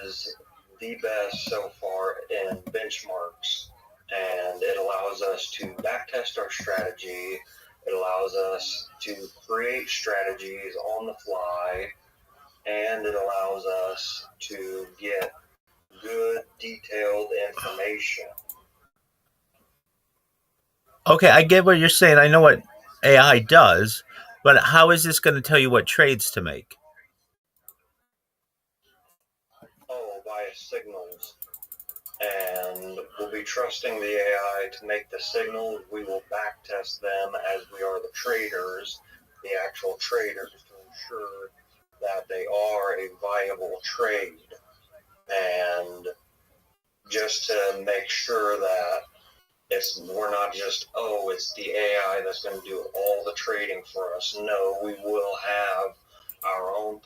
is the best so far in benchmarks, and it allows us to backtest our strategy. It allows us to create strategies on the fly, and it allows us to get good, detailed information. Okay, I get what you're saying. I know what AI does, but how is this going to tell you what trades to make? Oh, via signals. And we'll be trusting the AI to make the signals. We will backtest them as we are the traders, the actual traders, to ensure that they are a viable trade. And just to make sure that we're not just, oh, it's the AI that's going to do all the trading for us. No, we will have our own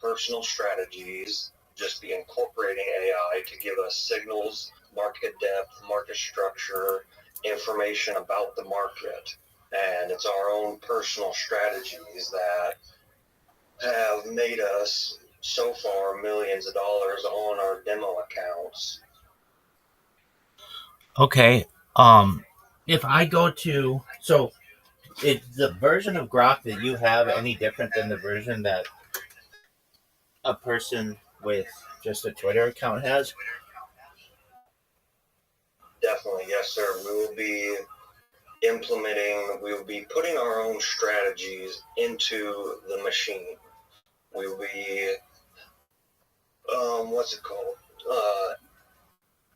personal strategies, just be incorporating AI to give us signals, market depth, market structure, information about the market. And it's our own personal strategies that have made us so far millions of dollars on our demo accounts. Okay. If I go to is the version of Grok that you have any different than the version that a person with just a Twitter account has? Definitely, yes, sir. We will be putting our own strategies into the machine. We will be, what's it called?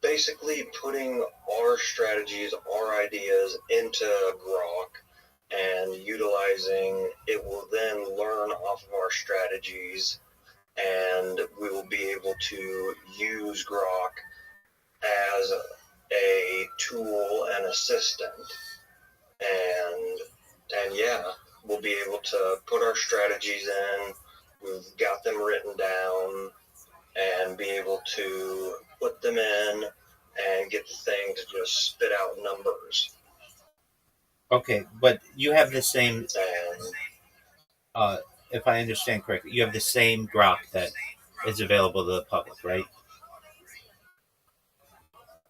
Basically putting our strategies, our ideas into Grok and utilizing it will then learn off of our strategies, and we will be able to use Grok as a tool and assistant. And yeah, we'll be able to put our strategies in. We've got them written down and be able to put them in and get the thing to just spit out numbers. Okay, but you have the same. And If I understand correctly, you have the same Grok that is available to the public, right?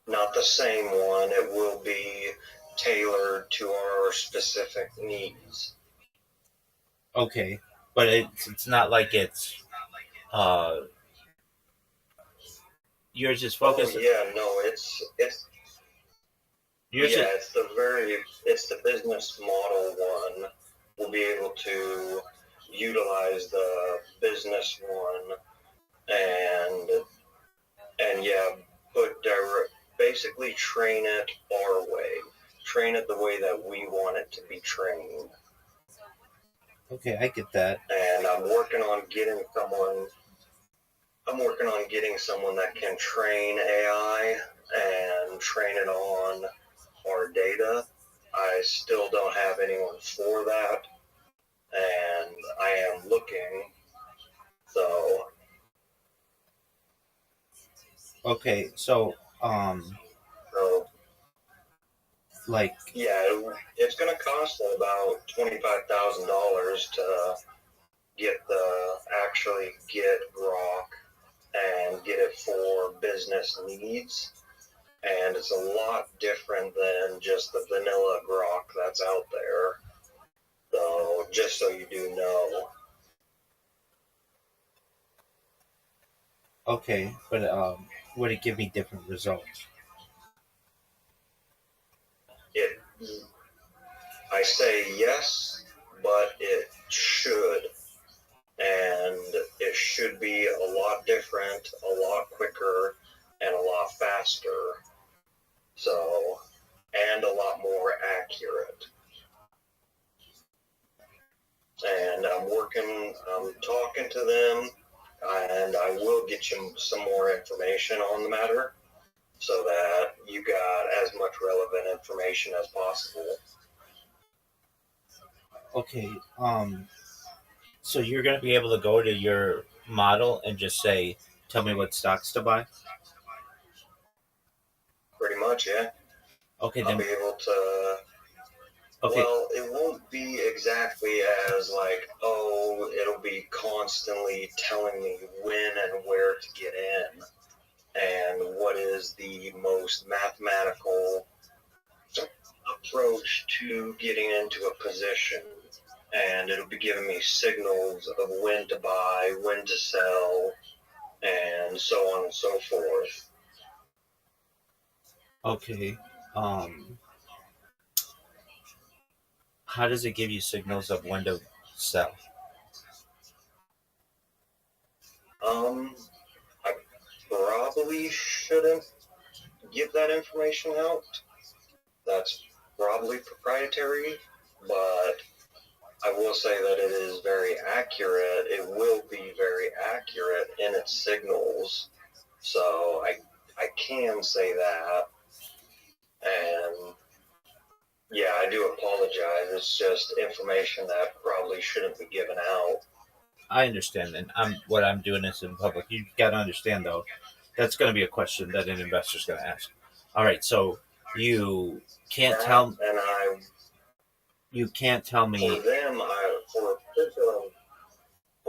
not the same one. It will be tailored to our specific needs. Okay, but it's not like it's uh yours is Oh focused. yeah, no, it's Yours is, it's the business model one. We'll be able to utilize the business one and yeah, basically train it our way. Train it the way that we want it to be trained. okay, I get that. And I'm working on getting someone that can train AI and train it on our data. I still don't have anyone for that, and I am looking. So Okay, so like yeah, it's going to cost about $25,000 to actually get Grok and get it for business needs. And it's a lot different than just the vanilla Grok that's out there. So just so you do know, okay, but would it give me different results? it I say yes, but it should. And it should be a lot different, a lot quicker, and a lot faster. So, and a lot more accurate. And I'm talking to them, and I will get you some more information on the matter so that you got as much relevant information as possible. Okay, so you're gonna be able to go to your model and just say, "Tell me what stocks to buy." Pretty much, yeah. Okay, I'll then. be able to. Okay, Well, it won't be exactly as like, oh, be constantly telling me when and where to get in and what is the most mathematical approach to getting into a position. And it'll be giving me signals of when to buy, when to sell, and so on and so forth. Okay. How does it give you signals of when to sell? I probably shouldn't give that information out. That's probably proprietary, but I will say that it is very accurate. It will be very accurate in its signals. So I can say that. And yeah, I do apologize. It's just information that probably shouldn't be given out. I understand, and what I'm doing is in public. You got to understand, though, that's going to be a question that an investor's going to ask. All right, so you can't tell And you can't tell me. for them, for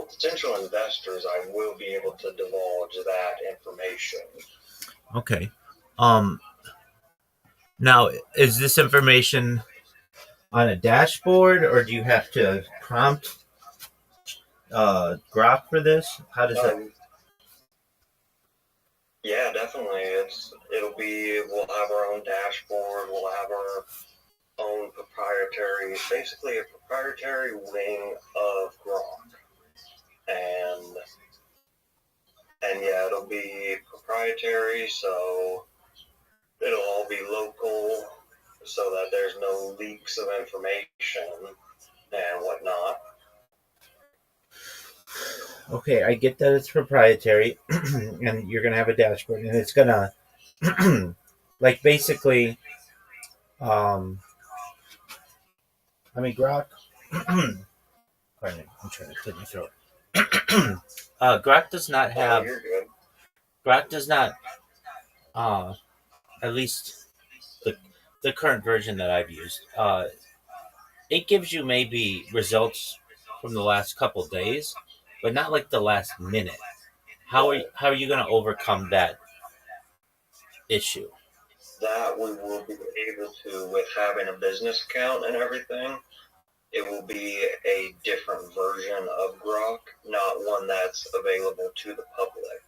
potential investors, I will be able to divulge that information. Okay. Um. Now, is this information on a dashboard, or do you have to prompt Grok for this? How does that? Yeah, definitely. We'll have our own dashboard. We'll have our own basically a proprietary wing of Gronk, and yeah, it'll be proprietary, so it'll all be local, so that there's no leaks of information and whatnot. Okay, I get that it's proprietary, and you're gonna have a dashboard, and it's gonna, like, basically, um, I mean, Grok. Pardon me, I'm trying to clear my throat. Grok does not have. You're good. Grok does not. At least the current version that I've used. It gives you maybe results from the last couple days, but not like the last minute. How are you going to overcome that issue? That we will be able to, with having a business account and everything. It will be a different version of Grok, not one that's available to the public.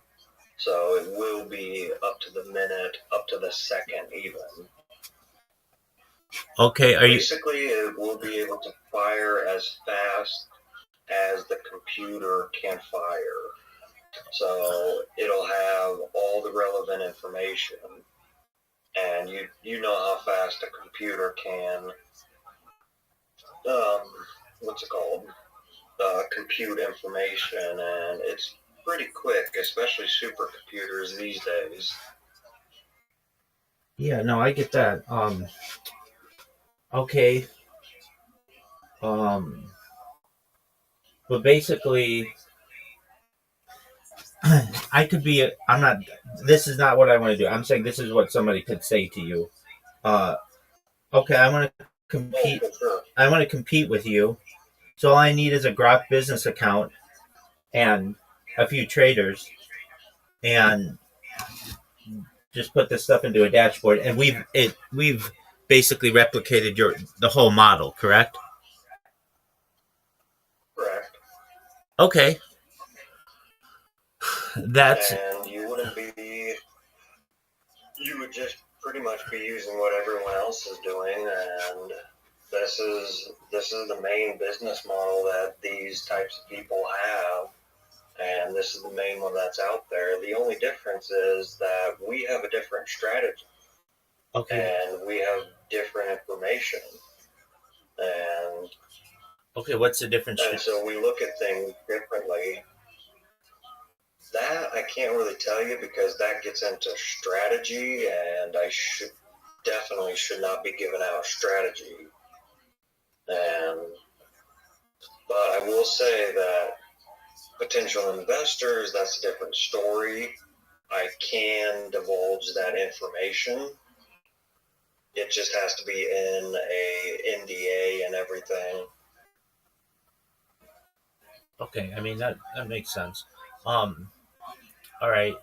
So it will be up to the minute, up to the second even. Okay, Basically, it will be able to fire as fast as the computer can fire. So it'll have all the relevant information. And you know how fast a computer can, what's it called? Compute information, and it's pretty quick, especially supercomputers these days. Yeah, no, I get that. Okay. Um, but basically, I could be. I'm not. This is not what I want to do. I'm saying this is what somebody could say to you. Uh, okay, I want to compete. Sure. I want to compete with you. So all I need is a Grok business account and a few traders, and just put this stuff into a dashboard. And we've basically replicated the whole model. Correct? Correct. Okay. That's And you would just pretty much be using what everyone else is doing, and this is the main business model that these types of people have, and this is the main one that's out there. The only difference is that we have a different strategy. okay. And we have different information. And Okay, what's the difference? and so we look at things differently. That I can't really tell you because that gets into strategy, and I definitely should not be giving out strategy. And but I will say that potential investors, that's a different story. I can divulge that information. It just has to be in a NDA and everything. Okay, I mean that makes sense. Um, all right.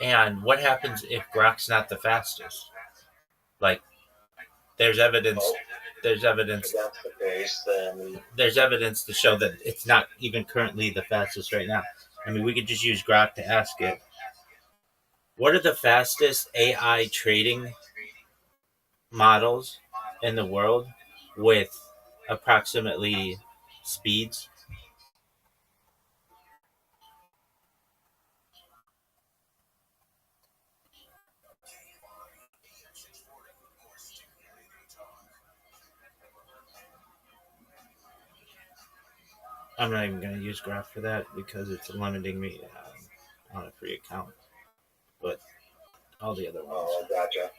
And what happens if Grok's not the fastest? Like, there's evidence. Well, There's if evidence. that's the case, then There's evidence to show that it's not even currently the fastest right now. I mean, we could just use Grok to ask it. What are the fastest AI trading models in the world with approximately speeds? I'm not even going to use Grok for that because it's limiting me on a free account. But all the other ones. oh, gotcha.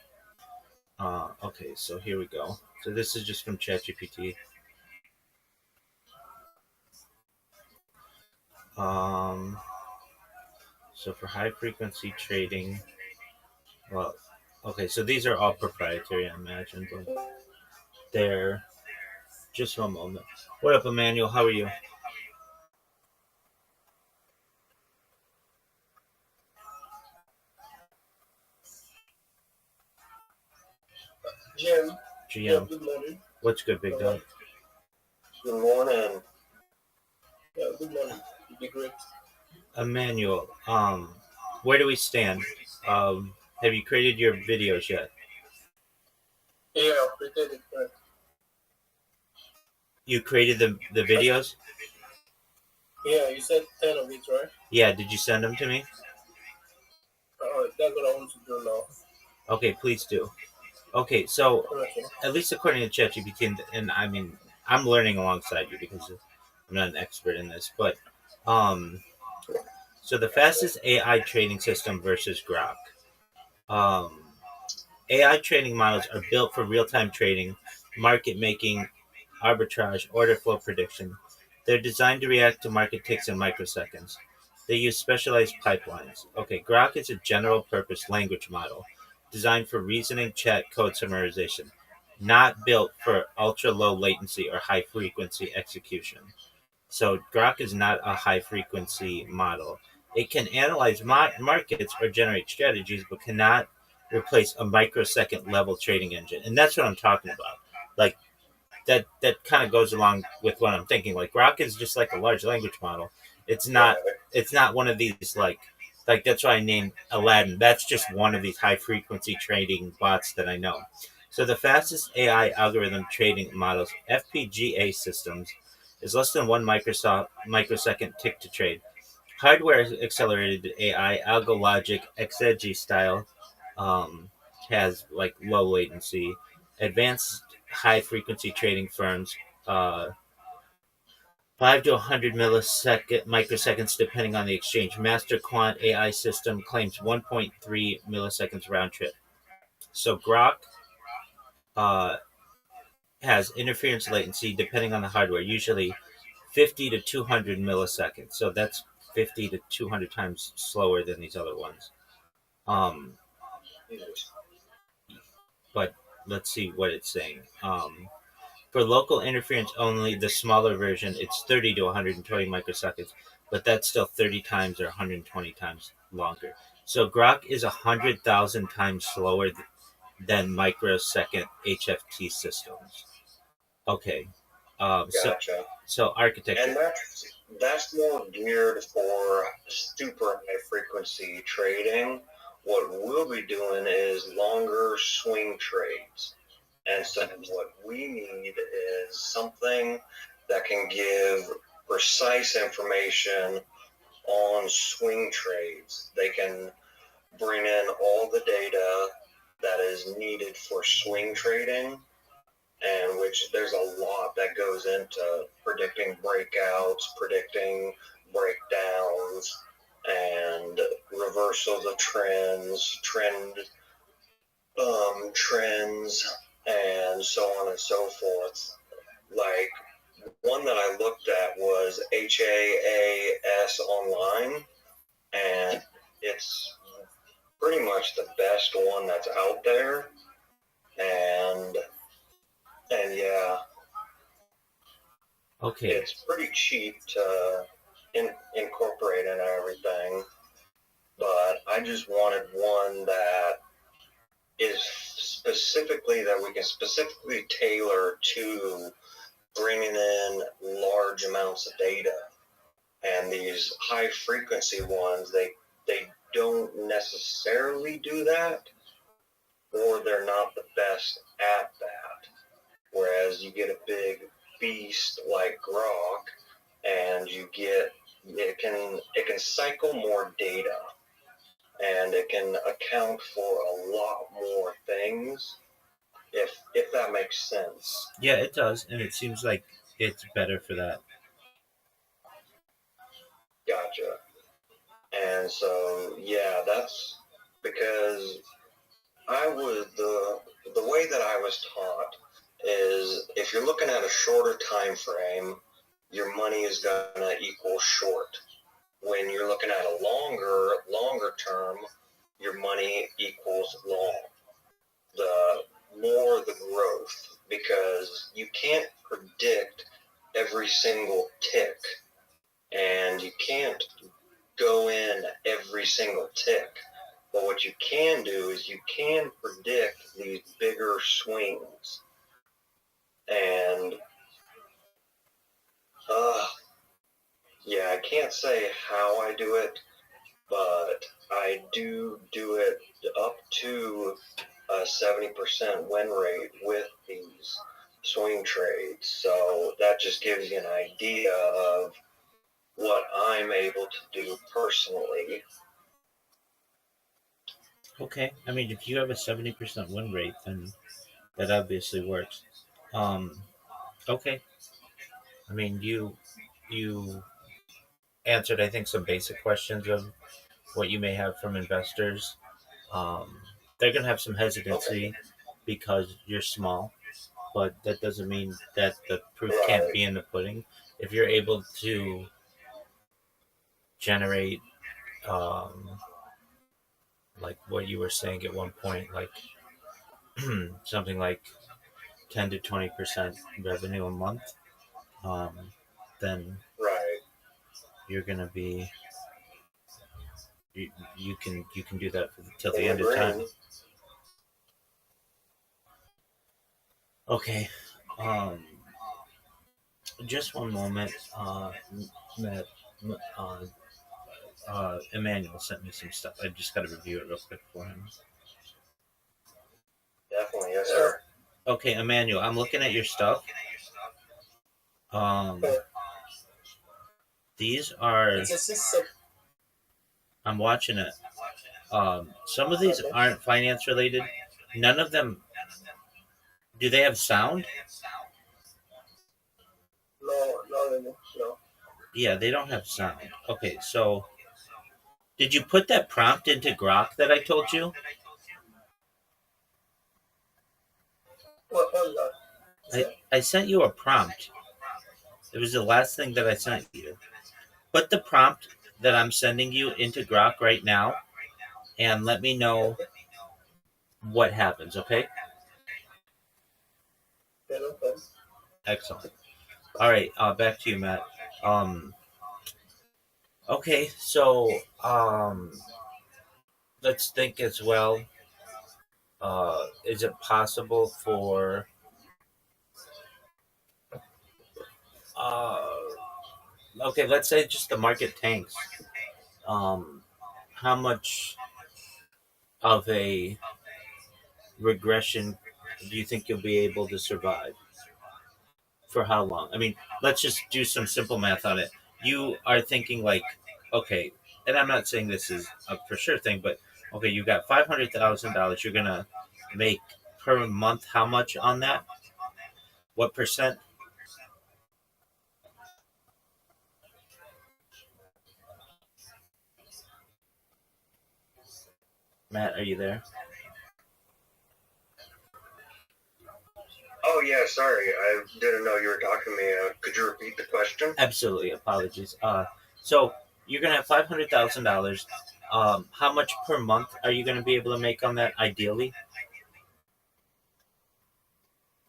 Okay, so here we go. So this is just from ChatGPT. Um, so for high frequency trading, well, okay, so these are all proprietary, I imagine, but they're just one moment. What up, Emmanuel? How are you? Jim, yeah, GM. good morning. What's good, big dog? Good morning. Yeah, good morning. You'd be great. Emmanuel, where do we stand? Have you created your videos yet? Yeah, I've created it. You created the videos? Yeah, you said 10 of it, right? Yeah, did you send them to me? That's what I want to do now. Okay, please do. Okay, so Okay. at least according to ChatGPT, and I mean, I'm learning alongside you because I'm not an expert in this, but um, so the fastest AI trading system versus Grok. Um, AI trading models are built for real-time trading, market making, arbitrage, order flow prediction. They're designed to react to market ticks in microseconds. They use specialized pipelines. Okay, Grok is a general purpose language model designed for reasoning, chat, code summarization, not built for ultra low latency or high frequency execution. So Grok is not a high frequency model. It can analyze markets or generate strategies, but cannot replace a microsecond level trading engine. And that's what I'm talking about. Like that kind of goes along with what I'm thinking. Like Grok is just like a large language model. It's not Right. it's not one of these like that's why I named Aladdin. That's just one of these high frequency trading bots that I know. So the fastest AI algorithm trading models, FPGA systems, is less than one microsecond tick to trade. Hardware accelerated AI, algo logic, exegy style, um, has like low latency. Advanced high frequency trading firms, 5 to 100 millisecond microseconds depending on the exchange. Master Quant AI system claims 1.3 milliseconds round trip. So Grok uh, has interference latency depending on the hardware, usually 50 to 200 milliseconds. So that's 50 to 200 times slower than these other ones. Um, but let's see what it's saying. For local interference only, the smaller version, it's 30 to 120 microseconds, but that's still 30 times or 120 times longer. So Grok is 100,000 times slower than microsecond HFT systems. Okay. Um, so, Gotcha. so architecture. And that's more geared for super high frequency trading. What we'll be doing is longer swing trades. And so what we need is something that can give precise information on swing trades. They can bring in all the data that is needed for swing trading, and which there's a lot that goes into predicting breakouts, predicting breakdowns, and reversals of trends, and so on and so forth. Like one that I looked at was HAAS Online, and it's pretty much the best one that's out there. And yeah, Okay. It's pretty cheap to incorporate and everything, but I just wanted one that is specifically that we can specifically tailor to bringing in large amounts of data. And these high frequency ones, they don't necessarily do that, or they're not the best at that. Whereas you get a big beast like Grok, and it can cycle more data, and it can account for a lot more things, if that makes sense. Yeah, it does, and it seems like it's better for that. Gotcha. And so yeah, that's because the way that I was taught is if you're looking at a shorter time frame, your money is gonna equal short. When you're looking at a longer term, your money equals long. The more the growth, because you can't predict every single tick, and you can't go in every single tick. But what you can do is you can predict these bigger swings. And yeah, I can't say how I do it, but I do it up to a 70% win rate with these swing trades. So that just gives you an idea of what I'm able to do personally. Okay, I mean, if you have a 70% win rate, then that obviously works. Um, okay, I mean, you answered, I think, some basic questions of what you may have from investors. Um, they're gonna have some hesitancy Okay. because you're small, but that doesn't mean that the proof can't Right. be in the pudding. If you're able to generate, um, like what you were saying at one point, like something like 10 to 20% revenue a month, um, then Right. you're gonna be you can do that till the In the end of time. green. Okay, um, just one moment. Matt, uh, Emmanuel sent me some stuff. I just got to review it real quick for him. Definitely, yes, sir. Okay, Emmanuel, I'm looking at your stuff. Um, these are. I'm watching it. Some of these aren't finance related. None of them. Do they have sound? No, no. Yeah, they don't have sound. Okay, so did you put that prompt into Grok that I told you? What was that? I sent you a prompt. It was the last thing that I sent you. Put the prompt that I'm sending you into Grok right now and let me know what happens, okay? Excellent. All right, back to you, Matt. Um, okay, so let's think as well. Is it possible for uh, okay, let's say just the market tanks. Um, how much of a regression do you think you'll be able to survive? For how long? I mean, let's just do some simple math on it. You are thinking like, okay, and I'm not saying this is a for sure thing, but okay, you got $500,000. You're gonna make per month how much on that? What percent? Matt, are you there? Oh yeah, sorry, I didn't know you were talking to me. Could you repeat the question? Absolutely. Apologies. So you're gonna have $500,000. How much per month are you gonna be able to make on that? Ideally,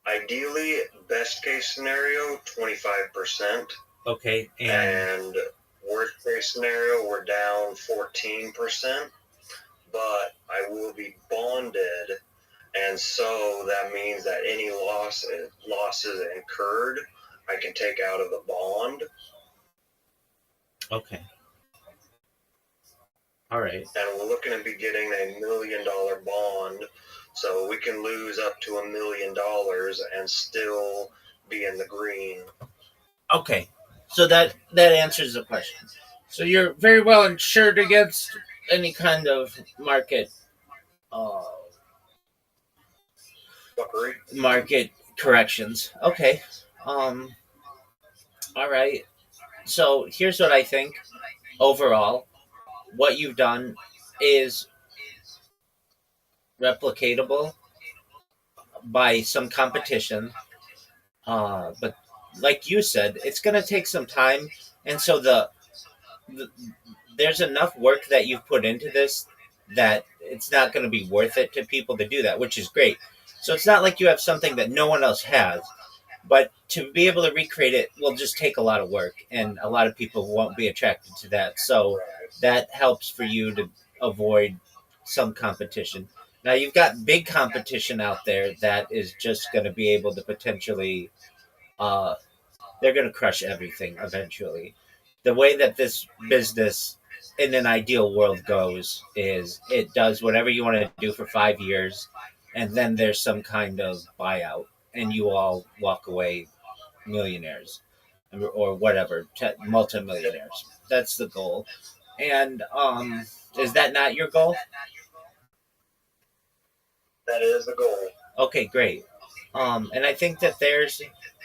Ideally, best case scenario, 25%. Okay, and worst case scenario, we're down 14%. But I will be bonded, and so that means that any losses incurred, I can take out of the bond. okay, all right. And we're looking to be getting $1 million bond, so we can lose up to $1 million and still be in the green. Okay, so that answers the question. So you're very well insured against any kind of uh, Fuckery. market corrections. Okay, um, all right. So here's what I think. Overall, what you've done is replicatable by some competition. But like you said, it's going to take some time, and so the there's enough work that you've put into this that it's not going to be worth it to people to do that, which is great. So it's not like you have something that no one else has, but to be able to recreate it will just take a lot of work, and a lot of people won't be attracted to that. So that helps for you to avoid some competition. Now you've got big competition out there that is just going to be able to potentially uh, they're going to crush everything eventually. The way that this business in an ideal world goes is it does whatever you want to do for 5 years, and then there's some kind of buyout, and you all walk away millionaires or whatever, multimillionaires. That's the goal. And is that not your goal? That is the goal. Okay, great. And I think that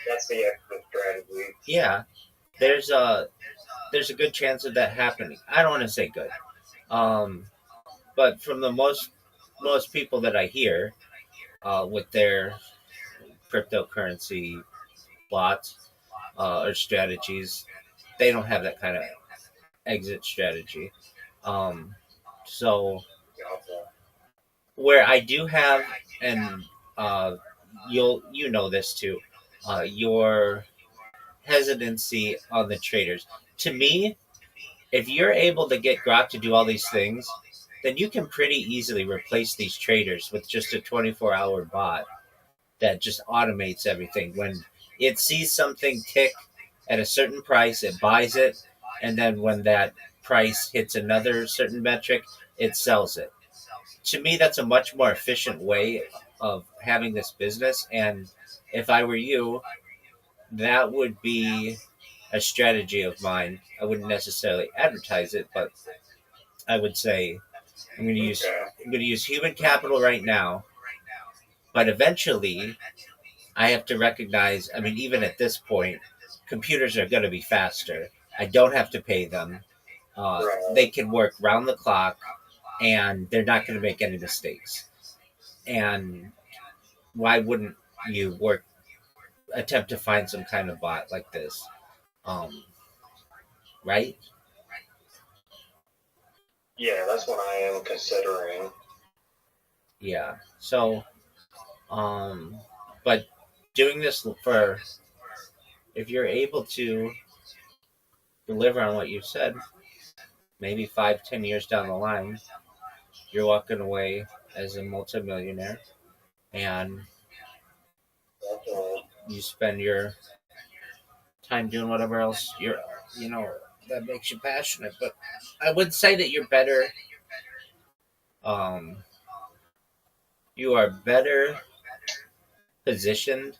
That's the exit strategy. yeah, there's a there's a good chance of that happening. I don't want to say good, um, but from the most people that I hear with their cryptocurrency plots or strategies, they don't have that kind of exit strategy. Um, so where I do have, and uh, you know this too, your hesitancy on the traders. To me, if you're able to get Grok to do all these things, then you can pretty easily replace these traders with just a 24-hour bot that just automates everything. When it sees something tick at a certain price, it buys it, and then when that price hits another certain metric, it sells it. To me, that's a much more efficient way of having this business. And if I were you, that would be a strategy of mine. I wouldn't necessarily advertise it, but I would say I'm going to use human capital right now, but eventually I have to recognize. I mean, even at this point, computers are going to be faster. I don't have to pay them. They can work round the clock, and they're not going to make any mistakes. And why wouldn't you attempt to find some kind of bot like this? Um, right? Yeah, that's what I am considering. Yeah. So, um, but doing this for if you're able to deliver on what you said, maybe 5, 10 years down the line, you're walking away as a multimillionaire, and you spend your time doing whatever else you know, that makes you passionate. But I would say that you're better. Um, you are better positioned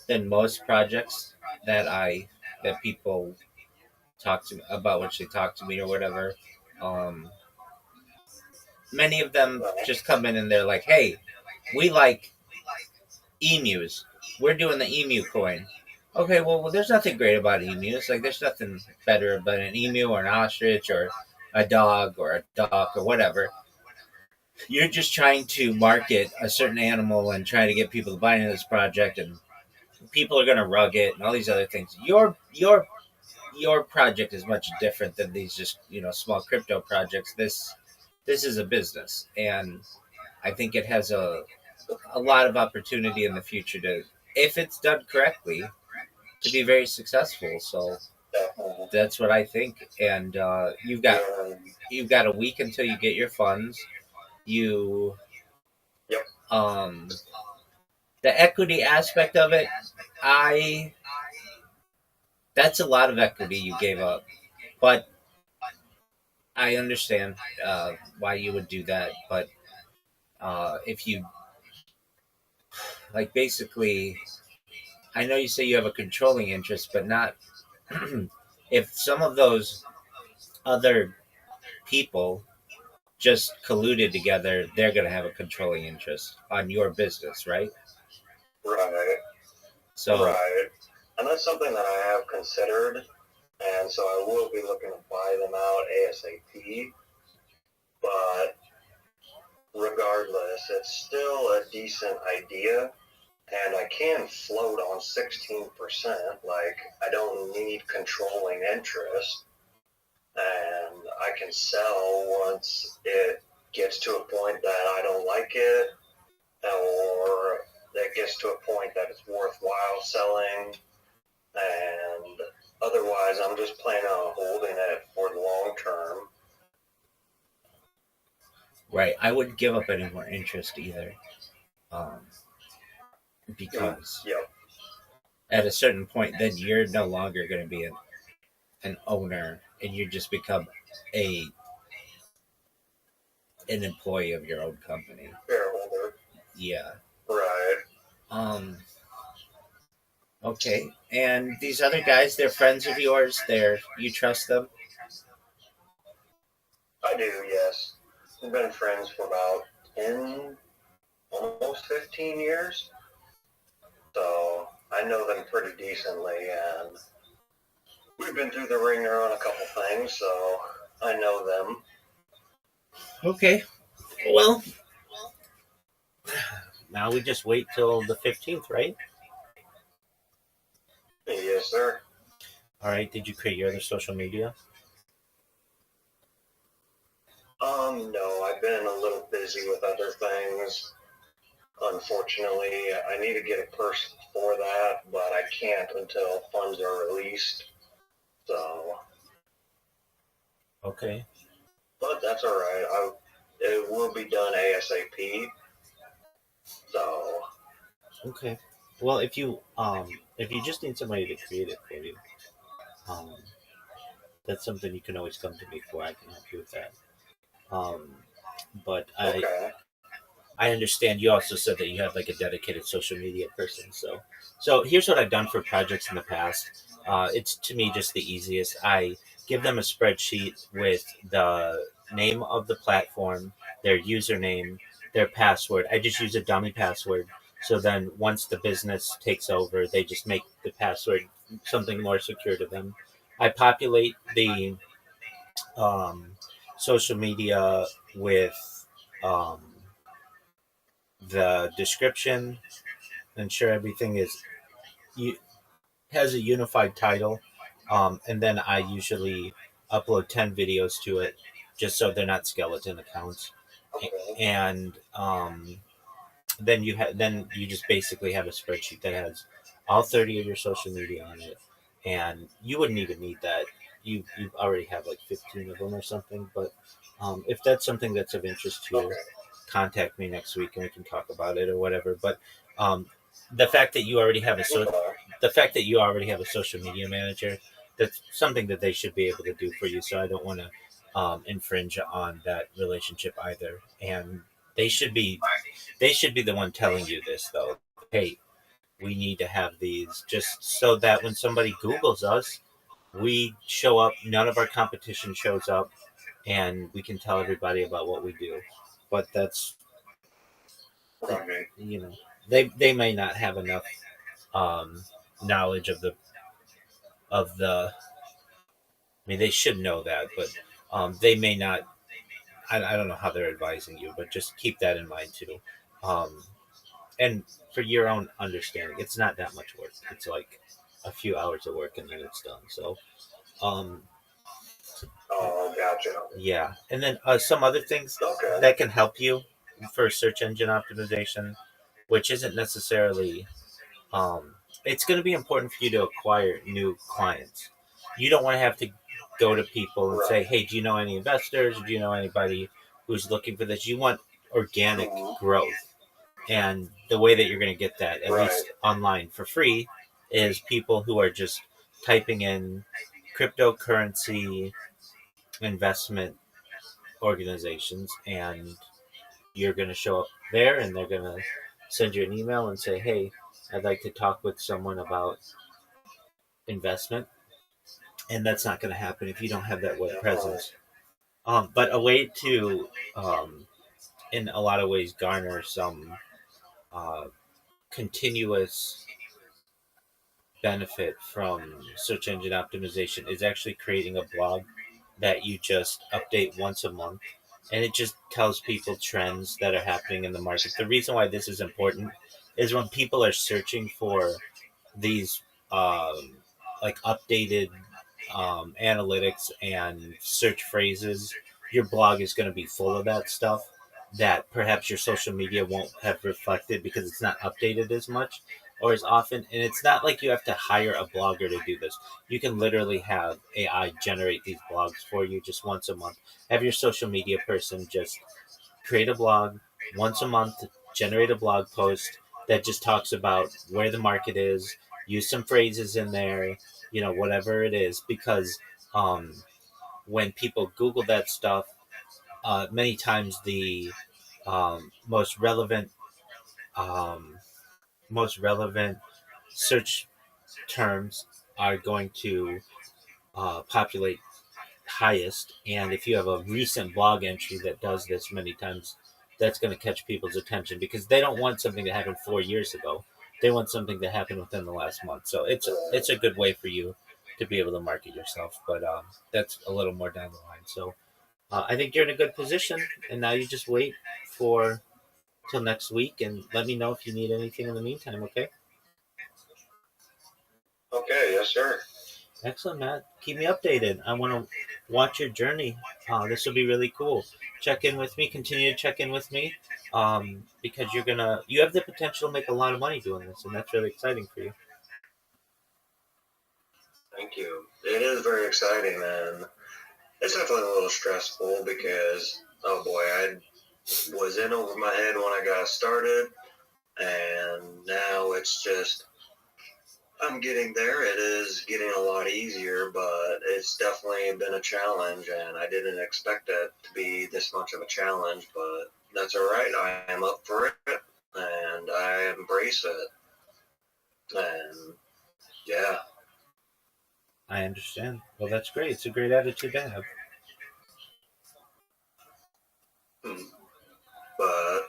than most projects that people talk to me about, which they talk to me or whatever. Um, Many of them just come in and they're like, "Hey, we like emus. We're doing the emu coin." Okay, well, there's nothing great about emus. Like, there's nothing better about an emu or an ostrich or a dog or a duck or whatever. You're just trying to market a certain animal and trying to get people to buy into this project, and people are going to rug it and all these other things. Your project is much different than these just small crypto projects. This is a business, and I think it has a lot of opportunity in the future if it's done correctly, to be very successful. So that's what I think. And Yeah. you've got a week until you get your funds. You Yep. um the equity aspect of it, I that's a lot of equity you gave up, but I understand why you would do that. But if you like, basically, I know you say you have a controlling interest, but not if some of those other people just colluded together, they're going to have a controlling interest on your business, right? Right. So, Right. And that's something that I have considered, and so I will be looking to buy them out ASAP. But regardless, it's still a decent idea, and I can float on 16%. Like, I don't need controlling interest, and I can sell once it gets to a point that I don't like it, or it gets to a point that it's worthwhile selling. And otherwise, I'm just planning on holding it for the long term. right, I wouldn't give up any more interest either, um, because Yep. at a certain point, then you're no longer going to be an owner, and you just become a an employee of your own company. Shareholder. Yeah. Right. Um. Okay. And these other guys, they're friends of yours. You trust them. I do, yes. We've been friends for about 10, almost 15 years. So I know them pretty decently, and we've been through the ringer on a couple things, so I know them. Okay. Well, now we just wait till the 15th, right? Yes, sir. All right. Did you create your other social media? No, I've been a little busy with other things. Unfortunately, I need to get a person for that, but I can't until funds are released. So, Okay. but that's all right. It will be done ASAP. So, Okay. Well, if you just need somebody to create it for you, um, that's something you can always come to me for. I can help you with that. Um, but okay. I understand you also said that you have like a dedicated social media person. So here's what I've done for projects in the past. It's to me just the easiest. I give them a spreadsheet with the name of the platform, their username, their password. I just use a dummy password. So then once the business takes over, they just make the password something more secure to them. I populate the um, social media with um, the description, ensure everything has a unified title, and then I usually upload 10 videos to it, just so they're not skeleton accounts. Okay. And then you just basically have a spreadsheet that has all 30 of your social media on it, and you wouldn't even need that. You already have like 15 of them or something. But if that's something that's of interest to you, Okay. contact me next week and we can talk about it or whatever. But um, the fact that you already have a so Okay. the fact that you already have a social media manager, that's something that they should be able to do for you. So I don't want to infringe on that relationship either. And they should be they should be the one telling you this, though. Hey, we need to have these, just so that when somebody Googles us, we show up. None of our competition shows up, and we can tell everybody about what we do. But that's Right. you know they may not have enough um, knowledge of the. I mean, they should know that, but they may not. I don't know how they're advising you, but just keep that in mind too. Um, and for your own understanding, it's not that much work. It's like a few hours of work and then it's done. So, um, Oh, gotcha. yeah. And then some other things Okay. that can help you for search engine optimization, which isn't necessarily um, it's going to be important for you to acquire new clients. You don't want to have to go to people and say, Right. "Hey, do you know any investors? Do you know anybody who's looking for this?" You want organic Mhm. growth, and the way that you're going to get that, at Right. least online for free, is people who are just typing in cryptocurrency investment organizations, and you're going to show up there, and they're going to send you an email and say, "Hey, I'd like to talk with someone about investment," and that's not going to happen if you don't have that web Definitely. presence. But a way to, in a lot of ways, garner some uh, continuous benefit from search engine optimization is actually creating a blog that you just update once a month, and it just tells people trends that are happening in the market. The reason why this is important is when people are searching for these um, like updated analytics and search phrases, your blog is going to be full of that stuff that perhaps your social media won't have reflected because it's not updated as much or as often. And it's not like you have to hire a blogger to do this. You can literally have AI generate these blogs for you just once a month. Have your social media person just create a blog once a month, generate a blog post that just talks about where the market is, use some phrases in there, whatever it is, because um, when people Google that stuff, many times the um, most relevant um, most relevant search terms are going to populate highest. And if you have a recent blog entry that does this many times, that's going to catch people's attention because they don't want something that happened 4 years ago. They want something that happened within the last month. So Right. it's a good way for you to be able to market yourself. But that's a little more down the line. So I think you're in a good position, and now you just wait for till next week and let me know if you need anything in the meantime. Okay. Okay. Yes, sir. Excellent, Matt. Keep me updated. I want to watch your journey. This will be really cool. Check in with me. Continue to check in with me, because you have the potential to make a lot of money doing this, and that's really exciting for you. Thank you. It is very exciting, and it's definitely a little stressful because, oh boy, I was in over my head when I got started, and now it's just I'm getting there. It is getting a lot easier, but it's definitely been a challenge, and I didn't expect it to be this much of a challenge, but that's all right. I am up for it, and I embrace it, and yeah. I understand. Well, that's great. It's a great attitude to have. Hmm. But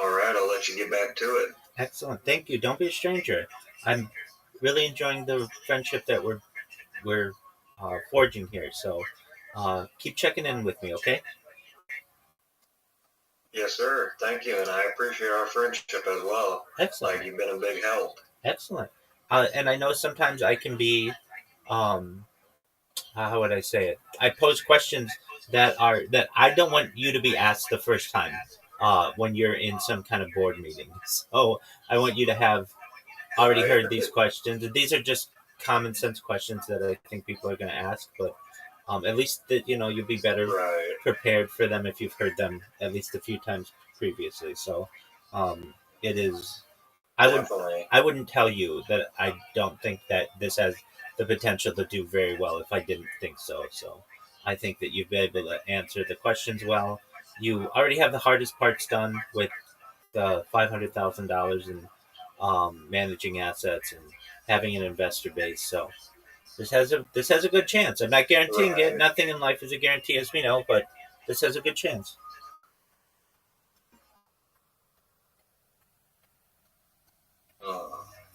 all right, I'll let you get back to it. Excellent. Thank you. Don't be a stranger. I'm really enjoying the friendship that we're forging here. So keep checking in with me, okay? Yes, sir. Thank you, and I appreciate our friendship as well. Excellent. Like you've been a big help. Excellent. And I know sometimes I can be um, how would I say it? I pose questions that I don't want you to be asked the first time when you're in some kind of board meeting. So I want you to have already Right. heard these questions. These are just common sense questions that I think people are going to ask, but at least that you'll be better Right. prepared for them if you've heard them at least a few times previously. So it is I would Definitely. I wouldn't tell you that I don't think that this has the potential to do very well if I didn't think so. So I think that you've been able to answer the questions well. You already have the hardest parts done with the $500,000 in managing assets and having an investor base. So this has a good chance. I'm not guaranteeing it. Right. Nothing in life is a guarantee, as we know, but this has a good chance. Uh,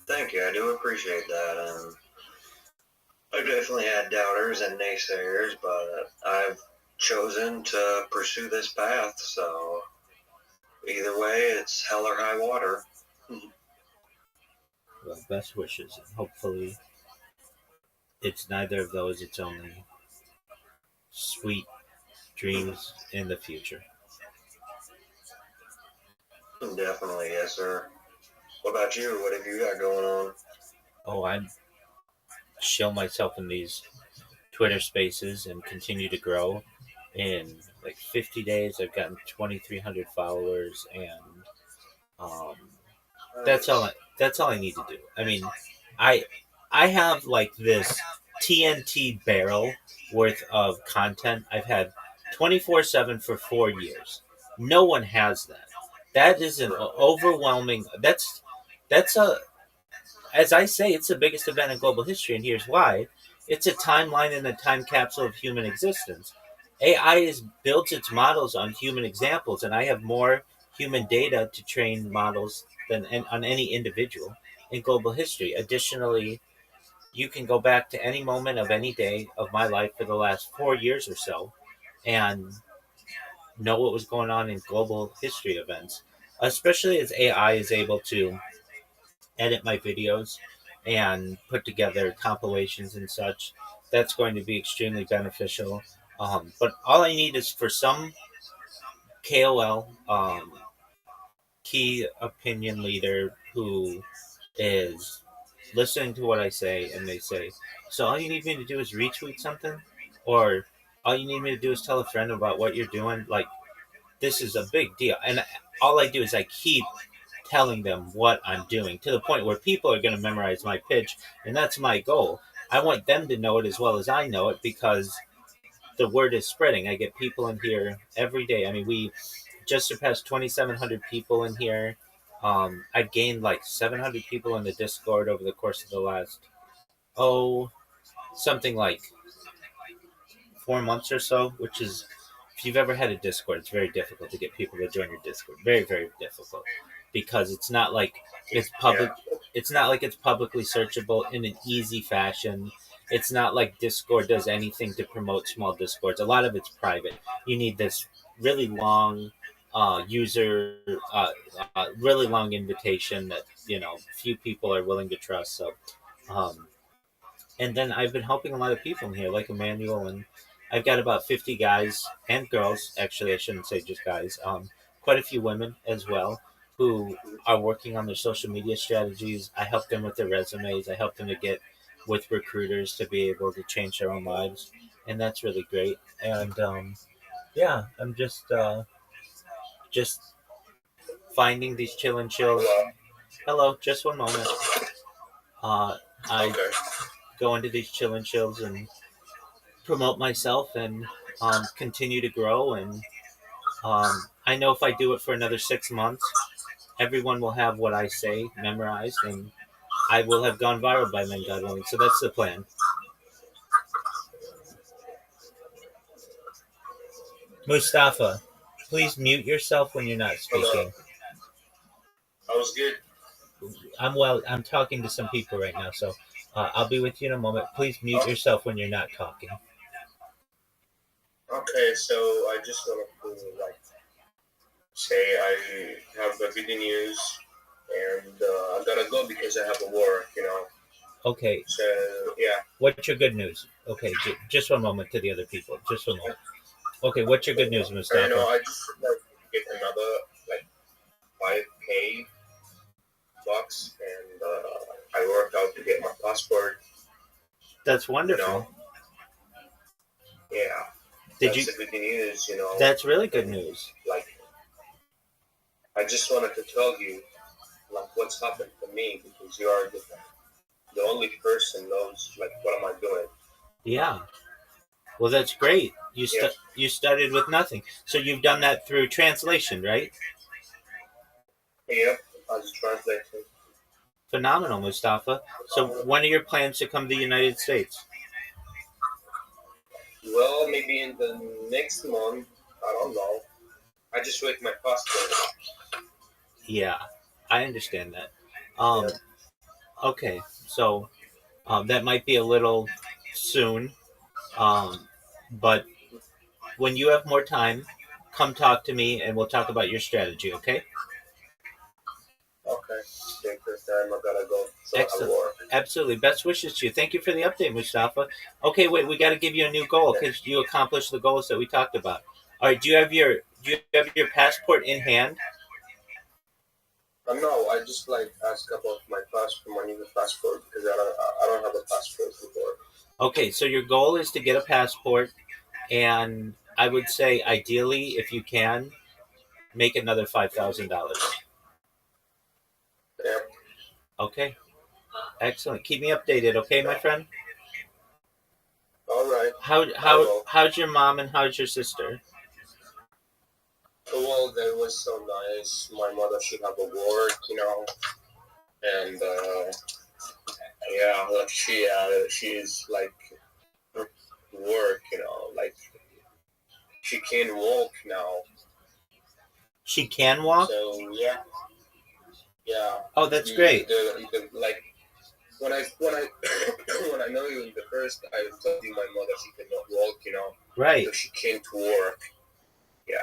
Thank you. I do appreciate that, and I've definitely had doubters and naysayers, but I've chosen to pursue this path. So either way, it's hell or high water. Well, best wishes, and hopefully it's neither of those. It's only sweet dreams in the future. Definitely, yes, sir. What about you? What have you got going on? Oh, I show myself in these Twitter spaces and continue to grow. In like 50 days, I've gotten 2,300 followers, and um, that's all. Nice. That's all I need to do. I mean, I I have like this TNT barrel worth of content. I've had 24/7 for 4 years. No one has that. That is an Right. overwhelming. That's a as I say, it's the biggest event in global history, and here's why. It's a timeline and a time capsule of human existence. AI builds its models on human examples, and I have more human data to train models than on any individual in global history. Additionally, you can go back to any moment of any day of my life for the last 4 years or so and know what was going on in global history events, especially as AI is able to edit my videos and put together compilations and such. That's going to be extremely beneficial. But all I need is for some KOL, key opinion leader who is listening to what I say and they say, so all you need me to do is retweet something? Or all you need me to do is tell a friend about what you're doing? Like, this is a big deal. And all I do is I keep telling them what I'm doing to the point where people are going to memorize my pitch, and that's my goal. I want them to know it as well as I know it because the word is spreading. I get people in here every day. I mean, we just surpassed 2,700 people in here. I've gained like 700 people in the Discord over the course of the last, oh, something like 4 months or so, which is, if you've ever had a Discord, it's very difficult to get people to join your Discord. Very, very difficult because it's not like it's Yeah. public. It's not like it's publicly searchable in an easy fashion. It's not like Discord does anything to promote small Discords. A lot of it's private. You need this really long user, really long invitation that few people are willing to trust. So, um, and then I've been helping a lot of people in here, like Emmanuel, and I've got about 50 guys and girls. Actually, I shouldn't say just guys. Quite a few women as well who are working on their social media strategies. I help them with their resumes. I help them to get with recruiters to be able to change their own lives, and that's really great. And yeah, I'm just finding these chill and chills. Hello. Hello, just one moment. Uh, I Okay. go into these chill and chills and promote myself and continue to grow. And I know if I do it for another 6 months, everyone will have what I say memorized, and I will have gone viral by then, God willing. So that's the plan. Mustafa, please mute yourself when you're not Hello. speaking. I was good. I'm talking to some people right now, so I'll be with you in a moment. Please mute Oh, yourself when you're not talking. okay, so I just wanted to like say I have a big news, and I gotta go because I have a work. Okay, So yeah, what's your good news? Okay, just one moment to the other people. Just one moment. Okay, what's your good news, Mustafa? I just like get another like 5K bucks, and I worked out to get my passport. That's You know, wonderful. yeah, Did that's you? the good news. That's really good And news. like I just wanted to tell you like what's happened to me because you are the only person knows like what am I doing. Yeah. Well, that's great. Yeah, You started with nothing, so you've done that through translation, right? yeah, I was translating. Phenomenal, Mustafa. So, when are your plans to come to the United States? Well, maybe in the next month. I don't know. I just wait my passport. Yeah, I understand that. Yeah. Um, okay, so that might be a little soon, um, but when you have more time, come talk to me and we'll talk about your strategy. Okay? Okay. Take this time. I gotta go. So I have Excellent. work. Absolutely. Best wishes to you. Thank you for the update, Mustafa. Okay, wait, we got to give you a new goal Yeah. because you accomplished the goals that we talked about. All right, do you have your passport in hand? No, I just like ask about my passport, my new passport, because I don't have a passport before. Okay, so your goal is to get a passport, and I would say ideally, if you can, make another $5,000. Yeah. Okay, excellent. Keep me updated, okay, my Yeah. friend. All right. How I how will. how's your mom and how's your sister? Well, that was so nice. My mother should have a work, and yeah, like she's like work, like she can walk now. She can walk. So yeah, yeah. Oh, that's great. Like when I when I know you in the first, I told you my mother she cannot walk, Right. so she came to work. Yeah.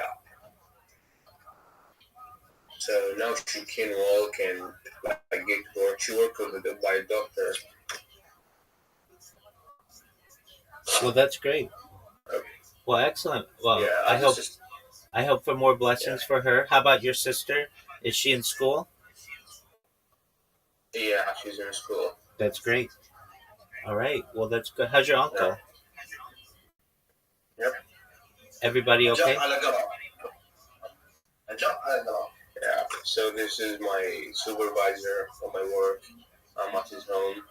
So now she can walk and like get to work. She worked with by a doctor. Well, that's great. Uh, Well, excellent. Well, yeah, I I hope just I hope for more yeah, blessings for her. How about your sister? Is she in school? yeah. She's in school. That's great. All right. Well, that's good. How's your Yeah. uncle? Yep. Everybody okay? Yeah. So this is my supervisor for my work. I'm at his home.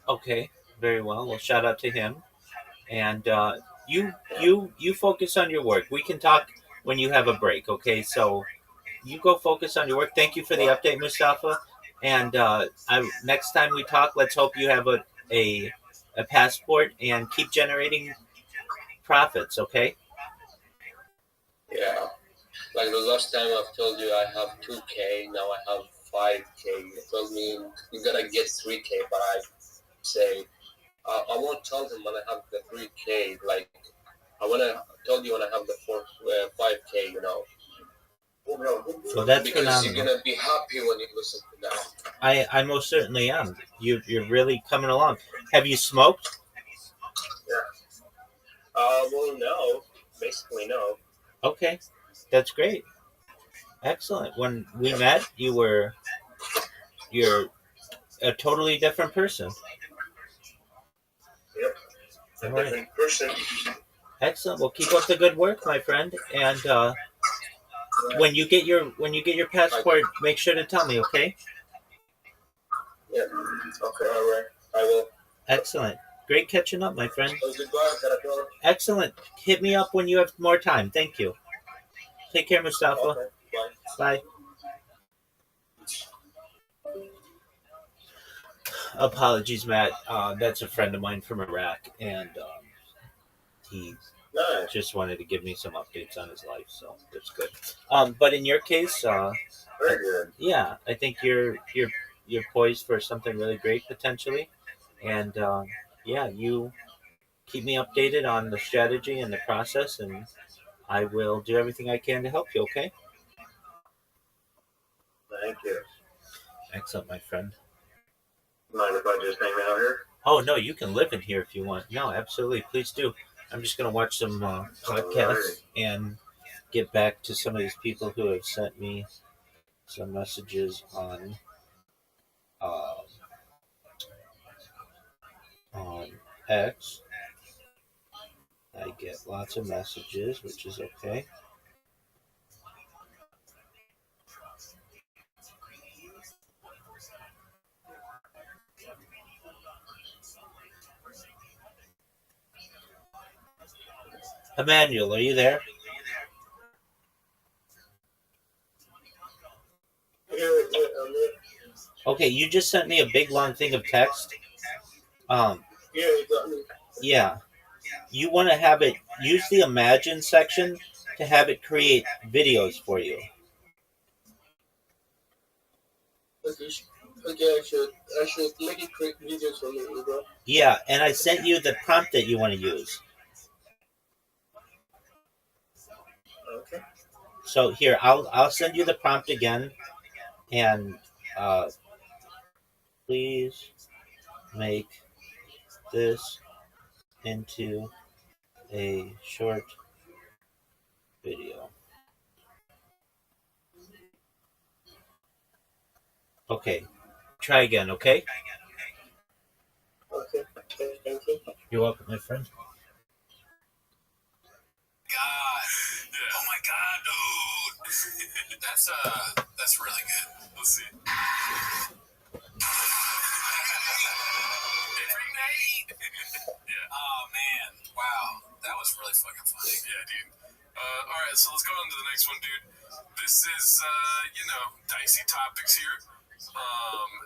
Okay. Very well. Well, shout out to him. And you focus on your work. We can talk when you have a break. Okay. So you go focus on your work. Thank you for the Well, update, Mustafa. And next time we talk, let's hope you have a passport and keep generating profits. Okay. yeah. Like the last time I've told you I have 2K. Now I have 5K. You told me you gotta get 3K, but I say I won't tell him when I have the 3K. Like I wanna tell you when I have the 5K. Well, that's Because you're phenomenal. gonna be happy when you listen to that. I most certainly am. You're really coming along. Have you smoked? Yeah. Well, no. Basically, no. Okay, that's great. Excellent. When we met, you're a totally different person. Yep. All A right. different person. Excellent. Well, keep up the good work, my friend. And when you get your passport, make sure to tell me, okay? Yeah. Okay. All right. I will. Excellent. Great catching up, my friend. Goodbye. Gotta go. Excellent. Hit me up when you have more time. Thank you. Take care, Mustafa. Okay. Bye. Bye. Apologies, Matt. That's a friend of mine from Iraq, and he Nice. just wanted to give me some updates on his life, so that's good. But in your case, Very good. yeah, I think you're poised for something really great potentially, and yeah, you keep me updated on the strategy and the process, and I will do everything I can to help you. Okay? Thank you. Excellent, my friend. Mind if I just hang out here? Oh no, you can live in here if you want. No, absolutely, please do. I'm just gonna watch some podcasts and get back to some of these people who have sent me some messages uh, on X. I get lots of messages, which is okay. Emmanuel, are you there? Okay, you just sent me a big long thing of text. Um, Yeah, you got me. yeah, you want to have it use the Imagine section to have it create videos for you. Okay, I should make it create videos for me, bro. Yeah, and I sent you the prompt that you want to use. Okay. So here, I'll send you the prompt again, and uh, please make this into a short video. Okay. Try again, okay? Okay, thank you. You're welcome, my friend. God. Yeah. Oh my God, dude. That's really good. Let's see. Every night. Yeah. Oh man. Wow. That was really fucking funny. Yeah, dude. All right, so let's go on to the next one, dude. This is, dicey topics here.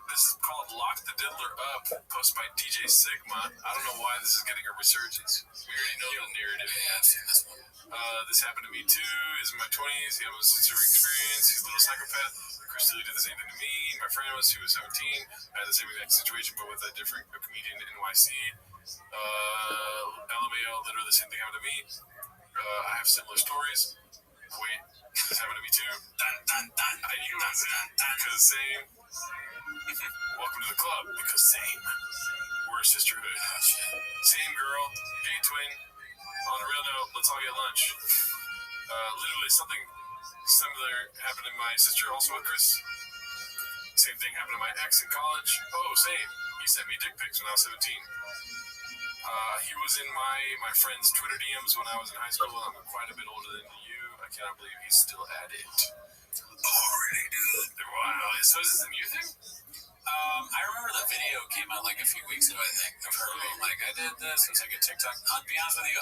This is called Lock the Diddler Up, posted by DJ Sigma. I don't know why this is getting a resurgence. We already know the narrative. Yeah, I've seen this one. This happened to me too. He's in my 20s. He had a sensory experience. He's a little psychopath. Chris D'Elia did the same thing to me. My friend was, who was 17. I had the same exact situation, but with a different comedian in NYC. LMAO, literally the same thing happened to me. I have similar stories. Wait, this happened to me too. Dun, dun, dun. I use it because same. Welcome to the club because same. We're a sisterhood. Oh, shit. Same girl, gay twin. On a real note, let's all get lunch. Literally something similar happened to my sister, also with Chris. Same thing happened to my ex in college. Oh, same. He sent me dick pics when I was 17. He was in my friend's Twitter DMs when I was in high school. I'm quite a bit older than you. I cannot believe he's still at it. Oh, really, dude? Wow. So is this a new thing? I remember the video came out like a few weeks ago, I think, of her being like, I did this. It was like a TikTok. I'll be honest with you,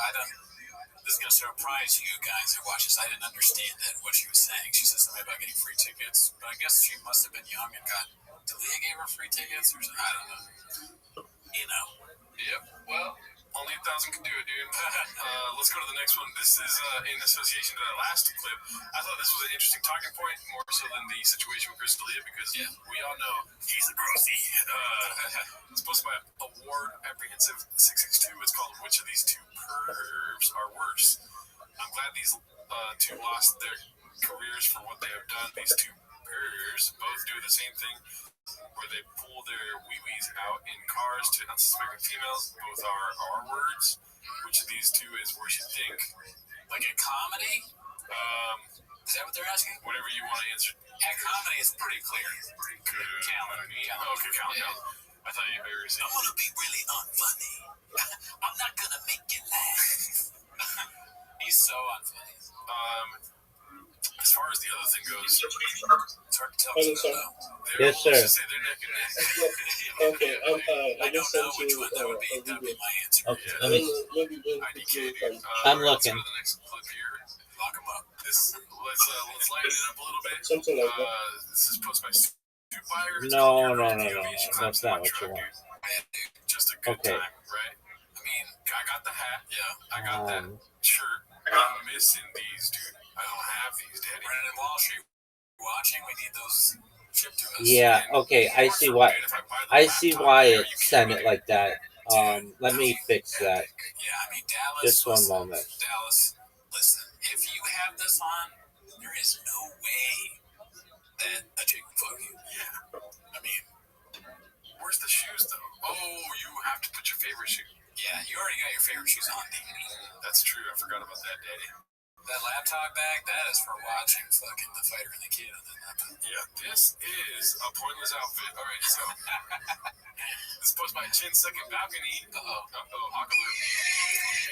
this is going to surprise you guys who watch this. I didn't understand what she was saying. She said something about getting free tickets, but I guess she must have been young and D'Elia gave her free tickets or something. I don't know. Yep, well, only 1,000 can do it, dude. Let's go to the next one. This is in association to that last clip. I thought this was an interesting talking point, more so than the situation with Chris D'Elia, because we all know he's a grossy. It's posted by Award Apprehensive 662. It's called Which of These Two Pervs Are Worse? I'm glad these two lost their careers for what they have done. These two pervs both do the same thing, where they pull their wee-wees out in cars to unsuspecting females. Both are R words. Which of these two is worse, you think? Like a comedy? Is that what they're asking? Whatever you want to answer. A comedy is pretty clear. Calendar. Okay, calendar. Yeah. I thought you were saying. I'm going to be really unfunny. I'm not going to make you laugh. He's so unfunny. As far as the other thing goes, it's hard to tell. Yes, sir. Okay, I just sent you that would be my answer. Okay, Yeah. let me. I'm looking. Let's go to the next clip here. Lock him up. Let's lighten it up a little bit. something like that. This is posted by Stu Fire. No. That's not what you want. Just a good time, right? I mean, I got the hat. Yeah, I got that shirt. I'm missing these, dude. I don't have these, Daddy. Brennan and Wall Street watching. We need those shipped to us. Yeah. Okay. I see why. I see why it sent it like that. Let me fix that. Yeah, I mean, Dallas. Just one moment. Dallas, listen. If you have this on, there is no way that a chick will fuck you. Yeah. I mean, where's the shoes though? Oh, you have to put your favorite shoe. Yeah, you already got your favorite shoes on, dude. That's true. I forgot about that, Daddy. That laptop bag, that is for watching fucking The Fighter and the Kid. Yeah, this is a pointless outfit. All right, so this is posted by Chin Second Balcony. Hawkaloo.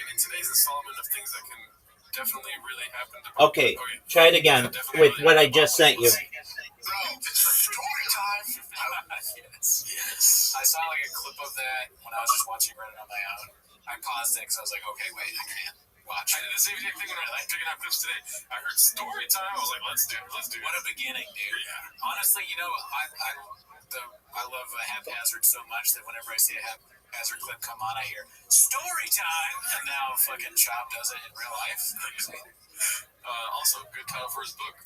And in today's installment of things that can definitely really happen to. Okay, try it again with what I just sent you. Bro, it's story time. Yes. I saw like a clip of that when I was just watching Reddit on my own. I paused it because I was like, okay, wait, I can't watch. I did the same thing when I was picking up clips today. I heard story time. I was like, let's do it. What a beginning, dude. Yeah. Honestly, I love Haphazard so much that whenever I see a Haphazard clip come on, I hear story time, and now fucking Chop does it in real life. Also, good title for his book.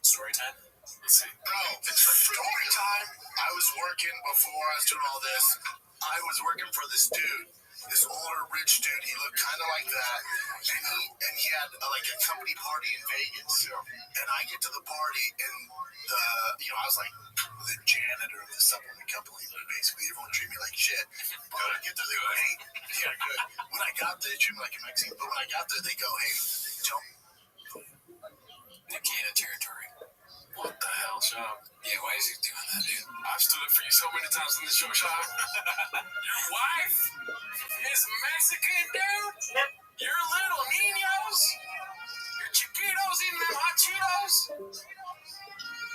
Story time. Let's see. Bro, it's story time. I was working before I was doing all this. I was working for this dude. This older, rich dude, he looked kind of like that, and he had like a company party in Vegas. And I get to the party, and I was like the janitor of the supplement company, but basically everyone treated me like shit. But when I get there, they go, hey, yeah, good. When I got there, they treated me like a Mexican. But when I got there, they go, hey, don't. Nikita territory. What the hell, Sean? Yeah, why is he doing that, dude? I've stood up for you so many times on the show, Sean. Your wife is Mexican, dude. Your little niños. Your chiquitos eating them hot Cheetos.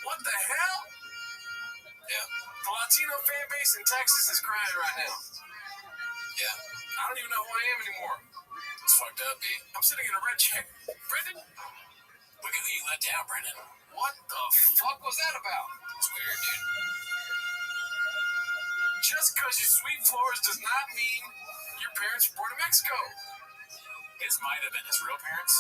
What the hell? Yeah. The Latino fan base in Texas is crying right now. Yeah. I don't even know who I am anymore. It's fucked up, B. I'm sitting in a red chair. Brendan? Look at who you let down, Brendan. What the fuck was that about? It's weird, dude. Just because you sweep floors does not mean your parents were born in Mexico. His might have been his real parents.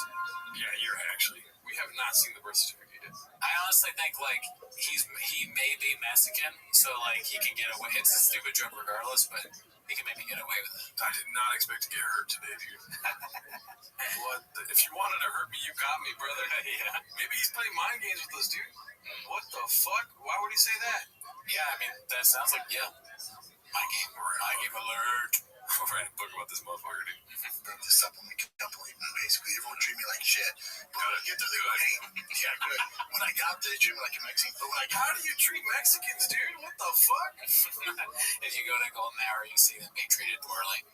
Yeah, you're actually. We have not seen the birth certificate yet. I honestly think, like, he may be Mexican, so, like, he can get away. It's a stupid joke regardless, but he can maybe get away with it. I did not expect to get hurt today, dude. What? If you wanted to hurt me, you got me, brother. Yeah. Maybe he's playing mind games with us, dude. What the fuck? Why would he say that? Yeah, I mean, that sounds like, yeah. My game alert. I'll write a book about this motherfucker, dude. The supplement company, basically, everyone treat me like shit. But when I get there, they go, hey, yeah, good. When I got there, they treat me like a Mexican. But when I got How do you treat Mexicans, dude? What the fuck? If you go to Golden Hour, you see them being treated poorly.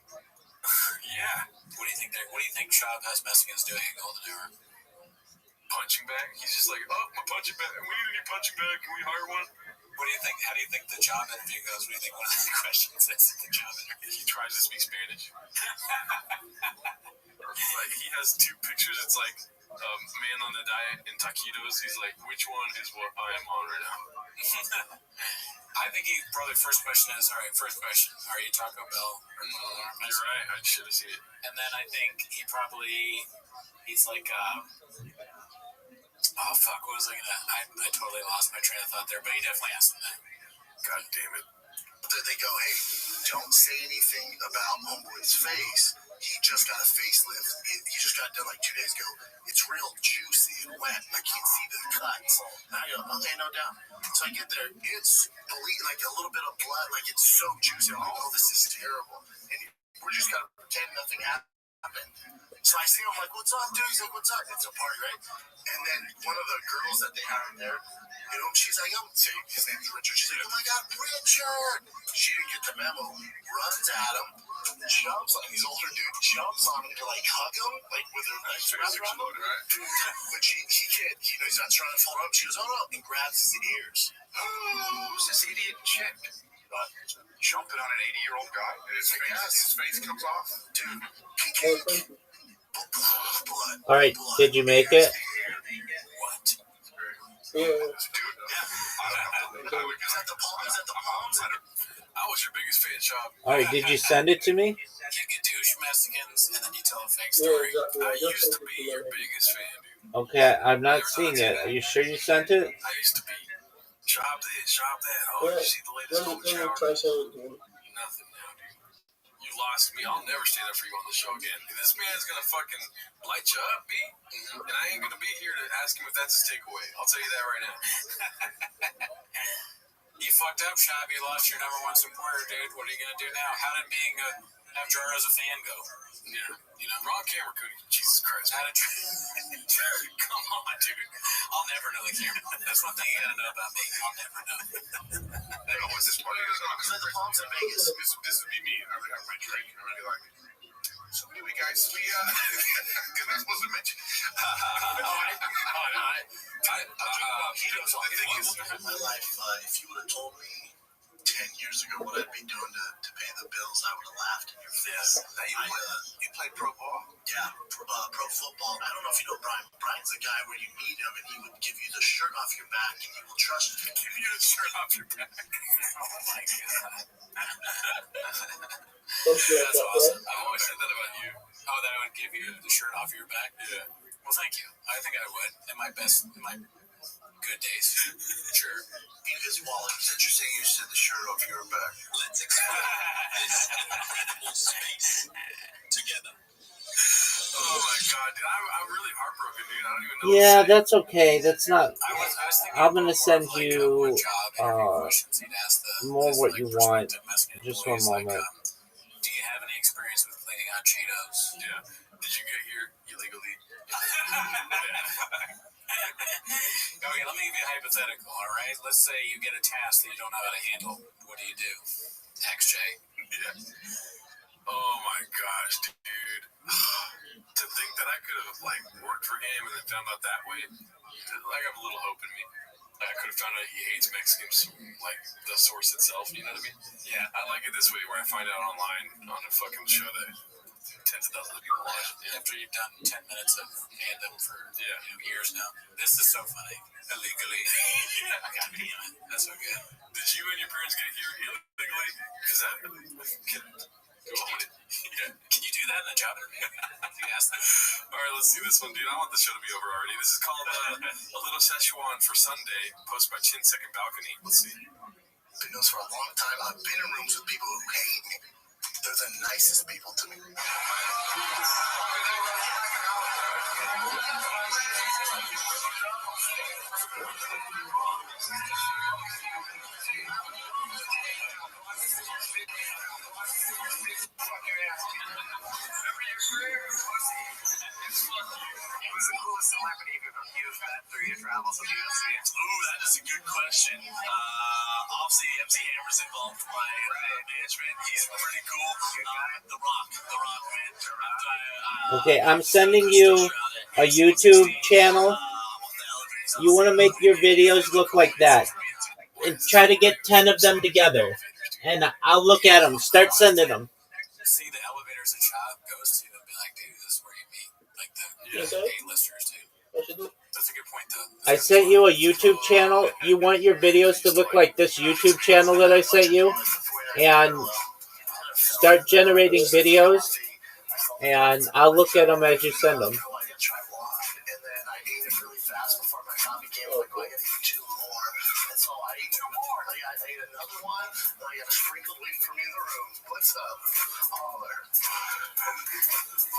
Yeah. What do you think Shab has Mexicans doing at Golden Hour? Punching bag? He's just like, oh, my punching bag. We need a new punching bag. Can we hire one? What do you think? How do you think the job interview goes? What do you think one of the questions is at the job interview? He tries to speak Spanish. Like, he has two pictures. It's like man on the diet and taquitos. He's like, which one is what I am on right now? I think he probably first question is, all right, first question, are you Taco Bell? You're right. I should have seen it. And then I think he's like, oh fuck, what was I gonna? I totally lost my train of thought there, but he definitely asked him that. God damn it. they go, hey, don't say anything about Homeboy's face. He just got a facelift. He just got done like 2 days ago. It's real juicy and wet. I can't see the cuts. And I go, okay, no doubt. So I get there. It's like a little bit of blood. Like it's so juicy. I'm like, oh, this is terrible. And we're just going to pretend nothing happened. So I see him like, what's up, dude? He's like, what's up? It's a party, right? And then one of the girls that they hired there, she's like, his name's Richard. She's like, oh my God, Richard! She didn't get the memo. Runs at him, jumps on he's older dude, jumps on him to like hug him, like with her legs around him. Right? But he can't, he's not trying to fold up. She goes, oh no, and grabs his ears. Who's this idiot chick? Jumping on an 80-year-old guy, and his face comes off. Dude, he can't. Blood. All right, did you make it? What? Dude, Is that the palms? I was your biggest fan, Shop. All right, did you send it to me? You can douche Mexicans, and then you tell a fake story. I used to be your biggest fan, dude. Okay, I'm not seeing it. Are you sure you sent it? I used to be. Shop this, shop that. Oh, did you see the latest golden shower? Nothing now, dude. You lost me. I'll never stand up for you on the show again. This man's gonna fucking light you up, B. And I ain't gonna be here to ask him if that's his takeaway. I'll tell you that right now. You fucked up, Shab. You lost your number one supporter, dude. What are you gonna do now? How did being have Jaro as a fan go? Yeah, wrong camera, Cootie. Jesus Christ. How did come on, dude. I'll never know the camera. That's one thing you gotta know about me. I'll never know. What's this party? Is that the palms in Vegas? This would be me. I would have my drink. I would be like, so anyway, guys, because I'm supposed to mention. The thing is, my life, if you would have told me 10 years ago what I'd be doing to pay the bills, I would have laughed in your face. You played pro ball? Yeah, pro football. I don't know if you know Brian. Brian's the guy where you meet him and he would give you the shirt off your back and he will trust you. Give you the shirt off your back. Oh my God. That's awesome. I've always said that about you. Oh, that I would give you the shirt off your back? Yeah. Well, thank you. I think I would. In my good days. Sure. In his wallet. It's interesting you said the shirt off your back. Let's explore this incredible space together. Oh my God, dude. I'm really heartbroken, dude. I don't even know. Yeah, that's okay. That's not. I was thinking I'm gonna send more of, you what job interview questions he'd ask more what you want. Mexican Just one employees, moment. Do you have any experience with cleaning out Cheetos? Yeah. Did you get here illegally? Okay, let me give you a hypothetical, all right? Let's say you get a task that you don't know how to handle. What do you do? XJ. Yeah. Oh my gosh, dude. To think that I could have like worked for him and then found out that way, I have a little hope in me. I could have found out he hates Mexicans, like the source itself. You know what I mean? Yeah. I like it this way, where I find out online on a fucking show that tens of thousands of people watch. Yeah. After you've done 10 minutes of fandom for years now, this is so funny. Illegally. God damn it. That's so good. Did you and your parents get here illegally? Because that Can you do that in a job interview? Yes. All right, let's see this one, dude. I want the show to be over already. This is called A Little Szechuan for Sunday, posted by Chin Second Balcony. Let's see. Been known for a long time. I've been in rooms with people who hate me. They're the nicest people to me. Who's the coolest celebrity you've met through your travels with the UFC? Ooh, that is a good question. Obviously, MC Hammer's involved with my management. He's pretty cool. The Rock, man. Okay, I'm sending you a YouTube channel. You want to make your videos look like that. And try to get 10 of them together. And I'll look at them. Start sending them. See the elevators that Chop goes to and be like, dude, this is where you meet like the A-listers, dude. That's a good point, though. I sent you a YouTube channel. You want your videos to look like this YouTube channel that I sent you? And start generating videos. And I'll look at them as you send them.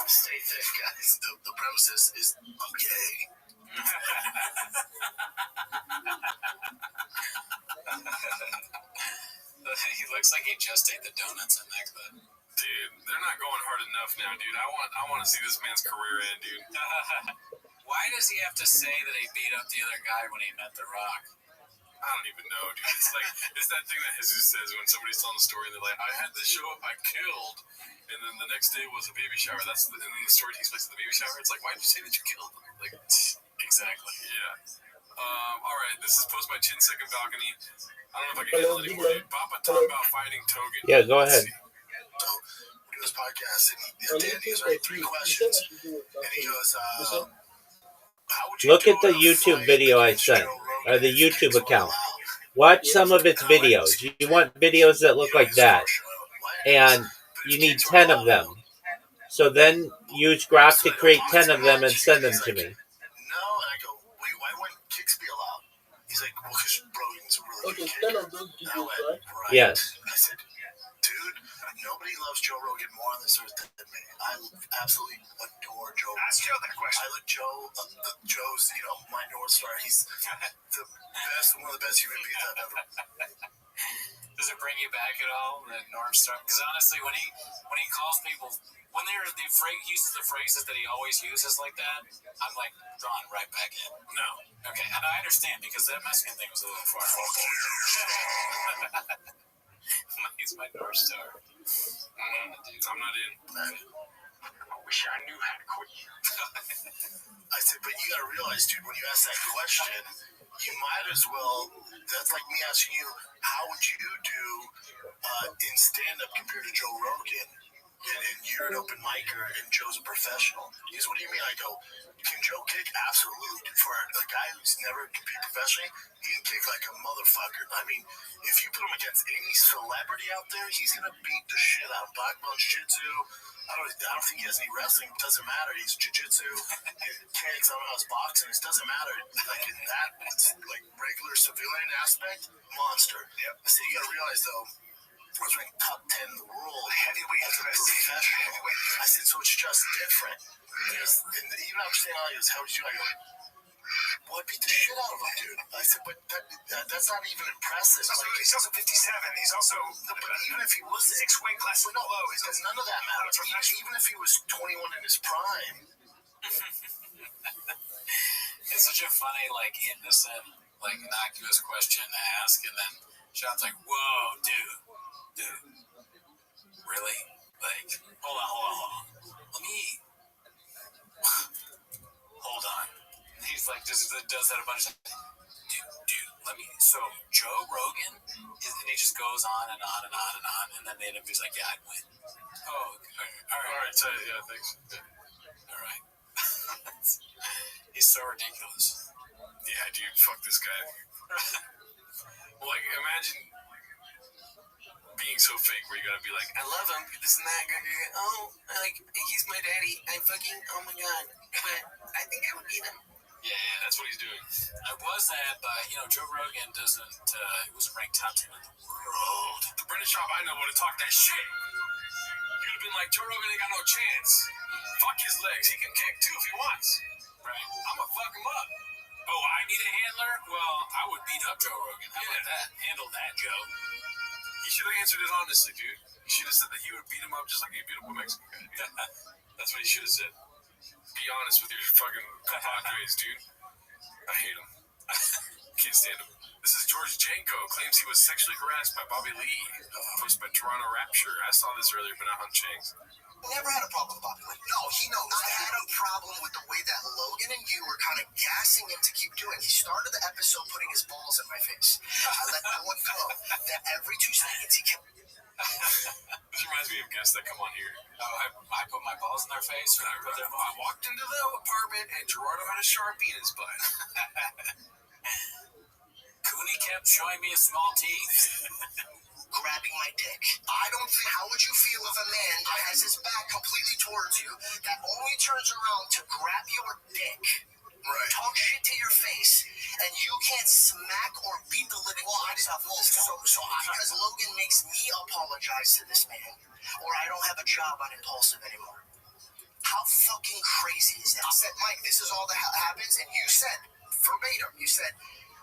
Stay thick, guys. The premises is I'm gay. He looks like he just ate the donuts in that clip. Dude, they're not going hard enough now, dude. I want to see this man's career end, dude. Why does he have to say that he beat up the other guy when he met The Rock? I don't even know, dude. It's like it's that thing that Jesus says when somebody's telling a story and they're like, I had this show up, I killed, and then the next day was a baby shower. And then the story takes place at the baby shower. It's like, why did you say that you killed them? Like, exactly. Yeah. All right, this is posted by Chin Second Balcony. I don't know if I can handle it anymore, dude. Papa talking about fighting Togan. Yeah, go ahead. So, we do this podcast, and Dan gives me 3 questions, and he goes, how would you Look do at the in a YouTube fight video I against sent, Joe or Rogan the if he YouTube kicks one account. out? Watch some of its videos. You want videos that look like that. And you need 10 of them. So then use Grok to create 10 of them and send them to me. No, and I go, wait, why wouldn't kicks be allowed? He's like, well, because Rogan's a really good kicker. And I went, right. Yes. I said, dude, nobody loves Joe Rogan more on this earth than me. I absolutely adore Joe Rogan. Ask Joe that question. I look Joe's, my North Star. He's the best, one of the best human beings I've ever. Does it bring you back at all, the North Star? Because honestly, when he calls people, when he uses the phrases that he always uses like that, I'm like drawn right back in. No. Okay, and I understand because that Mexican thing was a little far. He's my North Star. I'm not in. I wish I knew how to quit. I said, but you got to realize, dude, when you ask that question, you might as well, that's like me asking you, how would you do in stand-up compared to Joe Rogan? And you're an open micer and Joe's a professional. He goes, what do you mean? I go, can Joe kick? Absolutely. For a guy who's never competed professionally, he can kick like a motherfucker. I mean, if you put him against any celebrity out there, he's going to beat the shit out of black belt jiu-jitsu. I don't think he has any wrestling. It doesn't matter. He's jiu-jitsu. He kicks. I don't know his boxing. It doesn't matter. Like in that, like regular civilian aspect, monster. Yep. I said, you got to realize though, I was ranked top 10 in the world heavyweight as a professional. I said, so it's just different. And even after saying all this, how would you? I go, well, I beat the shit out of him, dude. I said, but that's not even impressive. He's also 57. He's also but even if he was 6 weight classes below, none of that matters. Even if he was 21 in his prime. It's such a funny, innocent like innocuous question to ask, and then Sean's like, "Whoa, dude, really? Like, hold on. Let me hold on." And he's like, just does that a bunch of times. Dude, let me. So Joe Rogan, and he just goes on and on and on and on, and then the interview's like, "Yeah, I'd win." Oh, okay. All right. So, yeah, thanks. Yeah. All right. He's so ridiculous. Yeah, dude, fuck this guy. Well, like, imagine being so fake where you're gonna be like, I love him, this and that. Oh, like, he's my daddy. Oh my god. But I think I would beat him. yeah, that's what he's doing. I was that, but, Joe Rogan doesn't, he wasn't ranked top 10 in the world. The British shop I know would have talked that shit. You'd have been like, Joe Rogan ain't got no chance. Fuck his legs. He can kick too if he wants. Right. I'm gonna fuck him up. Oh, I need a handler? Well, I would beat up Joe Rogan. How about that? Handle that, Joe. He should have answered it honestly, dude. He should have said that he would beat him up just like he beat up a Mexican guy. That's what he should have said. Be honest with your fucking compadres, dude. I hate him. Can't stand him. This is George Janko. Claims he was sexually harassed by Bobby Lee. Posted by Toronto Rapture. I saw this earlier, but not on Chang's. Never had a problem with Bobby Lee. No, he knows. I had a problem with the way that Logan and you were kind of gassing him to keep doing. He started the episode putting his balls in my face. I let that one go. Then every 2 seconds he kept... This reminds me of guests that come on here. Oh, I put my balls in their face, or I put their I walked into the apartment and Gerardo had a Sharpie in his butt. Cooney kept showing me his small teeth. grabbing my dick. I don't think, how would you feel if a man that has his back completely towards you, that only turns around to grab your dick, right, talk shit to your face, and you can't smack or beat the living out of him? Because Logan makes me apologize to this man, or I don't have a job on Impulsive anymore. How fucking crazy is that? I said, Mike, this is all that happens, and you said, verbatim, you said,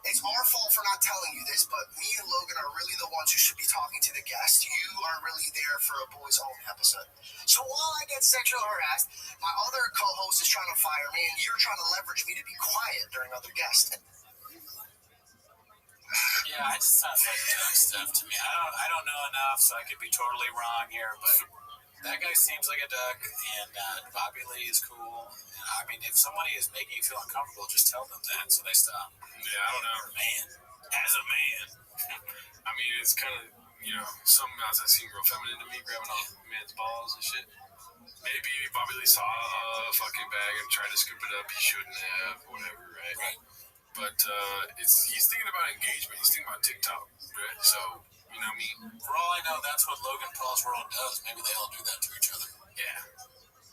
it's our fault for not telling you this, but me and Logan are really the ones who should be talking to the guests. You are really there for a Boys Home episode. So while I get sexually harassed, my other co-host is trying to fire me, and you're trying to leverage me to be quiet during other guests. Yeah, it just sounds like duck stuff to me. I don't know enough, so I could be totally wrong here, but that guy seems like a duck, and Bobby Lee is cool. And, I mean, if somebody is making you feel uncomfortable, just tell them that so they stop. Yeah, I don't know. Man, as a man. I mean, it's kind of, some guys that seem real feminine to me, grabbing on men's balls and shit. Maybe Bobby Lee saw a fucking bag and tried to scoop it up. He shouldn't have, whatever, right? Right. But he's thinking about engagement. He's thinking about TikTok, right? So, you know what I mean? For all I know, that's what Logan Paul's world does. Maybe they all do that to each other. Yeah.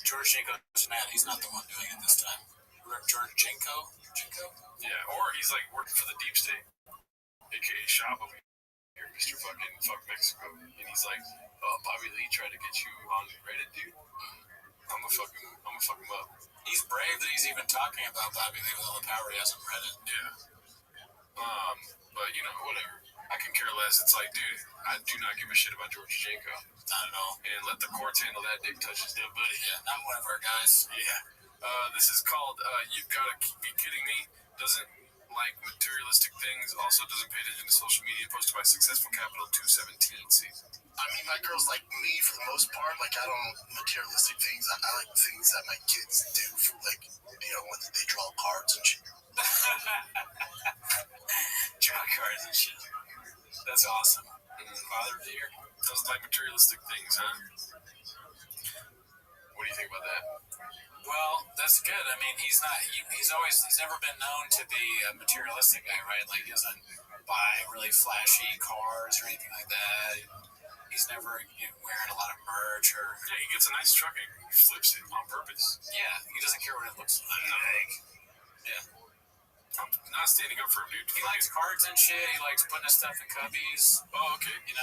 George Janko's mad. He's not the one doing it this time. George Janko? Yeah, or he's like working for the deep state, aka Shop over here, Mr. Fucking Fuck Mexico. And he's like, oh, Bobby Lee tried to get you on Reddit, dude. I'm gonna fuck him up. He's brave that he's even talking about Bobby Lee with all the power he has on Reddit. Yeah. But whatever. I can care less. It's like, dude, I do not give a shit about George Janko. Not at all. And let the courts handle that. Dick touches dead, buddy. Yeah, not one of our guys. Yeah. This is called You've Gotta Be Kidding Me. Doesn't like materialistic things. Also doesn't pay attention to social media. Posted by Successful Capital 217 season. I mean, my girl's like me for the most part. Like, I don't materialistic things. I like things that my kids do. For, like, when they draw cards and shit. Draw cards and shit. That's awesome. Father of the year. Doesn't like materialistic things, huh? What do you think about that? Well, that's good. I mean, he's never been known to be a materialistic guy, right? Like, he doesn't buy really flashy cars or anything like that. He's never wearing a lot of merch or... Yeah, he gets a nice truck and he flips it on purpose. Yeah, he doesn't care what it looks like. No. Yeah. I'm not standing up for him, dude. He likes cards and shit. He likes putting his stuff in cubbies. Oh, okay. He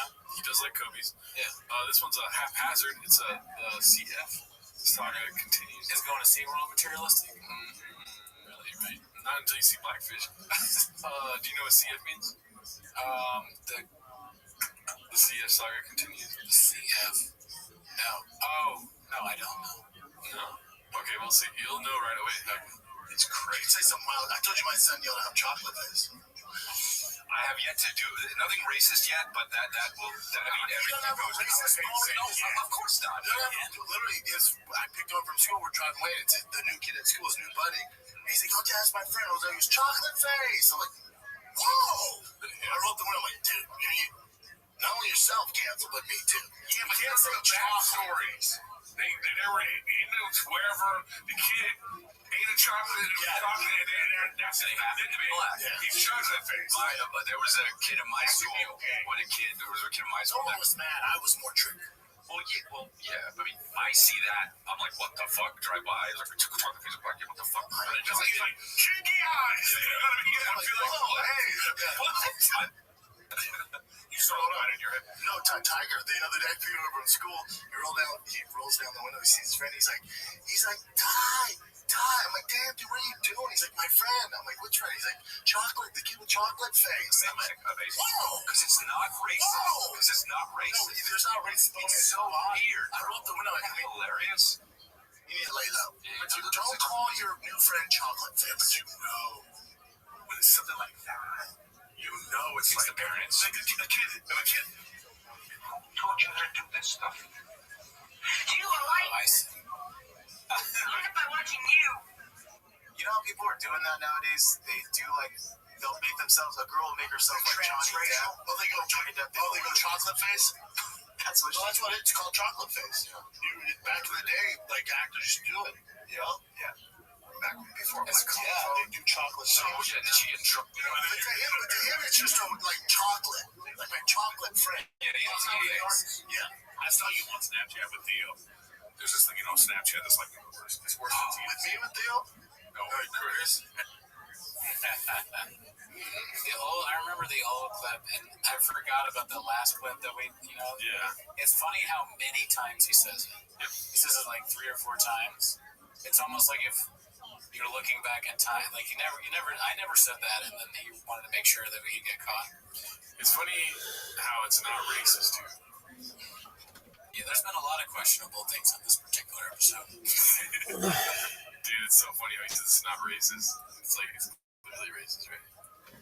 does like Kobe's. Yeah. This one's a haphazard. It's a CF. Saga continues. Is going to SeaWorld materialistic? Mm-hmm. Really, right? Not until you see Blackfish. Do you know what CF means? The CF saga continues. The CF? No. Oh, no, I don't know. No. Okay, we'll see. You'll know right away. It's crazy. Say something wild. I told you my son yelled out chocolate face. I have yet to do nothing racist yet, but that will. Everything goes racist. No, of course not. Literally, I picked up from school. We're driving away. It's the new kid at school, his new buddy. And he's like, "Oh, yeah, that's my friend." I was like, "He's chocolate face." I'm like, "Whoa!" I wrote the one. I'm like, "Dude, you not only yourself cancel, but me too." Yeah, but can't say backstories. They never knew wherever the kid ate a chocolate and that's it. Happened to be black. Yeah. He's chocolate face. But there was a kid in my school. There was a kid in my school. No one was mad. I was more triggered. Yeah. I mean, I see that. I'm like, what the fuck? Drive by. Like, we took a chocolate face of black kid. What the fuck? And then he's like, cheeky eyes. You know what I mean? I feel like, oh, hey. What? You saw it in your head. No, Tiger, the other day, Peter over from school, he rolls down the window, he sees his friend, he's like, Ty. I'm like, damn, dude, what are you doing? He's like, my friend. I'm like, which friend? He's like, chocolate, the kid with chocolate face. I'm like, whoa. Because it's not racist. Because it's not racist. No, there's not racist. It's so weird. I rolled the window. Isn't that hilarious? You need to lay low. Yeah, don't call your new friend chocolate face. But you know, when it's something like that, you know it's like the parents. Like a kid. Who taught you how to do this stuff? You are right. I see. Look at by watching you. You know how people are doing that nowadays? They do they'll make themselves, a girl will make herself like Johnny Depp. Oh, they go chocolate face? That's what it's called, chocolate face. Yeah. Back in the day, like actors used to do it. Yeah. Back before they do chocolate face. Yeah, did she get in trouble? But to him, it's just like chocolate. Like my chocolate friend. Yeah. I saw you on Snapchat with Theo. There's this thing, Snapchat that's like, it's worse than with me with Theo? No, Chris. I remember the old clip, and I forgot about the last clip that we. Yeah. It's funny how many times he says it. Yep. He says it like 3 or 4 times. It's almost like if you're looking back in time, like I never said that, and then he wanted to make sure that we could get caught. It's funny how it's not racist, dude. Yeah, there's been a lot of questionable things on this particular episode. Dude, it's so funny how he says it's not racist. It's like, it's clearly racist, right?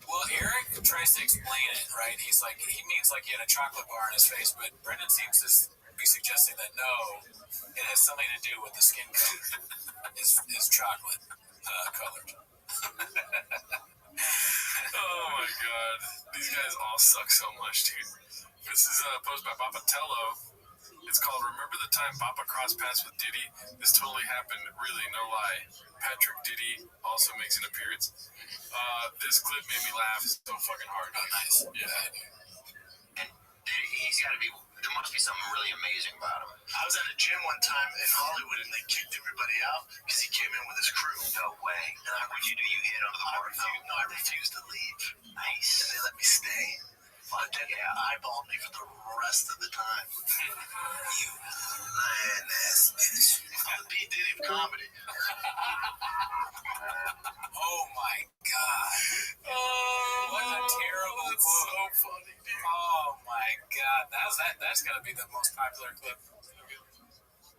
Well, Eric tries to explain it, right? He's like, he means like he had a chocolate bar on his face, but Brendan seems to be suggesting that no, it has something to do with the skin color. is chocolate colored. Oh my god. These guys all suck so much, dude. This is a post by Papatello. It's called Remember the Time Papa Crossed Paths with Diddy? This totally happened, really, no lie. Patrick Diddy also makes an appearance. This clip made me laugh so fucking hard. Oh, nice. Yeah. And he's got to be, there must be something really amazing about him. I was at a gym one time in Hollywood and they kicked everybody out because he came in with his crew. No way. What'd you do? You hid under the bar? No, I refused to leave. Nice. And they let me stay. But then they eyeballed me for the rest of the time. You lying ass bitch. I'm the P. Diddy of comedy. Oh my god. What a terrible quote. So funny, dude. Oh my god. That's gotta be the most popular clip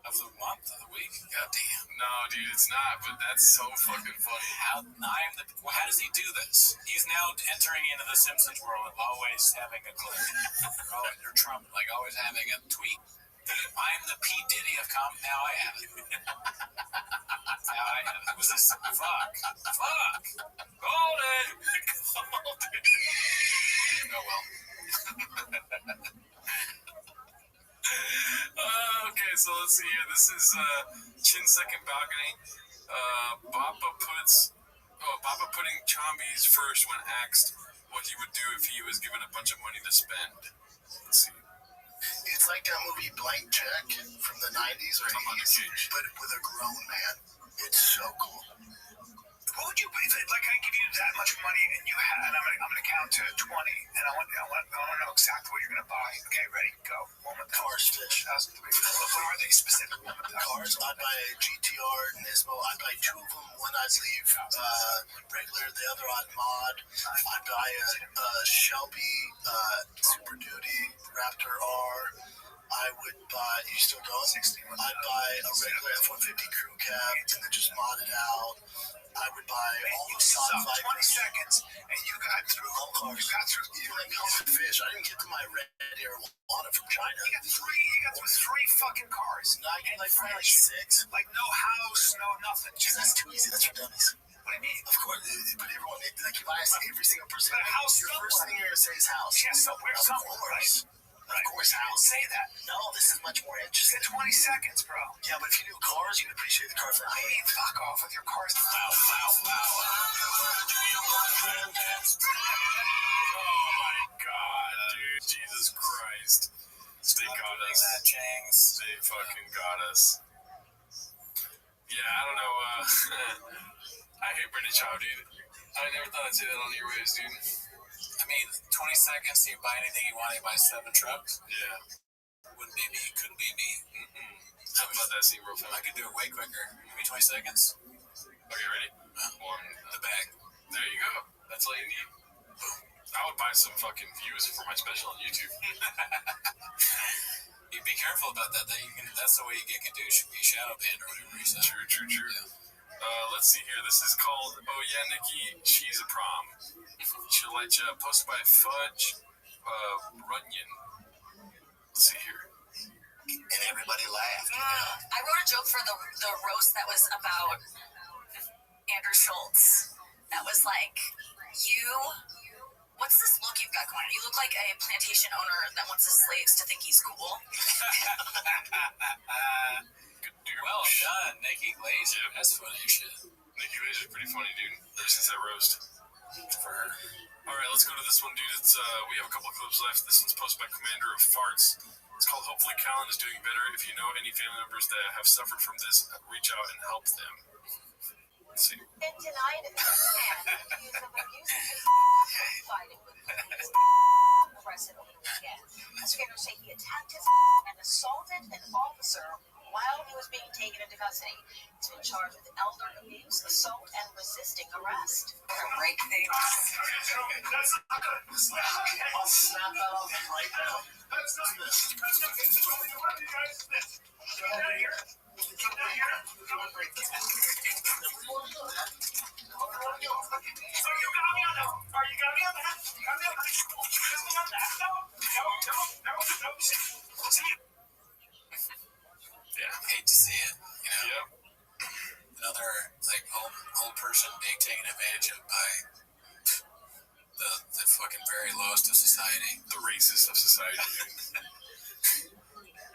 of the month, of the week. God damn. No, dude, it's not, but that's so fucking funny. How does he do this? He's now entering into the Simpsons world of always having a clip. Or Trump, like always having a tweet. I'm the P. Diddy of comedy. Now I have it. Was this? Fuck. Golden. Oh well. Okay, so let's see here. This is Chin Second Balcony. Bappa putting Chambi's first when asked what he would do if he was given a bunch of money to spend. Let's see. It's like that movie Blank Check from the 90s or 80s, but with a grown man. It's so cool. What would you, like, I give you that much money and you had, I'm gonna count to 20 and I want to know exactly what you're gonna buy. Okay, ready, go. One with Cars, fish. What are they specific? Cars, I'd buy a GTR Nismo. I'd buy 2 of them. One I'd leave regular, the other I'd mod. I'd buy a Shelby Super Duty Raptor R. I would buy, you still going? I'd buy a regular F-150 crew cab and then just mod it out. I would buy all the top 5 20 seconds, and you got through. All cars. You got through. Even like Melvin Fish. I didn't get to my red arowana from China. You got through three fucking cars. No, I get like probably like 6. Like no house, no nothing. Just that's too easy. That's for dummies. What do you mean? Of course, but everyone, like, if I ask every single person, But a house your somewhere. first thing you're gonna say is house. Yeah, somewhere, Of somewhere, course. Of course, house. Say that. No, this is much more You interesting. get 20 seconds, bro. Yeah, but if you knew cars, you'd appreciate the car for that. Hey, fuck off with your cars. Oh my god, dude. Jesus Christ. They got us. That Changs. They fucking got us. Yeah, I don't know. I hate British Chow, dude. I never thought I'd say that on your waves, dude. I mean, 20 seconds, you buy anything you want, you buy 7 trucks. Yeah. Wouldn't be me, couldn't be me. How about that scene real I fast? could do it way quicker. Give me 20 seconds. Okay, ready? One. The bag. There you go. That's all you need. I would buy some fucking views for my special on YouTube. You be careful about that. That's the way you get Kadoosh. Be shadow banned or whatever you said. True. Let's see here. This is called Oh Yeah, Nikki, She's a Prom. She'll let you posted by Fudge Runyon. Let's see here. And everybody laughed. I wrote a joke for the roast that was about Andrew Schultz. That was like, what's this look you've got going on? You look like a plantation owner that wants his slaves to think he's cool. Well done, Nikki Glazer. That's funny shit. Nikki Glazer's pretty funny, dude. Ever since that roast. For her. Alright, let's go to this one, dude. It's we have a couple of clips left. This one's posted by Commander of Farts. It's called Hopefully Callan is Doing Better. If you know any family members that have suffered from this, reach out and help them. Let's see. Been denied a man accused of abusing his fighting with police. Arrested over the weekend. Investigators say he attacked his and assaulted an officer while he was being taken into custody. He's been charged with elder abuse, assault, and resisting arrest. Break things. That's not good. I'll snap that off right now. That's not good. That's not good. What do you want, you guys? This. Get out of here. Get out of here. So you got me on that. Are you got me on that? You got me on that. You got me on that. No. See you. Yeah. Hate to see it. You know, Yep. another like old person being taken advantage of by the fucking very lowest of society. The racist of society.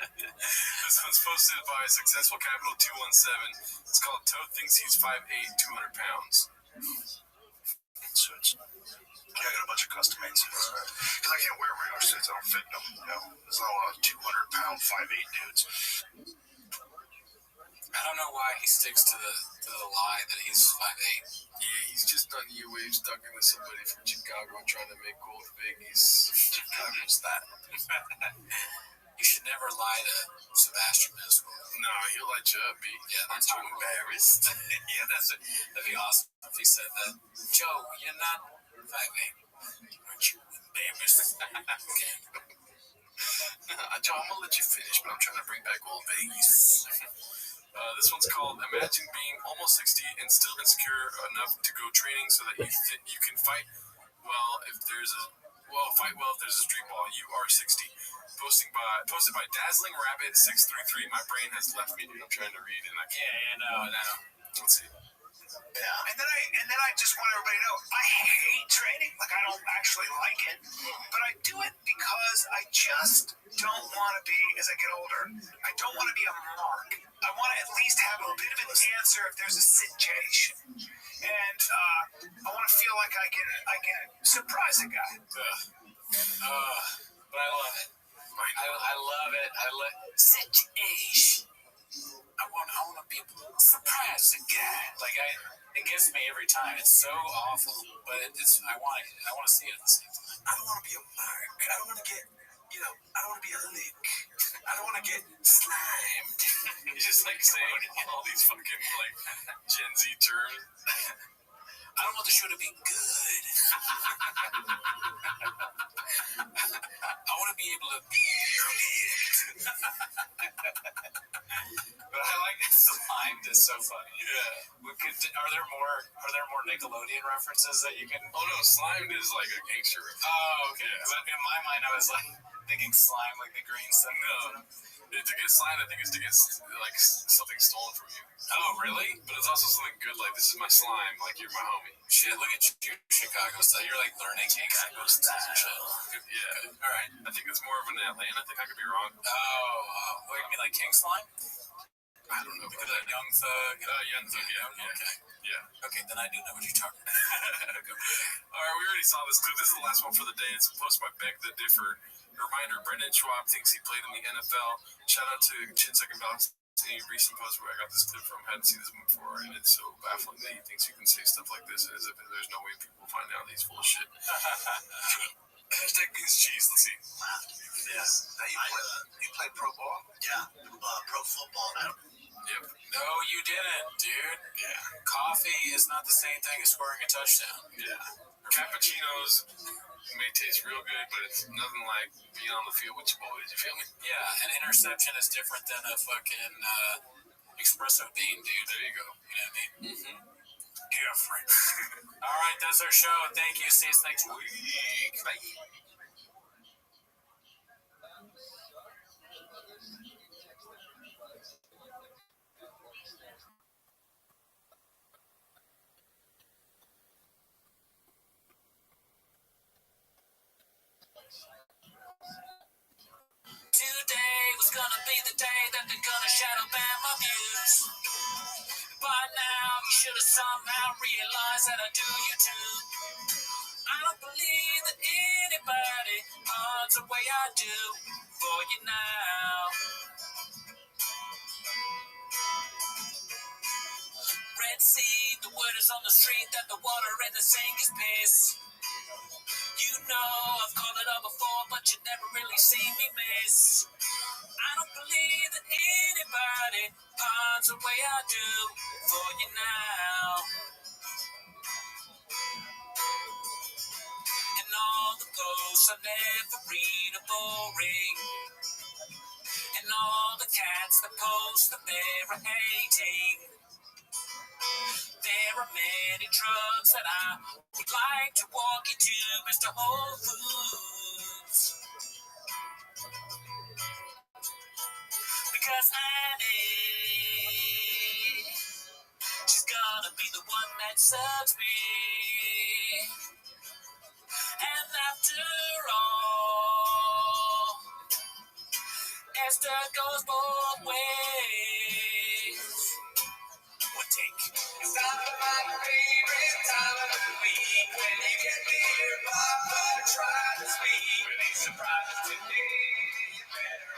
This one's posted by Successful Capital 217. It's called Toad Thinks He's 5'8", 200 pounds. Suits. Yeah, I got a bunch of custom made suits. Because I can't wear regular suits. I don't fit them. You know, there's not a lot of 200-pound, 5'8" dudes. I don't know why he sticks to the lie that he's 5'8". Yeah, he's just on E-Wave stuck with somebody from Chicago trying to make gold Vegas. Chicago's that. You should never lie to Sebastian Maniscalco. No, he'll let you up, B. Yeah, Aren't that's you awkward. embarrassed? Yeah, that'd be awesome if he said that. Joe, you're not 5'8". Aren't you embarrassed? Okay. Joe, I'm gonna let you finish, but I'm trying to bring back old Vegas. This one's called Imagine Being Almost 60 and Still Insecure Enough to Go Training So That You Can Fight Well if there's a street ball. You are 60. Posted by Dazzling Rabbit 633. My brain has left me, dude. I'm trying to read and I can't. Yeah, no. Let's see. Yeah. And then I just want everybody to know I hate training. Like I don't actually like it, but I do it because I just don't want to be as I get older. I don't want to be a mark. I want to at least have a bit of an answer if there's a situation, and I want to feel like I can surprise a guy. But I love it. I love it. I love situation. I want to be able to surprise a guy. Like it gets me every time. It's so awful, but I want to see it at the same time. I don't want to be a mark. I don't want to get, I don't want to be a lick. I don't want to get slimed. He's just like saying all these fucking like Gen Z terms. I don't want the show to be good. I want to be able to be it. But I like Slimed is so funny. Yeah. Are there more Nickelodeon references that you can? Oh no, slimed is like a gangster reference. Oh, okay. Yeah. 'Cause in my mind, I was like thinking slime, like the green stuff. No. To get slimed, I think is to get like something stolen from you. Oh, really? But it's also something good, like this is my slime, like you're my homie. Shit, look at you, Chicago style. You're like learning Chicago style. Yeah. All right. I think it's more of an Atlanta thing. I could be wrong. What you mean, like King Slime? I don't know. Because of Young Thug. Young Thug, yeah. Okay. Yeah. Okay, then I do know what you're talking about. All right, we already saw this clip. This is the last one for the day. It's posted by Beg the Differ. A reminder, Brendan Schwab thinks he played in the NFL. Shout out to Chin Second Balance. A recent post where I got this clip from. Hadn't seen this one before, and it's so baffling that he thinks you can say stuff like this as if there's no way people will find out he's full of shit. Hashtag beans cheese. Let's see. Yeah. Now you played pro ball? Yeah. Pro football. Yep. No, you didn't, dude. Yeah. Coffee is not the same thing as scoring a touchdown. Yeah. Cappuccinos may taste real good, but it's nothing like being on the field with your boys. You feel me? Yeah, an interception is different than a fucking espresso bean, dude. There you go. You know what I mean? Mm-hmm. Different. All right, that's our show. Thank you. See you next week. Bye. Today was gonna be the day that they're gonna shadow ban my views. By now, you should have somehow realized that I do you too. I don't believe that anybody odds the way I do for you now. Red Sea, the word is on the street that the water in the sink is piss. You know I've called it all before, but you never really seen me miss. I don't believe that anybody odds the way I do for you now. And all the posts I never read are boring. And all the cats that post that they're hating. There are many drugs that I would like to walk into, Mr. Whole Foods. Because Annie, she's gonna be the one that serves me. And after all, Esther goes both ways. One take. It's time for my favorite time of the week. When you get near Papa, try to speak. When he surprises today, you better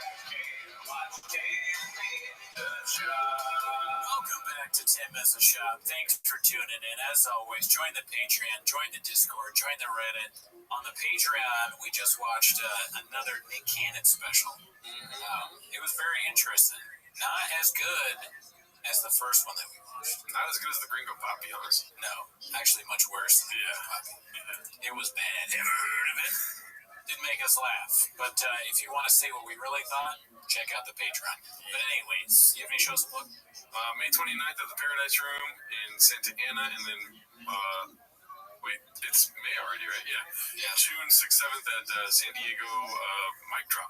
watch Tim in the shop. Welcome back to Tim as a Shop. Thanks for tuning in. As always, join the Patreon, join the Discord, join the Reddit. On the Patreon, we just watched another Nick Cannon special. It was very interesting. Not as good as the first one that we watched. Not as good as the Gringo Pop, be honest. No, actually much worse than It was bad. Ever heard of it? Didn't make us laugh. But if you want to see what we really thought, check out the Patreon. But anyways, you have any shows to plug? May 29th at the Paradise Room in Santa Ana, and then, wait, it's May already, right? Yeah. June 6th, 7th at San Diego Mic Drop.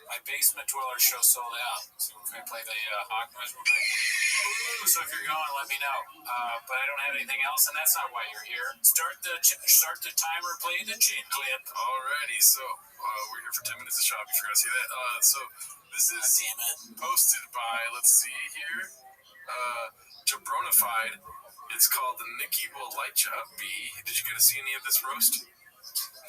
My Basement Dweller show sold out. So can I play the Hawk noise real quick? So if you're going, let me know. But I don't have anything else, and that's not why you're here. Start the timer, play the chin clip. Alrighty, so we're here for 10 minutes of shop. You forgot to see that. So this is posted by, let's see here, Jabronified. It's called the Nikki Will Light Ya Up B. Did you get to see any of this roast?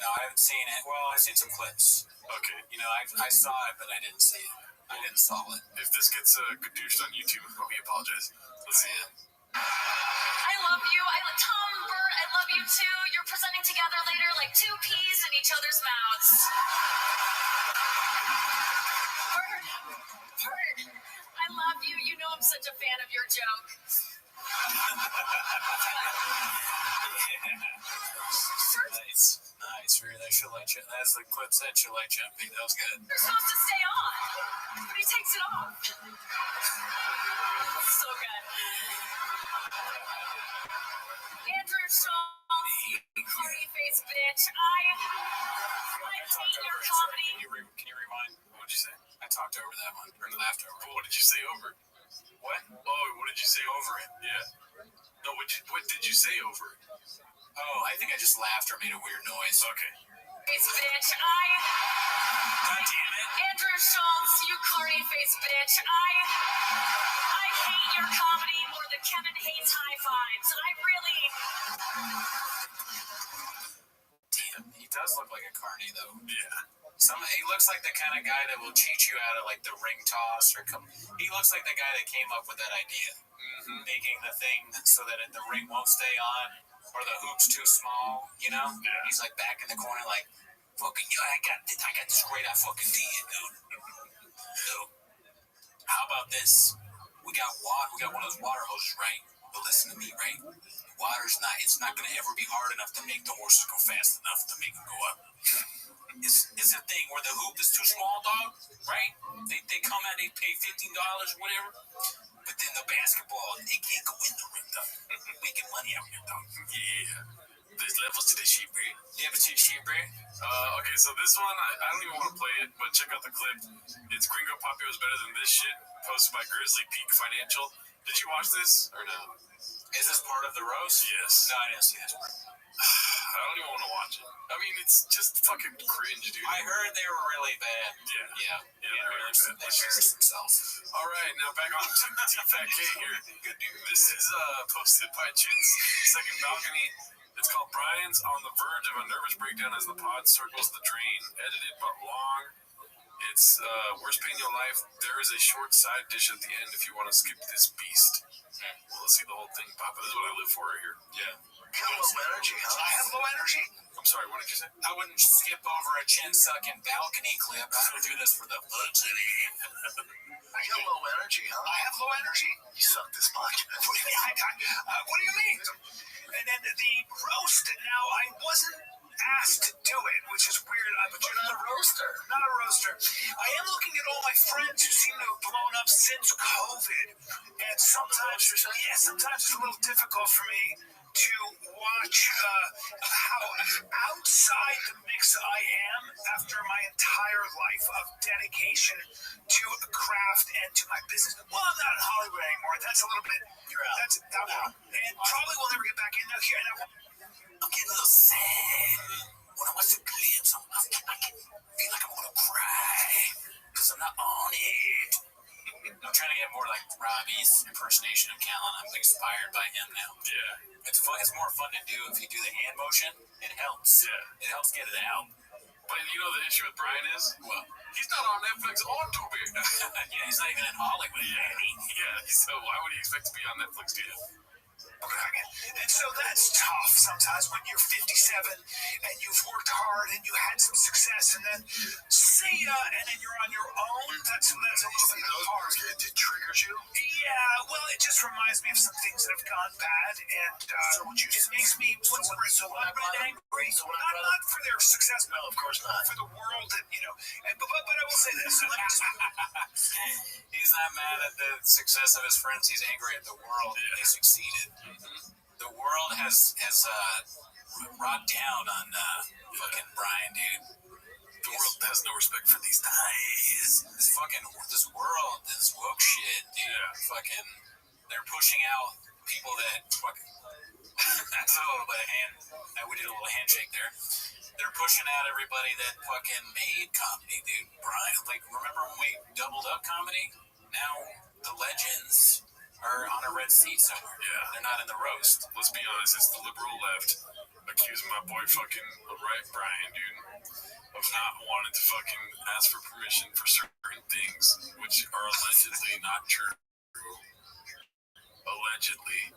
No, I haven't seen it. Well, I've seen some clips. Okay. You know, I saw it, but I didn't see it. I didn't saw it. If this gets gadooshed on YouTube, we apologize. Let's see it. I love you. Tom, Bert, I love you too. You're presenting together later like two peas in each other's mouths. Bert, I love you. You know I'm such a fan of your joke. Nice. Very nice. As the clip said, she'll light you up. That was good. You're supposed to stay on, but he takes it off. So good. Andrew Schultz, you carny face bitch. I hate your comedy. Can you rewind? What did you say? I talked over that one. Or laughed over. What did you say over? What? Oh, what did you say over it? Yeah. No, what did you say over it? Oh, I think I just laughed or made a weird noise. Okay. Face bitch. God damn it. Andrew Schultz, you carny face bitch. I hate your comedy more than Kevin hates high fives. I really. Damn, he does look like a carny though. Yeah. He looks like the kind of guy that will cheat you out of like the ring toss he looks like the guy that came up with that idea. Mm-hmm. Making the thing so that the ring won't stay on or the hoop's too small, you know? Yeah. He's like back in the corner like, fucking, yo, I got this great fucking deal, dude. So, how about this? We got one of those water hoses, right? But listen to me, right? It's not gonna ever be hard enough to make the horses go fast enough to make them go up. It's a thing where the hoop is too small, dog, right? They come out, they pay $15 or whatever. But then the basketball, they can't go in the ring, dog. Making money out here, dog. Yeah. There's levels to this shit, bro. Yeah, but shit, bro. Okay, so this one, I don't even want to play it, but check out the clip. It's Gringo Papi was better than this shit, posted by Grizzly Peak Financial. Did you watch this or no? Is this part of the roast? Yes. No, I didn't see this part. I don't even want to watch it. I mean, it's just fucking cringe, dude. I heard they were really bad. Yeah, they're really bad. They embarrassed themselves. All right, now back on to T-Fat K here. Good dude. This is posted by Chin's Second Balcony. It's called Brian's on the verge of a nervous breakdown as the pod circles the drain. Edited but long. It's worst pain in your life. There is a short side dish at the end if you want to skip this beast. Well, let's see the whole thing, Papa. This is what I live for right here. Yeah. Low energy, huh? I have low energy. I'm sorry, what did you say? I wouldn't skip over a chin-sucking balcony clip. I would do this for the publicity. I got low energy, huh? I have low energy. You suck this much. What do you mean? And then the roast. Now, I wasn't asked to do it, which is weird. But you're not a roaster. Not a roaster. I am looking at all my friends who seem to have blown up since COVID. And sometimes it's a little difficult for me to watch how outside the mix I am after my entire life of dedication to a craft and to my business. Well, I'm not in Hollywood anymore. That's a little bit. You're out. That's that one. And probably will never get back in. Now here, I'm getting a little sad. When I watch the clips, I can feel like I'm gonna cry because I'm not on it. I'm trying to get more like Robbie's impersonation of Callan. I'm inspired by him now. Yeah. It's fun. It's more fun to do if you do the hand motion. It helps. Yeah. It helps get it out. But you know the issue with Brian is? Well, he's not on Netflix or Tubi. Yeah, he's not even in Hollywood. Yeah, so why would he expect to be on Netflix, dude? And so that's tough sometimes when you're 57 and you've worked hard and you had some success and then see ya and then you're on your own. That's a little bit hard. It triggers you? Yeah, well, it just reminds me of some things that have gone bad and it makes me angry. Not for their success. No, of course not. For the world that, but I will say this. He's not mad at the success of his friends. He's angry at the world. They succeeded. The world has rocked down on fucking Brian, dude. The world has no respect for these guys. This world, this woke shit, dude. Yeah. Fucking, they're pushing out people that fucking. That's a little bit of we did a little handshake there. They're pushing out everybody that fucking made comedy, dude. Brian, like, remember when we doubled up comedy? Now the legends are on a red seat somewhere. Yeah. They're not in the roast. Let's be honest, it's the liberal left accusing my boy fucking Brian, dude, of not wanting to fucking ask for permission for certain things, which are allegedly not true. Allegedly.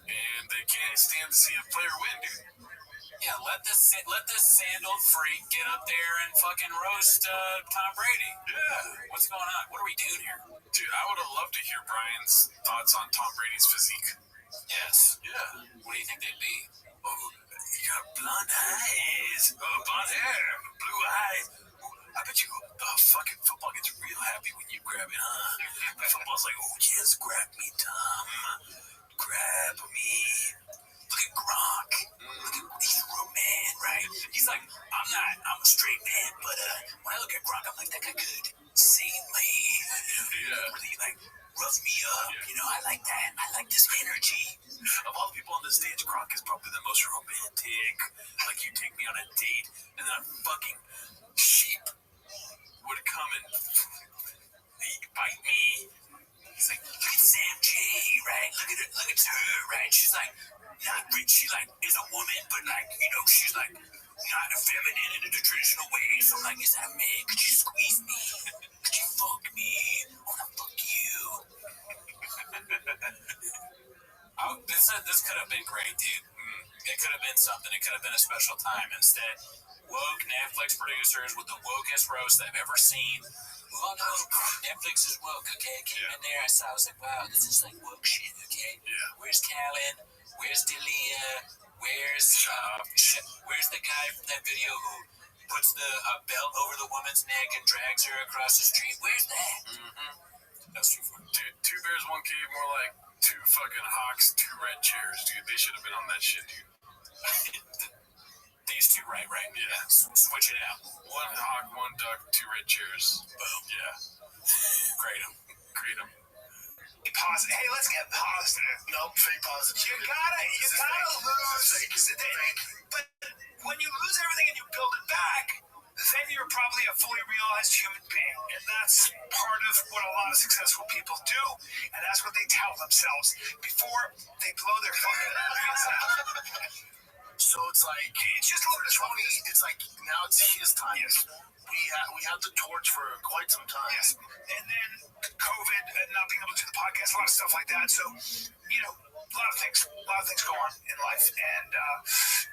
And they can't stand to see a player win, dude. Yeah, let this sandaled freak get up there and fucking roast Tom Brady. Yeah. What's going on? What are we doing here? Dude, I would have loved to hear Brian's thoughts on Tom Brady's physique. Yes. Yeah. What do you think they'd be? Oh, you got blonde eyes. Blonde hair. Blue eyes. I bet you fucking football gets real happy when you grab it, huh? Football's like, oh, yes, grab me, Tom. the most romantic. Like, you take me on a date, and then a fucking sheep would come and bite me. He's like, look at Sam J, right? Look at her, right? She's like, not rich. She like is a woman, but like, you know, she's like not feminine in the traditional way. So I'm like, is that a man? Could you squeeze me? Could you fuck me? I wanna fuck you. This could have been great, dude. It could have been something. It could have been a special time. Instead, woke Netflix producers with the wokest roast I've ever seen. Oh no, Netflix is woke, okay? I came in there, I was like, wow, this is like woke shit, okay? Yeah. Where's Callan? Where's Delia? Where's the guy from that video who puts the belt over the woman's neck and drags her across the street? Where's that? That's too far. Dude, 2 bears, 1 cave, more like 2 fucking hawks, 2 red chairs, dude. They should have been on that shit, dude. These two, right? Yeah. Switch it out. 1 hawk, 1 duck, 2 red chairs. Boom. Yeah. Grade them. Create them. Positive. Hey, let's get positive. Nope, fake positive. You gotta lose. But when you lose everything and you build it back, then you're probably a fully realized human being. And that's part of what a lot of successful people do. And that's what they tell themselves before they blow their fucking brains out. So it's like, It's just a little bit Tony, it's like now it's his time. Yes. We had the torch for quite some time. Yes. And then COVID and not being able to do the podcast, a lot of stuff like that. So, you know, a lot of things go on in life. And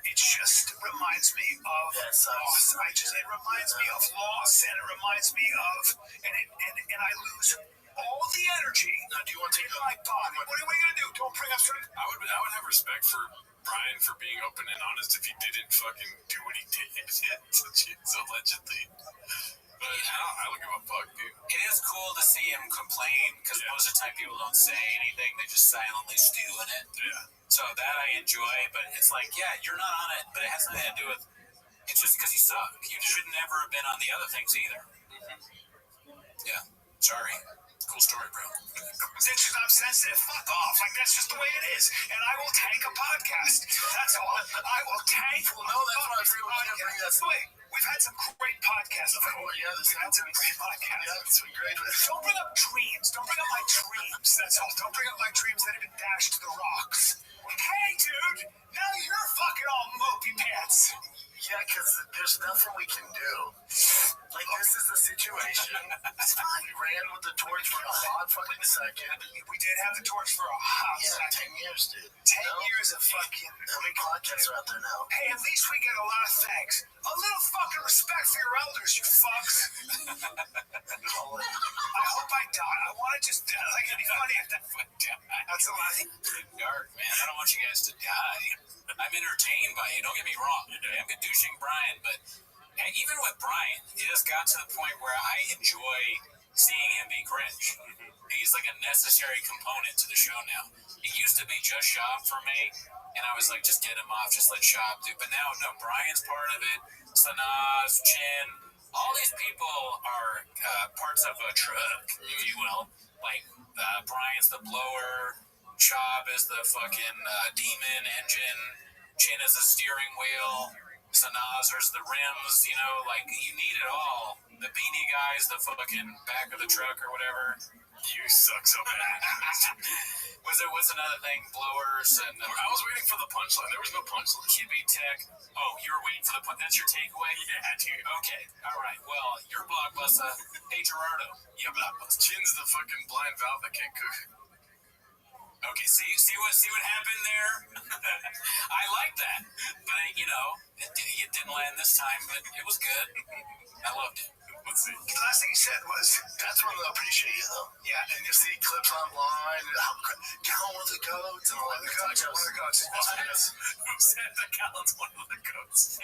it just reminds me of loss. It reminds me of loss, and it reminds me of, and I lose all the energy Now, do you want to take in my body. What are we going to do? Don't bring up certain... I would have respect for Brian for being open and honest if he didn't fucking do what he did. So allegedly. But I don't give a fuck, dude. It is cool to see him complain, because most of the time people don't say anything, they just silently stew in it. Yeah. So that I enjoy, but it's like, yeah, you're not on it, but it has nothing to do with, it's just because you suck. You should never have been on the other things either. Yeah, sorry. Cool story, bro. Since I'm sensitive, fuck off. Like, that's just the way it is. And I will tank a podcast. That's all. I will tank Well, no, that's what I'm saying. We can't bring that. Wait, we've had some great podcasts. Yeah, this We've had some great podcasts. Yeah, it's been great. Don't bring up dreams. Don't bring up my dreams. That's all. Don't bring up my dreams that have been dashed to the rocks. Hey, dude. Now you're fucking all mopey pants. Yeah, because there's nothing we can do. Like, this is the situation. We ran with the torch for a hot fucking second. We did have the torch for a hot second. 10 years, dude. 10 years of fucking... How many podcasts are out there now? Hey, at least we get a lot of thanks. A little fucking respect for your elders, you fucks. I hope I die. I want to just... Like, it'd be funny if that fuck died. That's a lot. Dark, man. I don't want you guys to die. I'm entertained by you. Don't get me wrong. I'm douching Brian, but even with Brian, it has got to the point where I enjoy seeing him be cringe. He's like a necessary component to the show now. It used to be just Shop for me, and I was like, just get him off, just let Shop do. But now, no, Brian's part of it. Sanaz, Chin, all these people are parts of a truck, if you will. Like, Brian's the blower, Shop is the fucking demon engine, Chin is the steering wheel, Sanazer's the rims, you know, like, you need it all. The beanie guy's the fucking back of the truck or whatever. You suck so bad. What's another thing? Blowers and... I was waiting for the punchline. There was no punchline. QB Tech. Oh, you were waiting for the... That's your takeaway? Yeah, dude. Okay, all right. Well, you're Blockbuster. Hey, Gerardo. You're Blockbuster. Chin's the fucking blind valve that can't cook. Okay, see what happened there? I like that. But, you know, it didn't land this time, but it was good. I loved it. Let's see. The last thing he said was, That's when they'll appreciate you, though. yeah, And you see clips online, count one of the goats, and all one of the goats. Who said that Callan's one of the goats? 1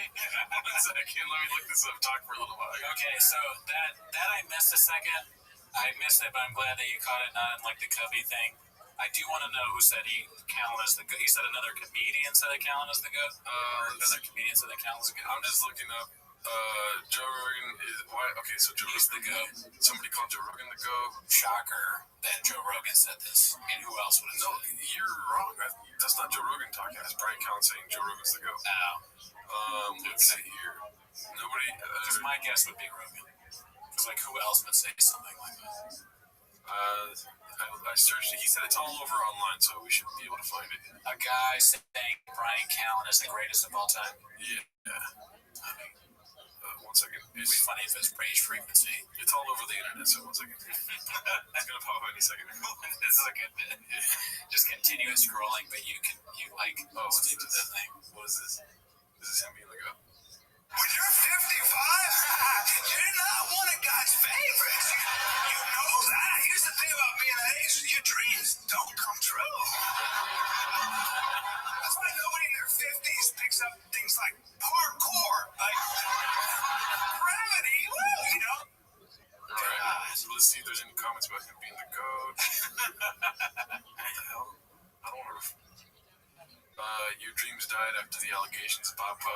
second, let me look this up. Talk for a little while. Okay, so that I missed a second. I missed it, but I'm glad that you caught it, not in like the Cubby thing. I do want to know who said Callan is the goat. He said another comedian said that Callan is the goat. Or another comedian said that Callan is the goat. I'm just looking up Joe Rogan is why? Okay, so Joe He's the Rogan. GOAT. Somebody called Joe Rogan the GOAT. Shocker that Joe Rogan said this. I mean, who else would have No, said it? you're wrong. That's not Joe Rogan talking. That's Brian Callen saying Joe Rogan's the GOAT. Let's see here. Nobody. Because my guess would be Rogan. Because, like, who else would say something like that? I searched it. He said it's all over online, so we should be able to find it. A guy saying Brian Callen is the greatest of all time? Yeah. I mean, 1 second. it would be funny if it's rage frequency. It's all over the internet, so 1 second. It's gonna pop up any second. This is a good bit. Just continuous scrolling, but you like, stick to the thing. What is this? This is him being like, oh. When you're 55, you're not one of God's favorites. You know that. Here's the thing about being that age: your dreams don't come true. That's why nobody in their 50s picks up things like parkour, like gravity. Woo, you know. Alright, so let's see if there's any comments about him being the GOAT. What the hell? I don't want to. Your dreams died after the allegations, Papa.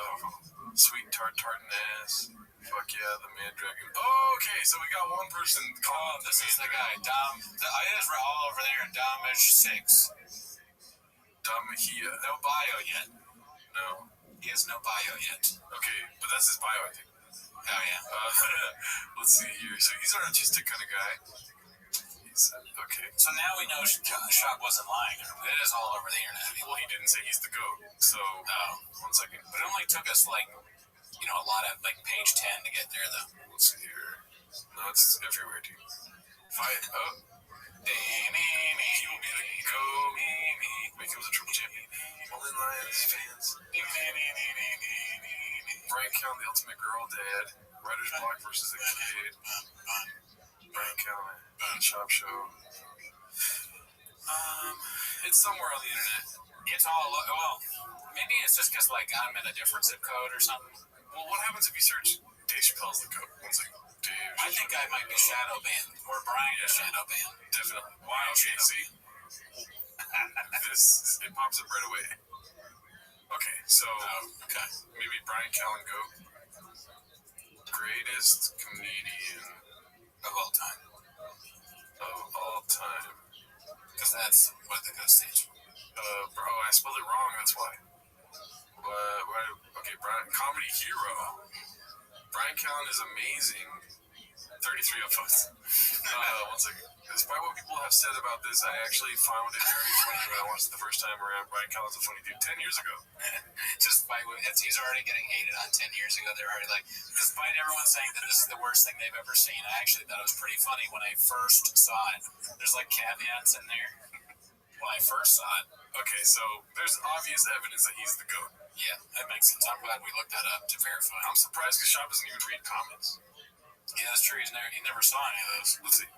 Sweet tartan ass. Fuck yeah, the man dragon. Oh, okay, so we got one person calling This is the guy, Dom. I is all over there in Dom-ish 6. Dom Mejia. No bio yet. No. He has no bio yet. Okay, but that's his bio, I think. Oh, yeah. Let's see here. So he's an artistic kind of guy. Okay. So now we know Shop wasn't lying. It is all over the internet. Well, he didn't say he's the GOAT. So, 1 second. But it only took us, like, a lot of, like, page 10 to get there, though. Let's see here. No, it's everywhere, dude. Fight up. He will be the GOAT. Becomes a triple champion. All-in Lions fans. Brian Callen, the ultimate girl dad. Writer's block versus the kid. Brian Callen. Shop show. It's somewhere on the internet. It's all, well, maybe it's just because, like, I'm in a different zip code or something. Well, what happens if you search Dave Chappelle's the GOAT? 1 second. Dave. I think I might be shadow banned, or Brian is shadow banned. Definitely. Why? Okay, see? It pops up right away. Okay, so maybe Brian Callen GOAT. Greatest comedian Of all time. of all time. Because that's what the ghost stage. Bro, I spelled it wrong, that's why. Okay, comedy hero. Brian Callen is amazing. 33 upvotes. 1 second. Despite what people have said about this, I actually found it very funny when I watched it the first time around. Brian Callen's a funny dude. 10 years ago. He's already getting hated on 10 years ago. They're already like, despite everyone saying that this is the worst thing they've ever seen, I actually thought it was pretty funny when I first saw it. There's like caveats in there. When I first saw it. Okay, so there's obvious evidence that he's the GOAT. Yeah, that makes sense. I'm glad we looked that up to verify. I'm surprised because Shop doesn't even read comments. Yeah, that's true. He never saw any of those. Let's see.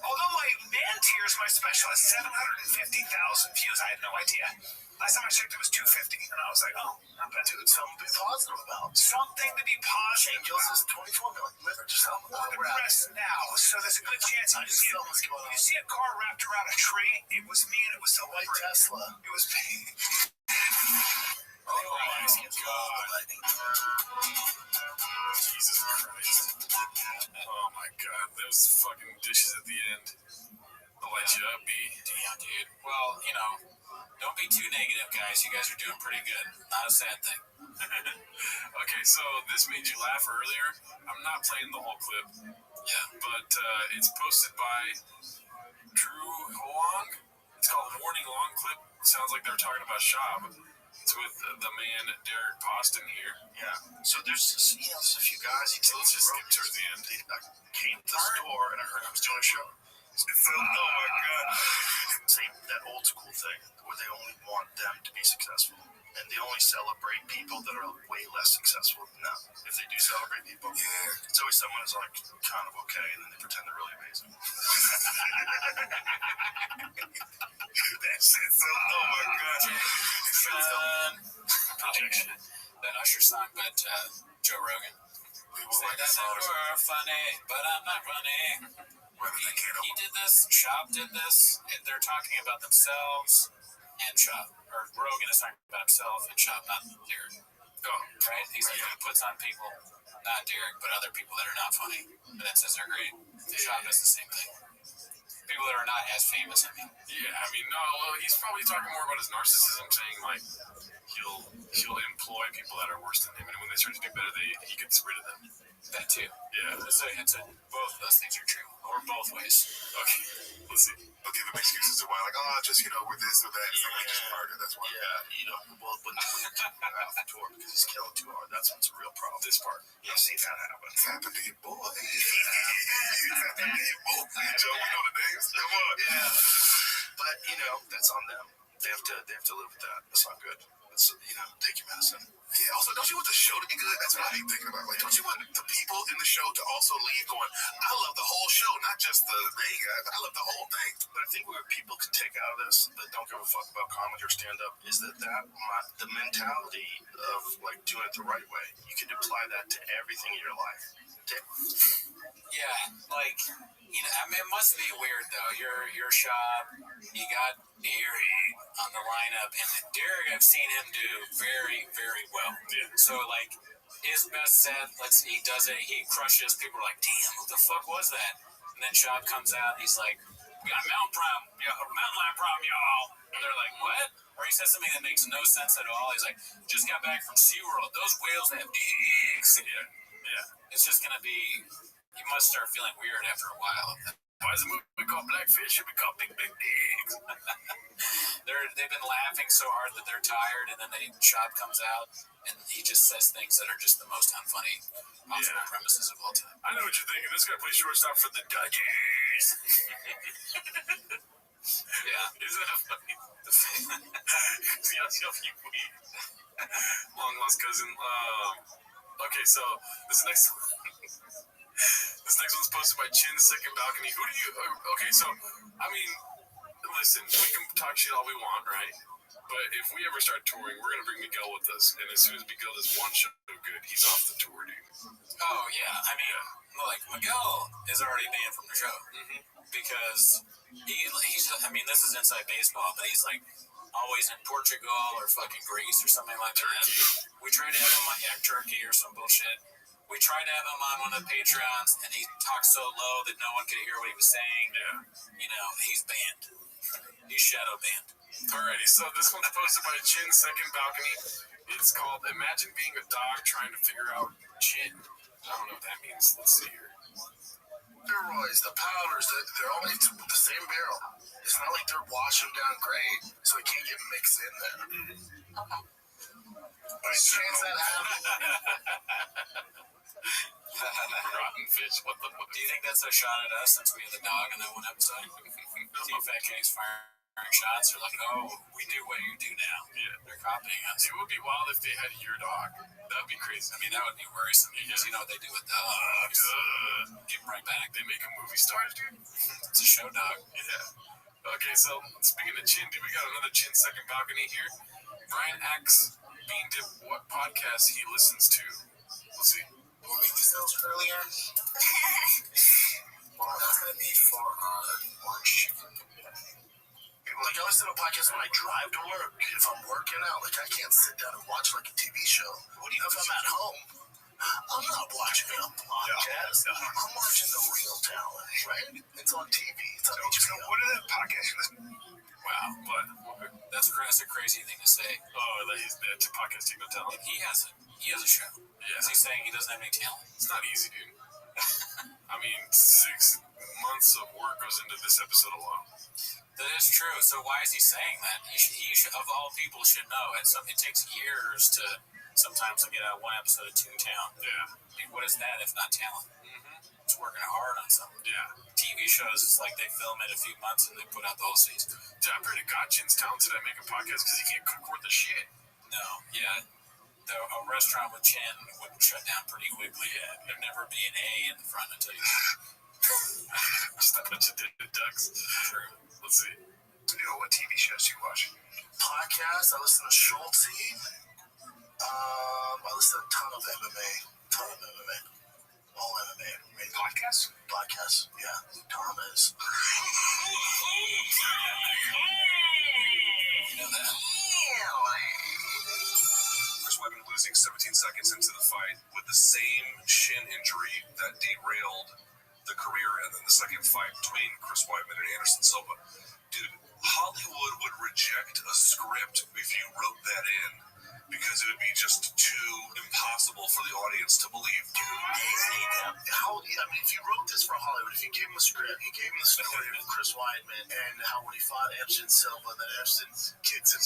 Although my Man Tears, my special, has 750,000 views, I had no idea. Last time I checked, it was 250, and I was like, oh, not bad. Dude, something to be positive about. Something to be positive Angels about. is 24 million. Just tell them On the press now, so there's a good chance I just feel what's going on. you see a car wrapped around a tree, it was me and it was White celebrity. Tesla. It was me. Oh my god. Jesus Christ. Oh my god. Those fucking dishes at the end. They'll light you up, B. Damn, dude. Well, don't be too negative, guys. You guys are doing pretty good. Not a sad thing. Okay, so this made you laugh earlier. I'm not playing the whole clip. Yeah. But it's posted by Drew Hoang. It's called Morning Long Clip. Sounds like they're talking about Shab. It's with the man Derek Poston here. Yeah. So there's a few guys. So let's just skip towards the end. I came to the store and I heard I was doing a show. Oh my god. Same that old school thing where they only want them to be successful. And they only celebrate people that are way less successful than them. If they do celebrate people, it's always someone who's like kind of okay, and then they pretend they're really amazing. That's it. Oh my god. Projection. That Usher song, but Joe Rogan. People like That we're funny, but I'm not funny. He did this. Shop did this. And they're talking about themselves and Shop. Or Rogan is talking about himself and Shop, not Derek. Oh, right? He's like, he puts on people. Not Derek, but other people that are not funny. And it says they're great. Sean does the same thing. People that are not as famous, I mean. Yeah, I mean, no, well, he's probably talking more about his narcissism, saying, like, he'll employ people that are worse than him, and when they start to do better, he gets rid of them. That too. Yeah. So both of those things are true, or both ways. Okay, let's see. They'll give him excuses to why, like, oh, just, with this or that. It's like just harder. That's why. Yeah, well, when you take him off the tour because he's killing too hard, that's what's a real problem. This part. I've seen that happen. It's happened to your boy. It's happened to your boy. Joe, we know the names. Come on. Yeah, but that's on them. They have to live with that. That's not good. That's take your medicine. Yeah, also, don't you want the show to be good? That's what I hate thinking about. Like, don't you want the people in the show to also leave going, I love the whole show, not just the main guys. I love the whole thing. But I think what people can take out of this that don't give a fuck about comedy or stand-up is that the mentality of, like, doing it the right way, you can apply that to everything in your life. Yeah, like, I mean, it must be weird, though. Your shop, you got Derek on the lineup, and Derek, I've seen him do very, very well. Yeah. So, like, his best set, he does it, he crushes. People are like, damn, who the fuck was that? And then Shop comes out, and he's like, we got mountain lion problem, y'all. And they're like, what? Or he says something that makes no sense at all. He's like, just got back from SeaWorld. Those whales have dicks. Yeah. It's just going to be, you must start feeling weird after a while. Why is the movie called Blackfish? Should be called Big Big Dicks. They've been laughing so hard that they're tired, and then Shop comes out, and he just says things that are just the most unfunny possible premises of all time. I know what you're thinking. This guy plays shortstop for the Dodgers. Yeah. Isn't that funny? Long lost cousin. Okay, so this next one's posted by Chin Second Balcony. Who do you? Okay, so I mean, listen, we can talk shit all we want, right? But if we ever start touring, we're gonna bring Miguel with us, and as soon as Miguel does one show good, he's off the tour, dude. Oh yeah, I mean, like Miguel is already banned from the show because he's. I mean, this is inside baseball, but he's like always in Portugal or fucking Greece or something like that. We tried to have him on Turkey or some bullshit. We tried to have him on one of the Patreons, and he talked so low that no one could hear what he was saying. Yeah. He's banned. He's shadow banned. Alrighty, so this one's posted by Chin Second Balcony. It's called Imagine Being a Dog Trying to Figure Out Chin. I don't know what that means. Let's see here. Steroids, the powders, they're all made with the same barrel. It's not like they're washing down great, so it can't get mixed in there. Okay. There's a chance that happens. Rotten fish, what the fuck? Do you think that's a shot at us since we had the dog in that one episode? See Fat Case firing shots are like, oh, we do what you do now. Yeah. They're copying us. It would be wild if they had your dog. That would be crazy. I mean, that would be worrisome because you know what they do with dogs. Give them right back. They make a movie stars, dude. It's a show dog. Yeah. Okay, so speaking of Chin, dude, we got another Chin Second Balcony here. Brian asks Bean Dip what podcast he listens to. Let's see. What made these notes earlier? Well, that's going to be for orange chicken. Like, I listen to podcasts when I drive to work. If I'm working out, like, I can't sit down and watch, like, a TV show. What do you know if I'm at home? I'm not watching a podcast. I'm watching the real talent, right? It's on TV. It's on HBO. What are the podcasts you listen to? Wow, what? That's a crazy thing to say. Oh, that he's the podcast Take No Talent. He has a show. Yeah. Is he saying he doesn't have any talent? It's not easy, dude. I mean, 6 months of work goes into this episode alone. That is true. So why is he saying that? He should, of all people, should know. And so it takes years to sometimes get out one episode of Toontown. Yeah. What is that if not talent? It's working hard on something. Yeah. TV shows, it's like they film it a few months and they put out the whole season. Dude, I pretty God Chin's talented at making podcasts because he can't cook worth the shit. No, yeah. A restaurant with Chin would shut down pretty quickly. Yeah. There'd never be an A in the front until you Just a bunch of dead ducks. True. Let's see. What TV shows do you watch? Podcasts, I listen to Schultz. I listen to a ton of MMA. All MMA. Podcasts? Podcasts, yeah. Thomas. know that. First weapon to lose losing 17 seconds into the fight with the same shin injury that derailed the career and then the second fight between Chris Weidman and Anderson Silva. Dude, Hollywood would reject a script if you wrote that in because it would be just too impossible for the audience to believe. Dude, if you wrote this for Hollywood, if you gave him a script, you gave him the story of Chris Weidman and how when he fought Anderson Silva, then Anderson kicks him,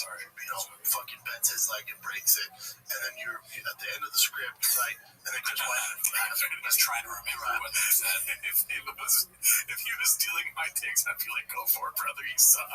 fucking bends his leg and breaks it, and then you're at the end of the script, right? And then Chris Weidman was trying to remember what they said. If he was stealing my takes, I'd be like, go for it, brother, you suck.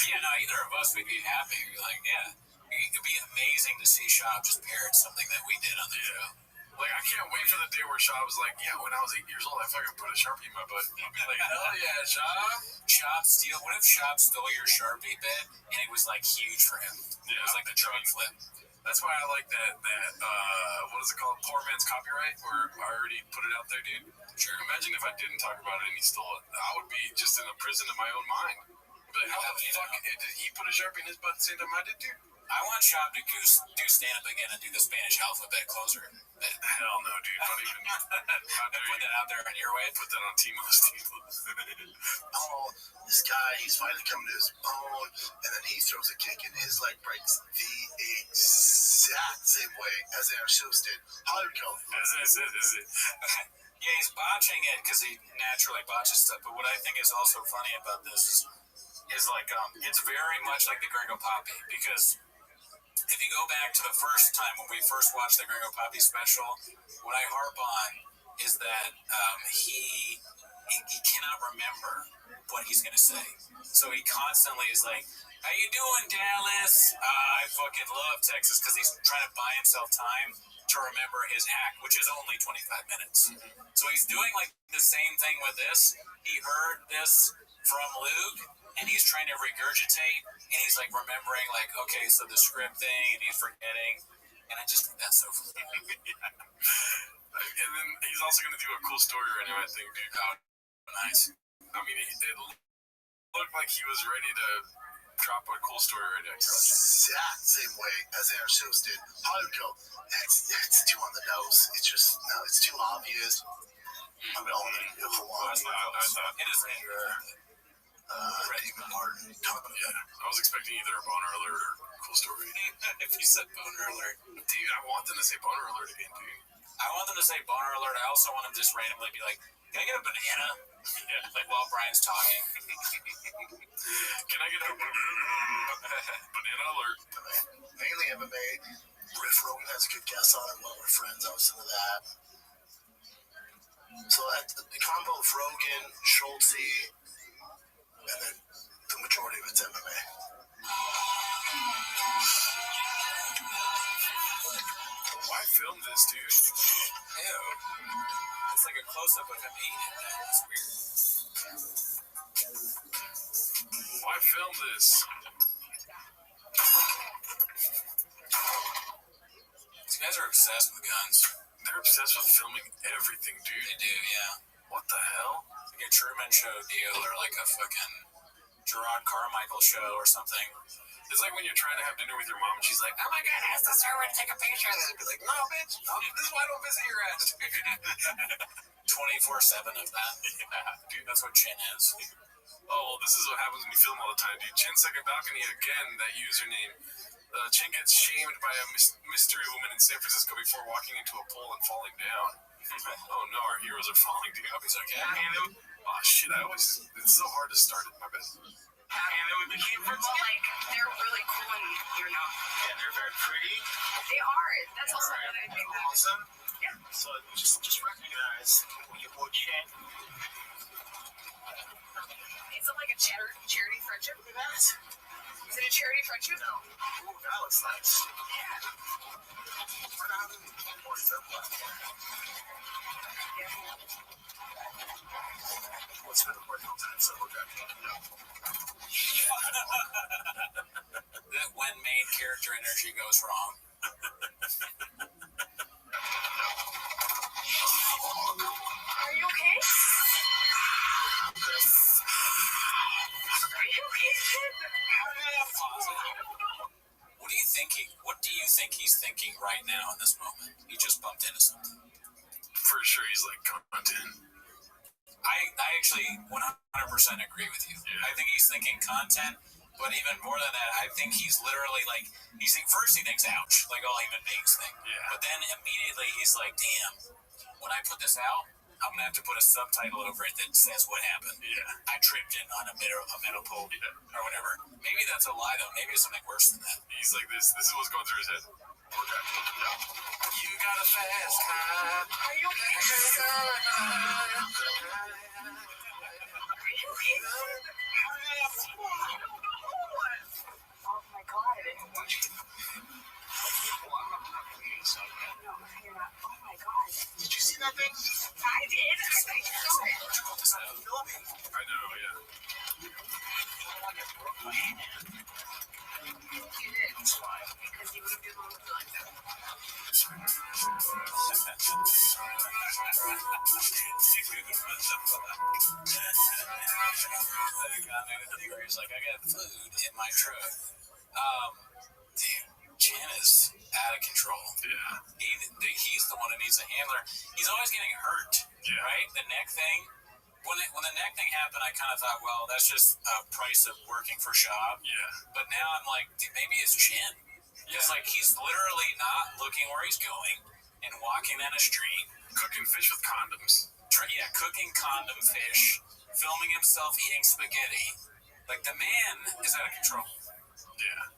Yeah, no, either of us would be happy. We'd be like, yeah. It'd be amazing to see Shab just parrot something that we did on the show. Like, I can't wait for the day where Shab was like, yeah, when I was 8 years old, I fucking put a Sharpie in my butt. I'd be like, hell yeah, Shab. What if Shab stole your Sharpie bit and it was like huge for him? Yeah, it was like the drug flip. That's why I like that, what is it called? Poor man's copyright, where I already put it out there, dude. Sure. Imagine if I didn't talk about it and he stole it. I would be just in a prison in my own mind. But how the fuck did he put a Sharpie in his butt the same time I did, dude? I want Shab to do stand-up again and do the Spanish alphabet closer. Hell no, dude. Don't even put that out there on your way. Put that on Timo's. This guy, he's finally coming to his own, and then he throws a kick, and his leg breaks the exact same way as Anderson did. Hollywood go. Is it? Yeah, he's botching it because he naturally botches stuff. But what I think is also funny about this is like it's very much like the Gringo Papi, because if you go back to the first time when we first watched the Gringo Papi special, what I harp on is that he cannot remember what he's going to say. So he constantly is like, how you doing, Dallas? I fucking love Texas, because he's trying to buy himself time to remember his act, which is only 25 minutes. Mm-hmm. So he's doing like the same thing with this. He heard this from Luke, and he's trying to regurgitate, and he's like remembering, like, okay, so the script thing, and he's forgetting, and I just think that's so funny. Yeah. And then he's also going to do a cool story right now, I think, dude. Oh, nice. I mean, it looked like he was ready to drop a cool story right now. Exact same way as Anderson did. Hollywood go, it's too on the nose. It's just, no, it's too obvious. I mean, it is David Martin. I was expecting either a boner alert or a cool story. If you said boner alert. Dude, I want them to say boner alert again, dude. I want them to say boner alert. I also want them to just randomly be like, can I get a banana? Yeah. Like while Brian's talking. Can I get a banana alert? Mainly MMA. Riff Rogan has a good guest on it. One of our friends, I was into that. So the combo of Rogan, Schultz, and then the majority of it's MMA. Why film this, dude? Ew. It's like a close-up of him eating it. It's weird. Why film this? These guys are obsessed with guns. They're obsessed with filming everything, dude. They do, yeah. What the hell? Like a Truman Show deal or like a fucking Gerard Carmichael show or something. It's like when you're trying to have dinner with your mom and she's like, oh my God, ask the server to take a picture. And then be like, no, bitch, this is why I don't visit your ass. 24/7 of that. Yeah, dude. That's what Chin is. Oh, well, this is what happens when you film all the time, dude. Chin Second Balcony, again, that username. Chin gets shamed by a mystery woman in San Francisco before walking into a pool and falling down. Oh no, our heroes are falling, dude. Hope he's okay. Oh shit, it's so hard to start it, my bad. And then we became friends. Well, like, they're really cool and, Yeah, they're very pretty. they are. That's also another thing that. Awesome. Yeah. So just recognize your boy Chin. Is it like a charity friendship? Look at that. Is it a charity friendship? No. Ooh, that looks nice. Yeah. We're not having more stuff left. Let's spend the party all time, so we're good. That when main character energy goes wrong. Are you okay? Are you okay, kid? What do you you think he's thinking right now in this moment? He just bumped into something. For sure, he's like content. I actually 100% agree with you. Yeah. I think he's thinking content, but even more than that, I think he's literally like, first he thinks, ouch, like all human beings think. Yeah. But then immediately he's like, damn, when I put this out, I'm going to have to put a subtitle over it that says what happened. Yeah. I tripped in on a metal pole or whatever. Maybe that's a lie, though. Maybe it's something worse than that. He's like, this is what's going through his head. You got a fast car. Are you Oh my god. No, you're not. Oh my god. Did you see that thing? I did. I know, yeah. You did. It's fine. Because you would have been able to do it. He's like, I got food in my truck. Dude, Jen is out of control. Yeah. He's the one who needs a handler. He's always getting hurt, right? The neck thing. When the neck thing happened, I kind of thought, well, that's just a price of working for Shab. Yeah. But now I'm like, dude, maybe it's Jen. It's like he's literally not looking where he's going and walking down a street. Cooking fish with condoms. Cooking condom fish, filming himself eating spaghetti. Like, the man is out of control. Yeah.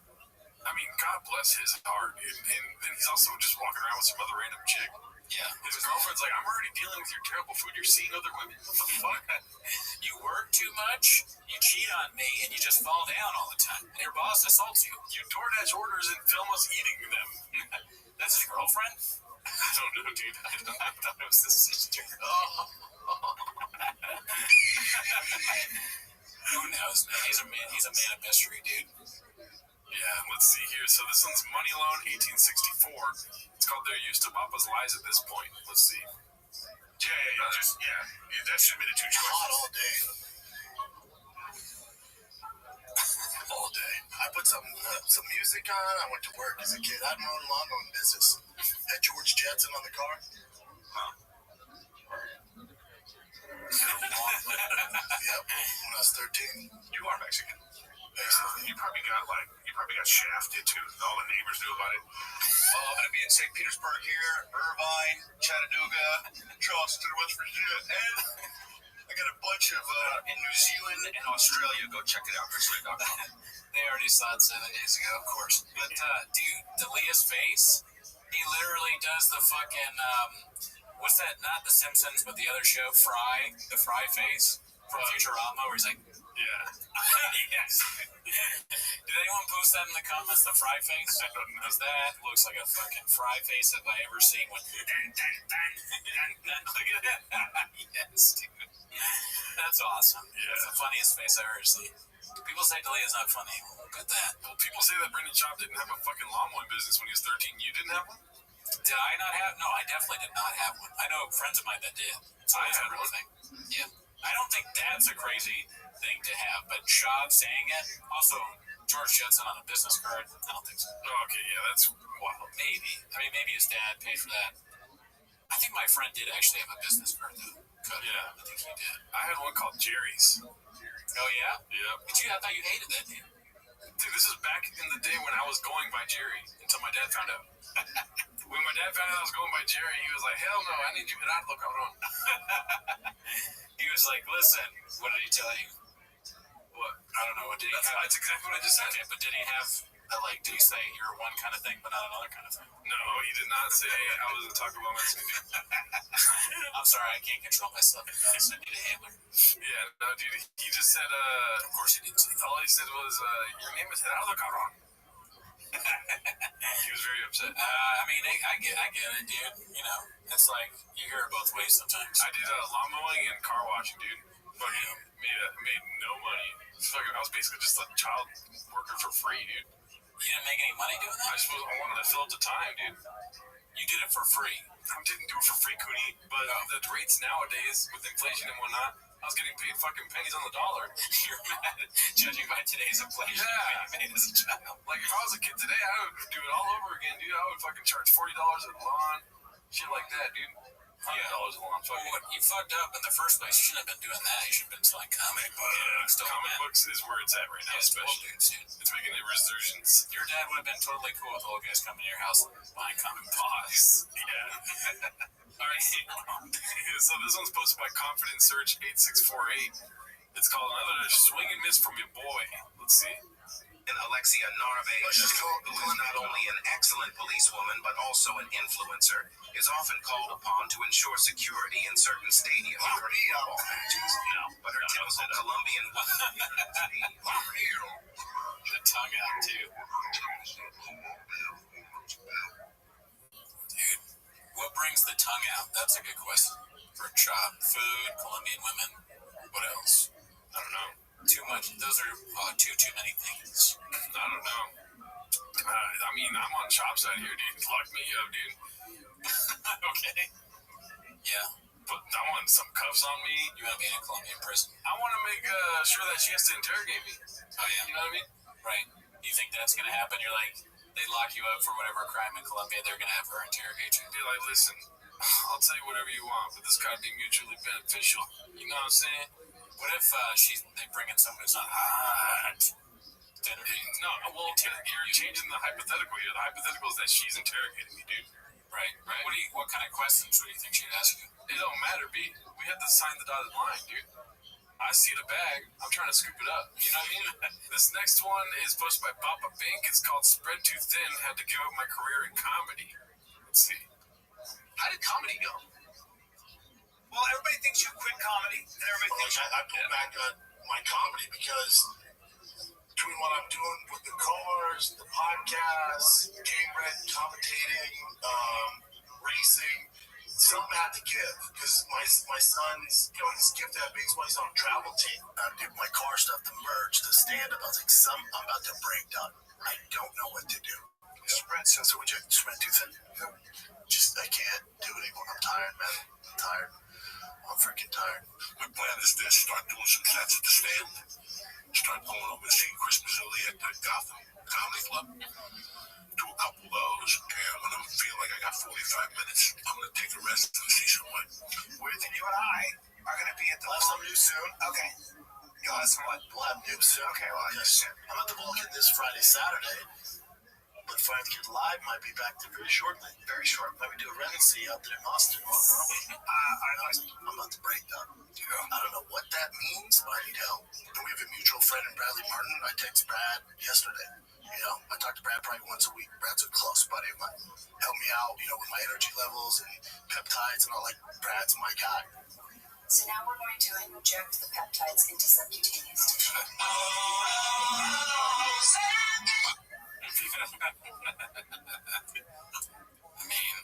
I mean, God bless his heart, dude. And then he's also just walking around with some other random chick. Yeah. His girlfriend's like, I'm already dealing with your terrible food. You're seeing other women. What the fuck? You work too much, you cheat on me, and you just fall down all the time. And your boss assaults you. You DoorDash orders and film us eating them. That's his girlfriend? I don't know, dude. I thought it was his sister. Who knows, man? He's a man of mystery, dude. Yeah, let's see here. So this one's Money Loan, 1864. It's called They're Used to Papa's Lies at this point. Let's see. Yeah. That should have been a two choice. Hot all day. All day. I put some music on. I went to work as a kid. I had my own lawn mowing business. Had George Jetson on the car. Yep, when I was 13. You are Mexican. You probably got shafted too. All the neighbors knew about it. I'm going to be in St. Petersburg here, Irvine, Chattanooga, Charleston, West Virginia, and I got a bunch of in New Zealand and Australia. Go check it out. They already saw it 7 days ago, of course. But, dude, D'Elia's face, he literally does the fucking, what's that, not The Simpsons, but the other show, Fry, the Fry face from Futurama, where he's like, Yeah. yes. Did anyone post that in the comments, the Fry face? I don't know. Because that looks like a fucking Fry face if I ever seen one. Look at that. Yes, dude. That's awesome. Yeah. That's the funniest face I've ever seen. People say D'Elia's not funny. Look at that. Well, people say that Brendan Schaub didn't have a fucking lawn mowing business when he was 13. You didn't have one? Did I not have? No, I definitely did not have one. I know friends of mine that did. So I that's had a real one. thing. Yeah. I don't think that's a crazy thing to have, but Schaub saying it, also George Jetson on a business card, I don't think so. Okay, yeah, that's wild. Maybe. I mean, maybe his dad paid for that. I think my friend did actually have a business card, though. Yeah. I think he did. I had one called Jerry's. Oh, yeah? Yep. But I thought you hated that, dude. Dude, this is back in the day when I was going by Jerry until my dad found out. When my dad found out I was going by Jerry, he was like, hell no, I need you Gerardo, cabrón. He was like, listen, what did he tell you? What? I don't know. What did he have? That's exactly what I just said. Okay, but did he have, did he say you're one kind of thing, but not another kind of thing? No, he did not say I was a Taco Bell Mexican dude. I'm sorry, I can't control myself. I need a handler. Yeah, no, dude, he just said, Of course he didn't say that. all he said was, your name is Gerardo, cabrón. He was very upset. I mean, I get it, dude. You know, it's like, you hear it both ways sometimes. I did lawn mowing and car washing, dude. Fucking made no money. I was basically just a child worker for free, dude. You didn't make any money doing that? I wanted to fill up the time, dude. You did it for free. I didn't do it for free, Cooney, but the rates nowadays, with inflation and whatnot, I was getting paid fucking pennies on the dollar. You're mad, judging by today's inflation. Yeah. You made as a child. Like, if I was a kid today, I would do it all over again, dude. I would fucking charge $40 a lawn. Shit like that, dude. $100 a lawn. Well, you fucked up in the first place. You shouldn't have been doing that. You should have been selling comic books. Comic books is where it's at right now, especially. It's making a resurgence. Your dad would have been totally cool with old guys coming to your house buying comic books. Yeah. All right. So this one's posted by Confident Search 8648. It's called Another Swing and Miss from Your Boy. Let's see. And Alexia Narve, who is not only an excellent policewoman but also an influencer, is often called upon to ensure security in certain stadiums for football matches. No, but her typical Colombian The tongue out, too. Dude, what brings the tongue out? That's a good question. For chop, food, Colombian women. What else? I don't know. Too much. Those are too many things. I don't know. I mean, I'm on chop side here, dude. Lock me up, dude. Okay. Yeah. But I want some cuffs on me. You want to be in a Colombian prison? I want to make sure that she has to interrogate me. Oh, yeah. You know what I mean? Right. You think that's going to happen? You're like, they lock you up for whatever crime in Colombia, they're going to have her interrogate you. Be like, listen, I'll tell you whatever you want, but this got to be mutually beneficial. You know what I'm saying? What if they bring in someone who's not hot? No, well, you're changing the hypothetical here. The hypothetical is that she's interrogating me, dude. Right. What kind of questions would you think she'd ask you? It don't matter, B. We have to sign the dotted line, dude. I see the bag. I'm trying to scoop it up. You know what I mean? This next one is posted by Papa Bink. It's called Spread Too Thin. Had to give up my career in comedy. Let's see. How did comedy go? Well, everybody thinks you quit comedy, and everybody thinks I pulled back my comedy because between what I'm doing with the cars, the podcasts, game red, commentating, racing, something had to give because my son's, his gift that makes my son travel team. I did my car stuff, the merch, the stand-up. I was like, I'm about to break down. I don't know what to do. Spread, so would you spread too thin? I can't do it anymore. I'm tired, man. I'm tired. I'm freaking tired. My plan is to start doing some sets at the stand. Start going over to see Chris Mazzilli at the Gotham Comedy Club. Do a couple of those. And when I feel like I got 45 minutes, I'm going to take a rest and see someone. With you and I are going to be at the. We'll have some news soon. Okay. You'll have some what? We'll have news soon. Okay, well, yes. I'm at the Vulcan this Friday, Saturday. But Friday Kid Live might be back there very shortly. Very short. Might we do a residency out there in Austin? I'm about to break down. I don't know what that means, but I need help. And we have a mutual friend in Bradley Martin. I texted Brad yesterday. I talk to Brad probably once a week. Brad's a close buddy of mine. Help me out, with my energy levels and peptides and all. Like, Brad's my guy. So now we're going to inject the peptides into subcutaneous tissue. I mean,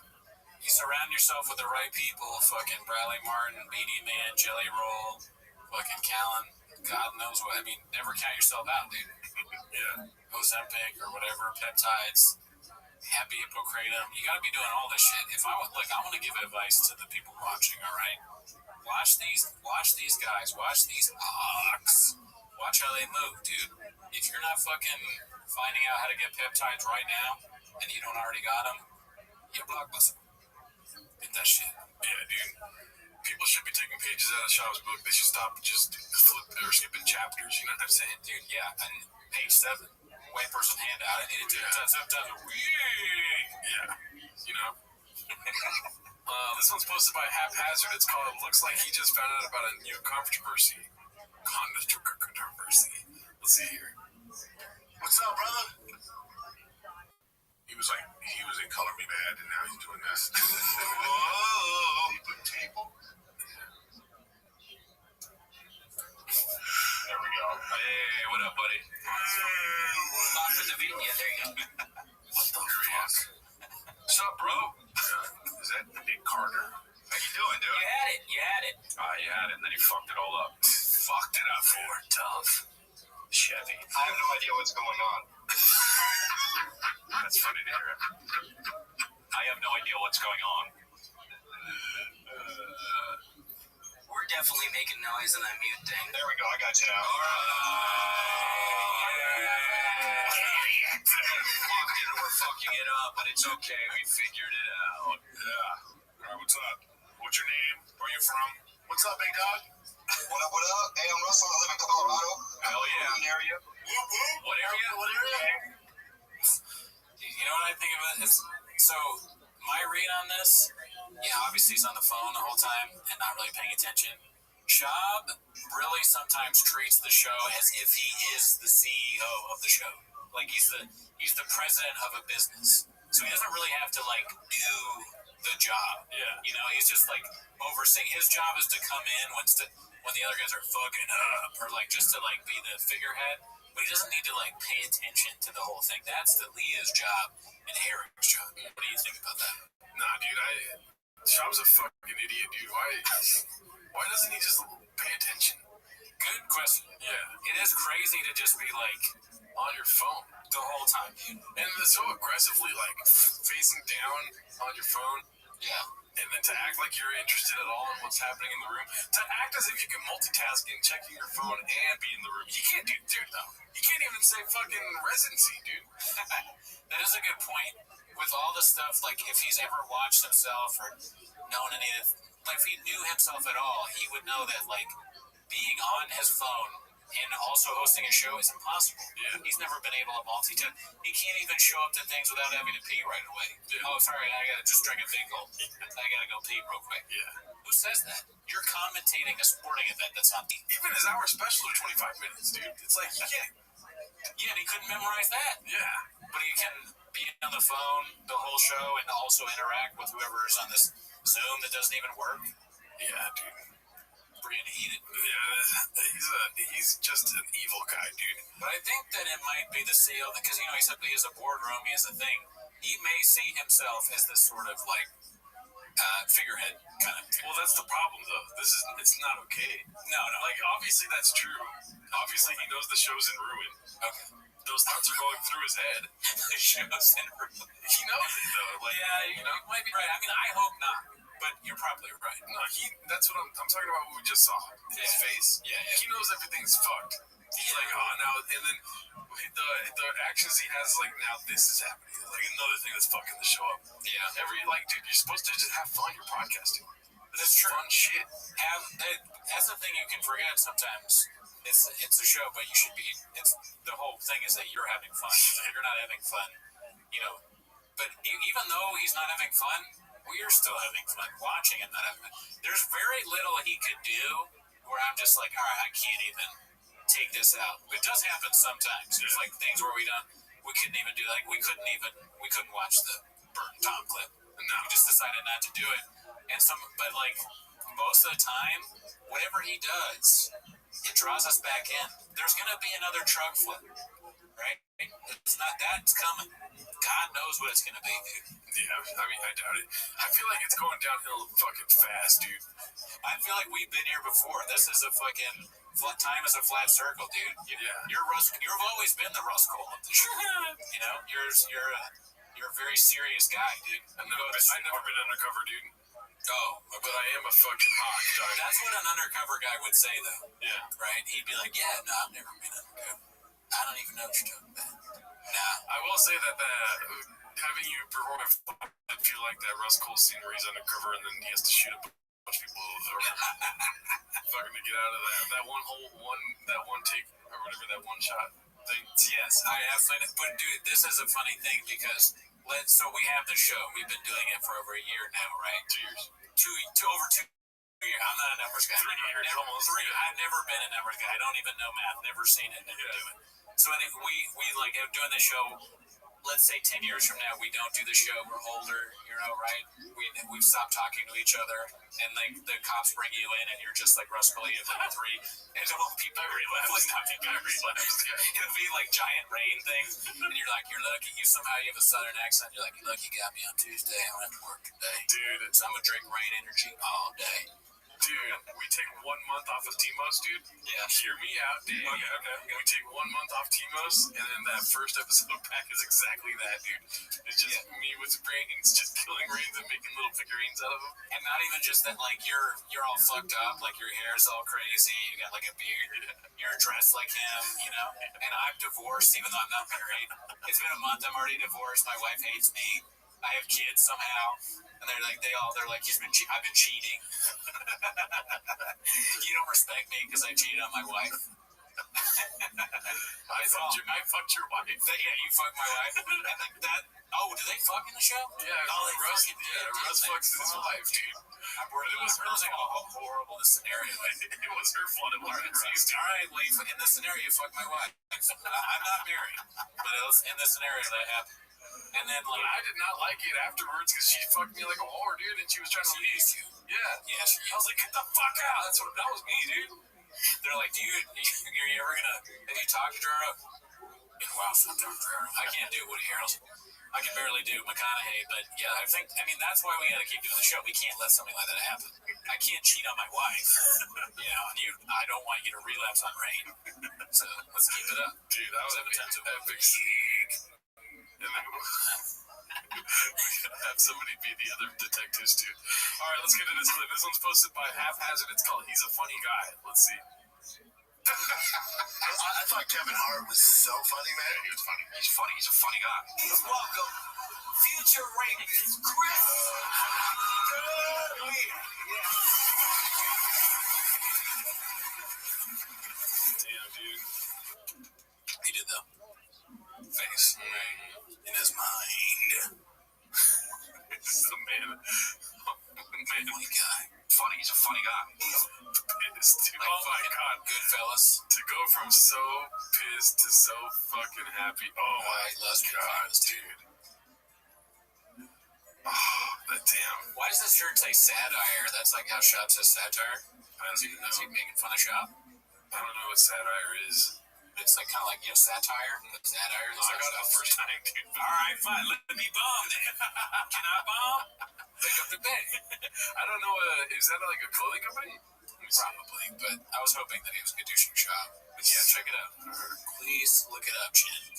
you surround yourself with the right people. Fucking Bradley Martin, Beanie Man, Jelly Roll, fucking Callan. God knows what. I mean, never count yourself out, dude. Yeah. Ozempic or whatever, peptides, happy hippocratum. You gotta be doing all this shit. I want to give advice to the people watching, all right? Watch these guys. Watch these ox. Watch how they move, dude. If you're not fucking finding out how to get peptides right now, and you don't already got them, you're blockbuster. Get that shit. Yeah, dude. People should be taking pages out of Shaw's book. They should stop just skipping chapters. You know what I'm saying? Dude, yeah. And page 7. White person handout. I need to do Yeah. This one's posted by Haphazard. It's called Looks Like He Just Found Out About a New Controversy. Let's see here. What's up, brother? He was in Color Me Bad, and now he's doing this. Whoa! Table? There we go. Hey, what up, buddy? Lock for the video. There you go. What the fuck? What's up, bro? Is that Nick Carter? How you doing, dude? You had it. You had it, and then you fucked it all up. Fucked it up for tough. Chevy. I have no idea what's going on. That's funny to hear. I have no idea what's going on. We're definitely making noise on that mute thing. There we go. I got you now. All right. We're fucking it up, but it's okay. We figured it out. Yeah. All right, what's up? What's your name? Where you from? What's up, big dog? What up, what up? Hey, I'm Russell. I live in Colorado. Hell yeah. An area. What area? What area? You know what I think of it is, so my read on this, obviously he's on the phone the whole time and not really paying attention. Shab really sometimes treats the show as if he is the CEO of the show. Like he's the president of a business. So he doesn't really have to like do the job. Yeah. You know, he's just like overseeing. His job is to come in when the other guys are fucking up, or like just to like be the figurehead. But he doesn't need to like pay attention to the whole thing. That's the Leah's job and Eric's job. What do you think about that? Nah, dude, Shab's a fucking idiot, dude. Why doesn't he just pay attention? Good question. Yeah. It is crazy to just be like On your phone. the whole time, dude. And so aggressively, like, facing down on your phone. Yeah. And then to act like you're interested at all in what's happening in the room. To act as if you can multitask in checking your phone and be in the room. You can't do, dude, no. You can't even say fucking residency, dude. That is a good point. With all the stuff, like, if he's ever watched himself or known any of, like, if he knew himself at all, he would know that, like, being on his phone and also hosting a show is impossible. Yeah. He's never been able to multitask. He can't even show up to things without having to pee right away. Yeah. Oh, sorry, I gotta just drink a big gulp. I gotta go pee real quick. Yeah. Who says that? You're commentating a sporting event that's not the... Even his hour specials are 25 minutes, dude. It's like, you can't. Yeah, and he couldn't memorize that. Yeah. But he can be on the phone the whole show and also interact with whoever's on this Zoom that doesn't even work. Yeah, dude. Pretty heated. Yeah, he's just an evil guy, dude. But I think that it might be the CEO, because, you know, he said he has a boardroom, he has a thing. He may see himself as this sort of, like, figurehead kind of thing. Well, that's the problem, though. It's not okay. No. Like, obviously that's true. Obviously he knows the show's in ruin. Okay. Those thoughts are going through his head. The show's in ruin. He knows it, though. Like, yeah, you know, you might be right. I mean, I hope not. But you're probably right. No, that's what I'm talking about what we just saw. His face. Yeah. He knows everything's fucked. He's like, oh, now, and then the actions he has, like, now this is happening. Like, another thing that's fucking the show up. Yeah. Dude, you're supposed to just have fun. You're podcasting. That's true. Fun shit. That's the thing you can forget sometimes. It's a show, but you should be. It's the whole thing is that you're having fun. You're not having fun, you know. But even though he's not having fun, we're still having fun watching him not having fun. There's very little he could do where I'm just like, all right, I can't even take this out. It does happen sometimes. There's like things where we couldn't even do, like we couldn't watch the Bert and Tom clip. No, we just decided not to do it. But like most of the time, whatever he does, it draws us back in. There's gonna be another truck flip, right? It's not that, it's coming. God knows what it's gonna be, dude. Yeah, I mean, I doubt it. I feel like it's going downhill fucking fast, dude. I feel like we've been here before. This is a fucking time is a flat circle, dude. Yeah. You've always been the Russ Cole of the show. You know, you're a very serious guy, dude. I've never been undercover, dude. Oh, But I am a fucking hawk, dog. that's what an undercover guy would say, though. Yeah. Right? He'd be like, yeah, no, I've never been undercover. I don't even know what you're talking about. Nah. I will say that having you perform, I feel like that Russ Cole scene where he's undercover and then he has to shoot a bunch of people fucking to get out of that one take or whatever, that one shot thing. Yes, I absolutely. But dude, this is a funny thing because so we have the show. We've been doing it for over a year now, right? 2 years. Over 2 years. I'm not a numbers guy. 3 years, almost. I've never been a numbers guy. I don't even know math. Never seen it. Never do it. So we like doing the show. Let's say 10 years from now, we don't do the show. We're older, you know, right? We've stopped talking to each other, and like the cops bring you in, and you're just like Russ Cole, you have like 3, and it'll be it'll be like giant rain things, and you're lucky. You somehow you have a southern accent. You're like, you lucky you got me on Tuesday. I don't have to work today, Dude. So I'm gonna drink rain energy all day. Dude, we take 1 month off of Timos, dude. Yeah. Hear me out, dude. Okay. We take 1 month off Timos, and then that first episode pack is exactly that, dude. It's just me with brains, just killing rains and making little figurines out of them. And not even just that, like, you're all fucked up, like your hair's all crazy, you got like a beard, you're dressed like him, you know. And I'm divorced, even though I'm not married. It's been a month, I'm already divorced. My wife hates me. I have kids somehow, and they're like, I've been cheating. You don't respect me because I cheated on my wife. I fucked your wife. Yeah, you fucked my wife. And like that. Oh, do they fuck in the show? Yeah, Russ fucks his wife, dude. It was like how horrible the scenario is. It was her fault. It wasn't his. All right, well, in this scenario, you fucked my wife. I'm not married, but it was in this scenario that happened. And then, like, I did not like it afterwards because she fucked me like a whore, dude, and she was trying to leave you. Yeah. Yeah, I was like, get the fuck out. That was me, dude. they're like, dude, are you ever gonna? Have you talked to Drew? Wow, I can't do Woody Harrelson. I can barely do McConaughey, but yeah, I mean, that's why we gotta keep doing the show. We can't let something like that happen. I can't cheat on my wife, you know, and I don't want you to relapse on Rain. So let's keep it up. Dude, that was epic. And then have somebody be the other detectives, too. All right, let's get to this clip. This one's posted by Haphazard. It's called He's a Funny Guy. Let's see. I thought Kevin Hart was so funny, man. He was funny. He's funny. He's a funny guy. Please welcome future rapist Chris. Damn, dude. He did the face in his mind. This is a man. Funny guy. Funny. He's a funny guy. Pissed, dude. Like, Oh my god. Goodfellas. To go from so pissed to so fucking happy. Oh my god, dude. Oh, that damn. Why does this shirt say satire? That's like how Shop says satire. Is he making fun of Shop? I don't know what satire is. It's like kind of like, you know, satire. Satire. I got it the first time, dude. All right, fine. Let me bomb then. Can I bomb? Pick up the bag. I don't know. Is that like a clothing company? Probably, but I was hoping that he was Gadushin Shop. But yeah, check it out. Please look it up, Chin.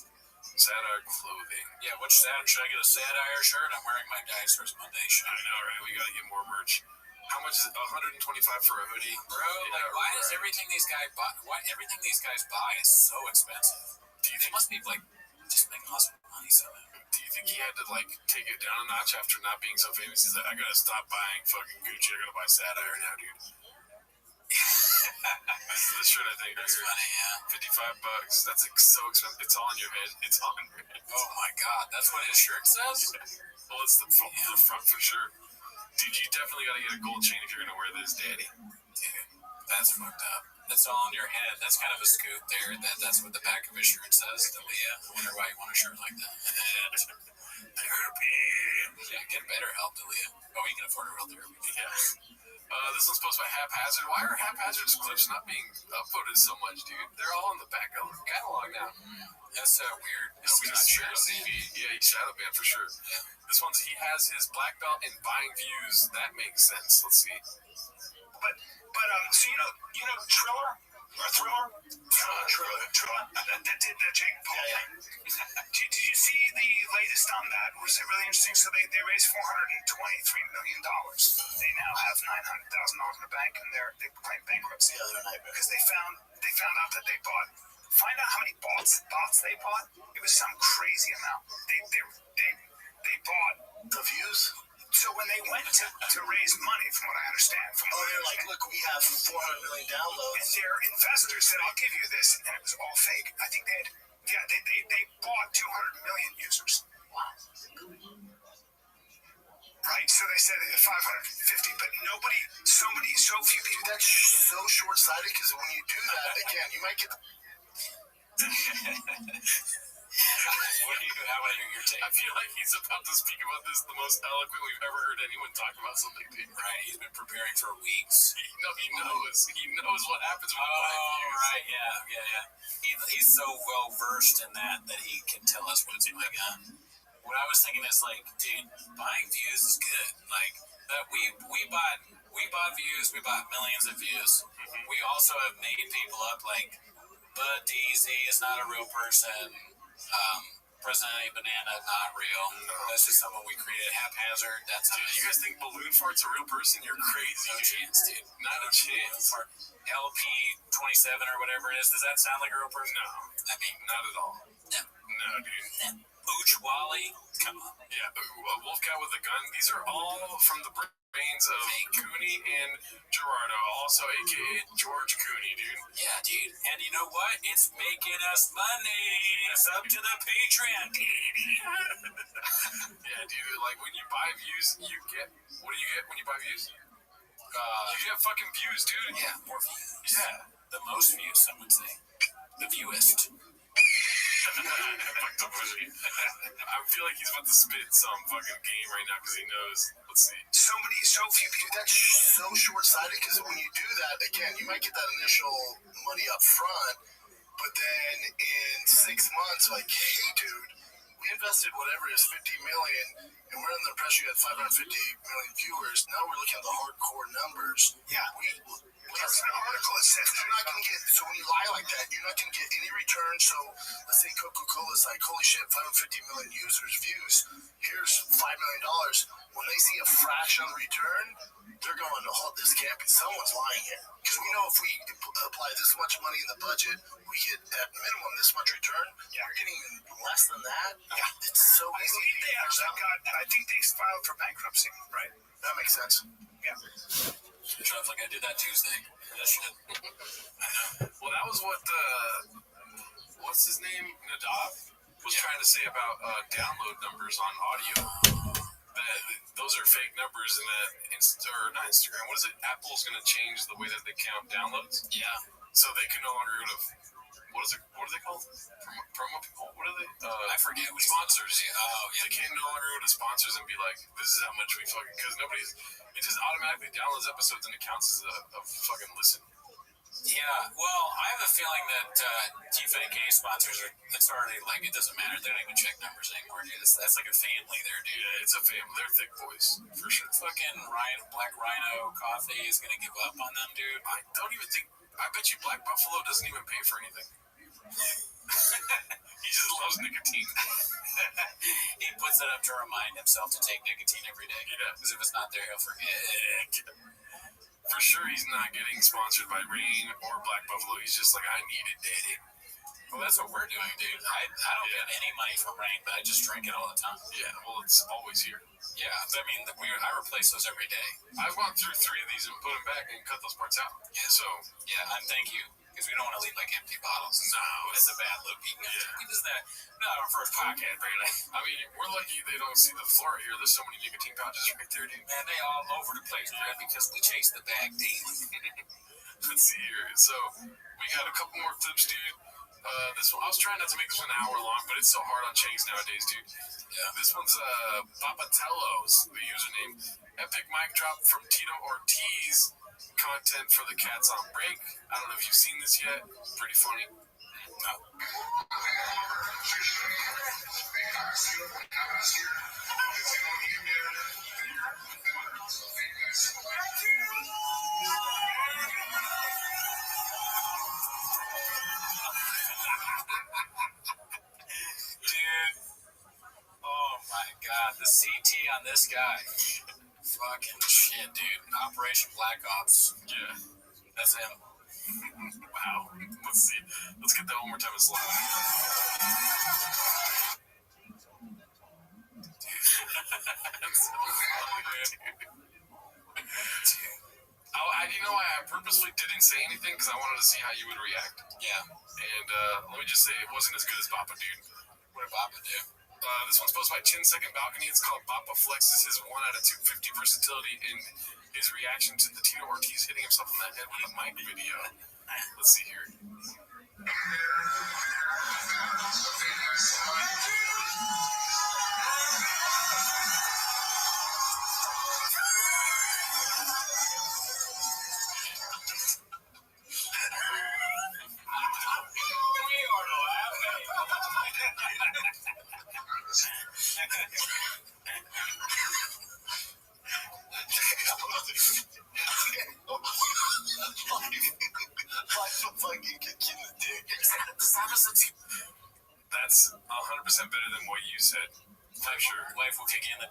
Satire clothing. Yeah, which satire? Should I get a satire shirt? I'm wearing my Dinosaurs Monday shirt. I know, right? We gotta get more merch. How much is it? $125 for a hoodie? Bro, like, why does everything these guys buy? Why everything these guys buy is so expensive? They must be like just making awesome money somehow. Do you think he had to like take it down a notch after not being so famous? He's like, I gotta stop buying fucking Gucci. I gotta buy satire now, dude. This is the shirt I think. That's funny, yeah. $55. That's like, so expensive. It's on your head. It's on your head. Oh my god, that's what his shirt says? Well, it's the front for sure. Dude, you definitely gotta get a gold chain if you're gonna wear this, daddy. Dude, that's fucked up. That's all on your head. That's kind of a scoop there. That's what the back of his shirt says. Leah, I wonder why you want a shirt like that. Therapy. Yeah, get better help, Leah. Oh, you can afford a real therapy. Yeah. This one's posted by Haphazard. Why are Haphazard's clips not being uploaded so much, dude? They're all in the back catalog now. That's weird. Nobody's sure. Yeah, he's shadow banned for sure. Yeah. This one's he has his black belt in buying views. That makes sense. Let's see. But so you know Triller or Thriller? Triller. That did the Jake Paul. Yeah. Did you see the latest on that? Was it really interesting? So they raised $423 million. They now have $900,000 in the bank, and they're claiming bankruptcy the other night because they found out that they bought. Find out how many bots they bought. It was some crazy amount. They bought The views? So when they went to raise money, from what I understand, they're like, look, we have 400 million downloads. And their investors said, I'll give you this, and it was all fake. I think they bought 200 million users. Wow. Right, so they said 550, but so few people. Dude, that's so short-sighted, because when you do that, again, you might get... How about your take? I feel like he's about to speak about this the most eloquent we've ever heard anyone talk about something. Right, he's been preparing for weeks. He knows. He knows what happens with views. Right, yeah. He's so well versed in that he can tell us what's going on. what I was thinking is like, dude, buying views is good. Like that we bought views, we bought millions of views. We also have made people up like Bud DZ is not a real person. President Banana, not real. That's just someone we created haphazard. That's dude, you guys think Balloon Fart's a real person? You're crazy. No chance, dude. Not a chance. LP27 or whatever it is. Does that sound like a real person? No. I mean, not at all. No. No, dude. Ooch Wally? Come on. Yeah, a wolf cat with a gun. These are all from the brains of Cooney and Gerardo, also a.k.a. George Cooney, dude. Yeah, dude. And you know what? It's making us money. It's up to the Patreon. Yeah, dude. Like, when you buy views, you get... What do you get when you buy views? You get fucking views, dude. Yeah, more views. Yeah. The most views, some would say. The viewest. I feel like he's about to spit some fucking game right now because he knows. Let's see. So few people. That's so short-sighted because when you do that, again, you might get that initial money up front, but then in 6 months, like, hey, dude, we invested whatever it is, $50 million, and we're under the pressure you had 550 million viewers. Now we're looking at the hardcore numbers. Yeah. There's an article that says you're not going to get, so when you lie like that, you're not going to get any return. So let's say Coca-Cola's like, holy shit, 550 million views, here's $5 million. When they see a fraction return, they're going, oh, this can't be, someone's lying here. Because we know if we apply this much money in the budget, we get at minimum this much return. Yeah. You're getting less than that. Yeah. It's so I easy. believe they actually got, I think they filed for bankruptcy. Right. That makes sense. Yeah. Sounds like I did that Tuesday. That shit. I know. Well, that was what what's his name? Nadav was trying to say about download numbers on audio. That those are fake numbers, and that not Instagram. What is it? Apple's going to change the way that they count downloads. Yeah. So they can no longer go to what are they called? Promo people? What are they? I forget. Sponsors. Yeah. Oh, yeah. They can no longer go to sponsors and be like, this is how much we fucking, because it just automatically downloads episodes and it counts as a fucking listen. Yeah, well, I have a feeling that TFNK sponsors it's already like, it doesn't matter. They don't even check numbers anymore, dude. That's like a family there, dude. Yeah, it's a family. They're thick boys, for sure. Fucking Black Rhino Coffee is going to give up on them, dude. I bet you Black Buffalo doesn't even pay for anything. He just loves nicotine. He puts it up to remind himself to take nicotine every day. Yeah. Because if it's not there, he'll forget. For sure, he's not getting sponsored by Rain or Black Buffalo. He's just like, I need it, daddy. Well, that's what we're doing, dude. I don't get any money from Rain, but I just drink it all the time. Yeah, well, it's always here. Yeah, I mean, I replace those every day. I've gone through 3 of these and put them back and cut those parts out. Yeah, so yeah, and thank you. Because we don't want to leave like empty bottles. No, it's a bad look. We just that not our first podcast, really. I mean, we're lucky they don't see the floor here. There's so many nicotine pouches right there, dude. Man, they all over the place, Brad, because we chase the bag daily. Let's see here. So we got a couple more clips, dude. This one, I was trying not to make this one an hour long, but it's so hard on Chase nowadays, dude. Yeah. This one's Papatello's, the username. Epic mic drop from Tito Ortiz. Content for the Cats on Break. I don't know if you've seen this yet. Pretty funny. No. Dude. Oh my god. The CT on this guy. Fucking shit, dude. Operation Black Ops. Yeah. That's him. Wow. Let's see. Let's get that one more time. It's live. I purposely didn't say anything because I wanted to see how you would react. Yeah. And let me just say, it wasn't as good as Bappa, dude. What did Bappa do? This one's posted by Chin Second Balcony. It's called Bappa flexes his 1 out of 250 versatility in his reaction to the Tito Ortiz hitting himself in the head with a mic video. Let's see here.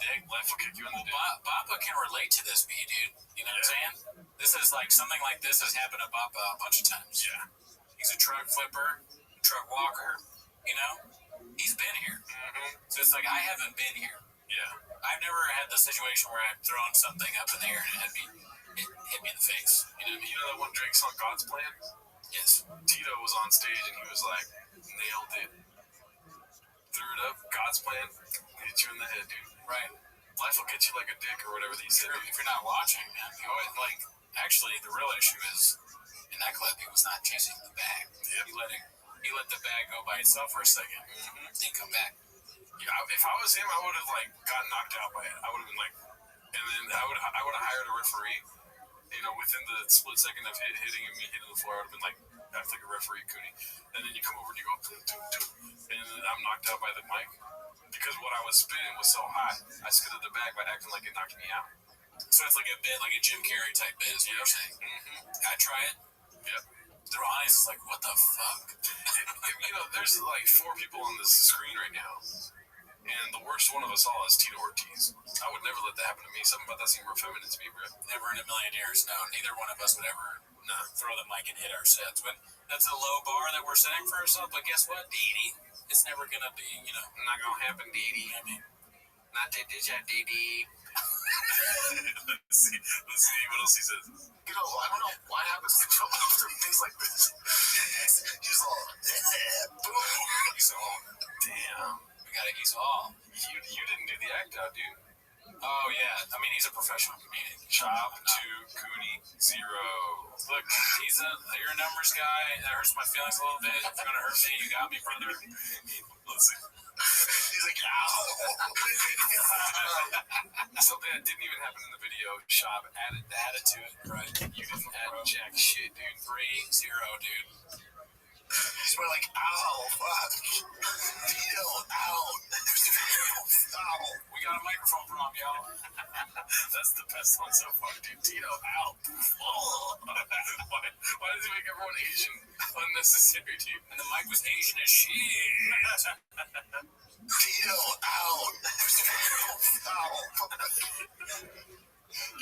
dick. Life will kick you in the dick. Bappa can relate to this, dude. You know what I'm saying? This is like something like this has happened to Bappa a bunch of times. Yeah. He's a truck flipper, truck walker. You know, he's been here. So it's like I haven't been here. Yeah. I've never had the situation where I've thrown something up in the air and it hit me in the face. You know what I mean? You know that one Drake song, God's Plan? Yes. Tito was on stage and he was like, nailed it. Threw it up, God's plan, hit you in the head, dude. Right. Life will get you like a dick or whatever he said. If you're not watching, man, you always, like, actually, the real issue is, in that clip, he was not chasing the bag. Yep. He let the bag go by itself for a second, then come back. Yeah, if I was him, I would have, like, gotten knocked out by it. I would have been like, and then I would have hired a referee, you know, within the split second of hitting and me hitting the floor, I would have been like, act like a referee, Cooney. And then you come over and you go, doo, doo, doo, and then I'm knocked out by the mic. Because what I was spinning was so hot, I skidded the bag by acting like it knocked me out. So it's like a bit, like a Jim Carrey type bit, is what you're saying. I try it. Yep. Their eyes is like, what the fuck? You know, there's like 4 people on this screen right now. And the worst one of us all is Tito Ortiz. I would never let that happen to me. Something about that seemed more feminine to me, bro. Never in a million years. No, neither one of us would ever throw the mic and hit our sets. But that's a low bar that we're setting for ourselves. But guess what, Dee? It's never going to be, you know. Not going to happen, Dee. I mean, not that did ya, Dee. Let's see what else he says. You know, I don't know what happens to Joe after things like this. He's all, boom. He's all, damn. We got to ease all. You didn't do the act out, dude. Oh, yeah. I mean, he's a professional comedian. Chop 2, Cooney 0. Look, you're a numbers guy. That hurts my feelings a little bit. If you're going to hurt me, you got me, brother. Let's see. He's like, ow. Something that didn't even happen in the video. Chop added to it. Right. You didn't add jack shit, dude. 3-0, dude. He's more like, ow, fuck. Tito, out. Ow. We got a microphone problem, y'all. That's the best one so far, dude. Tito, out. Why does he make everyone Asian unnecessary, dude? And the mic was Asian as shit. Tito, out. Ow.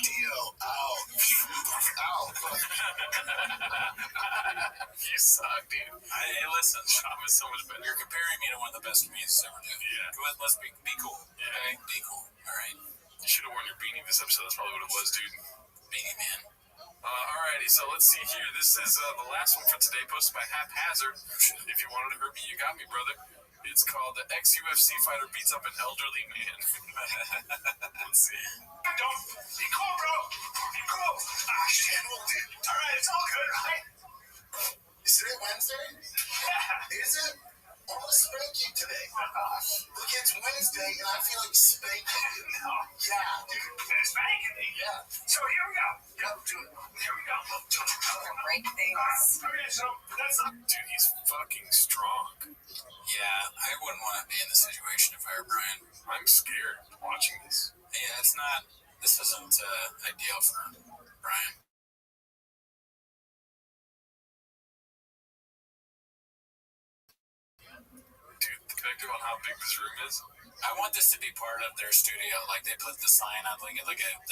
Tito, out. Ow. You suck, dude. Hey, listen. Chop is so much better. You're comparing me to one of the best comedians ever do. Yeah. Let's be cool. Yeah. Okay? Be cool. All right. You should have worn your beanie this episode. That's probably what it was, dude. Beanie Man. Alrighty, so let's see here. This is the last one for today, posted by Haphazard. If you wanted to hurt me, you got me, brother. It's called The Ex-UFC Fighter Beats Up an Elderly Man. Let's see. Don't be cool, bro. Be cool. Ah, shit. All right, it's all good, right? Is it Wednesday? Yeah. Is it? I'm gonna spank you today. Look, it's Wednesday and I feel like spanking you. No. Yeah, dude. It's spanking me. Yeah. So here we go. Yep, do it. Here we go. Do it. Break things. Okay, so that's Dude, he's fucking strong. Yeah, I wouldn't want to be in this situation if I were Brian. I'm scared watching this. Yeah, this isn't ideal for Brian. Dude, the perspective on how big this room is. I want this to be part of their studio. Like they put the sign on like a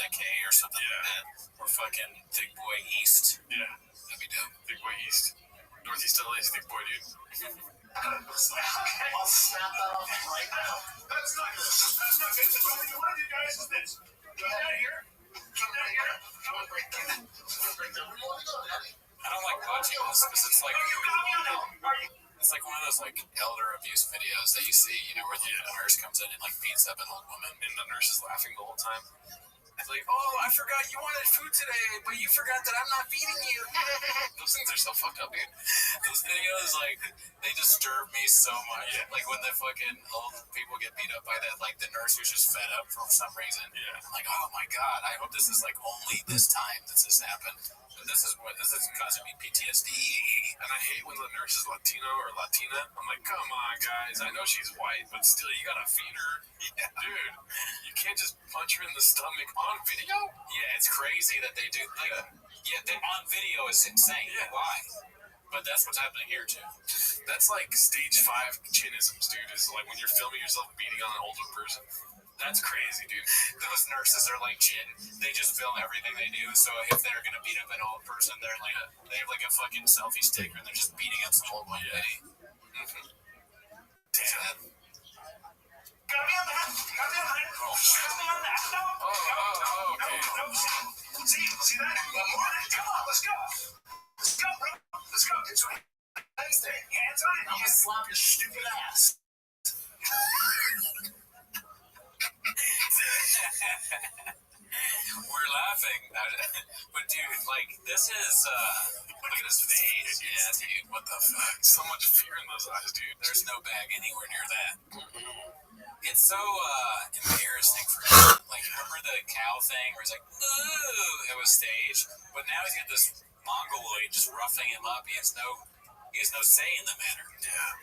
K or something like that. Or fucking Thick Boy East. Yeah. That'd be dope. Thick Boy East. Northeast LA's Thick Boy, dude. I'll snap that off right now. That's not good. What you want to do, guys, is this. Come down here. Come down here. Come on, break that. Where do you want to go, Daddy? I don't like watching this because it's like You got me now. Are you? it's like one of those like elder abuse videos that you see, you know, where the nurse comes in and like beats up an old woman. And the nurse is laughing the whole time. It's like, oh, I forgot you wanted food today, but you forgot that I'm not feeding you. Those things are so fucked up, dude. Those videos, like, they disturb me so much. Yeah. Like when the fucking old people get beat up by that, like the nurse who's just fed up for some reason. Yeah. I'm like, oh my god, I hope this is like only this time that this happened. This is causing me PTSD. And I hate when the nurse is Latino or Latina. I'm like, come on, guys. I know she's white, but still, you gotta feed her. Yeah. Dude, you can't just punch her in the stomach on video. Yeah, it's crazy that they do. Like, on video is insane. Yeah. Why? But that's what's happening here too. That's like stage 5 chinisms, dude. Is like when you're filming yourself beating on an older person. That's crazy, dude. Those nurses are like Jin. They just film everything they do. So if they're gonna beat up an old person, they have like a fucking selfie sticker and they're just beating up some old white lady. Mm-hmm. Damn. Got me on that. Got me on that. Got me on that. No. Okay. See that? One more. Come on, let's go. Let's go, bro. Let's go. It's right. Hands on it. I'm gonna slap your stupid ass. We're laughing, but dude, like this is look at his face. Yeah, dude, what the fuck? So much fear in those eyes, dude. There's no bag anywhere near that. It's so embarrassing for him. Like, remember the cow thing where he's like, "Ooh," it was staged, but now he's got this mongoloid just roughing him up. He has no say in the matter. Yeah,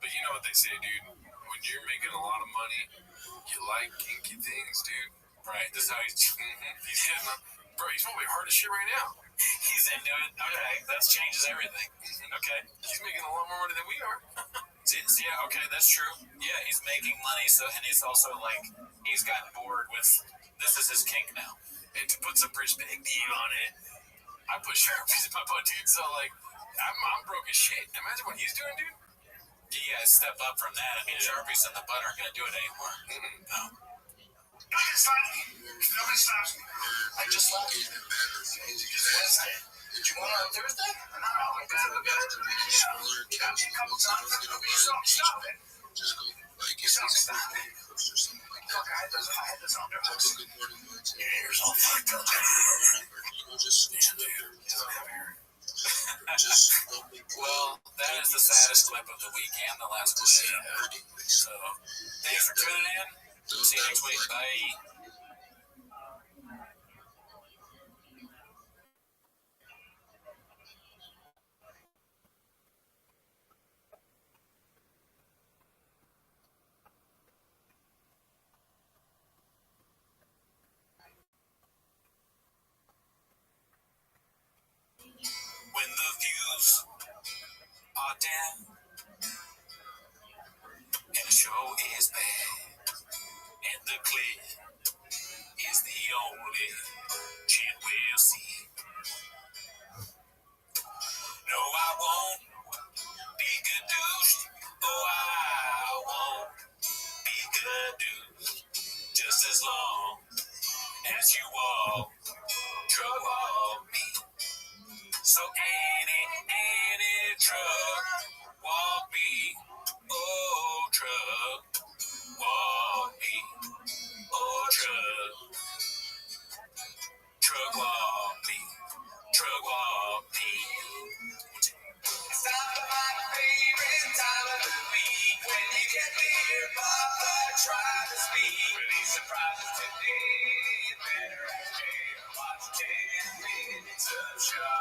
but you know what they say, dude. When you're making a lot of money, you like kinky things, dude. Right? This is how he's. He's getting bro. He's probably hard as shit right now. He's into it. Okay, that changes everything. Okay, he's making a lot more money than we are. Yeah, okay, that's true. Yeah, he's making money, so and he's also like he's gotten bored with this is his kink now. And to put some perspective on it, I put Sharpies in my butt, dude. So like, I'm broke as shit. Imagine what he's doing, dude. Yeah, step up from that. I mean, Sharpies in the butt aren't gonna do it anymore. No. Nobody stops me. I just left. Wednesday. Did you want on Thursday? No, we got it. A couple times. Stop it. Just go like Stop it. Look, I had this on there. Your hair's all fucked up. Just well, that is the saddest clip of the week and the last clip. So, thanks for tuning in. See you next week. Bye. When the views are down and the show is bad and the clip is the only chin we'll see. No, I won't be seduced. Oh, I won't be seduced just as long as you walk, drug walk me. So any truck, walk me, oh truck, walk me, oh truck, truck walk me, truck walk me. It's time for my favorite time of the week when you get to hear Papa try to speak. When he surprises today, you better ask Jay or watch 10 minutes of show.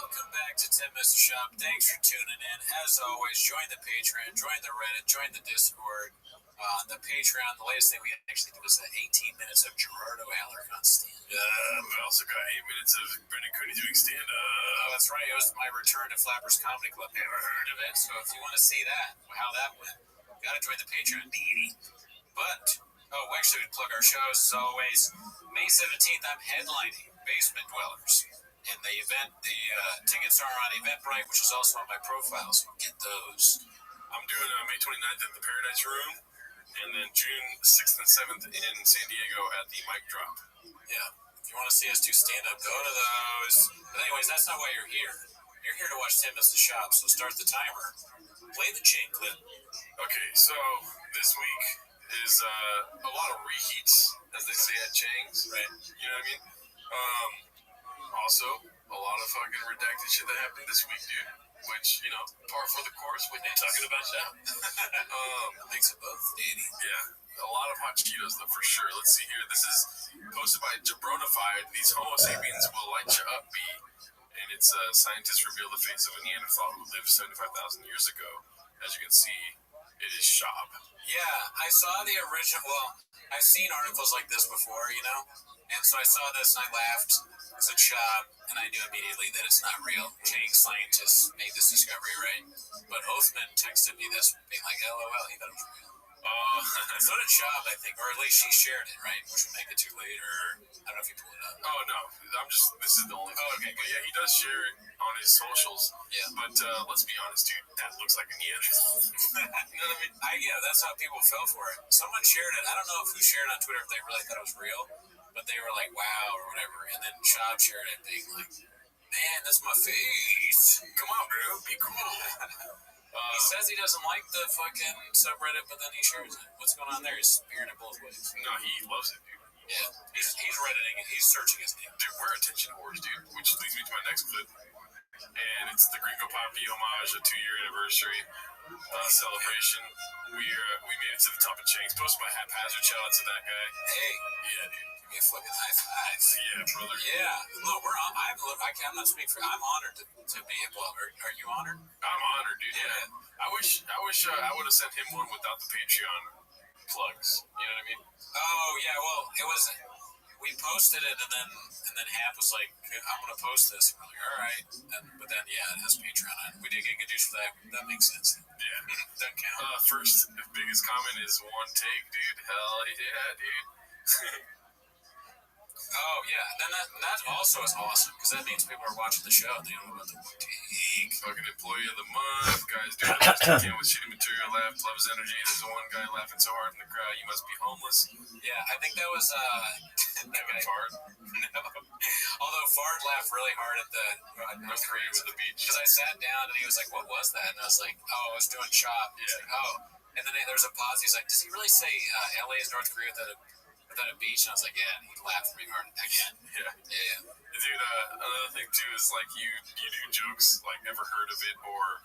Welcome back to 10 Minutes of Shop. Thanks for tuning in. As always, join the Patreon, join the Reddit, join the Discord. On the Patreon, the latest thing we actually did was 18 minutes of Gerardo Alarcon stand-up. We also got 8 minutes of Brendan Cooney doing stand-up. Oh, that's right. It was my return to Flappers Comedy Club. Never heard of it. So if you want to see that, how that went, gotta join the Patreon, baby. But, actually, we plug our shows as always. May 17th, I'm headlining Basement Dwellers. And the event, the tickets are on Eventbrite, which is also on my profile, so get those. I'm doing May 29th at the Paradise Room, and then June 6th and 7th in San Diego at the Mic Drop. Yeah, if you want to see us do stand-up, go to those. But anyways, that's not why you're here. You're here to watch 10 Minutes of Shop, so start the timer. Play the chain clip. Okay, so this week is a lot of reheats, as they say at Chang's, right? You know what I mean? Also, a lot of fucking redacted shit that happened this week, dude. Which, you know, par for the course when you're talking about that. Mix of both, Danny. Yeah, a lot of hot Cheetos, though, for sure. Let's see here. This is posted by Jabronified. These Homo sapiens will light you up, B. And it's scientists reveal the face of a Neanderthal who lived 75,000 years ago. As you can see, it is Shab. Yeah, I saw the original. Well, I've seen articles like this before, you know? And so I saw this and I laughed. It's a Shab, and I knew immediately that it's not real. Chang scientists made this discovery, right? But Othman texted me this, being like, LOL, he thought it was real. So did Shab, I think, or at least she shared it, right? Which we'll make it to later. I don't know if you pull it up. Oh no, this is the only. Oh, okay, good. Yeah, he does share it on his socials. Yeah. But let's be honest, dude, that looks like a Neanderthal. You know what I mean? Yeah, that's how people fell for it. Someone shared it. I don't know who shared it on Twitter if they really thought it was real, but they were like, "Wow" or whatever. And then Shab shared it, being like, "Man, that's my face. Come on, bro, be cool." He says he doesn't like the fucking subreddit, but then he shares it. What's going on there? He's spearing it both ways. No, he loves it, dude. Yeah, he's redditing it. He's searching his name. Dude, we're attention whores, dude. Which leads me to my next clip. And it's the Gringo Poppy homage, a 2-year anniversary celebration. We made it to the top of chains. Posted by Haphazard. Shout out to that guy. Hey, yeah, dude. Give me a fucking high five. Yeah, brother. Yeah. Look, I'm not speaking for. I'm honored to be involved. Are you honored? I'm honored, dude. Yeah. I wish I would have sent him one without the Patreon plugs. You know what I mean? Oh yeah. Well, it was. We posted it, and then Hap was like, "I'm gonna post this." And we're like, "All right." But then yeah, it has Patreon on it. We did get good juice for that. That makes sense. Yeah. Doesn't count. First, the biggest comment is one take, dude. Hell yeah, dude. Oh yeah, then that also is awesome because that means people are watching the show. They don't know about the take. Fucking employee of the month, guys doing the best they can with shitty material. Laugh, loves energy. There's one guy laughing so hard in the crowd, you must be homeless. Yeah, I think that was that guy Fard. No. Although Fard laughed really hard at the North Korea with the beach. Because I sat down and he was like, "What was that?" And I was like, "Oh, I was doing chop." Yeah. Like, oh, and then there was a pause. He's like, "Does he really say LA is North Korea without a beach?" And I was like, "Yeah." And he laughed pretty hard again. Yeah. Dude, another thing too is like you do jokes like never heard of it, or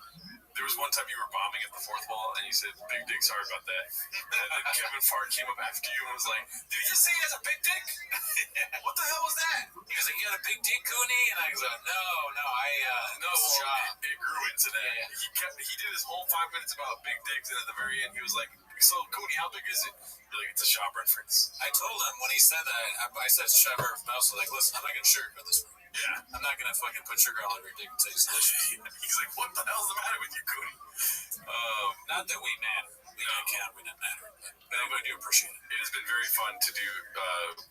there was one time you were bombing at the fourth wall and you said big dick, sorry about that, and then Kevin Fard came up after you and was like, "Did you just say he has a big dick? What the hell was that?" He was like, "You got a big dick, Cooney?" And I was like, "No, it grew into that." Yeah. He did his whole 5 minutes about big dicks, and at the very end he was like, "So Cooney, how big is it?" You're like, "It's a shop reference." I told him when he said that, I said shove her mouse. Like, listen, I'm not gonna sugarcoat this one. Yeah. I'm not gonna fucking put sugar all over your dick and say it's delicious. He's like, "What the hell's the matter with you, Cooney?" Not that we matter. We don't count. We don't matter. But I do appreciate it. It has been very fun to do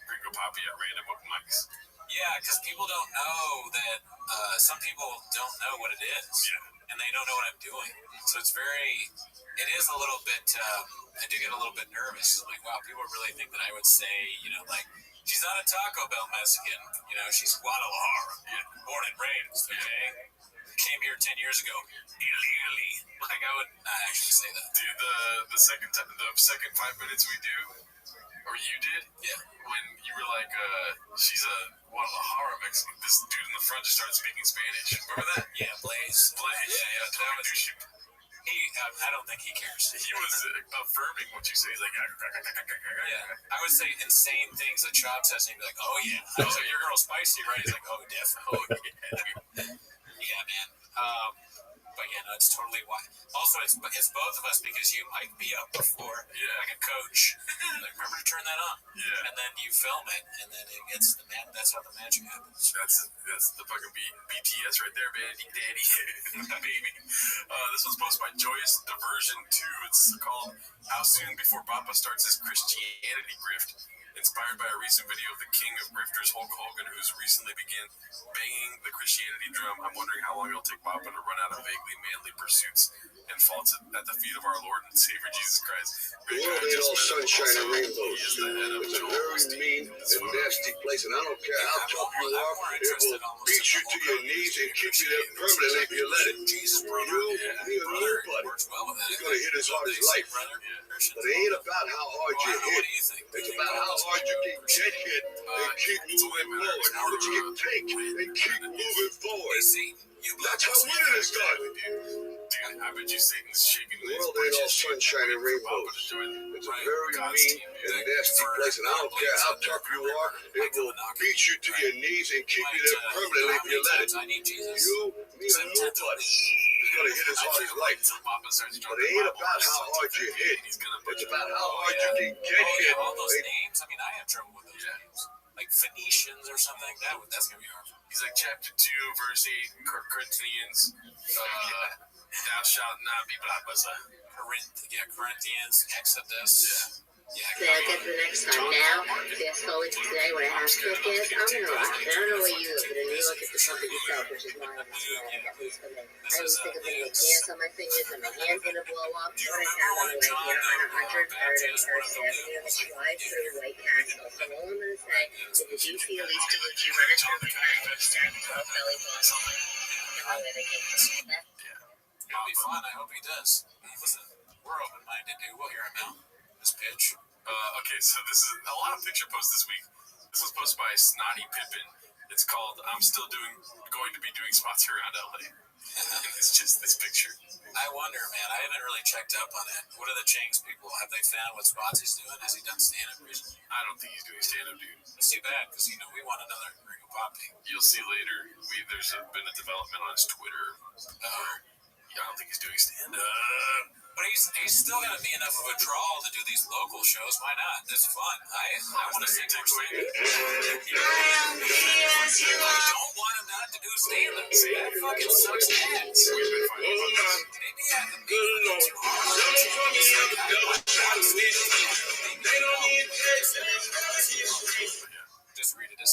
Gringo Poppy at random open mics. Yeah, because people don't know that. Some people don't know what it is. Yeah. And they don't know what I'm doing. So it is a little bit, I do get a little bit nervous. Like, wow, people really think that I would say, like, she's not a Taco Bell Mexican. She's Guadalajara, born and raised, okay? Came here 10 years ago illegally. Like, I would not actually say that. Dude, the second 5 minutes we do, or you did, when you were like, she's a Guadalajara Mexican, this dude in the front just started speaking Spanish. Remember that? Yeah, Blaze. Yeah, totally douchey. I don't think he cares. He was affirming what you say. He's like, yeah. I would say insane things that Chop says, and he'd be like, "Oh yeah." I was like, "Your girl's spicy, right?" He's like, "Oh, definitely." Yeah, man. But yeah, no, it's totally why. Also, it's both of us because you mic me up before, like a coach. Like, remember to turn that on. Yeah. And then you film it, and then it gets that's how the magic happens. That's the fucking BTS right there, man. Daddy, baby. This was posted by Joyous Diversion 2. It's called "How Soon Before Papa Starts His Christianity Grift." Inspired by a recent video of the king of grifters, Hulk Hogan, who's recently began banging the Christianity drum. I'm wondering how long it'll take Papa to run out of vaguely manly pursuits and fall at the feet of our Lord and Savior Jesus Christ. The world ain't all sunshine and rainbows. It's a very mean and nasty place, and I don't care how tough you are, it will beat you to your knees and keep you there permanently if you let it. You, nobody is going to hit as hard as life. But it ain't about how hard you hit. It's about how hard you can get hit and keep moving forward. How much you can take and keep moving forward. That's how winning is done. Dude, I bet you Satan's shaking the world ain't all sunshine and rainbows. It's a very mean and nasty place, and I don't care how tough you are, it will beat you to your knees and keep you there permanently if you let it. You, me, and nobody is going to hit as hard as life. But it ain't about how hard you hit. It's about how hard you can get hit. All those names, I mean, I have trouble with those names. Like Phoenicians or something, that's going to be hard. He's like chapter 2, verse 8, Corinthians, thou shalt not be blasphemed. Corinthians, Exodus. Say I'll get to the next time. Now, fast forward to today when I have kids, I'm gonna laugh. I don't know where you live, but then you look at the company itself, which is mine, at least for me. I just think of putting gas on my fingers and my hand's gonna blow up. What I have on the way here on 103rd and First Avenue, it's drive-through White Castle. So all I'm gonna say is, did you see Elise Talucci run into the belly button? No way they came from that. It'll be fun. I hope he does. Listen, we're open-minded, dude. We'll hear him out. This pitch. Okay, so this is a lot of picture posts this week. This was posted by Snotty Pippin. It's called "I'm still going to be doing spots around LA." And it's just this picture. I wonder, man. I haven't really checked up on it. What are the Chang's people? Have they found what spots he's doing? Has he done stand-up recently? I don't think he's doing stand-up, dude. It's too bad because we want another Ring of Poppy. You'll see later. There's been a development on his Twitter. I don't think he's doing stand-up. But he's still going to be enough of a draw to do these local shows. Why not? It's fun. I want to see him stand. I don't want him not to do stand-up. That fucking sucks ass. Maybe I can be a little too hard. Just read it.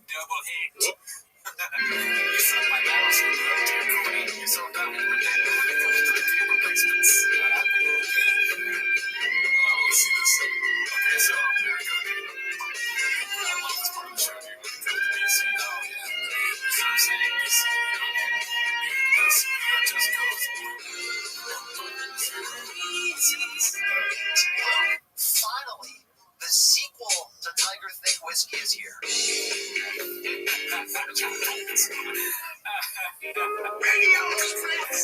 Double hit. You saw my mouse. You saw that when it comes to the team replacements. Let's see this. Okay, so here we go, dude. I love this part of the show, dude. When it comes to DC. Oh, yeah. So I'm saying DC, this just goes. Finally, the sequel to Tiger Thick Whiskey is here.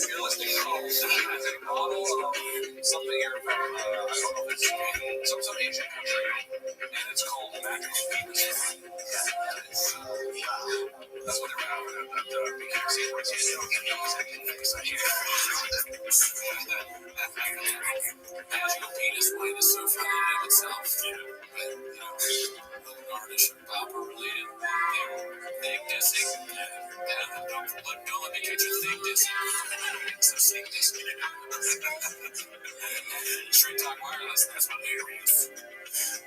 You're listening to something here from, I don't know if it's some Asian country, and it's called Magical Venus. That's what they're out at the beginning sequence. Magical Penis wine is so funny in of itself. But, garnish and bopper related. Thing dissing. Don't let me catch you thing dissing. So thing dissing. Straight Talk Wireless, that's what they use.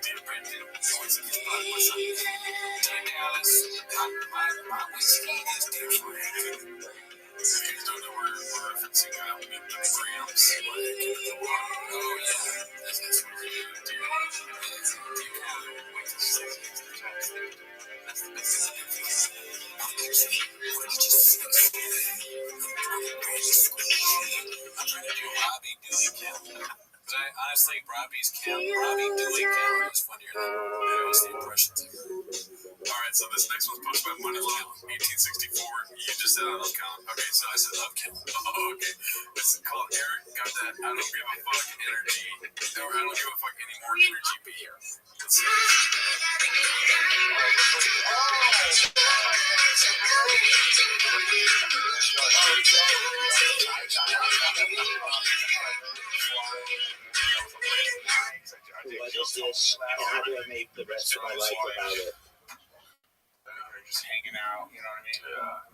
Dear Brendan, what's in the spot? What's up? Dear Dallas, my whiskey is different. If you don't know, we're referencing the grams. Oh, yeah. That's what we're doing, dude. Wait till you that's the best thing. I'm trying to do Robbie Dooley Count. Honestly, Robbie Dooley Count is funnier than most of the impressions. Alright, so this next one's posted by Moneyline, 1864. You just said I don't count. Okay, so I said love count. Oh, okay. This is called Eric Got That I Don't Give a Fuck Energy. Or I Don't Give a Fuck Anymore Energy beat. Let's see. What is this, and how do I make the rest of my life without it? Just hanging out, you know what I mean?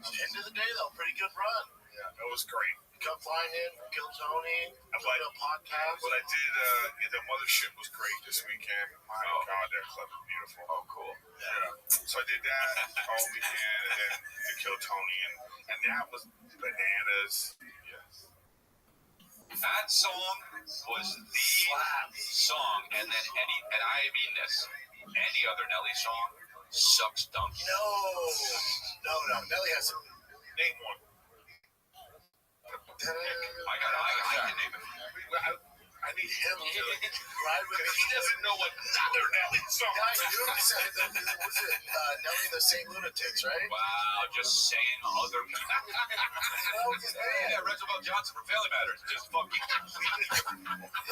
At the end of the day, though, pretty good run. Yeah, it was great. Come flying in, kill Tony, played a podcast. What I did, the mothership was great this weekend. My God, that club is beautiful. Oh, cool. Yeah. So I did that all weekend, and then to kill Tony, and that was bananas. Yes. That song was the song, and then I mean this, any other Nelly song sucks donkey. No. Nelly has some. Name one. I can name it. I need him to ride with me. He doesn't know another Nelly song. Guys, you said that, was it Nelly and the St. Lunatics, right? Wow, just saying other people. Yeah, Roosevelt Johnson from Family Matters. Just fucking.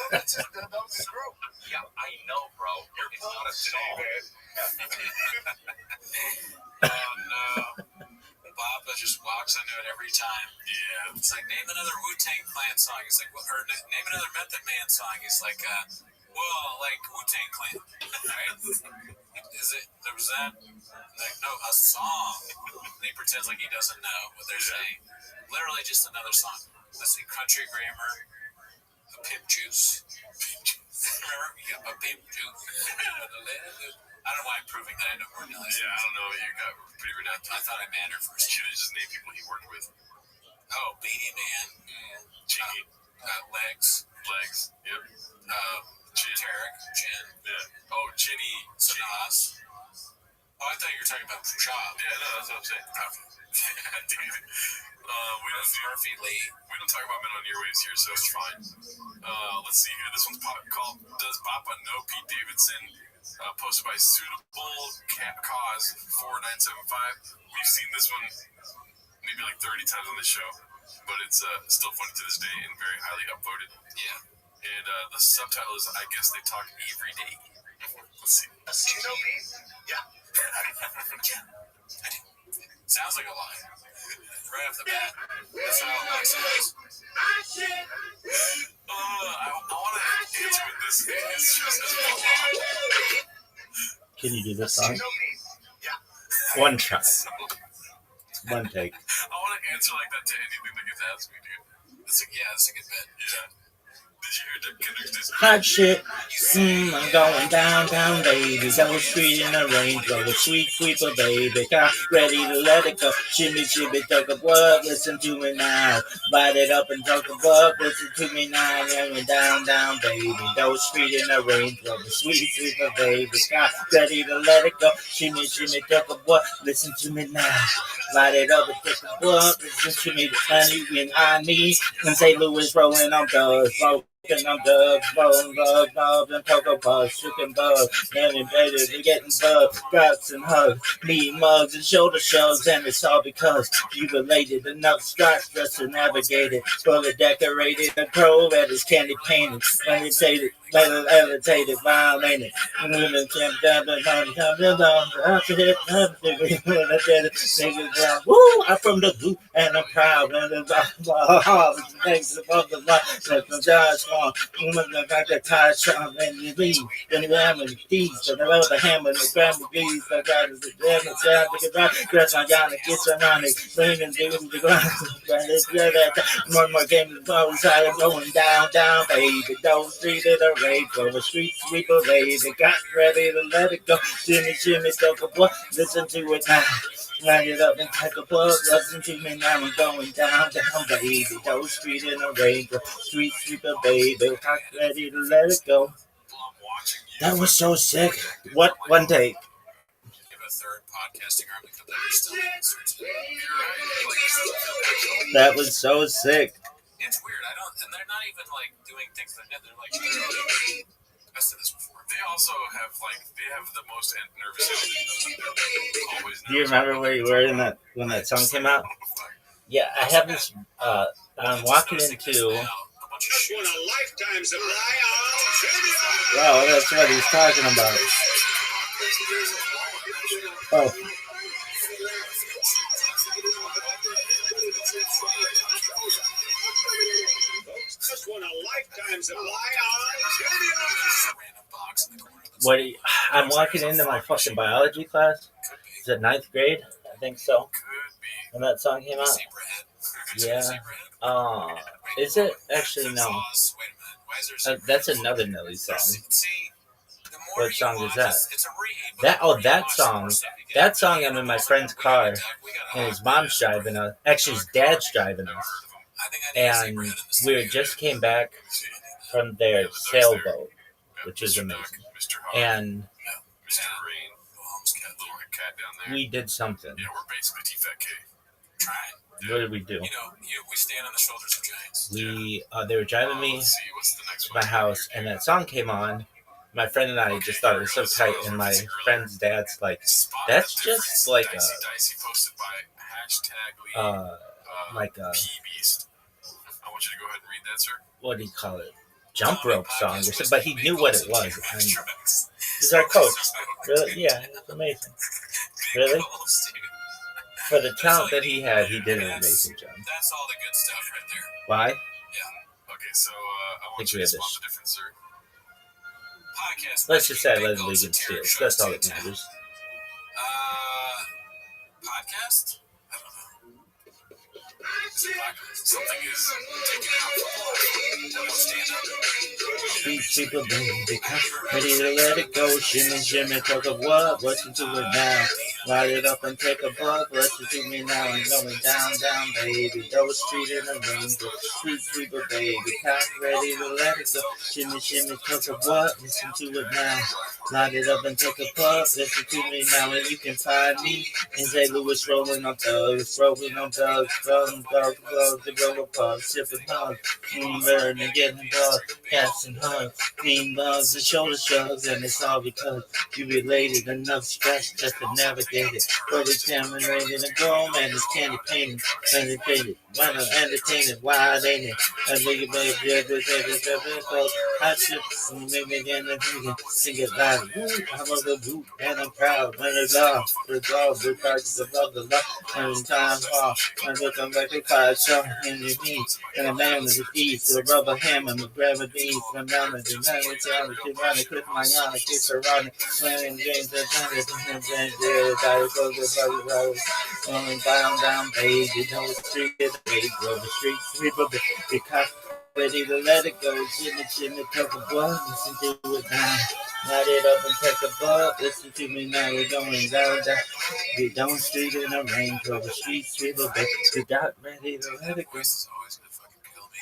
That was his group. Yeah, I know, bro. It's not a song. Oh, no. Papa just walks into it every time. Yeah. It's like, name another Wu-Tang Clan song. He's like, or name another Method Man song. He's like, like Wu-Tang Clan, right? Is it, there was that? Like, no, a song. And he pretends like he doesn't know what they're saying. Literally just another song. let's see, country grammar, a pimp juice. Remember? Yeah, a pimp juice. I don't know why I'm proving that I know more Nelly's. Yeah, I don't know. You got pretty renowned. I thought I mannered first. Should have just named people he worked with. Oh, Beanie Man. Chingy. Legs. Yep. Chin. Tarek. Chin. Yeah. Oh, Chinny. Sanaz. Oh, I thought you were talking about Job. Yeah, no, that's what I'm saying. Dude. We Murphy Lee. We don't talk about men on airwaves here, so it's fine. Let's see here. This one's called "Does Papa Know Pete Davidson?" Posted by Suitable Cause 4975. We've seen this one maybe like 30 times on the show, but it's still funny to this day and very highly upvoted. Yeah. And the subtitle is "I guess they talk every day." Let's see. Do you know me? Yeah. Sounds like a lie. Right off the bat. That's how it sounds. I want to answer with this. It's just as well. Can you do this Do song? you know me? Yeah. One try. One take. I want to answer like that to anything that gets asked me, dude. That's a good bet. Yeah. Did you hear Kendrick's diss? Hot shit. I'm going downtown, baby. Down street in the Range Rover. Sweet sweeper, baby. Got ready to let it go. Shimmy, shimmy, talk a buck. Listen to me now. Bite it up and talk a buck. Listen to me now. Going down, baby. Down street in the Range Rover. Sweet sweeper, baby. Got ready to let it go. Shimmy, shimmy, talk a buck. Listen to me now. Light it up and take a buck. Listen to me, honey, when I need. And St. Louis rolling on thugs. And I'm dubs, bubs, and cocoa puffs, chicken bugs, and invaded, we're getting bugs, guts and hugs, meat mugs and shoulder shrugs, and it's all because you related enough stripes just to navigate it, fully decorated, and pro that is candy painted, levitated, violated, and when the champ woo, I'm from the group, and I'm proud, and the thanks above the light, like the Josh. Woman got the tie shop and the lead. Then the hammer, the keys, and the hammer, the grandma keys. I got the damn sound, the dress my Yana, kiss ironic, bring and do the ground. One more game of the ball, I'm going down, baby. Don't street in a rage, for the street sweeper, baby. Got ready to let it go. Jimmy, talk a boy, listen to it now. Light it up and take a plug. Listen to me now. I'm going down, baby. Doe Street in a Range Rover. Street sweeper, baby. Got ready to let it go. That was so sick. What? One take. Give a third podcasting arm to come down and still That was so sick. It's weird. And they're not even like doing things like that. They're like, I said this before. They also have the most nervous energy. Always. Do you remember where you were in that when that song came out? Yeah, I have this. I'm walking into. Just won a lifetime supply of trivia. Wow, that's what he's talking about. Oh. Just won a lifetime supply of trivia. What? I'm walking into my fucking biology class. Is it 9th grade? I think so. When that song came out. Yeah. Is it? Actually, no. That's another Nelly song. What song is that? That song. That song, I'm in my friend's car, and his mom's driving us. Actually, his dad's driving us. And we just came back from their sailboat, which is amazing. And we did something. Yeah, we're basically T-Fat-K. Trying. What did we do? We stand on the shoulders of giants. They were driving me to my house, and that song came on. My friend and I just thought it was so tight, and my friend's dad's like, "That's just like a P-Beast. I want you to go ahead and read that, sir. What do you call it? Jump rope song." But he knew what it was. And he's our coach. Really? Yeah, it's amazing. Really? For the talent that he had, he did an amazing job. That's all the good stuff right there. Why? Yeah. Okay, so I want you to spot the difference, sir. Podcast. Let's just say I led the league in steals. That's all that matters. Podcast? I don't know. Something is taking out football. Don't stand up. Street sweeper, baby, ready to let it go. Shimmy, shimmy, talk of what? What you doing now? Light it up and take a buck. What you do me now? I'm going down, down, baby. Double street in the rain. Street sweeper, baby, ready to let it go. Shimmy, shimmy, talk of what? Listen to it now. Light it up and take a puff. Listen to me now, and you can find me in St. Louis rolling on thugs, rolling on thugs, rolling thugs, the roller pub, sipping hugs, learning and getting bugs, cats and hugs, clean loves and shoulder shrugs, and it's all because you related enough stress just to navigate it. Fully contaminated and grown, man, it's candy painted, why not entertain it, why ain't it? I think it may be I should make me again and sing it loud. I'm of the boot and I'm proud when it's all the parts of the love and time off. I look on like a fire shot in your knees, and a man with a key to a rubber hammer with gravity from down the dynamic down to run it, clip my yarn, keep her running, playing games that done it, and then die goes the body rolling down, baby, don't street it, baby, over street, sweep up because ready to let it go, shimmy, shimmy, talk a blood, listen to it now. Light it up and take a butt. Listen to me now, we're going down, down. We don't street in the rain, till the streets sweeper, baby. We got ready to let it go. Voice is always gonna fucking kill me.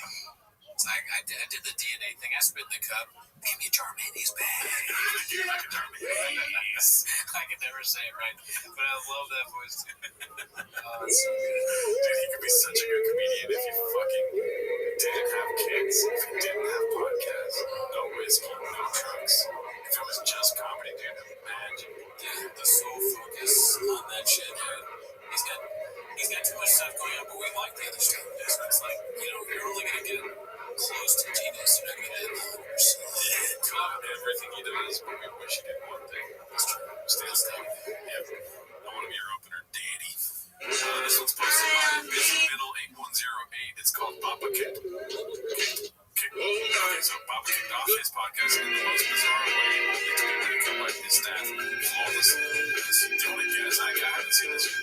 It's like I did the DNA thing. I spit in the cup. Baby Charmaine's bad. I can never say it right, but I love that voice too. Oh, it's so good. Dude, he could be such a good comedian if you fucking didn't have kids, if you didn't have podcasts, no whiskey, no drugs. If it was just comedy, dude, imagine. Yeah, the sole focus on that shit, dude. He's got too much stuff going on, but we like the other stuff. It's like, you're only gonna get close to genius. You're not gonna get 100%. We love everything he does, but we wish he did one thing. That's true. Stay on stuff. Yeah. I want to be your opener, daddy. This one's posted by Busy Middle 8108. It's called Papa Kid. Okay, so Papa kicked off his podcast in the most bizarre way, only to be ridiculed by his staff. Flawlessly. Do you want to guess? I haven't seen this yet.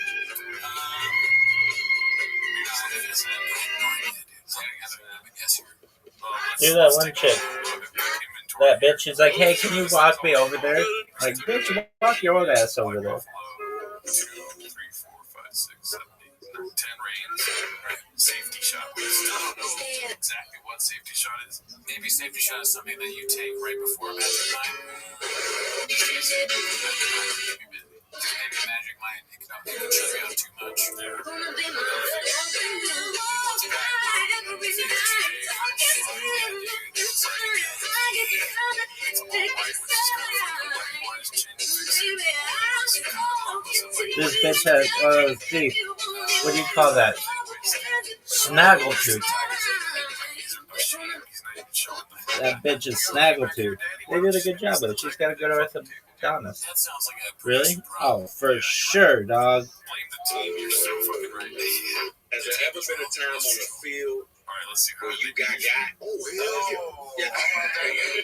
Do that one chick. That bitch is like, hey, can you walk me over there? Like, bitch, walk your own ass over there. 2, 3, 4, 5, 6, 7, 8, 9, 10 reigns. Safety shot. We still don't know exactly what safety shot is. Maybe safety shot is something that you take right before magic mind. Maybe magic mind, it can shut you out too much. This bitch has, see, what do you call that? Snaggletooth. That bitch is snaggletooth. They did a good job of it. She's got a good orthodontist. That sounds like a Really? Oh, for sure, dog. Blame the team. You're so fucking right. Has there ever been a time on the field All right, let's see how where you got? Oh, hell yeah.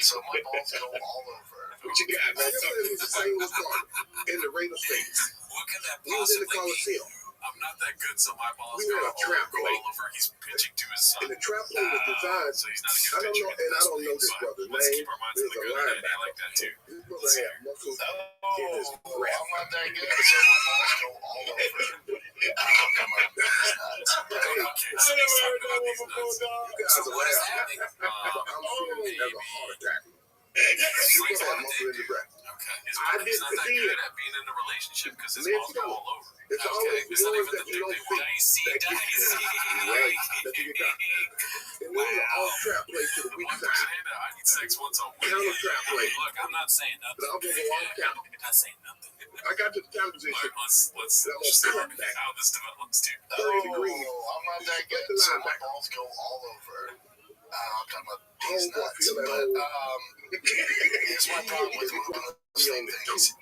So my balls go all over. What you got, man? It's the same as in the Raider States. What could that We was in the possibly be? Coliseum. I'm not that good, so my balls We go were in a trap all play. over. He's pitching to his son. And the trap play was designed. So he's not a I good don't pitcher. know, and I don't know this brother's Let's name. keep our minds on There's the a good. And I linebacker. like that too. This brother had muscles in his I'm breath. not that good, so my balls go all over. I'm got my business nuts. Okay, so he's talking about these nuts. You guys are laughing. I'm sure he has a heart attack. You put that muscle in your breath. Okay. His I brother's didn't not that see good it. at being in a relationship because his Let's balls go go. all over. It's always It's not the even ones the that you dick don't they see. want. Dicey, That you dicey. right. That you get done. And then the off trap play to the weak One side. person had that. I need sex once a week. Counter trap play. Look, I'm not saying But nothing. I'm gonna go off count. Not saying nothing. I got to the time All position. right, let's That was just see good. how this develops too. 30 degrees. I'm not that good, so my balls go all over. I'm talking about these nuts. But here's my problem with moving those things is when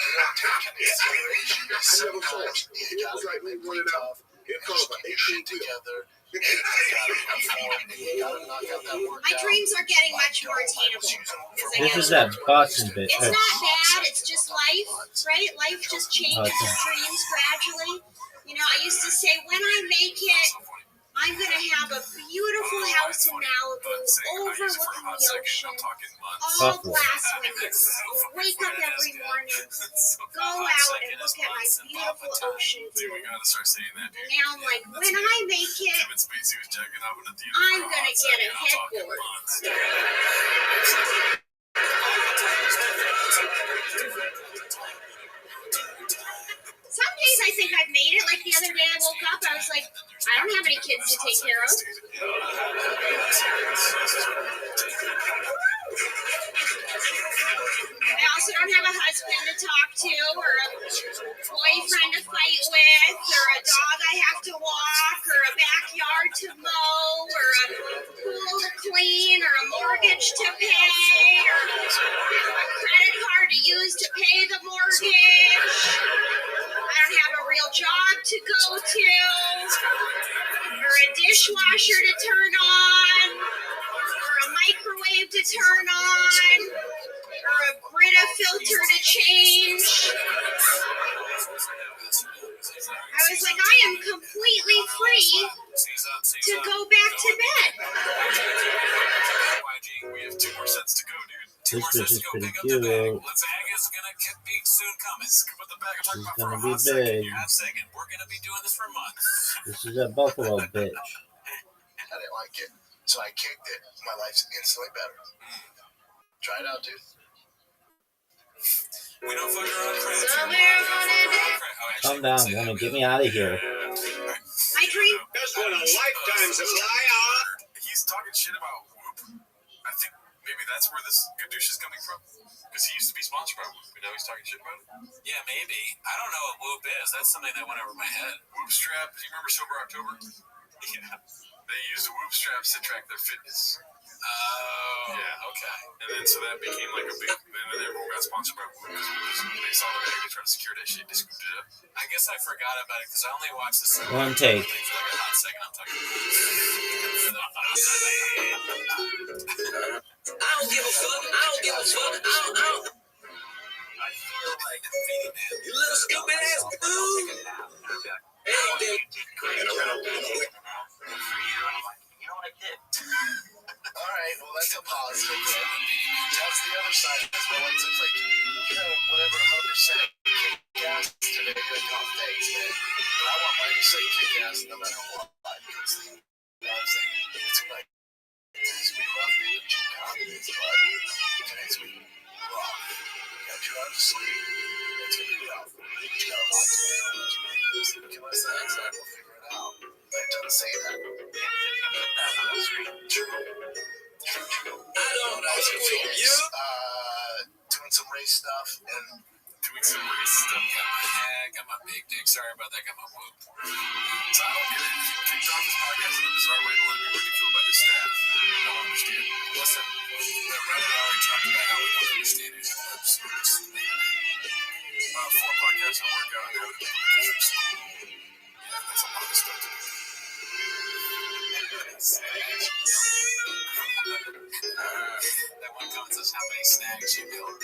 you don't take into consideration I never saw sometimes it. you It gotta was like be we mentally wanted out. tough. It You called just for get your shit 18 wheel. together. And you gotta perform. And you gotta knock out that workout. My dreams are getting much more attainable. This is that Boston bitch. It's not bad. It's just life, right? Life just changes Okay. your dreams gradually. You know, I used to say, when I make it, I'm going to have a beautiful house in Malibu overlooking the ocean, all glass windows. I'll wake up every morning, go out and look at my beautiful ocean view. And now I'm like, when I make it, I'm going to get a headboard. Some days I think I've made it. Like the other day I woke up, I was like, I don't have any kids to take care of. I also don't have a husband to talk to, or a boyfriend to fight with, or a dog I have to walk, or a backyard to mow, or a pool to clean, or a mortgage to pay, or a credit card to use to pay the mortgage. I don't have a real job to go to, or a dishwasher to turn on, or a microwave to turn on, or a Brita filter to change. I was like, I am completely free to go back to bed. We have 2 more sets to go, dude. This bitch is pretty cute. Let's Egg is gonna be soon coming. She's gonna be big. We're gonna be doing this for months. This is a buffalo bitch. I didn't like it, so I kicked it. My life's instantly better. Try it out, dude. We don't fuck around. Calm down, woman. Get me out of here. I dream. Just what a lifetime supply of. He's talking shit about Whoop. I think maybe that's where this Gadoosh is coming from. Because he used to be sponsored by Whoop, but now he's talking shit about it. Yeah, maybe. I don't know what Whoop is. That's something that went over my head. Whoop strap. Do you remember Sober October? Yeah. They used Whoop straps to track their fitness. Oh, yeah, okay. And then so that became like a big. And then everyone got sponsored by Whoop because they saw the bag, they tried to secure that shit, they scooped it up. I guess I forgot about it because I only watched this One take. for like a hot second. I'm talking about I don't give a fuck. I don't give a fuck. I don't. I feel like you little stupid ass dude. Anything. You know what I did? All right, well, that's a positive. That's the other side as well. It's like, whatever, 100% kick ass today. Good call, thanks, man. But I want mine to say kick ass no matter what. Because, you know what I'm saying? It's like, today's week rough, dude. Check confidence, but today's week rough. You got 2 hours of sleep. It's going to be rough. You got a lot to do. Give us that inside, we'll figure it out. But it doesn't say that. True. I don't know you. Doing some race stuff and Doing some race stuff. Yeah, got my big dick. Sorry about that. Got my whoop. So I don't get it. He kicked off his podcast in a bizarre way to let me ridicule by his staff. I don't understand. Listen, that Reddit already talked about how we don't understand his lips. 4 podcasts I work out and having to pick from school. Yeah, that's a lot of stuff to do. That one comes as how many snags you build.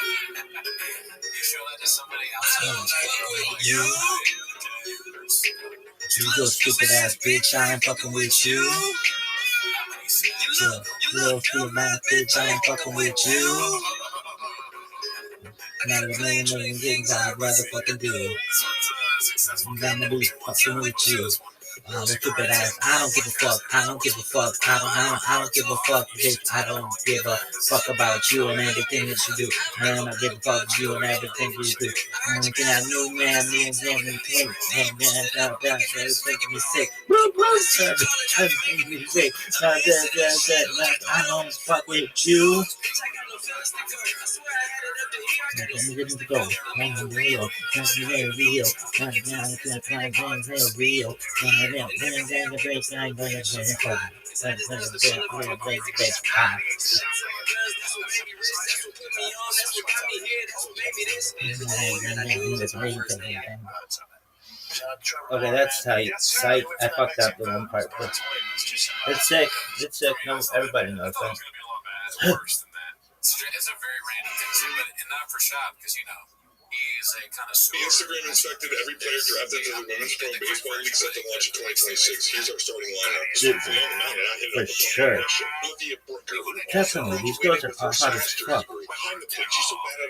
You show that to somebody else. I don't know you. You little stupid ass bitch, I ain't fucking with you. You little stupid ass bitch, I ain't fucking with you. Not a million things I'd rather fucking do. I'm gonna be fucking with you. I'm a stupid ass. I don't give a fuck. I don't give a fuck. I don't give a fuck, bitch. I don't give a fuck about you and everything that you do. I don't give a fuck about you and everything you do. Everything I knew, man, me and me think. And it's making me sick. It's making me sick. I don't fuck with you. Let me get it to go. I'm real. Okay, that's tight. Sight. I fucked up the one part, but it's sick. It's sick. No, everybody knows that. It's a very random thing, but not for shop because you know he is a kind of Instagram inspected every player drafted to the Women's Pro Baseball League set to launch in 2026. Here's our starting lineup. Dude, for sure. Definitely, these girls are hot as fuck.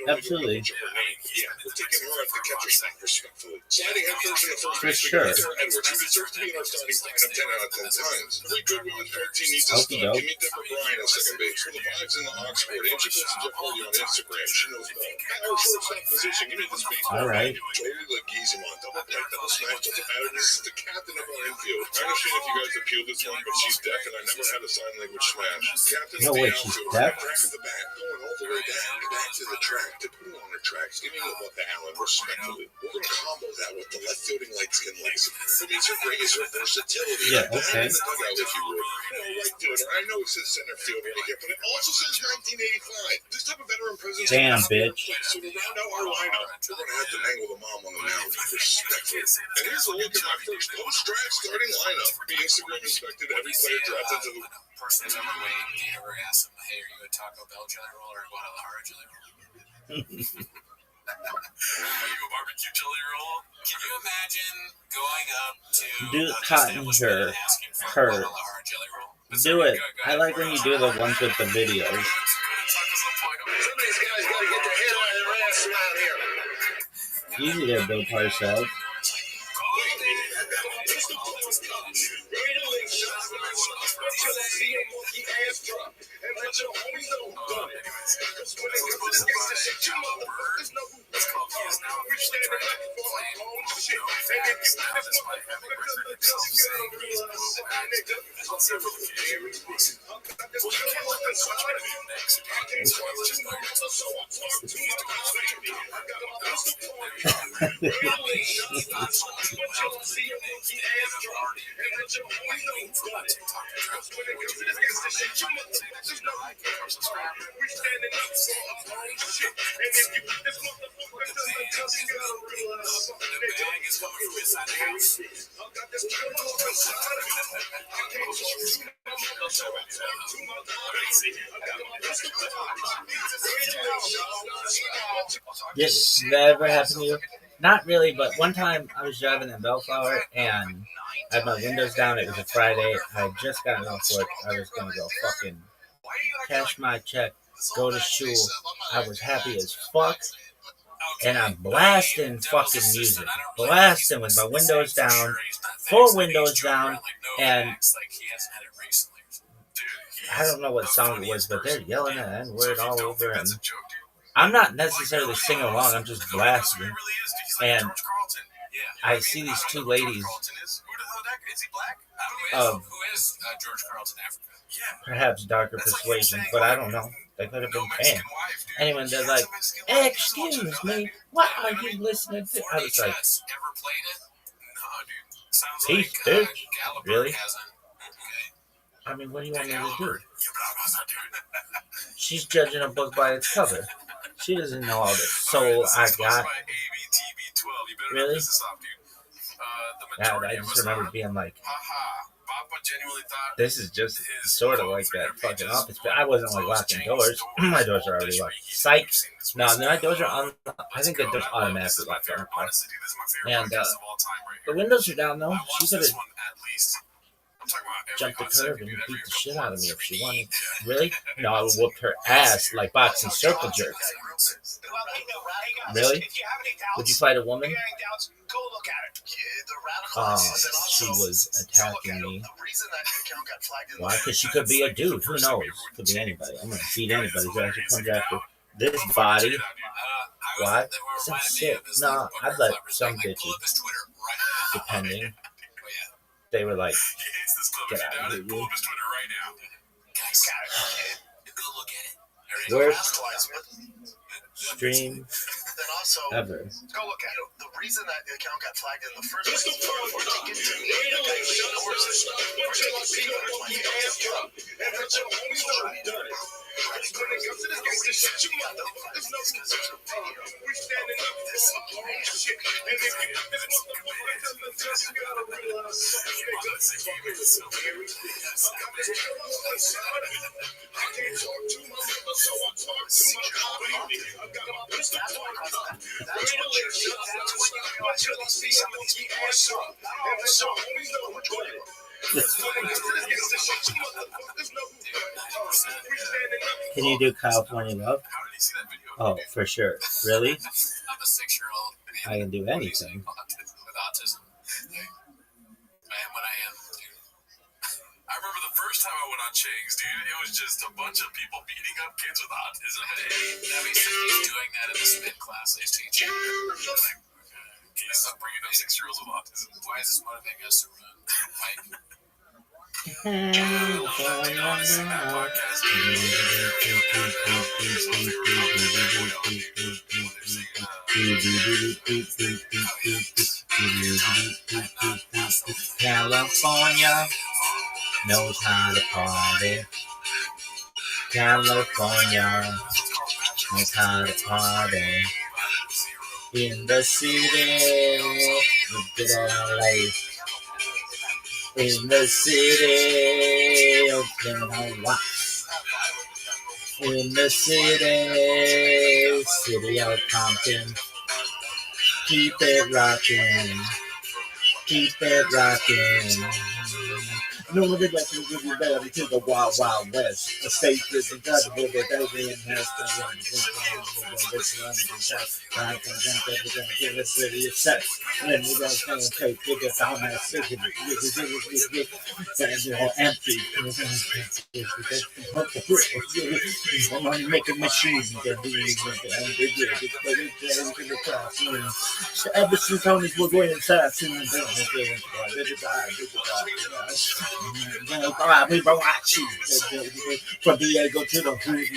Absolutely. Yeah, we're taking her off the catcher spot, respectfully. Sliding headfirst in the first For base sure. Edwards, who deserves to be in our starting lineup 10 out of 10 times. Every good women's pro team needs a stud. Give me Deborah Bryan at second base. For the vibes in the Oxford, and she posts Jeff Hardy on Instagram. She knows ball. At our shortstop position, give me this baseball. All right. Joey Leguizamo, double play, double smash, doesn't matter. This is the captain of our infield. I understand if you guys appeal this one, but she's deaf, and I never had a sign language smash. Captain No of the way, she's outfield. deaf? Crack at the back, going all the way down, back to the track, to put her on her tracks. Give me what the Allen, respectfully. We're going to combo that with the left fielding light skin legs. What means her great is her versatility. Yeah, okay. In the dugout, if you would. Right fielder. I know it says center field right here, but it also says 1985. This type of veteran presence. Damn, bitch. So to round out our lineup, we're going to have to mangle the mom on the mound. Respectfully. And here's a look at my first post-draft starting lineup. The Instagram inspected every player drafted to the person's ever weighed. Do you ever ask them, hey, are you a Taco Bell jelly roll or a Guadalajara jelly roll? Are you a barbecue jelly roll? Can you imagine going up to Do an cotton establishment her. and asking for a Her. Guadalajara jelly roll? Do it. I like when you do the ones with the videos. Some of these guys got to get their head out of their ass out here. Easy there, Bill Parcells. Did that ever happen to you? Not really, but one time I was driving in Bellflower and I had my windows down. It was a Friday. I had just gotten off work. I was going to go fucking cash my check, go to school. I was happy as fuck. And I'm blasting fucking music. Blasting with my windows down, full windows down, and I don't know what song it was, but they're yelling that N-word all over, and I'm not necessarily singing along, I'm just blasting. And I see these two ladies of perhaps darker persuasion, but I don't know. They could have been paying. Anyway, they're like, excuse me, what are you listening to? I was like, peace, bitch. Really? I mean, what do you want me to do? She's judging a book by its cover. She doesn't know all the soul I got. Really? Yeah, I just remember being like, this is just sort of like that fucking office. But I wasn't like locking doors. My doors are already locked. Psych. No, my doors are on. I think that they're automatically locked on. And the windows are down though. She could have jumped the curb and beat the shit out of me if she wanted. Really? No, I would whoop her ass like boxing circle jerks. Really? Would you fight a woman? She was attacking me. Why? Because she could be a dude. Who knows? Could be anybody. I'm gonna beat anybody who actually comes after this body. Why? Some shit. No, I'd let some bitches, depending. They were like, get out of here. Worst stream ever. Go look at it. The reason that the account got flagged in the first place was to get to me. The guy who shot the horses. Can you do California Love? How did he see that video? Oh, for sure. Really? I'm a 6-year-old. I can do anything. With autism. I am what I am, dude. I remember the first time I went on Chang's, dude. It was just a bunch of people beating up kids with autism. Debbie said he's doing that in the spin class he's teaching. Like, can you stop bringing up 6-year-olds with autism? Why is this motivating us to run? Mike? California knows how to party. California knows how to party. In the city, with good old life. In the city, Oakland, Watts. In the city of Compton. Keep it rockin'. Keep it rockin'. No one did like to give you better to the wild, wild west. The state is incredible, but every has the city is set. And you guys can take bigger down that city. Empty. I'm only making machines. Ever since Tony's was going fast. We brought you from Diego to the hood.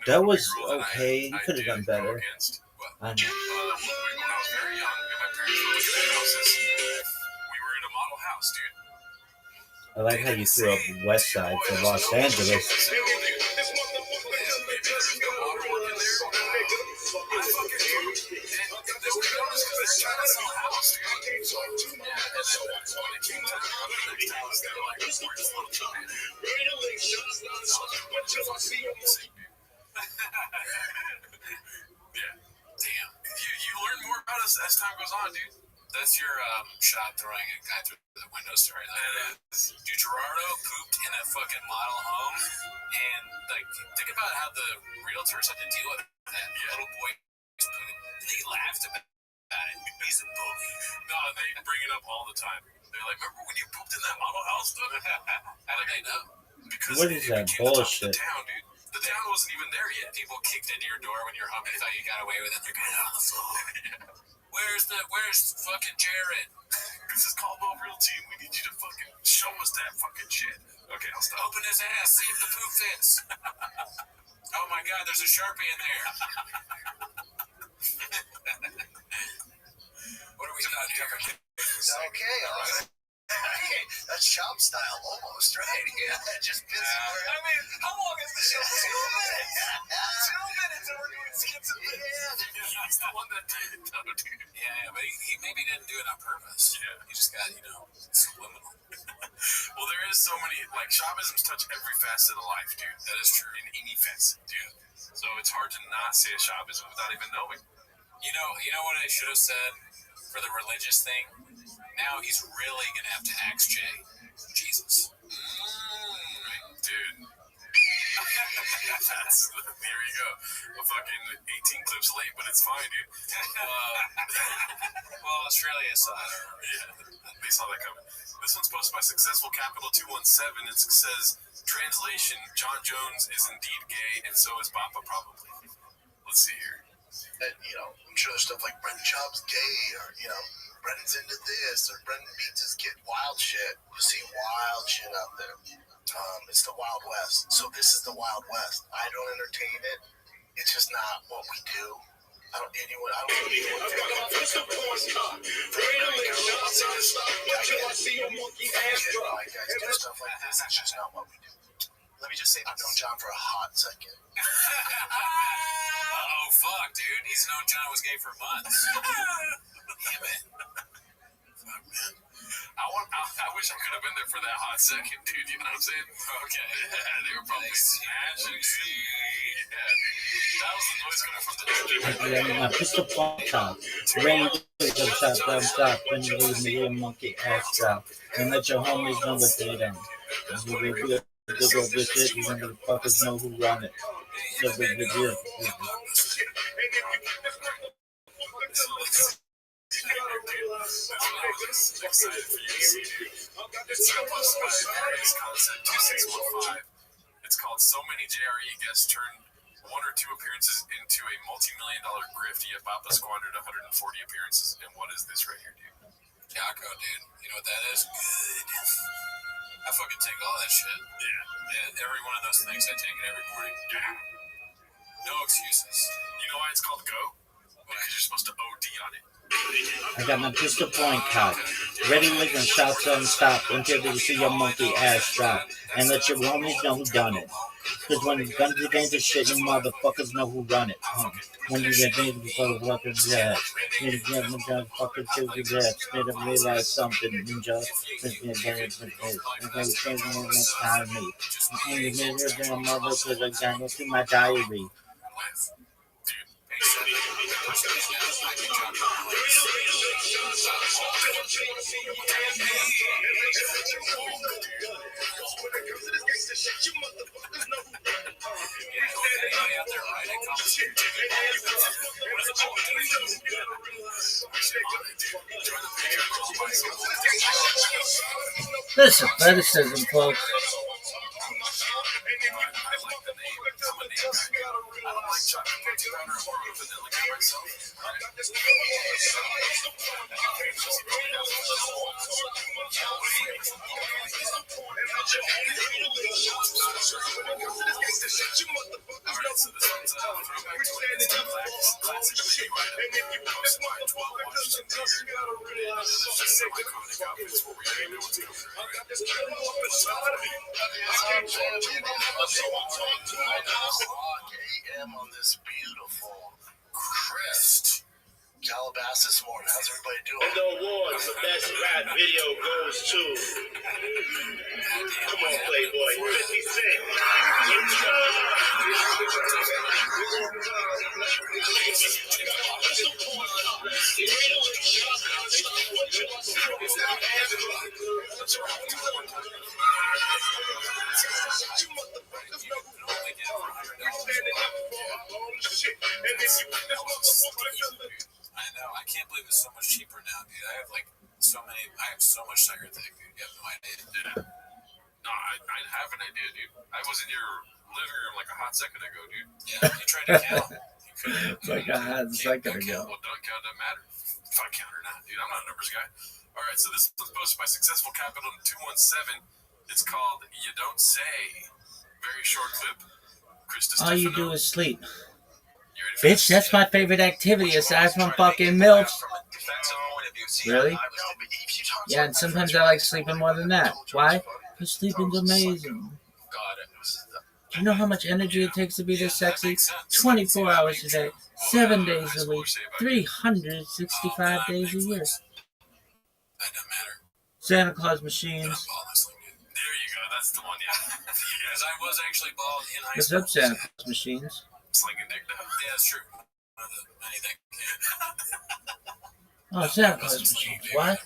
That was okay. You could have done better. When I was very young and my parents were looking at houses, we were in a model house, dude. I like how you threw up West Side for Los Angeles. Yeah. Damn. You learn more about us as time goes on, dude. That's your shot throwing a guy through the window story. Like, dude, Gerardo pooped in a fucking model home, and like, think about how the realtors had to deal with that. Little boy pooped. They laughed about it. He's a bully. No, they bring it up all the time. They're like, remember when you pooped in that model house? How did they know? Because what is that bullshit? The town, dude. The town wasn't even there yet. People kicked into your door when you're home. They thought you got away with it. They're getting on the floor. Where's fucking Jared? This is Caldwell Realty. We need you to fucking show us that fucking shit. Okay, I'll stop. Open his ass. See if the poop fits. Oh my God, there's a Sharpie in there. What are we doing here? Okay, all right. That's shop style almost, right? Yeah, just busy. I mean, how long is the show? 2 minutes. 2 minutes and we're doing skits and bits. He's the one that did it, though, dude. Yeah, but he maybe didn't do it on purpose. Yeah. He just got, subliminal. Well, there is so many, like, Shoppisms touch every facet of life, dude. That is true. In any facet, dude. So it's hard to not say a Shoppism without even knowing. You know what I should have said for the religious thing? Now he's really going to have to axe Jay. Jesus. Dude. There you go. A fucking 18 clips late, but it's fine, dude. Well, Australia saw it. Yeah, they saw that coming. This one's posted by Successful Capital 217. It says, translation, John Jones is indeed gay, and so is Bappa probably. Let's see here. And, I'm sure there's stuff like Brendan Schaub's gay, or, Brendan's into this, or Brendan beats his kid. Wild shit. You see wild shit out there. It's the Wild West. So this is the Wild West. I don't entertain it. It's just not what we do. I don't know anyone. I've got a piece of corn cob. I see a monkey ass drop. Guys do stuff like this. It's just not what we do. Let me just say, I've known John for a hot second. Oh, fuck, dude. He's known John was gay for months. Damn it. I I wish I could have been there for that hot second, dude. You know what I'm saying? Okay. Yeah, they were probably smashing. Yeah. That was the noise coming from the My pistol point top. Rain with them shot, dumb stop. When you leave me a monkey ass drop. And let your homies know what they done. You will be a good with it, even the fuckers know who run it. So big the deal. Excited for you to see, dude. It's published by Various Concept 2615. It's called So Many JRE Guests Turned 1 or 2 Appearances into a Multi-million-dollar Grift, yet Papa squandered 140 appearances. And what is this right here, dude? Taco, dude. You know what that is? Good. I fucking take all that shit. Yeah. Every one of those things I take it every morning. Yeah. No excuses. You know why it's called Go? Because you're supposed to OD on it. I got my pistol point cocked. Ready, lick, and shots don't stop until they see your monkey ass drop. And let your homies know who done it. Cause when it comes against the shit, you motherfuckers know who run it. When you get baby before the fucker's dead. You get my motherfucker till the death. Spit up realize something, ninja. Let's get better for this. I'm gonna say the next time me. I'm only better than a mother cause I got to see my diary. This athleticism, folks. AM on this beautiful Crest, Calabasas morning. How's everybody doing? And the award for best rap video goes to, come on, Playboy, 50 Cent. I know. I can't believe it's so much cheaper now, dude. I have so much Tiger Thing, dude. You have no idea. Yeah. No, I have an idea, dude. I was in your living room like a hot second ago, dude. Yeah, you tried to count. You couldn't. Like a hot second ago. Well, don't count, doesn't matter. If I count or not, dude. I'm not a numbers guy. All right, so this was posted by Successful Capital 217. It's called You Don't Say. Very short clip. All you do is sleep. Bitch, that's my favorite activity aside from fucking MILFs. Really? Yeah, and sometimes I like sleeping more than that. Why? Because sleeping's amazing. Do you know how much energy it takes to be this sexy? 24 hours a day, 7 days a week, 365 days a year. That doesn't matter. Santa Claus machines. There you go. That's the one, yeah. Because I was actually bald in high What's school. up, Santa Claus machines? Slinging dick now. Yeah, that's true. One of the many that can. Oh, Santa Claus machines. What?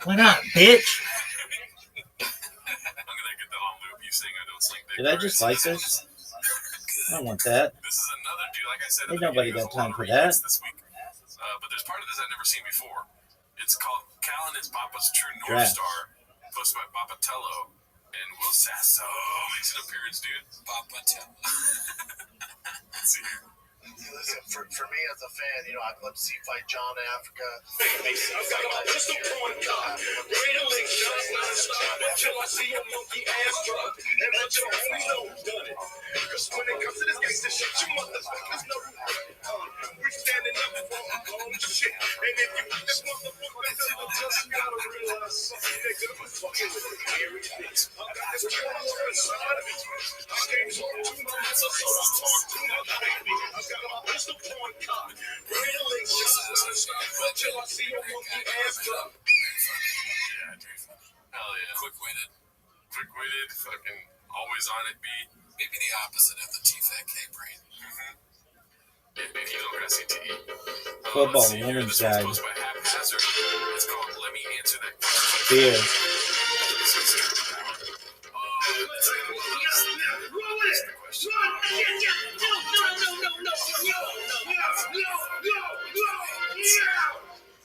Why not, bitch? I'm gonna get that on loop. You saying I don't sling dick. Did I just like this? I don't want that. This is another dude. Like I said, Ain't nobody got time for that. This week. But there's part of this I've never seen before. It's called Callan is Papa's True North Trash. Star, posted by Papatello. And Will Sasso makes an appearance, dude. Papatello. Let's see here. Listen, for me as a fan, I'd love to see you fight John in Africa. I've got my pistol point cocked. Ready to lick shots non-stop until I see a monkey ass drop. And let your homies know who done it. Cause when it comes to this gangsta shit, you motherfuckers know who done it. We standing up for our own shit. And if you this motherfucker, you just gotta realize something, nigga. I'm fucking with the scary things. I got this killer inside of me. I can't talk to my mother, so I talk to my baby. I got my pistol point cocked. Ready to lick shots non-stop until I see a monkey ass drop. Yeah, dude. quick-witted. Quick-witted, fucking always on it beat. Maybe the opposite of the T-Fat K-Brain. If you don't got CTE. Football women's guide. It's called Let Me Answer That Beer.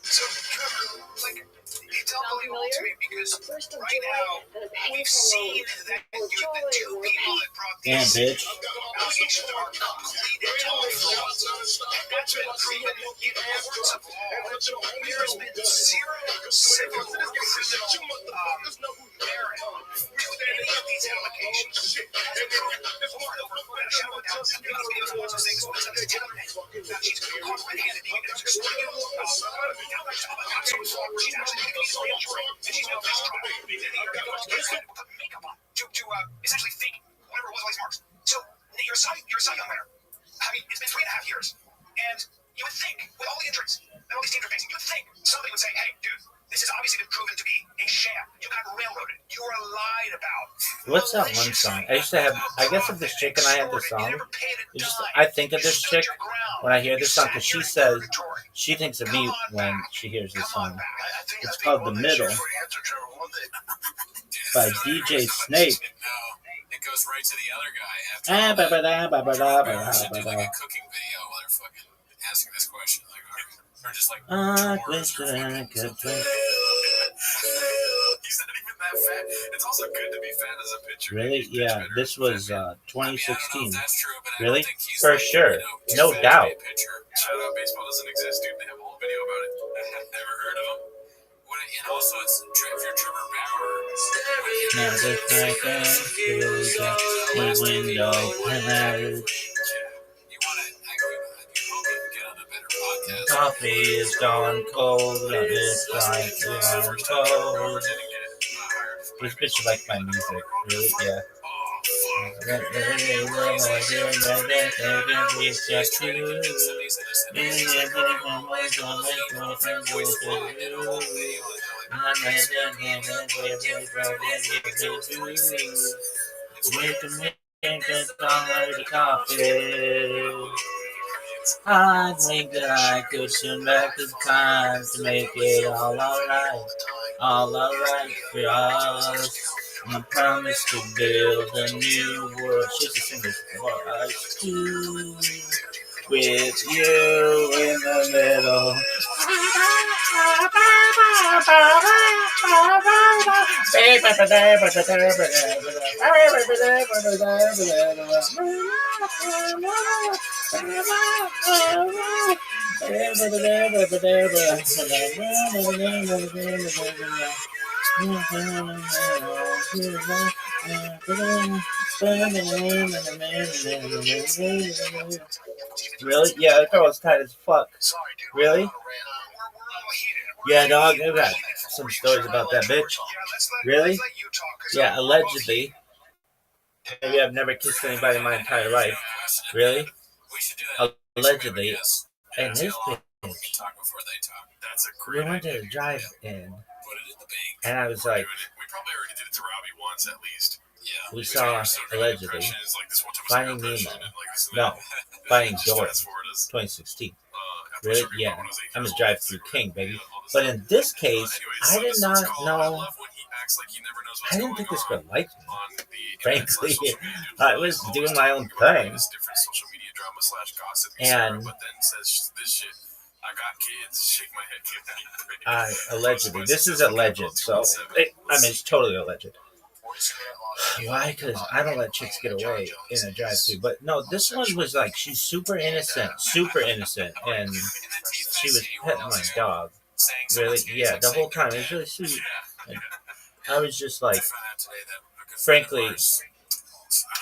So, Trevor, like, it's unbelievable to me because right now we've seen that the two people that brought Damn, these bitch. allegations are complete and total frauds. And that's been proven in courts of law. There has been zero civil or criminal merit to any of these allegations. She's caught red-handed, even if she's to essentially fake whatever it was, all these marks. So you're a Cy Young winner. I mean, it's been 3.5 years, and you would think, with all the injuries and all these teams are facing, you would think somebody would say, "Hey, dude, this has obviously been proven to be a sham. You got railroaded. You were lied about." What's that one song? I used to have, I guess of this chick and I had this song. It's just, I think of this chick when I hear this song because she says she thinks of me when she hears this song. It's called The Middle by DJ Snake. It goes right to the other guy after. It should do like a cooking video while they're fucking asking this question, like, or just like. I wish that I could play. He's not even that fat. It's also good to be fat as a pitcher. Really? Yeah, this was 2016. I mean, that's true, but Really? I don't think he's For like, sure. too No fat to doubt. be a pitcher. Shout out, baseball doesn't exist, dude. They have a whole video about it. Never heard of him. And also, it's if you're Trevor Bauer. Now this night through the window pouch. You want to? I hope you can get on a better podcast. Coffee is gone cold, and it's like gone cold. This bitch like my music, really? Yeah. I think that I could turn back the time to make it all alright for us. I promise to build a new world. She's a singer for us too. With you in the middle. Really? Yeah, that girl was tight as fuck. Really? Yeah, dog, I got some stories about that bitch. Really? Yeah, allegedly. Maybe I've never kissed anybody in my entire life. Really? Allegedly. And this bitch. We went to the drive-in. And I was like, we probably already did it to Rabbi once at least. Yeah. We saw, allegedly, Finding Nemo. No, Finding Dory, 2016. Really? Yeah. I'm a drive-through king, baby. But in this case, I did not know. I didn't think this girl liked me. Frankly, I was doing my own thing. And I got kids. Shake my head. Allegedly. This is alleged, so it's totally alleged. Why? Because I don't let chicks get away in a drive-thru. But no, this one was like, she's super innocent, and she was petting my dog. Really? Yeah, the whole time. It was really sweet. And I was just like, frankly,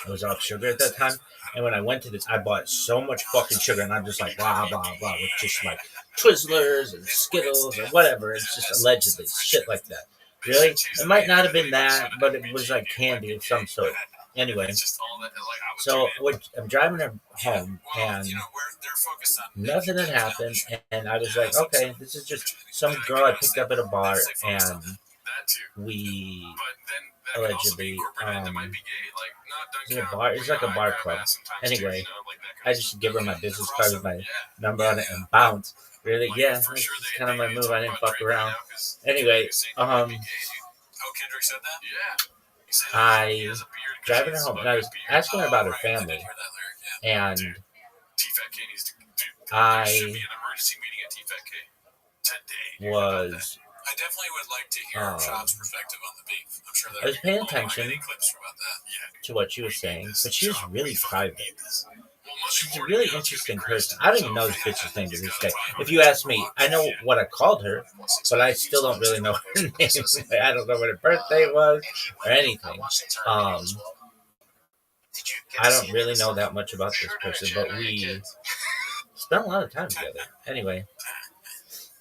I was off sugar at that time. And when I went to this, I bought so much fucking sugar, and I'm just like, blah, blah, blah, with just like Twizzlers and Skittles or whatever. It's just allegedly shit like that. Really? It might not have been that, but it was like candy of some sort. Anyway, so I'm driving her home, and nothing had happened, and I was like, okay, this is just some girl I picked up at a bar, and that too. we But then that could also be allegedly incorporated that might be gay. Like, not done it's a count, bar. It's like a bar grab club. ass sometimes Anyway, too, like that kind I of just stuff. give her my business Cross card with them, my yeah. number on it and bounce. Really? Like, Yeah, for that's sure just they kind of my move. talk I didn't about fuck Drake around. right now, 'cause Anyway, he was saying he might be gay, dude. Oh, Kendrick said that? Yeah. He said he I has a beard 'cause driving he her has home, a and I was good beard. asking her about her Right, I did family, hear that lyric, yeah. and Dude, T-Fat K needs to... Dude, there I should be an emergency meeting at T-Fat K today, dude, was I definitely would like to hear Shop's perspective on the beef. I'm sure that I was paying we'll attention get clips about that. Yeah, to what she was saying, but she was really private. well, She's a really interesting person. I don't even know this bitch's name to this day. If you ask me, I know what I called her, but I still don't really know her name. I don't know what her birthday was or anything. I don't really know that much about this person, but we spent a lot of time together. Anyway,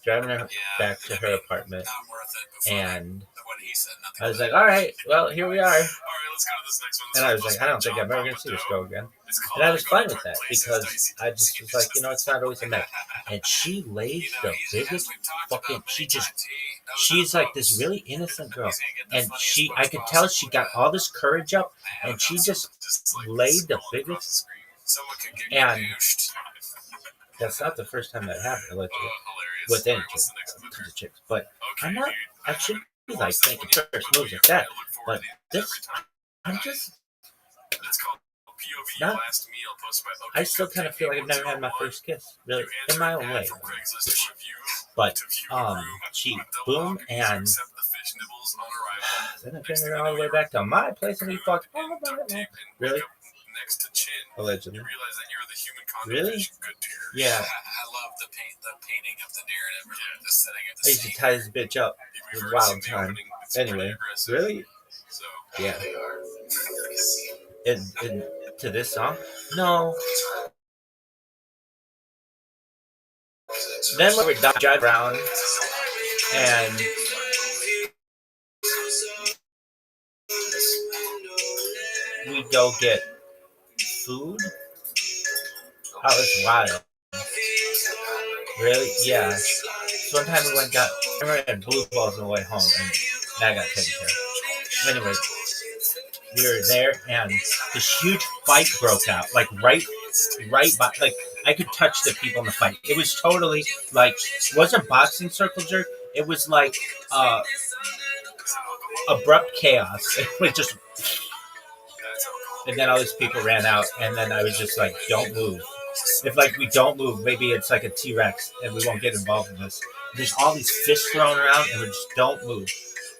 driving her back to her apartment, Not worth it before and what he said. Nothing I was like, all right, well, here we are. All right, let's go to this next one. This And I one's was like, posted I don't by think John I'm ever going to see this Papadoe. girl again. It's called And I was Go to fine with Dark that Places, because Dicey. I just was like, you know, it's not always a match. And she lays the biggest fucking, she's like this really innocent girl. And I could tell she got all this courage up and she just laid the biggest. Someone could get And douched. that's not the first time that happened, allegedly, Hilarious. with any All right, what's the next one? chick, chicks. But Okay, I'm not, dude. I should be like making first moves like that. But this, I'm just, It's called POV not, Last Meal, posted by I still kind of feel like I've never had my first kiss, really, in my own way. But, she, boom, and then I bring her all the way back to my place and we fucked all night long. Really? Next to chin. Allegedly. You realize that you're the human condom. Really? Good dude. Yeah. I love the painting of the narrative, the setting of I the used to scene. tie this bitch up with wild time. Anyway, really? So, Yeah. And to this song? No. Then we would drive around and we'd go get food. That was wild. Really? Yeah. So one time we went and got, I remember I had blue balls on the way home and that got taken care of. Anyway, we were there and this huge fight broke out. Like right by, like I could touch the people in the fight. It was totally like, it wasn't boxing circle jerk. It was like abrupt chaos. It was just, and then all these people ran out and then I was just like, don't move. If like we don't move, maybe it's like a T-Rex and we won't get involved in this. There's all these fists thrown around and we just don't move.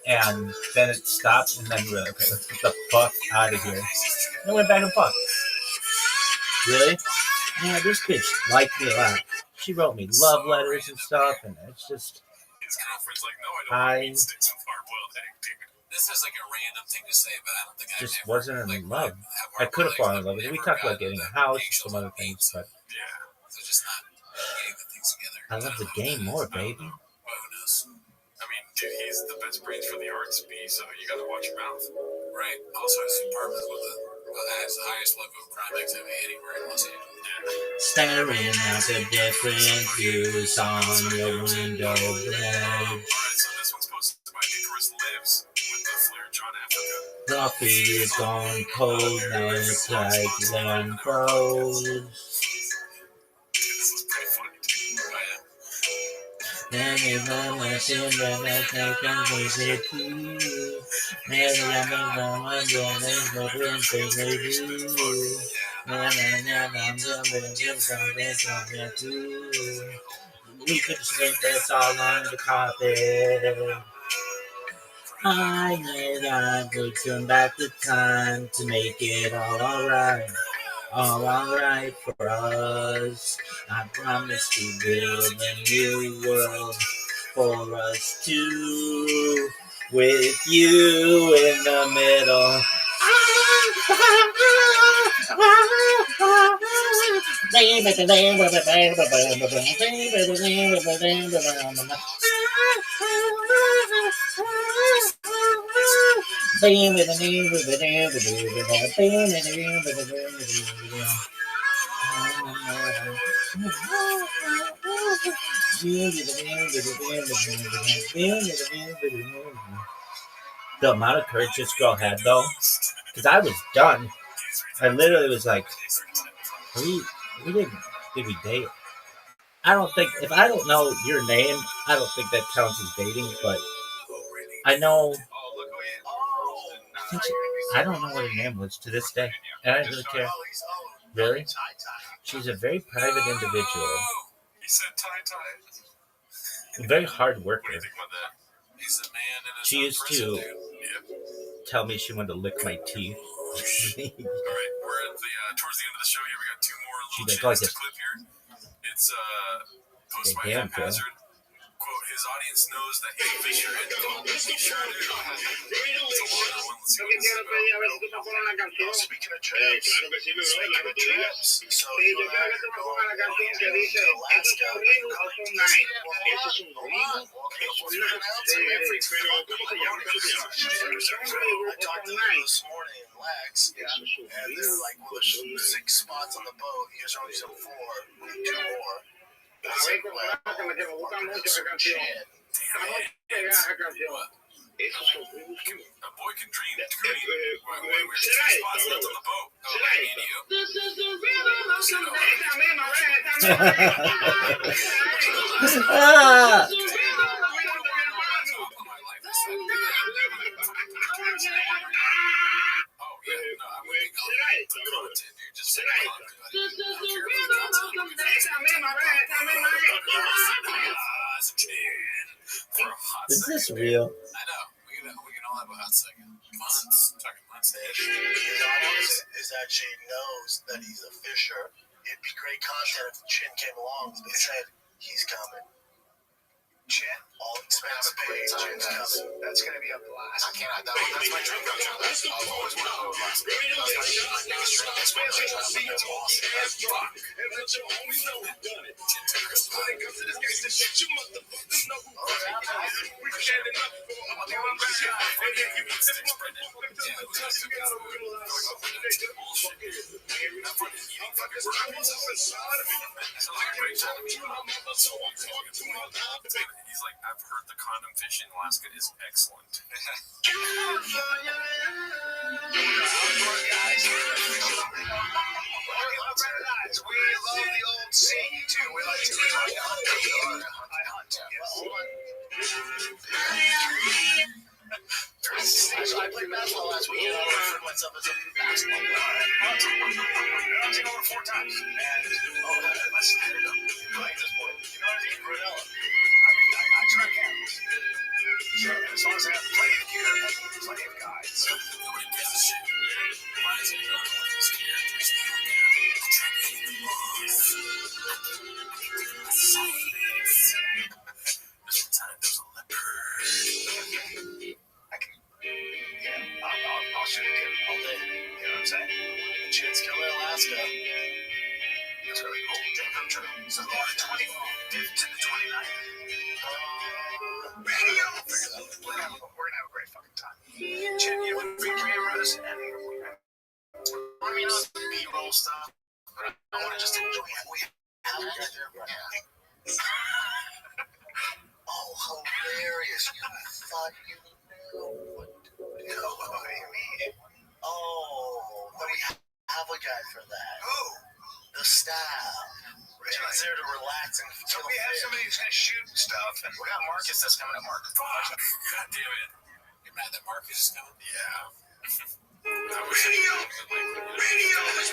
And then it stopped and then we're like, okay, let's get the fuck out of here. And I went back and fucked. Really? Yeah, this bitch liked me a lot. She wrote me love letters and stuff and it's just, his girlfriend's like, no, I don't want to eat sticks with hard-boiled egg, dude. This is like a random thing to say, but I don't think I just ever, wasn't in love. I could have fallen in love with her. We talked about getting a house and some other things, but Yeah. So just not getting the things together. I love the game more, baby. Well, who knows? I mean, dude, he's the best brains for the arts, B, so you gotta watch your mouth. Right. Also, his apartment has the highest level of crime activity anywhere in Los Angeles. Staring at the different views on your window ledge. Alright, so this one's posted by Icarus Lives with the Flair John Africa. Coffee is gone cold, now it's like land froze. This is pretty funny, dude. Then it's no machine that I can visit you. Never let me know I'm doing nothing to you. I'm something too. We could just this all on the carpet. I know that I could turn back the time to make it all alright for us. I promise to build a new world for us two, with you in the middle. the amount of courage this girl had, though, because I was done. I literally was like, we did we date? I don't think, if I don't know your name, I don't think that counts as dating, but I know, I don't know what her name was to this day, and I didn't really care. Really? She's a very private individual. He said tie. A very hard worker. What do you think about that? He's a man in his She used prison, to dude. tell me she wanted to lick my teeth. All right, we're at the towards the end of the show here. We got two more little She's chants like, to clip here. It's posted by damn, Haphazard. Quote, his audience knows that he's Fisher and quote, he sure do. It's a lot of one. Let's see what this is about. Speaking of trips, so you and I are going to Alaska. I talked to them this morning in Lex, and they're like, well, there's 6 spots on the boat. You guys are only 4, 2 more. It's like, well, shit. A boy can dream. Wait, we're 2 spots left on the boat. Oh, I need you. This is the rhythm of the Is this real? I know. We can all have a hot second. Months. Talking months. His audience is actually knows that he's a fisher. It'd be great content if Chin came along and said he's coming. Chin, all expense paid. Chin's coming. That's gonna be a blast. I cannot. That's my dream come true. I've always wanted to go to Alaska. That's my dream. That's He's like, I've heard the condom fish in Alaska is excellent. We love the old sea too. We like to hunt. I hunt. I played basketball last week. I referred myself as a basketball player. I've seen over 4 times. And listen, playing this point, you know what I mean? Brunella. I mean, I try again. Sure. As long as I have plenty of gear, plenty of guides. Nobody gives a shit. Why is he going with his characters? This time there's a leopard. I'll shoot a deer all day. You know what I'm saying? Chin's coming to Alaska. That's really cool. Dream come true. So the 25th to the 29th. Radio. We're gonna have a great fucking time. Chin, you would be cameras and I mean, B-roll stuff. But I want to just enjoy it. We have it there. Oh, hilarious. You thought you knew. What do you mean? Oh, but we have a guy for that. Who? The staff. Chin's there to relax and So we have somebody who's going to shoot stuff. And We got Marcus that's coming to Marcus. Fuck! God damn it. You're mad that Marcus is coming? Yeah. Radio is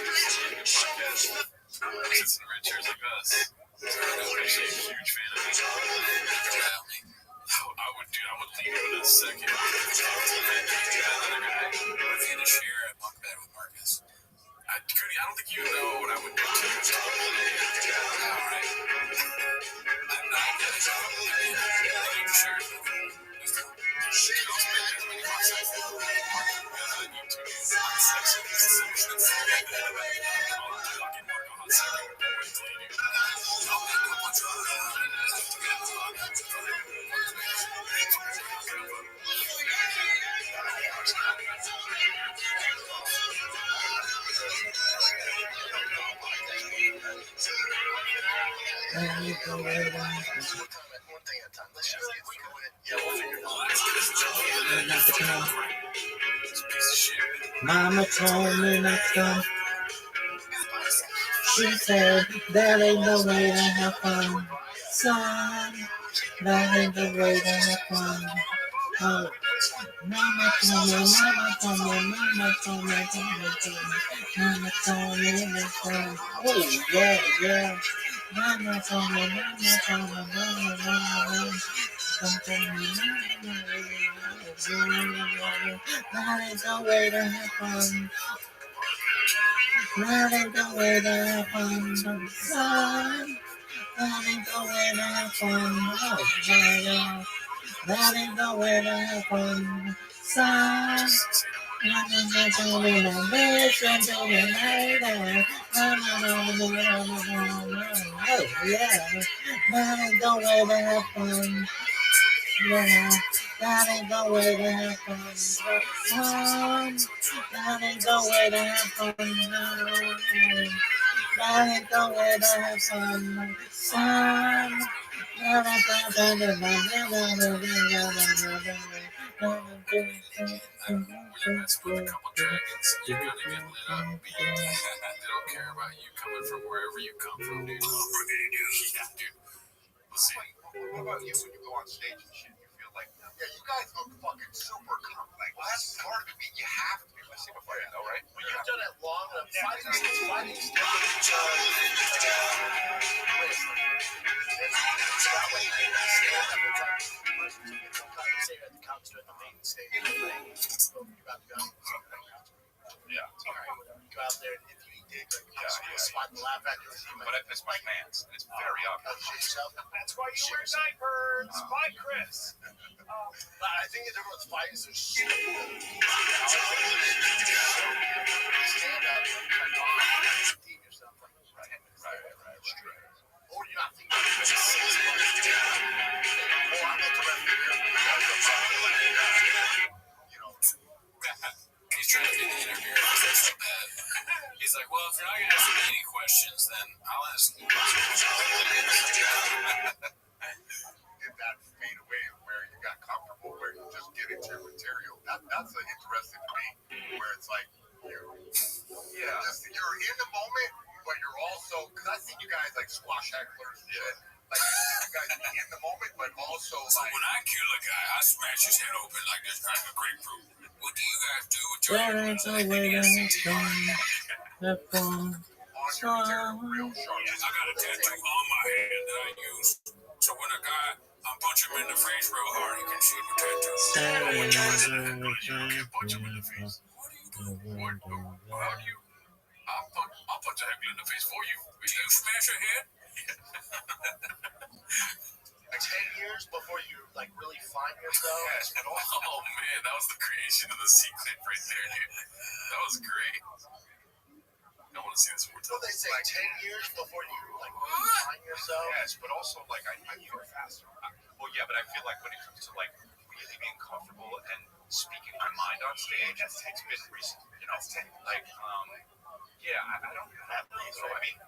Sits in red chairs like us. I'm actually a huge fan of it. I would leave it in a second. What if you had to share a bunk bed with Marcus? Goody, I don't think you know what I would do to you. Alright. I'm not gonna go. You can share it with me. She goes back there when he walks out. You two. Sex is the solution. I'll fucking work on second. Wait till you do. One thing at a time. Mama told me not to come. She said that ain't the way to have fun, son. That ain't the way to have fun. Oh, mama told me, mama told me, mama told me, mama told me that's fun. Oh yeah, yeah. Mama told me, mama told me, mama told me, that ain't the way to have fun. That ain't the way to have fun, son. That ain't the way to have fun. Oh, yeah. That ain't the way to have fun, son. That ain't the way to listen to me later. Oh, yeah. That ain't the way to have fun. Yeah, that ain't the way to have fun, son. That ain't the way to have fun, no. That ain't the way to have fun, son. When you're messing with a couple dragons, you kind of get lit up. They don't care about you coming from wherever you come from, dude. Yeah, dude. Let's see. What about you when you go on stage and shit? You feel like, yeah, you guys look fucking super calm. Like, well, that's part of it. You have to. Let's see before you know, right? When you've done it long enough, fighting Yeah, it's all right. go out there and if you eat dick, like, spot and laugh at you. But I piss my pants, and it's very obvious. That's why you wear diapers. Bye, Chris. I think the difference with fighting is there's shit. Stand up and deem yourself like 10 minutes. Right. Or you're not thinking about it. Oh, I'm not the He's trying to do the interview. That's so bad. He's like, well, if you're not going to ask me any questions, then I'll ask you. Get that fade away where you got comfortable, where you just get into your material. That's interesting to me, where it's like you're in the moment, but you're also, because I see you guys like squash hecklers and shit. Like, you guys be in the moment, but also So like. when I kill a guy, I smash his head open like this kind of grapefruit. What do you guys do with your that ain't the way to have fun, son. I got a tattoo on my hand that I use. So when a guy, I punch him in the face real hard, he can see the tattoo. You can't punch him in the face. What do you do? How do you? I'll punch a heckler in the face for you. Do you smash a head? Like 10 years before you like really find yourself. Yes, but also, Oh man, that was the creation of the secret right there, dude. That was great. I want to see this more So time. they say 10 years before you like really find yourself. yes, but also like I feel faster. Well, yeah, but I feel like when it comes to like really being comfortable and speaking my mind on stage, it's been recent. You know, like yeah, I don't have these. So I mean,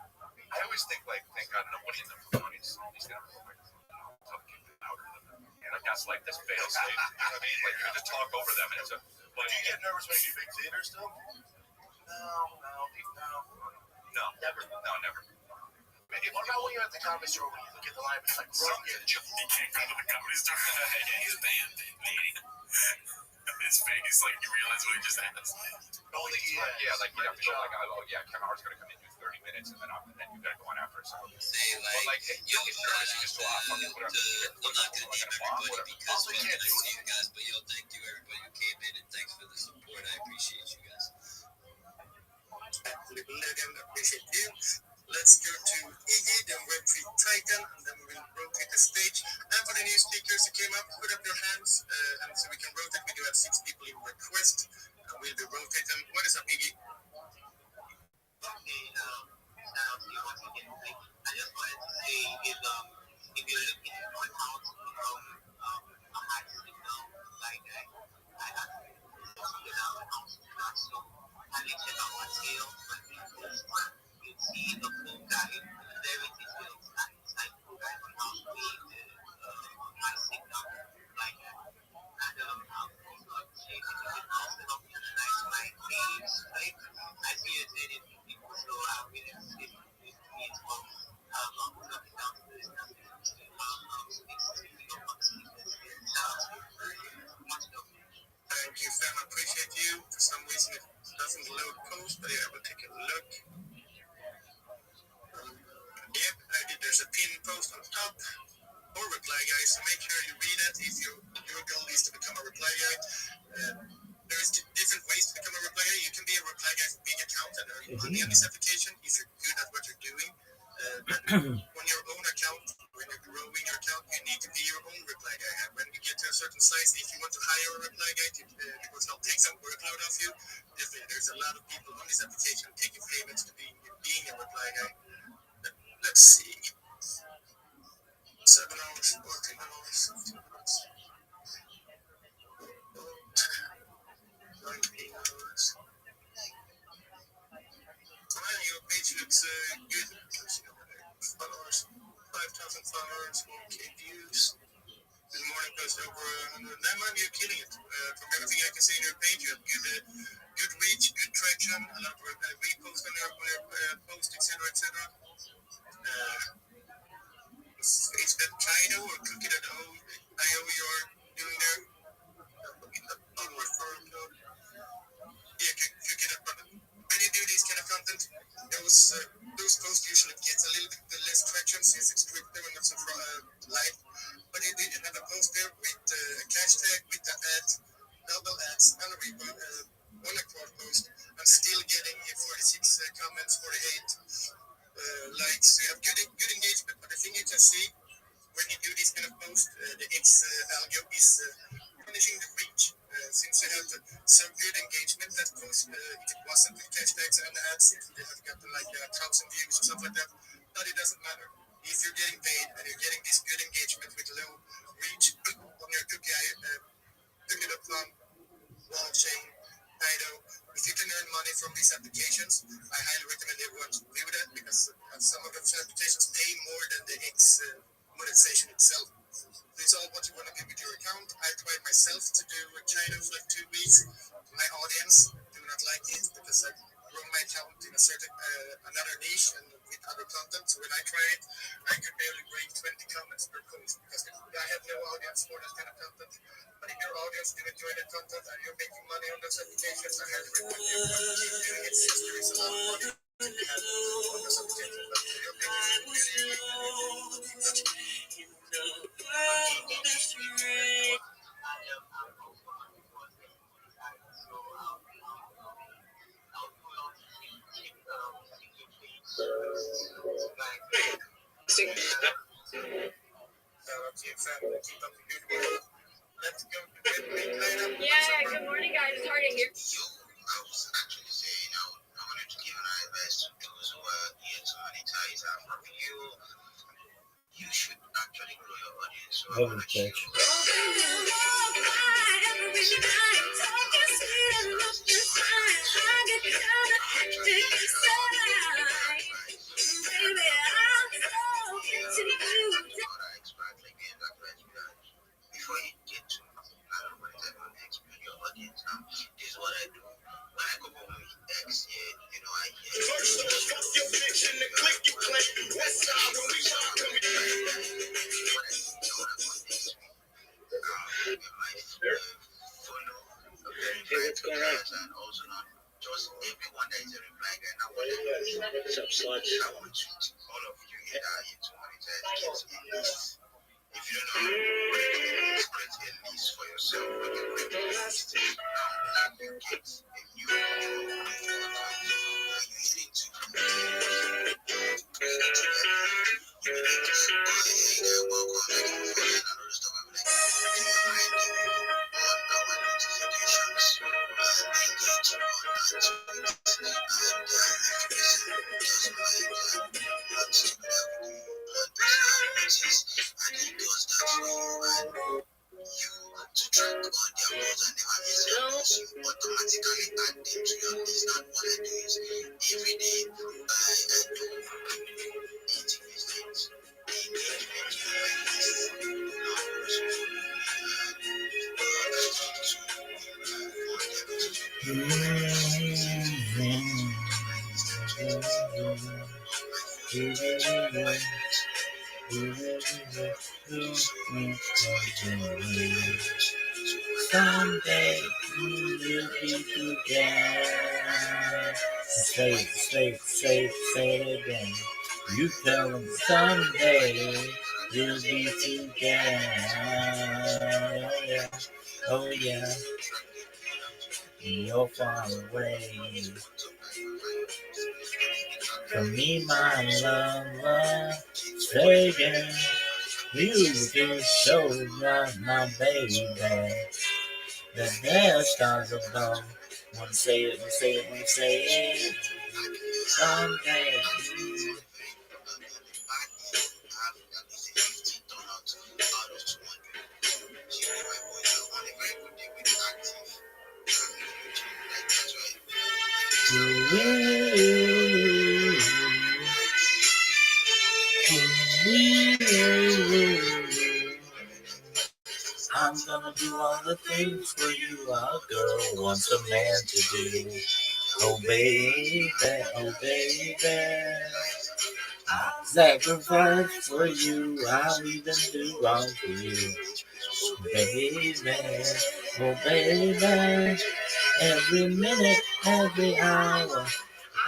I always think like, thank God nobody in the communities is gonna like kick them out. And like that's like this fail safe. You know what I mean? Like you can just talk over them and it's a. But do you get nervous when you do big theater still? No, never. What about when you're at the comedy store when you look at the line, it's like rugged. He can't go to the comedy store. He's banned, lady. His face, like he realized what he just asked. Yeah, like you have to go like, oh yeah, Kevin Hart's gonna come in do 30 minutes and then you gotta go on after it. So, but like, hey, you don't get nervous. You just go, fucking whatever. I'm not gonna name everybody because Also, you can't do to you guys, but yo, thank you everybody who came in and thanks for the support. I appreciate you guys. Appreciate you. Let's go to Iggy, then Web3 Titan, and then we will rotate the stage. And for the new speakers who came up, put up your hands, and so we can rotate. We do have 6 people in request, and we'll do rotate them. What is up, Iggy? Okay, shout out to you once again. Thank you. I just wanted to say if you're looking on how to become a high signal like that, I actually figured out how to do that. So I will check out my tail, my videos. You see the full guide, the very detailed guide, full guide on how to be high signal. you read it. If your goal is to become a reply guy, there's different ways to become a reply guy. You can be a reply guy for big account and earn money on this application if you're good at what you're doing. But on your own account, when you're growing your account, you need to be your own reply guy. And when you get to a certain size, if you want to hire a reply guy because they'll take some workload off you, there's a lot of people on this application taking payments to being a reply guy. Let's see. 7 hours, 14 hours, 15 hours. 19 hours. Well, your page looks good. Followers, 5,000 followers, 1K views. The morning post over 100. That month you're killing it. From everything I can see in your page, you have good reach, good traction, a lot of reposts on your post, etc., etc. It's that China or Cookie.io you're doing there. On referral code. Yeah, Cookie.io. When you do this kind of content, those posts usually get a little bit less traction since it's crypto and not so live. But you did have a post there with a hashtag, with the ad, double ads, and a on a quote post. I'm still getting 46 comments, 48 likes. So you have good engagement. But the thing you can see when you do this kind of post, the X algo is punishing the reach. Since you have some good engagement, that post, if it wasn't with hashtags and ads, it would have gotten like 1,000 views or something like that. But it doesn't matter. If you're getting paid and you're getting this good engagement with low reach on your Cookie.com, Wallchain, Ido, if you can earn money from these applications, I highly recommend everyone to do that because some of those applications pay more than the X monetization itself. It's all what you want to do with your account. I tried myself to do China for like 2 weeks. My audience do not like it because I grown my account in a certain another niche and with other content. So when I tried it, I could barely break 20 comments per post because I have no audience for that kind of content. But if your audience do enjoy that content and you're making money on those applications, I highly recommend you keep doing it since there is a lot of money to be had on those applications. But your page is really Yeah, good morning, guys. It's hard to hear. I was actually saying I wanted to give an advice to those who are here to monetize from you. You should actually grow your audience. So I want to share. Before you get to monetize on X, build your audience. This is what I do. When I go home with X, I hear. First off, off your bitch and the click you click. West side when we rock coming. What's going on? And also not just everyone that is a reply guy. Now, what's up, sluts? I want to all of you here that are into monetize get a list. If you don't know what it is, create a list for yourself. When you create a list, now you get a new contact. You need to to track on their posts and never miss their posts, you automatically add them to your list. And what I do is every day I do 80 visits, engagement to my list. Someday we will be together. Say it again. You tell them someday We'll be together. Oh yeah. You're far away from me, my lover. Fading. You can show my baby that there's stars above. Wanna say it, wanna say it, wanna say it. Someday. I'm gonna do all the things for you a girl wants a man to do. Oh baby, oh baby, I'll sacrifice for you. I'll even do wrong for you. Baby, oh baby, every minute, every hour,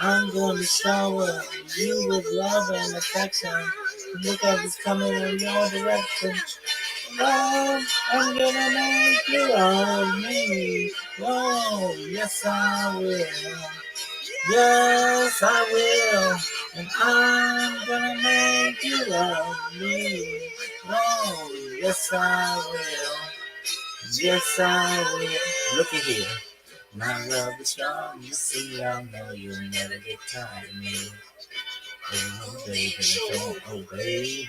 I'm gonna shower you with love and affection. Look at this coming in your direction. Love, I'm gonna make you love me. Oh, yes I will. Yes I will. And I'm gonna make you love me. Oh, yes I will. Yes I will. Look at here. My love is strong, you see, I know you'll never get tired of me. Oh baby, oh baby,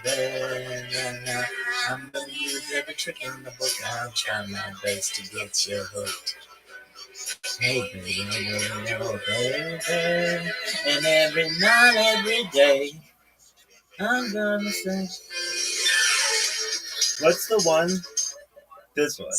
I'm gonna use every trick in the book. I'll try my best to get you hooked. Hey baby, oh baby, and every night, every day, I'm gonna say, what's the one? This one.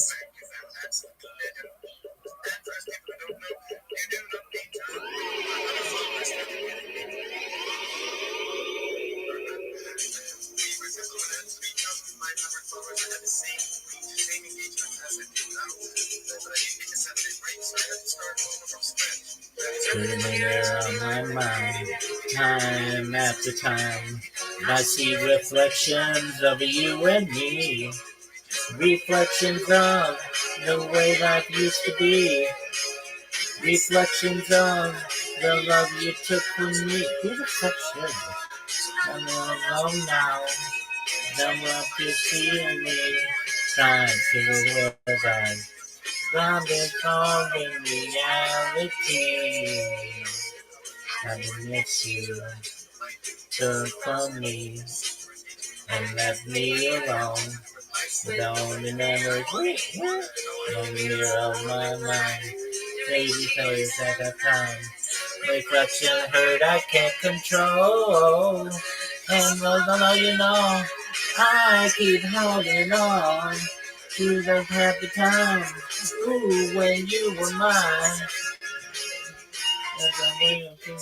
Clear on my mind, time after time, I see reflections of you and me, reflections of the way life used to be, reflections of the love you took from me. Reflections, I'm alone now, the love you see in me, trying to realize grounded all in reality. I miss you, took from me, and left me alone. The only memories, no mirror of my mind, baby face at that time. Reflection hurt I can't control, and those I know you know, I keep holding on to those happy times. Ooh, when you were mine. As I wait to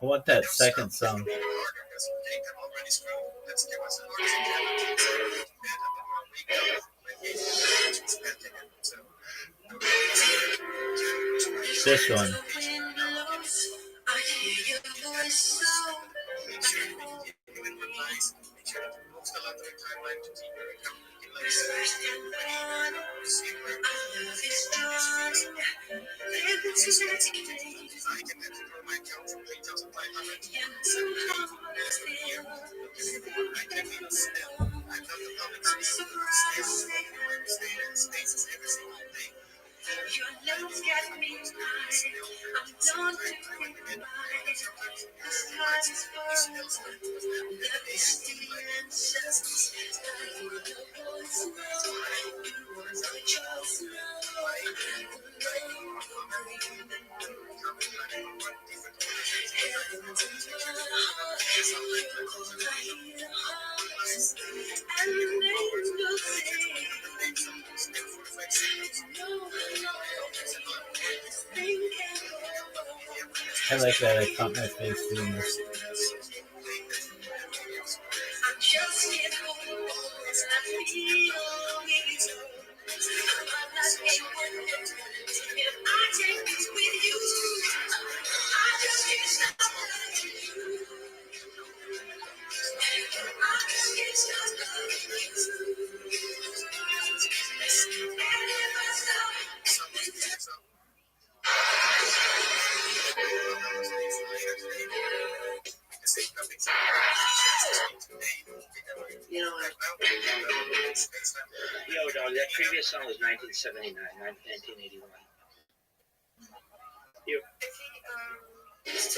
I want that second song. This one. Your love's got me high. I'm done with goodbye. This heart is burned. Love is still anxious. I hear your voice now. You want to just know. Heaven's in my heart. You call my heart. And then you'll say. I like that I caught my face doing this. You know what? Yo, dog, that previous song was 1979, 1981. You. Please,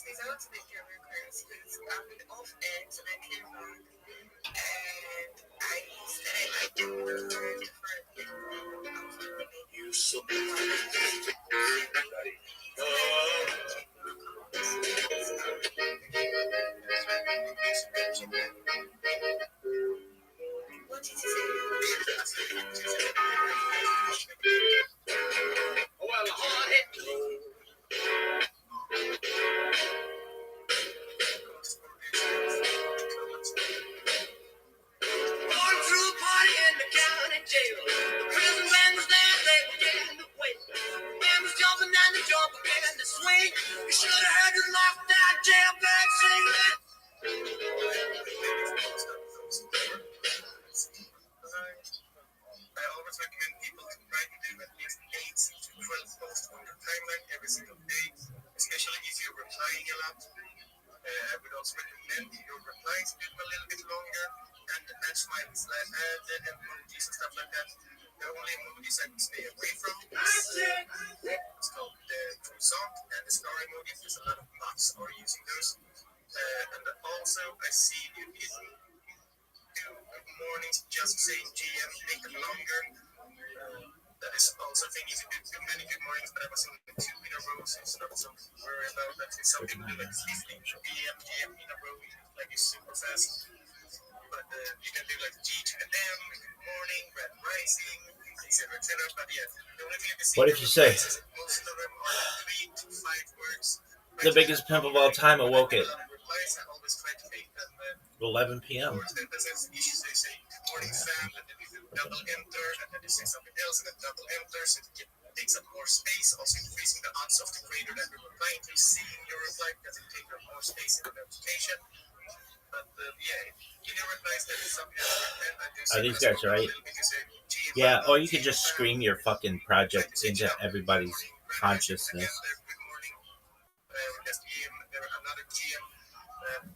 I want to make your request because I've been off air till I came back. And I said I don't want to learn for you so what did you say? Well, hard hit. Going through a party in the county jail. The prison band was there, they were getting away. Man was jumping and the jump began to swing. You should have heard the locked down jailbird sing that. I always recommend people to try to do at least 8 to 12 posts on your timeline every single day, especially if you're replying a lot. I would also recommend your replies do them a little bit longer and add smileys, add emojis and stuff like that. The only emojis I can stay away from is called the croissant and the star emojis. There's a lot of bots are using those. And also, I see you can do good mornings just saying GM, make them longer. That is also a thing. If you do too many good mornings, but I was only 2 in a row, so it's not so worry about that. Some people do like 15 GM in a row, like it's super fast. But you can do like G to the M, good morning, red rising, etc. But yeah, the only thing you can see. What did you say? Most of them are 3 to 5 words. The biggest pimp of all time awoke at I always try to make them 11 p.m. There's issues they say good morning Sam, and then you do double enter, and then you say something else, and then double enter, so it takes up more space, also increasing the odds of the creator that you're replying to seeing your reply because it takes up more space in the notification. But yeah, in your replies, there is something else. Are these guys right? Yeah, or you could just scream your fucking project into everybody's consciousness. Another GM.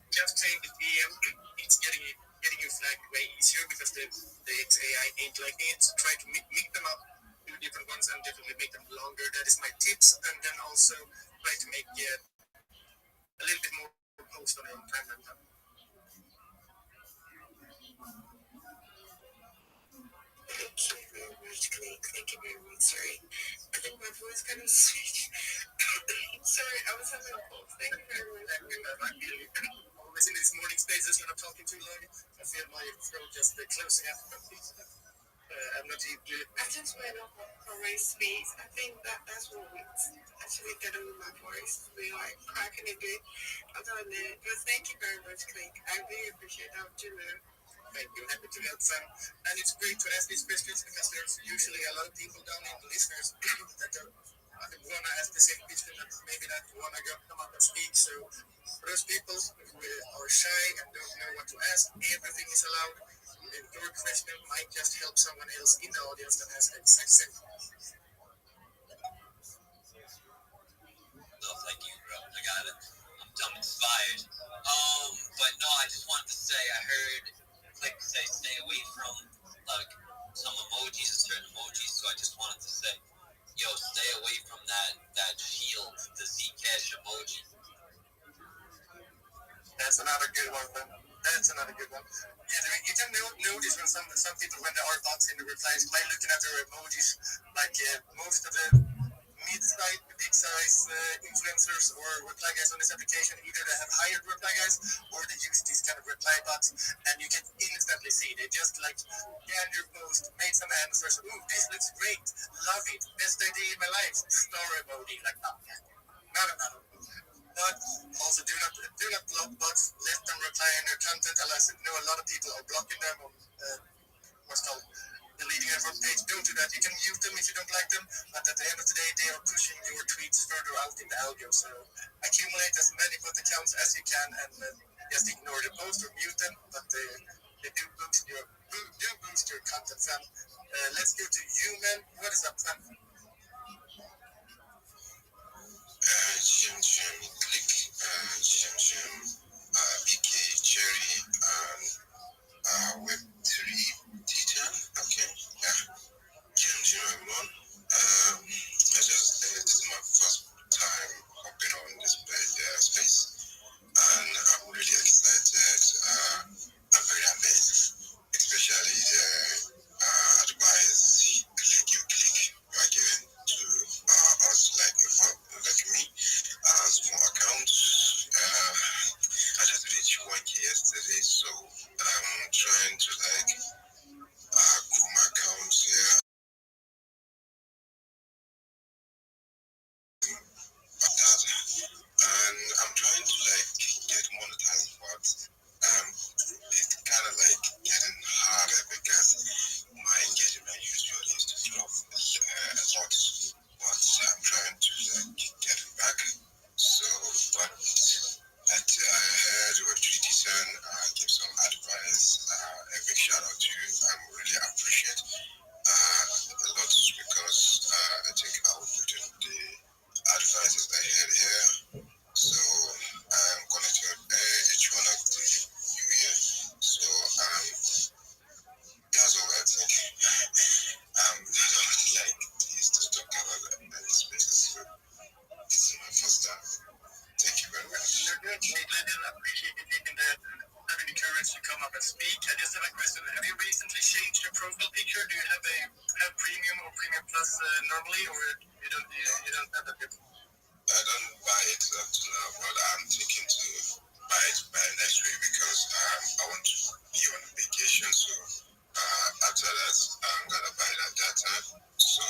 Just saying the GM, it's getting you flagged way easier because the AI ain't liking it. So try to mix them up, do different ones, and definitely make them longer. That is my tips. And then also try to make a little bit more post on your timeline. Thank you very much, Clint. Thank you very much. Sorry, I think my voice kind of switched. Sorry, I was having a cold. Thank you very much. Always in these morning spaces when I'm talking too long, I feel my throat just closing up. I'm not even. I just went up for race speeds. I think that's what we actually get on with my voice. We like cracking it good. Other than that, but thank you very much, Clint. I really appreciate that. thank you. Happy to help them. And it's great to ask these questions because there's usually a lot of people down in the listeners that want to ask the same question that maybe not want to come up and speak. So for those people who are shy and don't know what to ask, everything is allowed. Your question might just help someone else in the audience that has the exact same. No, thank you, bro. I got it. I'm inspired. But no, I just wanted to say I heard Click say stay away from like some emojis and certain emojis, so I just wanted to say, yo, stay away from that shield, the Zcash emoji. That's another good one. That's another good one. Yeah, you can notice when some people, when there are bots in the replies, by looking at their emojis, like most of the mid-size, big-size influencers or reply guys on this application, either they have hired reply guys or they use these kind of reply bots, and you can instantly see they just like scan your post, made some answers. Ooh, this looks great, love it, best idea in my life. Star emoji, like that. No. But also do not block bots. Let them reply in your content. Unless you know a lot of people are blocking them or what's called deleting their front page. Don't do that. You can mute them if you don't like them, but at the end of the day, they are pushing your tweets further out in the algo. So accumulate as many bot accounts as you can and just ignore the post or mute them. But they do boost your content, fam. Let's go to Human. What is up, fam? Click, BK Cherry, and Web3 Detail. Okay, yeah. Everyone. This is my first time hopping on this space, and I'm really excited. I'm very amazed, especially the advice you are giving to us like me, small accounts. I just reached 1K yesterday, so I'm trying to grow my accounts here. And I'm trying to get monetized, but it's kind of getting harder because my engagement usually is to drop a lot, but I'm trying to get it back. So, but I heard what Twitter give some advice. A big shout out to you. I really appreciate a lot because I think I will put in the advices I heard here. So I'm connecting each one of the new year. So that's all I think. I don't used to talk about any spaces. So this is my first time. Thank you very much. You're good. I appreciate you taking having the courage to come up and speak. I just have a question. Have you recently changed your profile picture? Do you have premium or premium plus normally, or you don't have that yet? I don't buy it up to now, but I'm thinking to buy it by next week because I want to be on vacation. So after that, I'm gonna buy it at that time. So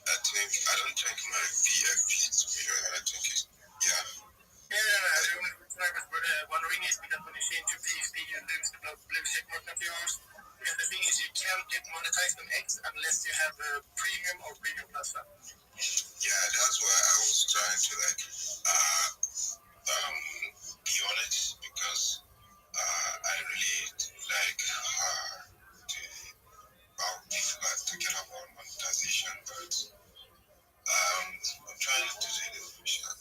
I don't think my VF fits me. I think it's I was wondering is because when you change your PhD, you lose the blue check mark of yours. Because the thing is, you can't get monetized on X unless you have a premium or premium plus. Yeah, that's why I was trying to be on it because I really like how difficult to get up on monetization, but I'm trying to do it.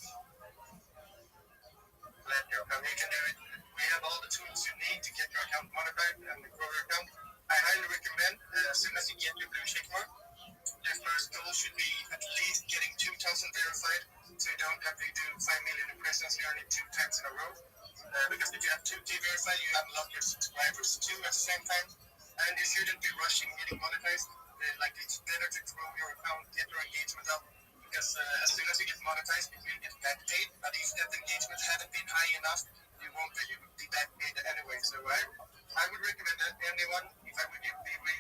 You can do it. We have all the tools you need to get your account monetized and grow your account. I highly recommend as soon as you get your blue check mark, your first goal should be at least getting 2,000 verified, so you don't have to do 5 million impressions learning 2 times in a row. Because if you have 2K verified, you unlock your subscribers too at the same time, and you shouldn't be rushing getting monetized. It's better to grow your account, get your engagement up, because as soon as you get monetized, you will get back paid. But if that engagement hadn't been high enough, you won't be back paid anyway. So I would recommend that anyone, if I would be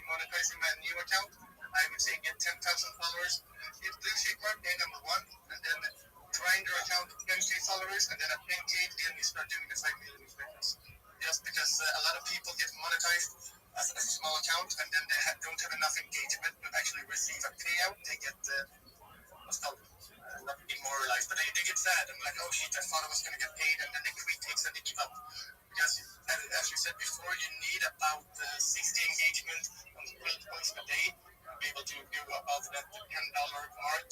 monetizing my new account, I would say get 10,000 followers, get blue check mark, day number 1, and then grind your account to 10K followers, and then at 10K, then you start doing the 5 million impressions. just because a lot of people get monetized as a small account, and then they don't have enough engagement to actually receive a payout. They get what's called not demoralized, but they get sad and like, oh shit, I thought I was gonna get paid, and then they quit it and they give up. Because as you said before, you need about 60 engagement on posts a day to be able to go above that $10 mark.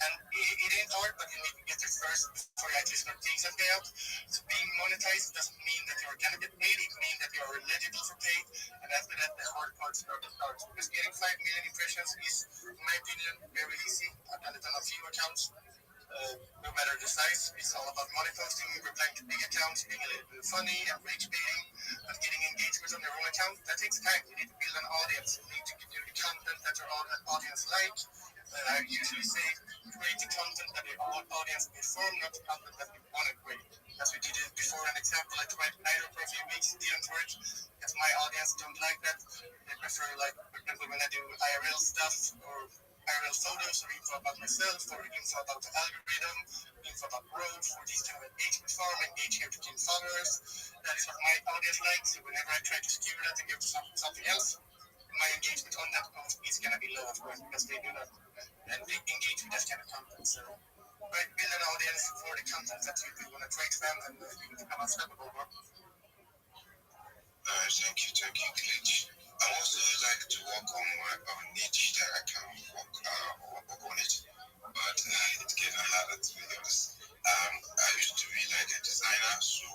And it ain't hard, but you need to get there first before you actually start taking some payout. So being monetized doesn't mean that you're gonna get paid. It means that you're eligible for pay. And after that, the hard part starts. Because getting 5 million impressions is, in my opinion, very easy. I've done it on a few accounts. No matter the size, it's all about money posting, replying to big accounts, being a little bit funny and rage baiting, but getting engagement on your own account, that takes time. You need to build an audience. You need to do the content that your audience like. I usually say create the content that your audience prefer, not the content that you want to create. As we did it before, an example, I tried Nido for a few weeks, didn't work, because my audience don't like that. They prefer, like, for example, when I do IRL stuff or IRL photos or info about myself or info about the algorithm, info about growth or these kind of engagement farm, engage here to gain followers. That is what my audience likes. So whenever I try to skew that and give something else, my engagement on that post is going to be low, of course, because they do not engage with that kind of content. So right, build an audience for the content that you do want to trade them, and you will become unstoppable. Thank you, Glitch. I also like to work on my niche that I can work on it, but it's getting harder to be honest. I used to be like a designer, so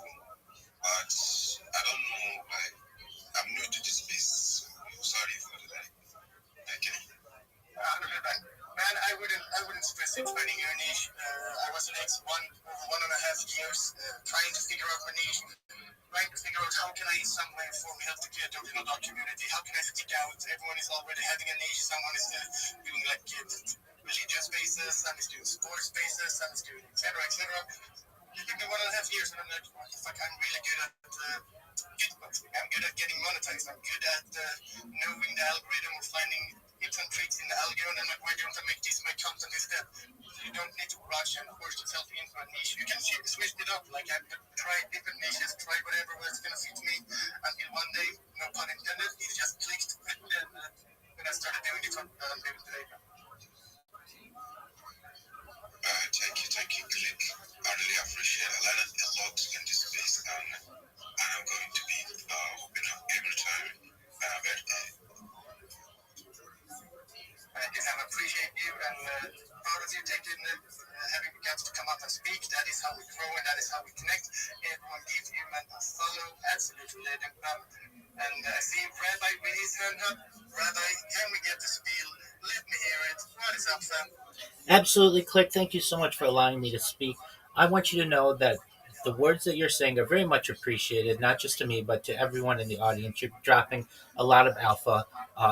but I don't know, like I'm new to this space. So sorry for the like. Okay. Man, I wouldn't stress it finding your niche. I was like one and a half years trying to figure out my niche, trying to figure out how can I in some way inform healthcare community, how can I stick out. Everyone is already having a niche. Someone is doing like religious spaces, some is doing sports spaces, some is doing etc. It took me 1.5 years, and I'm like, what the fuck? I'm really good at posting. I'm good at getting monetized. I'm good at knowing the algorithm or finding tips and tricks in the algorithm. And like, why don't I make this my content instead? You don't need to rush and push yourself into a niche. You can switch it up. Like I've tried different niches, tried whatever was gonna fit me, until one day, no pun intended, it just clicked. And then I started doing the content that I'm doing today. Thank you, Click. I really appreciate it. I learned a lot in this space, and I'm going to be open up every time I read it. I appreciate you, and proud of you taking having the guts to come up and speak. That is how we grow, and that is how we connect. Everyone gives you a follow, absolutely. And I see Rabbi with his hand up. Rabbi, can we get the spiel? Let me hear it. What is up, fam? Absolutely, Click. Thank you so much for allowing me to speak. I want you to know that the words that you're saying are very much appreciated, not just to me, but to everyone in the audience. You're dropping a lot of alpha.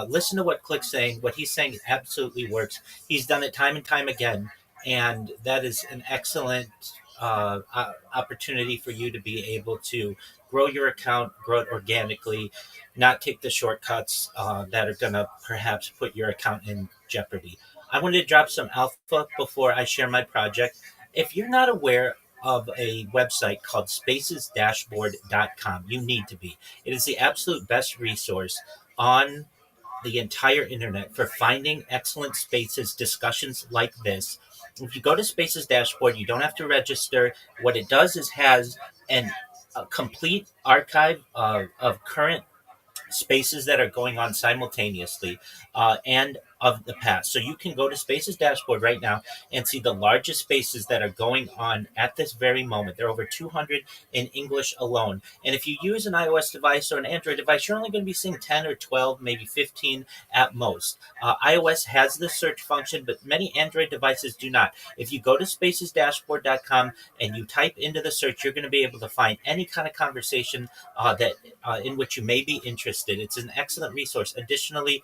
Listen to what Click's saying. What he's saying absolutely works. He's done it time and time again, and that is an excellent opportunity for you to be able to grow your account, grow it organically, not take the shortcuts that are going to perhaps put your account in jeopardy. I wanted to drop some alpha before I share my project. If you're not aware of a website called spacesdashboard.com, you need to be. It is the absolute best resource on the entire internet for finding excellent spaces, discussions like this. If you go to Spaces Dashboard, you don't have to register. What it does is has a complete archive of current spaces that are going on simultaneously and of the past. So you can go to Spaces Dashboard right now and see the largest spaces that are going on at this very moment. There are over 200 in English alone. And if you use an iOS device or an Android device, you're only going to be seeing 10 or 12, maybe 15 at most. iOS has the search function, but many Android devices do not. If you go to spacesdashboard.com and you type into the search, you're going to be able to find any kind of conversation that in which you may be interested. It's an excellent resource. Additionally,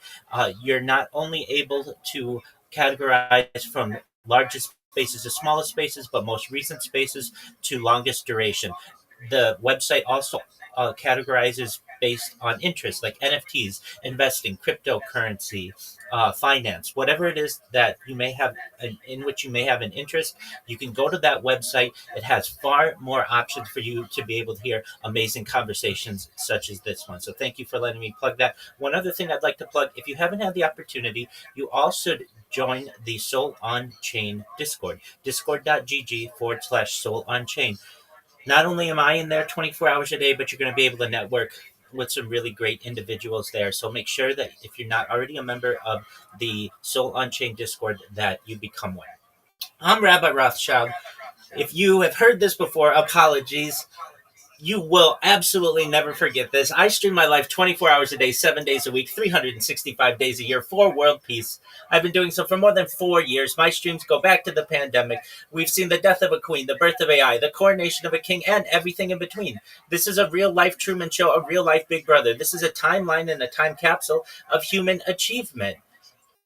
you're not only able to categorize from largest spaces to smallest spaces, but most recent spaces to longest duration. The website also categorizes based on interest, like NFTs, investing, cryptocurrency, finance, whatever it is that you may have in which you may have an interest. You can go to that website. It has far more options for you to be able to hear amazing conversations such as this one. So thank you for letting me plug that. One other thing I'd like to plug, if you haven't had the opportunity, you all should join the Soul on Chain Discord, discord.gg/Soul on Chain. Not only am I in there 24 hours a day, but you're going to be able to network with some really great individuals there. So make sure that if you're not already a member of the Soul on Chain Discord, that you become one. I'm Rabbi Rothschild. If you have heard this before, apologies. You will absolutely never forget this. I stream my life 24 hours a day, 7 days a week, 365 days a year for world peace. I've been doing so for more than 4 years. My streams go back to the pandemic. We've seen the death of a queen, the birth of AI, the coronation of a king, and everything in between. This is a real life Truman Show, a real life Big Brother. This is a timeline and a time capsule of human achievement.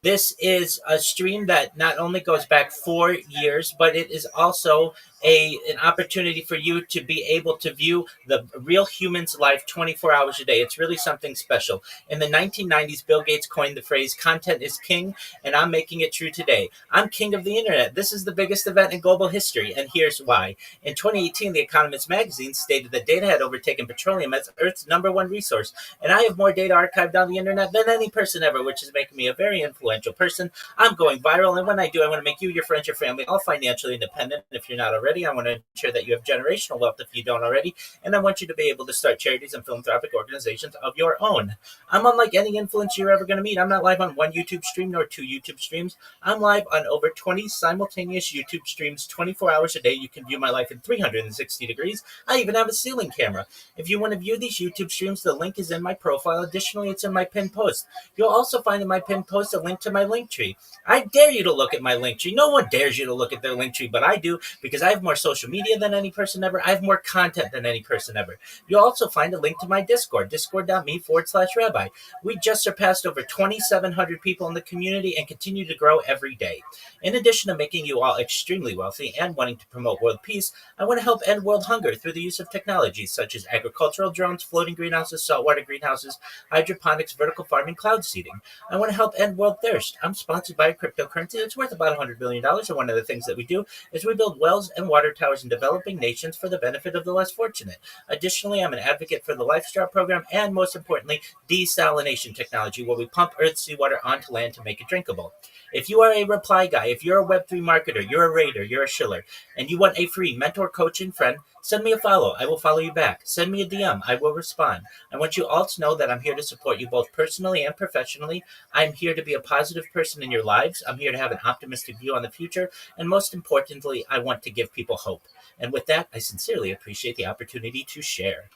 This is a stream that not only goes back 4 years, but it is also an opportunity for you to be able to view the real human's life 24 hours a day. It's really something special. In the 1990s, Bill Gates coined the phrase "content is king," and I'm making it true today. I'm king of the internet. This is the biggest event in global history, and here's why. In 2018, The Economist magazine stated that data had overtaken petroleum as Earth's #1 resource, and I have more data archived on the internet than any person ever, which is making me a very influential person. I'm going viral, and when I do, I want to make you, your friends, your family all financially independent. If you're not already, I want to ensure that you have generational wealth if you don't already, and I want you to be able to start charities and philanthropic organizations of your own. I'm unlike any influencer you're ever going to meet. I'm not live on one YouTube stream nor 2 YouTube streams. I'm live on over 20 simultaneous YouTube streams 24 hours a day. You can view my life in 360 degrees. I even have a ceiling camera. If you want to view these YouTube streams, the link is in my profile. Additionally, it's in my pinned post. You'll also find in my pinned post a link to my link tree. I dare you to look at my link tree. No one dares you to look at their link tree, but I do, because I have more social media than any person ever. I have more content than any person ever. You'll also find a link to my Discord, discord.me/rabbi. We just surpassed over 2,700 people in the community and continue to grow every day. In addition to making you all extremely wealthy and wanting to promote world peace, I want to help end world hunger through the use of technologies such as agricultural drones, floating greenhouses, saltwater greenhouses, hydroponics, vertical farming, cloud seeding. I want to help end world thirst. I'm sponsored by a cryptocurrency that's worth about $100 billion, and one of the things that we do is we build wells and water towers in developing nations for the benefit of the less fortunate. Additionally, I'm an advocate for the LifeStraw program and, most importantly, desalination technology, where we pump Earth's seawater onto land to make it drinkable. If you are a reply guy, if you're a Web3 marketer, you're a raider, you're a shiller, and you want a free mentor, coach, and friend, send me a follow. I will follow you back. Send me a DM. I will respond. I want you all to know that I'm here to support you both personally and professionally. I'm here to be a positive person in your lives. I'm here to have an optimistic view on the future. And most importantly, I want to give people hope. And with that, I sincerely appreciate the opportunity to share.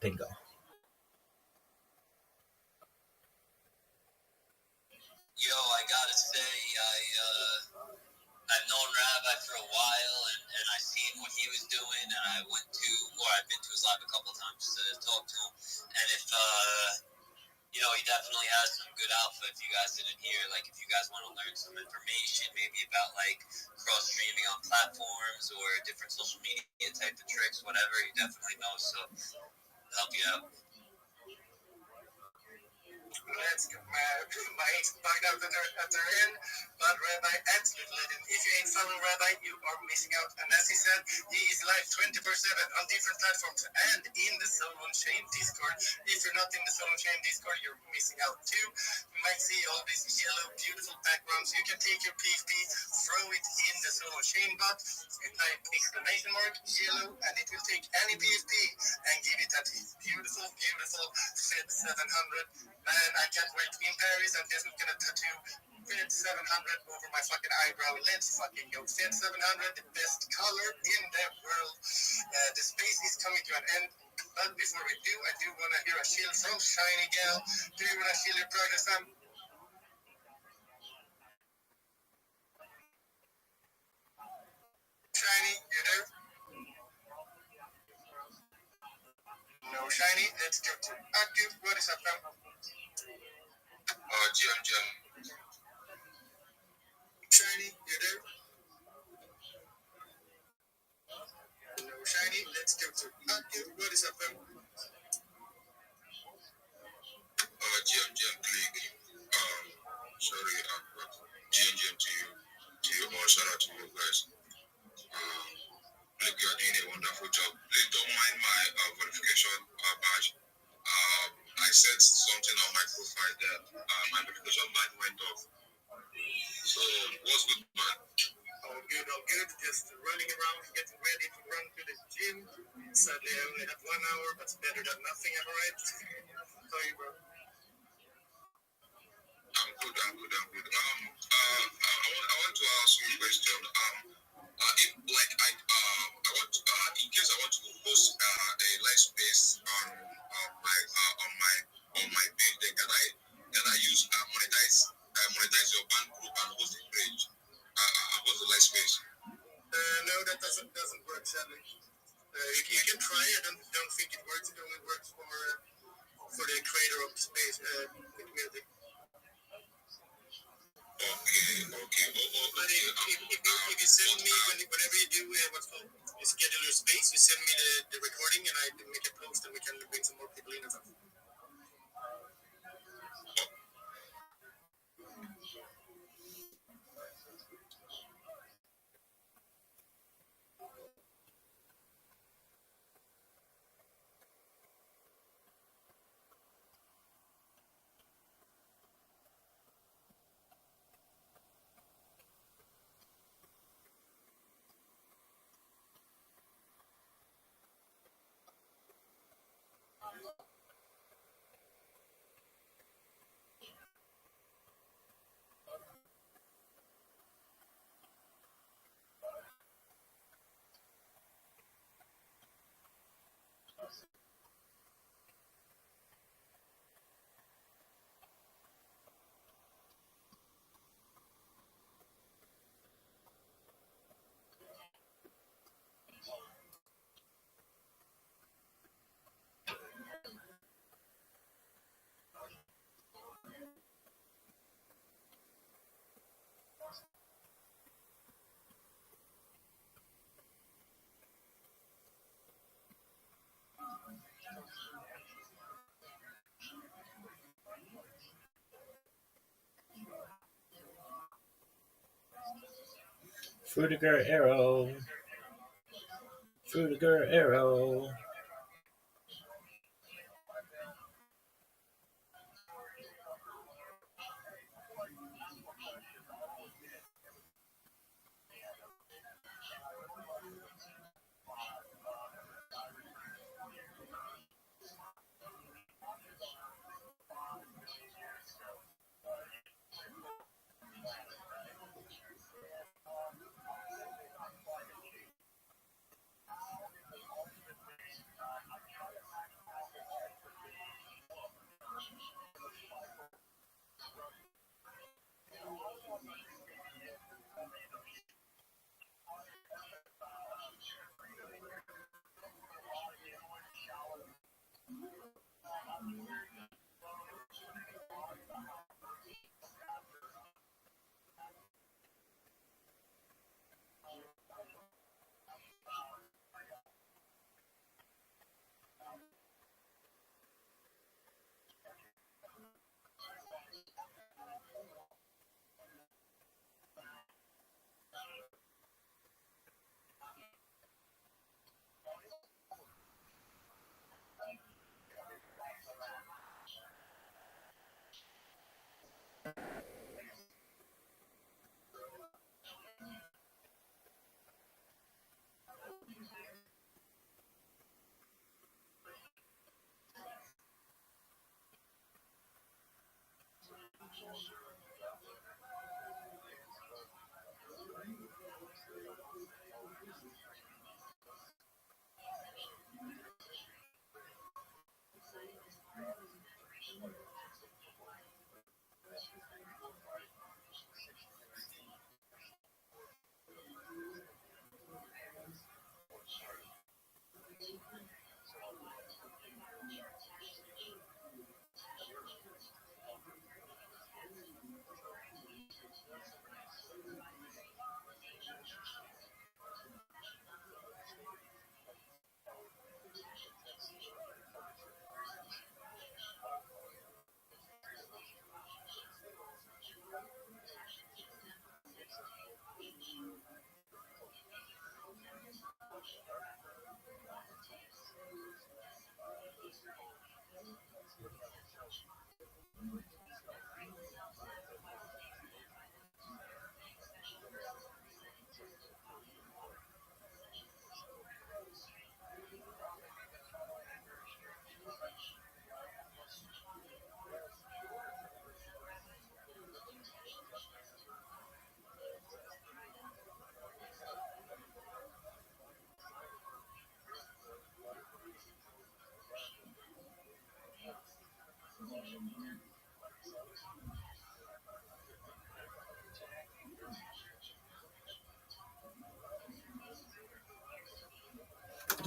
Bingo. Yo, I gotta say, I've known Rabbi for a while, and I seen what he was doing, and I've been to his live a couple times to talk to him. And if he definitely has some good alpha. If you guys didn't hear, like, if you guys want to learn some information, maybe about like cross streaming on platforms or different social media type of tricks, whatever, he definitely knows. So help you out. Let's go. My ex bugged out at their end, but Rabbi absolute legend. If you ain't following Rabbi, you are missing out. And as he said, he is live 24/7 on different platforms and in the Soul on Chain Discord. If you're not in the Soul on Chain Discord, you're missing out too. You might see all these yellow, beautiful backgrounds. You can take your PFP, throw it in the Soul on Chain bot, you type !yellow, and it will take any PFP and give it that beautiful, beautiful Fed 700. Man, I can't wait. In Paris, I'm just gonna tattoo Fed 700 over my fucking eyebrow. Let's fucking go. Fed 700, the best color in the world. The space is coming to an end. But before we do, I do want to hear a shield from Shiny Gal. Do you want to shield your progress, Sam? Shiny, you there? No, Shiny. Let's go to Aku. What is up, fam? Jim. Shiny, you there? No, Shiny. Let's it's good too. What is up, man? GM Click. Sorry, GM to you all. Shout out to you guys. Look, you are doing a wonderful job. Please don't mind my verification badge. I said something on my profile there. My verification badge went off. So, what's good, man? All good, all good. Just running around, getting ready to run to the gym. Sadly, I only have 1 hour, but it's better than nothing, am I right? How are you, bro? I'm good. I want to ask you a question. If like I want in case I want to host a live space on my page, then can I use monetize your band group and host the page and host the live space? No, that doesn't work, sadly. You can try. I don't think it works. It only works for the creator of the space with music. Okay. But if you send me whenever you do what's called you schedule your space, you send me the recording and I make a post and we can bring some more people in and stuff. Fruitiger arrow. Fruitiger arrow.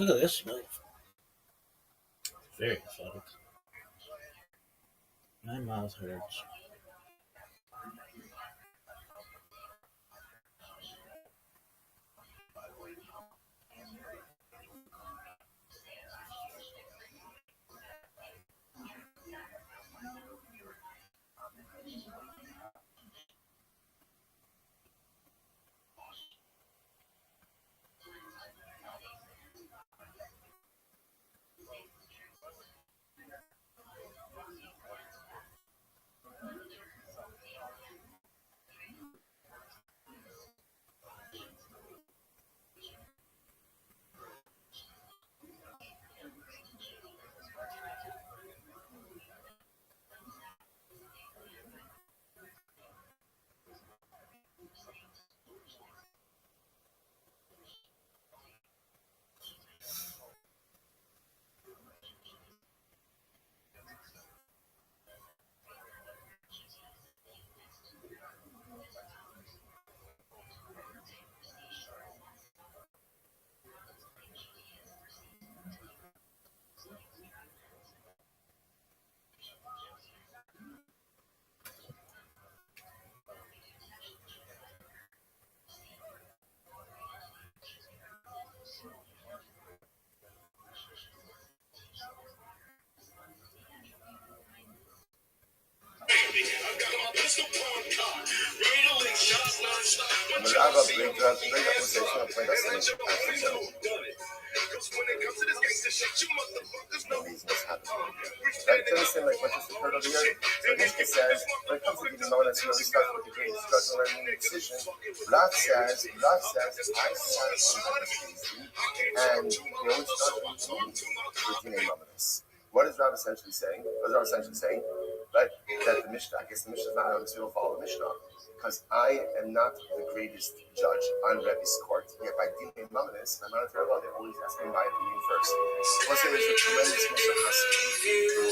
Look at this smooth. Very athletic. 9 miles hertz. Cause when it comes to this gangster shit, you motherfuckers know what's happening. Right? To understand like what just occurred over here. So Mishka says, when it comes to giving bonus, he always starts with the greatest struggle and main decision. Rav says, I sat on the case, and he always starts with the name of this. What is Rav essentially saying? Right? That the Mishnah, I guess the Mishnah is not how to follow the Mishnah. Because I am not the greatest judge on Rebbe's court. Yet by Dinei Mamanis, my monitor law, they always ask me my opinion first. Let's say there's a tremendous Mishnah Hasid in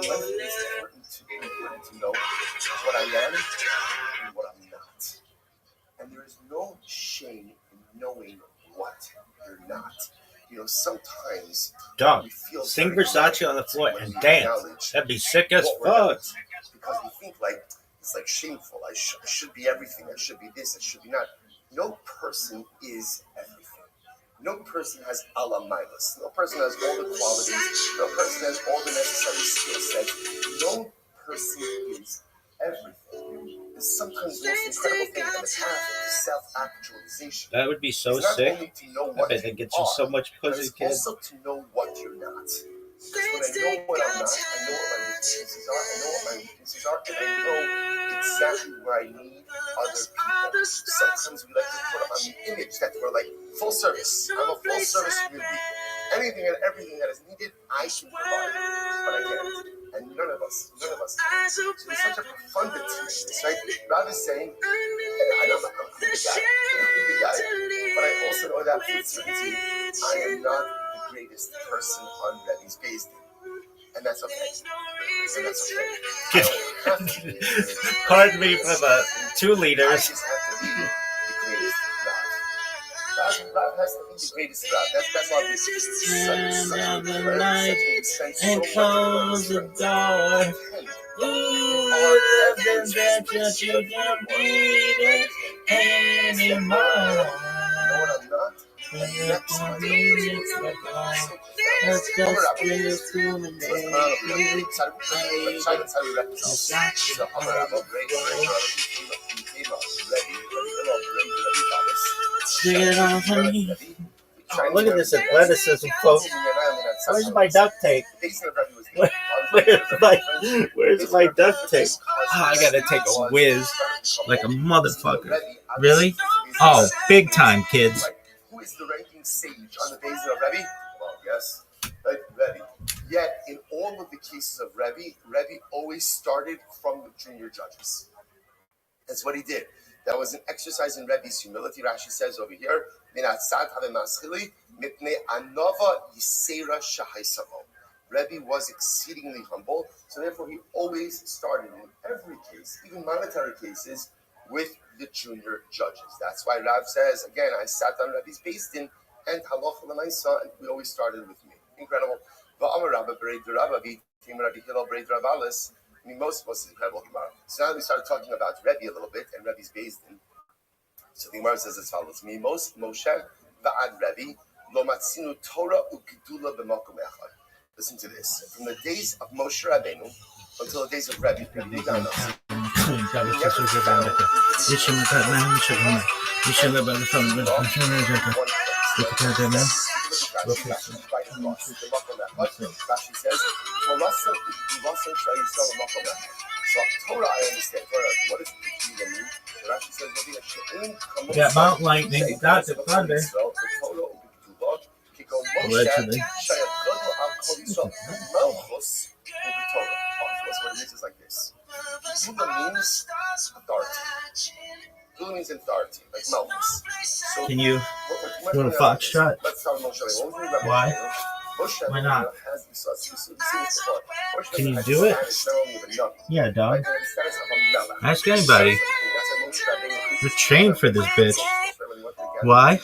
life. It's important to know what I am and what I'm not. And there is no shame in knowing what you're not. You know, sometimes Dog, sing Versace on the floor and dance. That'd be sick as fuck. Because we think like, it's like shameful. I should be everything. I should be this. I should be not. No person is everything. No person has ala milas. No person has all the qualities. No person has all the necessary skill sets. No person is everything. And sometimes the most incredible thing on the path is self-actualization. That would be so sick. I bet that gets you so much pussy, kid. It's also to know what you're not. Because when I know what I'm not, I know what my weaknesses are, and I know exactly where I need other people. Sometimes we like to put on the image that we're like full service. I'm a full service human being. Anything and everything that is needed, I can provide, but I can't. And none of us. So it's such a profundity in this, right? Rabbi is saying, I know I'm a good guy, but I also know that with certainty, I am not the greatest person on Rebbe's Beis Din. And that's okay. Pardon me for the 2 liters. I just have to be the greatest Rav has to be the greatest Rav. That's why we such a night and close the door. You have been that you don't need it anymore. You know what I'm not? Let's just bring it to the Stick it on for me. Oh, look at this athleticism, folks. Where's my duct tape? Where's my duct tape? Oh, I gotta take a whiz like a motherfucker. Really? Oh, big time, kids. Who is the ranking sage on the basis of Rabbi? Well, yes, Rabbi. Yet, in all of the cases of Rabbi always started from the junior judges. That's what he did. That was an exercise in Rebbe's humility. Rashi says over here, Rebbe was exceedingly humble, so therefore he always started in every case, even monetary cases, with the junior judges. That's why Rav says, again, I sat on Rebbe's Beis Din, and halacha l'maisa, and we always started with me. Incredible. Va'amar Rabbi b'rei Rabbi v'tim Rabbi Hillel b'rei Ravalis. I mean, most is incredible Gemara. So now we started talking about Rebbe a little bit, and Rebbe's based in. So the Gemara says as follows: Mimos Moshe va'ad Rebbe lo matzinu Torah u'gedula b'makom echad. Listen to this. From the days of Moshe Rabbeinu until the days of Rabbi Dana. Rashi says, so Torah, I understand. Torah, what does Torah mean? Rashi says, yeah, Mount Lightning, got the thunder. Allegedly. That's what it means is like this. Gula means authority. Gula means authority, like Malchus. So, can you do a foxtrot? Why? Why not? Can you do it? Yeah, dog. Ask anybody. You're trained for this bitch. Why?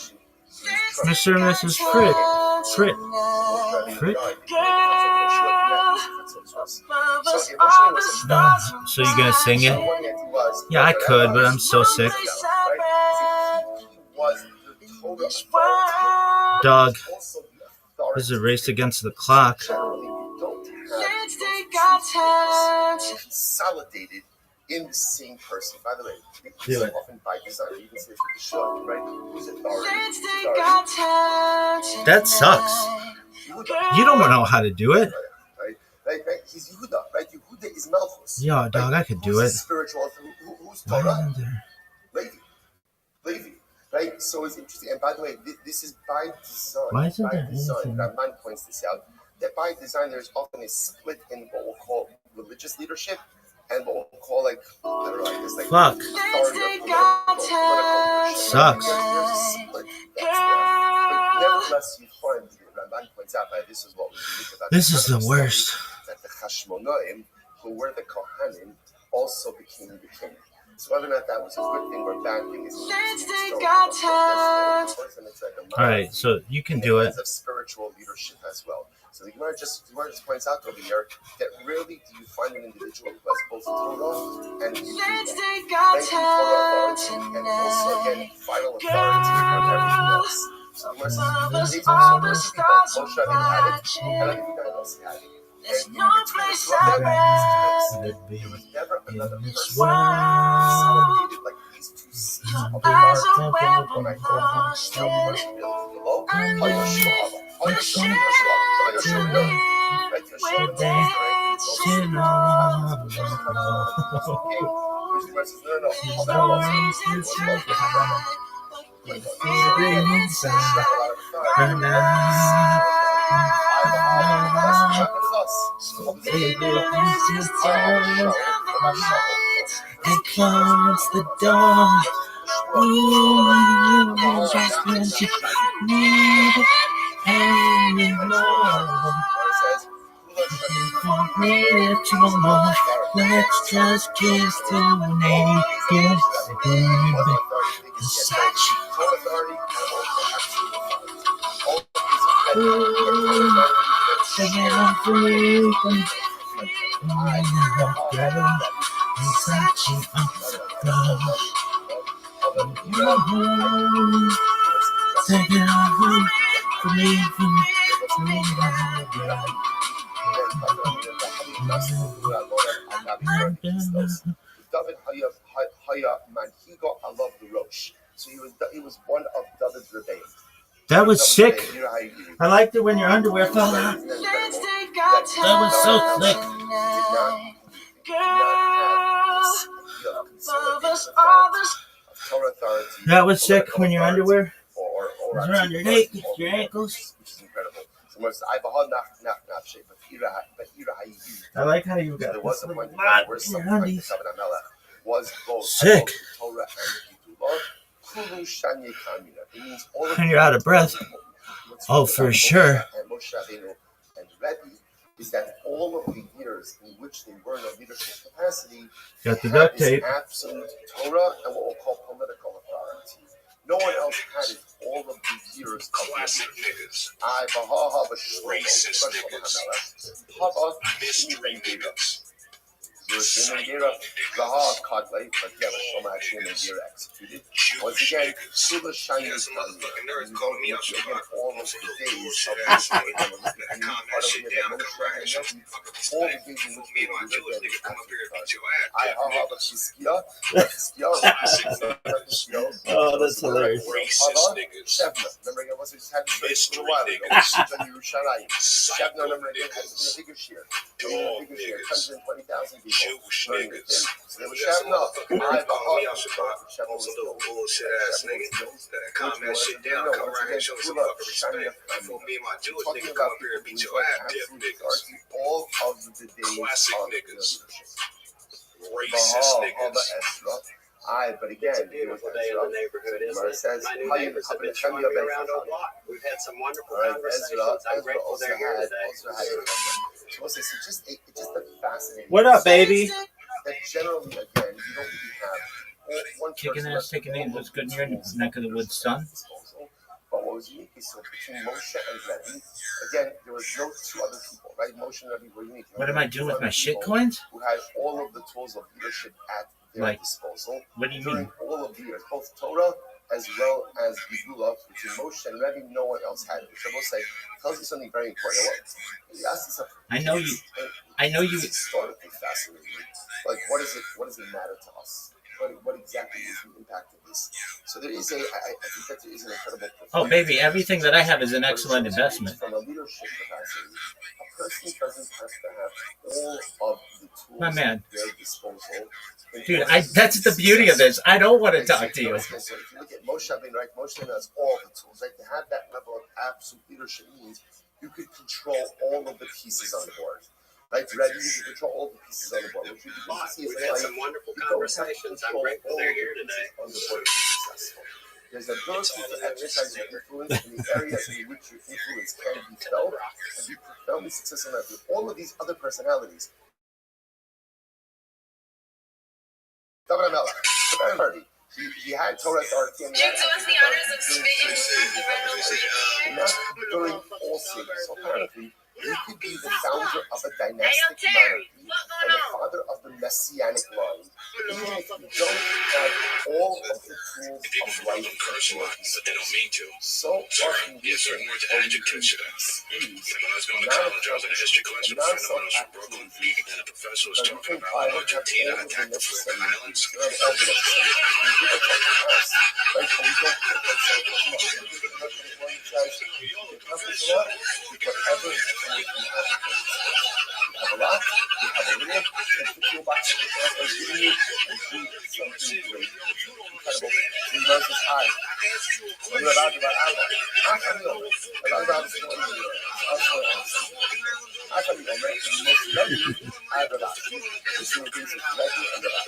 Mr. and Mrs. Frick. So you gonna sing it? Yeah, I could, but I'm so sick. Dog. This is a race against the clock. Consolidated in the same person. By the way, do it. Often by design. You can say it's the show, right? Who's authority? That sucks. You don't know how to do it. Right? He's Yehuda, right? Yehuda is Malchus. Yo, dog, I could do it. Spiritual. Who's Torah? Levi. Right? So it's interesting. And by the way, this is by design. Why isn't by there design. anything? Rahman points this out. That by design, there's often a split in what we'll call religious leadership and what we'll call like, I don't know, I guess like fuck. Political Sucks. There's a split that's there. But nevertheless, you find, Rahman points out that this is what we unique about This is the worst. That the Chashmonaim, who were the Kohanim, also became the king. So whether or not that was a good thing or a bad thing is all right, so you can do it. Of spiritual leadership as well. So the Gemara just points out over here that rarely do you find an individual who has both Torah and Torah authority, and also again final authority on everything else. So the Gemara says Moshe Rabbeinu had it, and everything else had it. And in between the two of them, there was never another person consolidated like these two seats of authority. When I told him, now the person built below, and close the door. Ooh, just when you need it anymore. Need it more. Let's just kiss tonight. Singing on frequency. David Haya Manhigo Alav the Rosh. So he was one of David's rebbeim. That was sick. I liked it when your underwear fell out. That was so thick. That was sick when your underwear was around your neck, your ankles. Which is incredible. I like how you got there was a point where was both sick. Torah and When you're out of breath. Oh, for sure. And Rabbi is that all of the years in which they were in a leadership capacity, got the duct tape. Absolute Torah and what we'll call political authority. No one else had it all of these years members of the niggas. I Baha Racist niggas. Hava Mystery niggas. Mengira Zaha Kotley, but yeah, so much Mengira executed. Once again, Sula Shiny again, all of the days of part of the all the days in which we were living I have a Skia, Oh, that's hilarious. Remember, it was just had to say a while ago. Shevna, remember, again, has been a bigger share. A bigger share, 120,000 people. Jewish niggas. There was Shevna. I some little bullshit ass niggas that calm that shit down, come around here and show some fucking respect. Before me and my Jewish nigga come up here and beat your ass, deaf niggas. All of the days Classic of niggas. Racist niggas. But again, it's a beautiful day in the neighborhood, isn't it? Says, My new neighbors have been showing me around our block. We've had some wonderful conversations. I'm grateful they're here today. It's just a fascinating. What up, baby? That generally, again, you don't really have one Kicking ass, taking names. What's good in your neck of the woods, son? But what was unique is so between Moshe and Rabbi, again, there was no two other people, right? Moshe and Rabbi were unique. What am I doing with my shit coins? Who had all of the tools of leadership at their disposal. What do you during mean? all of the years, both Torah as well as Geulah, between Moshe and Rabbi, no one else had it. Which I will say tells you something very important. I know you. It's historically fascinating. Like, what does it matter to us? What exactly is the impact of this? So there is I think that there is an incredible. Oh, baby, everything that I have is an excellent investment. From a leadership capacity, a person doesn't have to have all of the tools My man. at their disposal. Dude, that's the beauty of this. I don't want to talk to you. So if you look at Moshe, right? Moshe has all the tools, right? To have that level of absolute leadership means you could control all of the pieces on the board. Right, Rabbi, you can control all the pieces on the board. Which you can see is We've had some wonderful conversations. I'm grateful they're here today. On the board to be successful. There's an ability to exercise your influence in the areas in which your influence can be felt and be profoundly successful at all of these other personalities. David Melech, he had Torah authority and June, do us the honors of spitting the red not during all stages. So apparently, you could be the founder of a dynastic monarchy and the father of the messianic line, even if you don't have all of the tools of life. But they don't mean to. So often, certain words are adjectives to that. When I was going to college, I was in a history class with a friend of mine who was from Brooklyn, and the professor was talking about how Argentina attacked the Falkland Islands. We have a lot, we have a little, and put you a box of the class by giving you and do something great. Incredible. In verses high. When you're about to buy Abba, I can know. About this one year. Also awesome. I can be Omer, and most lovely, I have a lot. The same things is lovely and a lot.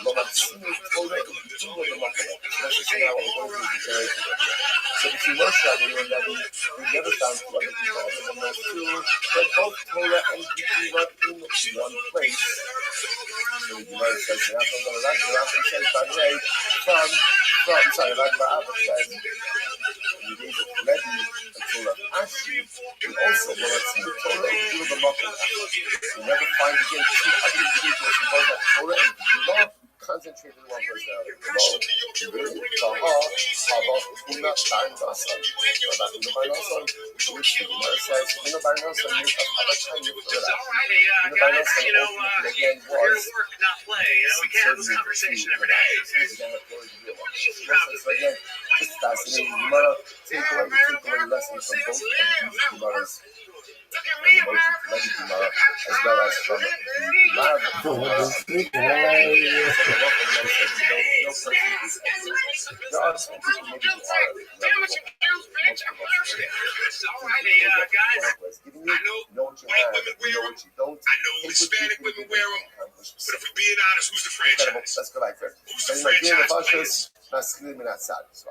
But I'm seeing Torah in the two of the market. That's just now what we're going to do. So if you Moshe and you Rabbi, we never found two other people other than those two, but both Torah and Geulah in one place. So the Gemara says, Rashi says, by the way, Rabbi says, in the days of Rabbi and Torah Ashi, we also will see the Torah and Geulah the Makkah. We never find again two other individuals who both have Torah and Geulah concentrated in one personality. Which the Gemara says, again was work, not play. We can't have this conversation every day. So again, it's fascinating. Gemara take away lessons from both of these Gemaras. As well as from Hispanic women wear them, but if we're being honest, who's the franchise? Let's go back there. So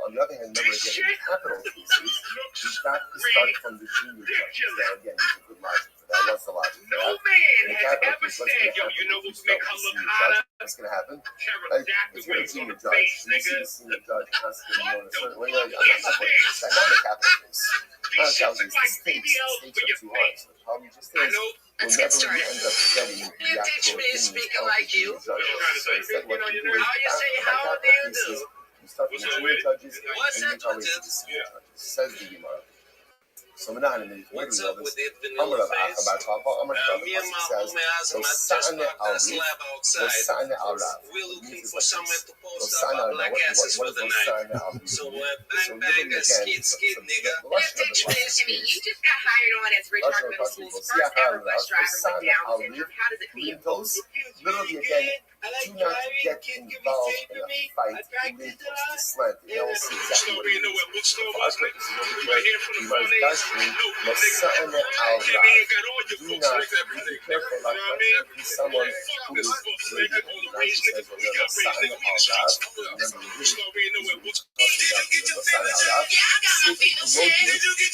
on the other hand, remember again, in capital cases, you've got to start from the junior judges. That again is a good logic. for that. What's the logic for No that? man And has capital ever case, what's said, going to yo, happen? you know If what's you make start her with the look senior hotter? judge, what's going to happen? Like, Pterodactyl if you're a wings on senior her judge, face, so you see nigga. the senior judge constantly What going a the certain way, fuck you're like, I'm not going to is that. Not in the capital case. These Not shits capital look case. like The BBLs stakes for are your too hard. face. So the problem just I is, know. we'll Let's get never really started. end up getting the You teach actual me opinions speaking of like the you. judges. So instead, what you do is, How you say, by how do capital you cases, do? you start from the junior judges, What's and you up, always Judges? the senior judges. Says the Gemara. So we're not in the What's up with the I'm vanilla going to face? about Me and my homie Azam just parked our slab outside. We're looking for somewhere to post up our black asses for the night. So bang bang, skid skid, nigga. Teach me, Jimmy, you just got hired on as Richard Middle School's first ever bus driver with Down syndrome. How does it feel? Literally again, do not get involved in a fight leading to slant. You don't see exactly what it is. For our purposes over here, you must dashing, Masa'ana al-Raf. Do not be careful like that. Be someone who is really Rashi says, well, Masa'ana al-Raf. Remember, we're talking about Masa'ana al-Raf. See,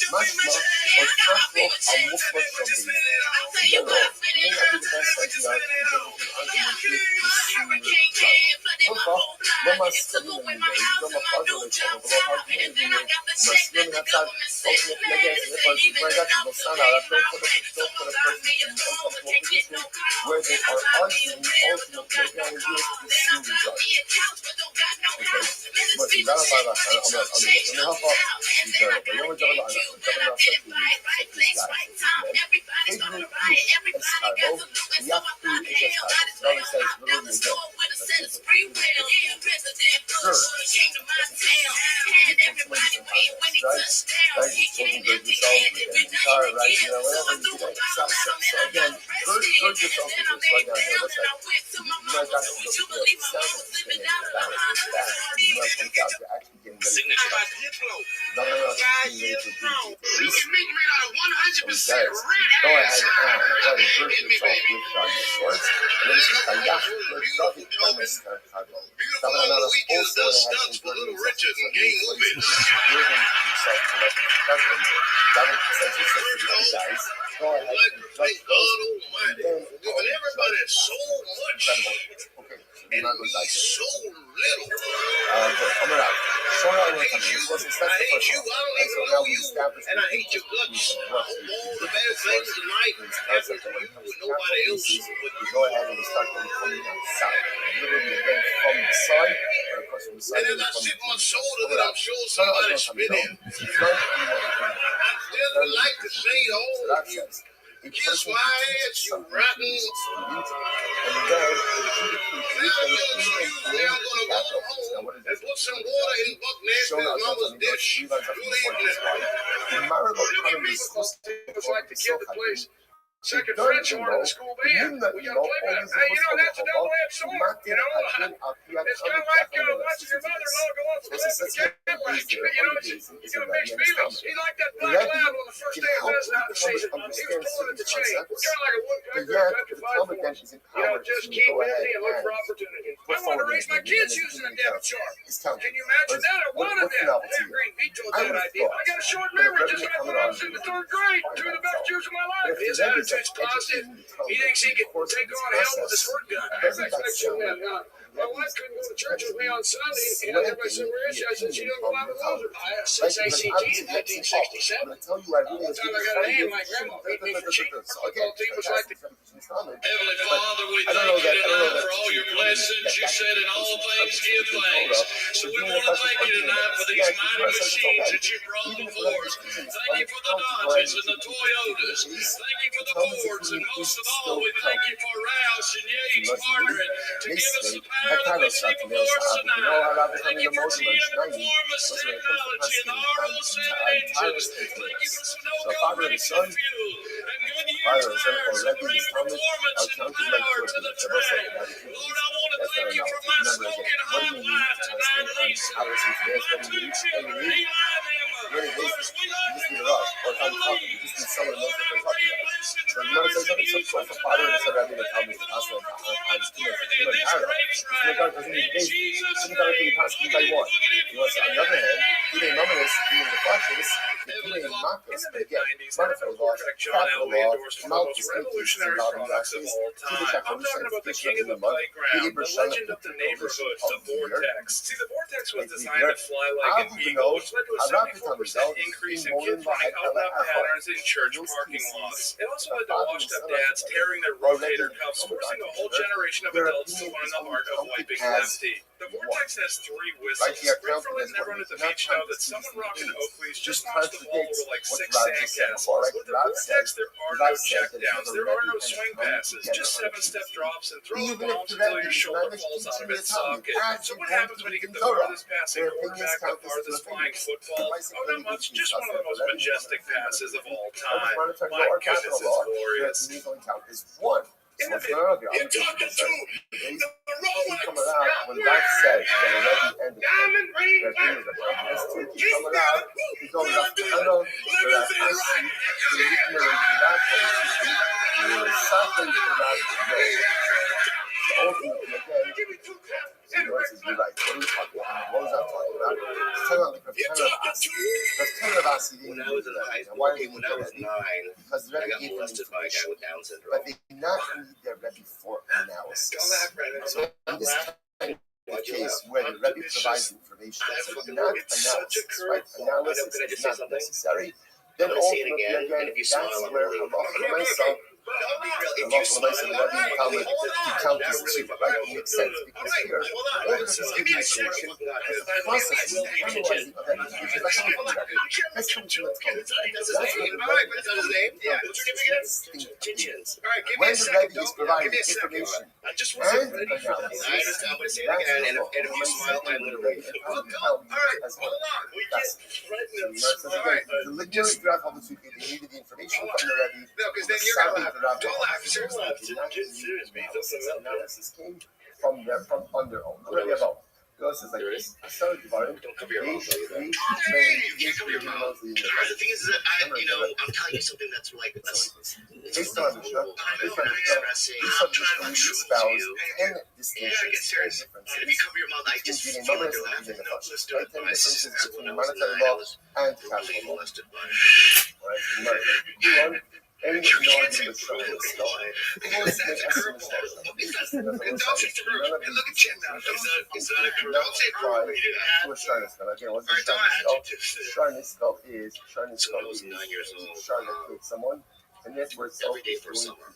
mashma, or taflo, al-mufrad shabbi. You know, it may not be the best idea to argument with the senior judge. לא מסכימים למילה, לא מפרדים לכם, ולא פרדים למילה, מסכימים לצד, where they are arguing ultimately the idea of the senior judge. But the Rabbi Kiss my ass, you rotten. And then, now I'm gonna go home and put some water in Buck Nasby's mama's dish. It's like the kid that plays second French horn in the school band. We gotta play that. Hey, you know, that's a double-edged sword. You know, it's kind of like watching your mother-in-law go off a cliff with a Cadillac. You know, you got mixed feelings. He liked that black cloud on the first day of pheasant season. He was pulling at the chain. Kind of like a woodpecker who petrifies forms. You know, just keep busy and look for opportunity. I want to raise my kids using a depth chart. Can you imagine that? I wanted that. Ed Green vetoed that idea. I got a short memory just like when I was in the third grade. Two of the best years of my life. His attitude's positive. He thinks he can take on hell with a squirt gun. I expect you, man. My wife couldn't go to church with me on Sunday, and everybody said, where is she? I said, she doesn't go out with loser. I have 6 ACTs in 1967. One time I got a name like grandma beat me for cheating. Football team was like the Heavenly Father, we thank you tonight for all your blessings. You said in all things give thanks. So we want to thank you tonight for these mighty machines that you brought before us. Thank you for the Dodges and the Toyotas. Thank you for the Fords, and most of all, we thank you for Roush and Yates partnering to give us the power that we see before us tonight. Thank you for GM Performance Technology and the RO7 engines. Thank you for Sunoco Racing Fuel and Goodyear tires that bring performance and power to the track. Lord, I want to thank you for my smoking hot wife tonight, Lisa. My 2 children, Eli and Emma. Lord, we like to call them the Lees. Lord, I pray a blessing drivers and use for tonight. Thank you, Lord, for Florence worthy in this race ride. In Jesus' name, boogity, boogity, boogity. On the other hand, eating numbers, eating the flashes, Heavenly Anyway, Marcus, In the again, mid-90s, monetary NFL law, quarterback John capital Elway law, endorsed one of the most revolutionary products of all time. I'm talking about the king of the playground, the legend of the neighborhood, the Vortex. See, the Vortex was designed to fly like an eagle, which led to a 74% increase in kids running out-loud patterns in church parking lots. It also led to washed-up dads tearing their rotator cuffs, forcing a whole generation of adults to learn the art of wiping lefty. The Vortex has 3 whistles, great for letting everyone at the beach know that someone rocking Oakley's just launched the ball over like 6 sandcastles. With the Vortex, there are no checkdowns, there are no swing passes, just 7-step drops and throw the bombs until your shoulder falls out of its socket. So what happens when you get the farthest passing quarterback, the farthest flying football? Oh, not much, just one of the most majestic passes of all time. My goodness, it's glorious. So what's going on here? I'm talking to coming out when that says that already ended. Their thing is that this coming out, he's going up to handle for that passing, he's ignorant to that passing, he's suffering for that today. So ultimately, again, you're right. What are we talking about? What was I talking about? It's talking about the Avasi. When I was in high school, when I was 9, I got molested by a guy with Down syndrome. But they did not need their Rebbe for analysis. So in this case where the Rebbe provides information, so not analysis, right? Analysis is not necessary. Then ultimately, again, that's where myself. You count this too, right? It makes sense because here, all this is giving information, the process of analyzing of that information. Let's come to let's go. That's what the Rebbe when the Rebbe is providing information and analysis, I understand, but say it again, and if you smile, I literally. The listeners throughout all this week, they needed the information from the Rebbe. No, because then you're going to laugh. Don't laugh. Analysis came from on their own. Goes is like this. Don't cover your mouth. You can't cover your mouth. The thing is that I'm telling you something that's like based on the show. I'm trying to spouse 10 distinctions, 10 differences. If you cover your mouth, I just feel like you're laughing. No, let's do it. My sister's between monetary law and capital law. Right? And you can't say it's look at Jim now. It's not a don't say to a shyness skull. Okay, what's a shyness skull? Shyness skull is 9 years old. Charlotte killed someone, and that's where it's every day for summer.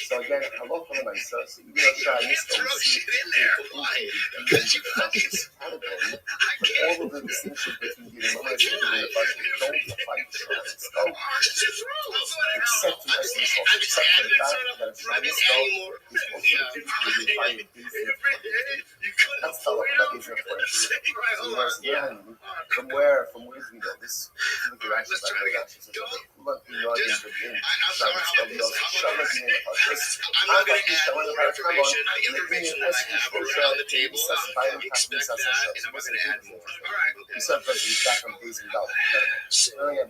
So again, hello from myself. So even though shyness skull is in there, why? Because you fucking category. But all of the distinctions between the elimination and the function don't apply to shyness skull. Except to except for the fact that a shyness skull is also defined that's how that is important. From where do we know this? Look at actually by the actions of the I'm sorry, I'm not going to add more information. The information that I have around the table, I expect that, and I'm not going to add more. All right, okay. He's back on base without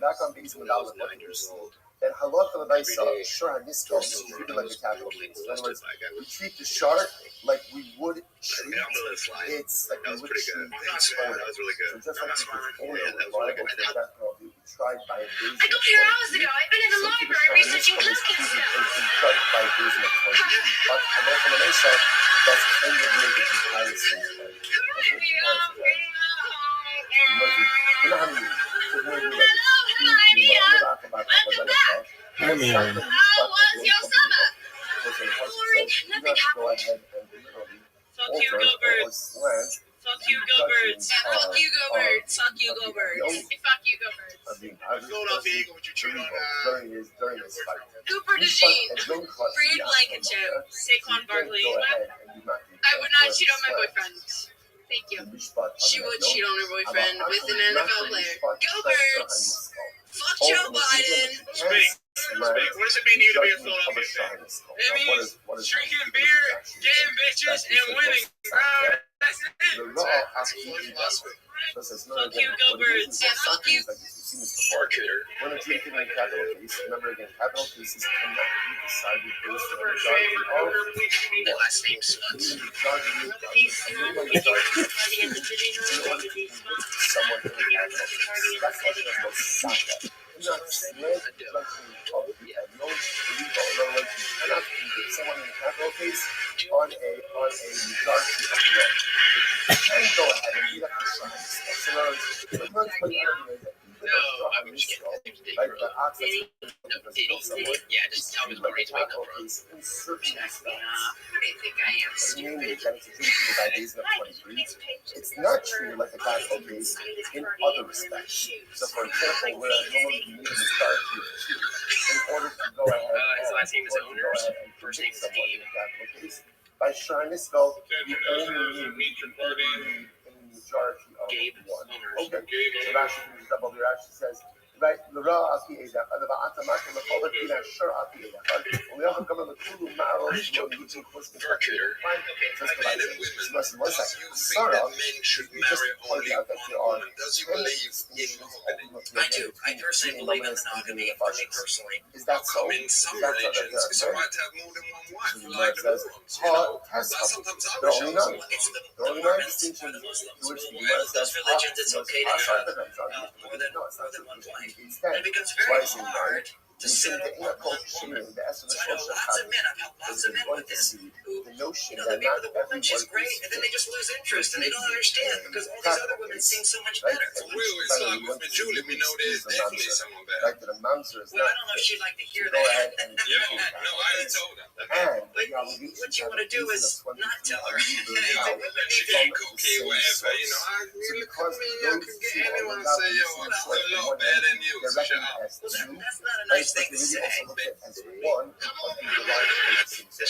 back on base without 9 years old. Then halot l'baisa, sure, this goes treated like a capital case. In other words, we treat the shark like we would treat it's like we would treat its owner. That was really good. So just like the owner would liable for that girl be tried by a business. I got here hours ago. I've been in the library researching cooking stuff. Tried by a business. But halot l'baisa, that's kind of the comparison. You know how many Hi, Mary. How was your summer? Boring. Nothing happened. Fuck you, go birds. Fuck you, go birds. Fuck you, go birds. Fuck you, go birds. Fuck you, go birds. Philadelphia Eagle, would you cheat on during this fight? Cooper DeJean, Reed Blankenship, Saquon Barkley. I would not cheat on my boyfriend. Thank you. She would cheat on her boyfriend with an NFL player. Go birds! Fuck Joe Biden! Speak. What does it mean to you to be a Philadelphia fan? It means drinking beer, getting bitches, and winning, bro. That's it. Fuck you, go birds. Fuck you. When a treated in capital case, remember again, capital cases cannot be decided based on the majority of last name sucks. someone in a capital case. That's why there's no saka. Do not slant the judgment of the unknown illegal. In other words, you cannot convict someone in a capital case on a majority of the law. But you can go ahead and you have to try this stuff. So in other words, what I'm trying to point out here is that even though on this law, like the ox that's because you know someone, just tell me what it's like in certain respects. Meaning that it's adjudicated by reason of 23. It's not treated like a capital case in other respects. So for example, where normally you need to start in order to go ahead and convict someone in a capital case, by trying this bill, you only need a majority of one. Okay, so Rashi finishes up over here. Rashi says, right, the raw aki eda, the ba'ata maka lechover kina shur aki eda. We have a government kulu maro shlo yitzuk posting factor. Fine, just for like this. One second. Sarah, you just pointed out that there are. I do. I personally believe in monogamy. For me personally, is that so? In some religions, it's all right to have more than one wife. So like says, Sometimes I wish I was. It's the Mormons or the Muslims. Those religions, it's okay to have more than one wife. It becomes very hard to settle on one woman. So I know lots of men, I've helped lots of men with this, who, they be with a woman, she's great, and then they just lose interest, and they don't understand, because all these other women seem so much better. For real, it's like with Julie, we know there's definitely someone better. Like the mamzer is well, I don't know if she'd like to hear that. Yeah, no, I already told her. But what you want to do is not tell her. She can't cocaine, whatever, you know. I could get anyone to say, yo, I'm a little better than you, so shut up. Well, that's not a nice thing to say. That's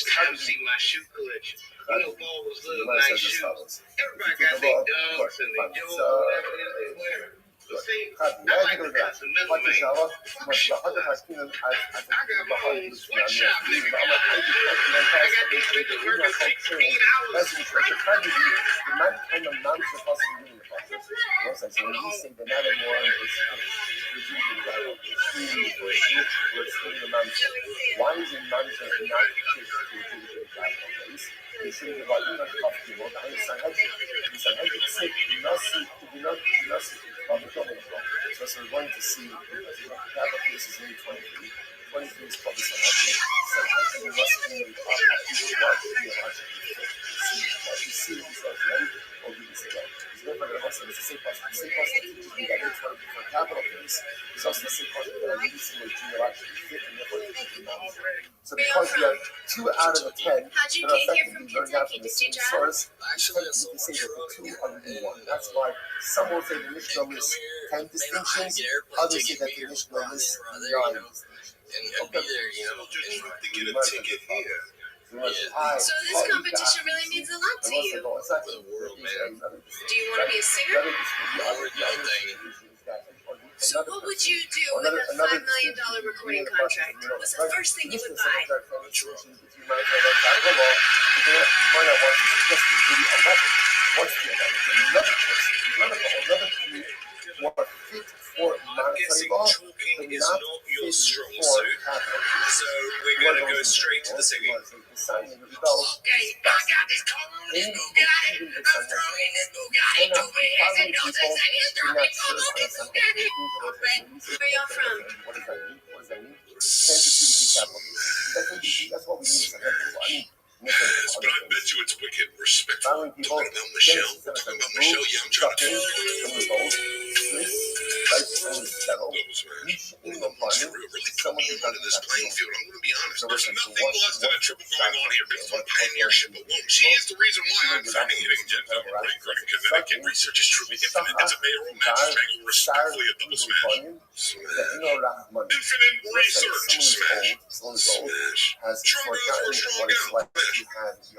time to see my shoe collection. You know, Ballers love nice shoes. Everybody got their dogs and their Jordans, whatever it is they wear. So see, I like to cut the middleman. I got my own sweatshop, nigga. I got these niggas working 16 hours why is it not just not so we're going to see because the capital case is only 23. 23 is probably so because you have 2 out of the 10 how'd you get here from Kentucky? Did you drive? Actually, you can say that the 2 are really 1. That's why some will say the Mishnah lists 10 distinctions, others say that the Mishnah lists 9 distinctions. And be there, you know, just to get a ticket here. So this competition really means a lot to you. The world, man. Do you want to be a singer? So what would you do with a $5 million recording contract? What's the first thing you would buy? I'm guessing talking is not your strong suit, so we're going to go straight to the singing. Okay, I got this Corolla, this Bugatti, I'm throwing this Bugatti to me, and don't say it's dropping, this Bugatti. Where y'all from? What does that mean? That's what we need. But I bet you it's wicked respectful. Talking about Michelle, yeah, I'm trying to put me on this playing field. I'm going to be honest. There's nothing less than a triple going on here because of pioneership alone. She is the reason why I'm finding hitting Gentile in Connecticut. Research is truly infinite. It's a mayoral match strangle, respectfully a double smash. Infinite research smash. Strong guys for strong guys.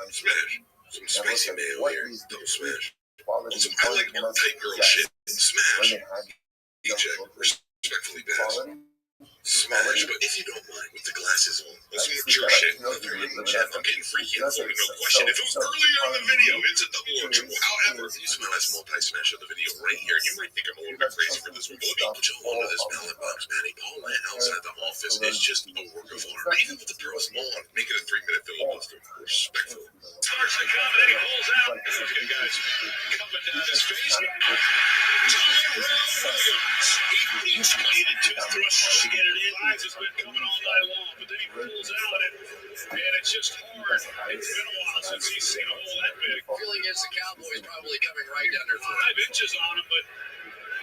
Smash. Some spicy mayo here. Double smash. Also, I like more tight girl shit. Smash. Eject. Respectfully pass. Smash, but if you don't mind, with the glasses on. Some mature shit. I'm getting freaky. No question. If it was earlier in the video, it's a double or triple. However, if you smell this multi-smash of the video right here, you might think I'm a little bit crazy for this one. But let me put you on to this ballot box, Manny. Paulette outside the office is just a work of art. Even with the girls on, make it a 3-minute filibuster. Respectful. Tarzan comedy pulls out. Look at guys coming down his face. He needed two thrusters to get it in. Lines has been coming all night long, but then he pulls out and it's just hard. It's been a while since he's seen a hole that big. Feeling is the Cowboys probably coming right down their throat. 5 inches on him, but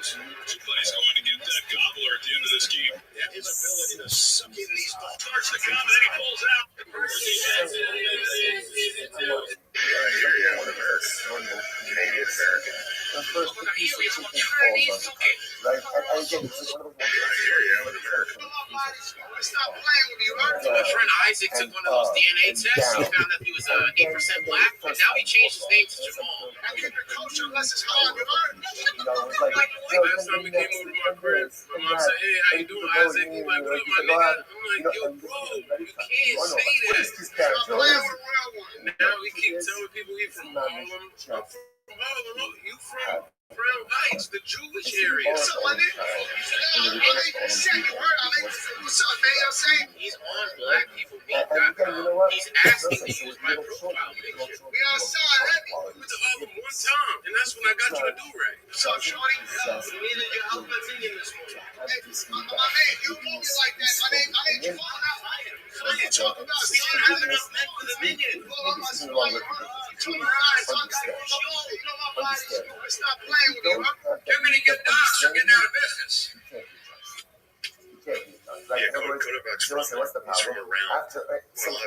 somebody's going to get that gobbler at the end of this game. Yeah, his ability to suck in these balls. Starts to come, then he pulls out. One American, one Canadian American. The first piece of chicken falls on the top, right? And again, it's one of the Stop playing with me, right? My friend Isaac took one of those DNA tests. He found that he was 8% black, and now he changed his name to Jamal. I keep your culture unless it's hard, you learn. Last time we came over to my crib, my mom said, "Hey, how you doing, Isaac?" He's like, "What up, my nigga?" I'm like, "Yo, bro, you can't say that." Now we keep telling people he from Harlem. I'm from Harlem. You from Crown Heights, the Jewish area. What's up, my nigga? What's up, man? I'm saying he's on black people. He's asking me to use my profile picture. we outside, heavy. We went to Harlem one time, and that's when I got you a do-rag. What's up, shorty? You needed your help at me in this morning. Hey, my man, you don't know me like that. My name Jamal. I ain't talking about We don't have enough men for the minion. Stop playing with me, huh? You're gonna get doxxed. You're getting out of business. Yeah, what's the He's from around Long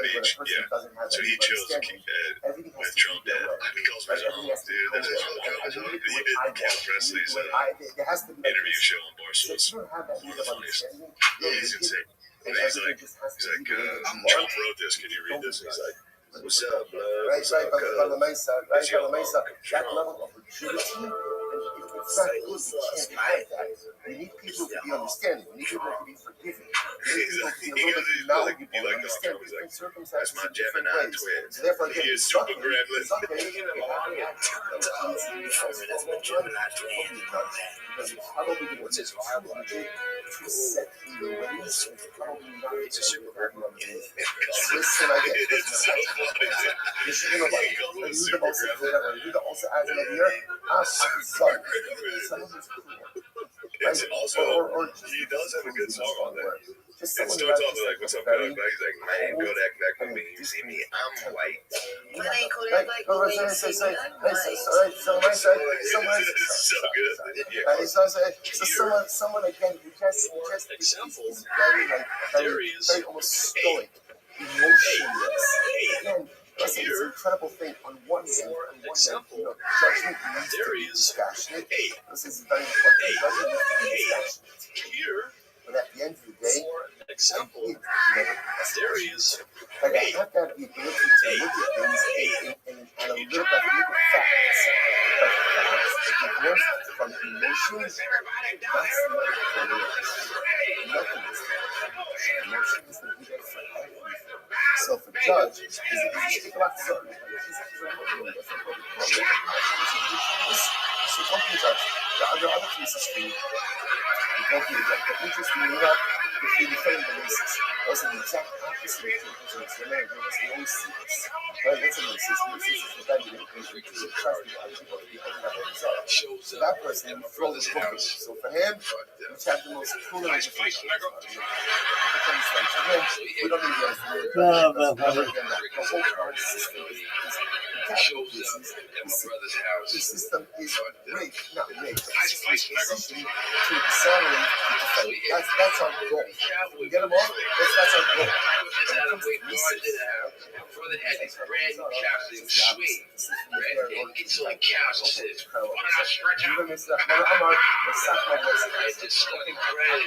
Beach, so he chose to keep that with Trump dead. He calls me Trump, dude. That's why I'm Trump. He did Ken Presley's interview show on Barstool. It's one of the funniest. He's insane. And he's like, Trump wrote this. Can you read this? And he's like, what's up, right by the Mesa, that level of rigidity, it's not good. We can't have that. We need people to be understanding. We need people to be forgiving. We need people to be a little bit knowledgeable and understand different circumstances in different ways. So therefore, again, it's okay. It's okay. What's his viable? To set the ways, probably not. It's a super hard one. Listen, I get it. It's so funny. It's also, he does have a good song on there. It starts off like, what's up, Kodak Black? He's like, man, Kodak Black with me. You see me, I'm white. But ain't Kodak Black the way you see me, I'm So someone again who just is very almost stoic, emotionless. Again, listen, it's an incredible thing. On one hand, judgment needs to be dispassionate. This is very important. Judgment needs to be dispassionate. But at the end of the day, like I have to have the ability to look at things and a little bit look at facts. But facts divorced from emotions, that's not the nothing is emotion is the leader for everything. So if a judge is a black judge, so don't be a judge. There are other cases for you. Don't be a judge. The interesting enough, if you defend the racist, those are the exact opposite of judges. There was no seats. Right? What's a racist? Racist is the guy who tries to get other people to be holding up themselves. So that person throws his book. So for him, we have the most cool and different judge. We don't need to the whole card system is the system is rigged, not rigged. It's positioned to accelerate the defense. That's our goal. We get them off, that's our goal. For the head, it's brand new capsule, sweet. It's like capsule. Why don't I stretch out? I just fucking brand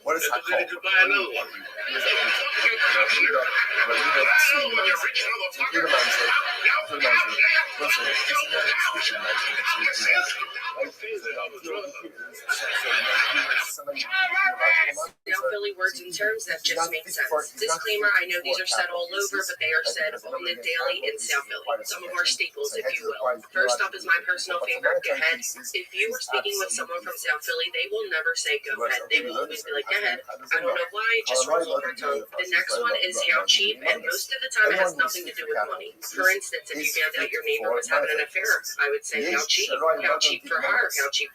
What is that called? Now Philly words and terms that just make sense. Disclaimer, I know these are said all over, but they are said on the daily in South Philly. Some of our staples, if you will. First up is my personal favorite, go ahead. If you were speaking with someone from South Philly, they will never say go ahead. They will always be like, ahead. I don't know why, it just rolls off my tongue. The next one is how cheap, and most of the time it has nothing to do with money. For instance, if you found out your neighbor was having an affair, I would say how cheap for her, how cheap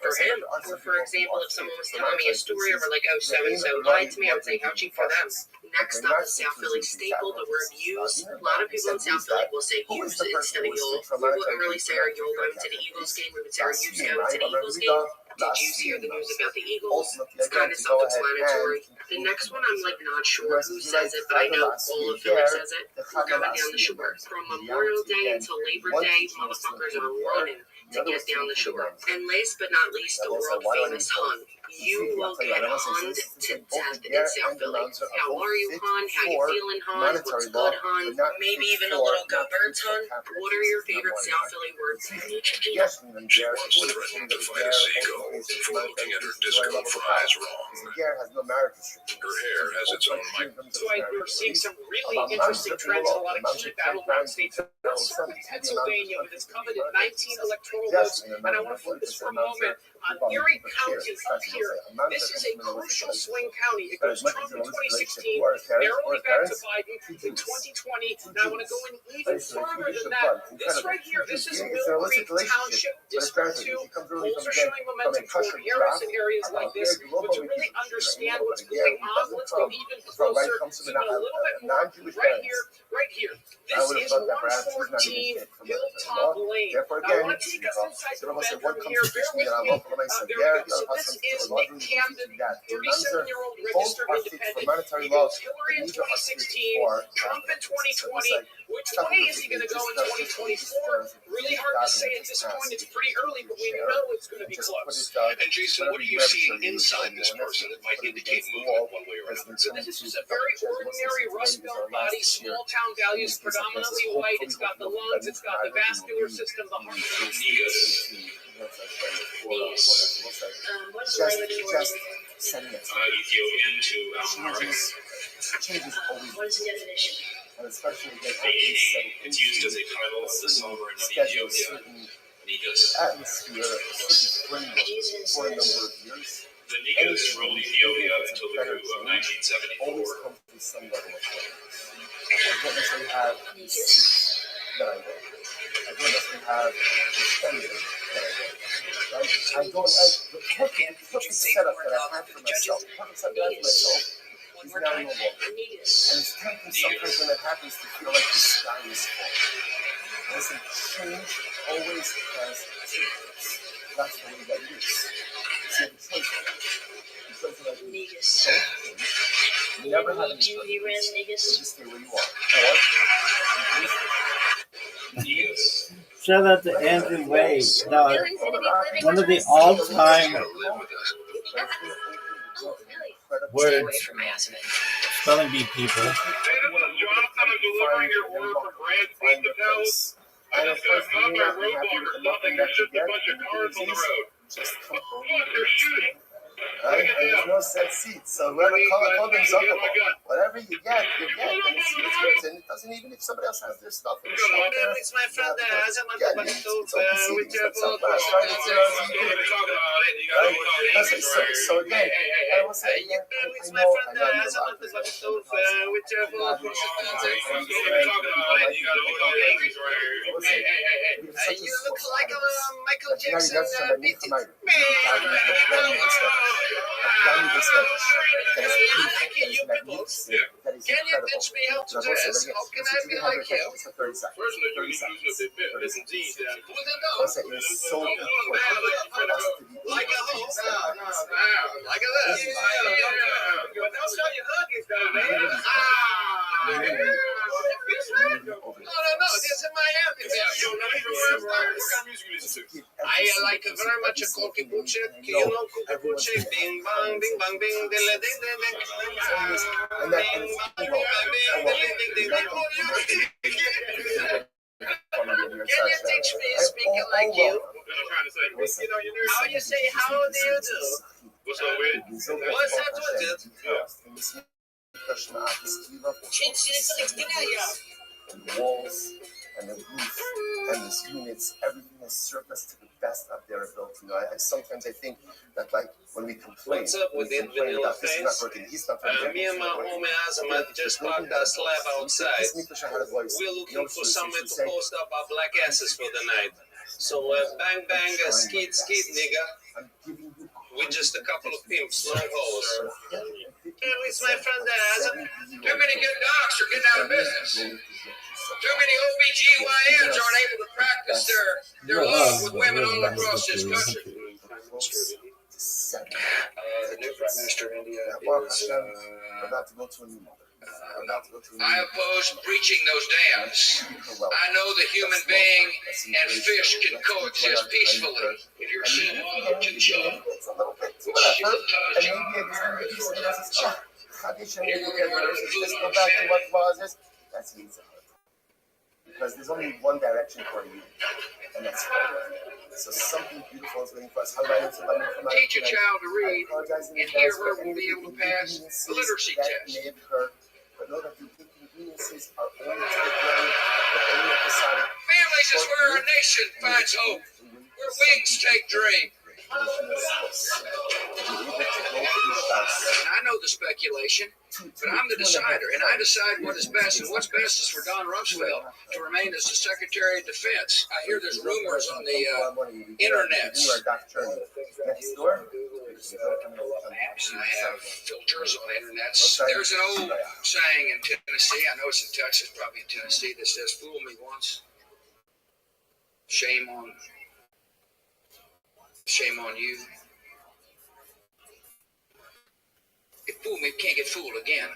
for him. Or for example, if someone was telling me a story over like, oh, so-and-so lied to me, I would say how cheap for them. Next up is South Philly staple, the word use. A lot of people in South Philly will say use instead of you'll. We wouldn't really say are you'll going to the Eagles game, we would say are you going to the Eagles game. Did you hear the news about the Eagles? It's kind of self-explanatory. The next one, I'm like not sure who says it, but I know all of Philly says it. We're going down the shore. From Memorial Day until Labor Day, motherfuckers are running to get down the shore. And last but not least, the world famous hun. You will get hunned to death in South Philly. How are you, hun? How you feeling, hun? What's good, hun? Maybe even a little go birds, hun. What are your favorite South Philly words? She once threatened to fight a seagull for looking at her disco fries wrong. Her hair has its own mic. Tonight we're seeing some really interesting trends in a lot of key battleground states. Let's start with Pennsylvania with its coveted 19 electoral votes, and I want to focus for a moment on Erie County up here. This is a crucial swing county. It goes Trump in 2016, narrowly back to Biden in 2020. And I want to go in even further than that. This right here, this is Mill Creek Township, District 2. Polls are showing momentum toward Harris in areas like this. But to really understand what's going on, let's go even closer, zoom in a little bit more. Right here. This is 114 Hilltop Lane. Now, I want to take us inside the bedroom here. Bear with me. There we go. So this is Nick Camden, 37-year-old registered independent. He goes Hillary in 2016, Trump in 2020. Which way is he going to go in 2024? Really hard to say at this point. It's pretty early, but we know it's going to be close. And Jason, what are you seeing inside this person that might indicate movement one way or another? So this is just a very ordinary rust-belt body, small-town values, predominantly white. It's got the lungs, it's got the vascular system, the heart. What's the language for Ethiopian to Amharic. what is the definition? It's used as a title of the sovereign of Ethiopia, Negus. The Negus ruled Ethiopia until the coup of 1974. I don't the perfect setup that I had for myself. The perfect setup that I had for myself is now no longer. And it's tempting sometimes when it happens to feel like the sky is falling. Listen, change always has changes. That's the way that it is. So the choice because like Negus. You never have any choice. Just stay where you are. Or Negus. Shout out to Andrew Wade, one of the all-time word spelling bee people. Hey, this is Jonathan. I'm delivering your order for Grand Feed the Hills. I just got caught by roadblockers. Nothing. It's just a bunch of cars on the road. Look, they're shooting. Right? And there's no set seats. So whoever call them Zuckerberg. Whatever you get, you get. And it's yours. And it doesn't even if somebody else has their stuff in the shop there. It's my friend there. It's open seating. So again, I will say, it's my friend there. It's open stove. Whichever. You look like a Michael Jackson beat. Can you teach me how to dress? How can I be like you? Personally, you use a bit. Listen, G. Like a hoe. Like a this. But don't show your huggies though, man. No. This is Miami. I like very much a Koki Buche. You know Koki Buche. Bing bang, bing bang, bing, ding ding ding ding. Can you teach me speaking like you? How you say how do you do? What's up with it? What's that with it? walls and the roof and the units, everything has served us to the best of their ability. Sometimes I think that like when we complain, What's up with it, Vanilla this is not Face? working, he's not working. Me and my homie Azamat just parked our slab outside. We're looking for somewhere to post up our black asses for the night. So bang bang, skeet skeet, nigga. We're just a couple of pimps, no hoes. It's my friend Azam. Too many good docs are getting out of business. Too many OBGYNs aren't able to practice their love with women all across this country. The new Prime Minister of India is... I oppose breaching those dams. I know the human being and fish can coexist peacefully. If you're saying, oh, to John, let's go back to what was. That's easy. Because there's only one direction for you, and that's forward. So something beautiful is waiting for us. Teach a child to read, and he or her will be able to pass the literacy test. But know that the inconveniences are only temporary, they're only episodic. Families is where our nation finds hope, where wings take dream. And I know the speculation, but I'm the decider, and I decide what is best, and what's best is for Don Rumsfeld to remain as the Secretary of Defense. I hear there's rumors on the internets. And I have filters on the internets. There's an old saying in Tennessee, I know it's in Texas, probably in Tennessee, that says, "Fool me once, shame on you. If fool me, can't get fooled again."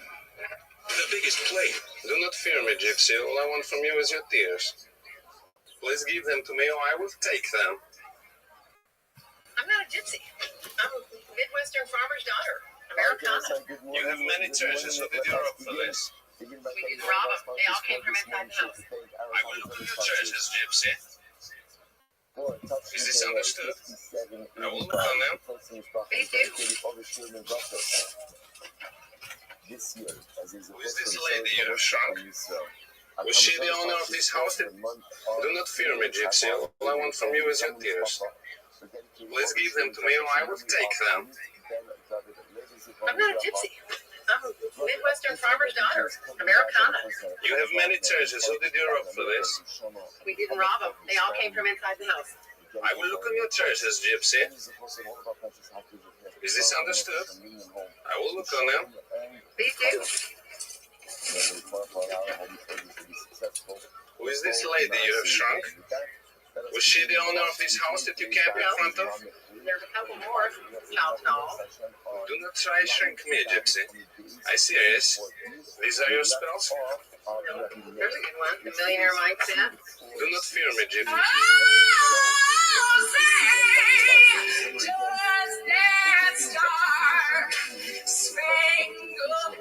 The biggest plate. Do not fear me, Gypsy. All I want from you is your tears. Please give them to me or I will take them. I'm not a gypsy. I'm a Midwestern farmer's daughter. Americana. You have many treasures, so did you up for this? We didn't rob them. They all came from inside the house. I will look at your treasures, Gypsy. Is this understood? I will look on them. Please do. Who is this lady you have shrunk? Was she the owner of this house? Do not fear me, Gypsy. All I want from you is your tears. Please give them to me or I will take them. I'm not a gypsy. I'm a Midwestern farmer's daughter. Americana. You have many treasures. Who did you rob for this? We didn't rob them. They all came from inside the house. I will look on your treasures, Gypsy. Is this understood? I will look on them. Please do. Who is this lady you have shrunk? Was she the owner of this house that you camped in front of? There's a couple more. Tall. Do not try to shrink me, Gypsy. I serious. These are your spells? There's a good one. The millionaire mindset. Do not fear me, Gypsy. Just that star spangled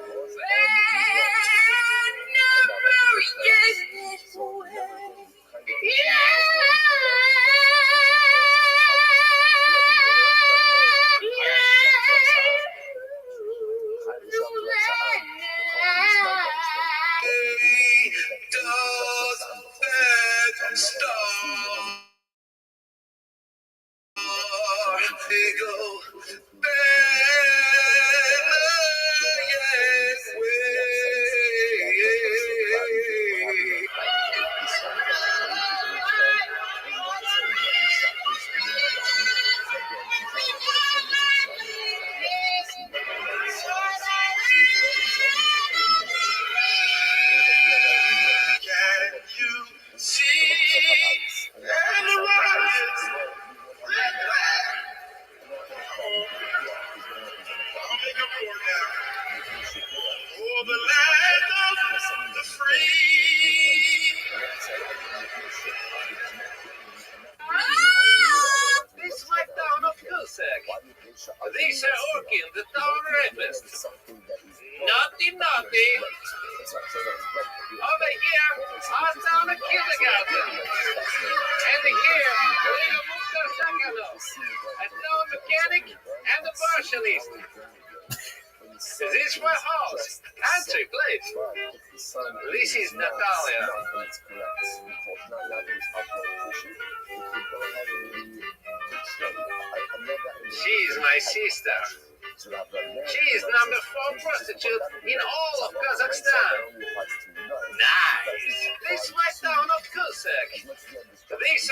These are orchid, the tall rapist. Naughty. Over here, our town of kindergarten. And here, little Muka Sakalo, a town mechanic and a partialist. This is my house, country place. This is Natalia. She's my sister. She is number 4 prostitute in all of Kazakhstan. Nice. This right town of Kusak. This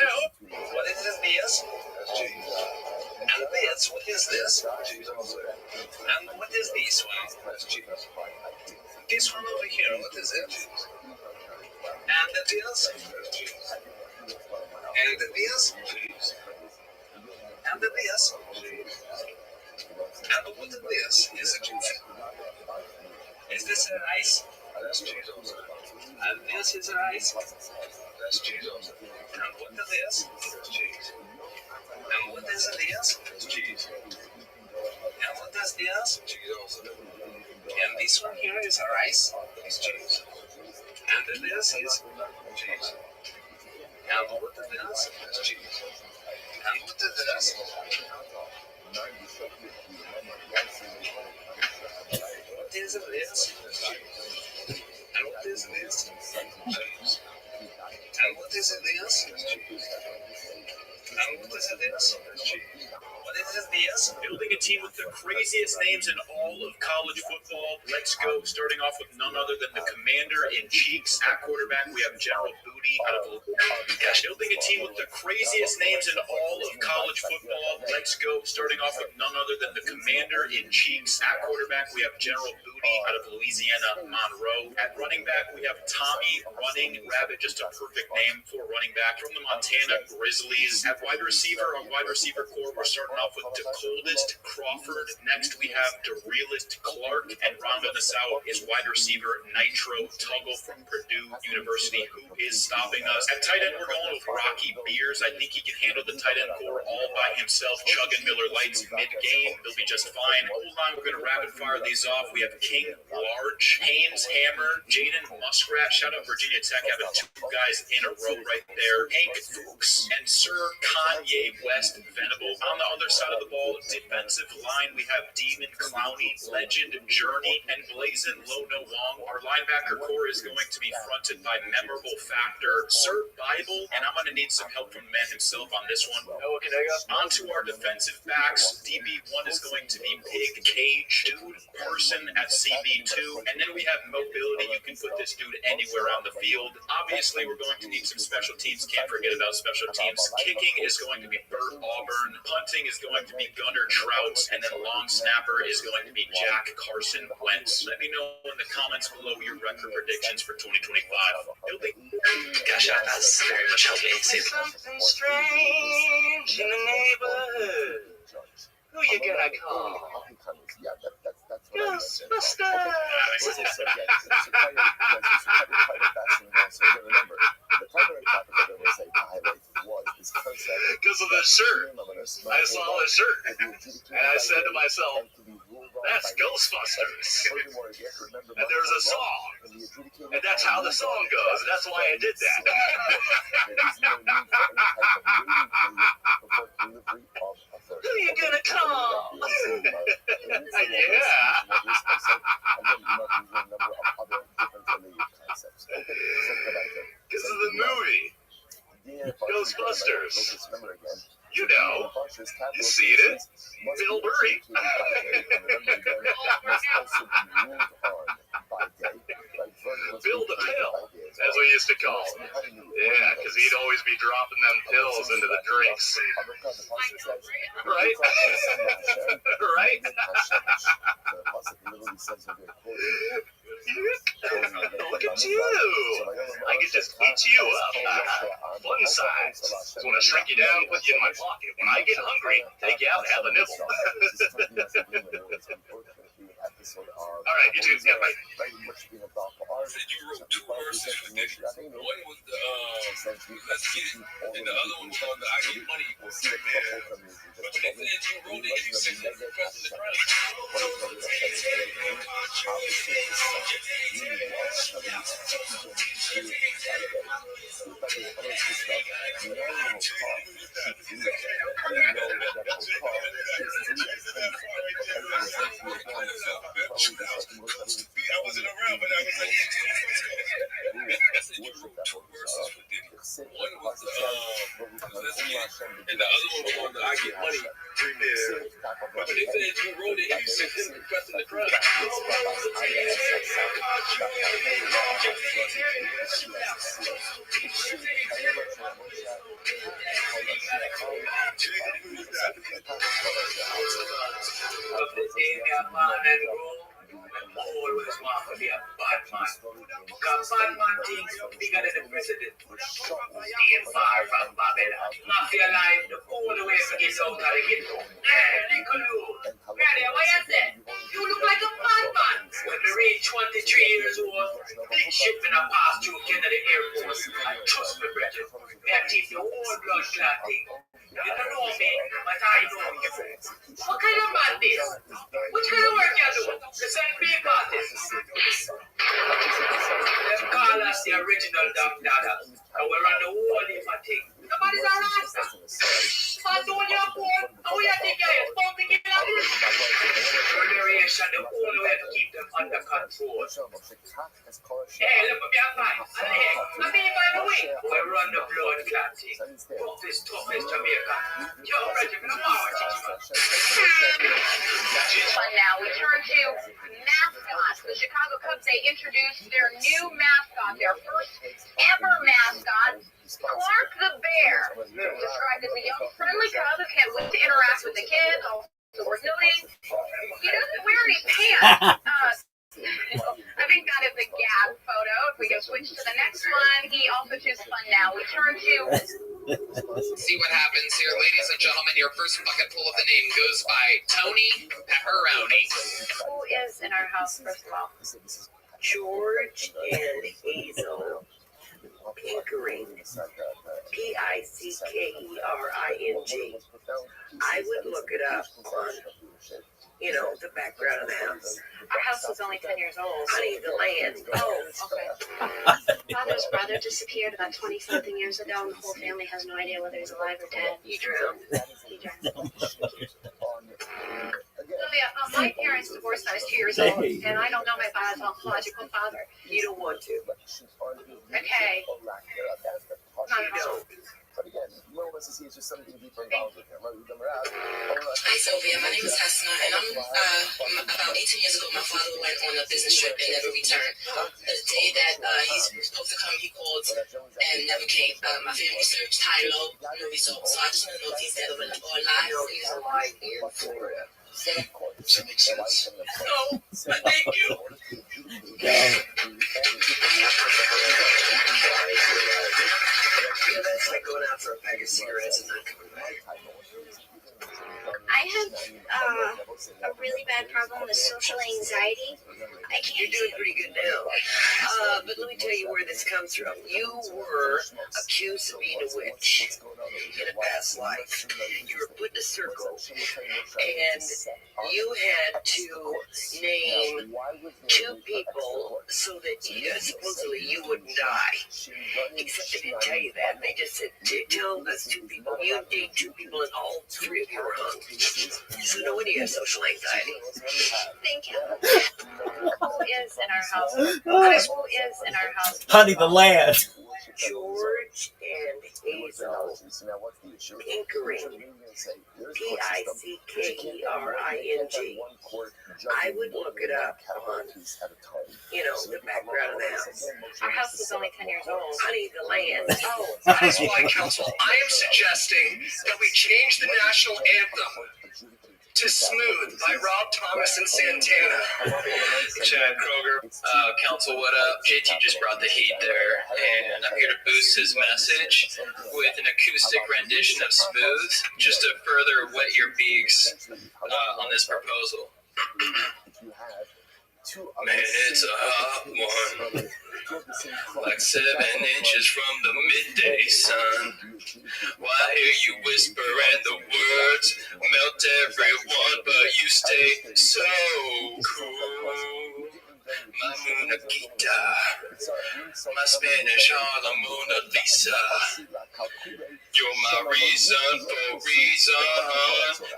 what is this? And this, what is this? And what is this one? This one over here, what is it? And this? And this? And this? And what is this? Is it cheese? Is this rice? That's cheese also. And this is rice? That's cheese also. And what is this? That's cheese. And what is this? That's cheese. And what is this? Cheese also. And this one here is rice? That's cheese. And this is cheese. And what is this? That's cheese. And what is this? What is this? And what is this? And what is this? And what is this? What is this? Building a team with the craziest names in all of college football. Let's go. Starting off with none other than the Commander-in-Chief. At quarterback, we have General Booty out of Building a team with the craziest names in all of college football. Let's go. Starting off with none other than the Commander-in-Chief. At quarterback, we have General Booty out of Louisiana, Monroe. At running back, we have Tommy Running Rabbit, just a perfect name for running back from the Montana Grizzlies. At wide receiver, our wide receiver core, we're starting off with the coldest Crawford. Next, we have the realest Clark, and rounding us out is wide receiver Nitro Tuggle from Purdue University, who is stopping us. At tight end, we're going with Rocky Beers. I think he can handle the tight end core all by himself. Chugging Miller Lights mid-game, he'll be just fine. Hold on, we're going to rapid fire these off. We have King Large, Haynes Hammer, Jaden Muskrat. Shout out Virginia Tech, having 2 guys in a row right there. Hank Fuchs and Sir Kanye West Venable. On the other side of the ball, defensive line, we have Demon Clowney, Legend Journey, and Blazin' Lono Wong. Our linebacker core is going to be fronted by memorable factor Sir Bible, and I'm going to need some help from the man himself on this one. On to our defensive backs. DB1 is going to be Big Cage Dude Person at CB2, and then we have mobility. You can put this dude anywhere on the field. Obviously, we're going to need some special teams. Can't forget about special teams. Kicking is going to be Bert Auburn. Punting is going to be Gunnar Trout, and then long snapper is going to be Jack Carson Wentz. Let me know in the comments below your record predictions for 2025. Gosh, that's very much helped me. Something strange in the neighborhood. Who you gonna call? Ghostbusters! Because of the shirt. I saw the shirt. And I said to myself, that's Ghostbusters. And there's a song. And that's how the song goes. That's why I did that. Who you gonna call? Yeah. Because of the movie. Ghostbusters. You know. You seen it. Bill Murray. Bill the Pill, as we used to call him. Yeah, because he'd always be dropping them pills into the drinks. Right? Right? Look at you. I can just eat you up. Fun size. Just want to shrink you down and put you in my pocket. When I get hungry, take you out and have a nibble. All right, you two get right. You wrote 2 verses for Nation. One was the Let's Get It, and the other one was called the I Get Money. But the thing is, you wrote it, you said that for pressing the crown. I wasn't around, but I One was and the other one was on the I Get Money remix. But they said you wrote it and you sent him confessing the crime. Always want to be a bad man. Because bad man thinks bigger than the president. Stay far from Babylon. Mafia life, the only way to get out of the ghetto. Hey, little dude. Ready, what you say? You look like a bad man. When we reach 23 years old, big ship in a pass through Kennedy Air Force. And trust me, brethren, we have teeth the whole blood clot thing. You don't know me, but I know you. What kind of man this? What kind of work you do? The same big artists. Them call us the original Dumb Dada. And we're on the whole heap of thing. Nobody's a rasta. Pass on your phone, and we are the guys pumping it out. Moderation, the only way to keep them under control. Hey, look at me, I'm fine. And hey, I mean, by the way, we run the blood clot thing. Toughest Jamaica. Yo, Reggie, I'm Fun now. We turn to mascots. The Chicago Cubs, they introduced their new mascot, their first ever mascot, Clark the Bear. Described as a young, friendly cub who can't wait to interact with the kids, also worth noting. He doesn't wear any pants. I think that is a gag photo. If we can switch to the next one, he also chooses fun now. We turn to... See what happens here, ladies and gentlemen. Your first bucket full of the name goes by Tony Pepperoni. Who is in our house, first of all? George and Hazel Pickering. Pickering. I would look it up on, the background of the house. Our house was only 10 years old. Honey, the land. Oh, okay. Father's brother disappeared about 20-something years ago, and the whole family has no idea whether he's alive or dead. He drowned. He drowned. Sylvia, my parents divorced when I was 2 years old, and I don't know my biological father. You don't want to. Okay. You don't. But again, Lomas is just something deeper involved with him. Hi, Sylvia. My name is Hasna, and I'm about 18 years ago. My father went on a business trip and never returned. The day that he's supposed to come, he called and never came. My family searched high, low, no results. So I just want to know if he's dead or alive. He's alive here in Florida. Does that make sense? No, thank you. That's like going out for a pack of cigarettes and not coming back. I have a really bad problem with social anxiety. You're doing pretty good now. But let me tell you where this comes from. You were accused of being a witch in a past life. You were put in a circle, and you had to name 2 people so that supposedly you wouldn't die. Except they didn't tell you that. They just said, tell us 2 people. You named 2 people, and all 3 of you were hung. So no wonder you have social anxiety. Thank you. Who is in our house? Who is in our house? Honey, the land. George and Hazel Pickering. Pickering. I would look it up on, the background of the house. Our house was only 10 years old. Honey, the land. Oh, that is why, Council, I am suggesting that we change the national anthem to Smooth by Rob Thomas and Santana. Chad Kroger, Council, what up? JT just brought the heat there, and I'm here to boost his message with an acoustic rendition of Smooth, just to further wet your beaks on this proposal. Man, it's a hot one, like 7 inches from the midday sun. Why hear you whisper and the words melt everyone, but you stay so cool. My moon Chiquita. My Spanish Harlem Mona Lisa. You're my reason for reason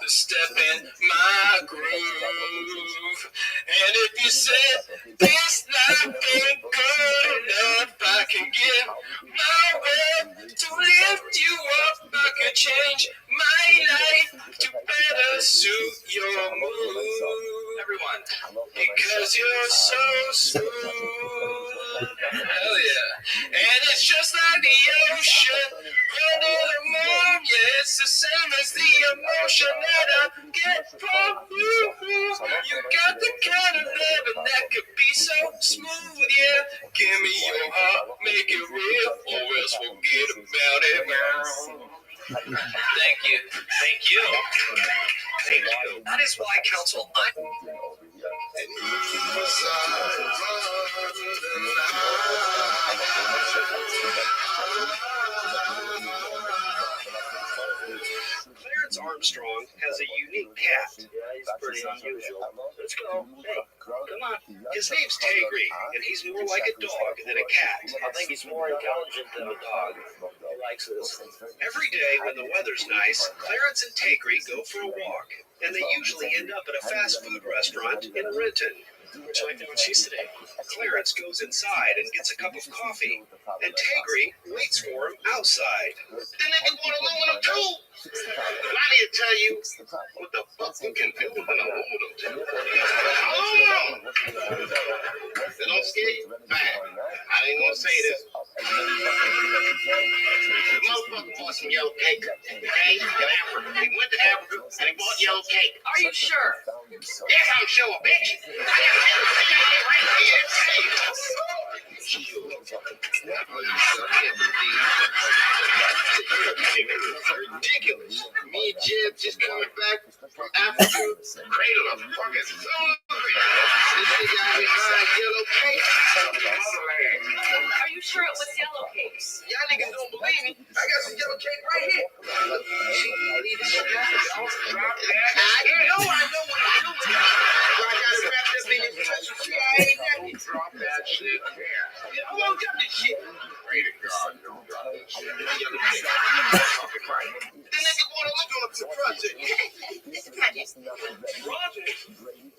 to step in my groove. And if you said this life ain't good enough, I can give my word to lift you up. I can change my life to better suit your mood. Everyone, because you're so smooth. Hell yeah. And it's just like the ocean under the moon. Yeah, it's the same as the emotion that I get from you. You got the kind of loving that could be so smooth, yeah. Give me your heart, make it real, or else forget about it, girl. Thank you. Thank you. Thank you. That is why, counsel, Clarence Armstrong has a unique cat. Yeah, he's pretty unusual. Let's go. Hey, come on. His name's Tegri, and he's more like a dog than a cat. I think he's more intelligent than a dog. He likes this. Every day when the weather's nice, Clarence and Tegri go for a walk, and they usually end up at a fast food restaurant in Renton. Would you like to know what she's today? Clarence goes inside and gets a cup of coffee, and Tegri waits for him outside. Then they can want aluminum too. I need to tell you what the fuck we can do with an aluminum too. Aluminum! That don't scare you? Man, I ain't gonna say this. The motherfucker bought some yellow cake. Okay? In Africa. He went to Africa and he bought yellow cake. Are you sure? Yes, I'm sure, bitch. Ridiculous. Me and Jeb just coming back from Africa, cradle of fucking foolery. This nigga out here buying yellow cake. Are you sure it was yellow cake? Y'all niggas don't believe me. I got some yellow cake right here. I know what I'm doing. So I got it wrapped up in this special CIA napkin. Drop that shit there. Who won't drop this shit? Pray to God, don't drop that shit. Yellow cake. The nigga wanna look on the project. Project?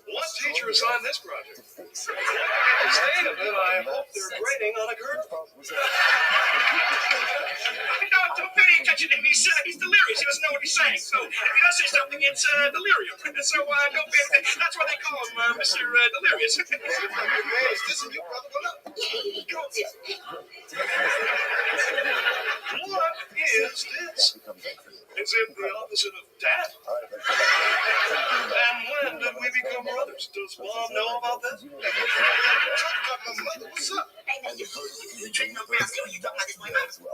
What teacher assigned this project? The state of it, I hope they're grading on a curve. No, don't pay any attention to him. He's delirious. He doesn't know what he's saying. So if he does say something, it's delirium. So don't pay attention. That's why they call him Mr. Delirious. Is this a new brother? What up? What is this? Is it the opposite of dad? And when did we become brothers? Does Mom know about this? Talk about my mother. What's up? Hey, man, you trading up around still. You talking about this boy, man? Why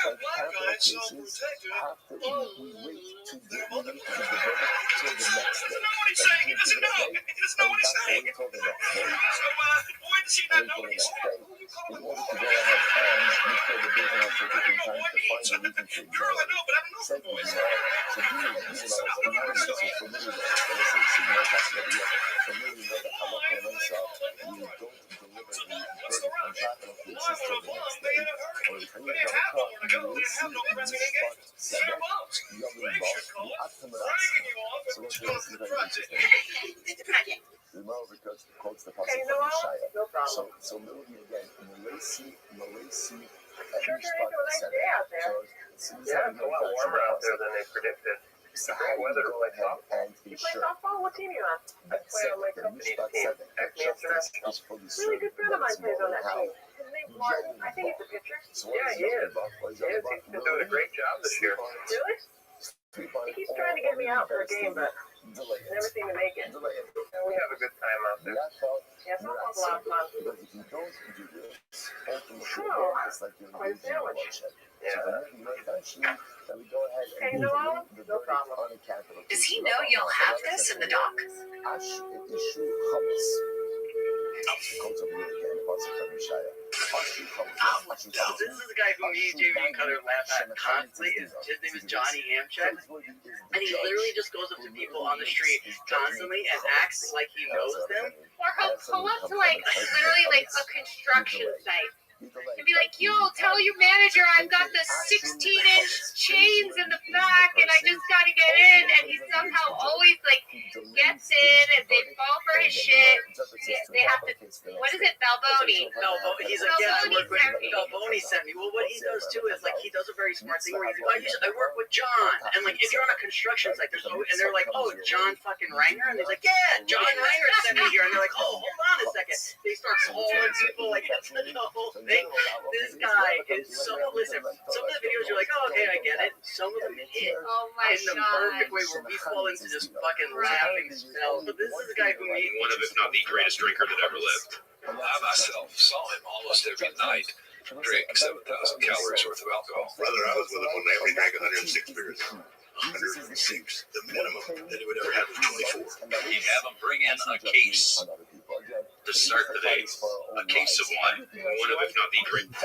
are black guys so protected of their mother? He doesn't know what he's saying. He doesn't know. He doesn't know what he's saying. So why does he not know what he's saying? Who you calling? I don't know what means. Girl, I know, but I don't know for boys. So Melody again, Malaysia, Yeah, it's a lot warmer out there than they predicted. So how weather go ahead and You play softball? What team are you on? I play on my company's team, International. Really good friend of mine plays on that team. His name's Martin. I think he's a pitcher. Yeah, he is. He's been doing a great job this year. Really? He keeps trying to get me out for a game, but never seem to make it. We have a good time out there. Yeah, softball's a lot of fun. Quite a sandwich. Okay, Noel? No problem. Does he know you'll have this in the dock? This is the guy who me, JV, and Cutter laugh at constantly. His name is Johnny Hamchek. And he literally just goes up to people on the street constantly and acts like he knows them. Or he'll pull up to like literally like a construction site and be like, "Yo, tell your manager I've got the 16-inch chains in the back and I just gotta get in." And he somehow always like gets in and they fall for his shit. They have to, what is it, Balboni? No, he's like, yeah, Balboni sent me. Well, what he does too is like he does a very smart thing where he's like, I work with John, and like if you're on a construction site, there's always, and they're like, "Oh, John fucking Reiner," and he's like, "Yeah, John Reiner sent me here," and they're like, "Oh, hold on a second." They start calling people like that's the whole thing. This guy is so listen. Some of the videos you're like, "Oh, okay, I get it." Some of them hit in the perfect way where we fall into just fucking laughing spells. But this is a guy who made one of, if not the greatest drinker that ever lived. I myself saw him almost every night drink 7,000 calories worth of alcohol. Brother, I was with him when they drank 106 beers. 106. The minimum that he would ever have was 24. He'd have them bring in a case to start the day, a case of wine, one of, if not the greatest.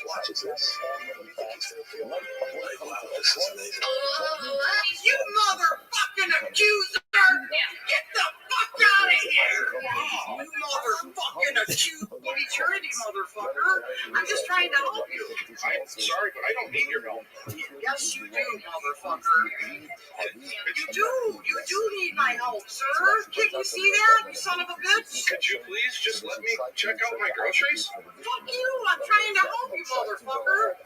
Watches this. You motherfucking accuser! Get the fuck out of here! You motherfucking accuser! Eternity, motherfucker! I'm just trying to help you. I'm sorry, but I don't need your help. Yes, you do, motherfucker. You do need my help, sir. Can't you see that, you son of a bitch? Could you please just let me check out my groceries? Fuck you! I'm trying to help you, motherfucker.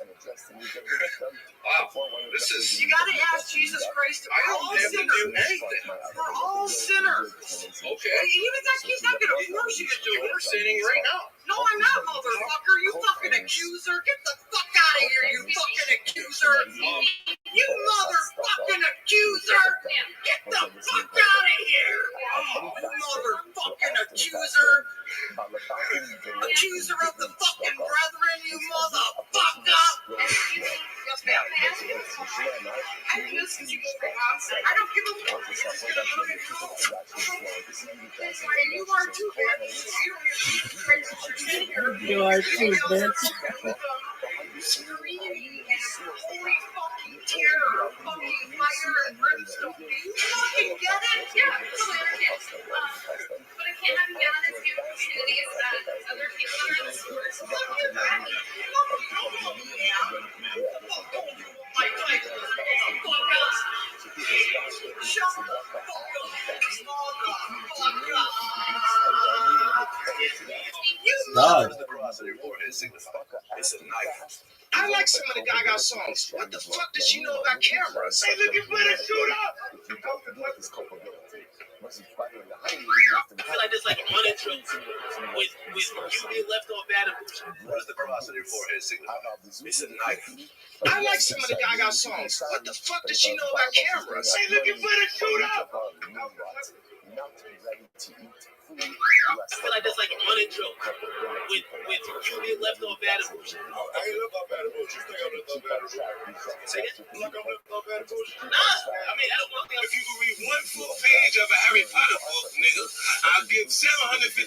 Wow, this is... You gotta ask Jesus Christ I don't all have to sinners. do anything. For all sinners. Okay. Even that kid's not gonna force you to do it. You're sinning right now. No, I'm not, motherfucker. You fucking accuser. Get the fuck out of here, you fucking accuser. You motherfucking accuser. Get the fuck out of here. You motherfucking accuser. Accuser of the fucking brethren, you motherfucker. Yes, ma'am. I don't give a fuck. And you are too, bitch. You are too, bitch. Holy fucking terror, fucking fire and brimstone. Do you fucking get it? Yeah, totally understand. But I can't have you get on this new opportunities that other people are in the stores. God. The cross on your forehead signifies it's a knife. I like some of the Gaga songs. What the fuck does she know about cameras? Hey, looking for the shooter! I feel like there's like one intro with you being left on bad. What does the cross on your forehead signify? It's a knife. I like some of the Gaga songs. What the fuck does she know about cameras? Hey, looking for the shooter! I feel like there's like one intro with you being left on bad. I ain't left on bad emotions. You think I'm left on bad emotions? Say it? Like I'm left on bad emotions? Nah, I mean, I don't want to. If you could read one full page of a Harry Potter book, nigga, I'll give $750,000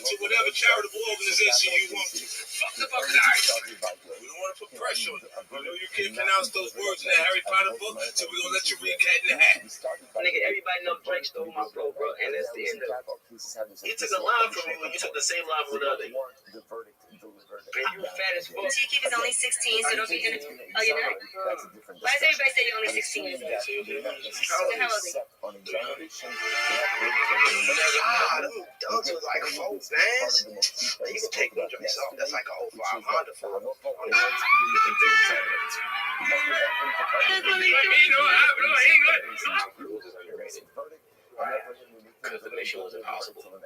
to whatever charitable organization you want to. Fuck the fuck out. We don't want to put pressure on you. I know you can't pronounce those words in that Harry Potter book, so we're gonna let you read Cat in the Hat. Nigga, everybody knows Drake stole my flow, bro, and that's the end of it. He took a line from me when you took the same line from the other. And you fat as fuck. T-Kid is only 16, so don't be gonna. Oh, you're not. Why does everybody say you're only 16? What the hell is it? Them dogs are like 4 bands. You can take them joints off. That's like a whole 5 Honda for them. Because the mission was impossible. And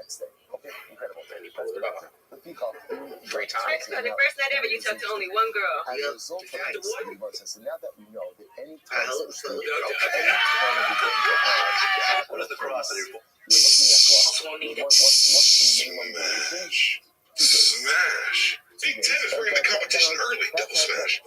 he pulled it off. 3 times. So the first night ever, you talked to only one girl. What is the cross on your foot? Smash. Big 10 is bringing the competition early. Double smash.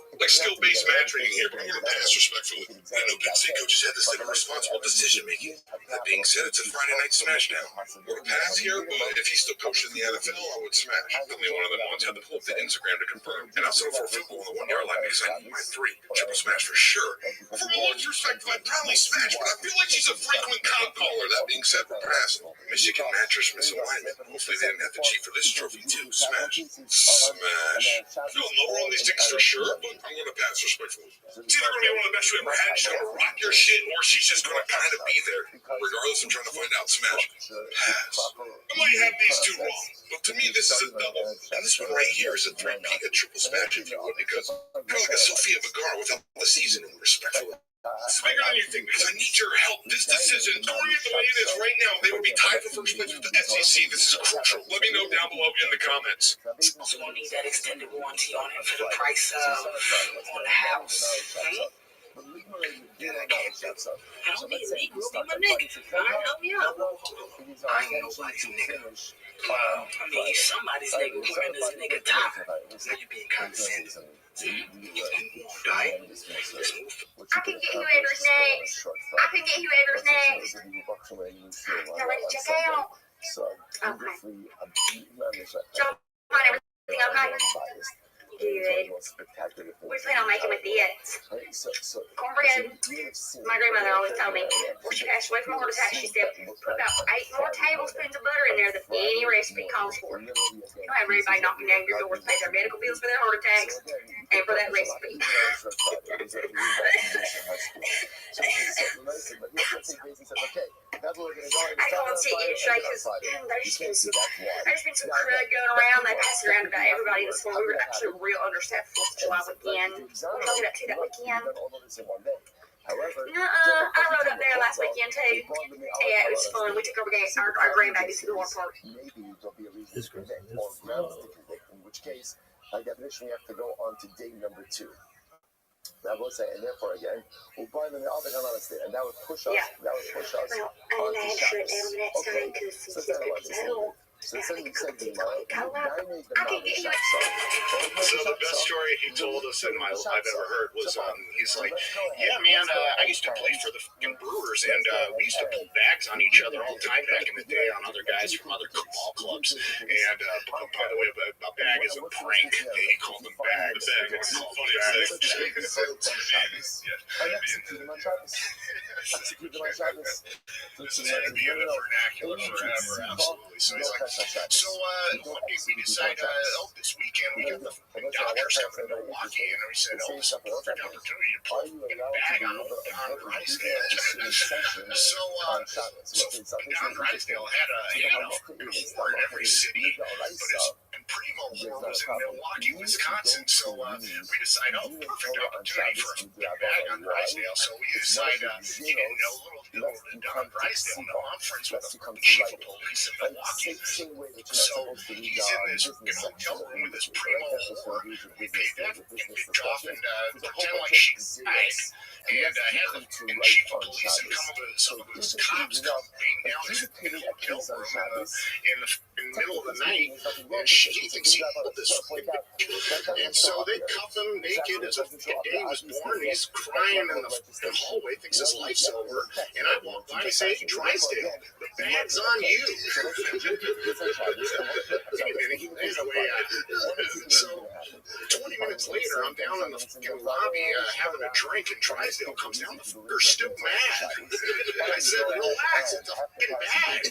training here, but I'm going to pass respectfully. I know Penn State coaches had this type of responsible decision making. That being said, it's a Friday night smash now. We're going to pass here, but if he's still coaching in the NFL, I would smash. Only one of them ones had to pull up the Instagram to confirm. And I'll settle for a field goal on the 1 yard line because I need my 3. Triple smash for sure. From all due respect, I'd probably smash, but I feel like she's a frequent cop caller. That being said, we're passing. Michigan mattress misalignment. Hopefully they didn't have to cheat for this trophy too. Smash. Smash. Feeling lower on these things for sure, but I'm going to pass respectfully. It's either going to be one of the best we ever had, she's going to rock your shit, or she's just going to kind of be there. Regardless, I'm trying to find out. Smash. Pass. I might have these two wrong, but to me this is a double. And this one right here is a 3-peat, a triple smash if you would, because kind of like a Sofia Vergara without the seasoning, respectfully. It's bigger than you think because I need your help. This decision, throwing it the way it is right now, they would be tied for first place with the SEC. This is crucial. Let me know down below in the comments. Also gonna need that extended warranty on it for the price on the house. Yeah, I can't do it. I don't need legal, be my nigga. Help me out. I ain't nobody's nigga. I mean, you somebody's nigga. When is a nigga die? Now you're being condescending. I can get whoever's next. I can get whoever's next. Y'all ready to check out? Okay. John, find everything okay? Good. What do you plan on making with this? Cornbread. My grandmother always told me, before she passed away from a heart attack, she said, put about 8 more tablespoons of butter in there than any recipe calls for. You don't have everybody knocking down your doors to pay their medical bills for their heart attacks and for that recipe. I call them sit you straight because there's been some crud going around. They pass it around about everybody in the school. We were actually real understaffed 4th of July weekend. We're talking about that weekend. I rode up there last weekend too. Yeah, it was fun. We took our grandbabies to the water park. In which case, I definition have to go on to day number 2. That was it, and therefore again, we'll buy them all the hell out of state, and that would push us. That would push us. Well, and I had to shut it down the next time because since it's good so I can't get you So the best story he told us and I've ever heard was he's like, yeah man, I used to play for the fucking Brewers and we used to pull bags on each other all the time back in the day on other guys from other ball clubs. And by the way, a bag is a prank. He called them bags. It's funny. This is going to be in the vernacular forever, absolutely. So he's like, so one day we decided, this weekend we got the Dodgers coming to Milwaukee, and we said, this is a perfect opportunity to pull a bag on Drysdale. So Don Drysdale had a war in every city, but his primo war was in Milwaukee, Wisconsin. So we decided, perfect opportunity for a bag on Drysdale. So we decided, he didn't know little Don Drysdale. No, I'm friends with the chief of police in Milwaukee. So he's in this hotel room with his primo whore. We paid that and picked off and pretend like she's died. And had the chief of police and some of his cops come bang down his hotel room in the middle of the night. And he thinks he pulled this bitch. And so they cuff him naked as a day he was born. He's crying in the hallway, thinks his life's over. And I walk by and say, hey, Drysdale, the bag's on you. Anyway, so 20 minutes later, I'm down in the fucking lobby having a drink, and Drysdale comes down. The fucker's still mad. I said, relax, it's a fucking bag.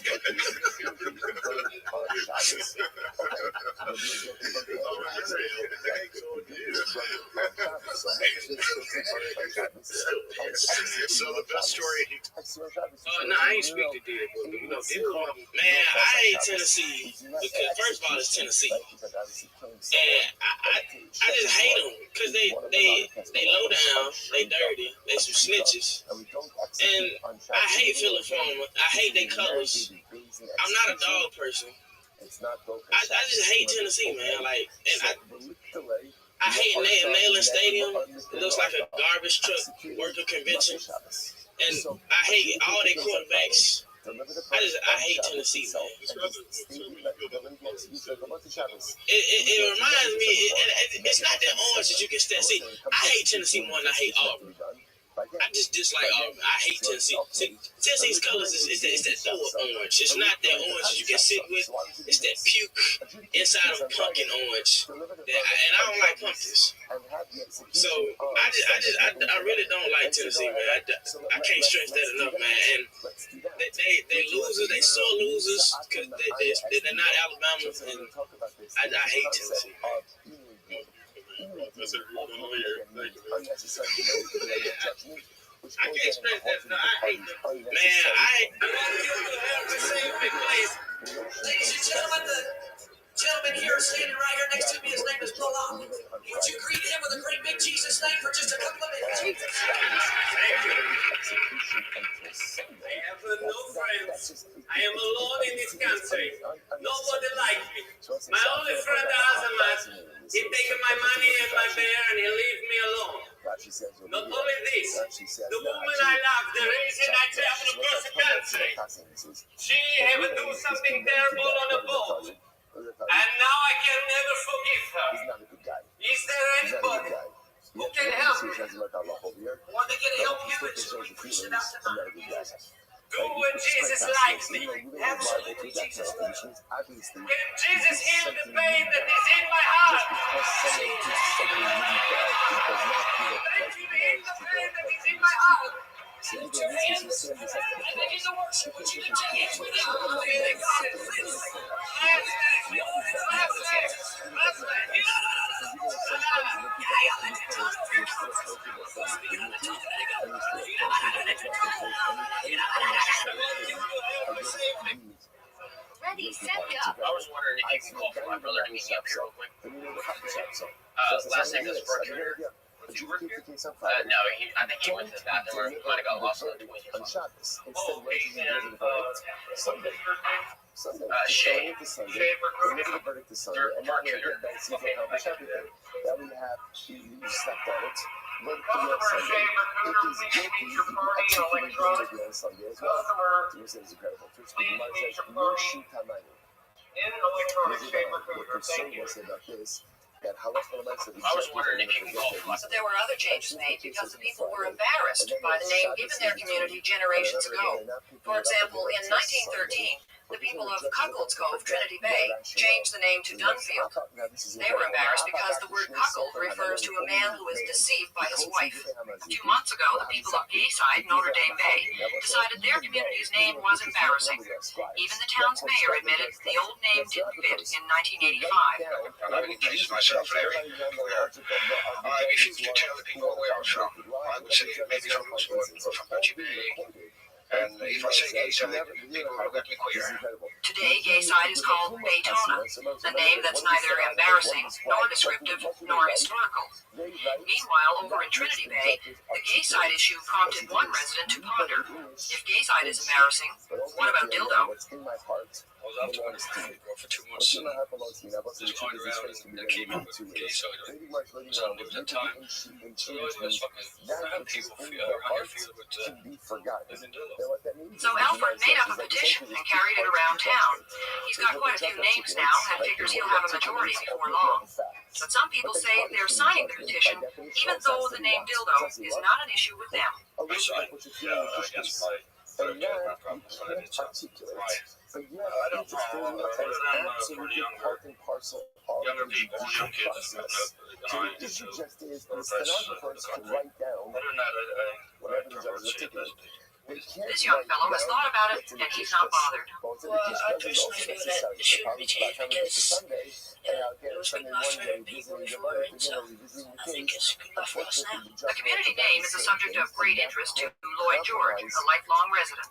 So the best story he no, I ain't speak to Did, but you know, man, I hate Tennessee because first of all, it's Tennessee, and I just hate them because they low down, they dirty, they some snitches, and I hate feeling for them. I hate their colors. I'm not a dog person. I just hate Tennessee, man. Like, and I hate Neyland Stadium. It looks like a garbage truck worker convention. And I hate all their quarterbacks. I hate Tennessee, man. It reminds me, it's not that orange that you can stand. See, I hate Tennessee more than I hate Auburn. I just dislike Auburn. I hate Tennessee. See, Tennessee's colors is that throw orange. It's not that orange that you can sit with. It's that puke inside of pumpkin orange. And I don't like pumpkins. So I really don't like Tennessee, man. I can't stress that enough, man. And they losers. They sore losers because they're not Alabama. And I hate Tennessee. That's a real here. Thank you. I can't express that. No, I hate them. Man, I have the same big place. Ladies and gentlemen, the gentleman here is standing right here next to me. His name is Bilal. Would you greet him with a great big Jesus name for just a couple of minutes? Thank you. I have no friends. I am alone in this country. Nobody likes me. My only friend Azamat, he taken my money and my bear and he leave me alone. Not only this, the woman I love, the reason I travel across the country, she have do something terrible on a boat. And now I can never forgive her. Is there anybody who can help me? Or they can help you until we push it out tonight. Do what Jesus likes me. Absolutely, Jesus. Can Jesus heal the pain that is in my heart? Let him heal the pain that is in my heart. Lift your hands and begin to worship. Would you lift your hands with me? Ready, set up. I was wondering if you can call for my brother to meet me up here real quick. Last name is Berkshire. Would you work here? No, I think he went to the bathroom or he might have got lost in the twins or something. Oh, okay. And what's his first name? Shay. Shay Berkshire. Okay, I got it. Customer Shay Berkshire, please meet your party and electronic. Customer, please meet your party in electronic Shay Berkshire. Thank you. I was wondering if you can call for my... But there were other changes made because the people were embarrassed by the name given their community generations ago. For example, in 1913, the people of Cuckold's Cove, Trinity Bay, changed the name to Dunfield. They were embarrassed because the word cuckold refers to a man who is deceived by his wife. A few months ago, the people of Gayside, Notre Dame Bay, decided their community's name was embarrassing. Even the town's mayor admitted the old name didn't fit in 1985. I'm not going to introduce myself, Larry. If you could tell the people where I'm from, I would say maybe from Luxembourg or from Dutch Bay. And if I say Gayside, people will look at me queer. Today, Gayside is called Daytona, a name that's neither embarrassing, nor descriptive, nor historical. Meanwhile, over in Trinity Bay, the Gayside issue prompted one resident to ponder, if Gayside is embarrassing, what about dildo? I was out to Mexico for 2 months and just going around and I came in with Gayside. So it was that time. So it was fucking how people feel, how you feel with living dildo. So Alfred made up a petition and carried it around town. He's got quite a few names now and figures he'll have a majority before long. But some people say they're signing the petition even though the name dildo is not an issue with them. I guess my problem is when I did something. Right. I don't know. For the younger people, young kids, This young fellow has thought about it, and he's not bothered. Well, I personally feel that it shouldn't be changed because it was big enough for people before, and so I think it's good enough for us now. The community name is a subject of great interest to Lloyd George, a lifelong resident.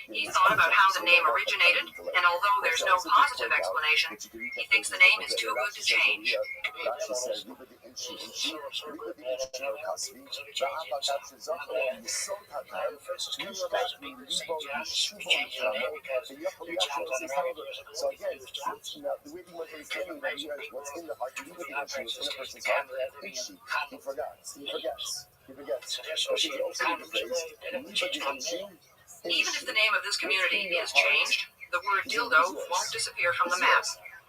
He thought about how the name originated, and although there's no positive explanation, he thinks the name is too good to change. So again, now the way the Muslim is telling that you guys what's in the heart, you put the influence in a person's heart. He forgets. But he also did the phrase, even if the name of this community is changed, the word dildo won't disappear from the map.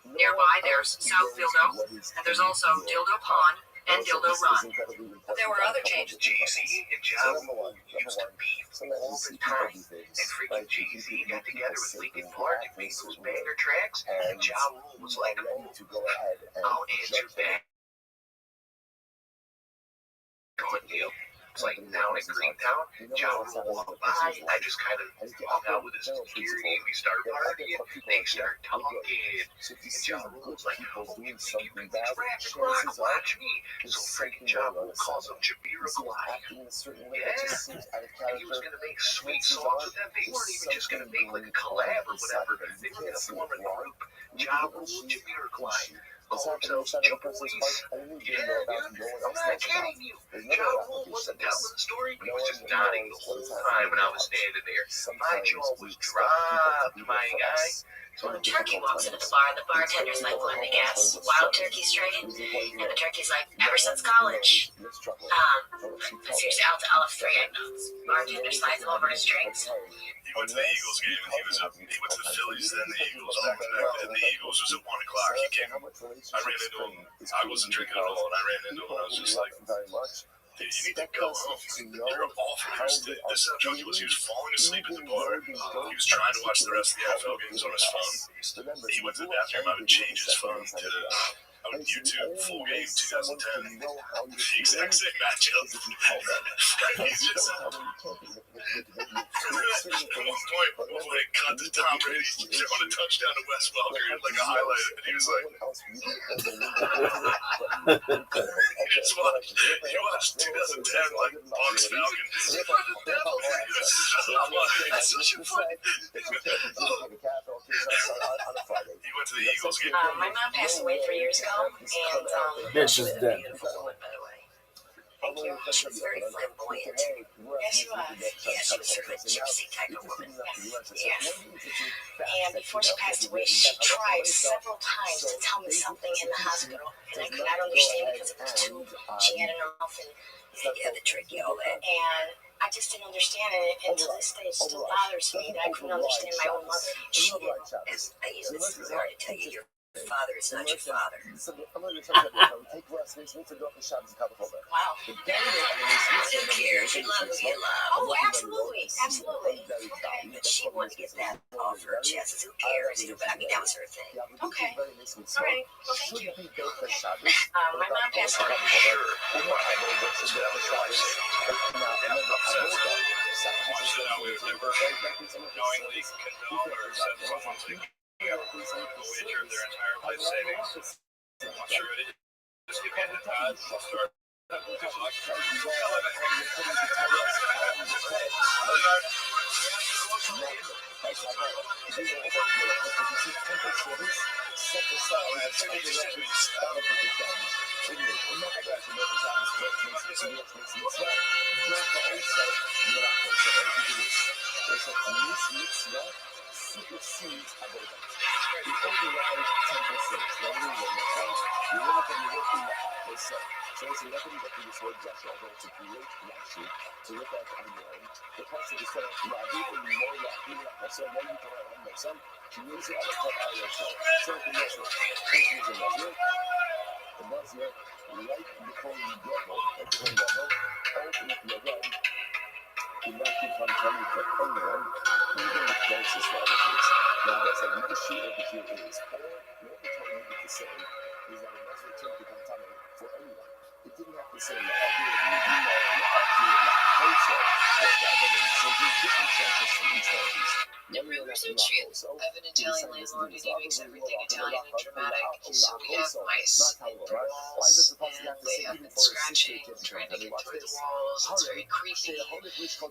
Nearby, there's South Dildo, and there's also Dildo Pond and Dildo Run. But there were other changes. Jay-Z and Ja Rule used to beef all the time. And freaking Jay-Z got together with Linkin Park and made those banger tracks. And Ja Rule was like, oh, I'll answer back. Going deal. It's like down in Greentown, Ja Rule walked by, I just kind of hung out with his security, and we started partying, they started talking, and Ja Rule was like, oh, you think you can rap the clock, watch me. So freaking Ja Rule calls him Jamiroquai. Yeah, and he was going to make sweet songs with them. They weren't even just going to make like a collab or whatever, they were going to form a group, Ja Rule and Jamiroquai. Call themselves Jaboys. Yeah, dude, I'm not kidding you. Ja Rule wasn't telling the story, he was just nodding the whole time when I was standing there. My jaw was dropped, my guy. When a turkey walks into the bartender's like, "Want to guess? Wild turkey strain?" And the turkey's like, "Ever since college." Seriously, I'll have 3 eggnogs. Bartender slides him over his drinks. He went to the Eagles game, and he went to the Phillies, then the Eagles back to back, and the Eagles was at 1 o'clock. He came, I ran into him. I wasn't drinking at all, and I ran into him, and I was just like, dude, you need to go home. You're awful. This is how drunk he was. He was falling asleep at the bar. He was trying to watch the rest of the NFL games on his phone. He went to the bathroom. I would change his phone to YouTube full game 2010. The exact same matchup. He's just at one point when it cut to Tom Brady throwing a touchdown to Wes Welker, like a highlight, and he was like, he watched 2010 like Bucks Falcons. It's such a funny. He went to the Eagles game. My mom passed away 3 years ago, and she was a beautiful woman, by the way. Thank you. She was very flamboyant. Yes, she was. Yeah, she was sort of a gypsy type of woman. Yes. And before she passed away, she tried several times to tell me something in the hospital, and I could not understand because of the tube she had in her mouth and the tracheola. And I just didn't understand it, and to this day it still bothers me that I couldn't understand my own mother. She didn't. This is really hard to tell you. Your father is not your father. Wow. Who cares? You love who you love. Oh, absolutely. Absolutely. But she wanted to get that off her chest. Who cares? I mean, that was her thing. Okay. All right. Well, thank you. My mom passed away. Knowingly condone or said something wagered their entire life savings. I'm sure it is. Just give me a nod. I'll start. Good luck. The rumors are true of an Italian landlord and he makes everything Italian and dramatic. So we have mice in the walls, and they have been scratching, trying to get through the walls. It's very creepy.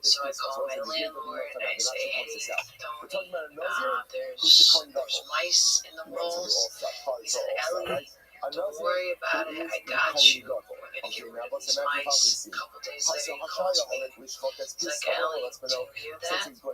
So I call my landlord and I say, "Hey, Tony, there's mice in the walls." He said, "Ellie, don't worry about it. I got you. We're going to get rid of these mice." A couple days later, he calls me. He's like, "Ellie, did you hear that?" And I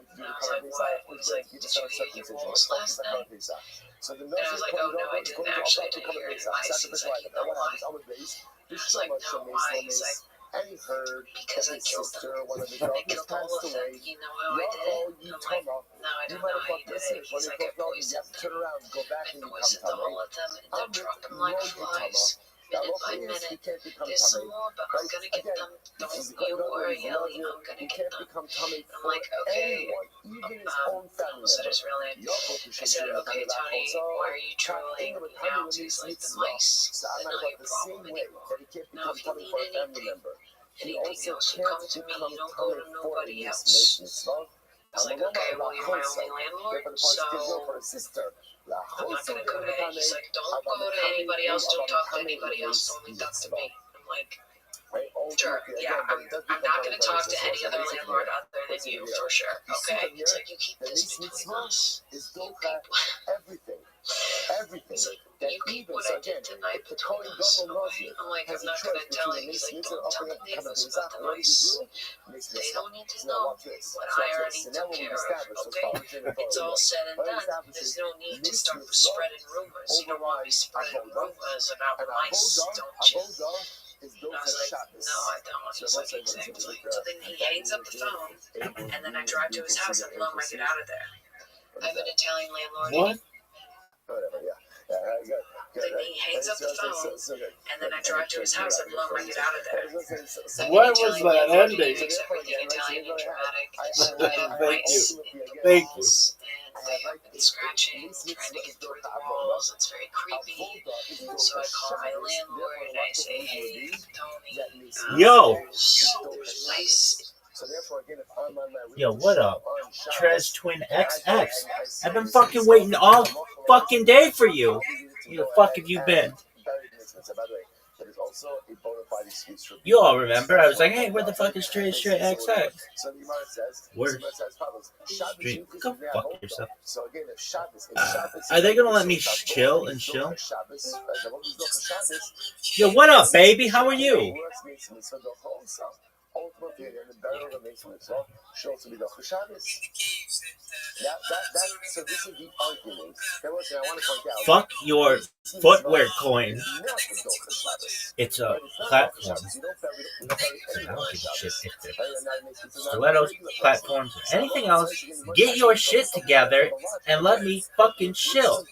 was like, "What?" He's like, "Did you hit your walls last night?" And I was like, "Oh, no, I didn't actually. I didn't hear any mice." He's like, "You know why?" I was like, "No, why?" He's like, and he heard because I his killed sister, them. one of his I daughters, killed all passed of them. away. You know how I did it? I'm like, no, I don't know how you did it. He's like, I poisoned them. Turn around, go back I and become poisoned Tommy. all of them and then dropped them like flies, minute by minute. There's some more, but I'm gonna get them. Don't you worry, Ellie. I'm gonna get them. I'm like, okay. So there's really. I said, okay, Tony, why are you trolling me now? He's like, the mice. They're not your problem anymore. Now, if you need anything else, you come to me. You don't go to nobody else. I was like, okay, well, you're my only landlord, so I'm not gonna go to any. He's like, don't go to anybody else, don't talk to anybody else, only talk to me. I'm like, sure, yeah, I'm not gonna talk to any other landlord other than you, for sure, okay? He's like, you keep this between us. You keep you keep what I did tonight between us, okay? I'm like, I'm not gonna tell him. He's like, don't tell the neighbors about the mice. They don't need to know what I already took care of, okay? It's all said and done. There's no need to start spreading rumors. You don't want me spreading rumors about mice, don't you? I was like, no, I don't. He's like, exactly. So then he hangs up the phone, and then I drive to his house and blow him, I get out of there. I have an Italian landlord. What? Then he hangs up the phone, and then I drive to his house and blow him, I get out of there. What was that ending? He makes everything Italian and dramatic. So I have Thank you. mice Thank you. and they have been scratching, trying to get through the walls. It's very creepy. So I call my landlord and I say, hey, Tony, Yo! there's mice. Yo, what up? Trez Twin XX. I've been fucking waiting all fucking day for you. Where the fuck have you been? You all remember, I was like, hey, where the fuck is Trez Straight XX? Where's Street? Go fuck yourself. Are they gonna let me chill and chill? Yo, what up, baby? How are you? So this is the argument. I want to point out. Fuck your footwear coin. It's a platform. I don't give a shit if they're stilettos, platforms, or anything else. Get your shit together and let me fucking chill.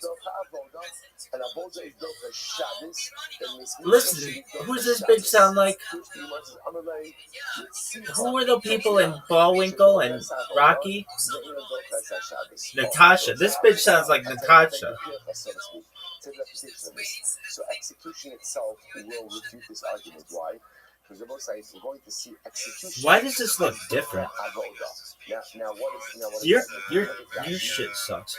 Listen, who's this bitch sound like? Who were the people in Bullwinkle and Rocky? Natasha. This bitch sounds like Natasha. So execution itself will refute this argument. Why? Because the most we're going to see execution. Why does this look different? Now what is your shit sucks.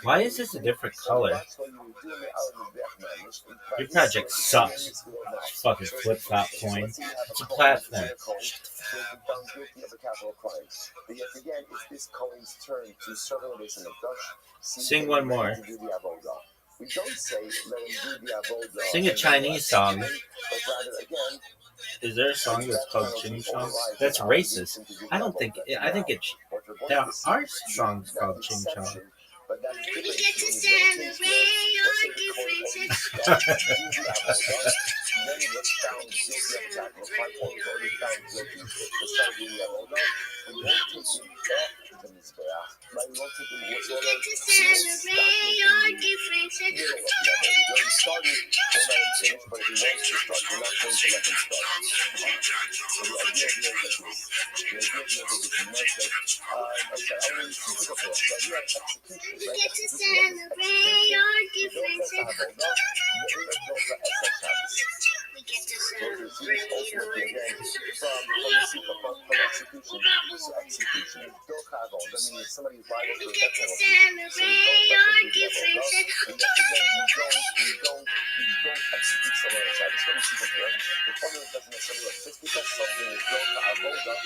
Why is this a different color? Your project sucks. It's fucking flip-flop coin. It's a platform. Sing one more. Sing a Chinese song. Is there a song that's called Ching Chong? That's racist. I think it's. There are songs called Ching Chong. We get to celebrate our differences. ultimately, again, from execution. So execution is doka avod. That means somebody is liable for a death penalty. So we don't let them do the avodah. And yet again, we don't execute someone on Shabbos. Let me see from here. The formula doesn't necessarily work. Just because something is doka avodah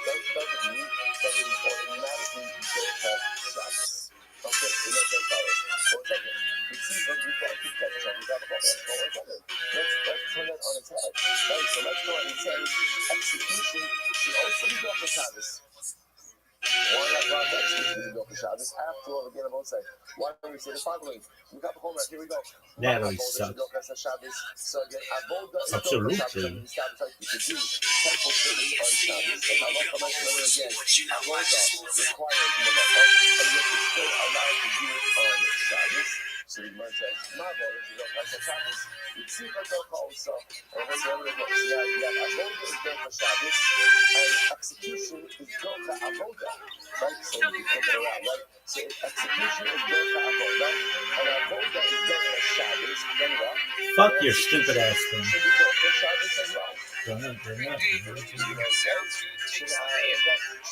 doesn't mean that it is automatically doka Shabbos. Okay, we let that follow. One second. We see when we got to catch on, we got a problem. So one second. Let's turn that on its head. Right, so let's go ahead and say execution should also be doka Shabbos. Why not drop that execution to doka Shabbos? After all, again, I won't say. Why don't we say the following? We got the home run. Here we go. Natalie sucks. So again, avoda is Absolutely. doka Shabbos. You should do temple service on Shabbos. And I love how much remember again. Avoda requires melacha, and yet you're still allowed to do it on Shabbos. So the Gemara says, "My avoda is doka Shabbos." You see what doka also. And what's the other one? Yeah, avoda is doka Shabbos, and execution is doka avoda. Right? So you can flip it around, right? So execution is doka avoda, and avoda is doka Shabbos. Then what? Fuck your stupid ass thing. Should be doka Shabbos as well.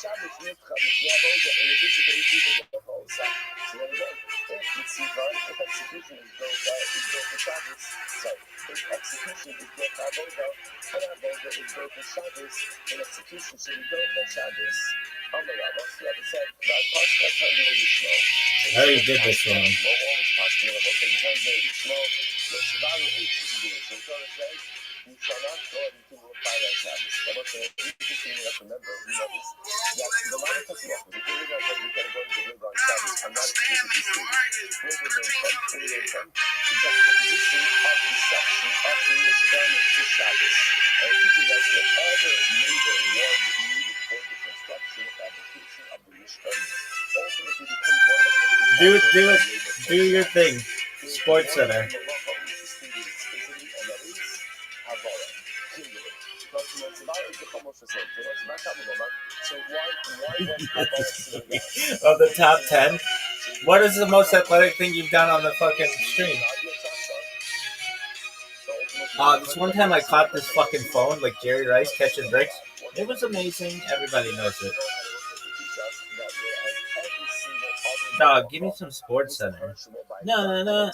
Shabbos yitcha mipnei avoda, in addition to people doka also. So there we go. If execution is doka Shabbos, if execution is doka avoda, and avoda is doka Shabbos, and execution should be doka Shabbos. Rabbi said, I already did this one. You shall not go ahead and do a fire on Shabbos. But what's interesting enough to remember, we know this, that the Lama Tasmach, the thing is that we can go to the river on Shabbos, I'm not exclusively speaking. River is the position of the section of the Mishkan to Shabbos. And it teaches us that whatever labor was needed for the construction or fabrication of the Mishkan ultimately becomes one of the Do your thing. Sports Center. Of the top 10, what is the most athletic thing you've done on the fucking stream? This one time I caught this fucking phone like Jerry Rice catching bricks. It was amazing. Everybody knows it. Dog, give me some Sports Center. No.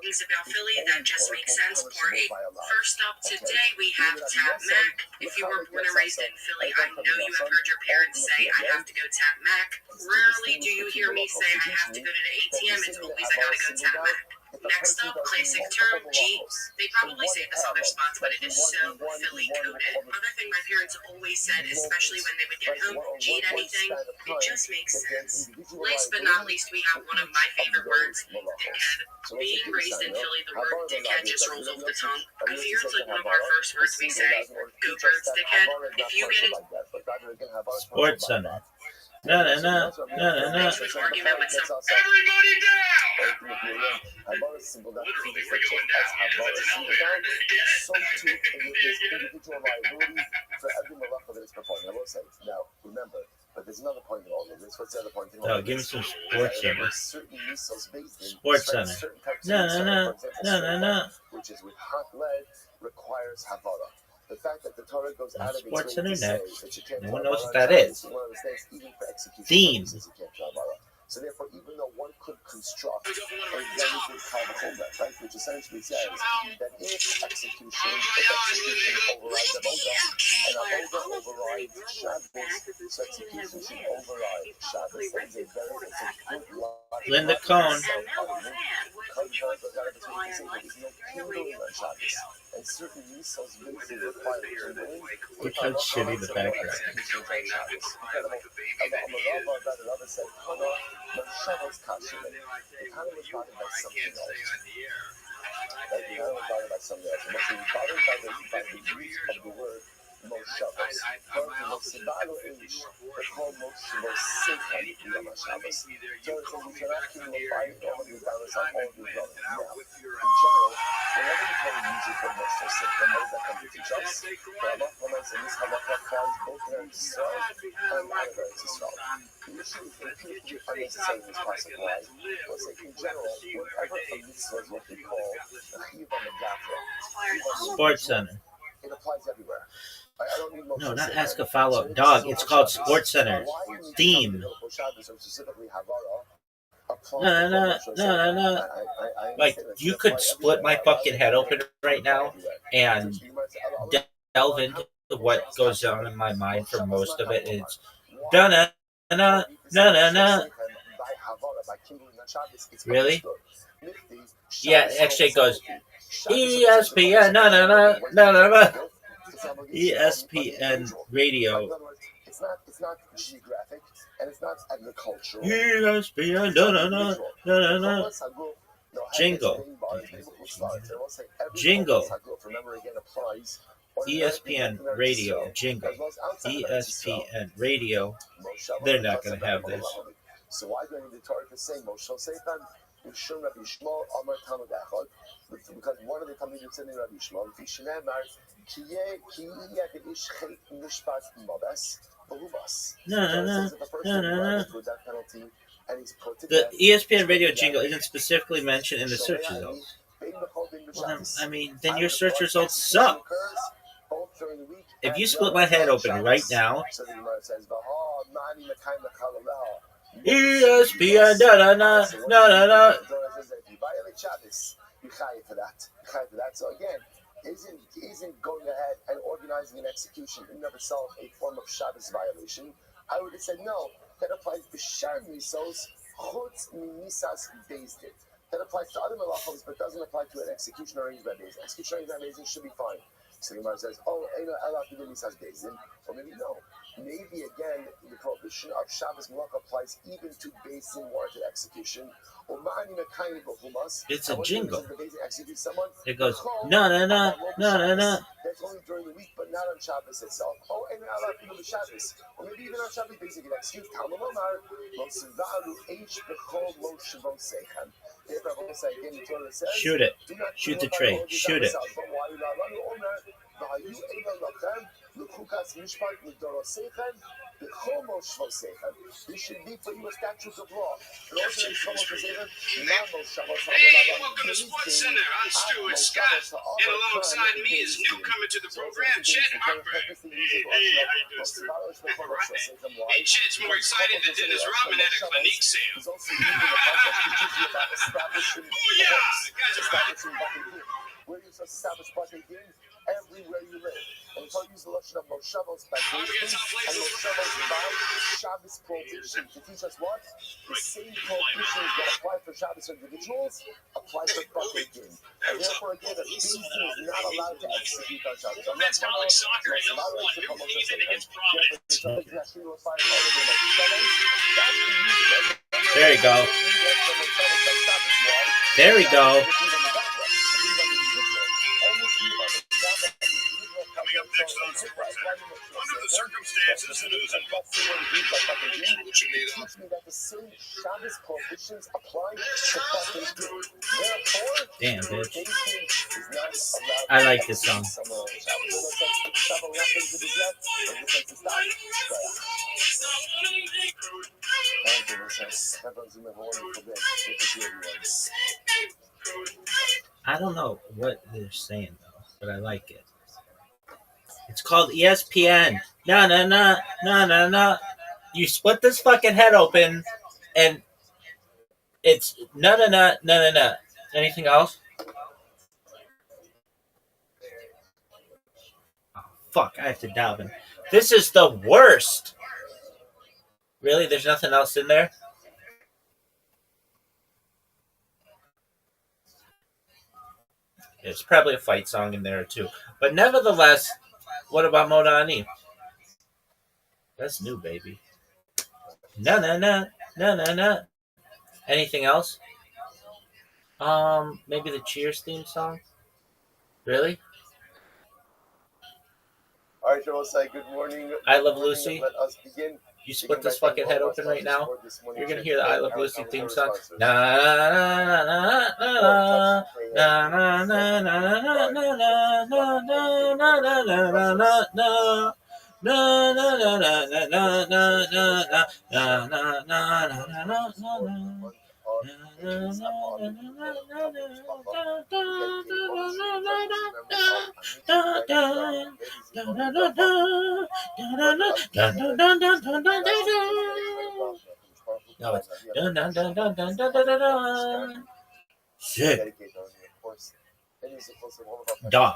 Things about Philly that just make sense. Party. First up today, we have Tap Mac. If you were born and raised in Philly, I know you have heard your parents say, I have to go Tap Mac. Rarely do you hear me say, I have to go to the ATM. It's always, I gotta go Tap Mac. Next up, classic term, G. They probably say this other spots, but it is so Philly coded. Other thing my parents always said, especially when they would get home, G'd anything, it just makes sense. Last but not least, we have one of my favorite words, dickhead. Being raised in Philly, the word dickhead just rolls off the tongue. I fear it's like one of our first words we say. Go Birds, dickhead. If you get it, Sports Center. No. Argument with some. Everybody down! Literally, we're going down. That's an elevator. So too is individual liability for every malacha that is performed. I will say, now, remember, but there's another point in all of this. What's the other point in all of this? Give me some Sports Center. Certain misos based in Sports Center. No. Which is with hot lead requires havara. The fact that the Torah goes out of its way Sports Center to say next. that you can't No one do knows havara what that is. one of the things, even for execution Theme. purposes, you can't do havara. So therefore, even though one could construct a very good kavachoda, right, which essentially says that if execution overrides avoda, and avoda overrides Shabbos, so execution should override Shabbos. That is a very good logic. Linda Cohn. And certain misos basically require kindling. Look how shitty the background. Another said, Shabbos kasher. The Tana was bothered by something else. The Tana was bothered by something else. And she was bothered by the use of the word Moshavos. However, Mosivalo Eish, the call Mosivoseikan Yom HaShabbos. So it says we cannot kill the fire all of the balance on all of the dwelling. Now, in general, whenever the Torah uses the Mosivoseikan, what does that come to teach us? The Allah comments in this halakha applies both in Eretz Yisrael and out of Eretz Yisrael. The issue appears to be unnecessary in this possible way. Let's say, in general, whenever a mitzvah is what we call a chiyuv hamegafra, Sports Center. It applies everywhere. I don't need No, not ask a follow-up. Dog, it's called Sports Center. Theme. No. Like, you could split my fucking head open right now and delve into what goes on in my mind for most of it. It's da-na-na. Really? Yeah, actually it goes ESPN, no. ESPN radio. It's not geographic and it's not agricultural. ESPN, no. Jingle. ESPN radio. Jingle. ESPN radio. They're not going to have this. So why do I need the Torah to say Moshe Seifan? Mishum Rabbi Shmuel Amar Talmud Echad, because one of the Talmidim said in Rabbi Shmuel, Vishnei Kiye Ish Chet Mishpat Mabes Behumas. No. The ESPN radio jingle isn't specifically mentioned in the search results. Well, then your search results suck. If you split my head open right now, ESPN, no. You chayiv for that. So again, isn't going ahead and organizing an execution in and of itself a form of Shabbos violation? I would have said no. That applies to Shar Misos Chutz Misas Bezdin. That applies to other malachos, but doesn't apply to an execution arranged by Bezdin. Execution arranged by Bezdin should be fine. So the Gemara says, "Oh, Eino Ela B'Dim Misas Bezdin," or maybe no. Maybe again, the prohibition of Shabbos malach applies even to Bezdin warranted execution. It's a jingle. It goes no. That's only during the week, but not on Shabbos itself. Oh, and Shabbos, or maybe even on Shabbos, basically an excuse. Talmud Omar, shoot it. Shoot the tray. Shoot it. This should be for you a statute of law. Hey, welcome to Sports Center. I'm Stuart Scott, and alongside me is newcomer to the program, Chet Harper. Hey, how you doing, Stuart? Right. Hey, Chet's more excited than Dennis Rodman at a Clinique sale. Booyah! Guys are right. Where you supposed to establish budget games everywhere you live. And so use the lotion of Moshavos by Bezdin and Moshavos by Shabbos prohibition to teach us what? The same prohibitions that apply for Shabbos individuals apply for budget games. And therefore again, that Bezdin is not allowed to execute on Shabbos. Men's college soccer, Illinois, New Haven against Providence. There you go. There we go. Coming up next on Sports Center, under the circumstances, the news and teach me that the same Shabbos prohibitions apply to Bezdin. Therefore, damn, bitch. I like this song. I don't know what they're saying though, but I like it. It's called ESPN. No. You split this fucking head open, and it's no. Anything else? Oh, fuck, I have to dive in. This is the worst. Really? There's nothing else in there? There's probably a fight song in there too. But nevertheless, what about Modani? That's new, baby. No. Anything else? Maybe the Cheers theme song? Really? All right, Joel, say good morning. I Love Lucy. Let us begin. You split this fucking head open right now. You're gonna hear the I Love Lucy theme song. No, it's dun dun dun dun dun dun dun dun. Shit. Dog.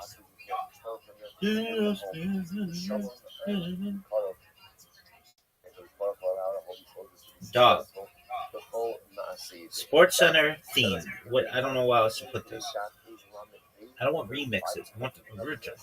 Dog. Sports Center theme. What? I don't know why else to put this. I don't want remixes. I want the original.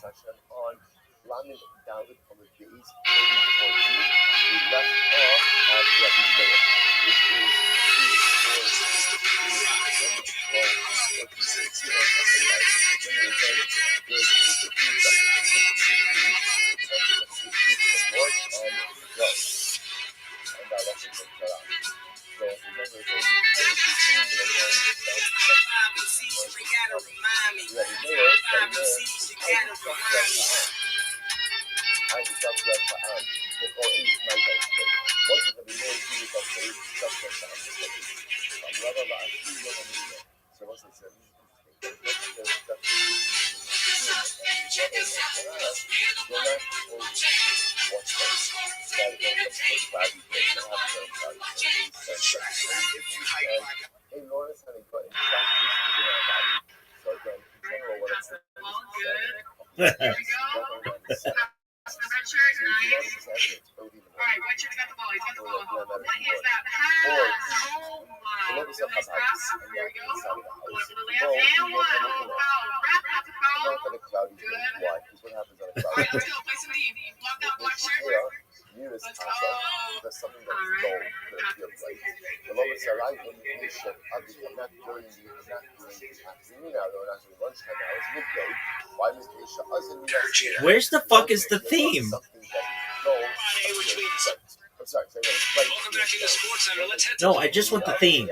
Where's the fuck is the theme? No, I just want the theme.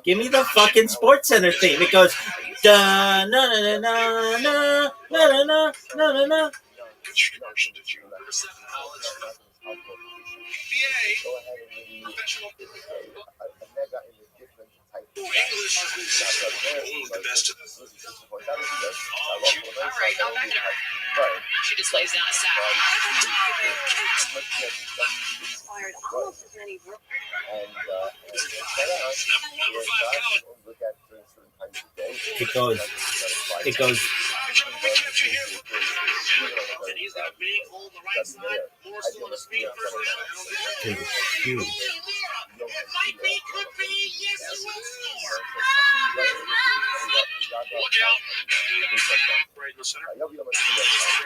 Give me the fucking Sports Center theme. It goes da na na na na na na na na na. She just lays down a sack. It goes. It's huge.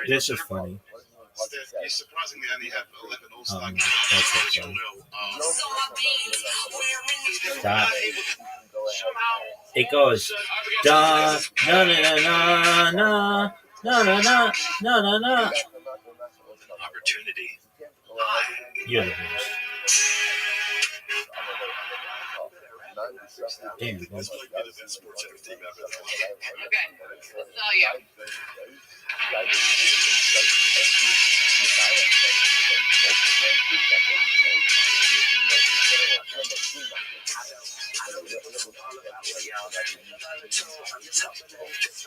This is funny. You surprisingly only have 11 all-star Stop. It goes da na na na na na na na na na na. Opportunity. You're the worst. Damn. Okay, let's tell you.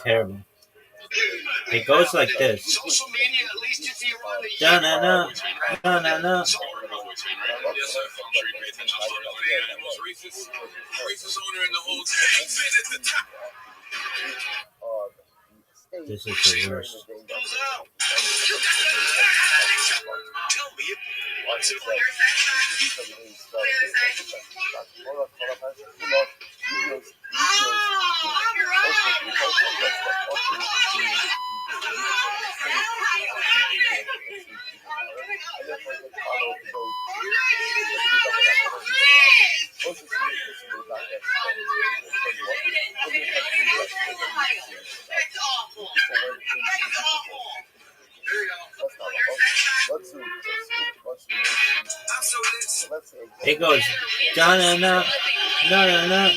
Terrible. It goes like this. Social media, at least if you're on the Da na na na na na. This is the worst. Tell me what's it It goes da na na na na na.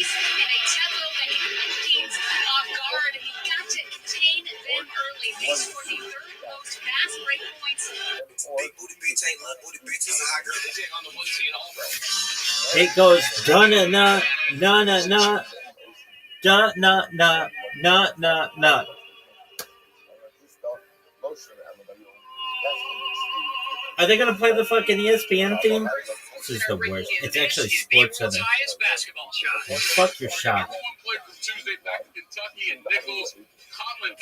It goes da na na na na na. Nah, nah, nah, nah, nah, nah. Are they gonna play the fucking ESPN theme? This is the worst. It's actually Sports Center. Fuck your shot. Number one play from Tuesday back to Kentucky and Nichols. Conlon.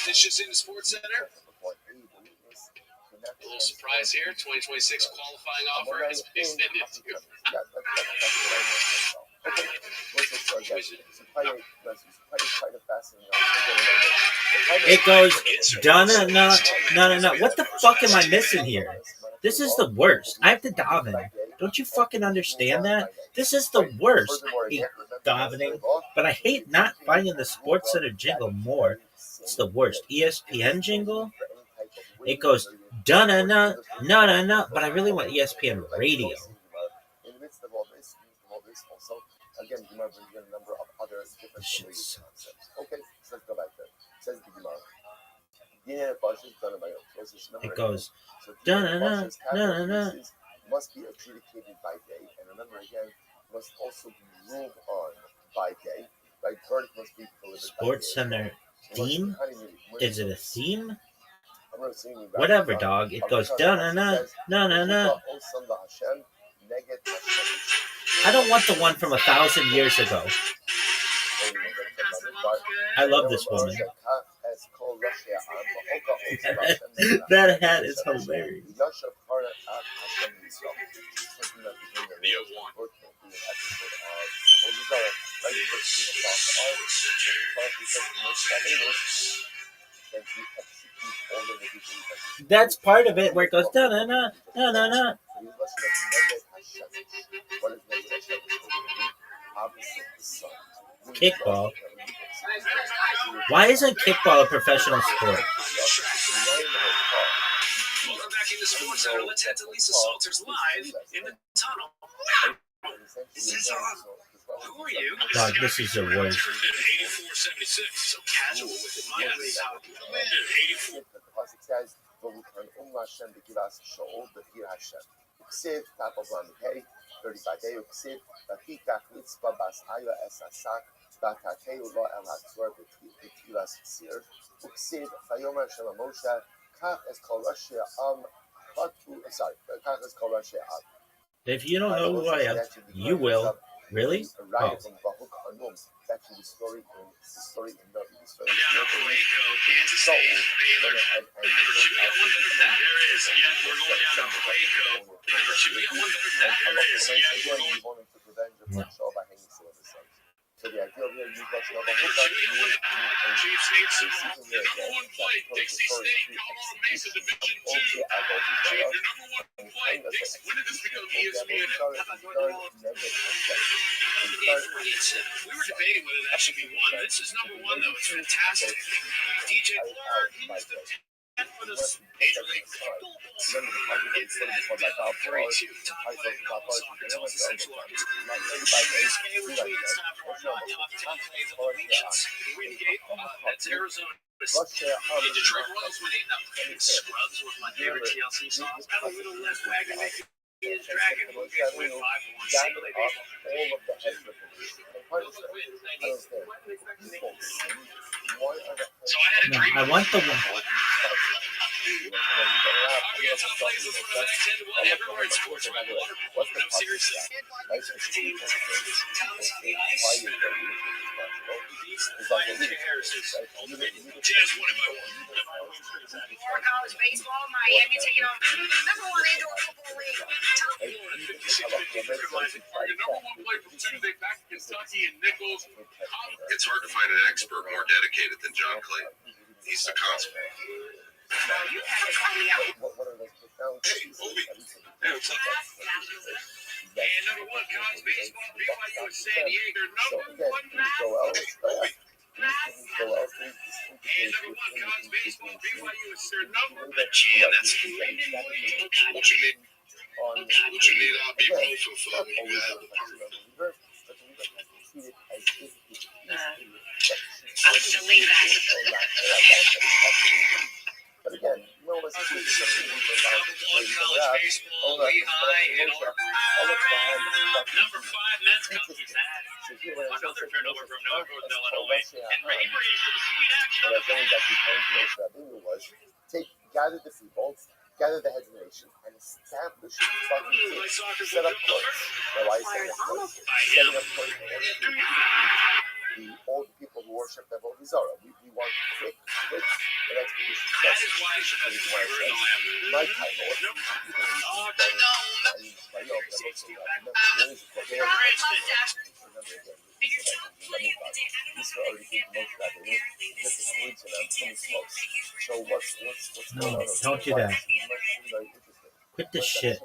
Dishes in Sports Center. A little surprise here. 2026 qualifying offer has been extended to. It goes Donna, no. What the fuck am I missing here? This is the worst. I have to daven. Don't you fucking understand that? This is the worst. I hate davening, but I hate not finding the Sports Center jingle more. It's the worst. ESPN jingle. It goes Donna, no, but I really want ESPN radio. In the midst of all this, also, again, Gemara brings in a number of other different concepts. Okay, so let's go back there. It says the Gemara. It goes no. Must be adjudicated by day, and remember again, must also be ruled on by day. Right, verdict must be delivered. Sports Center theme? Is it a theme? Whatever, dog. It goes no. I don't want the one from 1,000 years ago. I love this woman. That hat is hilarious. That's part of it where it goes no. Kickball. Why isn't kickball a professional sport? Welcome back into Sports Center. Let's head to Lisa Salters live in the tunnel. Is this on? Who are you? Dog, this is the worst. 84-76. So casual with it. My 84. If you don't know who I am, you will. Really? Oh. Actually, the story in the Kansas State, Baylor. There is. Yeah, we're going down to Waco. Should we have one better than that? There is. Yeah, we're going. So the idea here, you got to know Chiefs need some number one play. Dixie State, Colorado Mesa Division 2. Chief, your number one play. Dixie, when did this become ESPN? We were debating whether that should be one. This is number one, though. It's fantastic. DJ Clark, he was the 10th for the Major League Football. It's that 32. Top play in all soccer. It's also Central Arkansas. Top plays of all nations. That's Arizona. The Detroit Royals went 8-0. Scrubs was my favorite TLC song. I'm a little less wagon making. Is Dragon. We'll get win 5-1. See what they So I had a dream. I want the one. Everywhere in sports around the water. No, seriously. Thomas on the ice. Jazz won it by 1. More college baseball, Miami taking on number one indoor football league. Your number one play from Tuesday back to Kentucky and Nichols. It's hard to find an expert more dedicated than John Clayton. He's the consummate. You had to call me out. Hey, Obi. Hey, what's up? And number one college baseball, BYU is San Diego. Number one And number one college baseball, BYU is their number one. Gee, that's what you need. What you need, I'll be both of them. You have the perfect. I'm just lean back. But again, no was cool. College baseball, Lehigh, and number 5 men's cup is that. Another turnover from North Illinois. And ready for some sweet action on the was gather the people, gather the heads of the nation, and establish fucking teams. Set up courts. My wife said setting up courts all the people who worship the Avodah Zarah. We want quick and expeditious justice. My time, Don't do that. Quit this shit.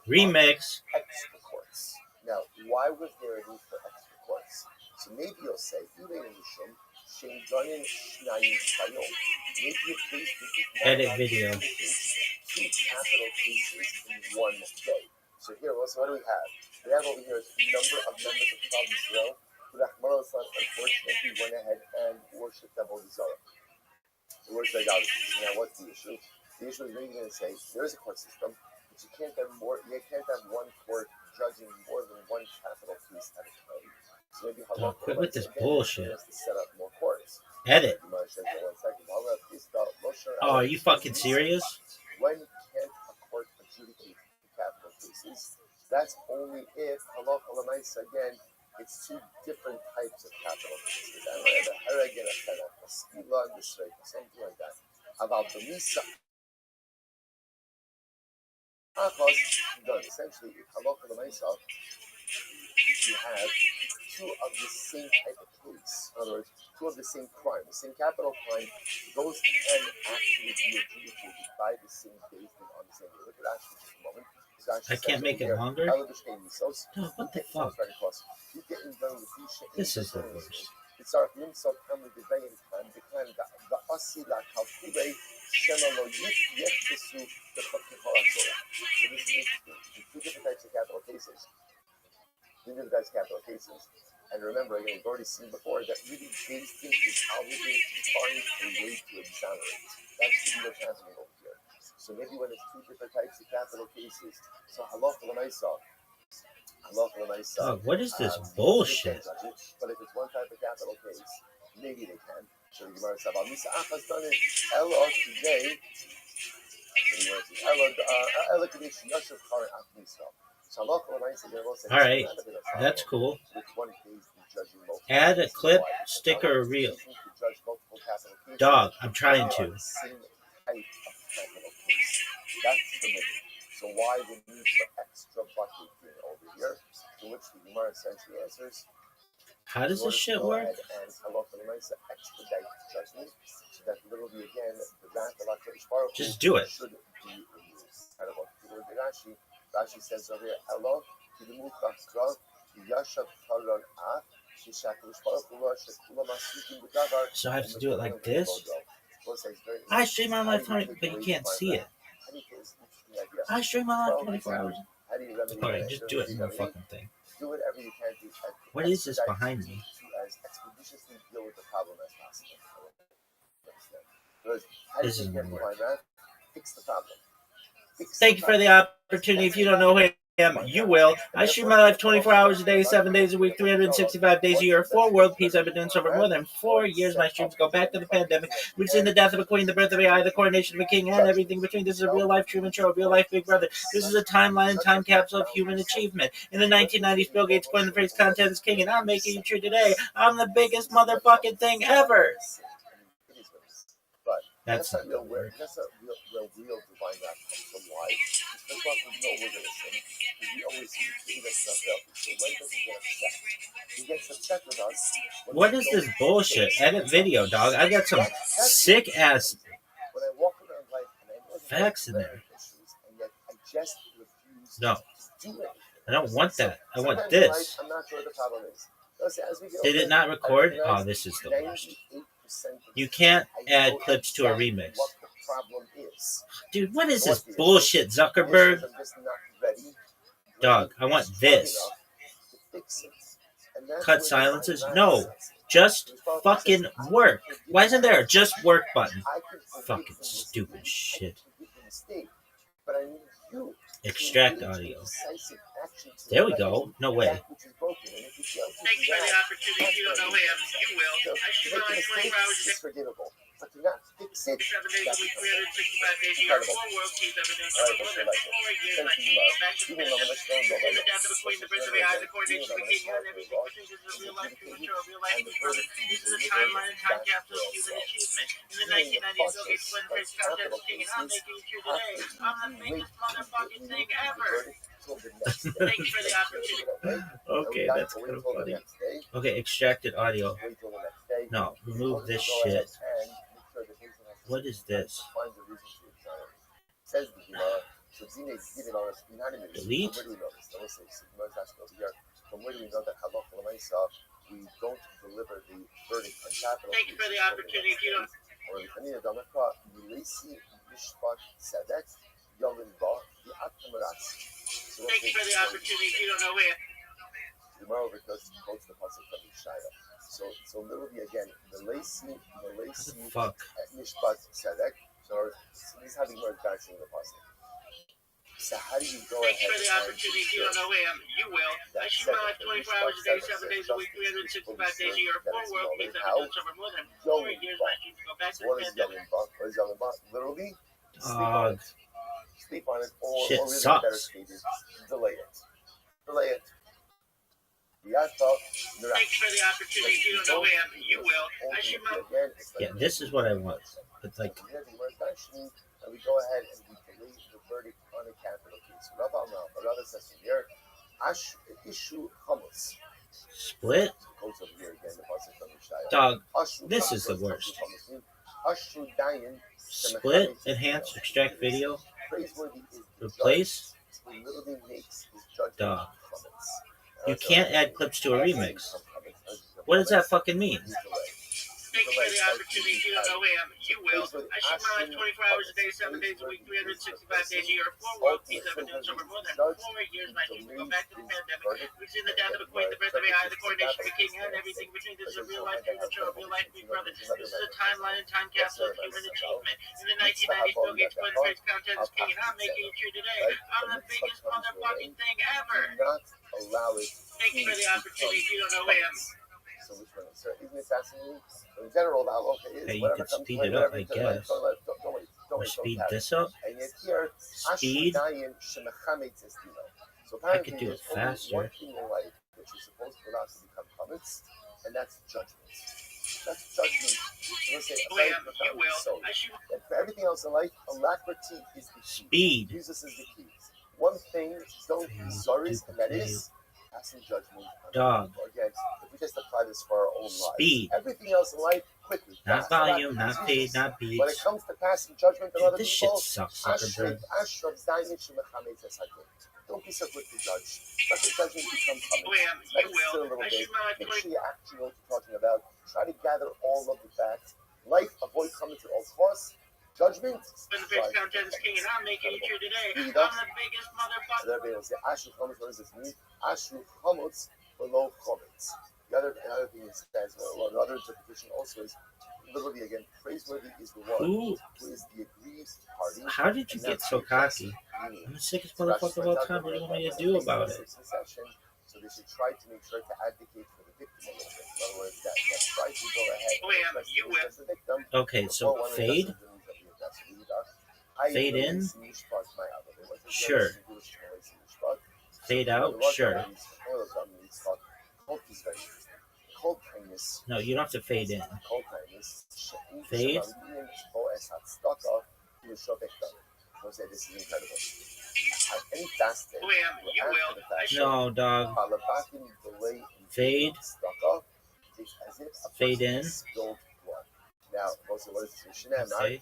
Remix. Extra courts. Now, why was there a need for extra courts? So maybe you'll say, edit video. 2 capital cases in one day. So here, what do we have? We have over here a number of members of Provinceville who, unfortunately, went ahead and worshipped the Avodah Zarah. They worshipped idolatry. Now, what's the issue? The issue is maybe going to say there is a court system, but you can't have one court judging more than one capital case at a time. So maybe quit with this bullshit. To set up more courts. Edit. Oh, are you fucking serious? When can't a court adjudicate the capital cases? That's only if again, it's 2 different types of capital cases. Something like that. About the Misa. Essentially, you have 2 of the same type of case. In other words, 2 of the same crime. The same capital crime, those can actually be adjudicated by the same basis on the same day. Look at Ashley just a moment. I can't make it longer? No, what the fuck? This is the worst. Capital cases. And remember, again, we've already seen before that really Beis Din is obligated to find a way to exonerate. That's what's happening over here. So maybe when it's 2 different types of capital cases, so halacha l'maisa. What is this bullshit? But if it's one type of capital case, maybe they can. So the Gemara says, "Misa achas done it. Elo today. Elo kadesh yashav karen achmisa." All right, that's cool. Add a clip, sticker, or reel. Dog, I'm trying to. So why the need for extra bucket over here? To which the Gemara essentially answers. How does this shit work? And expedite judgment, so that literally again the wrath of HaKadosh Baruch Hu just do it. Should be removed. Rashi says over here, "Elo kidimu chasra yashav charon af sheshakadosh baruch hu shekula masukim b'davar." So I have to do it like this. I stream my live, but you can't see it. I stream my live 24 hours. Alright, just do it in the fucking thing. Do whatever you can do. What is this behind me? To as expeditiously deal with the problem as possible. This is gonna work. Fix the problem. Thank you for the opportunity. If you don't know who I am, you will. I stream my life 24 hours a day, 7 days a week, 365 days a year, for world peace. I've been doing so for more than 4 years. My streams go back to the pandemic. We've seen the death of a queen, the birth of AI, the coronation of a king, and everything between. This is a real-life Truman Show, a real-life Big Brother. This is a timeline and time capsule of human achievement. In the 1990s, Bill Gates coined the phrase "content is king," and I'm making it true today. I'm the biggest motherfucking thing ever. That's not real work. That's a real divine wrath. So why? Because that's what we know we're going to sin. Because we always see that's not real. So when does he get upset? He gets upset with us. What is this bullshit? Edit video, dog. I got some sick ass facts in there. No, I don't want that. I want this. I'm not sure what the problem is. Did it not record? Oh, this is the worst. You can't add clips to a remix. Dude, what is this bullshit, Zuckerberg? Dog, I want this. Cut silences? No. Just fucking work. Why isn't there a just work button? Fucking stupid shit. Extract audio. There we go. No way. Thank you for the opportunity. You don't know him. You will. I should run 24 hours a day. Forgettable. But to not fix it, 7 days a week, 365 days a year. incredible. 4 world peace, evidence. All right, More let's than go back. 4 years, Thank my you, team, Mark. fashion, Even though let's go and go in the back. death of the queen, the prince of the eye, the coronation, the king, and everything between this is a real life premature, a real life brother. This is a timeline and time capsule of human achievement. In the 1990s, Bill Gates won first contest king, and I'm making it here today. I'm the biggest motherfucking thing ever. Thank you for the opportunity. Okay, that's kind of funny. Okay, extracted audio. No, remove this shit. What is this? Delete? From where do we know that halacha l'maisa we don't deliver the verdict on capital? Thank you for the opportunity. You don't. Thank you for the opportunity. You don't know where. Tomorrow because it quotes the pasuk from Yeshaya. So literally again, Melesi Fuck. Mishpat Sedek. So this is how the Gemara is bashing the pasuk. So how do you go Thank ahead? you for the opportunity. You don't know where. You will. I should run 24 hours a day, 7 days a week, 365 days a year. 4 world peace, evidence over more than 4 years. My team to go back to What the is pandemic. What is literally sleep on it, or Shit really sucks. better stated, delay it. Delay it. Thank you for the opportunity. You don't know where. You will. I should run. Yeah, this is what I want. It's like, And we go ahead and we delay the verdict on a capital case. Rabbi says here, issue chametz. split? Goes over here again, the pasuk from Yeshaya. Dog, this is the worst. Split, enhance, extract video, Praiseworthy is the replace? judge who literally makes his judgment Dog. chametz. You can't add clips to a remix. What does that fucking mean? Thank you for the opportunity. You don't know where. You will. I should run 24 hours a day, 7 days a week, 365 days a year. 4 world peace, evidence over more than 4 years. My team to go back to the pandemic. We've seen the death of the queen, the birth of the eye, the coronation of the king, and everything between. This is a real life premature, a real life big brother. This is a timeline and time capsule of human achievement. In the 1990s, Bill Gates won first contest as king, and I'm making it here today. I'm the biggest motherfucking thing ever. Not allow it. Thank you for the opportunity. You don't know where. So which one? So isn't it fascinating? In general, the halacha is Hey, you whatever could comes speed to it mind, up, I whatever comes to mind, guess. don't wait, Or speed this up? And yet here, Speed? So I apparently could do it there's only faster. one thing in life that you're supposed to allow to become chametz, and that's judgment. That's judgment. Let's say, You will. I should. and for everything else in life, alacrity is the key. Speed. Jesus is the key. One thing, don't be sorry, and that is passing judgment. Dog. Again, if we just apply this for our own lives. Speed. Everything else in life, quickly. Not fast, volume, rapid, not paid, not When it beats. comes to passing judgment on Dude, other this shit people, sucks, Zuckerberg. don't be so quick to judge. Let the judgment become chametz. You Let it sit a will. little I bit. should run Make sure you actually know what you're talking about. Try to gather all of the facts. Life, avoid chametz at all costs. Judgment. When the first contest is king, and I'm making it here today. I'm Speed the up. biggest motherfucker. Other people say Ashu chametz. What does this mean? Ashu chametz below chametz. The other thing it says, well, another interpretation also is literally again, praiseworthy is the one Who? who is the aggrieved party. How did you and get that's so the cocky? meaning. I'm the sickest motherfucker of all time. What do you want me to do about it? So they should try to make sure to advocate for the victim a little bit. In other words, that try to go ahead and You will. as the victim. Okay, so fade? Fade in? Sure. Fade out? Sure. Cold kindness. No, you don't have to fade in. Cold kindness. Fade? This is incredible. At any fast day, You will. No, dog. Fade. Fade in. Now, also, what is this? Okay.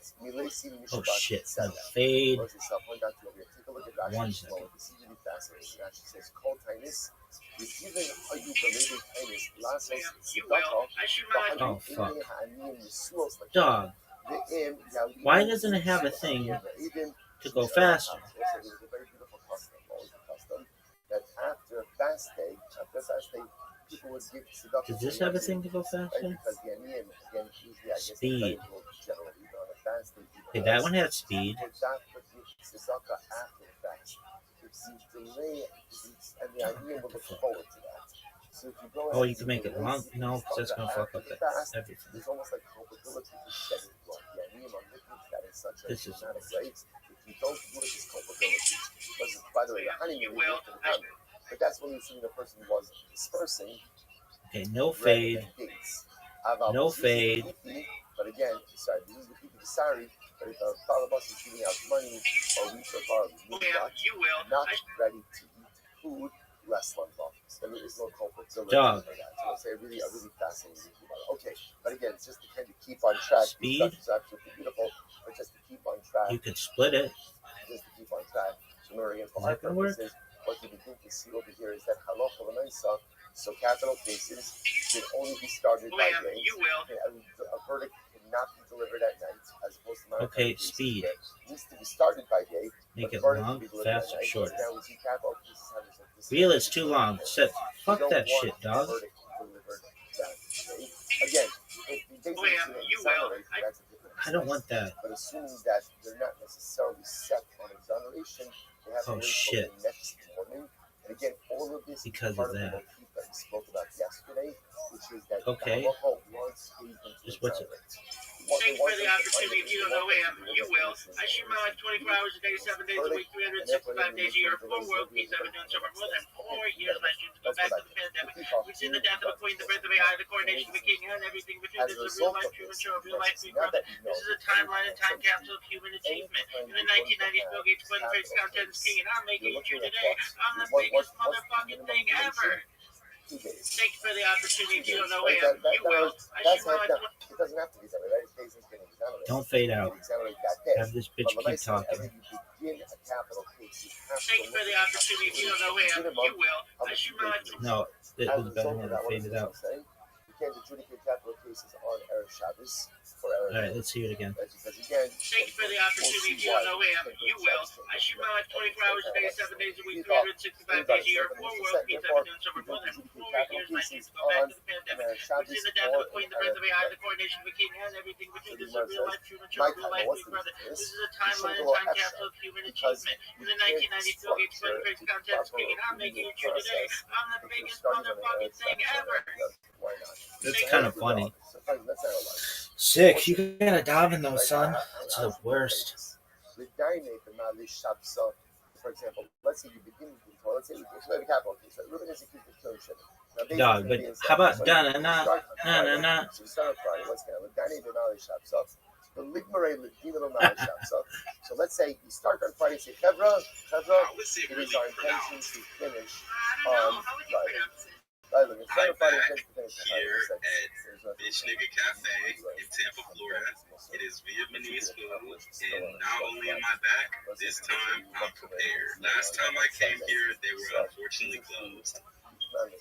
Oh shit. No, fade. Take a look at 1 second. This is really fascinating. It actually says cold kindness. Even are you related kindness? You will. I should run. Oh fuck. Dog. Why doesn't it have a thing to go faster? There's a very beautiful custom. What was the custom? That after fast day, people would give tzedakah. Does this have a thing to go faster? Because the aniyim, again, usually I guess Speed. generally on advanced Okay, that one had speed. But that would give tzedakah after the fact. It's the delay, and the aniyim will look forward to that. So if you go Oh, you can make it long? No, because that's going to fuck up everything. There's almost like culpability to set it wrong. The aniyim are looking at that in such a dramatic way. If you don't do it, it's culpability. By the way, the honeymoon is to the honey. But that's when you see the person was dispersing. Okay, no fade. No fade. But again, sorry, this is the people sorry, but if a Taliban is giving out money or we so far not ready to eat food, less lung office. There is no culpability Dog. for that. So it's a really fascinating thing about it. Okay, but again, it's just to kind of keep on track. Speed. It's absolutely beautiful, but just to keep on track. You could split it. Just to keep on track. So remember again, for Is our that gonna work? purposes, what you begin to see over here is that halacha l'maisa. So capital cases should only be started by day. A verdict cannot be delivered at night, as opposed to Okay, speed. It needs to be started by day. Make it verdict long, can be delivered at fast, or night. short. Now we see capital cases have this. Reel it's too long. Set. Fuck You don't that want shit, the dog. verdict delivered that day. Again, if the days exonerate, that's a different I don't want that. But assuming that they're not necessarily set on exoneration, they have to wait shit. till the next morning. And again, all of this Because is part of of the that. motif that we spoke about yesterday, which is that Okay. the halacha wants Abraham to Just what's it? exonerate. Thanks for the opportunity. If you don't know him, you will. I shoot my life 24 hours a day, 7 days a week, 365 days a year, 4 world peace. I've been doing so for more than 4 years. My dream to go back to the pandemic. We've seen the death of a queen, the birth of AI, the coronation of a king, and everything between. This is a real life human show, a real life big brother. This is a timeline and time capsule of human achievement. In the 1990s, Bill Gates won the first contest king, and I'm making it true today. I'm the biggest motherfucking thing ever. Thank you for the opportunity. If you don't know him, you will. I shoot my life. It doesn't have to be that way, right? It takes into exonerate. Don't fade out. Exonerate that day. Have this bitch But keep talking. you begin a capital case, you have to Thank you for the opportunity. If you don't know him, you will. I shoot my life. No, it was better when I faded out. You can't adjudicate capital cases on Erev Shabbos for Erev. Alright, let's hear it again. Because again, thank you for the opportunity. If you don't know him, you will. I shoot my life 24 hours a day, 7 days a week, 365 days a year, 4 world peace. I've been doing so for more than 4 years. My dream to go back to the pandemic. We've seen the death of a queen, the birth of AI, the coronation of a king, and everything between. This is a real life human show, a real life big brother. This is a timeline and time capsule of human achievement. In the 1990s, Bill Gates won the first contest king, and I'm making it true today. I'm the biggest motherfucking thing ever. It's kind of funny. 6, you gotta daven though, son. It's the worst. For example, let's say you begin with the let's say you have a capital case, right? Ruben is accused of killing Shimon. Dog, but how about na-na-na, na-na-na? So we start on Friday, let's get so let's say you start on Friday, say Chevra, it is our intention to finish on Friday. I'm back here at Bitch Nigga Cafe in Tampa, Florida. It is Vietnamese food, and not only am I back, this time I'm prepared. Last time I came here, they were unfortunately closed. Thank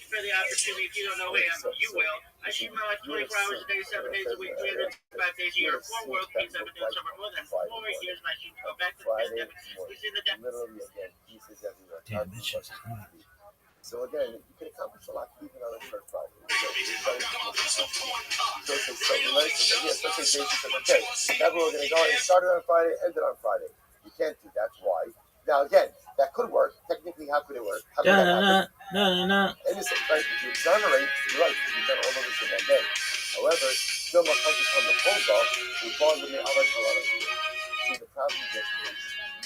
you for the opportunity. If you don't know him, you will. I shoot my life 24 hours a day, 7 days a week, 365 days a year, 4 world peace. I've been doing so for more than 4 years. My dream to go back to the pandemic. We've seen the death. Damn, this shit's hot. So again, you can accomplish a lot even on a short Friday. Okay, now we're going to go and start it on Friday, end it on Friday. You can't do that. Why? Now again, that could work. Technically, how could it work? How could that happen? No. Innocent, right? If you exonerate, you're right. You've done all of this in one day. However, still not on the full golf. We fall in the other color. See, the problem is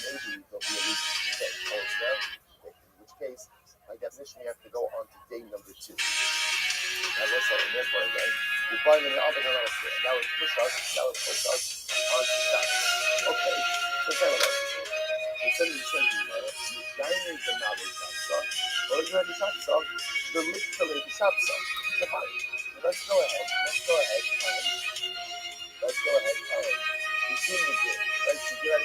maybe there'll be a reason to say, oh, it's now. In which case, by definition, we have to go on to day number 2. Now, let's say, therefore, again, we find in the other color. That would push us on to Shabbos. Okay, let's have a look. Instead of saying, dining the novel shop, or you have the shop, the literally the shop. So let's go ahead. You see me do it, right? You get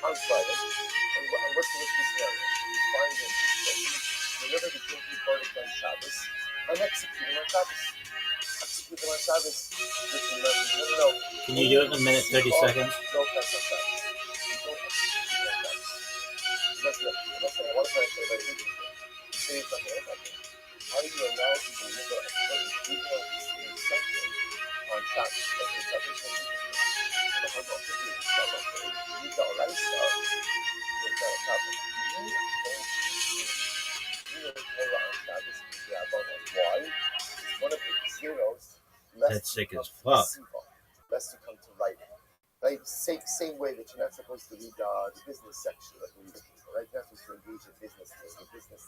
on Friday, and what's the scenario? You find it, deliver the guilty verdict on Shabbos, and execute him on Shabbos. Can you do it in a minute, 30 seconds? No, that's not Shabbos. You don't execute on Shabbos. say something like that. How do you allow people to live a detailed section on Shabbos? Okay, Shabbos is the whole of the day. Shabbos is the Oraisa. It's not a Shabbos. You don't Torah on Shabbos. Why? One of the zeros. That's sick as fuck. Lest you come to writing. Right? Same way that you're not supposed to read the business section of the people, right? You're not supposed to engage in business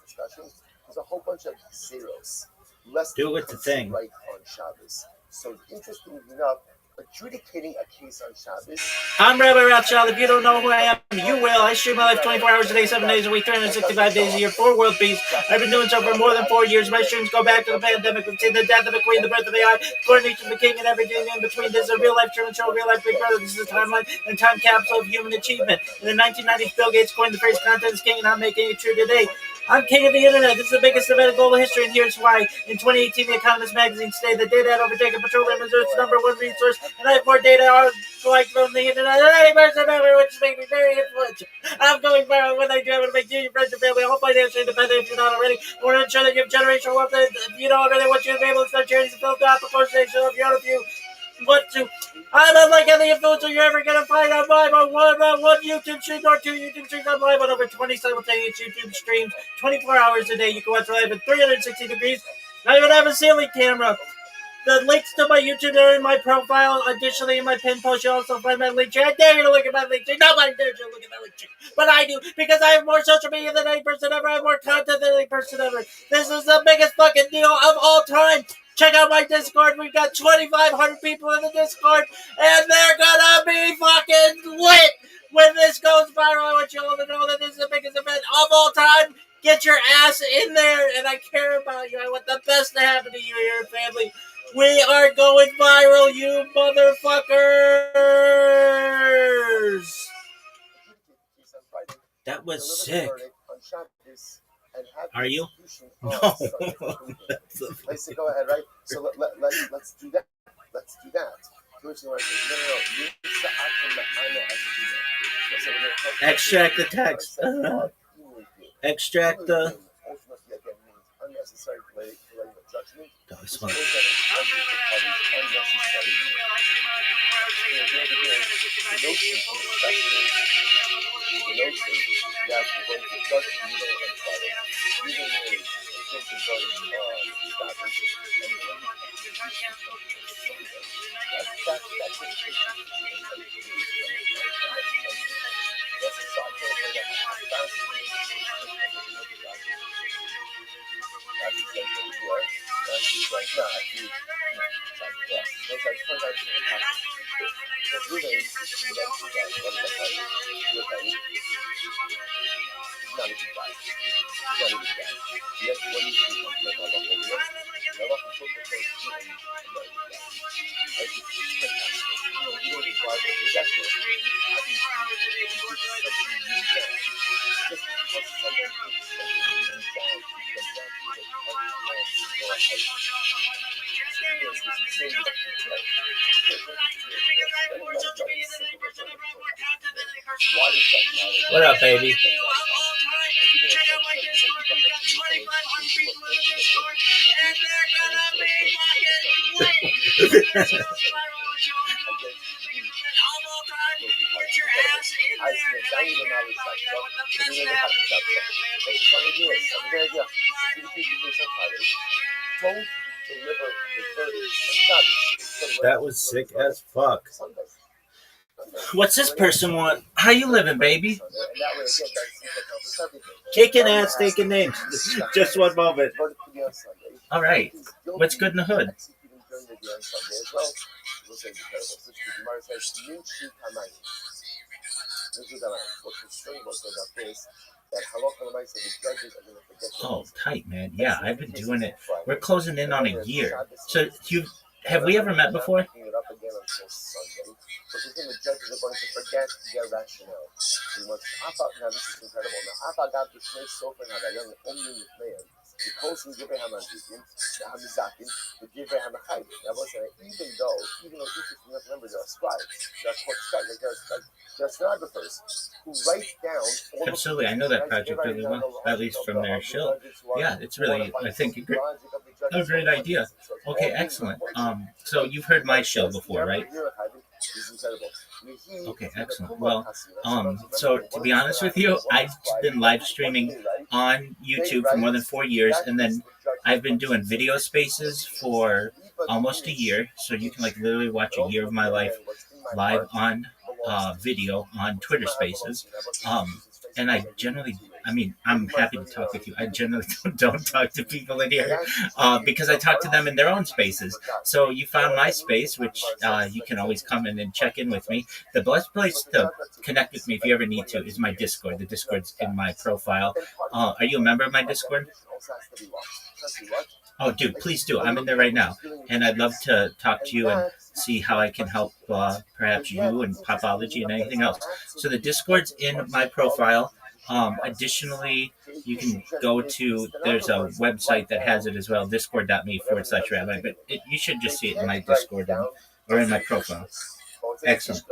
discussions. There's a whole bunch of zeros. Lest do it with the thing. Right on Shabbos. So interesting enough, adjudicating a case on Shabbos. I'm Rabbi ROTHSCHILD. If you don't know who I am, you will. I stream my life 24 hours a day, 7 days a week, 365 days a year for world peace. I've been doing so for more than 4 years. My streams go back to the pandemic. We've seen the death of the queen, the birth of AI, coronation of the king, and everything in between. This is a real-life Truman Show, real-life Big Brother. This is a timeline and time capsule of human achievement. In the 1990s, Bill Gates coined the phrase content is king, and I'm making it true today. I'm king of the internet. This is the biggest event in global history, and here's why. In 2018, The Economist magazine stated that data had overtaken petroleum reserves, number one resource, and I have more data like from the internet than any person ever, which makes me very influential. I'm going viral when I do. I'm going to make you, your friends, your family, all financially independent if you're not already. I want to ensure that you have generational wealth. If you don't already, I want you to be able to start charities and philanthropic proportionation of your own if you want to. I'm unlike any influencer you're ever going to find. I'm live on one YouTube stream or 2 YouTube streams. I'm live on over 20 simultaneous YouTube streams, 24 hours a day. You can watch live at 360 degrees. I even have a ceiling camera. The links to my YouTube are in my profile. Additionally, in my pinned post, you'll also find my link tree. I dare you to look at my link tree. Nobody dares you to look at my link tree. But I do, because I have more social media than any person ever. I have more content than any person ever. This is the biggest fucking deal of all time. Check out my Discord. We've got 2,500 people in the Discord, and they're gonna be fucking lit when this goes viral. I want you all to know that this is the biggest event of all time. Get your ass in there, and I care about you. I want the best to happen to you and your family. We are going viral, you motherfuckers! That was sick. Are you? No. I said, go ahead, right? So let's do that. Let's do that. Extract the text. Extract the... Unnecessary delaying of judgment. Dog smart. The notion that we're going to judge What up, baby? That was sick as fuck. What's this person want? How you living, baby? Kicking ass, taking names. Just one moment. All right. What's good in the hood? Oh, tight, man. Yeah, I've been doing it. We're closing in on a year. So have we ever met before? But the thing the judges are going to forget their rationale. Now, this is incredible. Now, Even though each remember there are scribes, there are stenographers who write down all Absolutely, I know that project really well, at least from their show. Yeah, it's really, I think, a great idea. Okay, excellent. So you've heard my show before, right? Okay, excellent. Well, so to be honest with you, I've been live streaming on YouTube for more than 4 years, and then I've been doing video spaces for almost a year. So you can like literally watch a year of my life live on video on Twitter Spaces. And I generally, I mean, I'm happy to talk with you. I generally don't talk to people in here because I talk to them in their own spaces. So you found my space, which you can always come in and check in with me. The best place to connect with me if you ever need to is my Discord. The Discord's in my profile. Are you a member of my Discord? Oh, dude, please do. I'm in there right now. And I'd love to talk to you and see how I can help perhaps you and Popology and anything else. So the Discord's in my profile. Additionally, you can go to, there's a website that has it as well, discord.me/rabbi, but you should just see it in my Discord or in my profile. Excellent.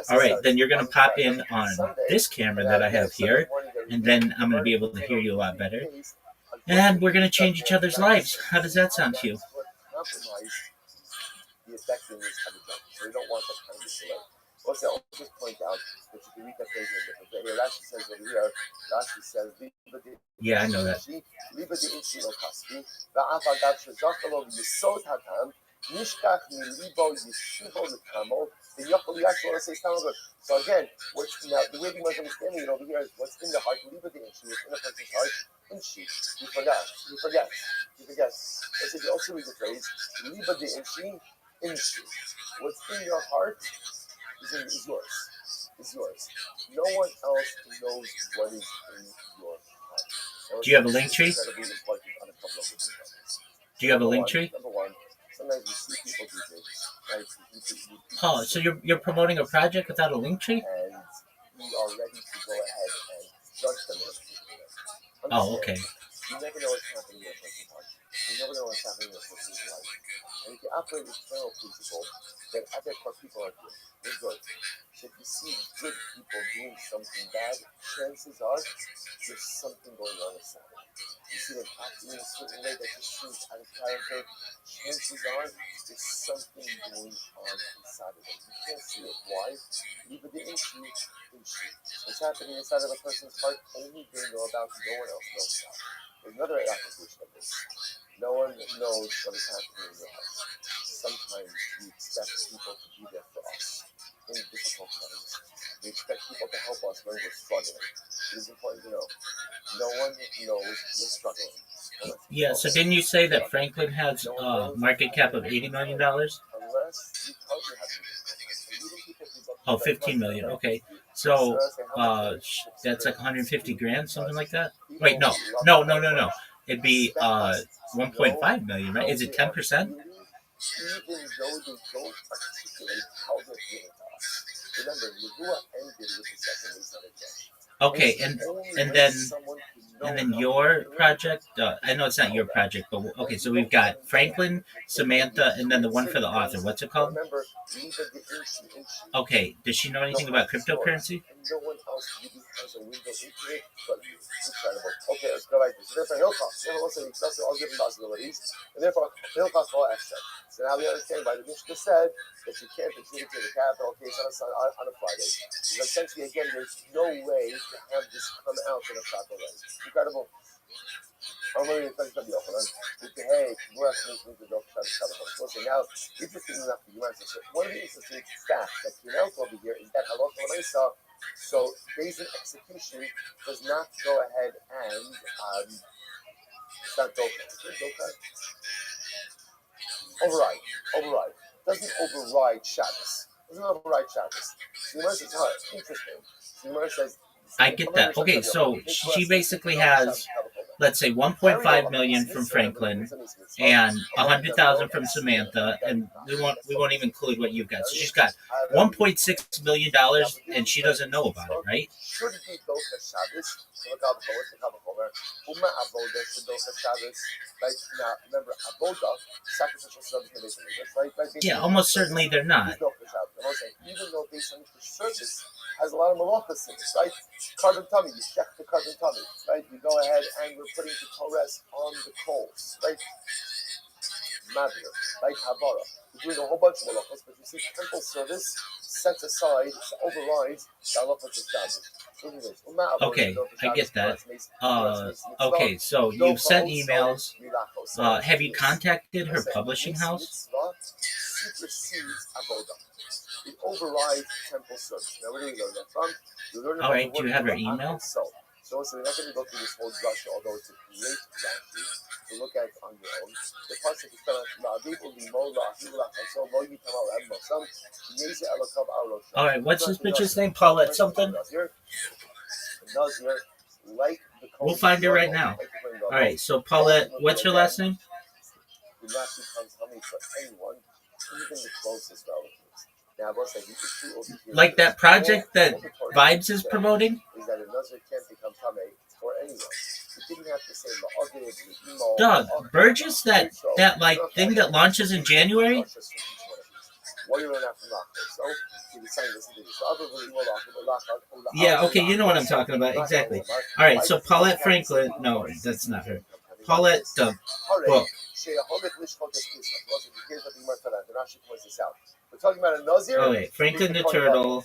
All right, then you're going to pop in on this camera that I have here, and then I'm going to be able to hear you a lot better. And we're going to change each other's lives. How does that sound to you? Also, I'll just point out that you can read that page in a different way. Here, Rashi says over here, Rashi says, yeah, I know that. So again, the way we must understand it over here is what's in the heart, what's in a person's heart, inshi. He forgets. So you also read the phrase, inshi. What's in your heart is yours. No one else knows what is in your heart. Do you have a link tree? Do you have a link tree? Number one, sometimes you see people do things, right? Oh, so you're promoting a project without a link tree? And we are ready to go ahead and judge them. Oh, okay. You never know what's happening in a person's heart. You never know what's happening in a person's life. And if you operate this general principle, then other people are good. They're good. So if you see good people doing something bad, chances are there's something going on inside. You see them acting in a certain way that just seems out of character, chances are there's something going on inside of them. You can't see it. Why? Even the issue. What's happening inside of a person's heart, only they know about, no one else knows about. There's another application of this. No one knows what is happening in your heart. Sometimes we expect people to be there for us in difficult times. We expect people to help us when we're struggling. It is important to know. No one knows we're struggling. Yeah, so didn't you say that Franklin has a market cap of $80 million? Unless you probably have Oh, 15 million. Okay. So that's like 150 grand, something like that? Wait, no. It'd be 1.5 million, right? Is it 10%? Even though they don't articulate how they're feeling to us. Remember, Nebuah ended with the second week of the day. Okay, and then your project, I know it's not your project, but okay, so we've got Franklin, Samantha, and then the one for the author. What's it called? Okay, does she know anything about cryptocurrency? No one else really has a window into it but you. Incredible. Okay, let's go like this. Therefore, he'll cost. I'll give him possibilities. And therefore, he'll cost all extra. So now we understand why the Mishnah said that you can't adjudicate a capital case on a Friday. Because essentially, again, there's no way to have this come out in a proper way. Incredible. Okay, now, interesting enough, one of the interesting facts that came out over here is that halacha l'maisa, so days in execution does not go ahead and start override. Doesn't override Shabbos. The Gemara says, interesting. The Gemara says, I get that. Okay, so she basically has let's say 1.5 million from Franklin and 100,000 from Samantha, and we won't even include what you've got. So she's got 1.6 million dollars, and she doesn't know about it, right? Yeah, almost certainly they're not. Even though based on the service has a lot of malachas in it, right? Carbon tummy, you check the carbon tummy, right? You go ahead and we're putting the Torres on the coals, right? Mavir, right? Havara. We're doing a whole bunch of malachas, but you see, temple service sets aside, overrides the halachas established. Okay, I get that. Okay, so you've sent emails. Have you contacted her publishing house? It overrides temple service. Now, where do we go from? All right, do you have her email? So we're not going to go through this whole drush, although it's a great Rashi to look at on your own. The pasuk is telling us, all right, what's this bitch's name? Paulette something? We'll find her right now. All right, so Paulette, what's her last name? Do not become tummy for anyone, even the closest relatives. Now, like that project that Vibes is promoting? Is that a Nazir can't become tummy for anyone. It didn't have to say Doug, Burgess, that like thing that launches in January? Yeah, okay, you know what I'm talking about. Exactly. All right, so Paulette Franklin. No, that's not her. Paulette, the book. We're talking about a Nazir. Oh, wait. Franklin the Turtle.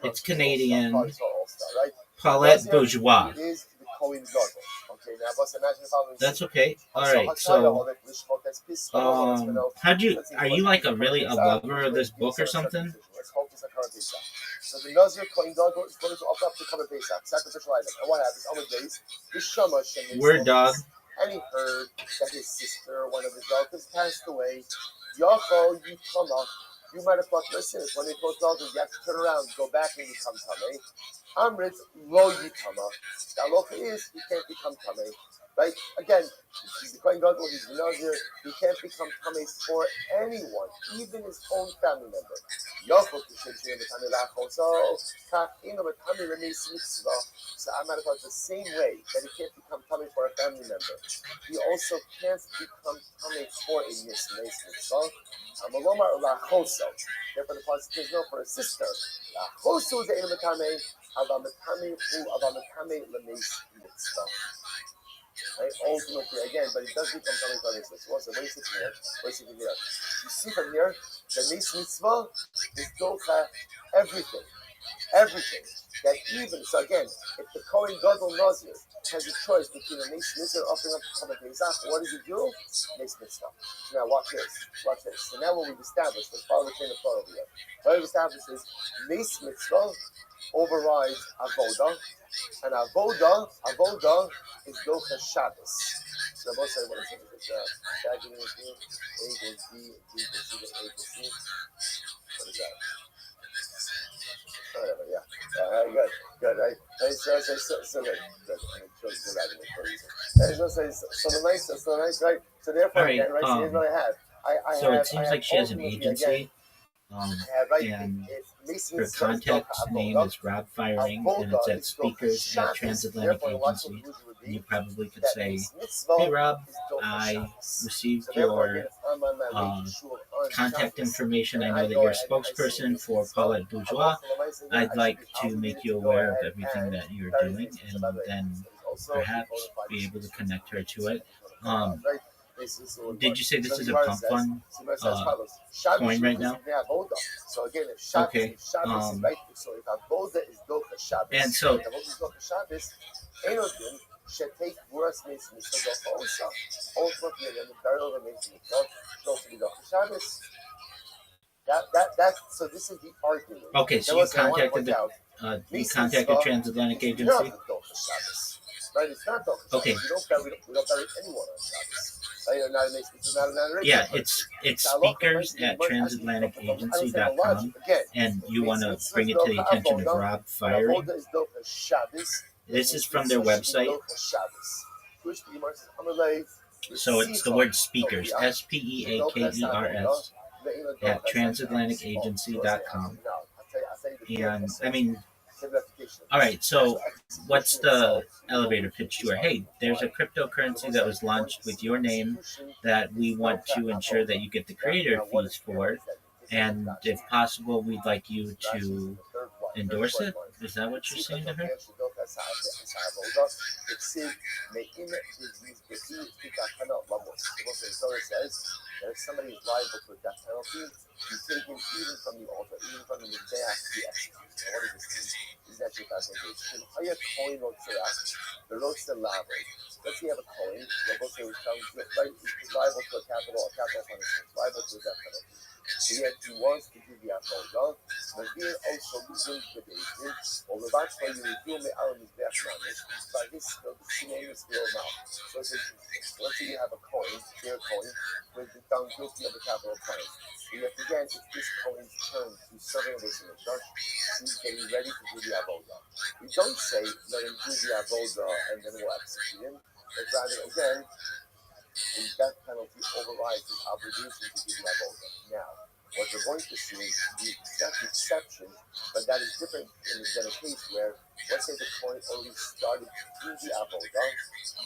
It's Canadian. Paulette Bourgeois. That's okay. All right. So, are you like a lover of this book or something? So the Nazir Kohen Gadol is going to offer up the Korban Pesach, sacrificial item. And what happens? On the days, the Shamash and Word dog. And he heard that his sister, one of his relatives, passed away. Yachol Yitama. You might have thought, listen, when they close relatives, you have to turn around, go back and become Tameh. Amrit Lo Yitama. The halacha is he can't become Tameh. Right? Again, he's the Kohen Gadol, he's the Nazir. He can't become Tameh for anyone, even his own family member. So I'm not about the same way that he can't become Tameh for a family member. He also can't become Tameh for a mitzvah. Therefore, the pasuk says no for a sister. Right? Ultimately, again, but it does become something for this. So what's the basic here? You see from here, the mitzvah is docha everything. Everything. That even, so again, if the Kohen Gadol Nazir has a choice between a mitzvah offering up to Korban Pesach, what does he do? Mitzvah. Now watch this. So now what we've established, let's follow the chain of thought over here. What we've established is mitzvah overrides avoda, and avoda is docha Shabbos. So both say what is it? It's A equals B, B equals C, A equals C. What is that? Whatever, yeah. Good, right? So good. So the nice, right? So therefore, right, again, right? So here's what I have. So it seems like she has an agency. And her contact name is Rob Firing, and it's at speakers at Transatlantic Agency. And you probably could say, hey Rob, I received your contact information. I know that you're a spokesperson for Paulette Bourgeois. I'd like to make you aware of everything that you're doing, and then perhaps be able to connect her to it. Did you say this is a pump fund coin right now? Okay. And so so this is the argument. Okay, so you contacted Transatlantic Agency? Right, it's not okay. We don't bury anyone on Shabbos. Yeah, it's speakers at transatlanticagency.com, and you want to bring it to the attention of Rob Firing. This is from their website. which the Gemara says, Amalei. So it's the word speakers, SPEAKERS, at transatlanticagency.com. And I mean, all right, so what's the elevator pitch to her? Hey, there's a cryptocurrency that was launched with your name that we want to ensure that you get the creator fees for. And if possible, we'd like you to endorse it. Is that what you're saying to her? That if somebody is liable to a death penalty, you take him even from the altar, even from the mizbeach to be executed. Now, what does this mean? This is actually fascinating. Let's say you have a coin, right, he's liable to a capital punishment, liable to a death penalty. So yet he wants to do the avodah. Mavir also begins the Bezdin, or the Vatcha you reveal me out of his death knowledge, by his skill, the name is still now. So let's say you have a coin, clear coin, with the found guilty of the capital crime. So yet again, it's this coin's turn to serving a listener judge, he's getting ready to do the avodah. We don't say let him do the avodah and then we'll execute him, but rather again, the death penalty overrides his obligation to do the avodah. Now, what we're going to see is that's the exception, but that is different than a case where, let's say the coin already started to do the avodah,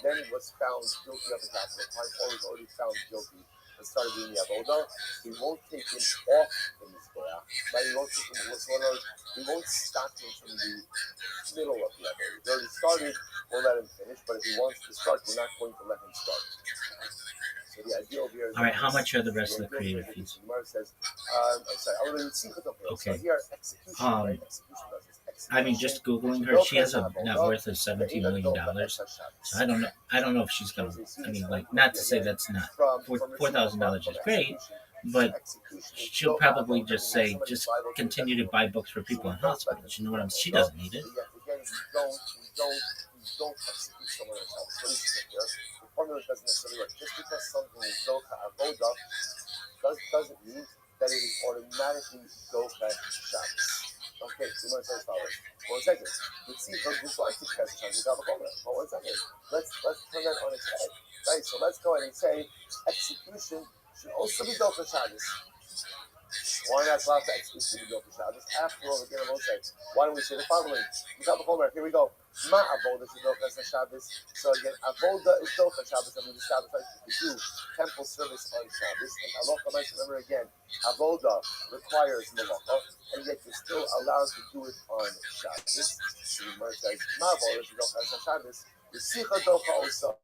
then it was found guilty of the capital crime, or was already found guilty and started doing the avodah. We won't take him off the mizbeach, right? We won't stop him from the middle of the avodah. He already started, we'll let him finish, but if he wants to start, we're not going to let him start. So the idea over here is all right, how much are the rest of the creative fees? Says, okay. So here, execution, I mean, just Googling her, she has a net worth of $17 million. So I don't know if she's gonna. I mean, like, not to say that's not $4,000 is great, but she'll probably just say, just continue to buy books for people in hospitals. You know what I'm saying? She doesn't need it. We don't execute someone else. What is it here? The formula doesn't necessarily work. Just because something is docha avodah doesn't mean that it is automatically docha shabbos. Okay, so you want to say as follows. 1 second. Let's see how this like to test Shabbos. But 1 second. Let's turn that on its head. Right? So let's go ahead and say execution should also be docha Shabbos. Why not allow the execution to be docha Shabbos? After all, again, I will say, why don't we say the following? Here we go. Ma avodah is docha Shabbos. So again, avodah is docha Shabbos. I mean, the Shabbos like to do temple service on Shabbos. And halacha, remember again, avodah requires malacha, and yet you're still allowed to do it on Shabbos. So the Gemara says, ma avodah is docha Shabbos. The sicha docha also.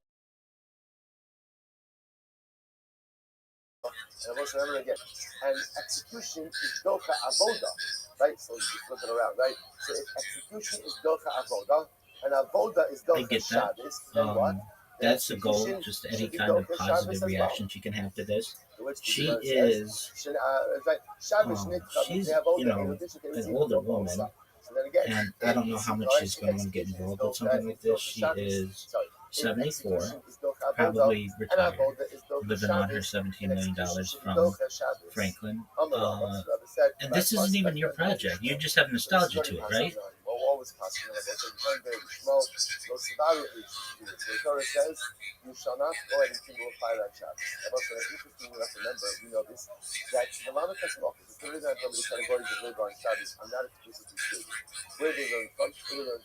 And also remember again, and execution is docha avodah, right? So just flip it around, right? So if execution is docha avodah, and avodah is docha Shabbos, then what? That's the goal, just any kind of positive reaction she can have to this. She is, she's, you know, an older woman, and I don't know how much she's going to get involved with something like this. She is 74, probably retired, living on her $17 million from Franklin. And this isn't even your project. You just have nostalgia to it, right? Always possible. The Torah says, you shall not go ahead and kindle a fire on Shabbos. And also, an interesting thing you have to remember, we know this, that the Lama Kassim office, the reason I told you the categories of labor on Shabbos are not explicitly stated. Where they learn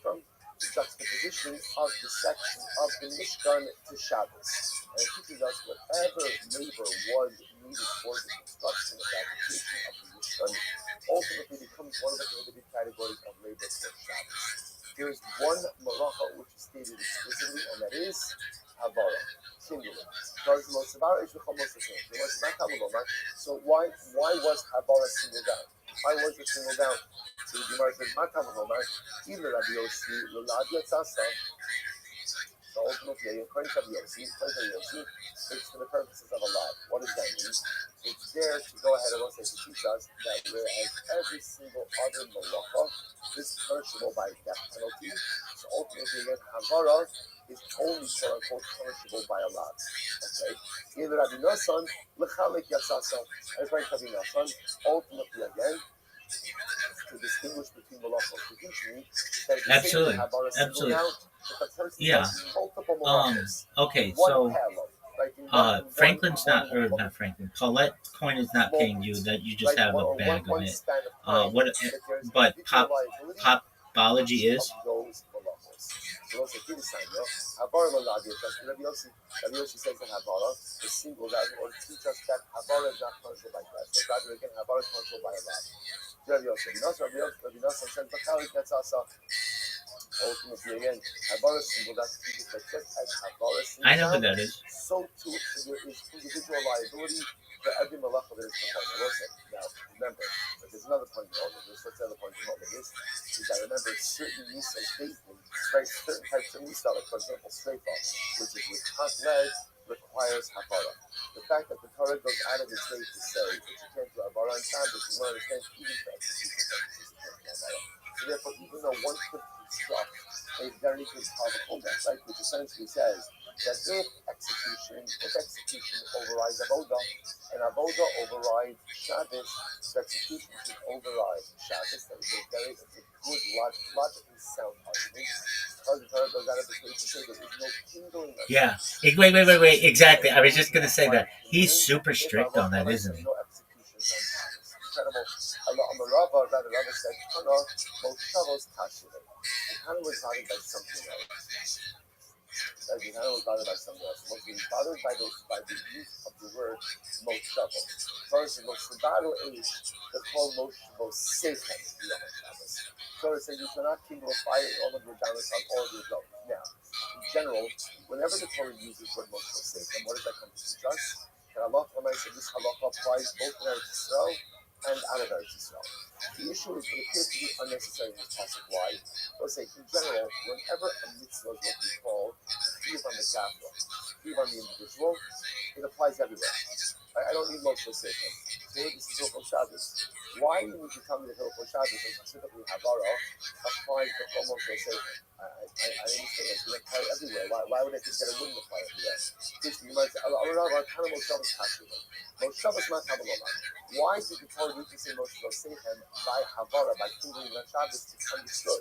from? The juxtaposition of the section of the Mishkan to Shabbos. And it teaches us whatever labor was needed for the construction of the application of the Mishkan ultimately becomes one of the prohibited categories of labor for Shabbos. There is one malacha which is stated explicitly, and that is havara, singular. So why was havara singled out? Why was it singled out? So the Gemara says, either Rabbi Yossi, so ultimately, according to Rabbi Yossi, it's for the purposes of Allah. What does that mean? It's there to go ahead and also to teach us that whereas every single other malacha is punishable by death penalty, so ultimately again, havara is only quote unquote punishable by Allah. Okay? Either Rabbi Nosson, l'chalik yasasa, and according to Rabbi Nosson, ultimately again, to distinguish between malacha and teach me that absolutely. Yeah. Okay, so Franklin's not, or not Franklin. Paulette Coin is not paying you. That you just have a bag of it. What? But Popology is. Rabbi Yossi says in Havara, the single that or teach us that Havara is not controlled by God. So rather again, Havara is controlled by Allah. Rabbi Yossi says the Kali gets us up. Ultimately, again, Havara single that's treated just as Havara single. I know what that is. So too there is individual liability for every malacha that is performed. Now, remember, there's another point in all of this. What's the other point in all of this? Is that remember certain Nisas basically, right? Certain types of Nisa, like for example, Sreifa, which is with hot lead, requires Havara. The fact that the Torah goes out of its way to say that you can't do Havara on Shabbos, you don't understand even for execution purposes, you can't do Havara. So therefore, even though one could construct a very good Kavachoda, right, which essentially says that if execution overrides Avodah, and Avodah overrides Shabbos, the execution should override Shabbos. That is a good, logically sound argument. Because the Torah goes out of its way to say that there's no kindling. Yeah. Wait. Exactly. I was just going to say that. He's super strict on that, isn't he? No execution on Shabbos. Incredible. Rabbi said, Moshavos Kashire. He kind of was bothered by something else. He kind of was bothered by something else. He was bothered by the use of the word Moshavo. First, Moshavado is the called Moshavos Sechem. Torah says you cannot kindle a fire in all of your garments on all of your clothes. Now, in general, whenever the Torah uses the word Moshavos Sechem, what does that come to teach us? And Allah said this halacha applies both in Eretz Yisrael and out of Eretz Yisrael. The issue is it appears to be unnecessary in this passage. Why? Let's say, in general, whenever a mitzvah is what we call chiv on the gafla, chiv on the individual, it applies everywhere. I don't need Moshe Sechem. Today, this is Hilchot Shabbos. Why do you need to tell me that Hilchot Shabbos, and specifically Havara, applies to all Moshe Sechem? I understand it's going to apply everywhere. Why would I think that it wouldn't apply everywhere? You might say, why did the Torah need to say Moshe Sechem by Havara, by kindling on Shabbos? It's understood.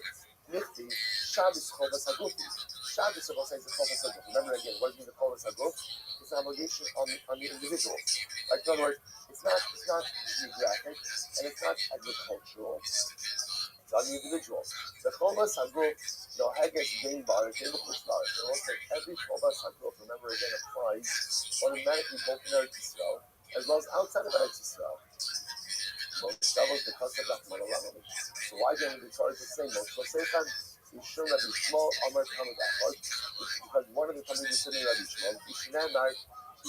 Nifti, Shabbos Chovas Hagufi. Shabbos of us is the Chovas Hagufi. Remember again, what is the Chovas Haguf? It's an obligation on the individual. Like, in other words, it's not geographic and it's not agricultural. It's on the individual. The Chovas Haguf, the Haggis Gain Bar, Table Kushlar, and also every Chovas Haguf, remember again, applies automatically both in Eretz Yisrael as well as outside of Eretz Yisrael. Most levels because of that model. So why don't the Torah just say Moshe Sechem? Yishur Rabbi Shmuel Amar Tamid Achad, because one of the Talmidim is sitting Rabbi Shmuel. Yishner Mar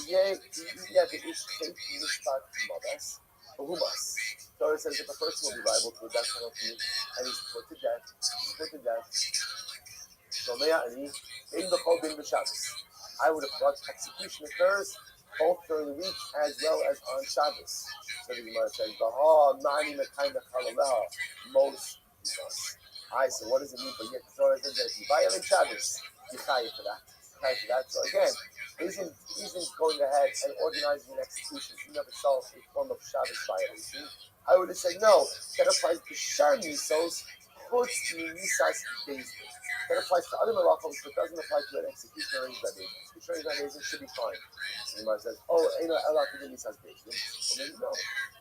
Yeh Beish Chet Mishpat Modas Behumas. Torah says that the person will be liable to a death penalty and he's put to death. Shomea Ani in the Chol Bin B'Shabbos. I would have thought execution occurs both during the week as well as on Shabbos. So the Gemara says, most so what does it mean? But yet the Torah says that if you violate Shabbos, you chayav for that. So again, isn't going ahead and organizing an execution in of itself a form of Shabbos violation? I would have said no. That applies to Shar Nisos, Chutz Misas Beis. That applies to other malachos, but doesn't apply to an executionary Rebbe. Executionary Rebbe should be fine. The Gemara says, maybe no.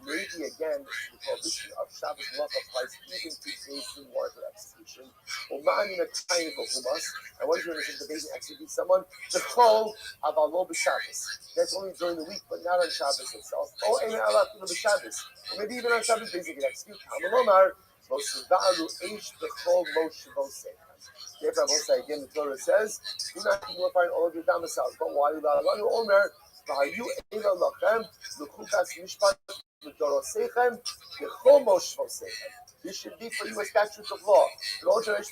Maybe again, the prohibition of Shabbos malacha applies even to basic warrant of execution. And what is going to say the basic execute someone? The chol avalo b'Shabbos. That's only during the week, but not on Shabbos itself. Or maybe even on Shabbos, basically execute. Therefore, I will say again, the Torah says, do not glorify all of your domiciles. But why you Omer? This should be for you a statute of law. So also, the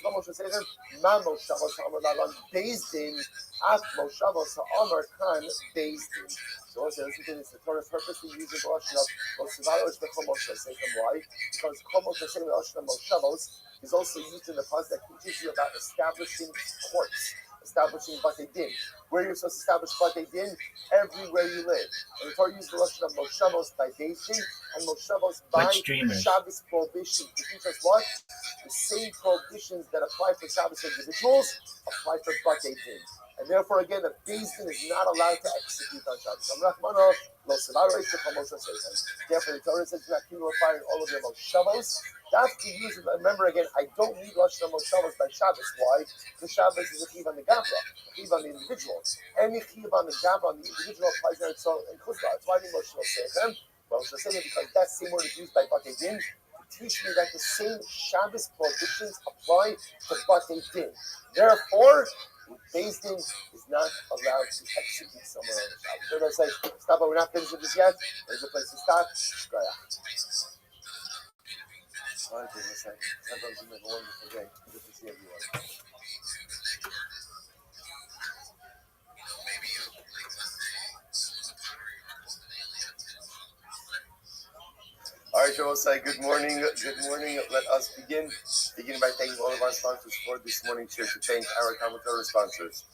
Torah purposely uses the Lashon of Moshavos b'chol Moshe Sechem. Why? Because Chol Moshe Sechem, the Lashon of Moshavos, is also used in the passage that teaches you about establishing courts, establishing Batei Din. Where you're supposed to establish Batei Din? Everywhere you live. And the Torah uses the Lashon of Moshavos by Beis Din and Moshavos by Shabbos prohibition to teach us what? the same prohibitions that apply for Shabbos individuals apply for Batei Din. And therefore, again, a Beis Din is not allowed to execute on Shabbos. Therefore, the Torah says, firing all of your Moshavos. That's the use of, remember again, I don't need Lashon Moshavos by Shabbos. Why? Because Shabbos is a chiv on the Gabra, a chiv on the individual. Any chiv on the Gabra on the individual applies there itself in Chuzla. That's why I mean Moshe Sechem. Moshe Sechem, because that same word is used by Batei Din to teach me that the same Shabbos prohibitions apply to Batei Din. Therefore, Beis Din is not allowed to execute someone on the Shabbos. So I say, stop, but we're not finished with this yet. There's a place to stop. Go ahead. All right, everyone, have a wonderful day. Good to see everyone. All right, Rabbi, good morning. Good morning. Let us begin by thanking all of our sponsors for this morning's share. To thank our Talmud sponsors.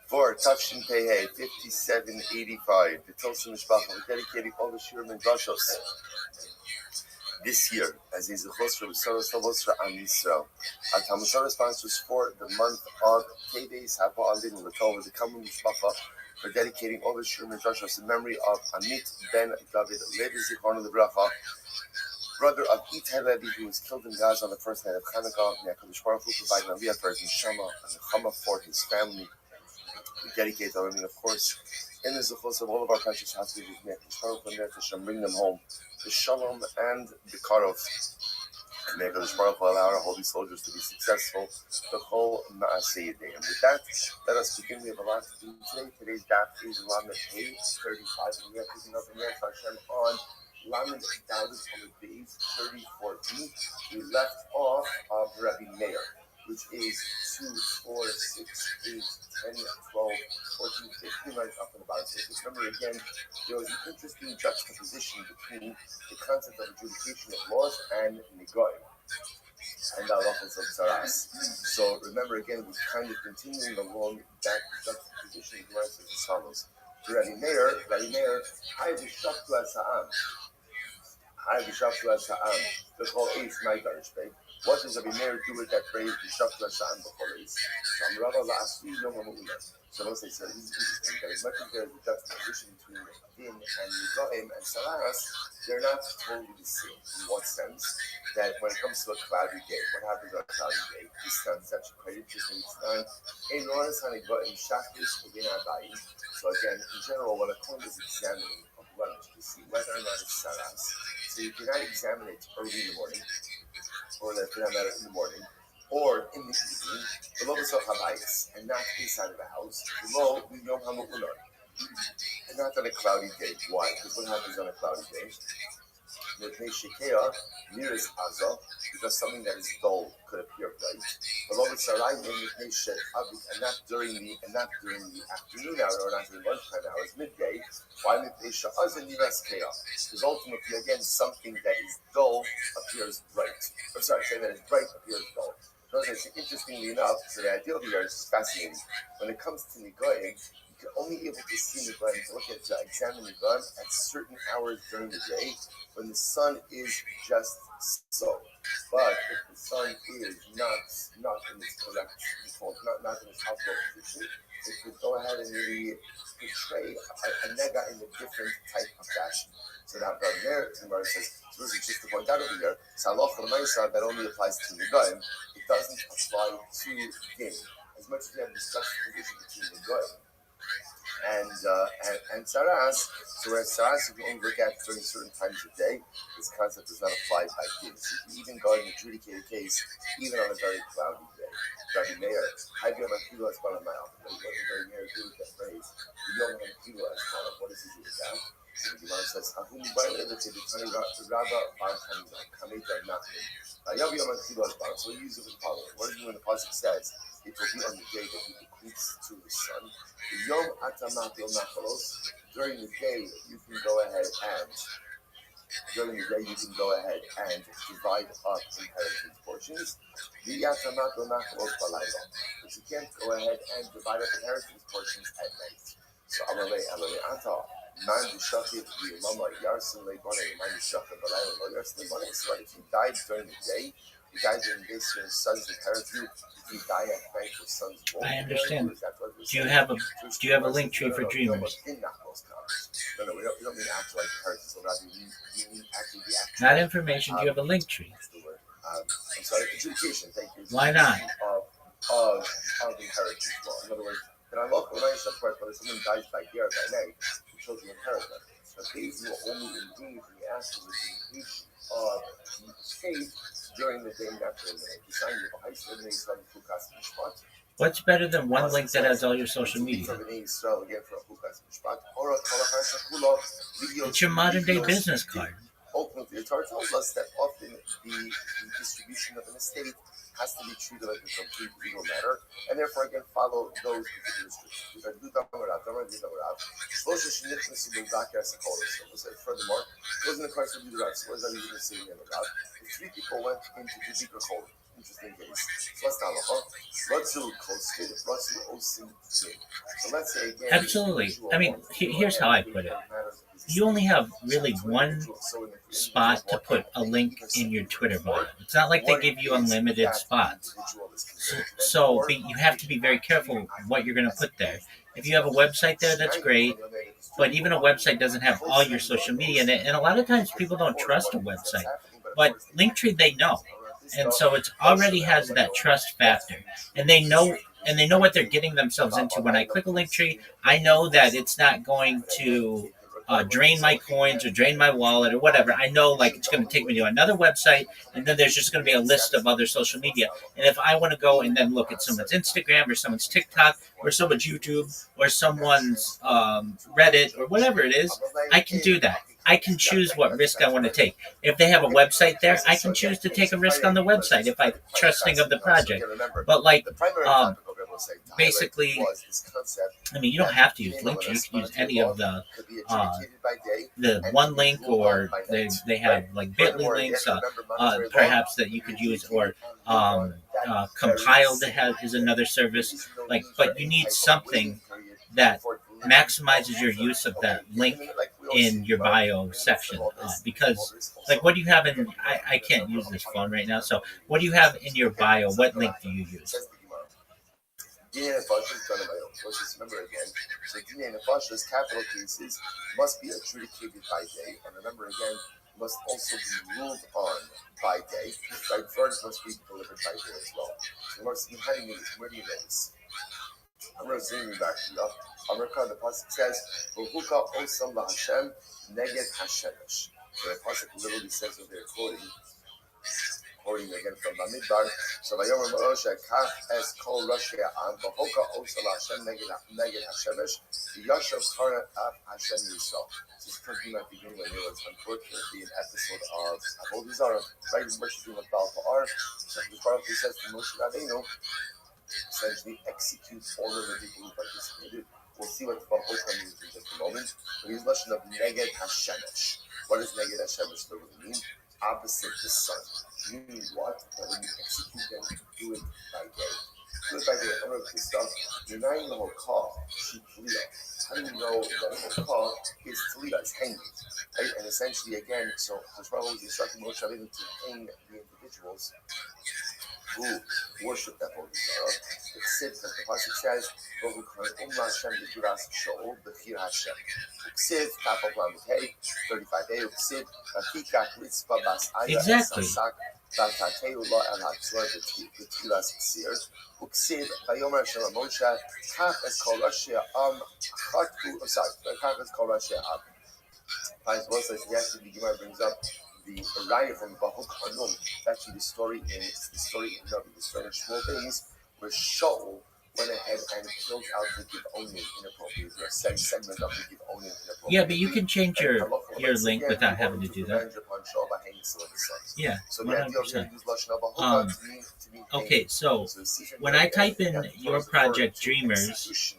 For Tafshin Pei 5785, the Tulsa Mishpacha, we're dedicating all the Shirim and Drashos this year as a Zechos for Besoros Tovos for Am Yisrael. Our Talmud Torah sponsors for the month of Teves Haba Alin Latova, the Kamu Mishpacha, for dedicating all the Shirim and Drashos in memory of Amit Ben David Levi Zichron Lebracha, brother of Itai Levi, who was killed in Gaza on the first night of Hanukkah. May HaKadosh Baruch Hu provide an aliyah for his neshama and a chama for his family. We dedicate our of course, in the Zechos of all of our precious hostages. May HaKadosh Baruch Hu and bring them home to Shalom and the Karov. May HaKadosh Baruch Hu allow our holy soldiers to be successful the whole Maaseh Day. And with that, let us begin. We have a lot to do today. Today's daf is Lamed Hey 35, and we are picking up in Yad Hashem on Lamed Dalet on the days 34b. We left off of Rabbi Meir, which is 2, 4, 6, 8, 10, 12, 14, 15, right up and about. So just remember again, there was an interesting juxtaposition between the concept of adjudication of laws and Nigoim and the halachos of Tzaras. So remember again, we're kind of continuing along that juxtaposition. The verse is as follows. Rabbi Meir, Hai v'shaftu as-ha'am. Hai v'shaftu as-ha'am. The whole eighth my Darishbei. What does Rabbi Meir do with that phrase, v'shaftu as-ha'am b'chol eighth? So let's say, so this is interesting, that as much as there's a juxtaposition between Din and Nigoim and Tzaras, they're not totally the same. In what sense? That when it comes to a cloudy day, what happens on a cloudy day? This sounds actually quite interesting. It's done. So again, in general, what a coin is examining a blemish to see whether or not it's Tzaras. So you cannot examine it early in the morning, or that for that matter in the morning, or in the evening, below the Sochabayis, and not inside of the house, below the Yom HaMu'unar, and not on a cloudy day. Why? Because what happens on a cloudy day? Because something that is dull could appear bright. Below the Sarai, and not during the afternoon hour or not during lunchtime hours, midday. Why? Because ultimately, again, something that is dull appears bright. Say that is bright appears dull. Interestingly enough, so the idea here is fascinating. When it comes to Nigoyim, you're only able to see Nigoyim, to look at, to examine Nigoyim at certain hours during the day when the sun is just so. But if the sun is not in its correct default, not in its optimal position, it could go ahead and really portray a nega in a different type of fashion. So that right there, Gemara says, so this is just to point out over here, Saloch L'Maisa, that only applies to Nigoyim. It doesn't apply to Din. As much as we have discussed the position between Nigoyim and Tzaras, so whereas Tzaras you can only look at during certain times of day, this concept does not apply by Din. So you can even go and adjudicate a case even on a very cloudy day. Rabbi Meir, I do have a kilo as one of my office. What does Rabbi Meir do with that phrase? You don't have a kilo as one of, what does he do with that? So the Gemara says, Ahum Baile to be Tani Rabba Bar Hanina, Kameta Nachim. Yom Yom Kilo as one. So we use it with the following. What does it mean when the pasuk says it will be on the day that he bequeaths to the sun? Yom Atamat Yom Nachalos. During the day, you can go ahead and divide up inheritance portions. But you can't go ahead and divide up inheritance portions at night. So Amalei Ata if you died during the day, you died during the day, so your sons inherit you. If you die at night, your sons won't. I understand. Do you have a link tree for dreamers? No, we don't mean actual inheritance. We mean actually the actual. Not information. Do you have a link tree? I'm sorry, adjudication. Thank you. Why not? Of inheritance law. In other words, that I'm local nice, of course, but if someone dies by day or by night, the children inherit them. But these will only indeed be asked with the completion of the estate during the day after the night. What's better than one link that has all your social media? It's your modern day business card. Ultimately, the Torah tells us that often the distribution of an estate has to be treated like a complete legal matter, and therefore again follow those particular restrictions. Furthermore, those in the Christ will do the so what does that mean? If three people went into the Zikr Chol, interesting case. So let's say again. Absolutely. I mean, here's how I put it. You only have really one spot to put a link in your Twitter bio. It's not like they give you unlimited spots. So you have to be very careful what you're going to put there. If you have a website there, that's great. But even a website doesn't have all your social media in it. And a lot of times people don't trust a website. But Linktree, they know. And so it already has that trust factor. And they know what they're getting themselves into. When I click a Linktree, I know that it's not going to drain my coins or drain my wallet or whatever. I know like it's going to take me to another website, and then there's just going to be a list of other social media. And if I want to go and then look at someone's Instagram or someone's TikTok or someone's YouTube or someone's Reddit or whatever it is, I can do that. I can choose what risk I want to take. If they have a website there, I can choose to take a risk on the website if I'm trusting of the project. But like, basically, I mean, you don't have to use Linktree. You can use any of the one link, or they have like Bitly links, perhaps that you could use, or Compiled is another service. Like, but you need something that maximizes your use of that link in your bio section, because like what do you have in I can't use this phone right now, so what do you have in your bio? What link do you use? Remember again, so Dinei Nefashos, capital cases, must be adjudicated by day, and remember again, must also be ruled on by day. Right? Verdicts must be delivered by day as well. So where do you know this? I'm going to zoom you back to America. The pasuk says, "V'huka osam laHashem neged hashemesh." The pasuk literally says what they're quoting again from Bamidbar. So Vayomer Moshe kach es kol rashi ha'am v'huka osam laHashem neged hashemesh v'yashav chara af Hashem Yisrael. This is talking about the beginning when there was unfortunately an episode of Avodah Zarah, right? Worshiping of Baal Pa'ar. So the Baruch Hu says to Moshe Rabbeinu, essentially execute all of the people who participated. We'll see what Bahoka means in just a moment. But he's lesson of Neged Hashemesh. What does Neged Hashemesh literally mean? Opposite the sun. Meaning what? That when you execute them, do it by day. Do it by day. I'm going to stuff. Denying the Hokah, Shikliya. How do you know that Hokah is Tliya? It's hanging. Right? And essentially, again, so Hashemah was instructing Moshe Rabbeinu to hang the individuals who worship that Avodah Zarah. It's said that the pasuk says, Hashem b'Guras Shol b'Chir Hashem. Uksiv Kapal Lamukei 35a. Uksiv Rafikach Litzvah Bas Aya Sasak Batateu La El Hatzor b'Tchilas Ksir. Uksiv Vayomer Hashem Moshe Kach Es Kol Rashi Am Chatu. Sorry, Kach Es Kol Rashi Am. As well as yesterday, the Gemara brings up the raya from Bahuk Hanum. It's actually the story in Rabbi, the story in Shmuel days, where Shaul went ahead and killed out the Giv'onim inappropriately, or segment of the Giv'onim inappropriately. Yeah, but you can change your link without having to do that. Yeah, 100%. Okay, so when I type in your project Dreamers,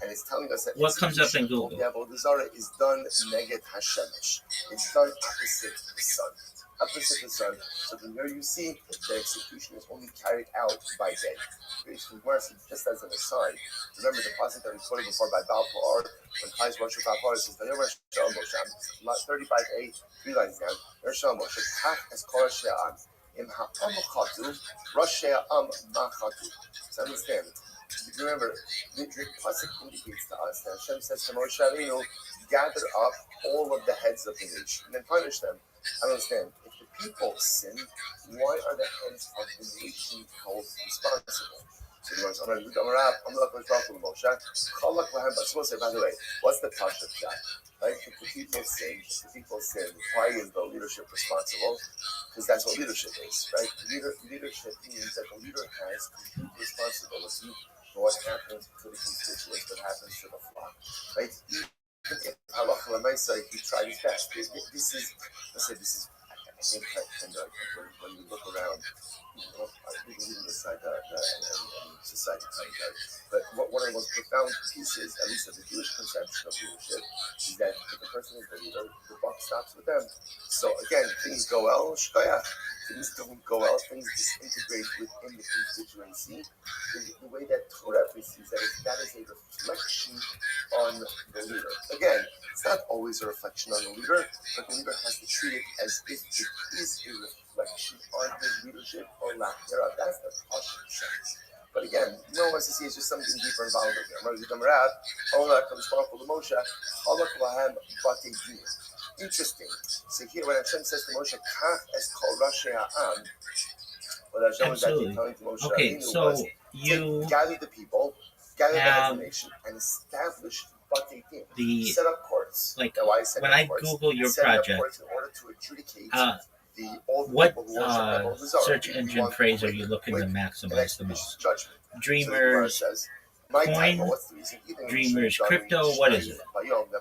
and it's telling us that what comes up in Google? The Avodah Zarah is done neged Hashemesh. It's done opposite the sun. So from here you see that execution is only carried out by day. Basically, just as an aside, remember the passage that we quoted before by Balfour, when Kai's Rosh Balfour says, 35a, 3 lines down, Rosh Moshe, Kach es Kol She'am, Im Ha'am Chatu, Rosh She'am Ma'chatu. So understand, remember, the pasuk indicates to us that Hashem says to Moshe Rabbeinu, gather up all of the heads of the nation and then punish them. I understand. If the people sin, why are the heads of the nation held responsible? So the Moshe, by the way, what's the pasuk of that? Right? If the people sin, why is the leadership responsible? Because that's what leadership is, right? Leadership means that the leader has complete responsibility for what happens to the constituents, what happens to the flock, right? Halacha l'maisa, he tried his best. This is, I think, when you look around, we can leave aside and society, but one of the most profound pieces, at least of the Jewish conception of leadership, is that if the person is the leader, the buck stops with them. So again, things go well, shkoyach. Things don't go well, things disintegrate within the constituency. The way that Torah perceives that is a reflection on the leader. Again, it's not always a reflection on the leader, but the leader has to treat it as if it is a reflection on his leadership or lack thereof. That's the Pashut sense. But again, no one wants to see it's just something deeper involved in there. Interesting. So here, when Hashem says to Moshe, "Kach es kol rashi ha'am," what Hashem was actually telling to Moshe Rabbeinu was, you gather the people, gather the heads of the nation, and establish set up courts. Like now, why set when up I courts? Google your Set project, up courts in order to adjudicate what search engine phrase are you looking to maximize the most? Dreamers, coin, Dreamers, crypto, what is it? Now, remember,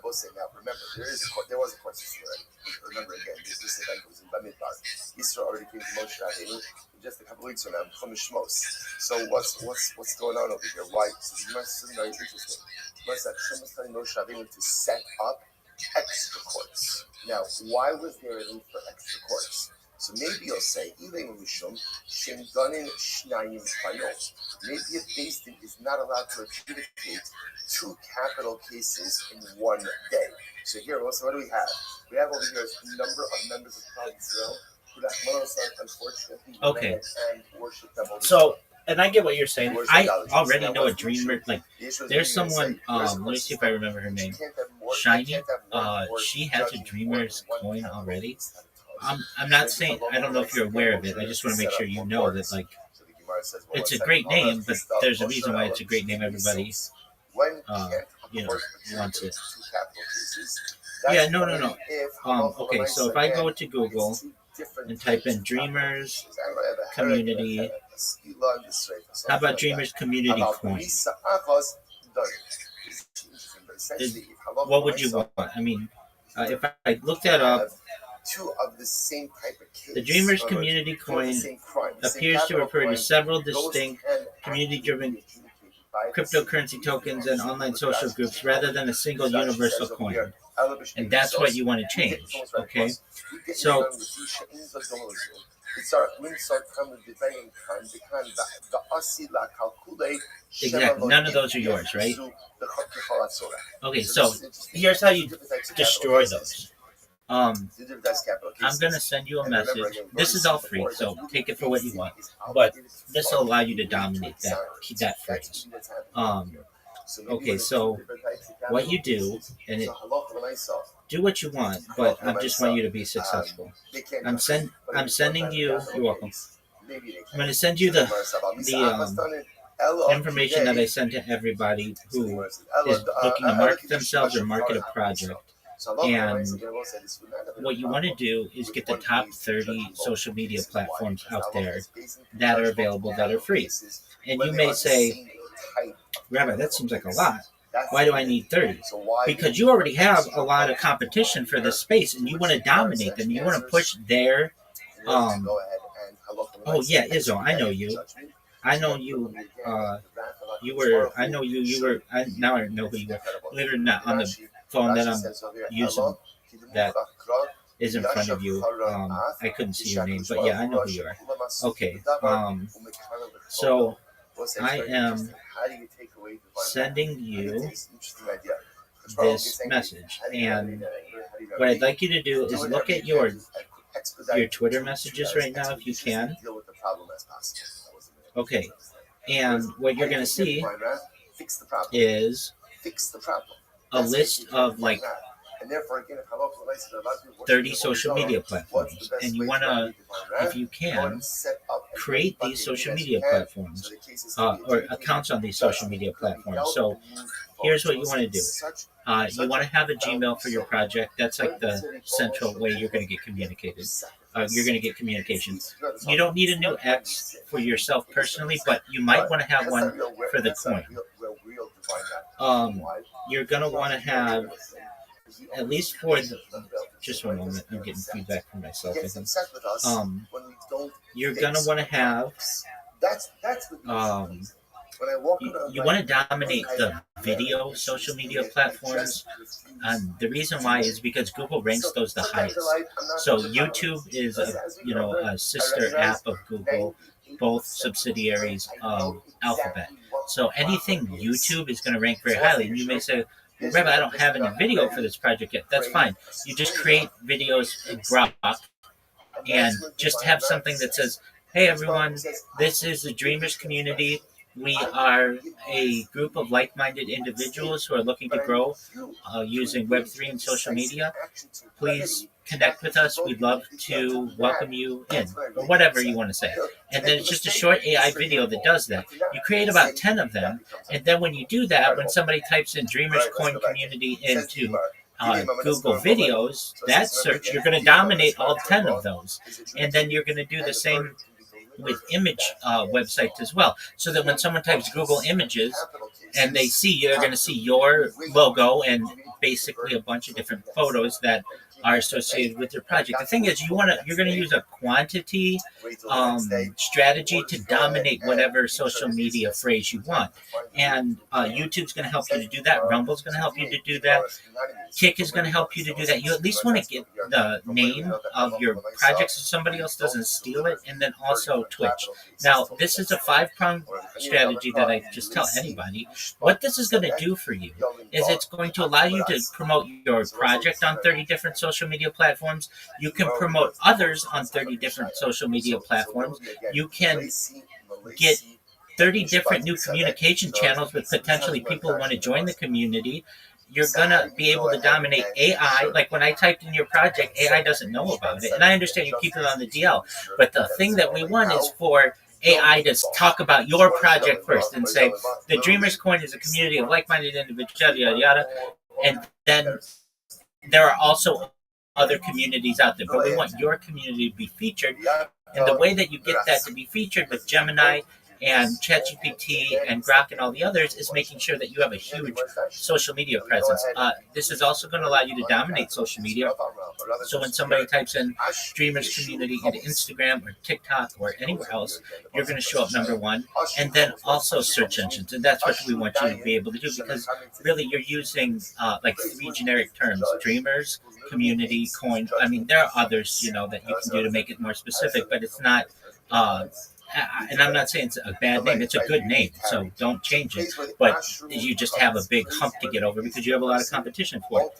there was a court system already. Remember again, this event was in Bamidbar. Israel already came to Moshe Rabbeinu just a couple of weeks from now, Chumash Shmos. So what's going on over here? Why? So this is very interesting. Hashem was telling Moshe Rabbeinu to set up extra courts. Now, why was there a need for extra courts? So maybe you'll say, maybe a beis din is not allowed to adjudicate 2 capital cases in one day. So here, what do we have? We have over here a number of members of Israel who unfortunately okay. and worship them. So, and I get what you're saying. I already know a dreamer. Like, there's someone. Let me see if I remember her name. Shiny. She has a dreamer's coin already. I'm not saying, I don't know if you're aware of it. I just want to make sure you know that, like, it's a great name, but there's a reason why it's a great name. Everybody, wants it. Yeah, no. Okay, so if I go to Google and type in Dreamers Community, how about Dreamers Community Coin? What would you want? I mean, if I look that up, 2 of the same type of case. The Dreamers Community Coin appears to refer to several distinct community-driven cryptocurrency tokens and online social groups rather than a single universal coin. And that's what you want to change, okay? So, exactly. None of those are yours, right? Okay, so here's how you destroy those. I'm going to send you a message. This is all free, so take it for what you want. But this will allow you to dominate that phrase. Okay, so what you do, and do what you want, but I just want you to be successful. I'm sending you, you're welcome. I'm going to send you the information that I send to everybody who is looking to market themselves or market a project. And what you want to do is get the top 30 social media platforms out there that are available, that are free. And you may say, Rabbi, that seems like a lot. Why do I need 30? Because you already have a lot of competition for this space, and you want to dominate them. You want to push their... oh, yeah, Izzo, I know you. I know you. Now I know who you were. Believe it or not, on the phone that I'm using, that is in front of you. I couldn't see your name, but yeah, I know who you are. Okay. So I am sending you this message, and what I'd like you to do is look at your Twitter messages right now, if you can. Okay. And what you're going to see is a list of like 30 social media platforms. And you want to, if you can, create these social media platforms or accounts on these social media platforms. So here's what you want to do. You want to have a Gmail for your project. That's like the central way you're going to get communicated. You're going to get communication. You don't need a new X for yourself personally, but you might want to have one for the coin. You're going to want to have, at least for the, just one moment, I'm getting feedback from myself, I think. You're going to want to have, you want to dominate the video social media platforms. The reason why is because Google ranks those the highest. So YouTube is a sister app of Google, both subsidiaries of Alphabet. So anything YouTube is going to rank very highly. And you may say, well, Rabbi, I don't have any video for this project yet. That's fine. You just create videos in Grok and just have something that says, hey everyone, this is the Dreamers community. We are a group of like-minded individuals who are looking to grow using Web3 and social media. Please connect with us. We'd love to welcome you in, or whatever you want to say. And then it's just a short AI video that does that. You create about 10 of them, and then when you do that, when somebody types in Dreamers Coin Community into Google Videos, that search, you're going to dominate all 10 of those. And then you're going to do the same with image websites as well, so that when someone types Google Images and they see, they're going to see your logo and basically a bunch of different photos that are associated with your project. The thing is, you're going to use a quantity strategy to dominate whatever social media phrase you want. And YouTube's going to help you to do that. Rumble's going to help you to do that. Kick is going to help you to do that. You at least want to get the name of your project so somebody else doesn't steal it. And then also Twitch. Now, this is a 5-pronged strategy that I just tell anybody. What this is going to do for you is it's going to allow you to promote your project on 30 different social media platforms. You can promote others on 30 different social media platforms. You can get 30 different new communication channels with potentially people who want to join the community. You're going to be able to dominate AI. Like when I typed in your project, AI doesn't know about it. And I understand you keep it on the DL. But the thing that we want is for AI to talk about your project first and say, the Dreamers Coin is a community of like-minded individuals, yada, yada, yada. And then there are also other communities out there. But we want your community to be featured. And the way that you get that to be featured with Gemini and ChatGPT and Grok and all the others is making sure that you have a huge social media presence. This is also going to allow you to dominate social media. So when somebody types in Dreamers Community into Instagram or TikTok or anywhere else, you're going to show up number one. And then also search engines. And that's what we want you to be able to do, because really you're using like 3 generic terms: Dreamers, Community, Coin. I mean, there are others, that you can do to make it more specific, but it's not... and I'm not saying it's a bad name. It's a good name, so don't change it. But you just have a big hump to get over because you have a lot of competition for it.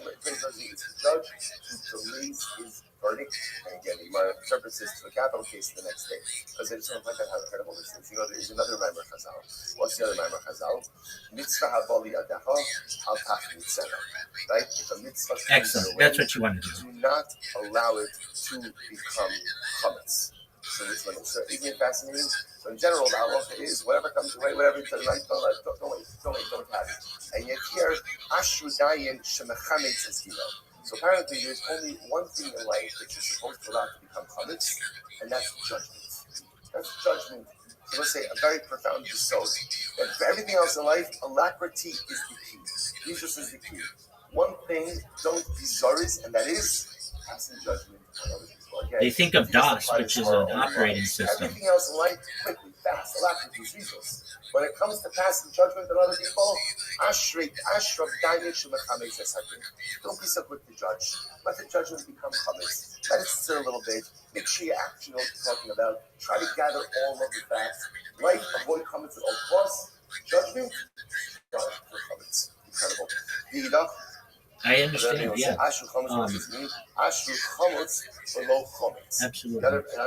Verdict, and again, you might interpret this to a capital case the next day. Because they just don't like that how incredible this is. There's another Maimer Chazal. What's the other Maimer Chazal? Mitzvah habali adacha al tach mitzvah. Right? If a mitzvah is excellent. That's what you want to do. Do not allow it to become chametz. So this one is even fascinating. So in general, the halacha is whatever comes your way, whatever it's right, don't have it. And yet here, ashru dayin shemechametz is hilo. So apparently there's only one thing in life that you're supposed to allow to become chametz, and that's judgment. That's judgment. So let's say a very profound yesod. That for everything else in life, alacrity is the key. Jesus is the key. One thing, don't be zaris, and that is passing judgment on other people. Okay? They think of DOS, which is an operating system. Everything else in life, quickly, fast, a lot of these reasons. When it comes to passing judgment on other people, don't be so quick to judge. Let the judgment become chametz. Let it stir a little bit. Make sure you actually know what you're talking about. Try to gather all of the facts. Like, avoid chametz at all costs. Judgment, for chametz. Incredible. I understand, yeah. Absolutely.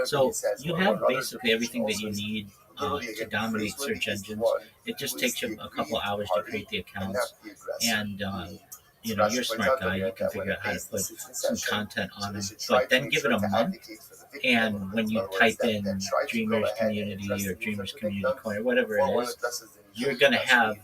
So you have basically everything that you need to dominate search engines. It just takes you a couple hours to create the accounts, and you're a smart guy. You can figure out how to put some content on them. But then give it a month, and when you type in Dreamers Community or Dreamers Community Coin or whatever it is, you're going to have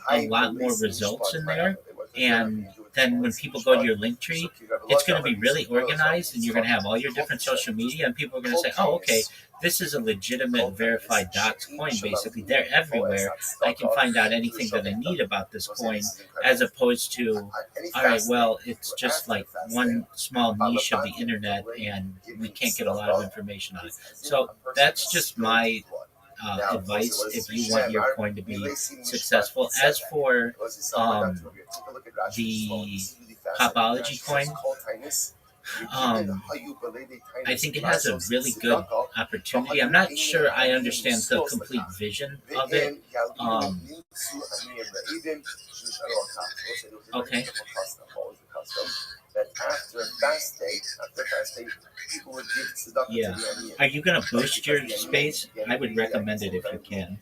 a lot more results in there. And then when people go to your link tree, it's going to be really organized, and you're going to have all your different social media, and people are going to say, oh, okay, this is a legitimate verified dots coin, basically. They're everywhere. I can find out anything that I need about this coin, as opposed to, all right, well, it's just like one small niche of the internet, and we can't get a lot of information on it. So that's just my advice if you want your coin to be successful. As for the Popology coin, I think it has a really good opportunity. I'm not sure I understand the complete vision of it. Okay. That after a fast day, people would give tzedakah to the aniyim. Are you going to boost your space? I would recommend it if you can.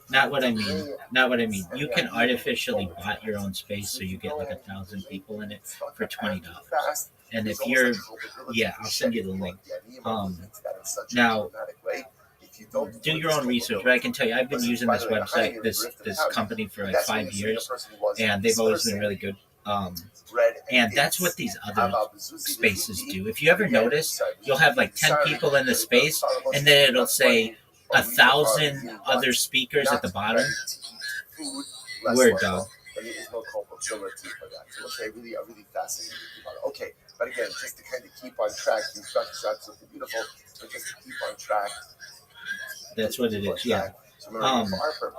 Not what I mean. Not what I mean. You can artificially bot your own space so you get like 1,000 people in it for $20. And if you're, I'll send you the link. Now, do your own research, but I can tell you, I've been using this website, this company for like 5 years, and they've always been really good. And that's what these other spaces do. If you ever notice, you'll have like 10 people in the space, and then it'll say 1,000 other speakers at the bottom. Word, dog. Okay, but again, just to kind of keep on track, these shots are beautiful, but just to keep on track. That's what it is, yeah.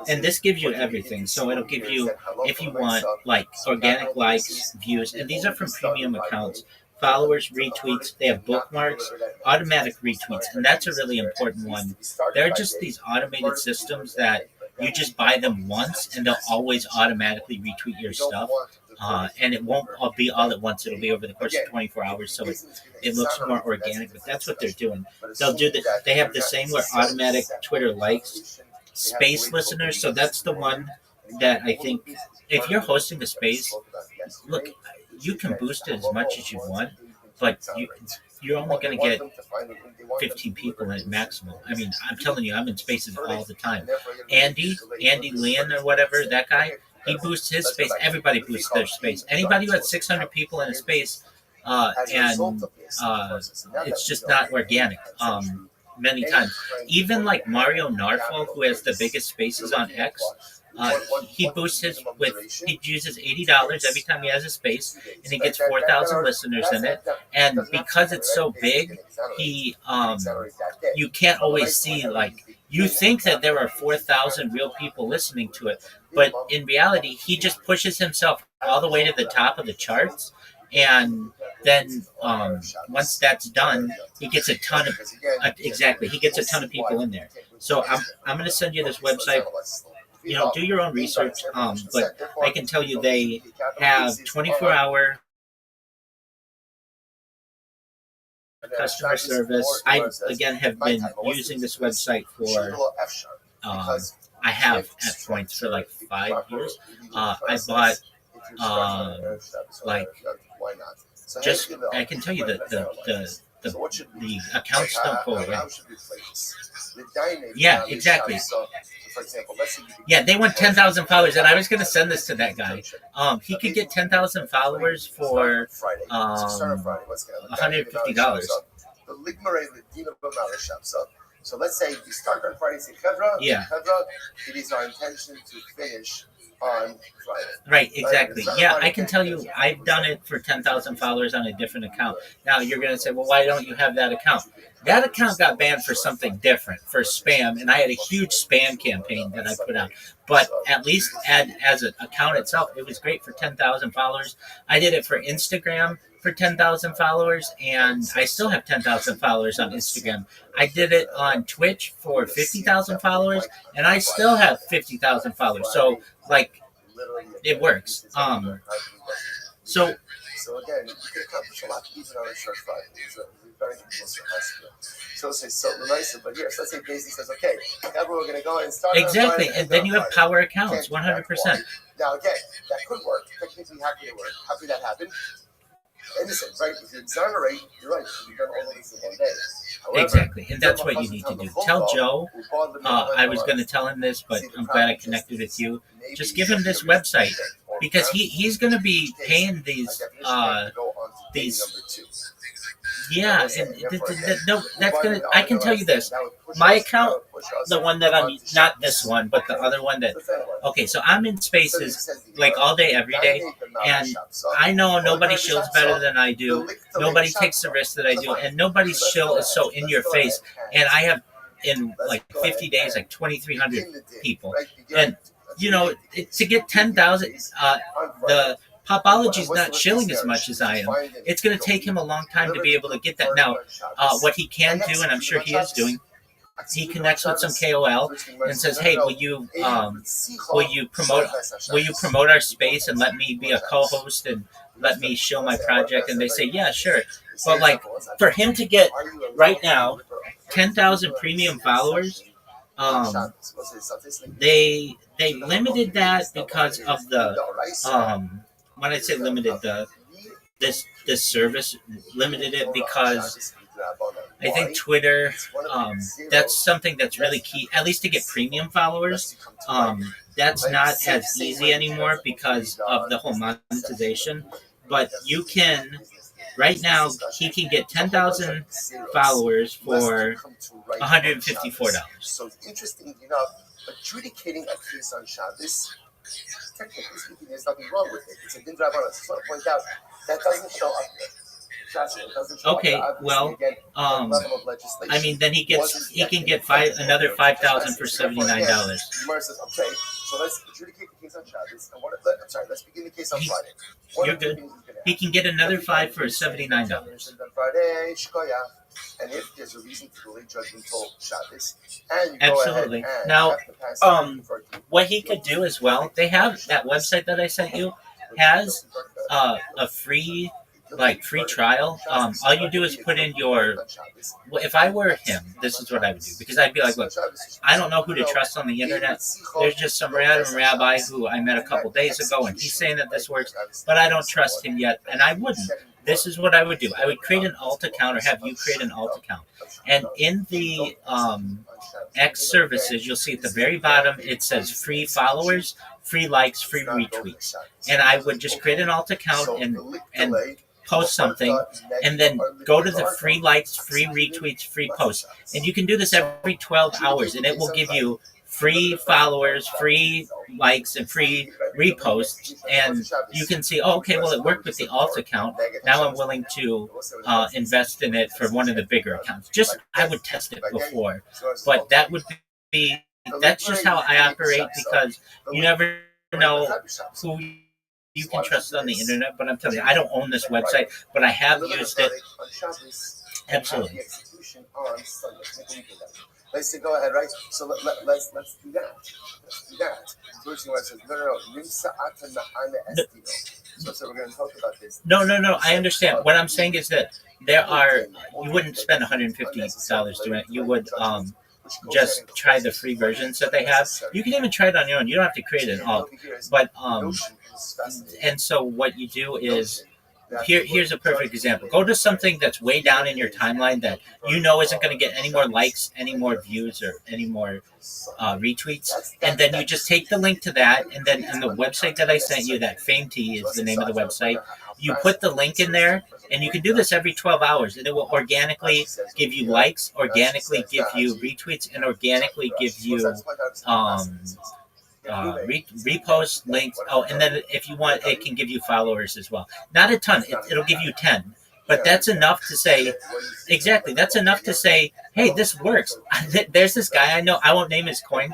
And this gives you everything. So it'll give you, if you want, like organic likes, views, and these are from premium accounts, followers, retweets, they have bookmarks, automatic retweets, and that's a really important one. They're just these automated systems that you just buy them once, and they'll always automatically retweet your stuff. And it won't be all at once. It'll be over the course of 24 hours, so it looks more organic. But that's what they're doing. They'll do that. They have the same with automatic Twitter likes, space listeners. So that's the one that I think, if you're hosting a space, look, you can boost it as much as you want, but you're only going to get 15 people in it maximum. I mean, I'm telling you, I'm in spaces all the time. Andy Leon or whatever, that guy. He boosts his space. Everybody boosts their space. Anybody who has 600 people in a space, and it's just not organic. Many times, even like Mario Narfo, who has the biggest spaces on X, he boosts his he uses $80 every time he has a space, and he gets 4,000 listeners in it. And because it's so big, he you can't always see, like, you think that there are 4,000 real people listening to it, but in reality, he just pushes himself all the way to the top of the charts, and then once that's done, he gets a ton of he gets a ton of people in there. So I'm going to send you this website. Do your own research, but I can tell you they have 24-hour customer service. I, again, have been using this website for, I have at points for like 5 years. I bought, I can tell you that the accounts don't go away. Yeah, exactly. Yeah, they want 10,000 followers, and I was going to send this to that guy. He could get 10,000 followers for $150. So let's say you start on Friday, say Chevra. Yeah. Chevra, it is our intention to finish on Friday. Right, exactly. Yeah, I can tell you I've done it for 10,000 followers on a different account. Now, you're going to say, well, why don't you have that account? That account got banned for something different, for spam, and I had a huge spam campaign that I put out. But at least as an account itself, it was great for 10,000 followers. I did it for Instagram for 10,000 followers, and I still have 10,000 followers on Instagram. I did it on Twitch for 50,000 followers, and I still have 50,000 followers. So, like, it works. So again, you can accomplish a lot even on a short Friday. It's a very close hospital. So it's so nice, but yes, let's say Daisy says, okay, we're going to go and start. Exactly, and then you have power accounts, 100%. Now again, that could work. Technically, happy it worked. Happy that happened. Innocent, right? If you exonerate, you're right. You've done all of this in one day. However, exactly, and that's what you need to do. Tell Joe. I was going to tell him this, but I'm glad I connected with you. Just give him this website because he's going to be paying these. Yeah, and no, that's gonna. I can tell you this. My account, the one that I'm not this one, but the other one that. Okay, so I'm in spaces like all day, every day, and I know nobody shields better than I do. Nobody takes the risk that I do, and nobody's shield is so in your face. And I have in like 50 days, like 2,300 people, and you know to get 10,000, the Popology's not shilling as much as I am. It's going to take him a long time to be able to get that. Now, what he can do, and I'm sure he is doing, he connects with some KOL and says, "Hey, will you promote our space and let me be a co-host and let me show my project?" And they say, "Yeah, sure." But like for him to get right now 10,000 premium followers, they limited that because of the when I say limited, this service limited it because I think Twitter, that's something that's really key, at least to get premium followers. That's not as easy anymore because of the whole monetization. But you can, right now, he can get 10,000 followers for $154. So interesting enough, adjudicating a case on Shabbos, technically speaking, there's nothing wrong with it. It's a din rabbanan. I just want to point out that doesn't show up there. Okay, well, I mean, then he can get another 5,000 for $79. Gemara says, okay, so let's adjudicate the case on Shabbos. Let's begin the case on Friday. You're good. He can get another 5 for $79. Friday, and if there's a reason to delay judgment until Shabbos, and you absolutely. Go ahead and now, what he could do as well, they have that website that I sent you has a free trial. All you do is put in your. Well, if I were him, this is what I would do because I'd be like, look, I don't know who to trust on the internet. There's just some random rabbi who I met a couple days ago, and he's saying that this works, but I don't trust him yet, and I wouldn't. This is what I would do. I would create an alt account or have you create an alt account. And in the X services, you'll see at the very bottom, it says free followers, free likes, free retweets. And I would just create an alt account and post something and then go to the free likes, free retweets, free posts. And you can do this every 12 hours and it will give you free followers, free likes, and free reposts, and you can see, oh, okay, well, it worked with the alt account. Now I'm willing to invest in it for one of the bigger accounts. Just, I would test it before, but that would be, that's just how I operate because you never know who you can trust on the internet, but I'm telling you, I don't own this website, but I have used it. Absolutely. Let's say, go ahead, right? So let's do that. Let's do that. First thing I said, no. So we're going to talk about this. No. I understand. What I'm saying is that you wouldn't spend $150 doing it. You would just try the free versions that they have. You can even try it on your own. You don't have to create an alt. But and so what you do is. Here's a perfect example. Go to something that's way down in your timeline that you know isn't going to get any more likes, any more views, or any more retweets. And then you just take the link to that, and then in the website that I sent you, that FameT is the name of the website, you put the link in there, and you can do this every 12 hours, and it will organically give you likes, organically give you retweets, and organically give you repost links. Oh, and then if you want, it can give you followers as well. Not a ton. It'll give you 10, but that's enough to say. Exactly, that's enough to say, hey, this works. There's this guy I know. I won't name his coin,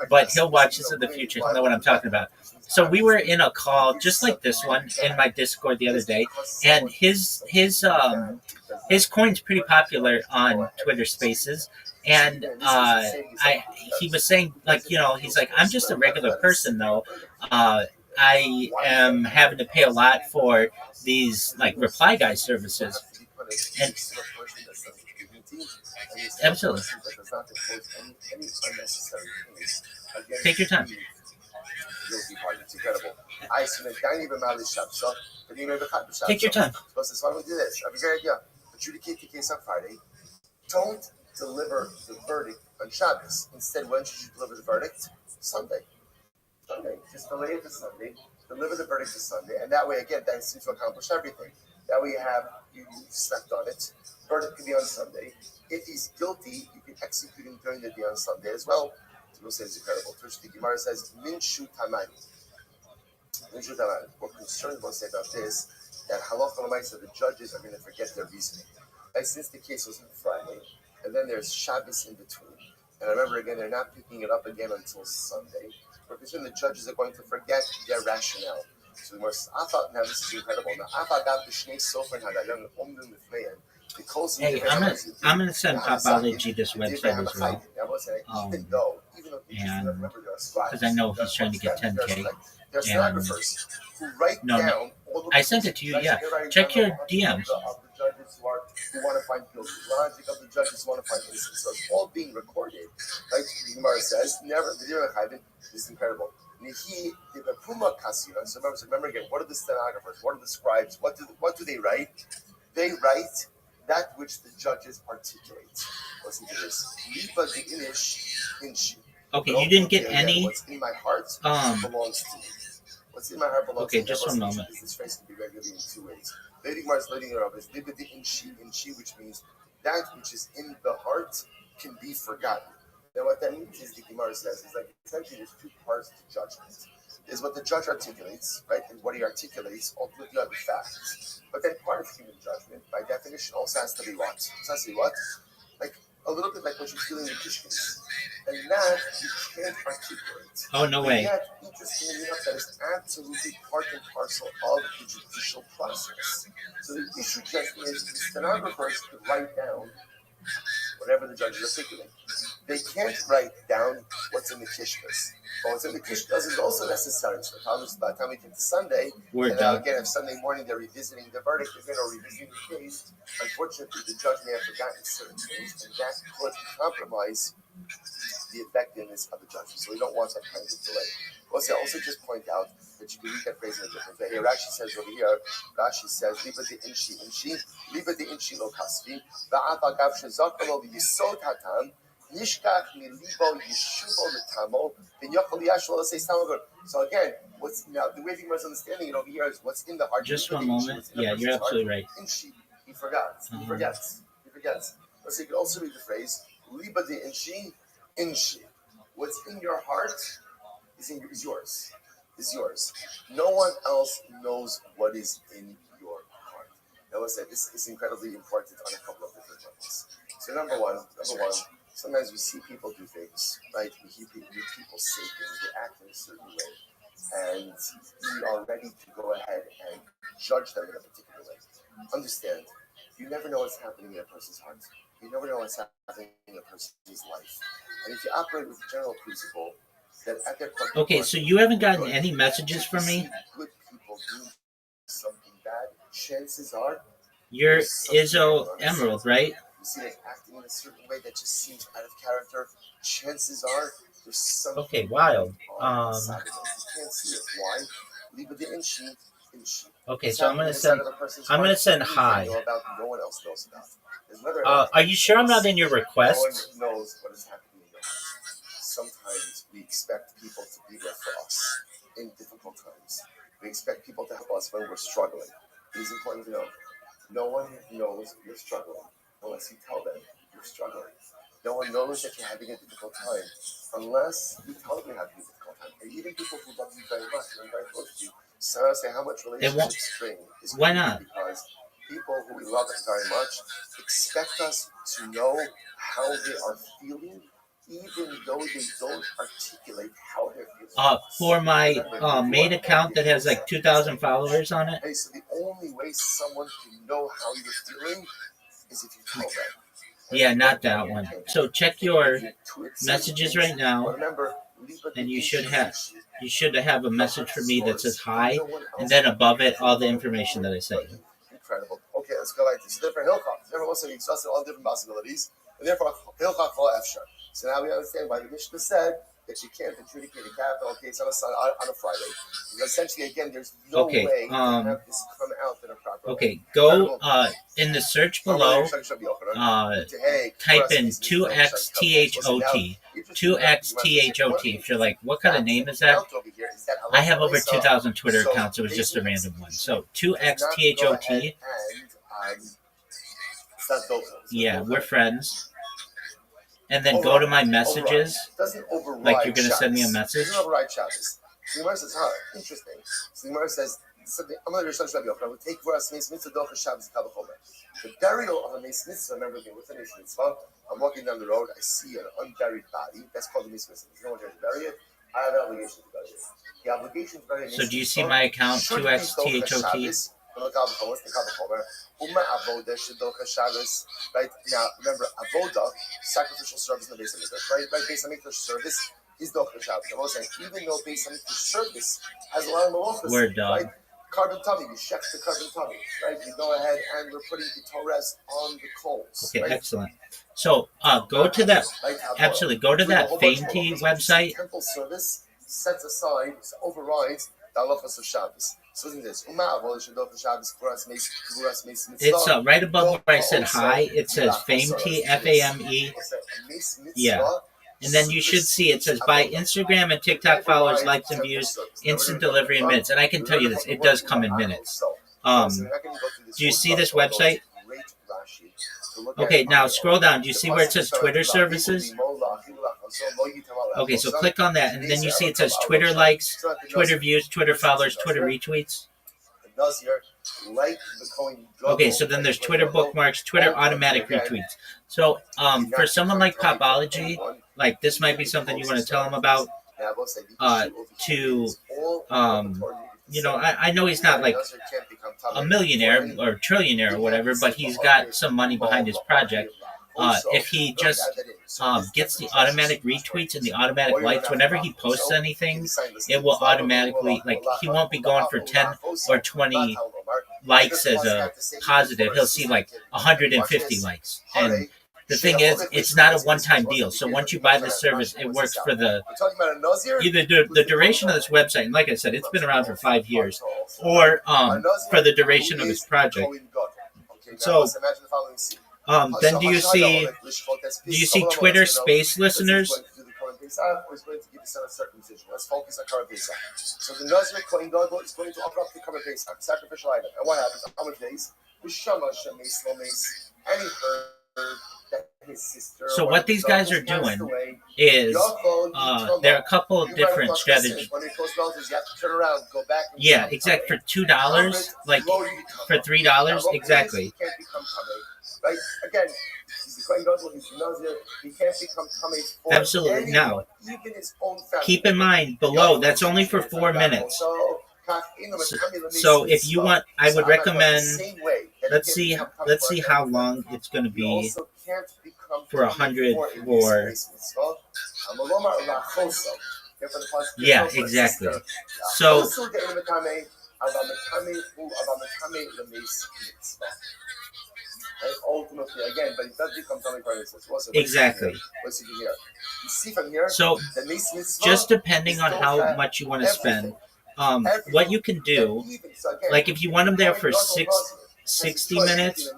but he'll watch this in the future. He'll know what I'm talking about. So we were in a call just like this one in my Discord the other day, and his coin's pretty popular on Twitter Spaces. And he was saying, like, he's like, I'm just a regular person though. I am having to pay a lot for these like reply guy services. And absolutely, take your time. Take your time. So I'm going to do this. I have a great idea. Adjudicate the case on Friday. Don't deliver the verdict on Shabbos. Instead, when should you deliver the verdict? Sunday. Just delay it to Sunday. Deliver the verdict to Sunday. And that way, again, that seems to accomplish everything. That way you slept on it. Verdict can be on Sunday. If he's guilty, you can execute him during the day on Sunday as well. We'll say it's incredible. The Gemara says, Minshu Tamani. We're concerned about this, that halacha l'maisa, the judges are going to forget their reasoning. Like, since the case was on Friday, and then there's Shabbos in between, and remember again, they're not picking it up again until Sunday. We're concerned the judges are going to forget their rationale. So the now this is incredible. Hey, I'm gonna send Papology this website as well. And because I know he's trying to get 10K. And no, I sent it to you. Yeah, check your DMs. Who want to find guilty, logic of the judges who want to find innocent. So it's all being recorded. Like the Gemara says, never the this is incredible. So remember again, what are the stenographers? What are the scribes? What do they write? They write that which the judges articulate. Listen to this. Okay, you didn't get any. What's in my heart belongs to me. What's in my heart belongs to me. Okay, just one moment. This phrase can be regulated in two ways. Lady Gemara's leading it up is libati inshi, which means that which is in the heart can be forgotten. Now, what that means is the Gemara says is like essentially there's two parts to judgment. There's what the judge articulates, right, and what he articulates ultimately are the facts. But then part of human judgment, by definition, also has to be what? It has to be what? Like a little bit like what you're feeling in Kishkis. And that you can't articulate. Oh, no way. And that, interestingly enough, that is absolutely part and parcel of the judicial process. So the issue judgment is the stenographers could write down whatever the judge is articulating. They can't write down what's in the Kishkas. But what's in the Kishkas is also necessary. So by the time we get to Sunday, again, if Sunday morning they're revisiting the verdict, again, or revisiting the case, unfortunately, the judge may have forgotten certain things, and that could compromise the effectiveness of the judgment. So we don't want that kind of delay. Also just point out that you can read that phrase in a different way. Here, Rashi says over here, Liba de inshi lo kasvi, va'af agav shezakalo v'yisod hatam, nishkach milibo yishubo letamo, v'yochel yashlo say samagur. So again, the way Gemara's understanding it over here is what's in the heart. Just one moment. Yeah, you're absolutely right. Inshi, he forgets. So you can also read the phrase, Liba de inshi. What's in your heart is yours. Is yours. No one else knows what is in your heart. Now, let's say this is incredibly important on a couple of different levels. So, number one, sometimes we see people do things, right? We hear people say things, they act in a certain way, and we are ready to go ahead and judge them in a particular way. Understand, you never know what's happening in a person's heart. You never know what's happening in a person's life. And if you operate with the general principle that at their core, okay, so you haven't gotten any messages from me? Good people do something bad. Chances are you're Izzo Emerald, right? You see them acting in a certain way that just seems out of character. Chances are there's something. Okay, wild. You can't see it. Why? Leave it in sheet. Okay, so I'm gonna send hi. No one else knows about. Are you sure I'm not in your request? No one knows what is happening in your heart. Sometimes we expect people to be there for us in difficult times. We expect people to help us when we're struggling. It is important to know. No one knows you're struggling unless you tell them you're struggling. No one knows that you're having a difficult time unless you tell them you're having a difficult time. And even people who love you very much and are very close to you, so I say how much relationship string is why not? because people who we love very much expect us to know how they are feeling, even though they don't articulate how they're feeling. For my main account that has like 2,000 followers on it. Hey, so the only way someone can know how you're feeling is if you tell them. Yeah, not that one. So check your messages right now, and you should have a message for me that says hi, and then above it all the information that I sent you. Incredible. Okay, let's go like this. Different Hilchot. Everyone wants to exhaust all different possibilities, and therefore Hilchot Kol Efshar. So now we understand why the Mishnah said that you can't adjudicate a capital case on a Friday. Because essentially, again, there's no way to have this come out in a proper way. Go in the search below, type in 2xthot. 2xthot. If you're like, what kind of name is that? I have over 2,000 Twitter accounts. It was just a random one. So 2xthot. Yeah, we're friends. And then go to my messages, like you're going to send me a message. Doesn't override Shabbos. The Gemara says, interesting. So the Gemara says, I'm going to Rishon Rabbi Yochanan. I would take for us Meis Mitzvah Docha Shabbos Kavachomer. The burial of a Meis Mitzvah, remember again, what's a Meis Mitzvah? I'm walking down the road, I see an unburied body. That's called a Meis Mitzvah. There's no one there to bury it. I have an obligation to bury it. The obligation to bury it. So do you see my account, 2xthot? Right now, remember, avoda, sacrificial service in the Beis Hamikdash, right? Beis Hamikdash service is docha Shabbos. I was saying, even though Beis Hamikdash service has a lot of malachas, right? Carbon tummy, you check the carbon tummy, right? You go ahead and we're putting the Torres on the coals. Okay, right? excellent. So go to that. Absolutely, go to that Fainty website. Temple service sets aside, overrides the halachas of Shabbos. So isn't this? It's right above where I said hi. It says Fainty, F-A-M-E. Yeah. And then you should see it says by Instagram and TikTok followers, likes, and views, instant delivery in minutes. And I can tell you this, it does come in minutes. Do you see this website? Okay, now scroll down. Do you see where it says Twitter services? Okay, so click on that, and then you see it says Twitter likes, Twitter views, Twitter followers, Twitter retweets. Okay, so then there's Twitter bookmarks, Twitter automatic retweets. So for someone like Popology, like this might be something you want to tell him about. I know he's not like a millionaire or trillionaire or whatever, but he's got some money behind his project. If he just gets the automatic retweets and the automatic likes, whenever he posts anything, it will automatically, like, he won't be going for 10 or 20 likes as a positive. He'll see like 150 likes. And the thing is, it's not a one-time deal. So once you buy this service, it works for the duration of this website. And like I said, it's been around for 5 years, or for the duration of his project. So then do you see Twitter space listeners? Let's focus on Korban Pesach. So the Nazir Kohen Gadol is going to offer up the Korban Pesach, sacrificial item. And what happens? How many days? And he heard that his sister. So what these guys are doing is there are a couple of different strategies. Yeah, exactly. For $2, like for $3, exactly. Right? Again, he's the Kohen Gadol, he's the Nazir, he can't become Tamei for absolutely. Now, even his own family. Keep in mind, below, that's only for 4 minutes. So if you want, I would recommend, let's see how long it's going to be for 100 or... Yeah, exactly. So... Right? Ultimately, again, but it does become something for instance. Exactly. What's you here? You see from here. So, just depending on how much you want to spend, what you can do, like if you want them there for 60 minutes,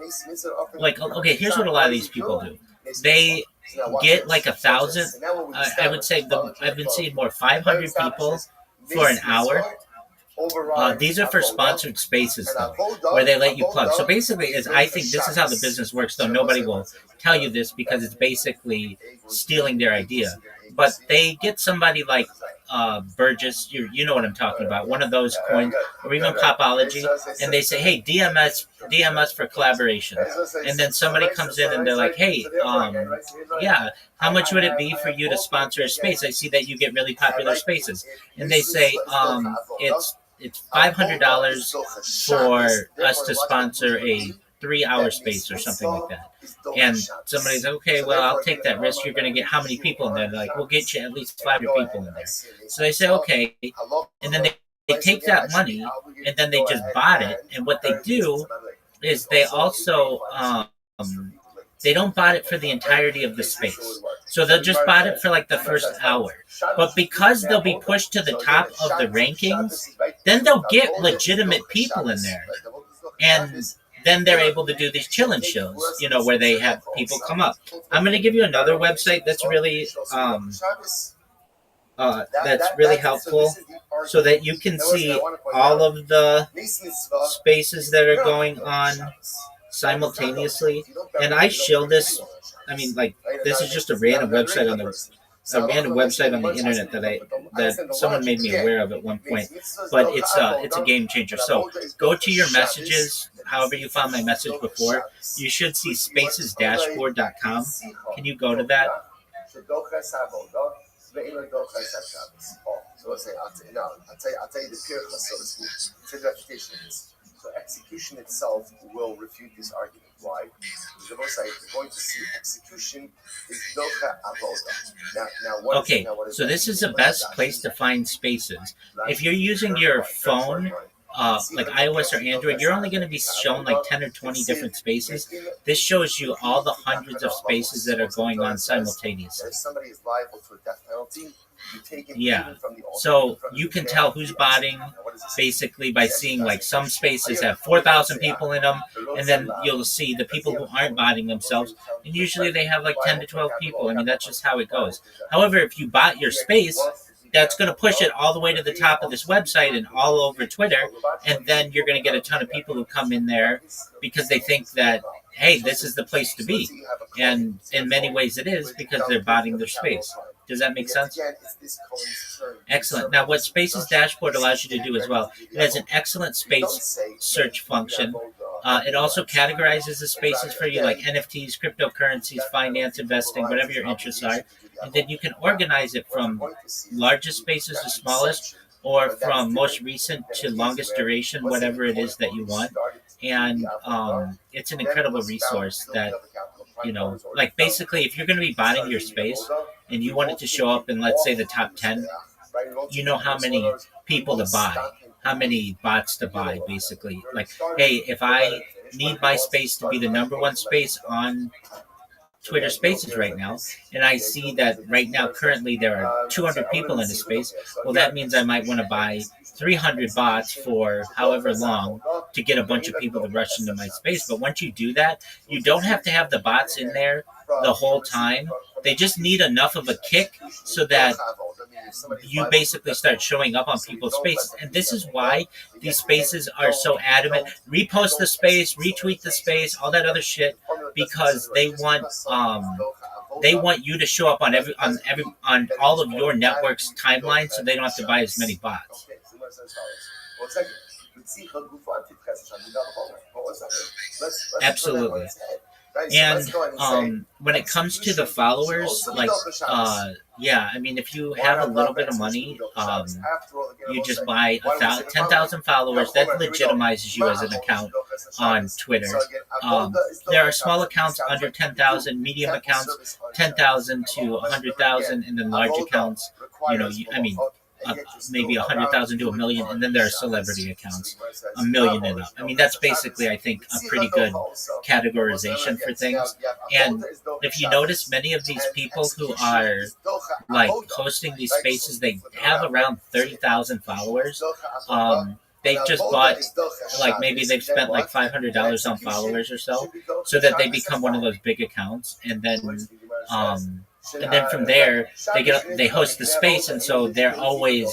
like okay, here's what a lot of these people do. They get like 1,000. I would say I've been seeing more 500 people for an hour. These are for sponsored spaces, though, where they let you plug. So basically, I think this is how the business works, though nobody will tell you this because it's basically stealing their idea. but they get somebody like Burgess, you know what I'm talking about, one of those coins, or even Popology, and they say, hey, DM us for collaboration, and then somebody comes in and they're like, hey, yeah, how much would it be for you to sponsor a space? I see that you get really popular spaces, and they say it's $500 for us to sponsor a 3-hour space or something like that. And somebody's like, okay, well, I'll take that risk. You're going to get how many people in there? They're like, we'll get you at least 500 people in there. So they say, okay. And then they take that money and then they just bought it. And what they do is they also, they don't bought it for the entirety of the space. So they'll just bought it for like the first hour. But because they'll be pushed to the top of the rankings, then they'll get legitimate people in there. And then they're able to do these challenge shows, where they have people come up. I'm going to give you another website that's really helpful, so that you can see all of the spaces that are going on simultaneously. And I show this. I mean, like, this is just a random website on the internet that someone made me aware of at one point, but it's a game changer. So go to your messages, however you found my message before. You should see spacesdashboard.com. Can you go to that? I'll tell you the pure chassidus. It's reputation. So execution itself will refute this argument. Why? Because we're going to see execution is docha avoda. Okay, so this is the best place to find spaces. If you're using your phone, like iOS or Android, you're only going to be shown like 10 or 20 different spaces. This shows you all the hundreds of spaces that are going on simultaneously. If somebody is liable to a death penalty, yeah, so you can tell who's botting basically by seeing like some spaces have 4,000 people in them, and then you'll see the people who aren't botting themselves, and usually they have like 10 to 12 people. I mean, that's just how it goes. However, if you bot your space, that's going to push it all the way to the top of this website and all over Twitter, and then you're going to get a ton of people who come in there because they think that, hey, this is the place to be. And in many ways it is, because they're botting their space. Does that make sense? Excellent. Now, what Spaces Dashboard allows you to do as well, it has an excellent space search function. It also categorizes the spaces for you, like NFTs, cryptocurrencies, finance, investing, whatever your interests are. And then you can organize it from largest spaces to smallest, or from most recent to longest duration, whatever it is that you want. And it's an incredible resource that, like, basically, if you're going to be buying your space and you want it to show up in, let's say, the top 10, you know how many people to buy, how many bots to buy, basically. Like, hey, if I need my space to be the number one space on Twitter Spaces right now, and I see that right now currently there are 200 people in the space, well, that means I might want to buy 300 bots for however long to get a bunch of people to rush into my space. But once you do that, you don't have to have the bots in there the whole time. They just need enough of a kick so that you basically start showing up on people's spaces. And this is why these spaces are so adamant. Repost the space, retweet the space, all that other shit, because they want you to show up on all of your network's timeline, so they don't have to buy as many bots. Absolutely. And when it comes to the followers, like, yeah, I mean, if you have a little bit of money, you just buy 10,000 followers. That legitimizes you as an account on Twitter. There are small accounts under 10,000, medium accounts 10,000 to 100,000, and then large accounts, maybe 100,000 to 1 million, and then there are celebrity accounts, 1 million and up. I mean, that's basically, I think, a pretty good categorization for things. And if you notice, many of these people who are like hosting these spaces, they have around 30,000 followers. They've just bought, like, maybe they've spent like $500 on followers or so that they become one of those big accounts. And then and then from there they host the space, and so they're always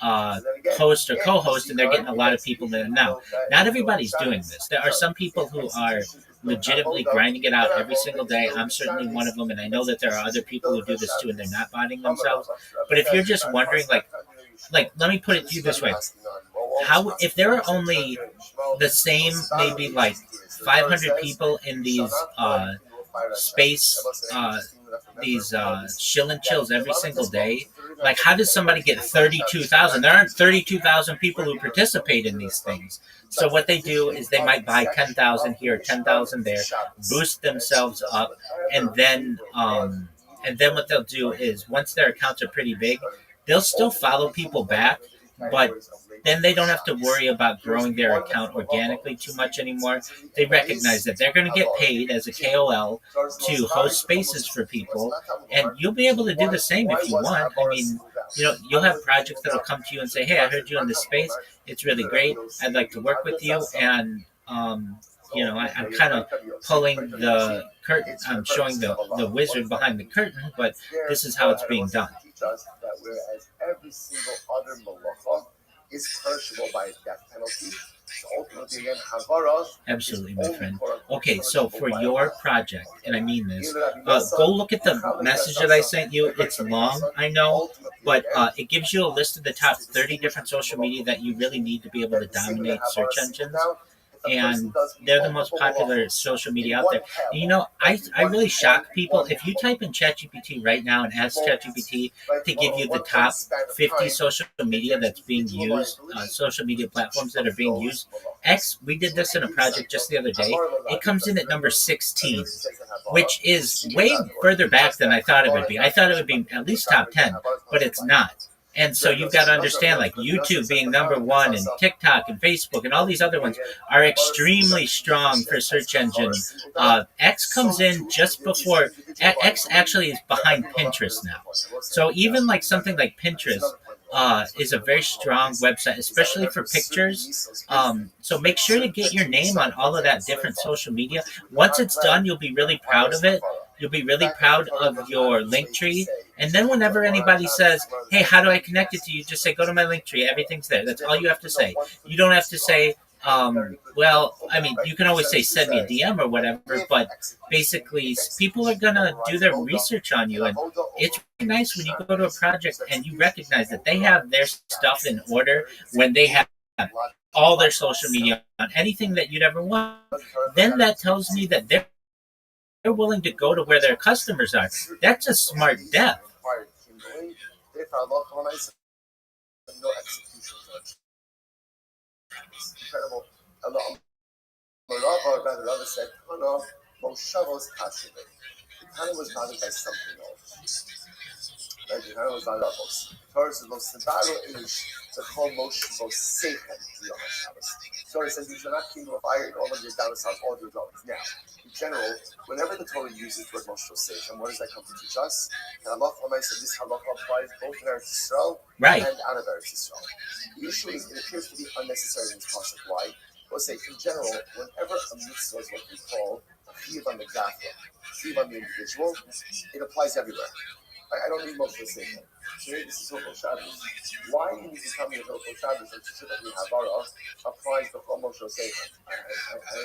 host or co-host, and they're getting a lot of people there. Now, not everybody's doing this. There are some people who are legitimately grinding it out every single day. I'm certainly one of them, and I know that there are other people who do this too, and they're not bonding themselves. But if you're just wondering, like let me put it to you this way: how if there are only the same maybe like 500 people in these space these chill and chills every single day, like how does somebody get 32,000? There aren't 32,000 people who participate in these things. So what they do is they might buy 10,000 here, 10,000 there, boost themselves up, and then what they'll do is once their accounts are pretty big, they'll still follow people back, but then they don't have to worry about growing their account organically too much anymore. They recognize that they're going to get paid as a KOL to host spaces for people, and you'll be able to do the same if you want. I mean, you'll have projects that'll come to you and say, hey, I heard you in this space. It's really great. I'd like to work with you. And, I'm kind of pulling the curtain. I'm showing the wizard behind the curtain, but this is how it's being done. Whereas every single other malacha is punishable by a death penalty. So ultimately, again, havara. Absolutely, my friend. Okay, so for your project, and I mean this, go look at the message that I sent you. It's long, I know, but it gives you a list of the top 30 different social media that you really need to be able to dominate search engines. And they're the most popular social media out there. And, I really shock people. If you type in ChatGPT right now and ask ChatGPT to give you the top 50 social media that's being used, social media platforms that are being used, we did this in a project just the other day. It comes in at number 16, which is way further back than I thought it would be. I thought it would be at least top 10, but it's not. And so you've got to understand, like YouTube being number one, and TikTok and Facebook and all these other ones are extremely strong for search engine. X comes in just before. X actually is behind Pinterest now. So even like something like Pinterest is a very strong website, especially for pictures. So make sure to get your name on all of that different social media. Once it's done, you'll be really proud of it. You'll be really proud of your link tree. And then whenever anybody says, hey, how do I connect it to you? Just say, go to my link tree. Everything's there. That's all you have to say. You don't have to say, well, I mean, you can always say, send me a DM or whatever, but basically people are going to do their research on you. And it's really nice when you go to a project and you recognize that they have their stuff in order when they have all their social media on anything that you'd ever want. Then that tells me that they're willing to go to where their customers are. That's a smart death. Incredible. Rather said, Tana was bothered by something else. Tana was bothered by Shabbos. First, the Sibaro is the whole motion of Seichen to Yom HaShabbos. So it says you shall not kindle a fire in all of your domiciles, all of your dwellings. Now, in general, whenever the Torah uses the word Moshe Seichen, what does that come to teach us? And Allah said this halacha applies both in Eretz Yisrael and out of Eretz Yisrael. The issue is it appears to be unnecessary in this concept. Why? We'll say, in general, whenever a mitzvah is what we call a chiyuv on the gafel, chiyuv on the individual, it applies everywhere. I don't need Moshe Seichen. Today, this is Hilchot Shabbos. Why do you need to tell me that Hilchot Shabbos and specifically Havara applies to Moshe Seichen? I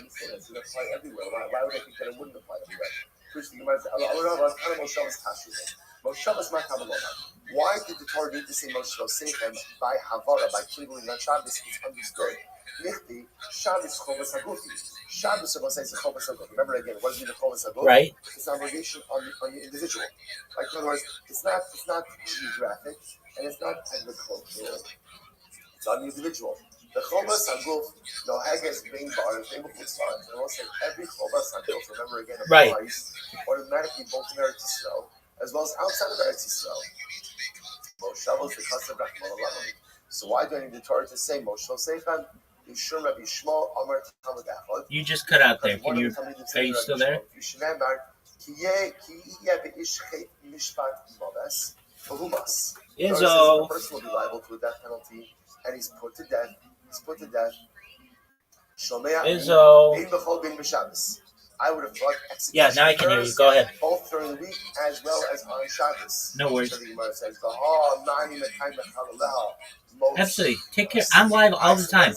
understand it. It would apply everywhere. Why would I think that it wouldn't apply everywhere? First, you might say, why did the Torah need to say Moshe Seichen by Havara, by kindling on Shabbos? It's understood. Nichti, Shabbos Chovas Hagufi. Shabbos says Chovas Hagufi. Remember again, what does mean the Chovas Hagufi? Right. It's an obligation on the individual. Like in other words, it's not geographic and it's not agricultural. It's on the individual. The Chovas Haguf, no Haggis being bar, they will put stars. And we'll say every Chovas Haguf, remember again, applies automatically both in Eretz Yisrael as well as outside of Eretz Yisrael. Shabbos the custom of Rahman. So why do I need the Torah to say Moshe Seichen? You just cut out there. Are you still there? Izzo. The person will be liable to a death penalty, and he's put to death. Izzo. I would have thought Yeah, now I can hear you. Go ahead. both during the week as well as on Shabbos. No worries. So the Gemara says, Absolutely. Take care. I'm live all the time.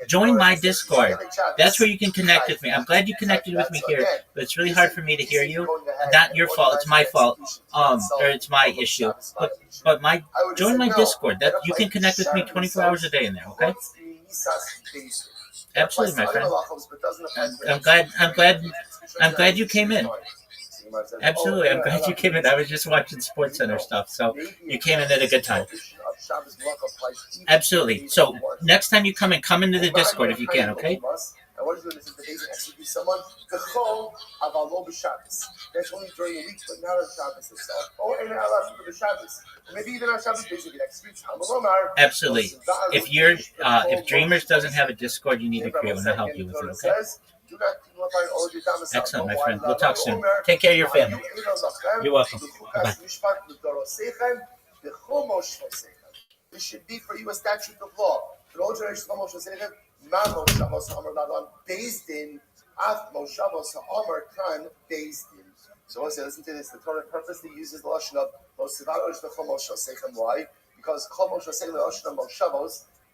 Join my Discord. That's where you can connect with me. I'm glad you connected with me here, but it's really hard for me to hear you. Not your fault. It's my fault. Or it's my issue. But join my Discord. That you can connect with me 24 hours a day in there. Okay. Absolutely, my friend. I'm glad you came in. Absolutely, I'm glad you came in. I was just watching SportsCenter stuff, so you came in at a good time. Absolutely. So next time you come into the Discord if you can, okay? And what is doing is to execute someone. That's only during the week, but not on Shabbos itself. Or in Allah for the Shabbos. Maybe even on Shabbos, basically execute. Absolutely. If Dreamers doesn't have a Discord, you need to create one. I'll help you with it, okay? Excellent, my friend. We'll talk soon. Take care of your family. You're welcome. Bye-bye. This should be for you a statute of law. For all generations, so I say, listen to this. The Torah purposely uses the lashon of why? Because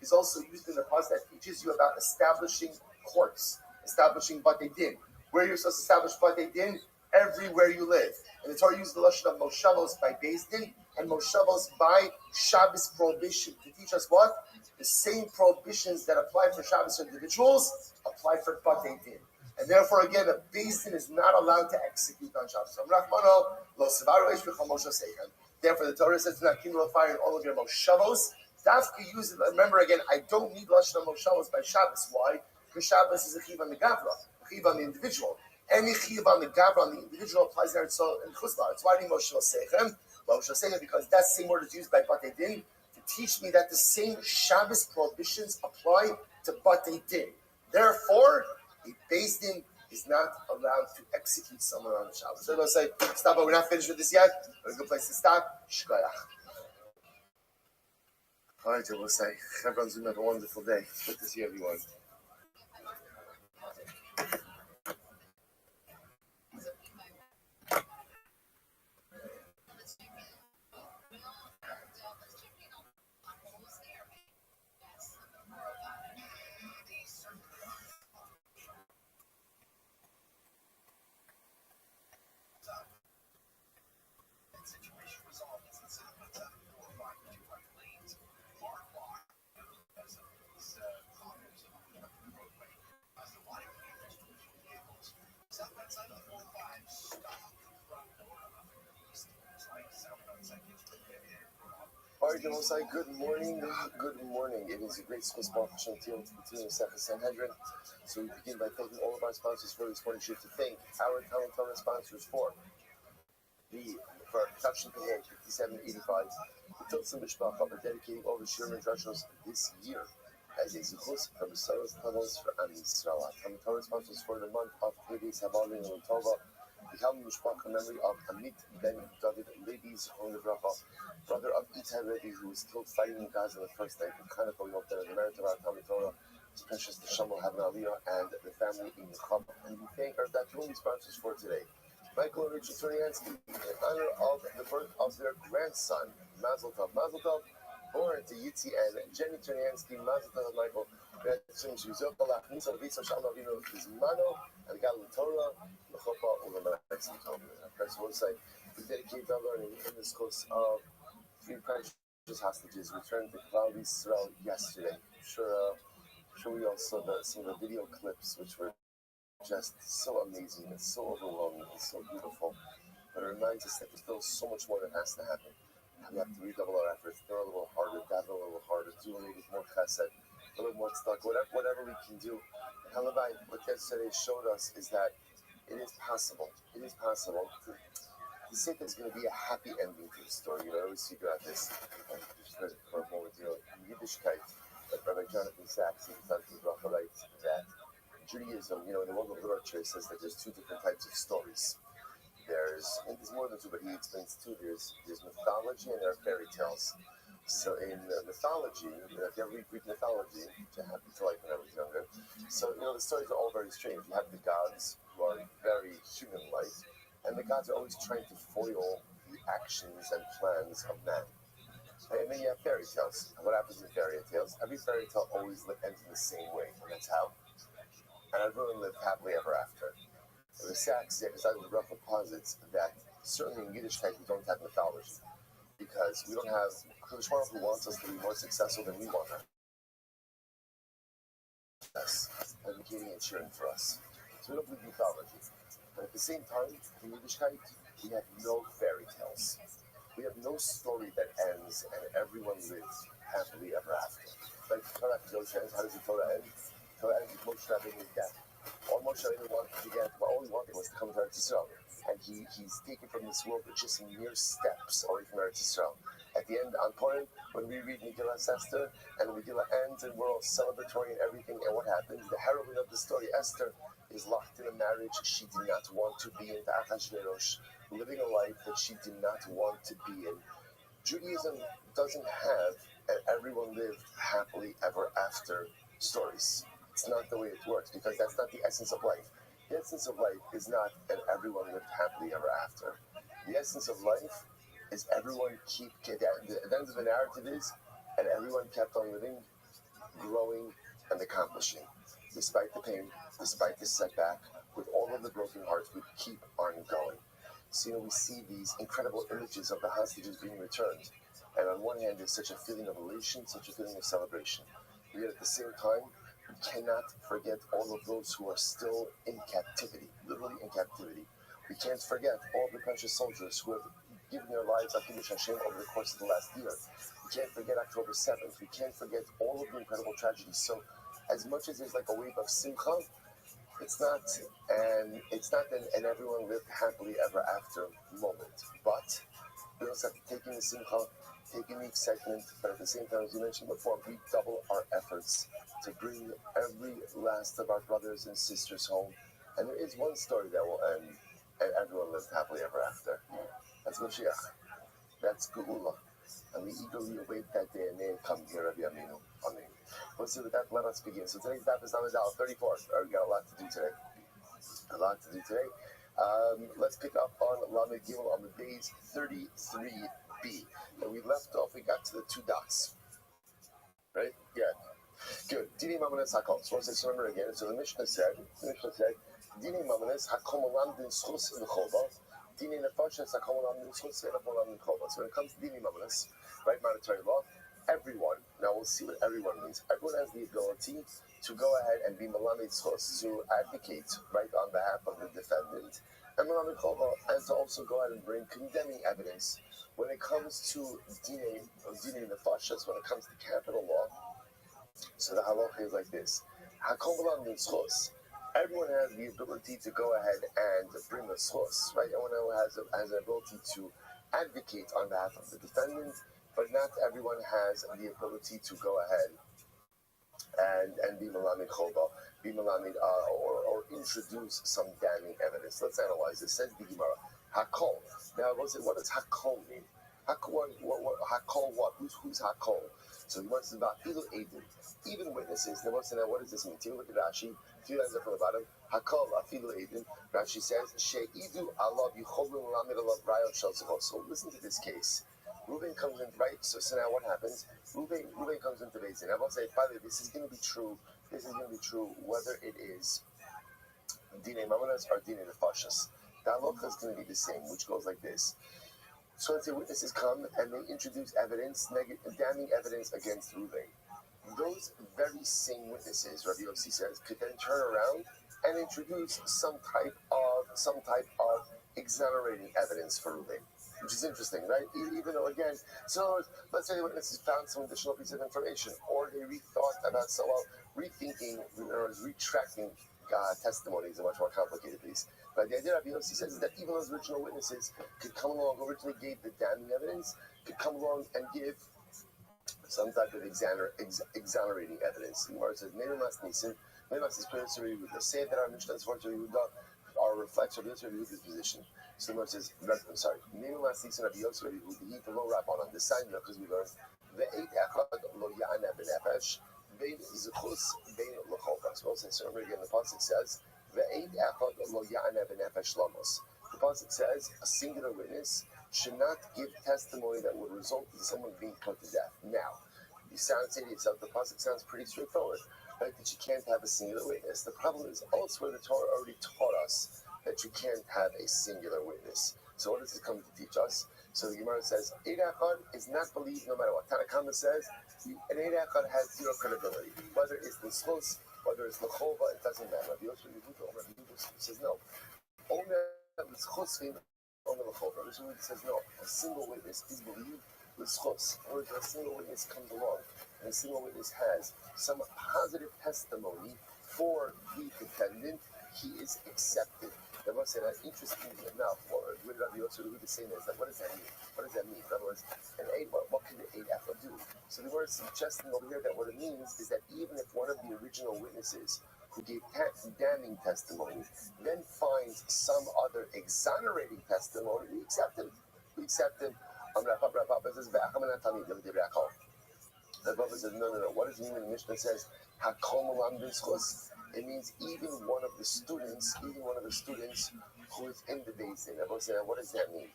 is also used in the clause that teaches you about establishing courts, establishing batei din. Where you're supposed to establish batei din? Everywhere you live. And the Torah uses the lashon of moshavos by beis din and moshavos by Shabbos prohibition to teach us what? The same prohibitions that apply for Shabbos individuals apply for batei din. And therefore, again, a beis din is not allowed to execute on Shabbos. Therefore, the Torah says, "Not kindle a fire in all of your moshavos." Dafka use it. Remember again, I don't need lashon moshavos by Shabbos. Why? Because Shabbos is a chiv on the gavra, a chiv on the individual. Any chiv on the gavra on the individual applies there. So in chusla, it's why I need moshavos sechem. Moshavos sechem because that same word is used by batei din to teach me that the same Shabbos prohibitions apply to batei din. Therefore, a beis din is not allowed to execute someone on Shabbos. So they'll say, stop, but we're not finished with this yet. There's a good place to stop. Shkoyach. All right, we'll say, everyone's going to have a wonderful day. Good to see everyone. All right, good morning. Good morning. It is a great school sponsorship to continue Second Sanhedrin. So we begin by thanking all of our sponsors for this morning shift. To thank our Torah sponsors for Production PA 5785, the Tilson Mishpacha for dedicating all the Shirim and Drashos this year as a Zuchus from the Saros Tunnels for Am Yisrael. Our Torah sponsors for the month of Hades Habalin and Tova. The Kalm Mishpacha memory of Amit Ben David Levi Zichron Livracha, brother of Itai Levi, who was killed fighting in Gaza the first night of Chanukah. We hope that in the merit of our Talmud Torah, His precious Neshama will have an Aliyah and the family in Yecham. And we thank our Datrumi sponsors for today. Michael and Richard Turniansky, in honor of the birth of their grandson, Mazel Tov, born to Yitzi and Jenny Turniansky, Mazel Tov, Michael. And Torah, website. We dedicate our learning in this course of three precious hostages returned to Klal Yisrael yesterday. Sure we all saw some of the video clips, which were just so amazing and so overwhelming and so beautiful. But it reminds us that there's still so much more that has to happen. We have to redouble our efforts, throw a little harder, dabble a little harder, do a little bit more chesed, a little more stuck, whatever we can do. And Halabai, what yesterday showed us is that it is possible. It is possible to say there's going to be a happy ending to the story. I always figure out this. Just for a moment, in Yiddishkeit, like Rabbi Jonathan Sachs, in the writes that Judaism, in the world of literature, it says that there's two different types of stories. There's more than two, but he explains two. There's mythology and there are fairy tales. So in mythology, if you ever read Greek mythology, which I happened to like when I was younger, so the stories are all very strange. You have the gods who are very human-like, and the gods are always trying to foil the actions and plans of man. And then you have fairy tales. And what happens in fairy tales? Every fairy tale always ends in the same way, and that's how. And everyone lived happily ever after. The Sachs, the Rabbi posits that certainly in Yiddishkeit we don't have mythology. Because we don't have Kodesh Baruch Hu wants us to be more successful than we want us, advocating and cheering for us. So we don't believe mythology. But at the same time, in Yiddishkeit, we have no fairy tales. We have no story that ends and everyone lives happily ever after. Like Torah ends, how does the Torah end? Torah ends with Moshe Rabbeinu's death. All Moshe Rabbeinu wanted to get, all he wanted was to come to Eretz Yisrael. And he's taken from this world with just mere steps away from Eretz Yisrael. At the end, on Purim, when we read Megillah Esther, and the Megillah ends, and we're all celebratory and everything, and what happens? The heroine of the story, Esther, is locked in a marriage she did not want to be in, to Achashverosh, living a life that she did not want to be in. Judaism doesn't have an everyone lived happily ever after stories. It's not the way it works, because that's not the essence of life. The essence of life is not that everyone lived happily ever after. The essence of life is everyone the end of the narrative is, and everyone kept on living, growing, and accomplishing. Despite the pain, despite the setback, with all of the broken hearts, we keep on going. So we see these incredible images of the hostages being returned. And on one hand, there's such a feeling of elation, such a feeling of celebration. Yet at the same time, we cannot forget all of those who are still in captivity, literally in captivity. We can't forget all the precious soldiers who have given their lives at Kiddush Hashem over the course of the last year. We can't forget October 7th. We can't forget all of the incredible tragedies. So as much as there's like a wave of simcha, it's not an everyone lived happily ever after moment. But we also have to take in the simcha, take in the excitement, but at the same time, as you mentioned before, we double our efforts to bring every last of our brothers and sisters home. And there is one story that will end, and everyone lived happily ever after. That's Mashiach. That's Geula. And we eagerly await that day and may come here, Rabbi Aminu. Amen. Let's see with that, let us begin. So today's daf is Amidal 34. We got a lot to do today. Let's pick up on Lamed Gimel on the days 33b. And we left off, we got to the two dots. Right? Yeah. Good. Dini Mamanes Hakol. So let's remember again. So the Mishnah said, Dini Mamanes Hakol Malam Din Schus V'Chova. Dini Nefashas Hakol Malam Din Schus V'Chova Din Chova. So when it comes to Dini Mamanes, right, monetary law, everyone, now we'll see what everyone means. Everyone has the ability to go ahead and be Malamed Schus, to advocate, right, on behalf of the defendant, and Malamed Chova, and to also go ahead and bring condemning evidence when it comes to Dini Nefashas, when it comes to capital law. So the halacha is like this. Everyone has the ability to go ahead and bring a schos, right? Everyone has an ability to advocate on behalf of the defendant, but not everyone has the ability to go ahead and be Malamed Choba, be Malamed, or introduce some damning evidence. Let's analyze this. Says the Gemara, Hakol. Now, what does Hakol mean? Hakol what? Who's Hakol? So the Gemara says about even witnesses. Now, what does this mean? Take a look at Rashi. A few lines up from the bottom. Hakol afilu edim. Rashi says she'idu alav yicholu lamed alav rayot shel zevos. So listen to this case. Reuben comes in, right? So now what happens? Reuben comes into Beis Din. I will say, by the way, this is going to be true. This is going to be true whether it is Dinei Mamanas or Dinei Nefashas. The halacha is going to be the same, which goes like this. So let's say witnesses come and they introduce evidence, damning evidence against Reuben. Those very same witnesses, Rabbi Yossi says, could then turn around and introduce some type of exonerating evidence for Reuben, which is interesting, right? Even though, again, so let's say the witnesses found some additional piece of information, or they rethought about rethinking or retracting testimonies, a much more complicated piece. But the idea Rabbi Yossi says is that even those original witnesses could come along, originally gave the damning evidence, could come along and give some type of exonerating evidence. The Gemara says, "Meimas nisin, meimas is prayer to Yehuda." Say that our Mishnah is for Yehuda. are reflects of Yosef Yehuda's position. So the Gemara says, I'm sorry, Name last season of Yosef Yehuda, he the low rap on this side because we learned the 8 echad lo ya'ana benefesh bein zechus bein l'chova. So also remember again the pasuk says the 8 echad lo ya'ana benefesh lamos. The pasuk says a singular witness should not give testimony that would result in someone being put to death. Now, you say to yourself, the pasuk sounds pretty straightforward, right? That you can't have a singular witness. The problem is elsewhere the Torah already taught us that you can't have a singular witness. So what does it come to teach us? So the Gemara says, Eid Echad is not believed no matter what. Tanakama says, an Eid Echad has zero credibility. Whether it's the L'schos, whether it's L'chova, it doesn't matter. Rabbi Yehuda says no. Only L'schos, only L'chova. Rabbi Yehuda says no. A single witness is believed L'schos. Or if a single witness comes along, and a single witness has some positive testimony for the defendant, he is accepted. There was an interesting enough, or with Rabbi Yosef, who the same is that what does that mean? What does that mean? In other words, an aid, what can the aid ever do? So the word suggesting over here that what it means is that even if one of the original witnesses who gave damning testimony then finds some other exonerating testimony, we accept him. We accept him. The Rabbi says, no. What does it mean when the Mishnah says, Hakom Olam B'Schos? It means even one of the students who is in the Beis Din. What does that mean?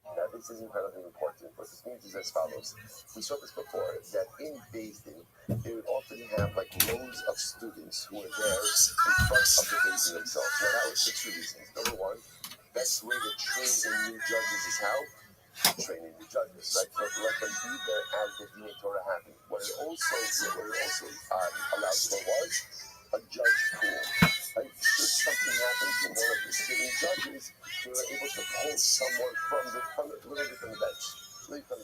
Now, this is incredibly important. What this means is as follows. We saw this before, that in Beis Din, they would often have like rows of students who were there in front of the Beis Din themselves. Now, that was for two reasons. Number one, best way to train in new judges is how? Training the judges, right? So let them be there as the Divrei Torah happened. What it also allowed for was a judge pool, right? Should something happen to one of the sitting judges, they were able to pull someone literally from the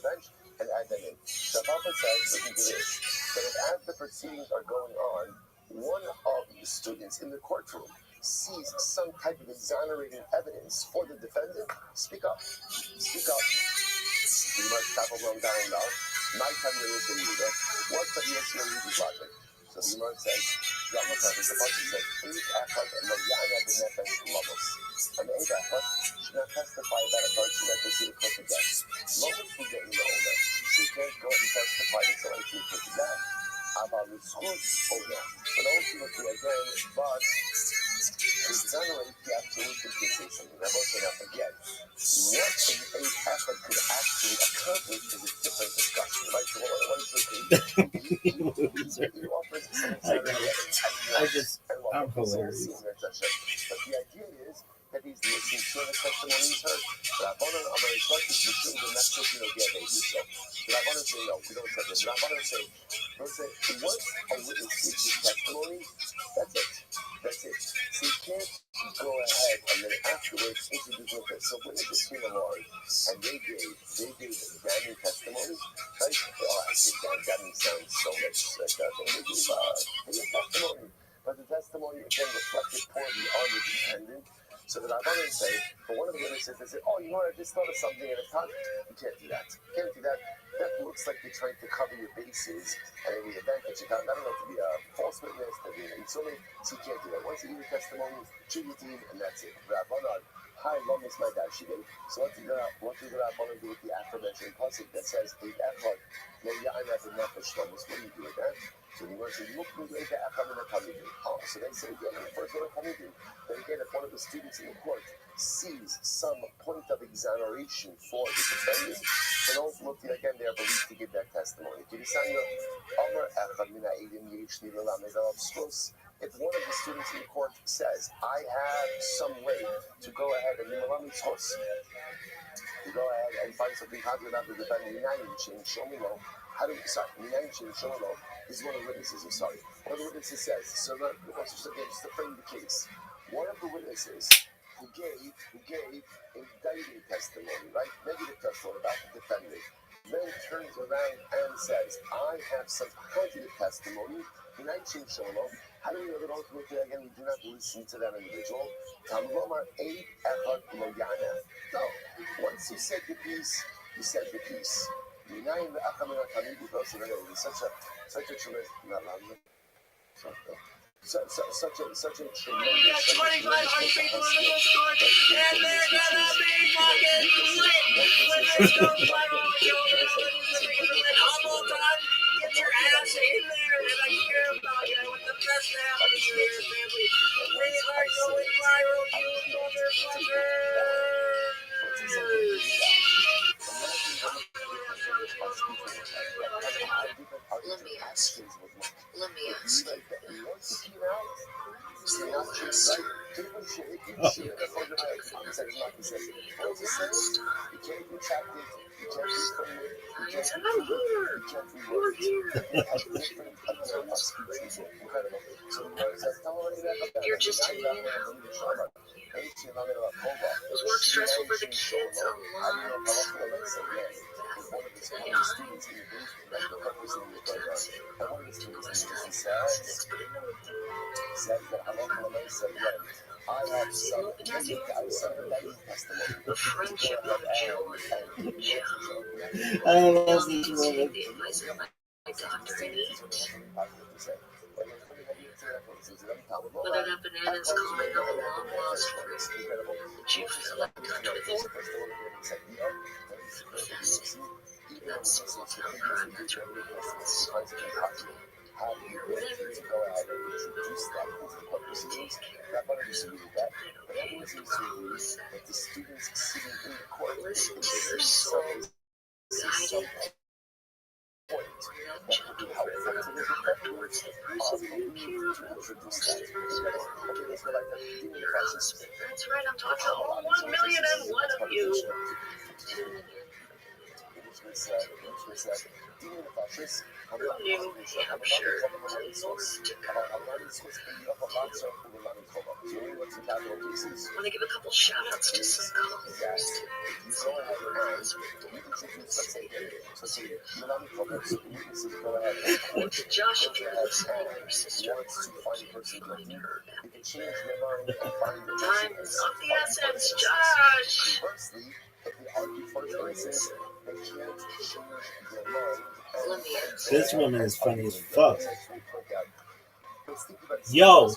bench, and add them in. The Papa says, listen to this, that if as the proceedings are going on, one of the students in the courtroom sees some type of exonerating evidence for the defendant, speak up. You must stop along down now. My time to listen to you. What's the Yosef Yehuda's logic? So the Gemara says, the pasuk says, Eid Echad lo ya'ana b'nefesh lamos. An Eid Echad should not testify about a person that they see the put to death. Lamos will get in the owner. So you can't go and testify that somebody see the put to death. About the schools owner. But also look again, but to exonerate, he absolutely can say something. Now, again, what an Eid Echad could actually accomplish is a different discussion, right? So what is the he offers some I'm hilarious. But the idea is that he's listening to the testimony he's heard. Rabbanan Amar Yisrael is listening to the next person he'll get a Yisrael. Rabbanan say, no, we don't say this. Rabbanan say, once a witness gives his testimony, that's it. So you can't go ahead and then afterwards introduce with it. So witnesses came along and they gave damning testimony, right? I think damning sounds so much like that. They gave testimony. But the testimony again reflected poorly on the defendant. So the Rabbanan say, for one of the witnesses, they say, oh, you know what, I just thought of something at a time. You can't do that. That looks like you're trying to cover your bases, and in the event that you can't, I don't know, to be a false witness, to be an insulin, so you can't do that. Once you give your testimony, chew your team, and that's it. Rabbanan, hi, love is my dad, she did. So what did the Rabbanan do with the aforementioned pasuk that says, Eid Echad, lo ya'ana b'nefesh lamos? What do you do with that? So the word says, look, Eid Echad and Echad. Oh, so they say again, the first one Echad. Then again, if one of the students in the court sees some point of exoneration for the defendant, then ultimately again they are believed to give that testimony. If one of the students in the court says, I have some way to go ahead and find something positive about the defendant, this is one of the witnesses, One of the witnesses says, so just to frame the case, one of the witnesses who gave indicting testimony, right? Negative testimony about the defendant, then turns around and says, I have some positive testimony. How do we know that ultimately, again, we do not listen to that individual? No. Once you said the piece, you said the piece. Such a tremendous, people in the store, and they're gonna be fucking lit when this goes viral. Humble time, get your ass in there, and I care about you. I want the best to happen to you and your family. We are going viral, you motherfuckers. Let me ask you. You're just tuning in out. Was work stressful for the kids? A lot. The friendship of Joe and John. I love this woman. The advice of my doctor and eat. Whether that banana's calling up a long lost friend that you feel like touch with. That's small town crime that's reveals. Listen to your soul guided. Towards the person you care That's right, I'm talking to all 1,000,001 of you. From New Hampshire to North Dakota. Want to give a couple shout outs to some callers. And to Josh, if you're listening, your sister can't find her. Time is of the essence, Josh. This woman is funny as fuck. Yo,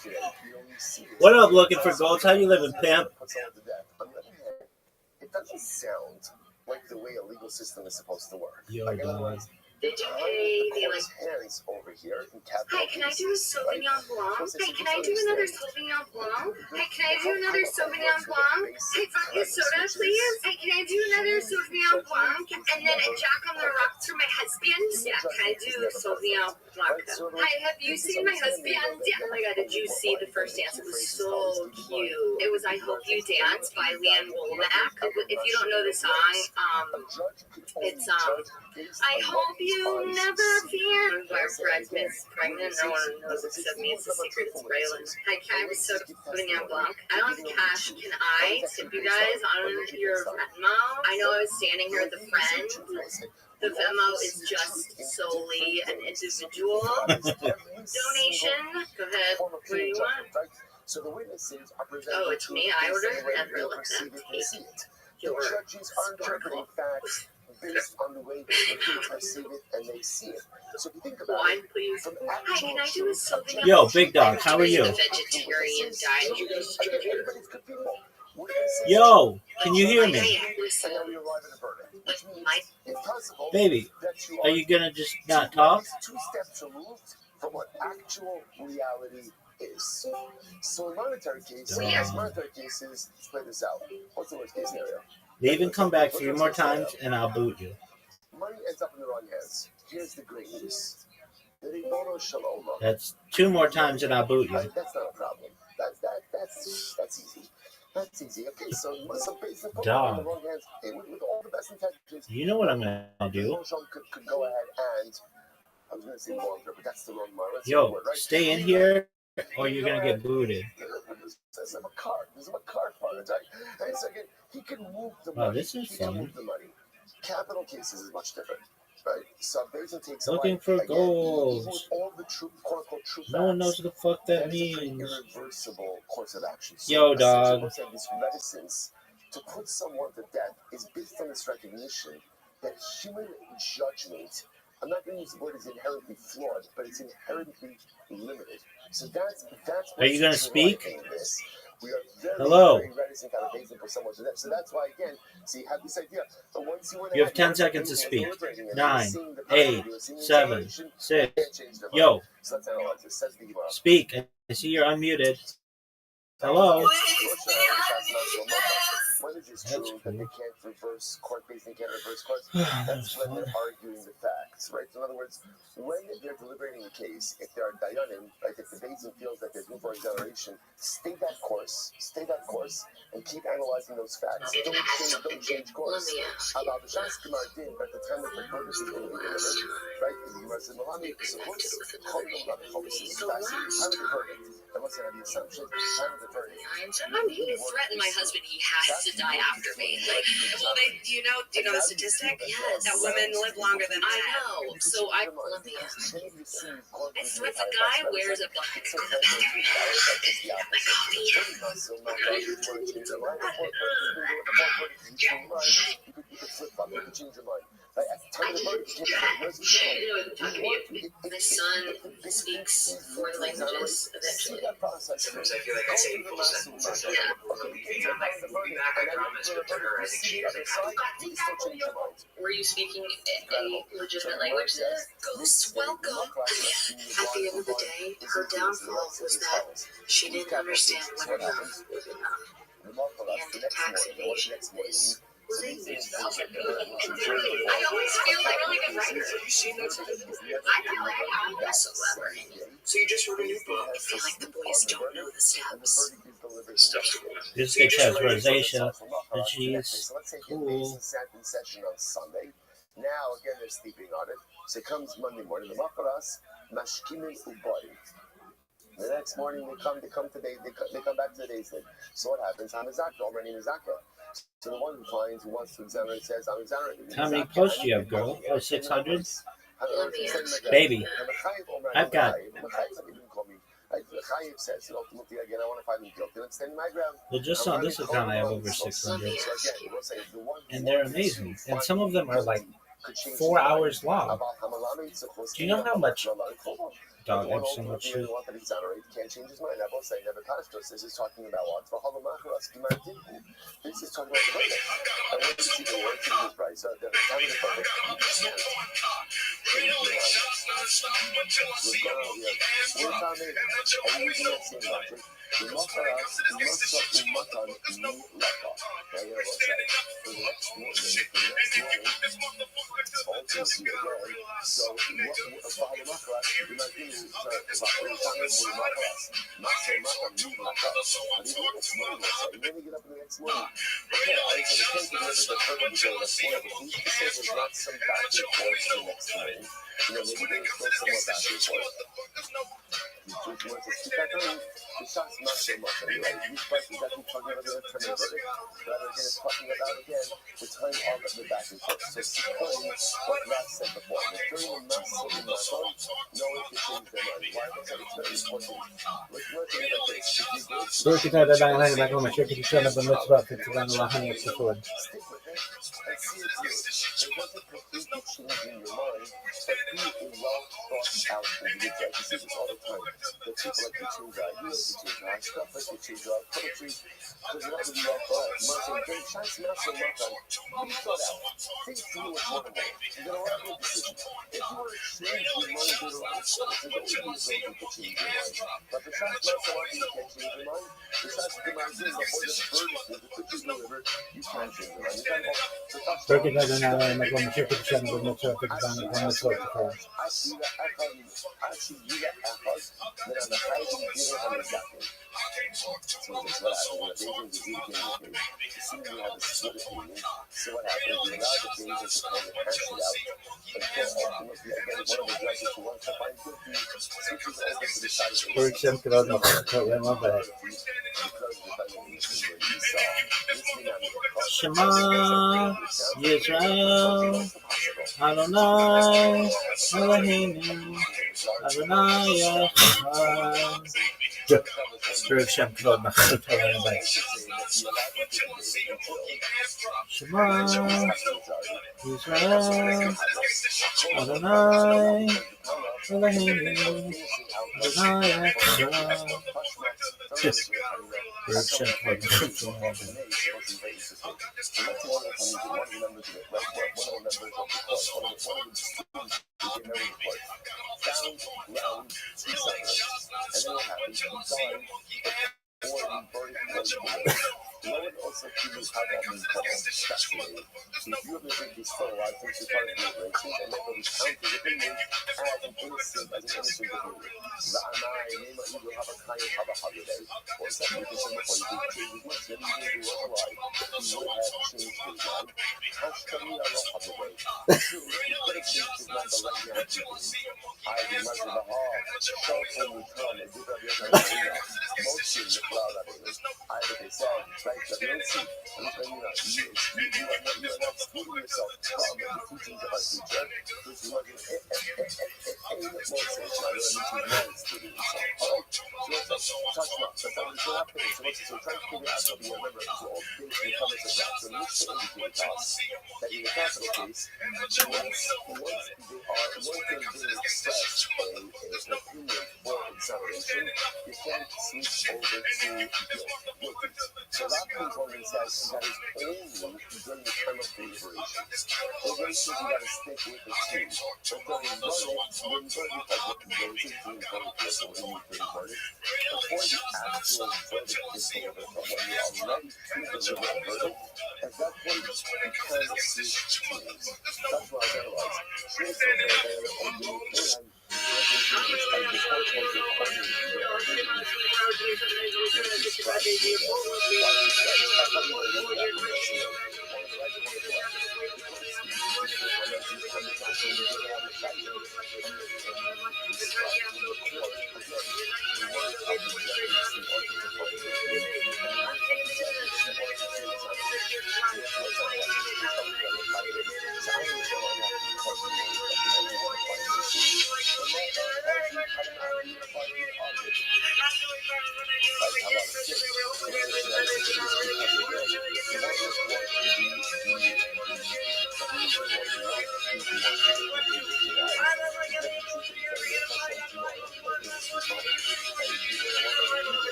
what up, looking for goals? How you living, pimp? It doesn't sound like the way a legal system is supposed to work. Yo, like, dog. Did you pay the like? Hands over here in capital. Hey, can I do a Sauvignon Blanc? Hey, can I do another Sauvignon Blanc? Hey, can I do another Sauvignon Blanc? Hey, vodka soda, please. Hey, can I do another Sauvignon Blanc? And then a Jack on the Rocks for my husband? Yeah, can I do Sauvignon Blanc? Hey, have you seen my husband? Yeah. Oh my God, did you see the first dance? It was so cute. It was I Hope You Dance by Leanne Womack. If you don't know the song, it's I hope you never fear. My bridesmaid's pregnant. No one knows except me. It's a secret. It's Braylon. Hi, can I have a soda Sauvignon Blanc? I don't have cash. Can I tip you guys on your Venmo? I know I was standing here with a friend. The Venmo is just solely an individual donation. Go ahead. What do you want? Oh, it's me. I ordered. Never let them take your sparkle. Based on the way they perceive it and they see it. So if you think about wine, please. Hi, can I do a Sauvignon? Yo, big dog, how are you? The vegetarian diet. Yo, can you hear me? Baby, are you gonna just not talk? 2 steps removed from what actual reality is. So in monetary cases, split this out. What's the worst case scenario? Leave and come back 3 more times, and I'll boot you. Money ends up in the wrong hands. Here's the great news. That's 2 more times, and I'll boot you. That's not a problem. That's easy. That's easy. Okay, so based on Dog. the wrong hands, with all the best intentions, You know what I'm gonna do? could go ahead and I was going to say longer, but that's the wrong word. Yo, stay in here, or you're gonna get booted. There's a card. There's a card part. And second, he can move the money. Wow, this is fun. Capital cases is much different, right? Sub-Basin takes Looking for goals. all the true, quote-unquote, true No one facts. knows what the fuck that That is an means. irreversible course of action. Yo, dog. This reticence to put someone to death is based on this recognition that human judgment, I'm not going to use the word is inherently flawed, but it's inherently limited. So that's Are you gonna speak? This. we are very, Hello. very reticent kind of basing for someone to that. So that's why, again, so you have this idea. But once you You have 10 seconds to speak. 9, 8, 7, 6. Yo. So let's analyze this. Says the Gemara. Speak. I see you're unmuted. Hello. When it is true that they can't reverse court-based and can't reverse courts, that's when they're arguing the facts, right? So in other words, when they're deliberating a case, if there are dayanim, like if the Beis Din feels that there's room for exoneration, stay that course, and keep analyzing those facts. Don't change course. About the Shas Gemara din, at the time that the verdict is going to be delivered, right? The Gemara says, "Malami Pesachus, Chodom Lamechomis." It's fascinating. Time of the verdict. That wasn't the assumption. Time of the verdict. He threatened my husband. He has to die after me. Like, well, do you know the statistic? Yes. That women live longer than men. I know. So I swear the guy wears a black My son speaks foreign languages eventually. Sometimes I feel like I say full sentences. We're leaving. I'm like, we'll be back, I promise. But to her, I think she was like, were you speaking a legitimate language then? Ghosts, welcome. At the end of the day, her downfall was that she didn't understand what enough was enough. And tax evasion is I always feel like a really good writer. Have you seen those? I feel like I'm so clever. So you just wrote a new book. I feel like the boys don't know the steps. This is categorization. The cheese. So let's say Cool. sat in session on Sunday. Now again they're sleeping on it. So it comes Monday morning. The Makaras, Mashkimin Uboy. The next morning they come today. They come back to the day's thing. So what happens? Hamizaka, already Mizaka. So the one who finds, who wants to examine it, says, I'm exonerated. How many posts do you have, girl? 600? Baby, I've got. Well, just on this account, I have over 600. And they're amazing. And some of them are like 4 hours long. Do you know how much? Dog, I have so much shit. Can't change his mind. I will say, never pastors. This is talking about what? This is talking about the verdict. I want to see the word to this right. So the time of the verdict. Shema Yisrael Adonai Eloheinu Adonai Echad Baruch Shem Kavod Machal Torah Rabbi. Shema Yisrael Adonai Eloheinu Adonai Echad. Baruch Shem Kavod Machal Torah Rabbi.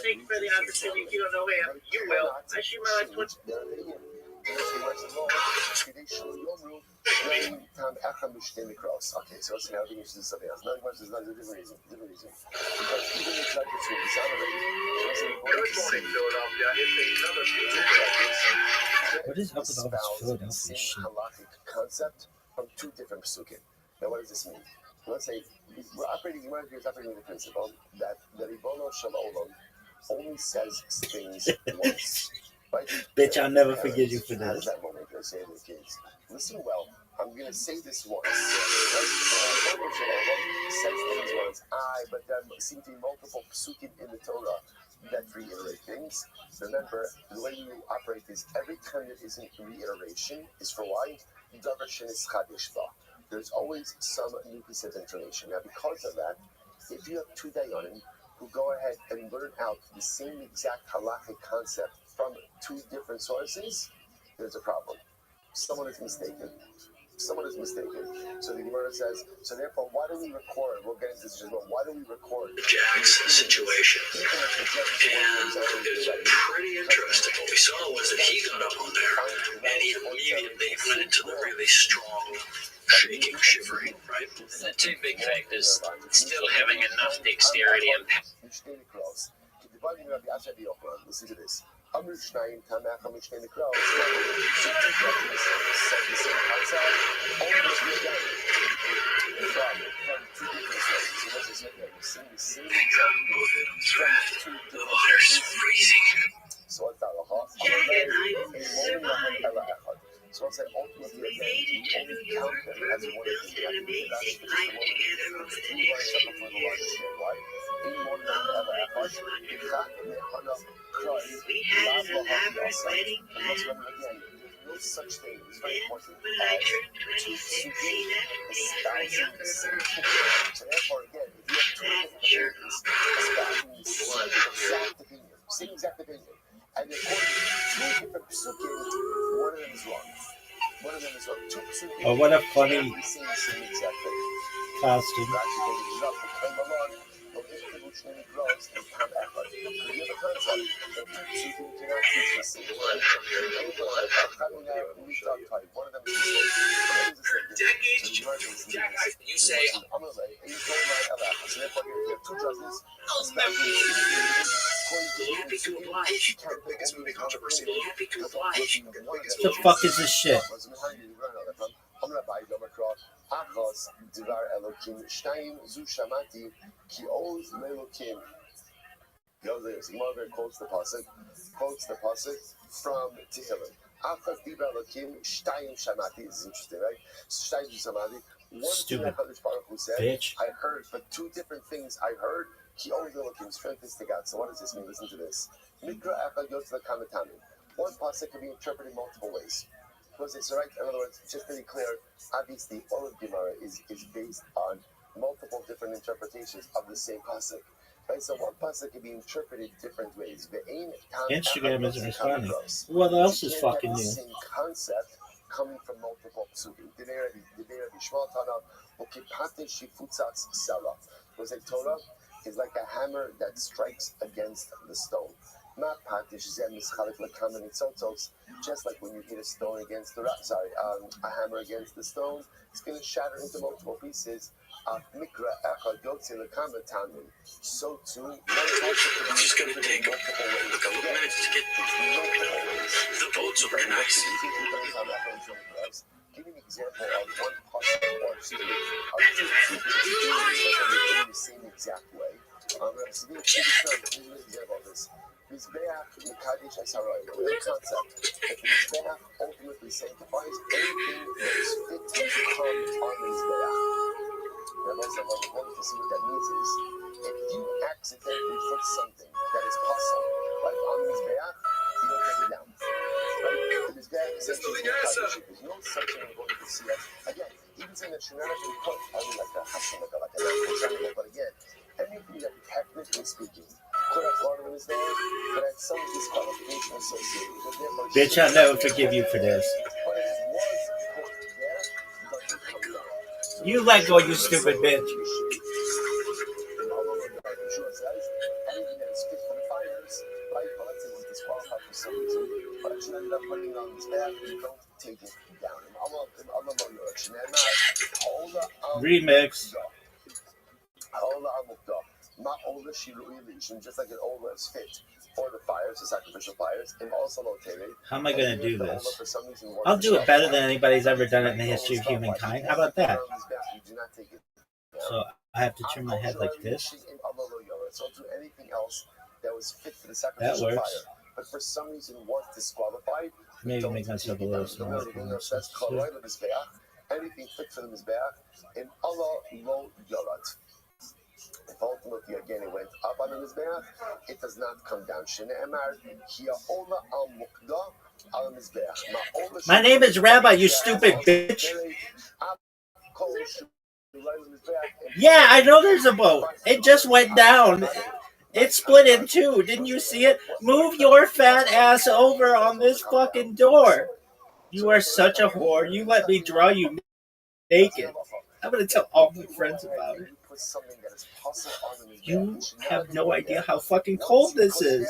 Thank you for the opportunity. You don't know him. You will. I shoot my life once. Okay, so what's happening is something else. Not much is not a different reason. Because even the judge was exonerated. Good morning, Philadelphia. It's another What is up with all this Philadelphia shit? Halachic concept from two different psukim. Now, what does this mean? Let's say we're operating the principle that the Ribono Shel Olam only says things once. Right? Bitch, I'll never forgive you for this. That moment I say to the kids, listen well, I'm going to say this once. Right? Ribono Shel Olam says things once. But there seem to be multiple psukim in the Torah that reiterate things. Remember, the way you operate is every time there is a reiteration is for why? There's always some new piece of information. Now, because of that, if you have two dayanim who go ahead and learn out the same exact halachic concept from two different sources, there's a problem. Someone is mistaken. So the Gemara says, so therefore, why do we record? We'll get into this as well. Why do we record? Jack's situation. And it was pretty interesting. What we saw was that he got up on there and he immediately went into the really strong shaking, shivering, right? The two big factors, still having enough dexterity and Amr Shnayim Tamach Amr Shnei Mikros. Two judges said the same concept. Only was again from two different sources. So let's just say that we're seeing the same example from two different sources. So what's that? So I'll say ultimately again, you only count them as one of the things that we did actually just a moment. We want to check before the large share, right? In one of them ever echad, Bichat Mehana Kroy, Lav Laham Yasa. And let's remember again, there's no such thing, it's very important, as two psukim espousing the same opinion. So therefore again, if you have two different opinions espousing the same exact opinion, and according to two different psukim, one of them is wrong. One of them is wrong. Two psukim. Oh, what a funny same exact thing. costume. You say, happy to oblige. Biggest movie controversy. Happy to oblige. What the fuck is this shit? Achos Dvar Elokim Shtayim Zu Shamati Ki Oz Melokim. The mother quotes the pasuk from Tehillim. Achos Dvar Elokim Shtayim Shamati. This is interesting, right? Shtayim Zu Shamati. One thing that Kadosh Baruch Hu said, bitch. I heard, but two different things I heard. Ki Oz Elokim, strength is to God. So what does this mean? Listen to this. Mikra Echad Yotzla Kamatami. One pasuk can be interpreted multiple ways. So right, in other words, just to be clear, obviously all of Gemara is based on multiple different interpretations of the same pasuk. Right? So one pasuk can be interpreted different ways. Instagram isn't responding. What else is fucking new? The same concept coming from multiple psukim. Was a Torah is like a hammer that strikes against the stone. Just like when you hit a stone against the a hammer against the stone, it's going to shatter into multiple pieces. So too, it's just going to take a couple minutes to get the votes organized. Give me an example of one possible or two in the same exact way. Give me an example of this. Mizbeach Mekadesh Hasarai. The concept that the Mizbeach ultimately sanctifies anything that is fit to come on the Mizbeach. One to see what that means is if you accidentally put something that is possible, like on the Mizbeach, you don't take it down. Right? The Mizbeach is essentially Mekadesh. There's no such thing going to see us. Again, even saying that you're not actually put, I mean, like a Hashem, like a natural, but again, anything that technically speaking could have gone in his name, but had some disqualification associated with it. Bitch, I'll never forgive you for this. You let go, you stupid bitch. Remix. Just like an ola is fit for the fires, the sacrificial fires, and also located. How am I going to do this? I'll do it better than anybody's ever done it in the history of humankind. How about that? So I have to turn my head like this. So do anything else that was fit for the sacrificial fire, but for some reason was disqualified. Maybe make myself a little smaller. Anything fit for the mizbeach, and Allah lo yorat. If ultimately again it went up on the mizbeach, it does not come down. My name is Rabbi, you stupid bitch. Yeah, I know there's a boat. It just went down. It split in two. Didn't you see it? Move your fat ass over on this fucking door. You are such a whore. You let me draw you naked. I'm going to tell all my friends about it. You have no idea how fucking cold this is.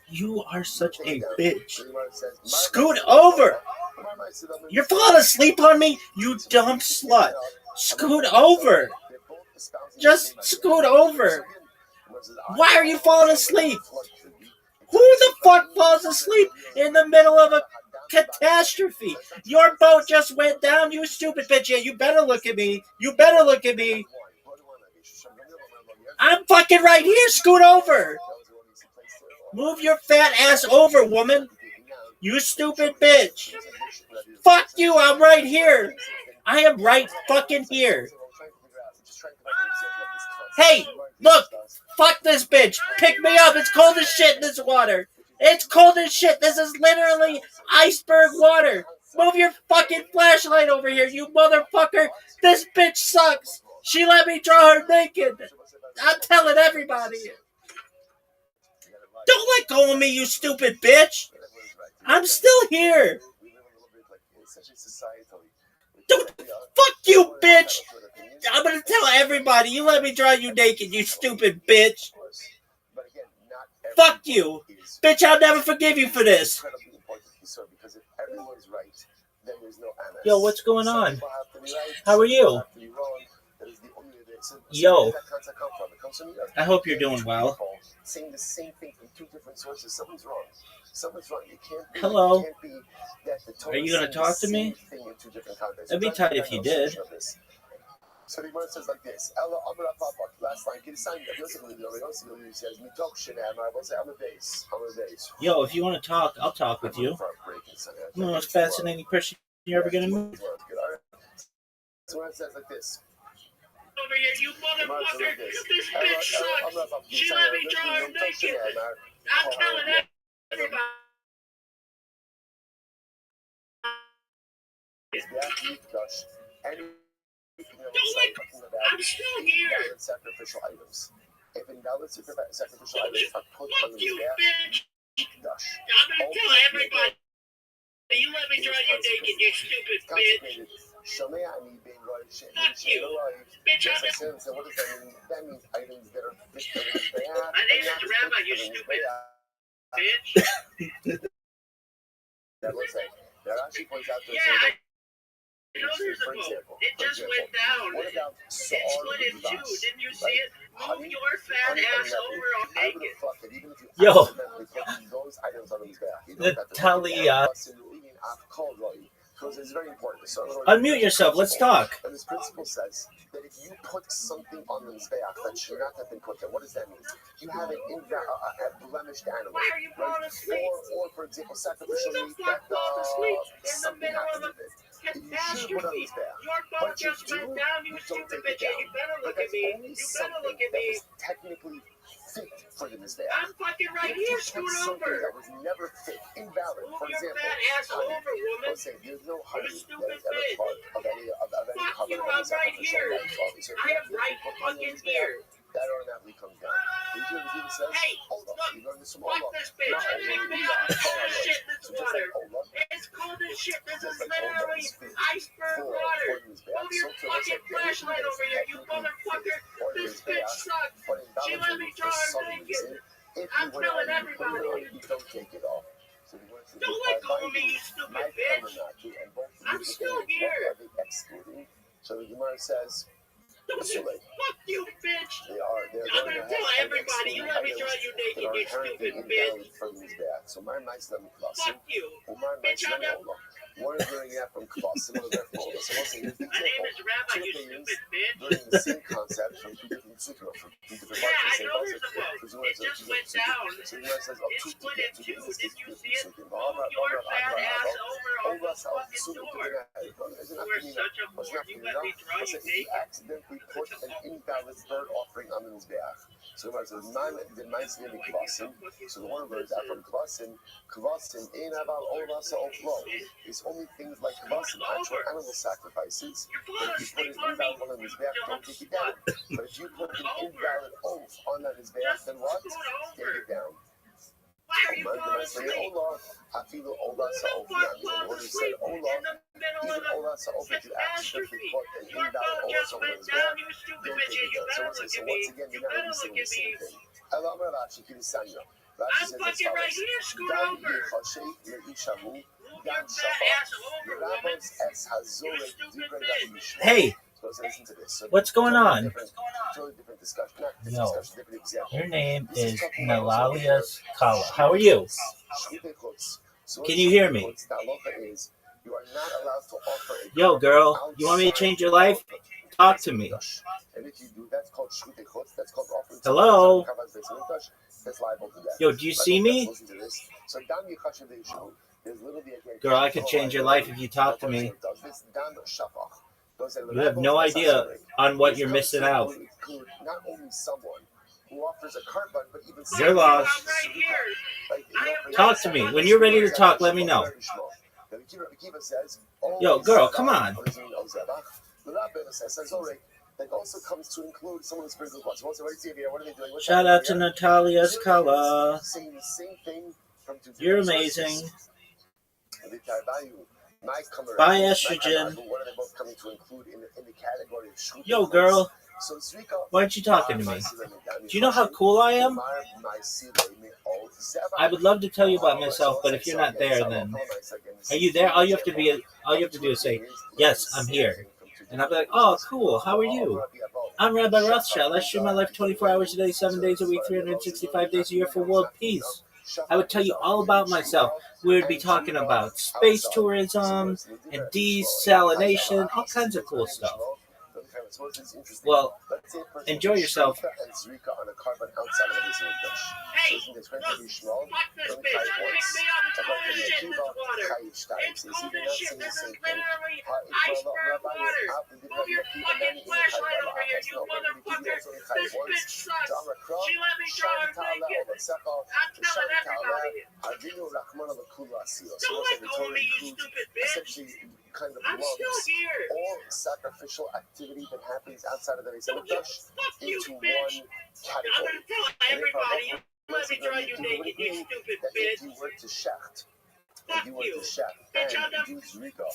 You are such a bitch. Scoot over. You're falling asleep on me, you dumb slut. Scoot over. Just scoot over. Why are you falling asleep? Who the fuck falls asleep in the middle of a catastrophe? Your boat just went down, you stupid bitch. Yeah, you better look at me. You better look at me. I'm fucking right here. Scoot over. Move your fat ass over, woman. You stupid bitch. Fuck you. I'm right here. I am right fucking here. Hey, look. Fuck this bitch. Pick me up. It's cold as shit in this water. It's cold as shit. This is literally iceberg water. Move your fucking flashlight over here, you motherfucker. This bitch sucks. She let me draw her naked. I'm telling everybody. Don't let go of me, you stupid bitch. I'm still here. Don't, fuck you, bitch. I'm gonna tell everybody. You let me draw you naked, you stupid bitch. Fuck you. Bitch, I'll never forgive you for this. Yo, what's going on? How are you? Yo, I hope you're doing well. Saying the same thing from two different sources. Someone's wrong. Someone's wrong. It can't be. Hello. It can't be that the Torah Are you gonna talk to me? That'd be tight if you did. So the Gemara says like this: last line. Yo, if you want to talk, I'll talk with you. I'm the most fascinating person you're ever gonna meet. So it says like this. Over here, you motherfucker! This bitch sucks! She let me draw her naked! I'm telling everybody! Don't let go! I'm still here! Sacrificial items. If invalid sacrificial items are put on the bitch! I'm gonna tell everybody! You let me draw you naked, you stupid bitch! Fuck you! Bitch, I'm so what does that mean? That means items that are fit for the My name is Rabbi, you stupid bitch! That looks like that actually points out to I know there's a boat. It just went down. What about it split in two. Didn't you see it? Move your fat ass over on naked. Yo, those items on his back. Natalia. Because it's very important. So, Unmute yourself. Let's talk. And this principle says that if you put something on the mizbeach that should not have been put there, what does that mean? You have a blemished animal. Why are you falling asleep? Or for example, sacrificial meat that something happened with it. Catastrophe! Your boat just went down, you stupid bitch! You better look at me! You better look at me! Technically fit for the mizbeach. I'm fucking right here, scoot over! That was never fit, invalid. Move for your example, fat ass over, woman! let's say there's no honey You that stupid is ever bitch! part of any Fuck you, I'm right here! I am right fucking here! That automatically comes down. Hey, look, fuck this bitch! Pick me up, it's cold as shit in this water! It's cold as shit, this is literally iceberg water! Move your fucking flashlight over here, you motherfucker! This bitch sucks! She let me draw her naked! I'm telling everybody! Don't take it off. Don't let go of me, you stupid bitch! I'm still here! So the Gemara says, fuck you, bitch! I'm gonna tell everybody, you let me draw you naked, you stupid bitch! So my fuck you! Bitch, I'm not... One is learning that from Klaus, one is that from Ola. So once again, my name is Rabbi, you stupid bitch! Learning the same concept from two different I know there's a boat. It just went down. It split in two. Did you see it? Move your fat ass over on the fucking door. We're such a moron. You let me draw you naked. Accidentally put an invalid bird offering on the mizbeach. So the says, the nice name Kvasim. So the one word is from Kvasim. Kvasim, ein aval olasa oflo. It's only things like Kvasim, actual animal sacrifices. But if you put an invalid one on the mizbeach, don't take it down. But if you put an invalid oath on that mizbeach, then what? Take it down. Why are you falling asleep? Afilu Ola Sa'ofian. The word is said Ola. Even Ola Sa'ofian, you accidentally put an invalid Ola Sa'ofian as well. Don't take it down. So once again, you're not really saying the same thing. Ela Amar Rashi, Kirisanyo. I'm fucking right here, scoot over. Move your fat ass over, woman. You stupid bitch. Hey, What's going on? Yo, her name is Nalalia's Kala. How are you? Can you hear me? Yo, girl, you want me to change your life? Talk to me. Hello? Yo, do you see me? Girl, I could change your life if you talk to me. You have no idea on what you're missing out. You're lost. Talk to me. When you're ready to talk, let me know. Yo, girl, come on. Shout out to Natalia's Kala. You're amazing. Buy estrogen. Yo, girl. Why aren't you talking to me? Do you know how cool I am? I would love to tell you about myself, but if you're not there, then are you there? All you have to do is say, "Yes, I'm here," and I'll be like, "Oh, cool. How are you?" I'm Rabbi Rothschild. I stream my life 24 hours a day, 7 days a week, 365 days a year for world peace. I would tell you all about myself. We would be talking about space tourism and desalination, all kinds of cool stuff. Well, enjoy yourself. Hey, look, fuck this bitch. Don't pick me up. It's cold as shit in this water. It's cold as shit. This is literally iceberg water. Move your fucking flashlight over here, you motherfucker. This bitch sucks. She let me draw her blanket. I'm telling everybody. Don't let go of me, you stupid bitch. I'm still here. All sacrificial activity that happens outside of the Beis Hamikdash into bitch. one I'm gonna tell everybody you let me draw you naked, you stupid bitch. If you were to shecht, Fuck you. Bitch, I'm and do zrika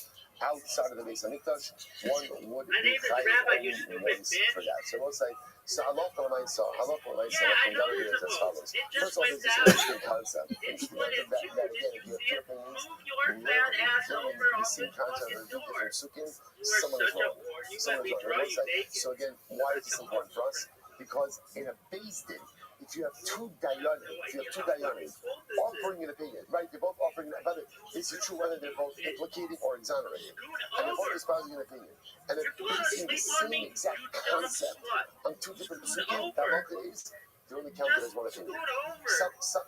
outside of the Beis Hamikdash, one would My name is Rabbi, you stupid bitch. for that. So we'll say, halacha l'maisa, Yeah, I know you're as follows. It just First of all, went there's down. this interesting concept. It split in two. Did you see it? Move your fat ass over off this fucking door. You are such a whore. You let me draw you naked. So again, why is this important for us? Because in a Beis Din, if you have two dayanim offering an opinion, right? They're both offering an opinion. This is true whether they're both implicating or exonerating. And they're both espousing an opinion. And they're basing the same exact concept on two different psukim. That halacha is they're only counted as one opinion.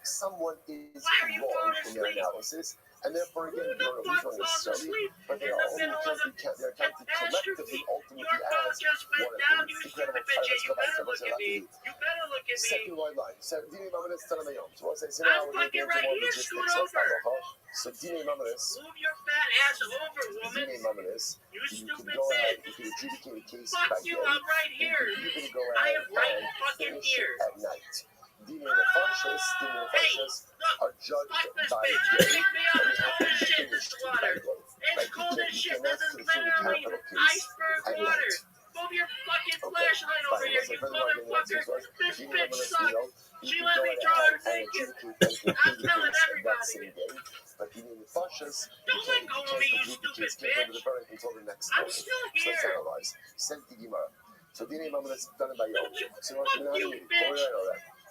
Someone is wrong in their analysis, and therefore again, you don't know who's wrong necessarily, but they are only they're counted collectively ultimately as one opinion. You better look at me. Second white line. So Dini Mamanis Tanayom. So what's I say now? I'm fucking right here. Scoot over. So Dini Mamanis. Move your fat ass over, woman. Dini Mamanis. You stupid bitch. bitch. You can adjudicate a case Fuck by you. day. I'm right here. You can go I out am right and fucking finish here. it at night. Dini Nefashis are judged by day. Pick me up. It's cold as shit in this water. It's cold as shit. This is literally iceberg water. Move your fucking flashlight over here, you motherfucker. This bitch sucks. She let me draw her naked. I'm telling everybody. Don't let go of me, you stupid bitch. I'm still here. So Dini Mamanis done by Yom. Fuck you, bitch.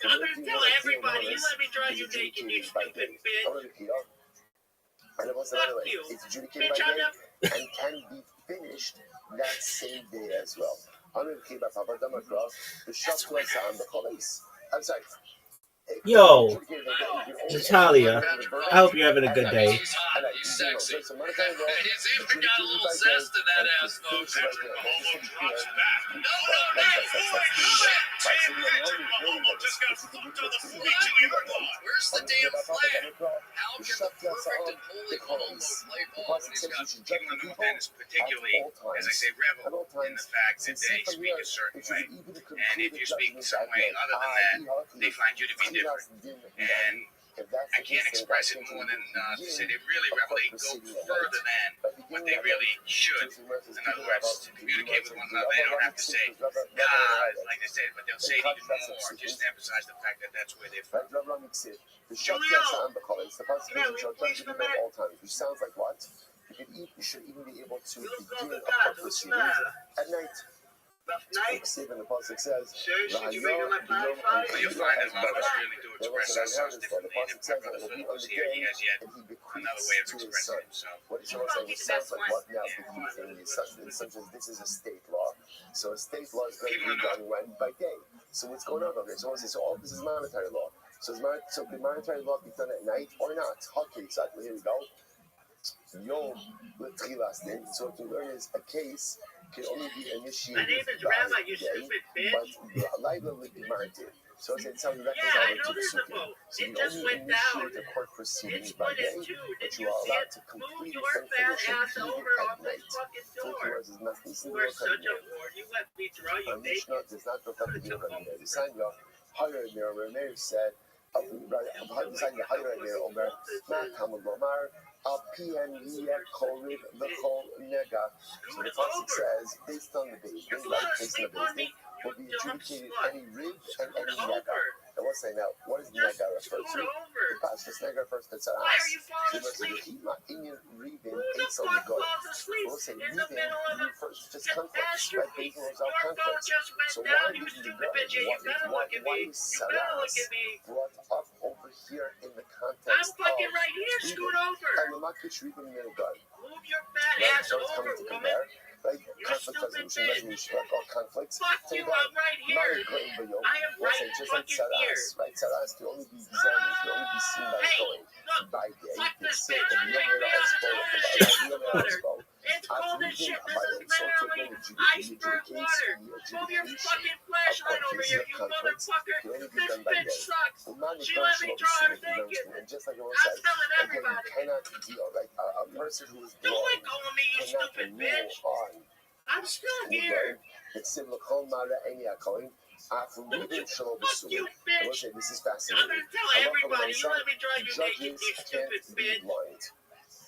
I'm gonna tell everybody. You let me draw you naked, you stupid bitch. And it was another way. It's adjudicated by day and can be finished that same day as well. I'm sorry. Yo, Natalia, I hope you're having a good day. He's sexy. His even got a little zest in that ass, folks. Patrick Mahomes drops back. No, that's bullshit. Tim Patrick Mahomes just got fucked on the 42-yard line. Where's the damn flag? How can the perfect and holy Mahomes play ball when he's got King of the North End is particularly, as I say, revel in the fact that they speak a certain way. And if you speak some way other than that, they find you to be different. And I can't express it more than to say they really revel. They go further than what they really should. In other words, to communicate with one another, they don't have to say, like they said, but they'll say it even more, just to emphasize the fact that that's where they're from. The shot gets on the college. The Constitution show judges all time. Which sounds like what? you should even be able to begin a court proceeding at night. Stephen, the Pasuk says, But you'll find that a lot of us really do express ourselves differently, and if Rabbi Philip was here, he has yet another way of expressing himself. What is it sounds like what now bequeathing is such as this is a state law. So a state law is going to be done when by day. So what's going on over here? So all this is monetary law. So could monetary law be done at night or not? Okay, exactly. Here we go. Yom l'tchilas din. So what you learn is a case can only be initiated. My name is Rabbi, you stupid bitch. But Laila will be martyred. So it's how you Yeah, I know there's a vote. It just went down. The court proceedings It's by split day, in two. but Did you you are see allowed it? to Move complete your fat ass information over at off this night. fucking door. You are such a whore. You let me draw you naked. Mishnah does not reflect the view of Rabbi Meir. The sign of higher Meir, Rabbi Meir said, the sign of higher Meir, Omer, not Talmud Lomar, Al Pian Yeh Korid L'Chol Nega. So the Pasuk says, based on the basin, right, based on the basin, will be adjudicated any rib and any nega. And we'll say now, what is nega refer to? The pasuk nega refers to tzara. Why are you falling asleep? We'll say ribin refers to just conflict, right? Basin was all conflict. So why did you why is saras brought up over here in the context I'm fucking right here, scoot over. And the makish ribin minigad. Move your fat ass over, woman. Right? You're a stupid bitch. Conflicts. Fuck you, I'm right here. I am right just fucking here. Right? Saras can only be examined, can only be seen by going. By day. Fuck this bitch. I'm taking me out to the shit in the water. It's cold as shit. This is literally iceberg water. Move your fucking flashlight over here, you motherfucker. This bitch sucks. She let me draw her naked. I'm telling everybody. You cannot deal, right? A person who is Don't let go of me, you stupid bitch. I'm still here. It's similar to Mara Enya Coin. Fuck you, bitch. This is fascinating. I'm gonna tell everybody. You let me draw you naked, you stupid bitch.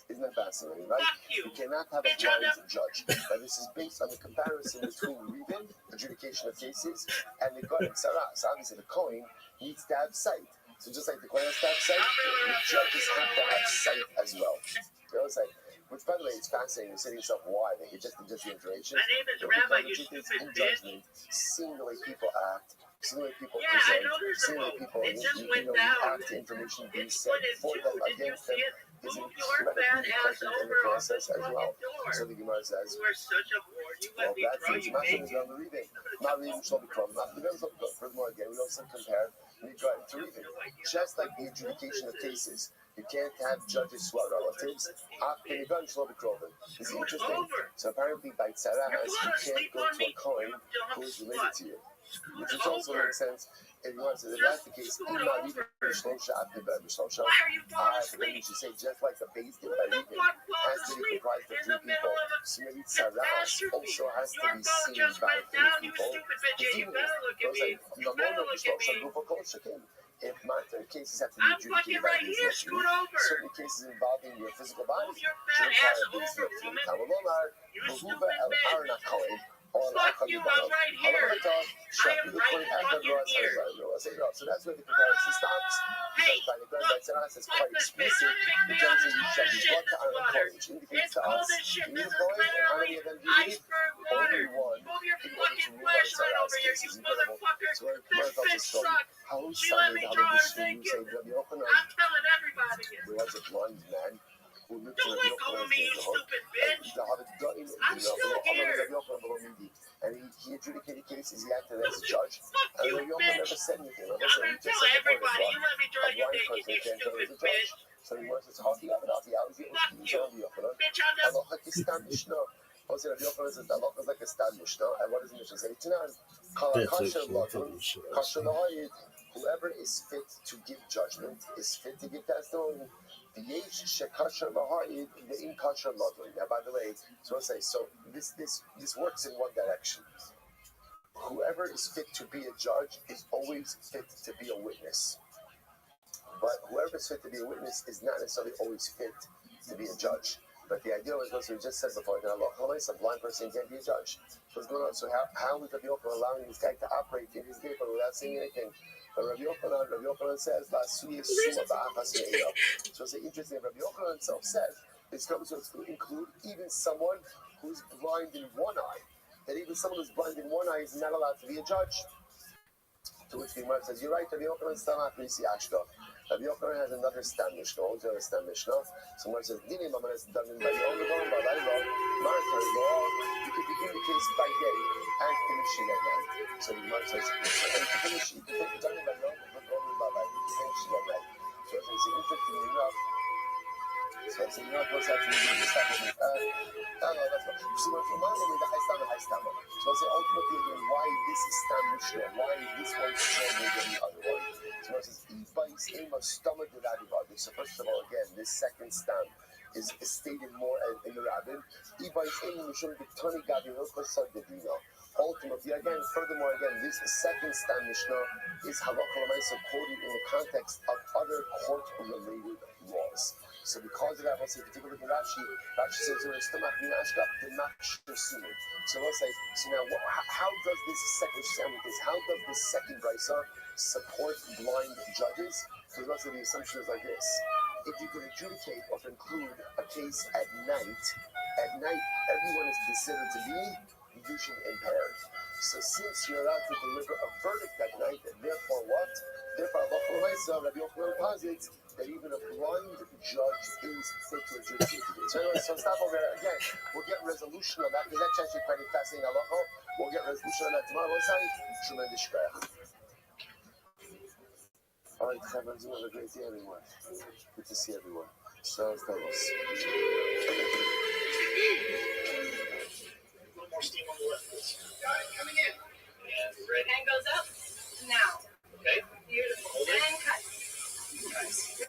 Isn't that fascinating, right? Fuck you. You cannot have a blind judge. Now, this is based on the comparison between Reuben, adjudication of cases, and the God and Sarah. So obviously the coin needs to have sight. So just like the coin has to have sight, the judges have to have sight as well. You know, it's like, which, by the way, it's fascinating. You're saying to yourself, why? They get just the information. My name is Rabbi, you stupid bitch. Seeing the way people act, seeing the way people yeah, present, I know there's a vote. It just went down. React to information being It's said split in for two. them Did you against see them. it? Move your fat ass over off this fucking door. So the Gemara says, you are such a whore. You let me draw you naked. Not reading shall be called. Not the shall be called. Furthermore, again, we also compare Mikra to Reuben. Just like the adjudication of cases, you can't have judges who are relatives. Penigan shall be called. It's interesting. So apparently, by Tzaras, you can't go to a coin who is related to you. Which is also makes sense. If you want to, if that's the case, Why are you falling asleep? You should say just like the base did by Reuben has to be comprised of three people. So maybe Tzaras also has to be seen by three people. You better look at me. You better look at me. If monetary cases have to be adjudicated by these certain cases involving your physical body, move your fat ass over, woman. You stupid bitch. Fuck you, I'm right here. I am right fucking here. So that's where the comparison stops. Hey, look, fuck this bitch. You're taking me out to the shit in this water. It's cold as shit. This is literally iceberg water. Move your fucking flashlight over here, you motherfucker. This bitch sucks. She let me draw her naked. I'm telling everybody. Don't let go of me, you stupid bitch. I'm still here. And he adjudicated cases, he acted as a judge. Fuck you, bitch. I'm going to tell everybody, you let me draw you naked, you stupid bitch. So he wants to talk about the fuck you. Bitch, I'm Allah Pakistan Mishnah. Also, Rabbi Yochanan says Allah is like a stan Mishnah. And what does the Mishnah say? Whoever is fit to give judgment is fit to give testimony. Now, by the way, so I'll say, so this works in one direction. Whoever is fit to be a judge is always fit to be a witness. But whoever is fit to be a witness is not necessarily always fit to be a judge. But the idea was what we just said before, that a blind person can't be a judge. What's going on? So how would Rabbi Yochanan allowing this guy to operate in his gate without saying anything? But Rabbi Yochanan says, so it's interesting. Rabbi Yochanan himself says It's going to include even someone who's blind in one eye. That even someone who's blind in one eye is not allowed to be a judge. To which the Gemara says, you're right, Rabbi Yochanan Stamach Risi Ashka. Rabbi Yochanan has another stand Mishnah, always have a stand Mishnah. So Gemara says, Dinim Amanes Damin Bari Omegon, Balaylo, Martha Law, you could begin the case by day and finish it at night. So the Gemara says, and finish it, you could Damin Bari Omegon, Balaylo, you could finish it at night. So it's interesting enough. So it's not what's happening in the second. So ultimately, why this is Stam Mishnah, why this one is stronger than the other one. So it says, so first of all, again, this second Stam is stated more in the Rabbin. Ultimately, again, furthermore, this second Stam Mishnah is Halakha L'Maisa quoted in the context of other court-related laws. So because of that, let's say, particularly in Rashi says, so let's say, so now, how does this second how does this second brisa support blind judges? So let's say the assumption is like this. If you could adjudicate or conclude a case at night, everyone is considered to be visually impaired. So since you're allowed to deliver a verdict at night, therefore what? Therefore, Rabbi Yochanan posits that even a blind judge is fit to adjudicate the case. So anyway, so stop over there. Again, we'll get resolution on that because that's actually quite a fascinating halacha. We'll get resolution on that tomorrow. We'll say tremendous shkoyach. All right, everyone's another great day, everyone. Good to see everyone. So, thanks. A little more steam on the left, please. Got it, coming in. And ready. Hand goes up. Now. Okay. Beautiful. And cut. Nice.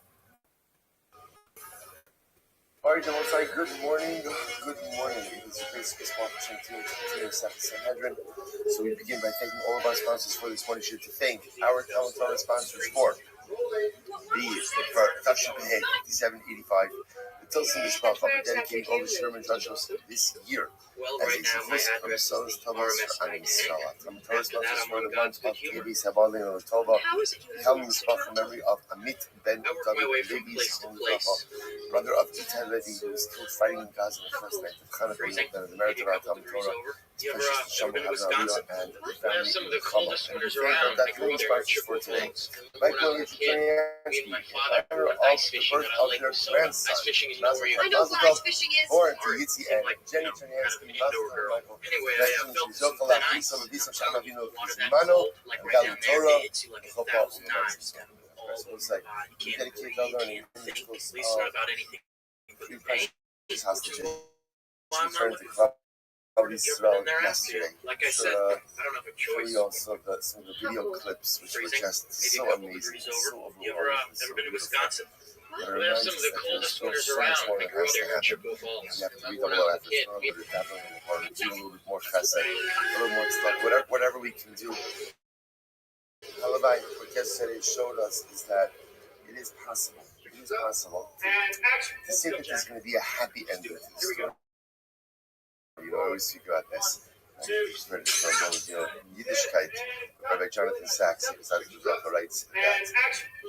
All right, Demosai, good morning. Good morning. It is a great space opportunity to continue the Sanhedrin. So we begin by thanking all of our sponsors for this morning. To thank our Talmud sponsors for Tafshin Pehei 5785. The Tilson Bishbal for dedicating all the Sherman judges this year. Well, right now my address is the RMS bank. Torah sponsors for the month of Kivi Sabalin or Tova. Telling the spot from memory of Amit Ben David Levi's brother of Itai Levi, who is still fighting in Gaza the first night of Hanukkah, the merit of our Talmud Torah. You ever been to Wisconsin? We have some of the coldest winters around. I grew up there in Chippewa Falls. When I was a kid, me and my father went ice fishing on Lake Minnesota. Ice fishing is, you know where you I know what ice fishing is. Or to Yitzi and like Jenny kind of Cherniansky, indoor girl. Anyway, I felt some thin ice. Water that cold, like right down there, it hits you like 1,000 knives down all over your body. You can't breathe, you can't think, at least not about anything but the pain. Well, I'm not looking for Israel yesterday. like I said, I don't have a choice. We also got some of the video clips, which were just so amazing, so You ever been to Wisconsin? We have some of the coldest winters around. I grew up there in Chippewa Falls. You have to read When I double was a after kid, a little bit more chesed, a little more stuff, whatever we can do. Halabai, what yesterday showed us is that it is possible. It is possible to say that there's going to be a happy ending to this story. You know, I always speak about this. Yiddishkeit, Rabbi Jonathan Sachs, he writes that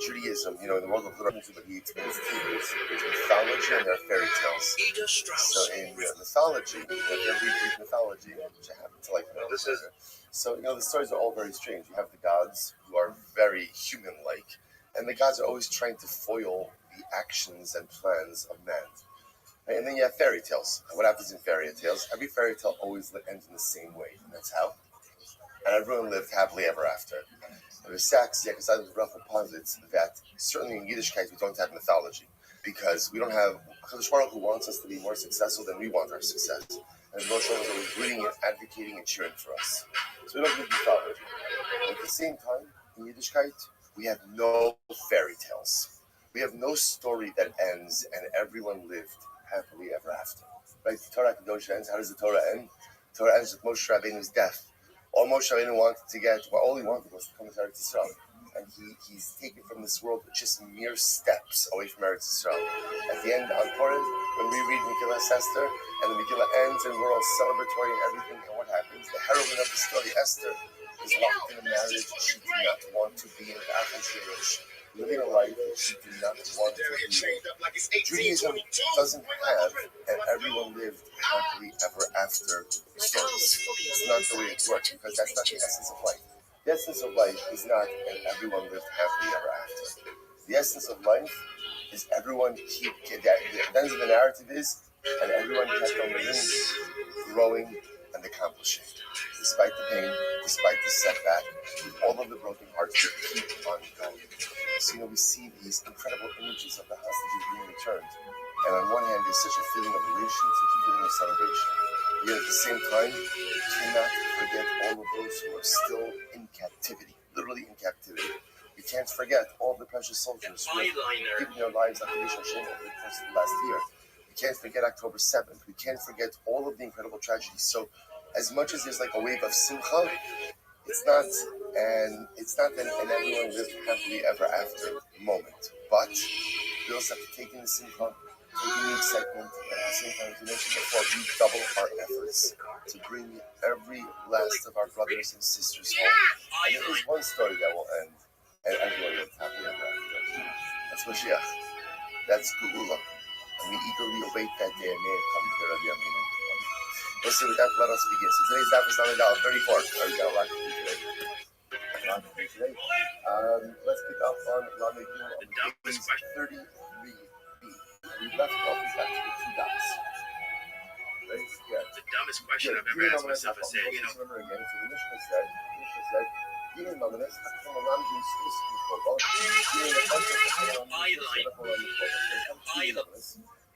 Judaism, in the world of literature, but he explains there's mythology and there are fairy tales. So in mythology, every Greek mythology, which I happen to like, so the stories are all very strange. You have the gods who are very human-like, and the gods are always trying to foil the actions and plans of man. And then you have fairy tales. And what happens in fairy tales? Every fairy tale always ends in the same way, and that's how. And everyone lived happily ever after. And the Sachs, Yakuza Rafa posits that certainly in Yiddishkeit we don't have mythology because we don't have Kadosh Baruch who wants us to be more successful than we want our success. And Moshe was always rooting and advocating and cheering for us. So we don't need mythology. At the same time, in Yiddishkeit, we have no fairy tales. We have no story that ends and everyone lived happily ever after. Right? The Torah Kadosh ends. How does the Torah end? The Torah ends with Moshe Rabbeinu's death. All Moshe Rabbeinu wanted to get, all he wanted was to come to Eretz Yisrael. And he's taken from this world just mere steps away from Eretz Yisrael. At the end, on Purim, when we read Megillah Esther, and the Megillah ends, and we're all celebratory and everything, and what happens? The heroine of the story, Esther, is locked in a marriage she did not want to be in. living a life that you do not want to live. Judaism doesn't have an everyone lived happily ever after story. It's not the way it works, because that's not the essence of life. The essence of life is not an everyone lived happily ever after. The essence of life is everyone keep, the end of the narrative is, and everyone kept on living, growing, and accomplishing. Despite the pain, despite the setback, all of the broken hearts, they keep on going. So, we see these incredible images of the hostages being returned. And on one hand, there's such a feeling of elation, such a feeling of celebration. Yet at the same time, we cannot forget all of those who are still in captivity, literally in captivity. We can't forget all the precious soldiers who have given their lives on Kedusha Hashem over the course of the last year. We can't forget October 7th. We can't forget all of the incredible tragedies. So, as much as there's like a wave of simcha, it's not an everyone lived happily ever after moment. But we also have to take in the simcha, take in the excitement, and at the same time, as we mentioned before, we double our efforts to bring every last of our brothers and sisters home. And there is one story that will end, and everyone lived happily ever after. That's Mashiach. That's Geula. And we eagerly await that day, and may it come to Rabbi Aminu. Let's see, with that, let us begin. So today's daf is Lamed 34. We've got a lot to do today. Let's pick up on Lamed 33b. We left off, we got to the two dots. Right? Yeah. The dumbest question I've ever asked myself is saying, Remember again, so the Mishnah said,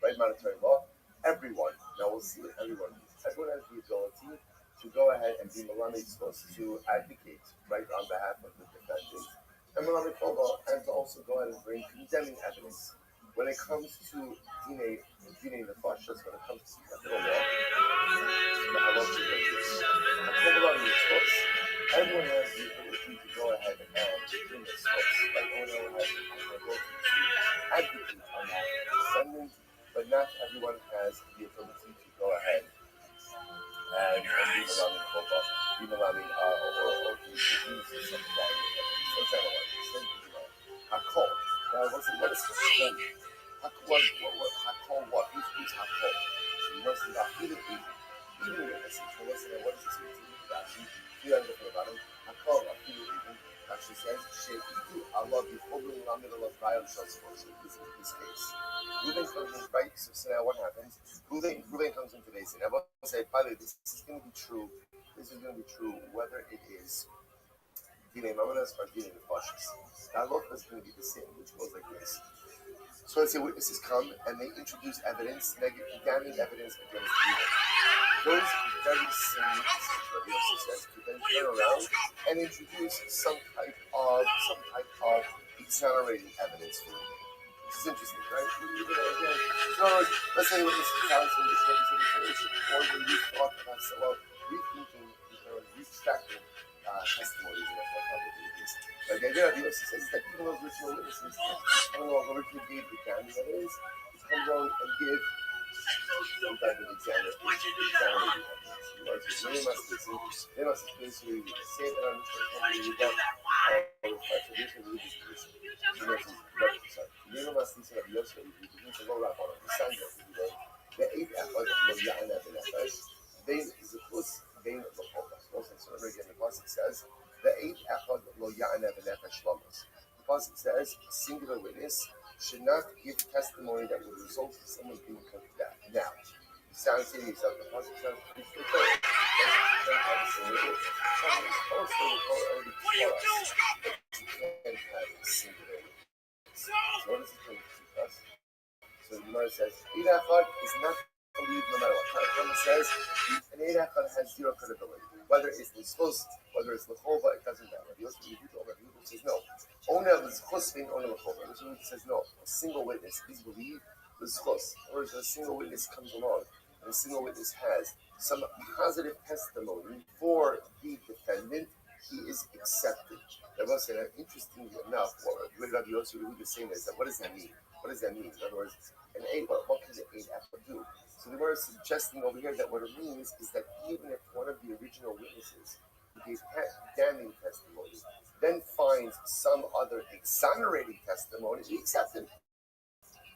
right, monetary law, everyone, now we'll see what everyone means. Everyone has the ability to go ahead and be Malamed supposed to advocate, right, on behalf of the defendant. And Malamed law, and to also go ahead and bring condemning evidence. When it comes to Dine Nefashos, when it comes to capital law, everyone has the ability to go ahead and bring a source. Everyone has the ability to advocate on that defendant, but not everyone has the ability to go ahead and be Malamed or to use some value. For example, Hakol. Now, what is Hakol? Hakol what? Who's Hakol? So you must not even witnesses. What does this mean? You understand about him. Hakol, actually says, Allah beholding Lamed Allah Brian Shosfos. So this is this case. Ruben comes in, right? So now what happens? Ruben comes into base, and everyone will say, by the way, this is going to be true. This is going to be true whether it is Dinei Mamanas or Dinei Nefashos. That law is going to be the same, which goes like this. So let's say witnesses come and they introduce evidence, negative, damning evidence against you. Those very same witnesses, Rabbi Yosef says, could then turn around and introduce some type of exonerating evidence for you. Which is interesting, right? Again, so let's say witnesses found some misrepresented information, or when you thought about rethinking, retracting testimonies, and that's what probably is. But the idea of Yosef says is that even those original witnesses come along, originally gave the damning evidence, come along and give some type of examiner. They must basically say that on the company you got tradition religious tradition. The eight echad lo ya'ana b'nefesh, bein zechus bein l'cholas. So again, the pasuk says, the eight echad lo ya'ana b'nefesh lamos. The pasuk says, singular witness should not give testimony that would result in someone being put to death. Now, you sound to yourself, the pasuk sounds pretty straightforward. Someone is also already taught us that you can't have a singular witness. So what does it teach us? So the Gemara says, Eid Echad is not believed no matter what. Tanakh says an Eid Echad has zero credibility. Whether it's L'schus, whether it's L'chova, it doesn't matter. Rabbi Yosef says no. Only L'schus being only L'chova. Rabbi says no. A single witness is believed L'schus. Or if a single witness comes along and a single witness has some positive testimony for the defendant, he is accepted. Rabbi said, interestingly enough, what Rabbi Yosef is saying is that what does that mean? What does that mean? In other words, what can the eight echad do? So they were suggesting over here that what it means is that even if one of the original witnesses gave damning testimony, then finds some other exonerating testimony, we accept him.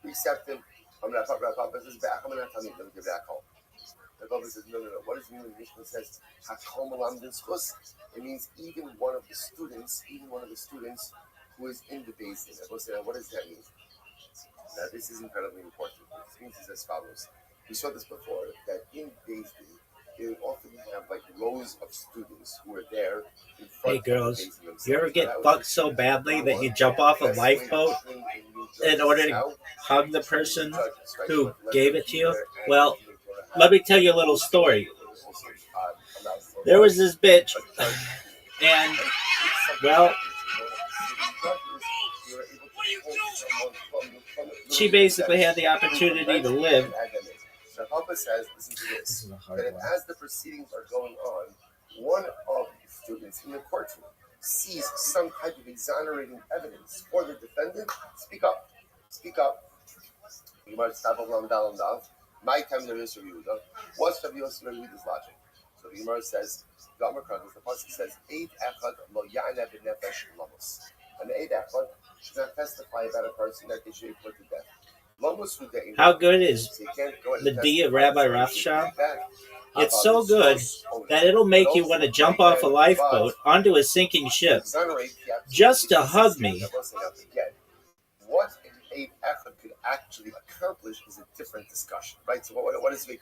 I'm going to this back. I'm going to tell you, let me get back home. The Rabbi says, no. What does it mean when the Mishnah says, it means even one of the students who is in the basin. I will say, what does that mean? Now, this is incredibly important. It means as follows. We saw this before, that in Beis Din, they often have like rows of students who are there in front Hey girls, of the basin. you ever get fucked so badly that you jump off a lifeboat in order to hug the person who gave it to you? Well, let me tell you a little story. There was this bitch, and, well, she basically had the opportunity to live. So Rabbi says, listen to this, that as the proceedings are going on, one of the students in the courtroom sees some type of exonerating evidence for the defendant, speak up. You might stop on my time to Yosef Yehuda. What's Rabbi Yosef Yehuda's logic? So the Gemara says, the Pasuk says, Eid Echad lo ya'na b'nefesh lamos. An Eid Echad should not testify about a person that they should be put to death. How good is the D of Rabbi Rothschild? It's so good that it'll make you want to jump off a lifeboat onto a sinking ship just to hug me. What an Eid Echad could actually accomplish is a different discussion, right? So what is it?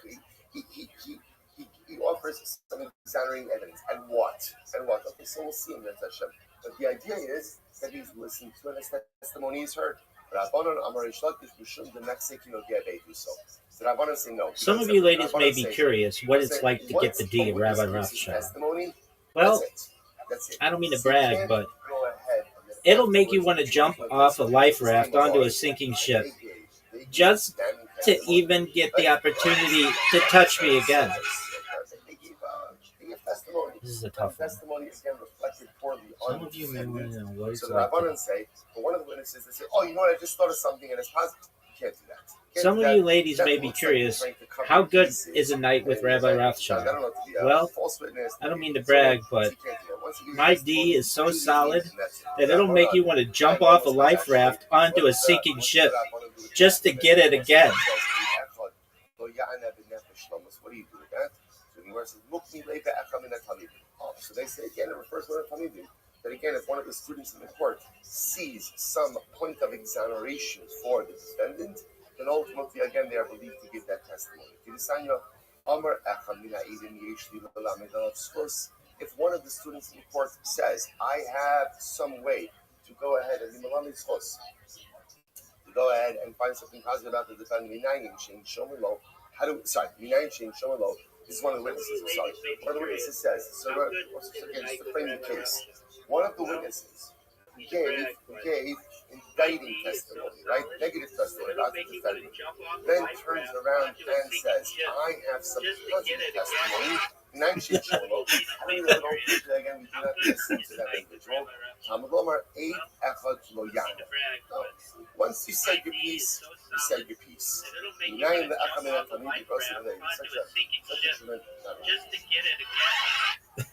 He offers some exonerating evidence. And what? Okay, so we'll see him in Hashem. But the idea is that he's listened to and his testimony is heard. Some of you ladies may be curious what it's like to get the D of Rabbi Rothschild. Well, I don't mean to brag, but it'll make you want to jump off a life raft onto a sinking ship just to even get the opportunity to touch me again. This is a tough one. Some of you may want to know what it's like. But one of the witnesses, they say, oh, you know what, I just thought of something and it's positive. You can't do that. Some of you ladies may be curious, how good is a night with Rabbi Rothschild? Well, I don't mean to brag, but my D is so solid that it'll make you want to jump off a life raft onto a sinking ship just to get it again. What do you do with that? So they say again, it refers to what Talmidim. That again, if one of the students in the court sees some point of exoneration for the defendant, then ultimately again they are believed to give that testimony. If one of the students in the court says, I have some way to go ahead and find something positive about the defendant, this is one of the witnesses. One of the witnesses says, so again, just to frame the case, one of the witnesses gave indicting testimony, right? Negative testimony about the defendant. Then turns around and says, I have some positive testimony. Once you said your piece, you said your piece.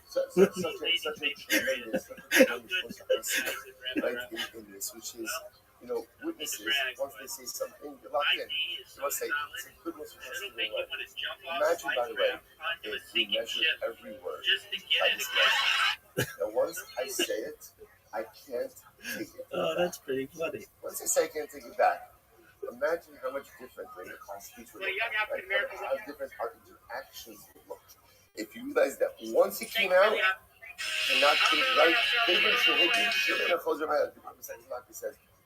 Such a tremendous right in this, which is, witnesses, once they say something, you're locked in. You must say, it's a good one for us to do right. Imagine, by the way, if we measure every word by this measure. And once I say it, I can't take it. Oh, that's pretty funny. Once I say I can't take it back, imagine how much differently our speech would look, right? How different our interactions would look. If you realize that once it came out, and not right,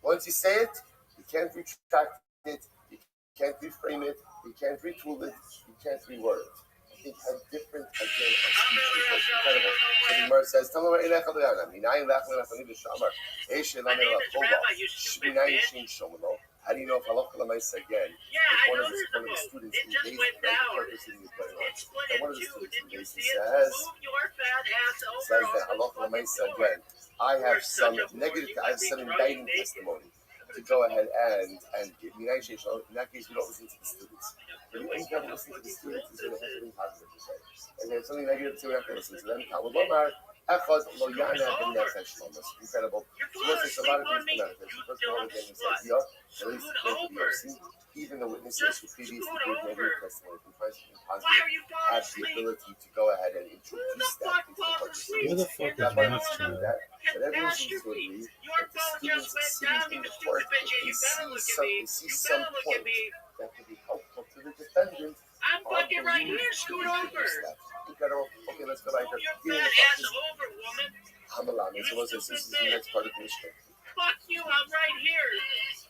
once you say it, you can't retract it, you can't reframe it, you can't retool it, you can't reword it. I think how different again our speech is incredible. So the Gemara says, how do you know if halacha l'maisa again? If one of the students in the basement, and one of the students in the basement says that halacha l'maisa again, I have some indicting testimony to go ahead and give. In that case, we don't listen to the students. But when you never listen to the students, it's going to have something positive to say. And and if something negative to, we have to listen to them. Talmud Lomar, Echad lo yana b'nefesh lomas. Incredible. So we'll say a lot of things come out of this. First of all, again, this idea, at least according to the OC, even the witnesses who previously gave negative testimony, who find something positive, have the ability to go ahead and introduce that into the conversation. Who the fuck is That might Max? mean that everyone seems to agree that the students sitting in the court, if they see some point that could be helpful to the defendant, I'm fucking right here, scoot over. Okay, let's go back Move your there. fat ass over, woman. Hamalami, so what's this? This is the next part of the Mishnah. Fuck you, I'm right here.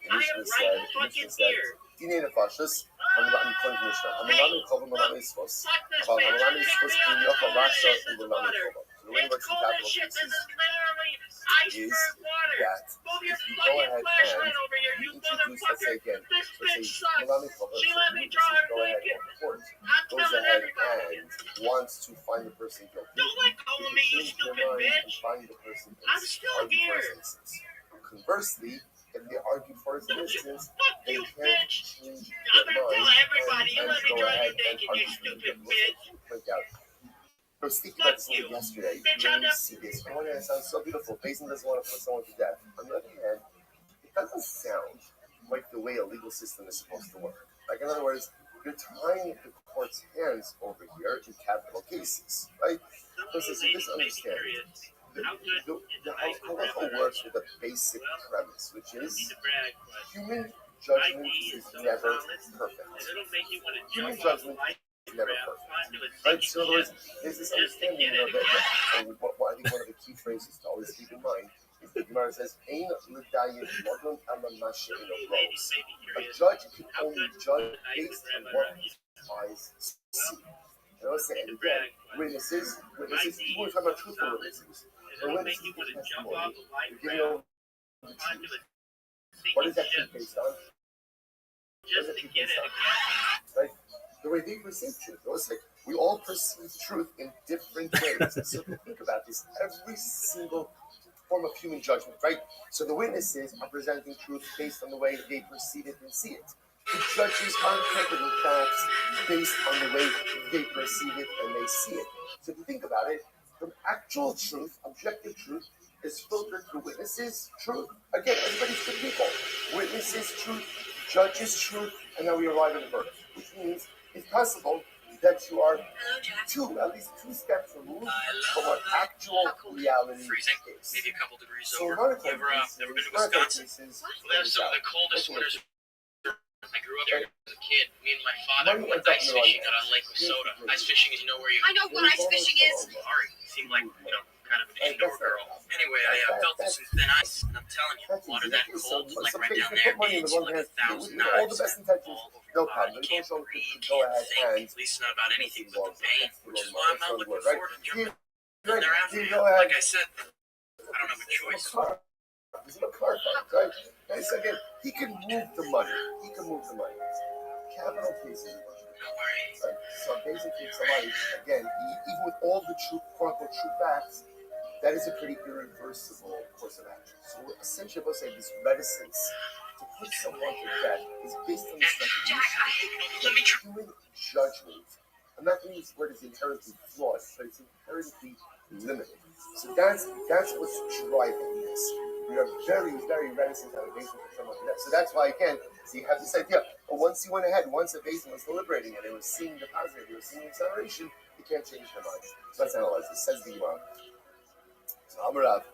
The I am Mishnah right said, fucking here. Dinei nefashos, Hamalami kol Mishnah. Hamalami kol Hamalami svos. But Hamalami svos in Yochel Rasha and Hamalami kol. So the way it works in capital Shit, this cases is literally is iceberg water. that Move your if you go fucking ahead flashlight and over here, you introduce, let's say motherfucker. again, This let's bitch say sucks. Hamalami kol, She let me draw her go ahead naked. and the court I'm goes telling ahead everybody. and wants to find the person guilty. Don't let go of me, you Change their stupid mind and bitch. find the person I'm still innocent. Argue for here. his innocence. Conversely, if they argue for his innocence, they you, can't bitch. change I'm their gonna tell mind everybody, you and let me go draw ahead you naked, and you argue stupid for bitch. point out. I was thinking about this yesterday. When you see this, oh yeah, it sounds so beautiful. Basin doesn't want to put someone to death. On the other hand, it doesn't sound like the way a legal system is supposed to work. Like, in other words, you're tying the court's hands over here in capital cases, right? So just understand, the halacha works with a basic premise, which is human judgment is never perfect. Human judgment is never perfect. Right? So in other words, there's this understanding of that, and what I think one of the key phrases to always keep in mind is the Gemara says, "Ein l'dayin modon ala mashe'en rose." A judge can only judge based on what his eyes see. And I was saying, again, witnesses, people are talking about truthful witnesses. The witnesses give testimony, they're giving over the truth. What is that truth based on? Just to get it again. Right? The way they perceive truth. I was like, we all perceive truth in different ways. So think about this. Every single form of human judgment, right? So the witnesses are presenting truth based on the way they perceive it and see it. The judges are interpreting facts based on the way they perceive it and they see it. So if you think about it, from actual truth, objective truth, is filtered through witnesses' truth. Again, everybody's good people. Witnesses' truth, judges' truth, and now we arrive at a verdict, which means it's possible that you are at least two steps removed from what actual reality is. Maybe a couple degrees So over. in other You ever been to Wisconsin? We have some of the coldest winters. I grew up there as a kid. Me and my father went ice fishing out on Lake Minnesota. Ice fishing is, you know where you... I know what ice fishing is. Sorry, seemed like, kind of an indoor girl. Anyway, I felt this thin ice, and I'm telling you, water that cold, like right down there, it's like 1,000 knives all over your body. You can't breathe, you can't think, at least not about anything but the pain, which is why I'm not looking forward to jumping in there after you. Like I said, I don't have a choice. He's in a car fight, right? And so again, he can move the money. Capital cases. Right? So basically, it's like, again, even with all the true, quote-unquote, true facts, that is a pretty irreversible course of action. So we're essentially supposed to say this reticence to put someone to death is based on this recognition that human judgment, I'm not going to use the word as inherently flawed, but it's inherently limited. So that's what's driving this. We are very, very reticent to have a basin for someone to death. So that's why, again, so you have this idea, but once he went ahead, once a basin was deliberating and they were seeing the positive, they were seeing the acceleration, you can't change their mind. So let's analyze this. Says the Gemara. So Amarav,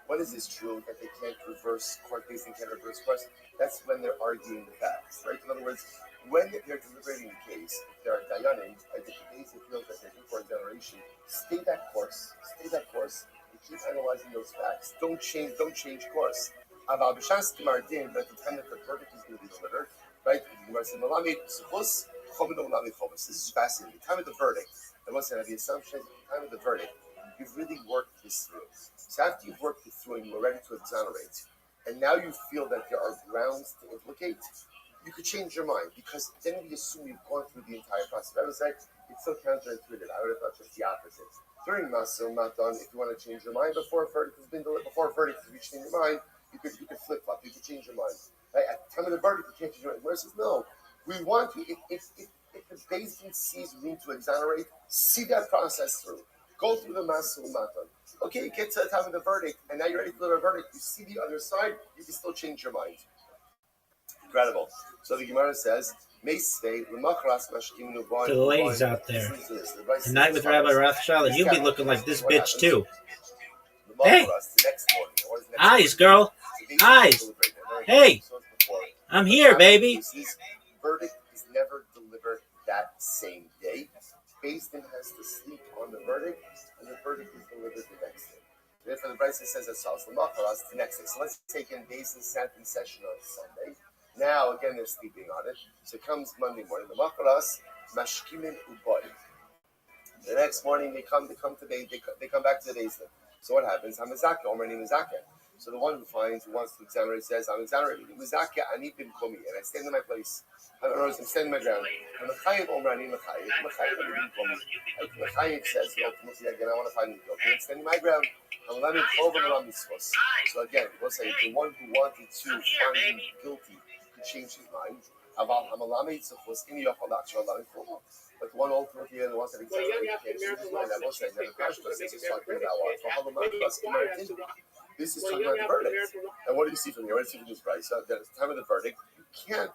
when is this true that they can't reverse court basin, can't reverse course? That's when they're arguing the facts, right? In other words, when they're deliberating the case, if there are dayanim, like if the basin feels that they're due for a generation, stay that course, and keep analyzing those facts. Don't change course. But at the time that the verdict is going to be delivered, right? This is fascinating. The time of the verdict, and once again, the assumption is at the time of the verdict, you've really worked this through. So after you've worked it through and you're ready to exonerate, and now you feel that there are grounds to implicate, you could change your mind, because then we assume you've gone through the entire process. I was like, it's so counterintuitive. I would have thought just the opposite. During Masil Matan, if you want to change your mind before a verdict has been delivered, before a verdict is reached in your mind, you could flip flop. You could change your mind. Right? At the time of the verdict, you can't change your mind. Where it says no, we want to. If If the Beis Din sees room to exonerate, see that process through. Go through the Masul Matan. Okay, you get to the time of the verdict, and now you're ready to deliver a verdict. You see the other side, you can still change your mind. Incredible. So the Gemara says, To the ladies out there, tonight with Rabbi ROTHSCHILD, you'll be looking like this bitch too. Hey, eyes, girl, eyes. Hey, I'm here, baby. This verdict is never delivered that same day. Beis Din has to sleep on the verdict, and the verdict is delivered the next day. Therefore, the Brisa says as the next day. So let's take in Beis Din sat in session on Sunday. Now again they're sleeping on it. So it comes Monday morning. The Macharas mashkimin uboy. The next morning they come to they come back to the Beis Din. So what happens? Hamazaka, Omer Nimazaka. So the one who wants to exonerate says, I'm exonerated. Nimazaka ani bimkomi, and I stand in my place. I'm standing my ground. And Mechayev Omer ani Mechayev. Mechayev says, ultimately again, I want to find the guilty. I'm standing my ground. So again, we'll say the one who wanted to find him guilty could change his mind. But the one ultimately who wants to exonerate can't change his mind. I will say that the Pashto is talking about this is talking about the verdict. And what do you see from here? What do you see from this price? At the time of the verdict, you can't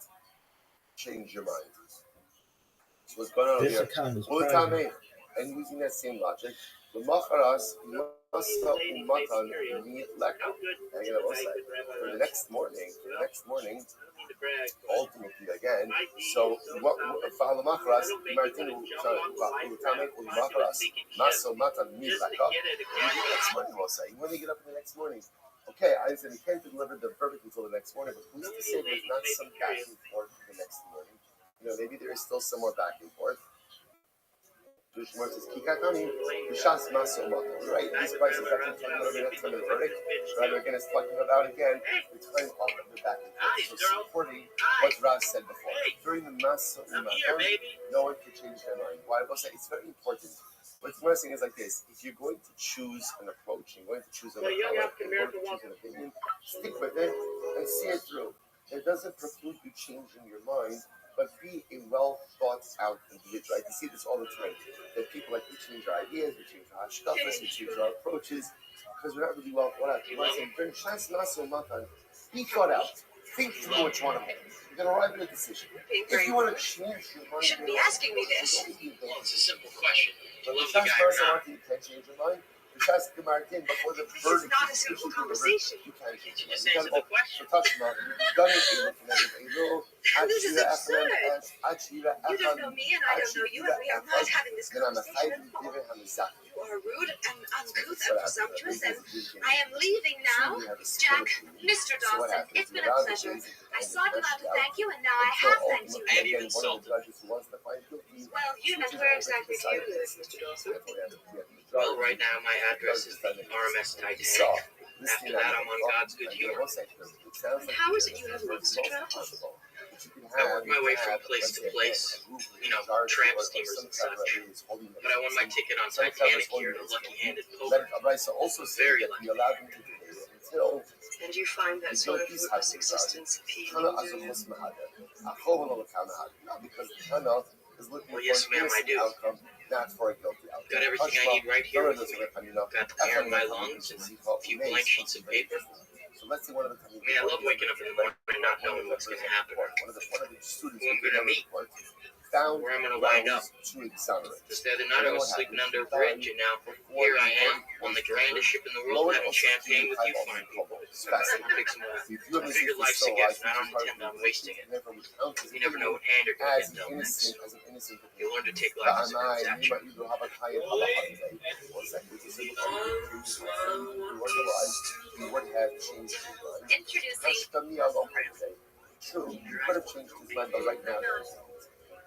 change your mind. So what's going on This here? account is Well, private. and using that same logic, the Macharas Masa Umatan Leka. For the next morning, ultimately again. So what Fahal Macharas Martinu Utamek Macharas Masa Umatan Leka. Next morning we'll say. When they get up in the next morning. Okay, I said he can't deliver the verdict until the next morning, but who's to say there's not some back and forth the next morning? Maybe there is still some more back and forth. Right? This price is actually talking about the next time of the verdict. Rather again, it's talking about again the time of the back and forth. So supporting what Rav said before. During the Masa Umaton, no one can change their mind. Why? I will say it's very important. What's more saying is like this: if you're going to choose an approach, you're going to choose an opinion, stick with it and see it through. It doesn't preclude you changing your mind, but be a well thought out individual. I can see this all the time. That people like we change our ideas, we change our hashkafas, we change our approaches because we're not really well thought out. Be thought out. Think through what you want to make. You're going to arrive at a decision. If you want to change your mind, You shouldn't be asking me this. Well, it's a simple question. You love the First guy person or I want you to change your mind. Just before the This verdict is not a simple conversation. you can't change your mind. Just answer the question. This is absurd. You don't know me and I don't know you, and we are not having this conversation at all. You are rude and uncouth and presumptuous, and I am leaving now. Jack, Mr. Dawson, it's been a pleasure. I sought you out to thank you, and now I have thanked you. And even insulted. Well, and where exactly do you live, Mr. Dawson? Well, right now my address is the RMS Titanic. After that, I'm on God's good humor. And how is it you have months to travel? I work my way from place to place, tramp steamers and such. But I won my ticket on Titanic here in a lucky-handed poker. Very lucky. And you find that sort of rootless existence appealing, do you? Well, yes, ma'am, I do. Not for a guilty outcome. Got everything I need right here with me. Got the air in my lungs and a few blank sheets of paper. So let's see one of the I mean, I love waking up in the morning and not knowing what's going to happen. One of the students Who I'm going to meet. found Where I'm going to wind up. to exonerate. Just the other night I was sleeping under a bridge, and now here I am on the grandest ship in the world having champagne with you fine people. I'm going to pick some more. I figured life's a gift, and I don't intend on wasting it. You never know what hand you're going to get dealt next. You learn to take life as a transaction. True, you could have changed his mind, but right now,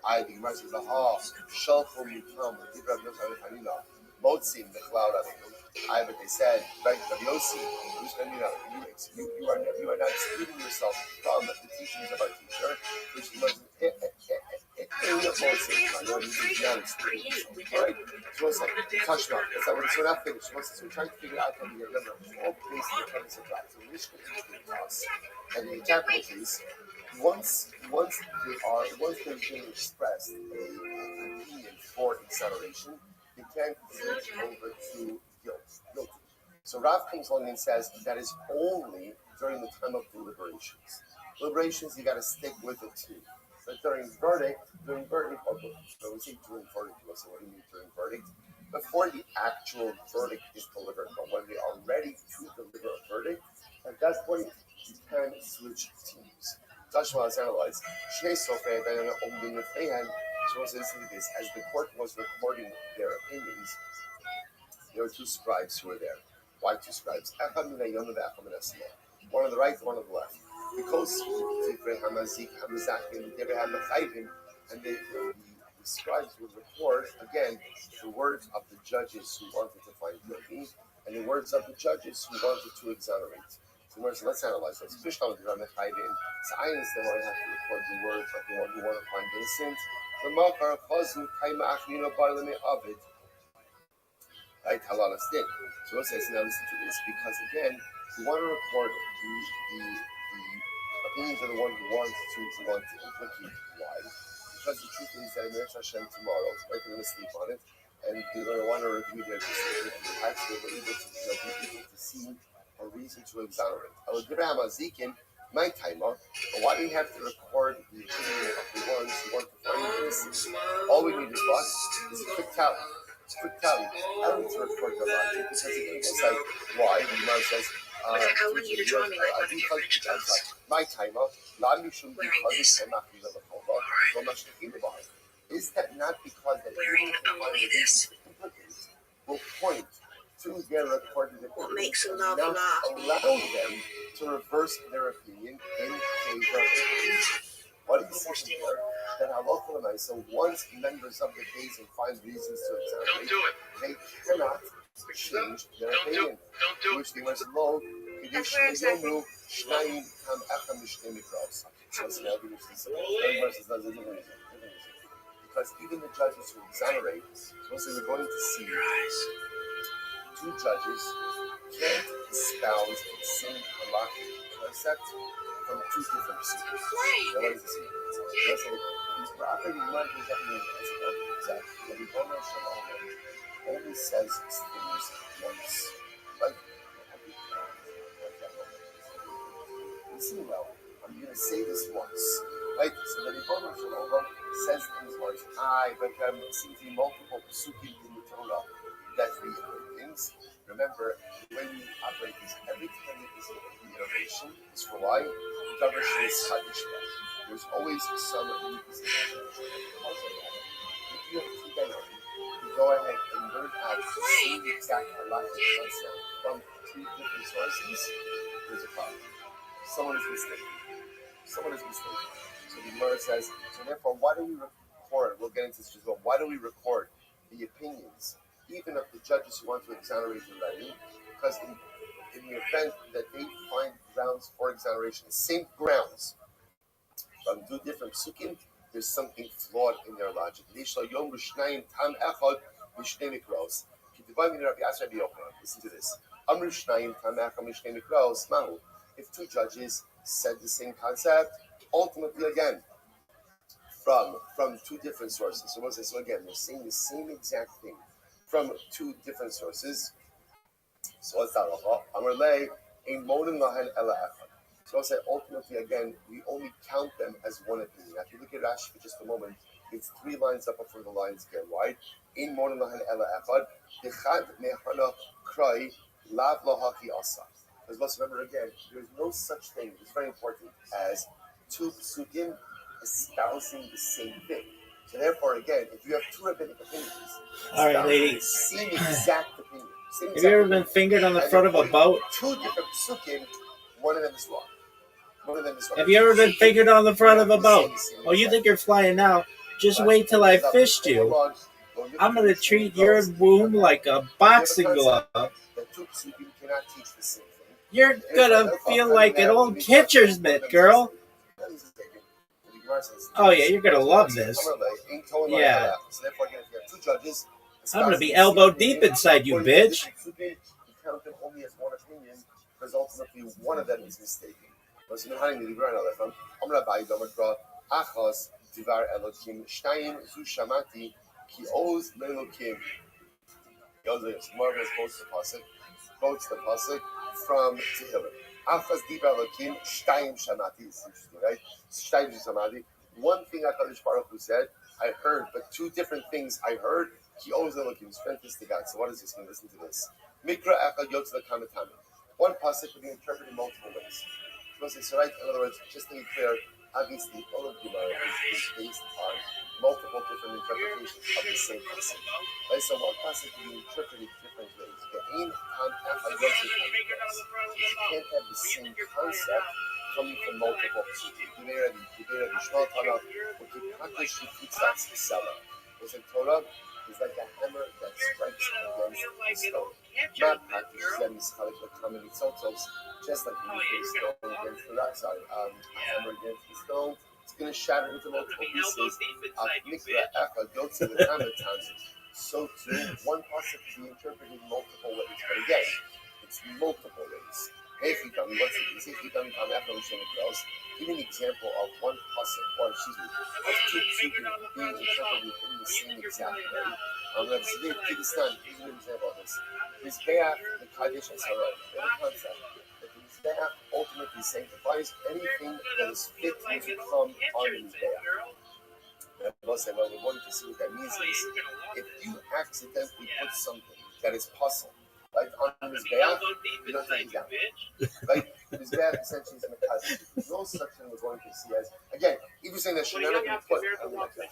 I the Gemara says, "Aha, shalchom yikam divrei Rabbi Hanina, motzim the cloud of I." But they said, right, Rabbi Yossi, you are not excluding yourself from the teachings of our teacher, which was Right? So it's like touchdown. It's like we're not finished. So we're trying to figure out how to remember all based on the premise of God. So the Mishkan is the cross, and the interpretation is once there's been expressed an opinion for exoneration, they can't switch over to guilty. So Rav comes along and says that is only during the time of deliberations. Deliberations, you got to stick with it too. But during verdict, I would say during verdict, so what do you mean during verdict? Before the actual verdict is delivered, but when they are ready to deliver a verdict, at that point, you can switch teams. Joshua has analyzed. So listen to this. As the court was recording their opinions, there were two scribes who were there. Why two scribes? One on the right, one on the left. Because and the scribes would record again the words of the judges who wanted to find guilty and the words of the judges who wanted to exonerate. So let's analyze this. So I understand why I have to record the words of the one who want to find innocent. Right? Halal din. So it says now listen to this because again we want to record the opinions of the one who wants to implicate. Why? Because the truth is that in Hashem tomorrow, right, they're going to sleep on it, and they're going to want to review their decision. Actually, they're able to see a reason to exonerate. My timer. But why do we have to record the opinion of the ones who want to find innocent? All we need is what? Is a quick tally. I don't need to record the logic because it's like why? The man says. I want you to draw me like one of your French toast. My timer. Wearing this. Is that not because that wearing only this will point to their recorded opinion? What makes a love not laugh? allow them to reverse their opinion in favor of the what is saying here? That halacha so once members of the case find reasons to exonerate, they cannot change their opinion. Which they must know. That's where exactly. Because even the judges who exonerate, supposedly we're going to see two judges can't espouse the same halakhic concept from two different perspectives. Now, what does this mean? Let's say the operating money is that only says things once. Like, listen well, I'm going to say this once. Right? So the Rebbeinu Shalom says things once. But I'm seeing multiple psukim in the Torah that reiterate things. Remember, when you operate this, every time it is reiteration, is for why? Darshan is Hadishma. There's always some reposition. If you have two dayanim, you go ahead and learn out the same exact halakhic concept from two different sources, there's a problem. Someone is mistaken. So the Gemara says, so therefore, why do we record? We'll get into this as well. Why do we record the opinions, even of the judges who want to exonerate the writing? Because in the event that they find grounds for exoneration, the same grounds, from two different psukim, there's something flawed in their logic. Listen to this. If two judges said the same concept, ultimately again, from two different sources. So again, they're saying the same exact thing from two different sources. So what's that? So I'll say ultimately again, we only count them as one opinion. Now, if you look at Rashi for just a moment, it's 3 lines up before the lines get wide. In monin lahan ela echad, dechad mehana krai lav lahaki asa. Because let's remember again, there's no such thing, it's very important, as two psukim espousing the same thing. So therefore, again, if you have two rabbinic opinions, all right, ladies, the same exact opinion. Have you ever been fingered on the front of a boat? Two different psukim, one of them is wrong. Have you ever been fingered on the front of a boat? Oh, you think you're flying now? Just wait till I fished you. I'm going to treat your womb like a boxing glove. You're going to feel like an old catcher's mitt, girl. Oh, yeah, you're going to love this. Yeah. I'm going to be elbow deep inside you, bitch. Because ultimately one of them is mistaken. Was mir hani die Brand Aleph. Rabbi Domakra Achos Divar Elokim Shtayim Zu Shamati Ki Oz Lelokim. It's marvelous quotes the pasuk from Tehillim. Achos Divar Elokim Shtayim Shamati. It's interesting, right? Shtayim Shamati. One thing HaKadosh Baruch Hu said, I heard, but two different things I heard. Ki Oz Lelokim. Strength to God. So what does this mean? Listen to this. Mikra Echad Yotz Lekamatami. One pasuk can be interpreted multiple ways. So right, in other words, just to be clear, obviously all of Gemara is based on multiple different interpretations of the same pasuk. Right? So one pasuk can be interpreted different ways. You can't have the same concept coming from multiple pasukim. It's like Torah is like a hammer that strikes against the stone. Not just like when you put a stone against the rock side, a hammer against the stone, it's going to shatter into multiple pieces. So too, one pasuk can be interpreted in multiple ways. But again, it's multiple ways. Give me an example of one pasuk, or excuse me, of two psukim being interpreted in the same exact way. Give me an example of this. Mizbeach, the Kaddish and Sarah, the concept that the Mizbeach ultimately sanctifies anything that is fit to come on the Mizbeach. And we'll say, well, we're going to see what that means is, if you accidentally put something that is puzzle, like on the Mizbeach, you don't take it down. Like, the Mizbeach essentially is Mekazah. There's no such thing we're going to see as, again, even saying that should never be put, I don't like that,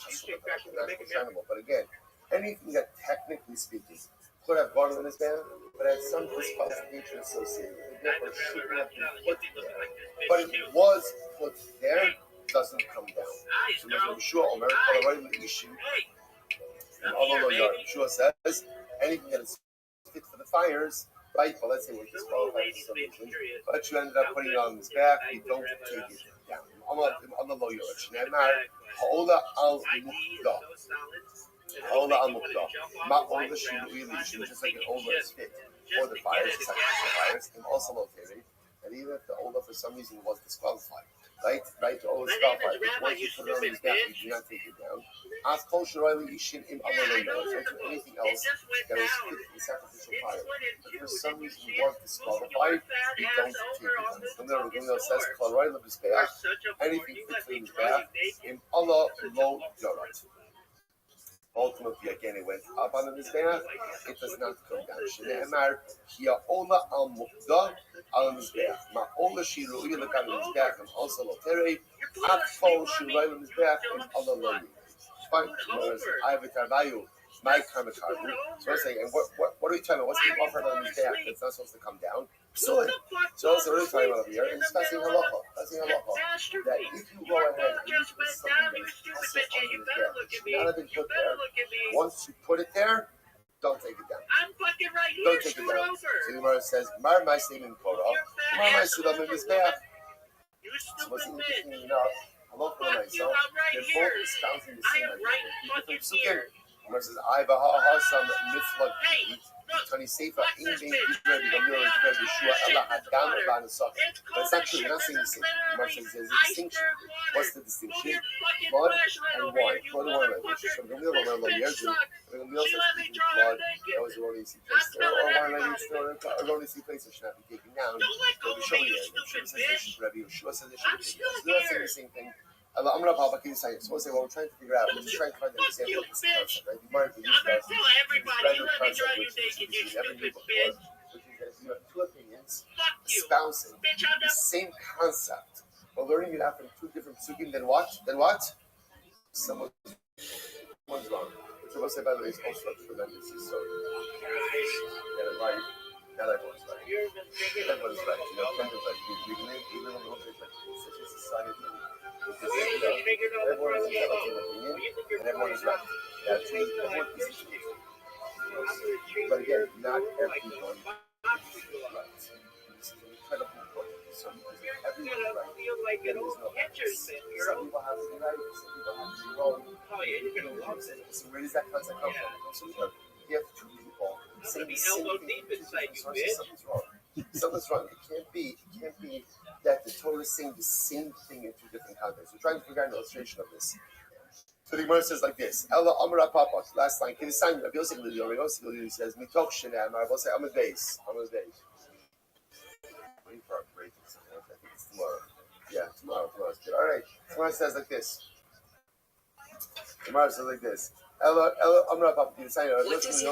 but again, anything that technically speaking, could have gone on this band, but had some dispositive nature associated with it, therefore shouldn't have been put there. But it was put there, doesn't come down. So Yeshua Omer, and although Yeshua says anything that is fit for the fires, right? Well, let's say we're disqualified for some reason, but you ended up putting it on his back, you don't take it down. On the low Yorch, Ha'ola al Mukdah. Ola al-Mukdah. Ma'ola shiru'ili, just like an Ola is fit for the fires, the fires, and also located. And even if the Ola for some reason was disqualified, right? The Ola is disqualified. Once you put it on his back, you do not take it down. Ask Kol Shirayli Yishin im Amalei, anything else that was fit in sacrificial fire. But for some reason was disqualified, you don't take it down. Remember, Gamliel says, Kol Rayla B'Zbeach, anything fit for the Mizbeach, im Allah lo yorat. Ultimately, again, it went up on the Mizbeach. It does not come down. Shne'emar ha'ola al mukdah al Mizbeach. Ma'ola shiru'il lekan Mizbeach and also loterei. At kol shiru'il Mizbeach and Allah lo yu. Fine. I have a tarbayu. My karma karbu. So I'm saying, and what are we talking about? What's being offered on the Mizbeach that's not supposed to come down? So what are we talking about over here? And discussing halacha. That if you go ahead and you put something that is also on the Mizbeach, it should not have been put there. Once you put it there, don't take it down. Don't take it down. So the Gemara says, Mar my statement quota, Mar my sulam in Mizbeach. So what's interesting enough, halacha and myself, they're both espousing the same idea. The Gemara says, I baha some mitzvah eat. Tani Sefer, in being Israel, the Gamliel is very Yeshua, Allah Adam, Allah Nasach. But it's not true, you're not saying the same thing. The Gemara says there's a distinction. What's the distinction? Blood and wine. Blood and wine, like this. So the Gamliel, Allah Yerzu, the Gamliel says taking blood, that was erroneously placed there, or wine like this, erroneously placed, it should not be taken down. So the Shomi here, Rabbi Yeshua says it should be taken down. So they're not saying the same thing. I'm going to pop back in a second. So we'll say, well, we're trying to figure out, we're just trying to find an example of this concept, right? You might have used that random concept, which is used every day before, which is that you have two opinions espousing the same concept, but learning it out from two different psukim, then what? Someone's wrong. Which I will say, by the way, is also tremendous. So, get it right. Not everyone's right. Everyone's right. You know, everyone's right. We live in a little bit like such a society. Everyone is entitled to an opinion, and everyone is right. That's the important position. But again, not everyone is right. This is incredibly important. So because everyone is right, then there's no evidence. Some people have to be right, some people have to be wrong. So where does that concept come from? It comes from you have two people saying the same thing, two different sources, something's wrong. Something's wrong. It can't be that the Torah is saying the same thing in two different contexts. We're trying to figure out an illustration of this. So the Gemara says like this: Ella Amra Papa. Last line. Can you sign? Rabbi Yosef Lili says, "Mitok Shenam." I will say, "I'm a base. I'm a base." Waiting for a break. I think it's tomorrow. Yeah, tomorrow's good. All right. Tomorrow says like this. Tomorrow says like this. Ella Amra Papa. Can you sign? What does he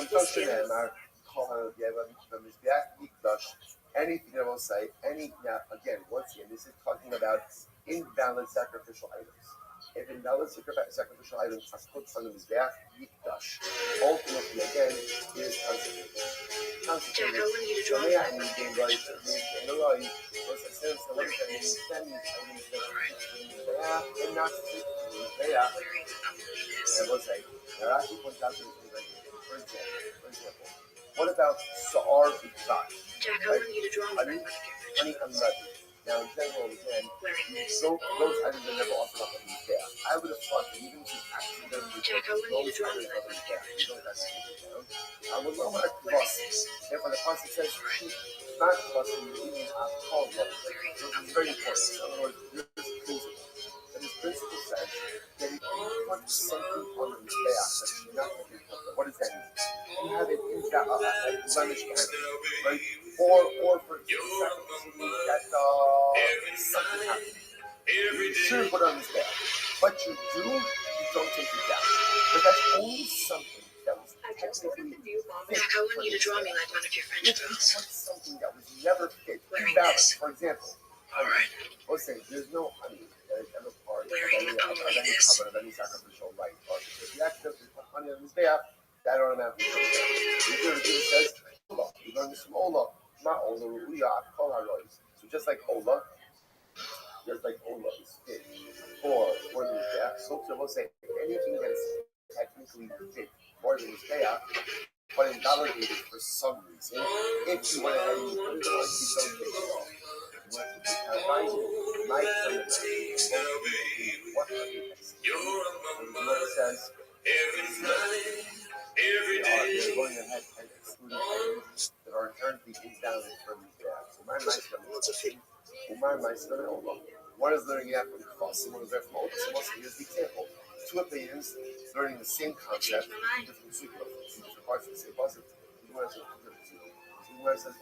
Anything I will say, now again, once again, this is talking about invalid sacrificial items. If invalid sacrificial items are put on the Mizbeach, Yikdash. Ultimately, again, is consecrated. Jack, I want you to draw what about Sa'ar B'Tzad? Jack, I want you to draw honey unleavened. Now, in general, again, those items are never offered up on the Mizbeach. I would have thought that even if you accidentally Jack, I want you to draw you don't have to take it down. I would love my cross. Therefore, the concept says, not crossing, eating alcohol. It's very important. In other words, here's the principle. And this principle says that if you put something on the Mizbeach that's not going to be cooked, what does that mean? You have it in that blemished animal, right? Or for example, that something happened. You shouldn't put it on this bag, but you don't take it down. But that's only something that was technically fit. Jack, I want you to draw me like one of your French girls. Something that was never fit. Wearing this. For example, alright. Let's say there's no honey that is ever part Wearing only this. of any sacrificial rite. If you accidentally put honey on this bag, that automatically goes down. It says, you learn this from Ola. So just like Ola is fit for the Mizbeach, so we'll say anything that is technically fit for the Mizbeach, but invalidated for some reason, if you want to have you don't take it off. You want to might come in what it says, they're going ahead and excluding items that are inherently invalid from Mizbeach. So my one is learning it from Chassim, one is there from Otis. So here's the example. Two opinions learning the same concept in different parts of the same concept. Where it says,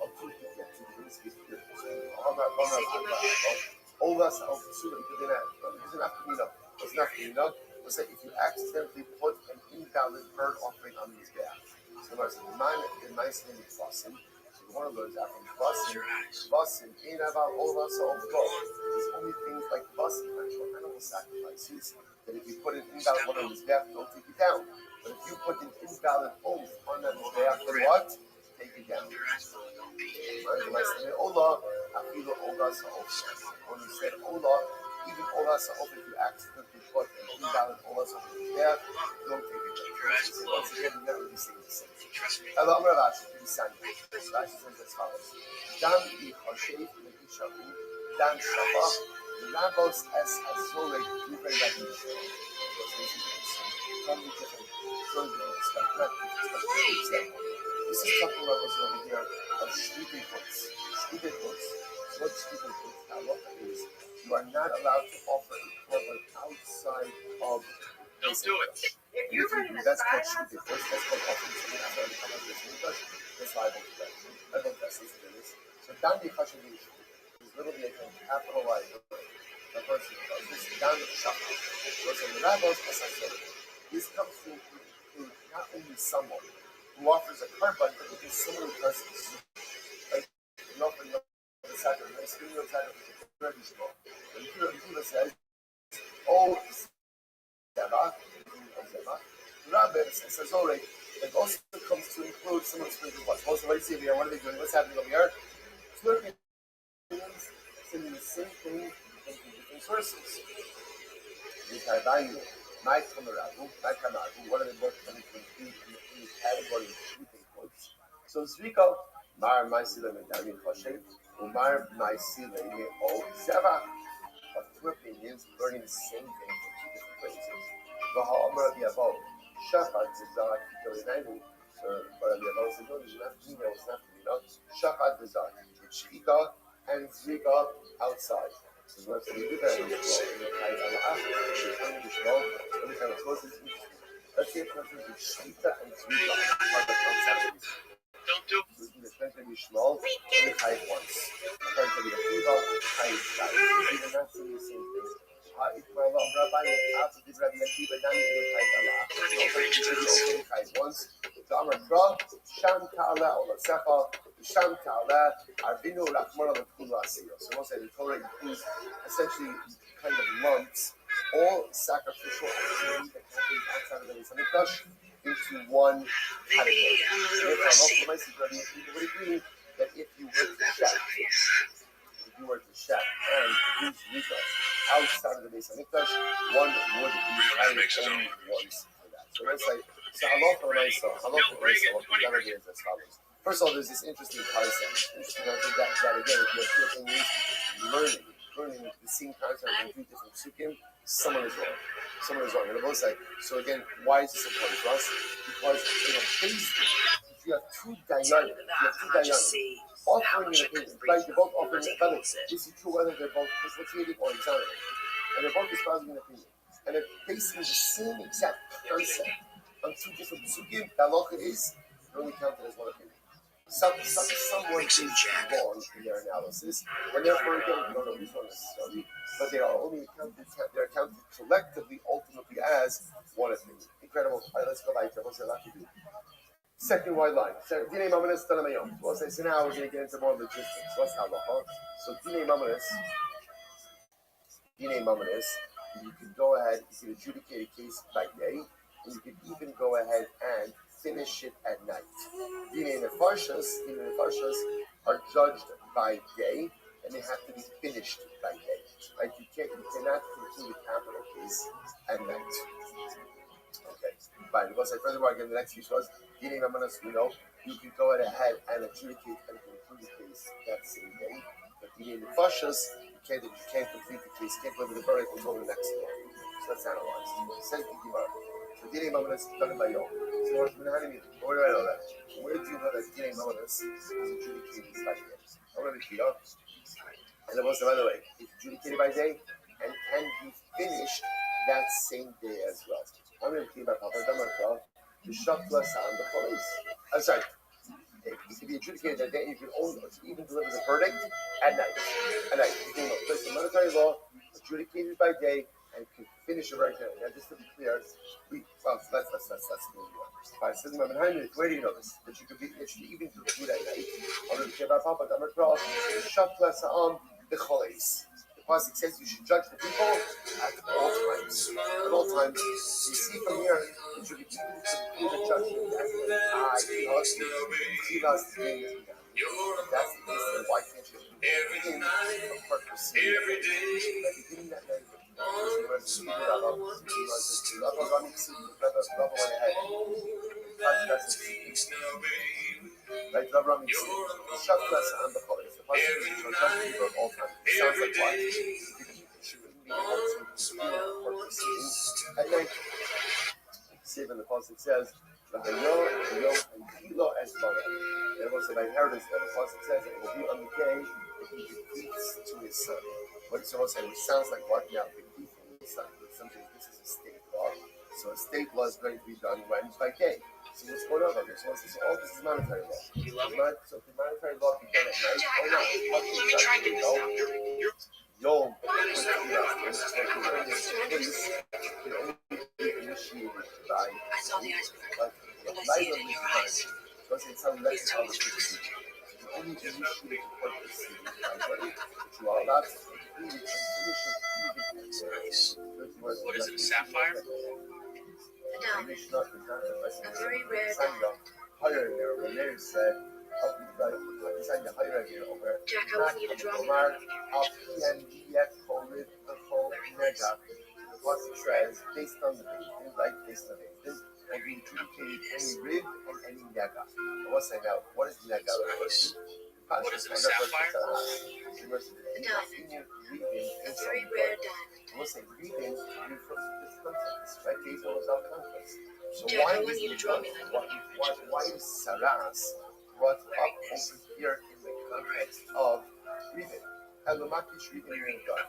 let's say if you accidentally put an invalid burnt offering on the Mizbeach. So there's a nice name of Chassim. One of those out from Basim, ain't about all of us all go. There's only things like Basim, actual animal sacrifices, that if you put an invalid one on his back, don't take it down. But if you put an invalid oath on that back, then what? Take it down. Ola, Afilu Ola Sa'of. When you said Ola, even Ola Sa'of, if you accidentally put an invalid Ola Sa'of on his back, don't take it down. So once again, you're not really saying the same thing. Allah Amr Rashi, Rashi says as follows. Dan Ichashev Meishahu, Dan Shafach, Rabos es Azore, Divrei Rabbi. Totally different. This is talking about what's over here of Shvite Hoods. Shvite Hoods. What Shvite Hoods halacha is, you are not allowed to offer a korban outside of. Don't do it. If you're running a that's called Shvite Hoods. That's called offering something outside of the common business. That's liable to that. I don't guess this is. So Dan Ichashev is literally a capital liability. The person does this Dan Shafach. So the Rabos es Azore. This comes to include not only someone who offers a korban, but it is someone who does this. Like, you offer the sacrifice, giving the sacrifice to the Shema. And Yeshua says, oh, Zebach, Rabbi says, all right, it also comes to include someone's spiritual body. Also, what do you see here? What are they doing? What's happening over here? Two opinions saying the same thing from different sources. My Kamarabu, one of the both coming from in the category of shooting quotes. So Zvika, Mar Maisila Medami Hashem, Umar Maisila O Zeva, of two opinions, learning the same thing from two different places. Vahamar Biabo, Shafat Zizak, Kilinainu, or Biabo says, no, there's not female, it's not female. Shafat Zizak, shchita and zrika outside. So let's say let's say a person did shchita and zrika outside. Don't do Especially be small, only hide once. Especially the fever, hide twice. Even that's the same thing. If my Rabbi after the Rabbi Akiva, then you will hide Allah. Only hide once. So I'm a draw. Sham Ta'ala or Sefa. Sham Ta'ala. Arbino Rachmana Lakula Asiyo. So once the Torah includes essentially kind of lumps all sacrificial activity that happens outside of the Beis Hamikdash into one category. What it means that if you were to chef and use Rika outside of the Beis Hamikdash, one would be only once for that. So let's say, so halacha l'maisa, what we gotta do is as follows. First of all, there's this interesting concept. That again, if you're learning the same concept in three different psukim, someone is wrong. And both say, so again, why is this important for us? Because if you have two dayanim, offering an opinion, right? They're both offering an opinion. This is true whether they're both facilitating or examining. And they're both espousing an opinion. And they're facing the same exact concept on two different psukim. The halacha is only counted as one opinion. Someone is wrong in their analysis, and therefore again, we don't know which one necessarily, but they are only accounted collectively, ultimately as one opinion. Incredible. All right, let's go back to what's allowed to do. Second white line. So now we're going to get into more logistics. What's halacha? So Dine Mamanis, you can go ahead, you can adjudicate a case by day, and you can even go ahead and finish it at night. Dine Nefarshas are judged by day, and they have to be finished by day. Right? You cannot conclude a capital case at night. Okay, fine. We'll say furthermore again the next few shows. Dine Mamanis, you can go ahead and adjudicate and conclude the case that same day. But Dine Nefarshas, you can't complete the case, can't deliver the verdict until the next day. So let's analyze. Says the Gemara. So Dine Mamanis done by Yom. So where do I know that? Where do you know that Dine Mamanis is adjudicated by day? I'm going to repeat up. And it was, by the way, it's adjudicated by day and can be finished that same day as well. I'm going to repeat about Papa Damarka, the Shakla Sound the police. I'm sorry. It can be adjudicated that day, and you can even deliver the verdict at night. You can place the monetary law, adjudicated by day, and can finish the verdict at night. Now, just to be clear, let's move on. Fine, says where do you know this? That you can even conclude at night. I'm going to repeat about Papa Damarka, the Shakla Sound the police. The pasuk says you should judge the people at all times. At all times. You see from here, it should be even to the judgment as that's the case. Why can't you begin a purpose? Beginning that night, like Rabbi shut less and the police. The pasuk is to judge people at all times. It sounds like what? You should be able to at night. See when the pasuk says, and kilo as mother. It was by inheritance that the pasuk says it will be on the day that he bequeaths to his son. What it's supposed to say, which sounds like what now bequeathing his son. Something this is a state law. So a state law is going to be done when by day. So what's going on here? So all this is monetary law. You love me? So the monetary law be done at night. Jack, let me try and get this down. Yo, initiated by I saw the iceberg, and I see it in your eyes. Please tell me only initiated purpose which you are allowed to finish it. That's nice. What is it, sapphire? No, a very rare diamond. Higher in there, when Mary said, Jack, I want you to draw me one. What it says, based on the basis, right? Based on the basis, will be adjudicated any rib and any nega. I was saying now, what is nega? What is it, sapphire? A diamond. A very rare diamond. I was saying, reading refers to this context, right? Based on without context. So Jack, I want you to draw me like why is Saras brought up over here in the of reading. Elamakish reading in God.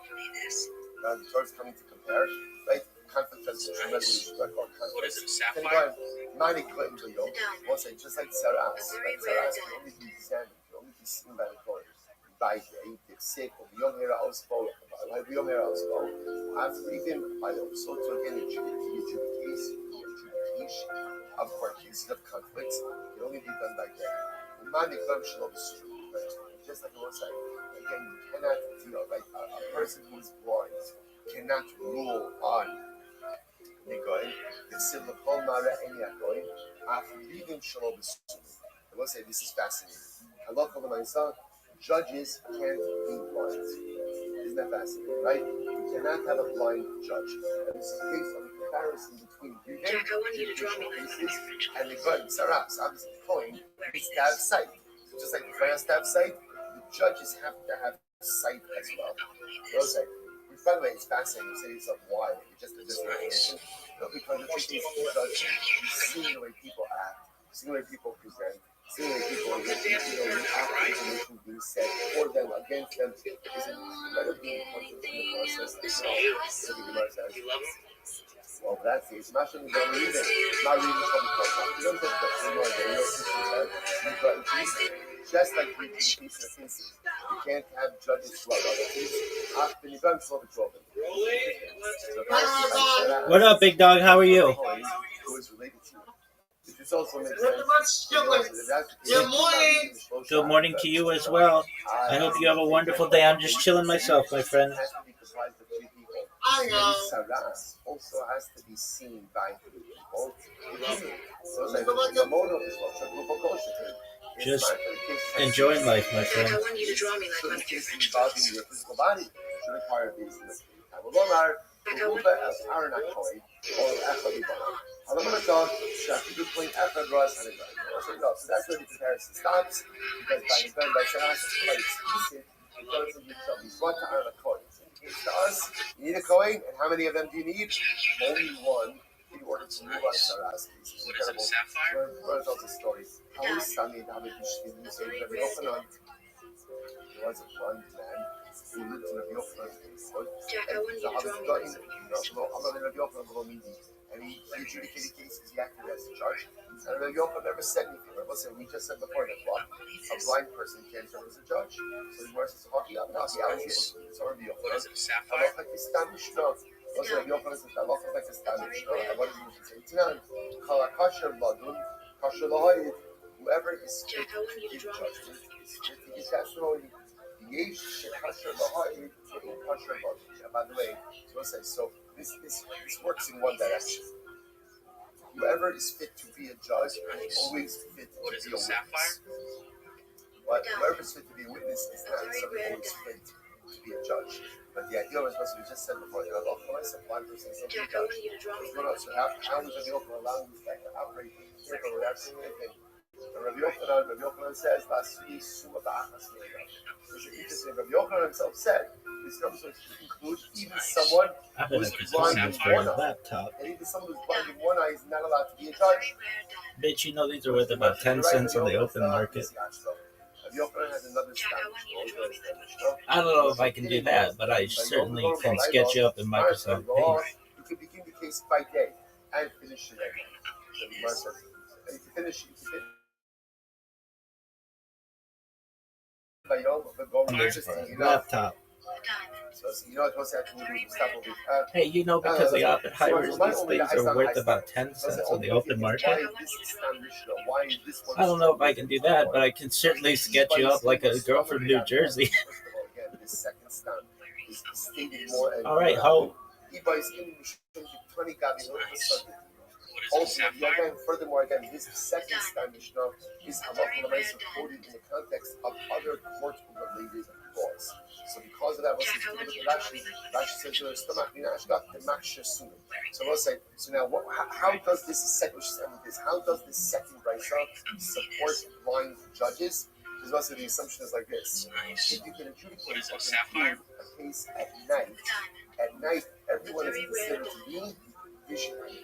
Now the Torah is coming to compare, right? Conflict resolution, like all conflicts. What is it, sapphire? Many claims to you. Once I just like Saras. Saras can only be examined, can only be seen by the Torah. By the sick, or the young era ausbau, like the young era ausbau. After even by the so to again adjudication of court cases of conflicts can only be done by them. The many claims should be just like I was saying. Again, you cannot deal like a person who is blind cannot rule on the going. The silicon mara any going after leaving shalom. I will say this is fascinating. I love the myself. Judges can't be blind. Isn't that fascinating, right? You cannot have a blind judge. And this is based on the comparison between Jack, I want you to draw me like and the gun. Saras, obviously, coin is to have sight. So just like the France to have sight, the judges have to have sight as well. Okay. By the way, it's fascinating to say yourself why. It's just a different because the trick is judging, seeing the way people act, seeing the way people present, seeing the way people after information being said for them, against them, is incredibly important in the process. Well, that's it. It's not showing you don't read it. Not reading the public. You don't put the just like we teach in the cases. You can't have judges who are after you've done so the problem. What up, big dog? How are you? Who is related to it. Which also makes sense. Good morning. Good morning to you as well. I hope you have a wonderful day. I'm just chilling myself, my friend. I know. Saras also has to be seen by people. Just enjoying life, my friend. I want you to draw me like one of your French involving your physical body should require these things. So that's where the comparison stops, because by Saras because of yourself, what to earn a coin. To us, you need a coin, and how many of them do you need? Only one in order to move on Saras. It's incredible. Sapphire? Where tells the story? How is Sami and David Bishkin say that Rabbi Yochanan was a blind man who lived in Rabbi Yochanan's neighborhood. Jack, I want you to draw me like and he adjudicated cases, he acted as a judge. And Rabbi Yochanan never said anything. We just said before that a blind person can't serve as a judge. So the Gemara says, "Haki up now." I was able to serve Rabbi Yochanan. What is it, sapphire? Rabbi Yochanan says, "Allah like a Spanish." And what does he say? Whoever is fit to give judgment is fit to give testimony. By the way, so this works in one direction. Whoever is fit to be a judge is always fit to be a witness. But whoever is fit to be a witness is not somebody who is fit to be a judge. But the idea was what we just said before. You know, one person is something judge. So how is the Yochanan allowing this guy to operate without saying anything? Rabbi Yochanan says, Rabbi Yochanan himself said, this comes to include even someone who is blind in one eye. And even someone who's blind in one eye is not allowed to be a judge. Bitch, you know these are worth about 10 cents on the open market. I don't know if I can do that, but I certainly can sketch you up in Microsoft Paint. You could begin the case by day and finish the day. And you can finish Laptop. So you know what's actually stuff will be hey, you know, because the Oppenheimers, these things are worth about 10 cents on the open market. I don't know if I can do that, but I can certainly sketch you up like a girl from New Jersey. All right, ho. Also, furthermore, this second stand Mishnah is halacha quoted in the context of other court-related laws. So, because of that, Rashi says, so we'll say, so now, how does this second brisa support blind judges? Because also the assumption is like this: if you can adjudicate a case at night, everyone is considered to be visionary.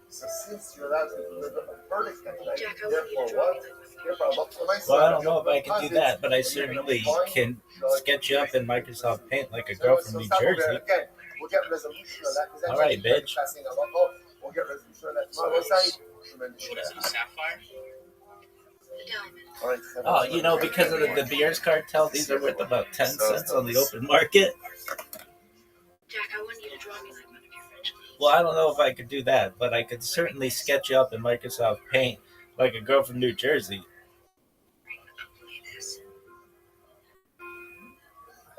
So since you're allowed to deliver a verdict at night, therefore what? Well, I don't know if I can do that, but I certainly can sketch you up in Microsoft Paint like a girl from New Jersey. All right, bitch. What is it, a sapphire? Oh, you know, because of the De Beers cartel, these are worth about 10 cents on the open market. Jack, I want you to draw me like one of your French clothes. Well, I don't know if I could do that, but I could certainly sketch you up in Microsoft Paint like a girl from New Jersey.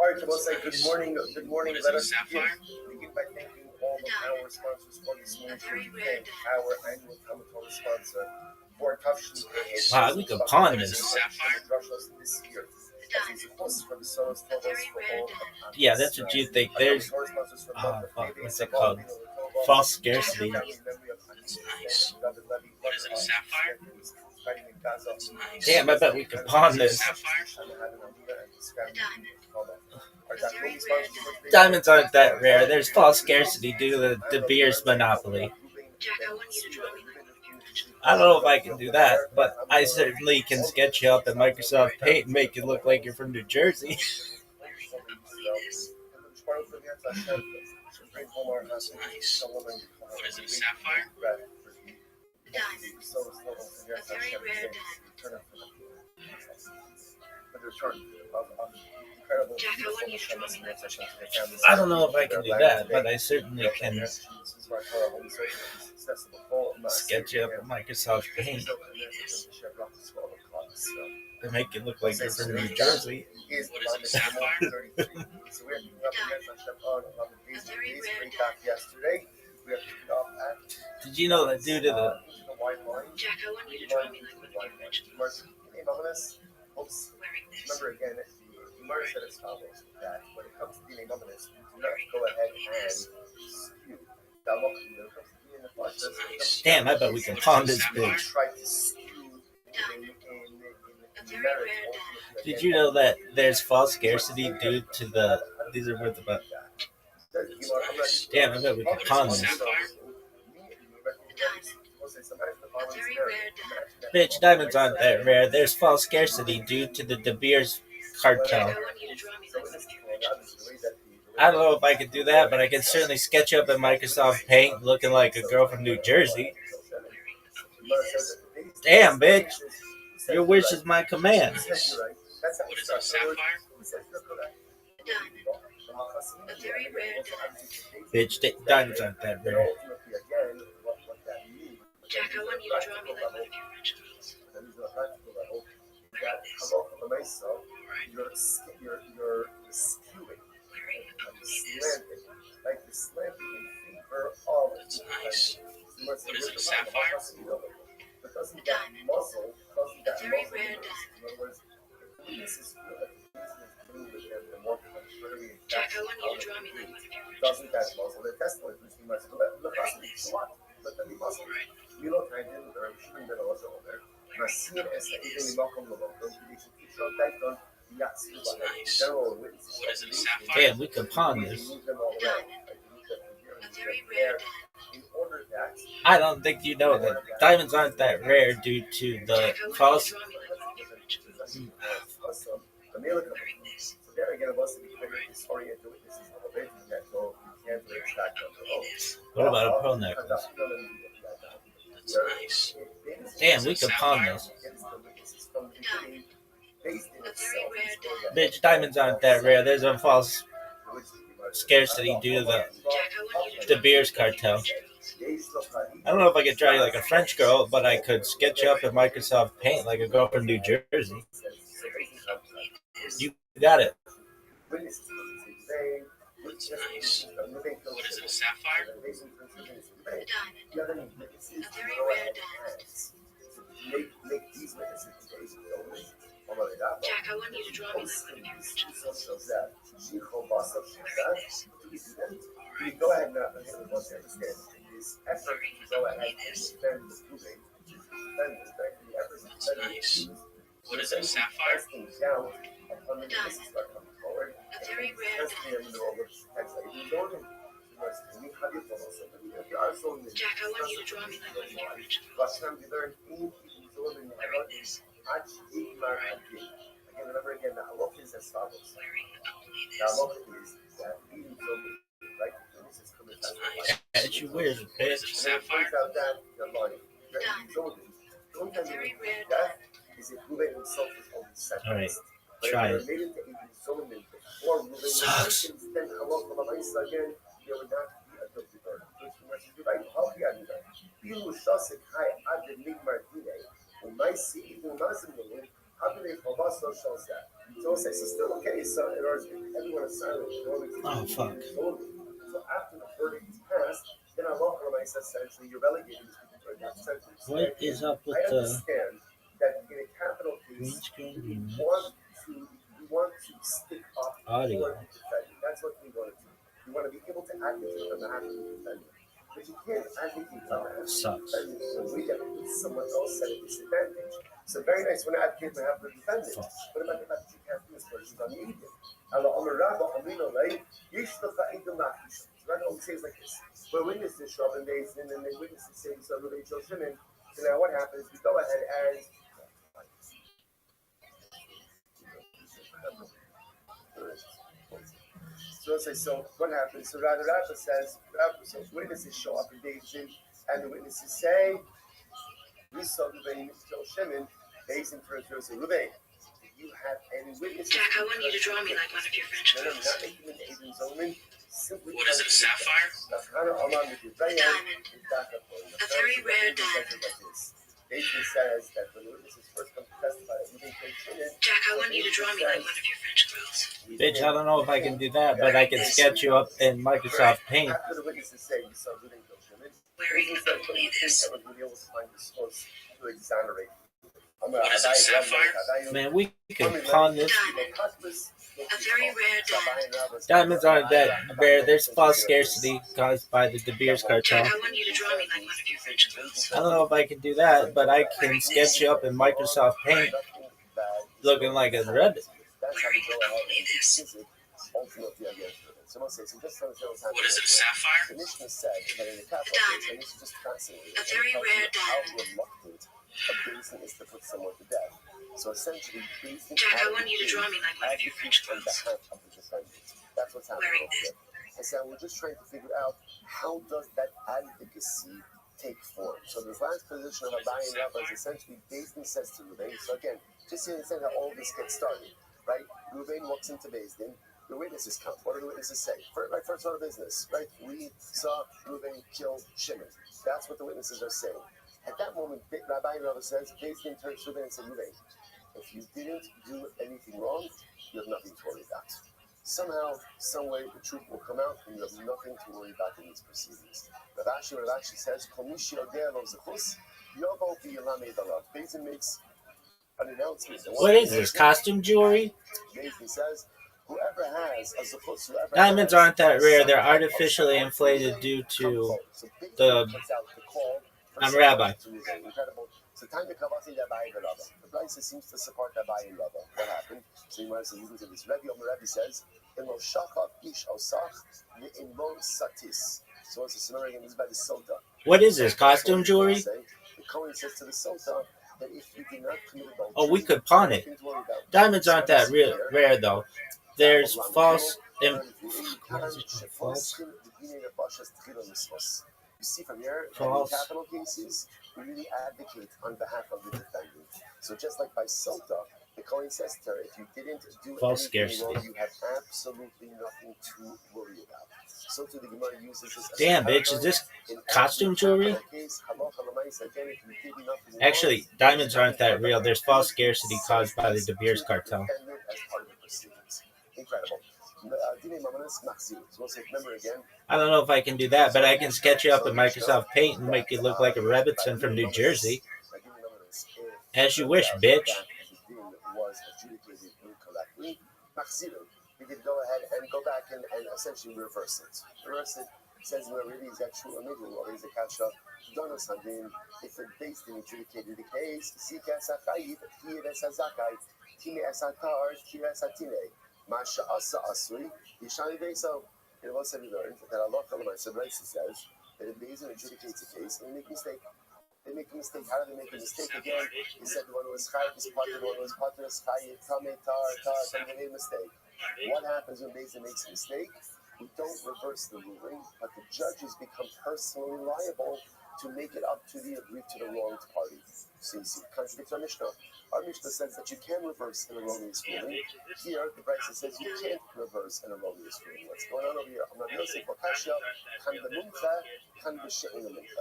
All right, we'll say good morning. Good morning. What is Let it, us sapphire? begin by thanking all of our sponsors for this morning. We thank our annual Comic-Con sponsor for Tafshin. Wow, we could pawn this. This year. As a host for the Sonos Tobos for all. Yeah, that's what you think. There's, what's it called? False scarcity. Nice. What is it, a sapphire? Nice. Damn, I bet we could pawn this. Diamonds aren't that rare. There's false scarcity due to the De Beers monopoly. Jack, I want you to draw me like one of your French clothes. I don't know if I can do that, but I certainly can sketch you up in Microsoft Paint and make you look like you're from New Jersey. Nice. What is it, a sapphire? Diamond. A very rare diamond. Jack, I want you to draw me like one of your French clothes. I don't know if I can do that, but I certainly can sketch you up in Microsoft Paint to make you look like you're from New Jersey. What is it, a sapphire? Did you know that due to the Jack, I want you to draw me like one of your French clothes. Wearing this. Remember again, you might have said as follows that when it comes to being a nominist, you do not go ahead and skew. Now look, when it comes to being a process, damn, I bet we can pawn this bitch. try to skew A very rare diamond. Did you know that there's false scarcity due to the? These are worth about. Damn, I bet we can pawn this. A very rare diamond. Bitch, diamonds aren't that rare. There's false scarcity due to the De Beers cartel. Jack, I want you to draw me like one of your French clothes. I don't know if I could do that, but I can certainly sketch you up in Microsoft Paint looking like a girl from New Jersey. Damn, bitch. Your wish is my command. What is it, a sapphire? Diamond. A very rare diamond. Bitch, diamonds aren't that rare. Jack, I want you to draw me like one of your French clothes. You're skewing. Like the slanting in favor of. That's nice. What is it, a sapphire? A diamond. A very rare diamond. Jack, I want you to draw me like one of your French Doesn't that clothes. muzzle the test point, which means let them be muzzled. You know, I didn't learn, shouldn't have been also there. Nasir es even welcome the local. That's nice. What is it, a sapphire? Damn, we can pawn this. A diamond. A very rare diamond. I don't think you know that diamonds aren't that rare due to the Jack, I want you false. to draw me like one of your French clothes. Wearing this. So there again, it was to be very disoriented with this elevation that so you can't really track on the What about a pearl necklace? That's nice. Damn, we can pawn this. Diamond. A very rare diamond. Bitch, diamonds aren't that rare. There's a false scarcity due to the Jack, I want you to De draw me Beers like one of your cartel. French clothes. I don't know if I could draw you like a French girl, but I could sketch you up in Microsoft Paint like a girl from New Jersey. You got it. That's nice. What is it, a sapphire? A diamond. A very rare diamond. Jack, I want you to draw me like one of your French clothes. Wearing this. Go ahead now. Understand this effort to go ahead and defend the proving. That's nice. What is it, a sapphire? A diamond. A very rare diamond. Jack, I want you to draw me like one of your French clothes. Wearing this. Again, remember again, the halacha is as follows. The halacha is that eating from right, this is coming back. As you wish, bitch. Sapphire. Out that you're lying. Don't tell me that is it Ruben himself is only sentenced. Alright, try it. Sucks. Then halacha l'maisa again, there would not be a guilty verdict. Right? How can I do that? Bilu shasik hai ad nigmar dine. Umaisi umazim nulun. How do they chavas no shows that? So says it's still okay. So in order to everyone is silent. Oh fuck. So after the verdict is passed, then halacha l'maisa essentially you're relegated to that sentence. What is up with I the understand that in a capital case, we want to stick up audio? for the defendant. That's what we want to do. We want to be able to advocate on behalf of the defendant. But you can't advocate on behalf of the defendant when we get someone else at a disadvantage. So very nice when I advocate on behalf of the defendant. What about the fact that you can't do this versus on media? Allah Amarabba Amino Lay, Yishtafa Idum Lakish. Rabbi always says like this. Where witnesses show up and they witnesses say so Rabbi Shimon. So now what happens? We go ahead and so what happens? So Rabbi says, so witnesses show up in David, and the witnesses say, we saw Ruben Shimon, David turns to say, Ruben, do you have any witnesses? Jack, I want you to draw me like one of your French girls. What is it, a sapphire? A diamond. A very rare diamond. David says that when the witnesses first come to testify, Jack, I want you to draw me like one of your French girls. Bitch, I don't know if I can do that, but I can sketch you up in Microsoft Paint. After the witnesses say you saw Ruben Shimon, wearing only this. To exonerate. What is it, sapphire? Man, we can pawn this. A very rare diamond. Diamonds aren't that rare. There's false scarcity caused by the De Beers cartel. Jack, I want you to draw me like one of your French girls. I don't know if I can do that, but I can sketch you up in Microsoft Paint looking like a rabbit. Wearing only this. What is it, a sapphire? A diamond. A very rare diamond. Is to put someone to death. So essentially, Jack, I want you to draw me like one of your French girls. That's what's happening. Wearing this. I said we're just trying to figure out how does that advocacy take form. So this last position of Rabbi and Rabbi is essentially Bezdin says to Ruben. So again, just to understand how all this gets started, right? Ruben walks into Bezdin. The witnesses come. What do the witnesses say? First order of business, right? We saw Ruben kill Shimon. That's what the witnesses are saying. At that moment, Rabbi Rabbi says, Bezdin turns to Ruben and says, Ruben, if you didn't do anything wrong, you have nothing to worry about. Somehow, some way, the truth will come out, and you have nothing to worry about in these proceedings. Rav Ashi says, Bezdin makes an announcement. What is this, costume jewelry? Bezdin says, whoever has a zechus, whoever Diamonds aren't that rare. They're artificially inflated due to the... I'm Rabbi. So Tanya Kavasi Rabbi and Rabbi. The Blaisa seems to support Rabbi and Rabbi. What happened? So you might say, you go to this. Rabbi says, in lo shachak ish osach in lo satis. So what's the scenario? This is by the Sota. What is this, costume jewelry? The Kohen says to the Sota that if you do not commit adultery, Oh, we could pawn it. Diamonds aren't that rare, though. There's false... You see from here, in capital cases, we really advocate on behalf of the defendant. So just like by Sota, the Kohen says to her, if you didn't do anything wrong, you have absolutely nothing to worry about. So to the Gemara uses this. Damn, bitch, is this costume jewelry? Actually, diamonds aren't that real. There's false scarcity caused by the De Beers cartel. Incredible. I don't know if I can do that, but I can sketch you up in Microsoft Paint and make you look like a Rebbitzin from New Jersey. As you wish, bitch. We could go ahead and go back and essentially reverse it. Says where really is that true or maybe or is a catch up. Donos Hadin, if the Bezdin adjudicated the case, Sika Sakai, Kira Sazakai, Time Asatar, Kira Satine. Masha Asa Asri, Yishani Beso. It was said we learned that Allah says that if Bezdin adjudicates a case and they make a mistake, They make a mistake. How do they make a mistake again? He said the one who was chayiv is pater, the one who was pater is chayiv, tamei tar, they made a mistake. What happens when Beis Din makes a mistake? We don't reverse the ruling, but the judges become personally liable to make it up to the agreed to the wronged party. So you see, it contradicts our Mishnah. Our Mishnah says that you can reverse an erroneous ruling. Here, the Brisa says you can't reverse an erroneous ruling. What's going on over here?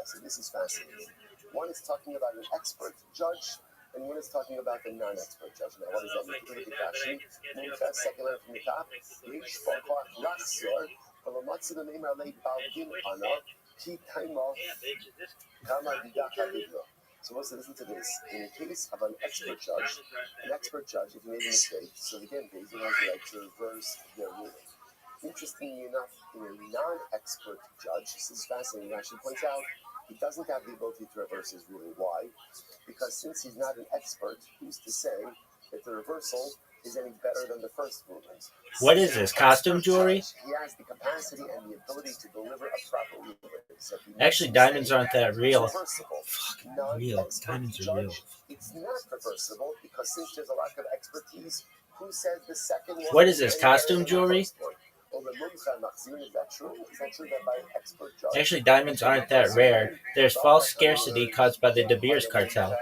So this is fascinating. One is talking about an expert judge, and one is talking about the non-expert judge. Now, what does that mean? Second line from the top. So let's listen to this. In the case of an expert judge, if he made a mistake, so again, Beis Din has the right to reverse their ruling. Interestingly enough, in a non-expert judge, this is fascinating, Rashi points out, he doesn't have the ability to reverse his ruling. Why? Because since he's not an expert, who's to say that the reversal is any better than the first ruling? What is this, costume jewelry? He has the capacity and the ability to deliver a proper ruling. So Actually, diamonds aren't that real. Fucking real. Diamonds are real. It's not reversible because since there's a lack of expertise, who said the second one? What is this, costume jewelry? Actually, diamonds aren't that rare. There's false scarcity caused by the De Beers cartel.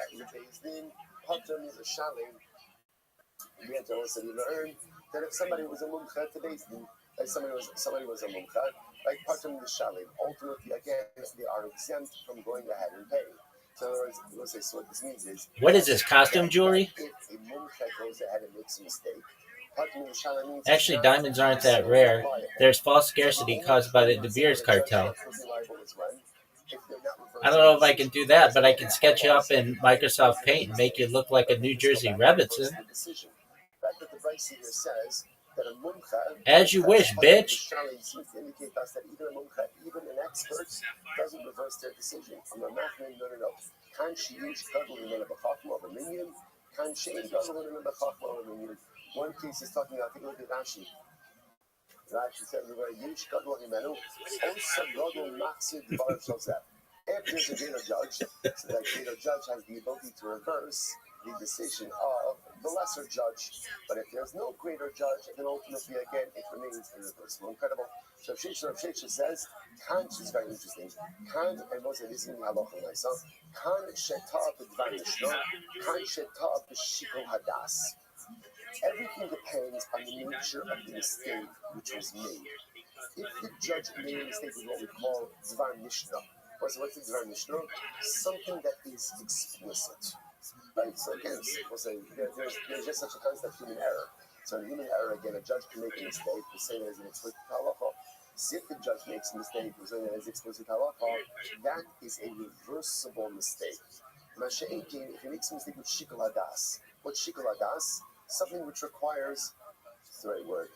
That if somebody was a mumcha to Beis Din, like somebody was a mumcha, like patam l'shalim, ultimately again they are exempt from going ahead and paying. So in other words, we'll say, so what this means is, what is this, costume jewelry? If a mumcha goes ahead and makes a mistake, patam l'shalim means actually diamonds aren't that rare. There's false scarcity caused by the De Beers cartel. I don't know if I can do that, but I can sketch you up in Microsoft Paint and make you look like a New Jersey Rebbitzin. As you wish, bitch. Seems to indicate us that even an expert doesn't reverse their decision. No. Can she use one case is talking about, take a look at Rashi. Rashi said, if there's a greater judge, so that greater judge has the ability to reverse the decision of the lesser judge. But if there's no greater judge, then ultimately, again, it remains irreversible. Incredible. So Rav Shesha says, Kant is very interesting. Kant, and most of this in the halacha myself, Kant sheta b'dvar mishnah, Kant sheta b'shikol hadas. Everything depends on the nature of the mistake which was made. If the judge made a mistake with what we call dvar mishnah, what's the dvar mishnah? Something that is explicit. Right, so again, we'll say there's just such a concept, human error. So in human error, again, a judge can make a mistake, we'll say that as an explicit halacha. So if the judge makes a mistake, we'll say that as explicit halacha, that is a reversible mistake. Masha'ekin, if he makes a mistake with shikol hadas, what's shikol hadas? Something which requires, what's the right word?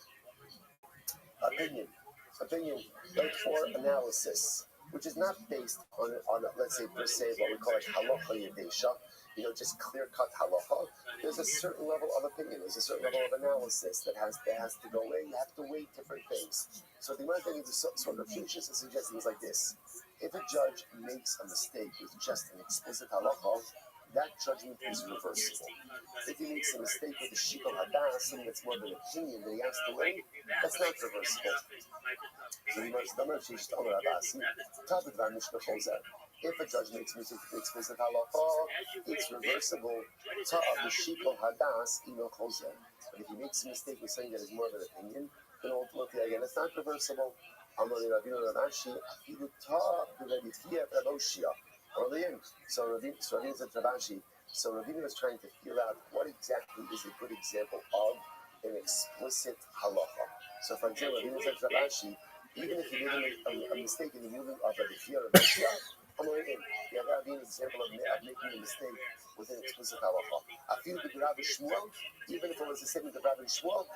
Opinion, like for analysis, which is not based on let's say per se what we call like halacha yedesha, just clear-cut halacha. There's a certain level of opinion. There's a certain level of analysis that has to go in. You have to weigh different things. So the amount that is sort of futures and suggest things like this. If a judge makes a mistake with just an explicit halacha, that judgment is reversible. If he makes a mistake with a shikol hadas, something that's more of an opinion that he has to weigh, that's not reversible. If a judge makes a mistake with explicit halacha, it's reversible. But if he makes a mistake with something that is more of an opinion, then ultimately, again, it's not reversible. So Rabbi said to Rashi, so Rabbi was trying to feel out what exactly is a good example of an explicit halacha. So for example, Rabbi said to Rashi, even if you made a mistake in the ruling of Rabbi Shia, you have an example of making a mistake with an explicit halacha. I feel that Rabbi Shmuel, even if it was a statement of Rabbi Shmuel,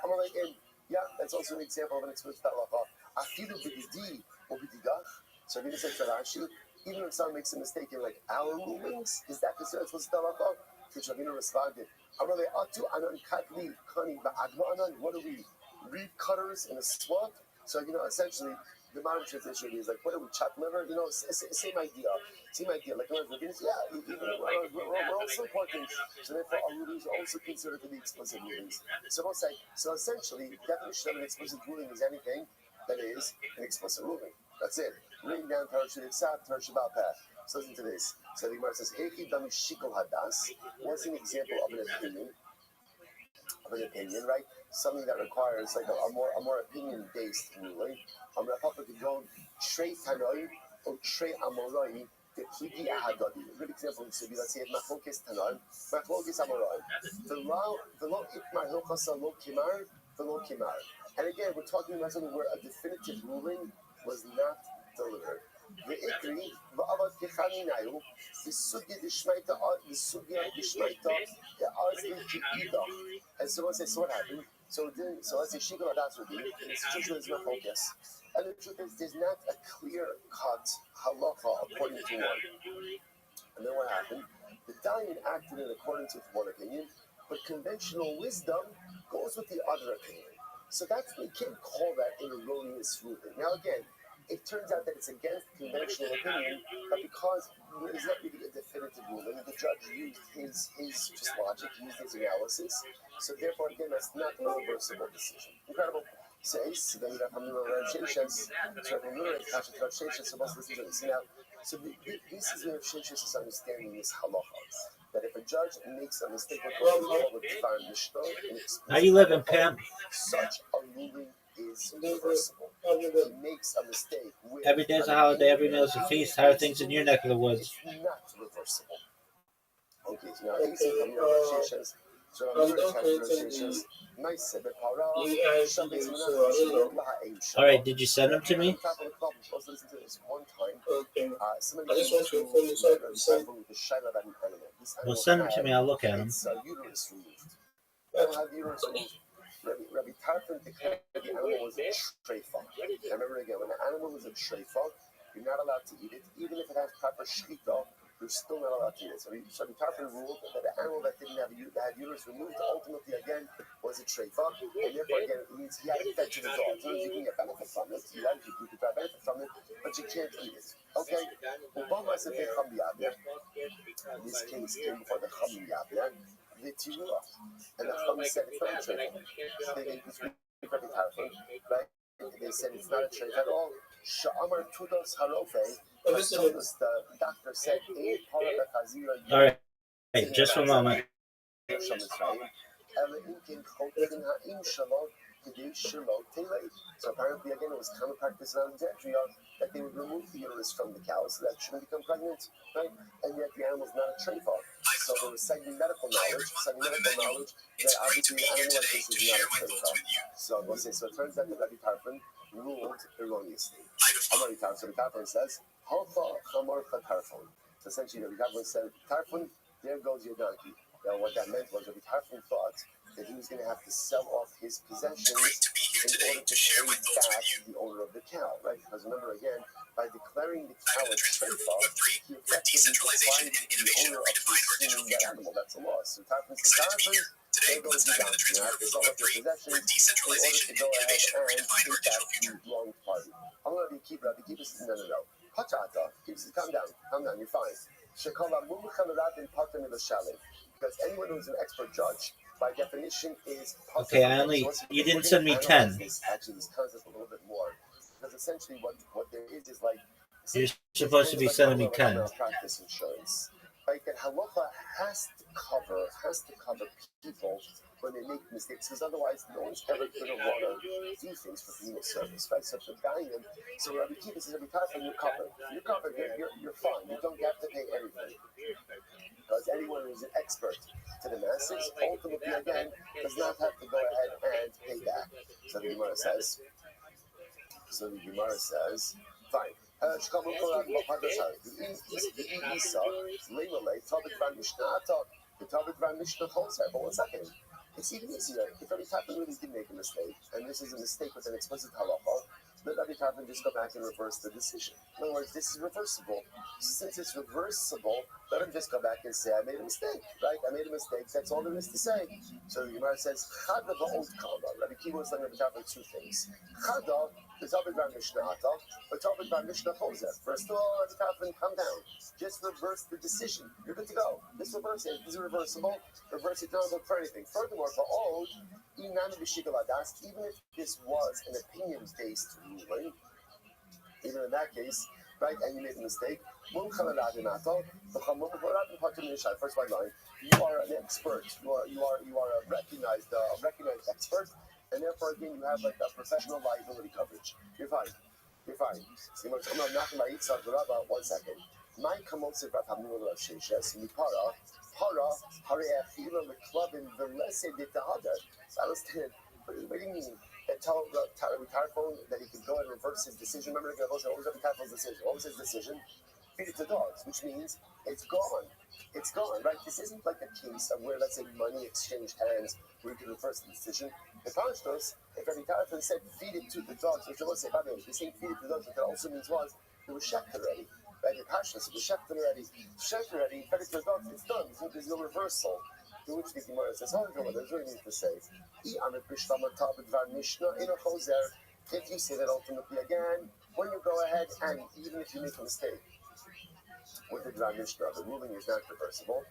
that's also an example of an explicit halacha. I feel that b'gidi or b'digach. So Rabbi said to Rashi, even if someone makes a mistake in like our rulings, is that considered explicit halacha? Which Rabbi responded, what are we? Reed cutters in a swamp? So essentially, The modern translation is like, what do we chop liver? You know, same idea. Like, rabbis, we're also important. So therefore, our rulings are also considered to be explicit rulings. So essentially, the definition of an explicit ruling is anything that is an explicit ruling. That's it. Written down, Tarashut Sab, Tarashut Balpah. So listen to this. So the Gemara says, Heiki Dami Shikol Hadas. What's an example of an opinion? Right? Something that requires like a more opinion-based ruling. I'm going to could go Trey Tanoi or Trey Amoroi, the Pligi Ahadodi. A good example would be, let's say, Machlokes Tanoi, Machlokes Amoroi. The lo Ikmar Hilchasa lo Kimar, the lo Kimar. And again, we're talking about something where a definitive ruling was not delivered. The Ikri, Va'avad Kechaminayu, the Sugya Dishmaita, the Sugya Dishmaita, the Azli Kipida. And so let's say, so what happened? So let's say Shikol Hadas would be, the institution is not focus. And the truth is, there's not a clear-cut halacha according to one. And then what happened? The Dayan acted in accordance with one opinion, but conventional wisdom goes with the other opinion. So that's, we can't call that an erroneous ruling. Now again, it turns out that it's against conventional opinion, but because it's not really a definitive ruling, the judge used his just logic, used his analysis. So therefore, again, that's not a reversible decision. Incredible. So this is the Rav Shesh's understanding is halacha. That if a judge makes a mistake with the divine Mishnah, how you living, pimp? Such a ruling is reversible. He makes a mistake. Every day's a holiday, every meal's a feast. How are things in your neck of the woods? It's not reversible. Okay, so now things are Rav Shesh's. So all right, did you send them to me? Well, send them to me. I'll look at them. Rabbi Tarfon declared the animal was a treifa. Remember again, when an animal is a treifa, you're not allowed to eat it, even if it has proper shechita. You're still not allowed to eat it. So Rabbi Tarfon ruled that the animal that didn't have that had uterus removed ultimately again was a treifa, and therefore again it means he had it fed to the dog. So you can get benefit from it, you can try benefit from it, but you can't eat it. Okay? This case came before the Chum Yabler, the Tirua, and the Chum said it's not a treifa. So they disagreed with Rabbi Tarfon, right? They said it's not a treifa at all. Sha'amar Tudos Harofe. The doctor said, all right, just for a moment. So apparently, again, it was common practice in Alexandria that they would remove the uterus from the cow so that it shouldn't become pregnant, right? And yet the animal's not a treifa. So they were citing medical knowledge that obviously an animal like this is not a treifa. So we'll say, so it turns out that Rabbi Tarfon ruled erroneously. So Rabbi Tarfon says, Halcha Chamorcha Tarfon. So essentially, Rabbi Tarfon said, Tarfon, there goes your donkey. Now, what that meant was Rabbi Tarfon thought that he was going to have to sell off his possessions in order to pay back the owner of the cow, right? Because remember, again, by declaring the cow a treifa, he effectively deprived the owner of consuming that animal. That's a loss. So Tarfon said, Tarfon, there goes your donkey. You have to sell off your possessions in order to go ahead and pay back the wrong party. I'm going to keep Rabbi says, no. Pachata, he says, calm down, you're fine. Because anyone who's an expert judge, by definition, is okay. You didn't send me 10. Actually, this concept a little bit more, because essentially what there is like you're supposed to be sending me 10. Practice insurance, right? That halacha has to cover people when they make mistakes, because otherwise no one's ever going to want to do things for communal service, right? So if they're dying, so Rabbi Kiva says, every time you're covered, you're fine. You don't have to pay everything. Because anyone who's an expert to the masses, ultimately, again, does not have to go ahead and pay back. So the Gemara says, fine. But 1 second. It's even easier. If Rabbi Tarfon really did make a mistake, and this is a mistake with an explicit halacha, let Rabbi Tarfon just go back and reverse the decision. In other words, this is reversible. Since it's reversible, let him just go back and say, I made a mistake, right? I made a mistake. That's all there is to say. So the Gemara says, Chada va'od kama. Rabbi Kiva was telling Rabbi Tarfon two things. Chada, The topic by Mishnah Ata, the topic by Mishnah Choser. First of all, Rabbi Tarfon, come down. Just reverse the decision. You're good to go. Just reverse it. This is reversible. Reverse it, don't look for anything. Furthermore, for all, even if this was an opinion-based ruling, even in that case, right, and you made a mistake, first white line, you are an expert. You are a recognized expert, and therefore again you have like a professional liability coverage. You're fine. I'm not knocking my eats on the Rabbi. 1 second. My kamotzev ratamul sheshes mipara para hareachila leklubin velese detahada. I understand. What do you mean? Tell Rabbi Tarfon that he could go and reverse his decision. Remember, what was Rabbi Tarfon's decision? What was his decision? Feed it to dogs, which means it's gone. It's gone, right? This isn't like a case of where, let's say, money exchanged hands, where you can reverse the decision. The Pashtos, if Rabbi Tarfon said feed it to the dogs, which I will say, by the way, if you say feed it to the dogs, what that also means was it was shecht already. Right? The Pashtos, it was shecht already, fed it to the dogs, it's done. There's no reversal. To which the Gemara says, hold on, there's what I need to say. If you say that ultimately again, when you go ahead and even if you make a mistake with the Dvar Mishnah, the ruling is not reversible.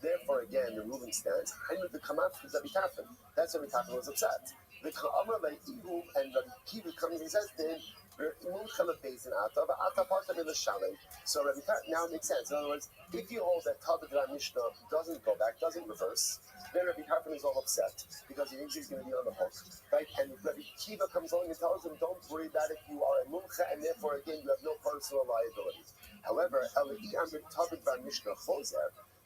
Therefore, again, the ruling stands. And with the Kamat is Rabbi Tarfon. That's why Rabbi Tarfon was upset. The Amar like Ihu and Rabbi Kiva comes and says, then so Rabbi Tarfon now makes sense. In other words, if you hold that Tabed Mishnah doesn't go back, doesn't reverse, then Rabbi Tarfon is all upset because he thinks he's going to be on the hook, right? And Rabbi Kiva comes along and tells him, don't worry about it, you are a mumcha, and therefore again you have no personal liability. However,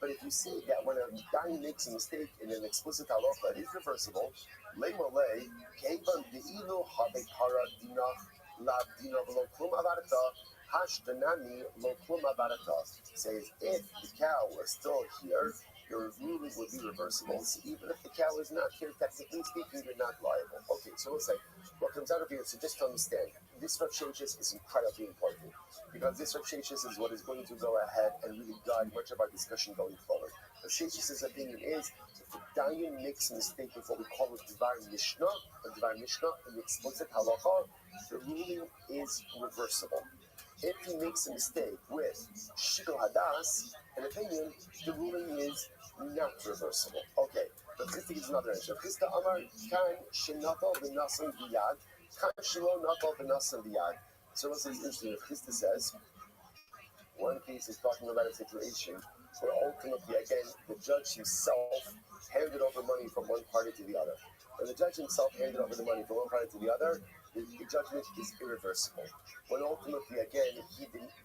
but if you see that when a guy makes a mistake in an explicit halacha, it is reversible. Says if the cow was still here, your ruling would be reversible. So even if the cow is not here, technically speaking, you're not liable. Okay, so let's say what comes out of here. So just to understand, this Rav Sheshes is incredibly important because this Rav Sheshes is what is going to go ahead and really guide much of our discussion going forward. Rav Sheshes' opinion is if the Dayan makes a mistake with what we call a Dvar Mishnah, an explicit halacha, the ruling is reversible. If he makes a mistake with Shikol Hadas, an opinion, the ruling is not reversible. Okay, but Chisda gives another answer. Chisda Amar Kan Shenato V'Nasan Biyad, Kan Shelo Nato V'Nasan Biyad. So what's interesting? Chisda says, one case is talking about a situation where ultimately, again, the judge himself handed over money from one party to the other. When the judge himself handed over the money from one party to the other, the judgment is irreversible. When ultimately, again,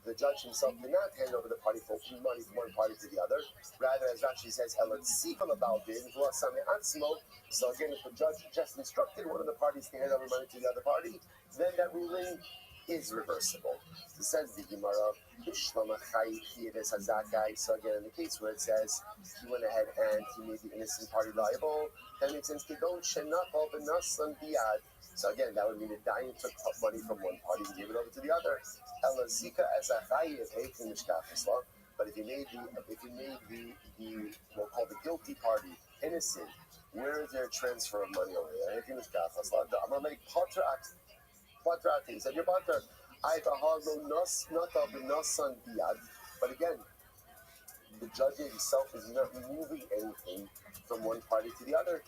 the judge himself did not hand over the money from one party to the other. Rather, as Rashi says, so again, if the judge just instructed one of the parties to hand over money to the other party, then that ruling is reversible. So says the Gemara, so again, in the case where it says he went ahead and he made the innocent party liable, that makes sense. So again, that would mean that Dayan took money from one party and gave it over to the other. But if you made the we'll call the guilty party innocent, where is their transfer of money over there? I'm gonna make Patrati. He said, "Your Patr, but again, the judge himself is not removing anything from one party to the other.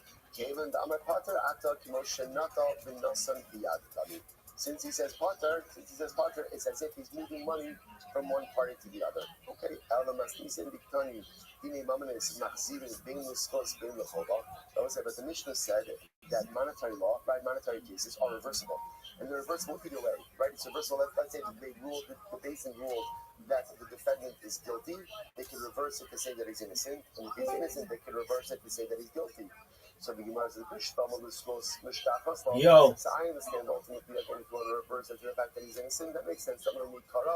Since he says Pater, it's as if he's moving money from one party to the other. Okay, but the Mishnah said that monetary law, right, monetary cases are reversible. And they're reversible either way, right? It's reversible. Let's say the basin ruled that the defendant is guilty, they can reverse it to say that he's innocent. And if he's innocent, they can reverse it to say that he's guilty. So the Gemara says, yo. So I understand ultimately that when you want to reverse it to the fact that he's innocent, that makes sense. How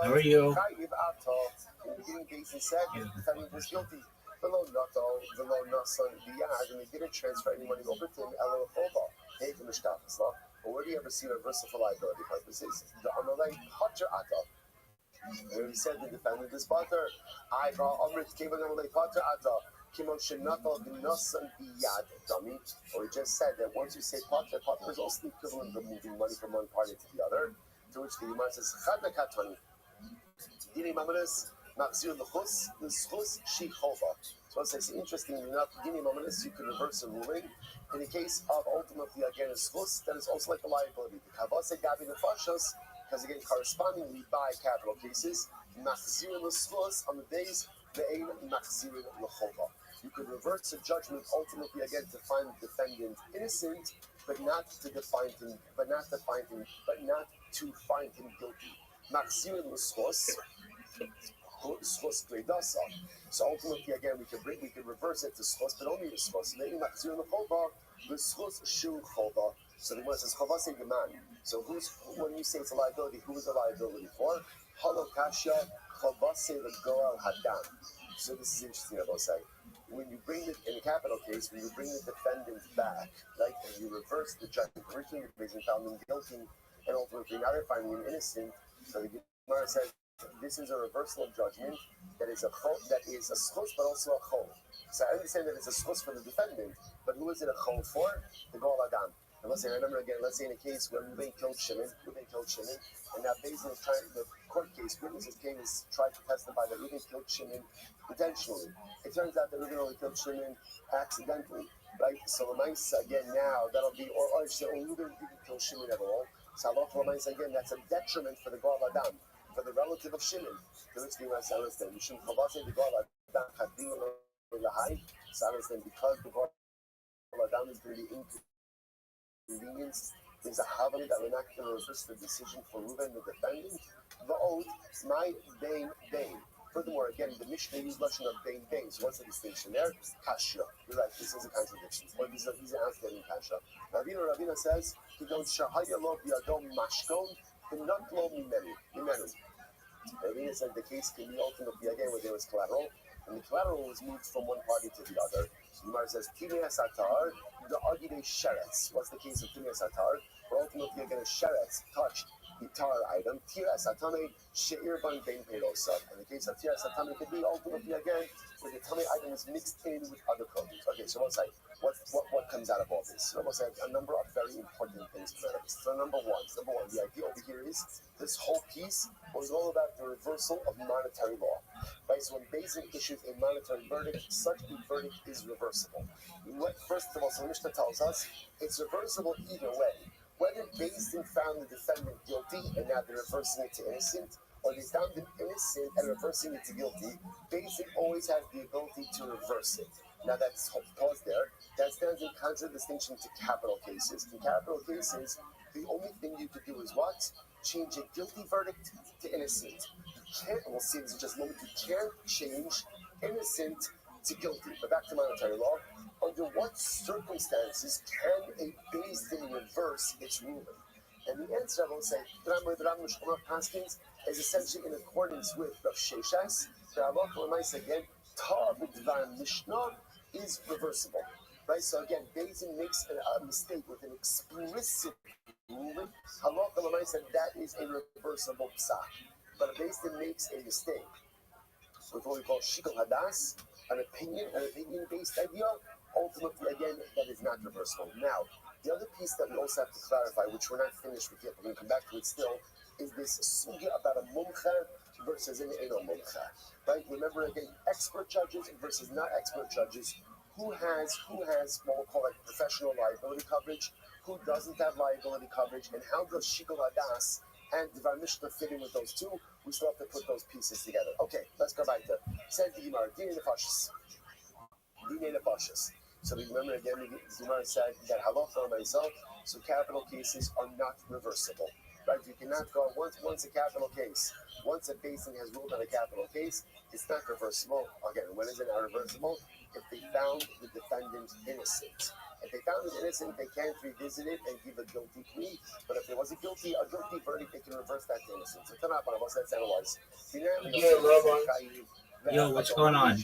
are you? In the beginning, Basin said the defendant was guilty. And they didn't transfer any money over to him. But where do you ever see a reversal for liability purposes? The Amalei Hacher Ata. Where he said the defendant is Pater. I brought Amrit gave an Amalei Pater Ata. or we just said that once you say pater is also the equivalent of moving money from one party to the other, to which the Gemara says, Chad Mekatoni. Dini Mamanis, Machzir L'chus, L'schus Shi Chova. So it's interesting enough, Dini Mamanis, you can reverse a ruling. In the case of ultimately, again, a schus, that is also like a liability. The Kavase Gabi Nefashos, because again, correspondingly by capital cases, Machzir L'schus on the days, Ve'ein Machzir L'chova. You could reverse a judgment ultimately again to find the defendant innocent, but not to find him guilty. Machzir L'schus. So ultimately, again, we can reverse it to schos, but only the schos. So the one says chavase geman. So when you say it's a liability, who is a liability for? Halokasha chavase legoal hadam. So this is interesting. I will say, when you bring it in a capital case, when you bring the defendant back, right, and you reverse the judgment, originally the person found him guilty, and ultimately now they're finding him innocent. So the Gemara says, this is a reversal of judgment that is a schos, but also a chol. So I understand that it's a schos for the defendant, but who is it a chol for? The Goal Adam. And let's say, remember again, let's say in a case where Reuben killed Shimon, and now Bezin is trying, the court case, witnesses came and tried to testify that Reuben killed Shimon intentionally. It turns out that Reuben only killed Shimon accidentally, right? So Lamaisa, again, now, that'll be, or Reuben didn't kill Shimon at all. So Lamaisa, again, that's a detriment for the Goal Adam. For the relative of Shimon, to which the U.S. understand, because the God Adam is going to be inconvenienced, there's a havana that we're not going to reverse the decision for Reuben, the defendant. The oath, my Bain. Furthermore, again, the Mishnah used lashon of Bain. So what's the distinction there? Kasha. You're right, this is a contradiction. Or these are outstanding Kasha. Ravina says, he goes, Shahaya lo biyadom mashkon, not lo mimenu. Ravina said the case can be ultimately again where there was collateral, and the collateral was moved from one party to the other. Gemara says, Tinei Satar, the Agide Sheretz. What's the case of Tinei Satar? Where ultimately again a Sheretz touched the tar item. Tira Satame, She'ir Ban Ben Perosa. In the case of Tira Satame, could be ultimately again where the Tame item is mixed in with other produce. Okay, so what's like, what comes out of all this? So almost like a number of very important things come out of this. So number one, the idea over here is this whole piece was all about the reversal of monetary law. Right? So when Bezin issues a monetary verdict, such a verdict is reversible. First of all, so Mishnah tells us it's reversible either way. Whether Bezin found the defendant guilty and now they're reversing it to innocent, or they found him innocent and reversing it to guilty, Bezin always has the ability to reverse it. Now that's pause there. That stands in contradistinction to capital cases. In capital cases, the only thing you could do is what? Change a guilty verdict to innocent. You can't, we'll see this in just a moment, you can't change innocent to guilty. But back to monetary law. Under what circumstances can a Beis Din reverse its ruling? And the answer, I will say, is essentially in accordance with Rav Sheshas. The halacha l'maisa again, tar b'dvar mishnah is reversible. Right? So again, Beis Din makes a mistake with an explicit ruling. Halacha l'maisa, that is a reversible psak. But a Beis Din makes a mistake with what we call shikol hadas, an opinion-based idea. Ultimately, again, that is not reversible. Now, the other piece that we also have to clarify, which we're not finished with yet, but we're going to come back to it still, is this sugya about a mumcha versus an eno mumcha. Right? Remember, again, expert judges versus not expert judges. Who has what we'll call like professional liability coverage? Who doesn't have liability coverage? And how does shikol hadas and Dvar Mishnah fit in with those two? We still have to put those pieces together. Okay, let's go back to said the Gemara, Dinei Nefashis. So we remember again, the Gemara said that halacha myself, so capital cases are not reversible. Right? You cannot go once a capital case. Once a Beis Din has ruled on a capital case, it's not reversible. Again, when is it not reversible? If they found the defendant innocent. If they found him innocent, they can't revisit it and give a guilty plea. But if there was a guilty verdict, they can reverse that to innocence. So Tanapa, what's that otherwise? Yo, what's going on?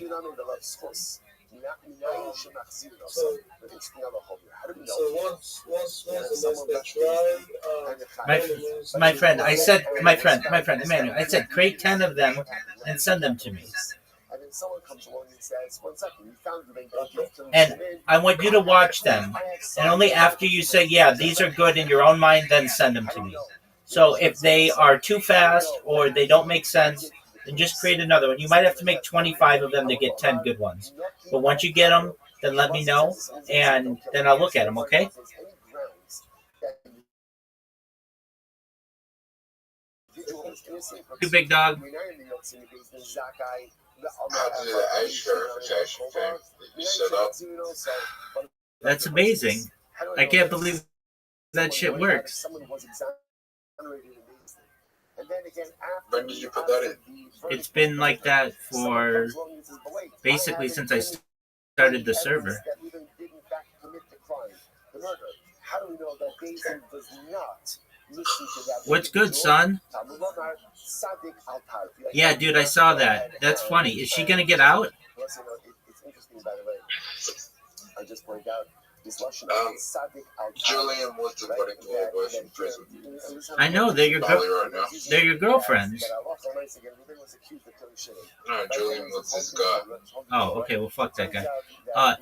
My friend, Emmanuel, I said create 10 of them and send them to me. someone comes along and says, "One second, you found the And I want you to watch them. And only after you say, yeah, these are good in your own mind, then send them to me. So if they are too fast or they don't make sense, then just create another one. You might have to make 25 of them to get 10 good ones. But once you get them, then let me know, and then I'll look at them, okay? You big dog. That's amazing. I can't believe that shit works. When did you put that in? It's been like that for basically since I started the server. What's good, son? Yeah, dude, I saw that. That's funny. Is she gonna get out? It's interesting, by the way. I just pointed out this Russian Julian was the putting the boy from prison. I know they're your they're your girlfriends. No, Julian was this guy. Oh, okay. Well, fuck that guy.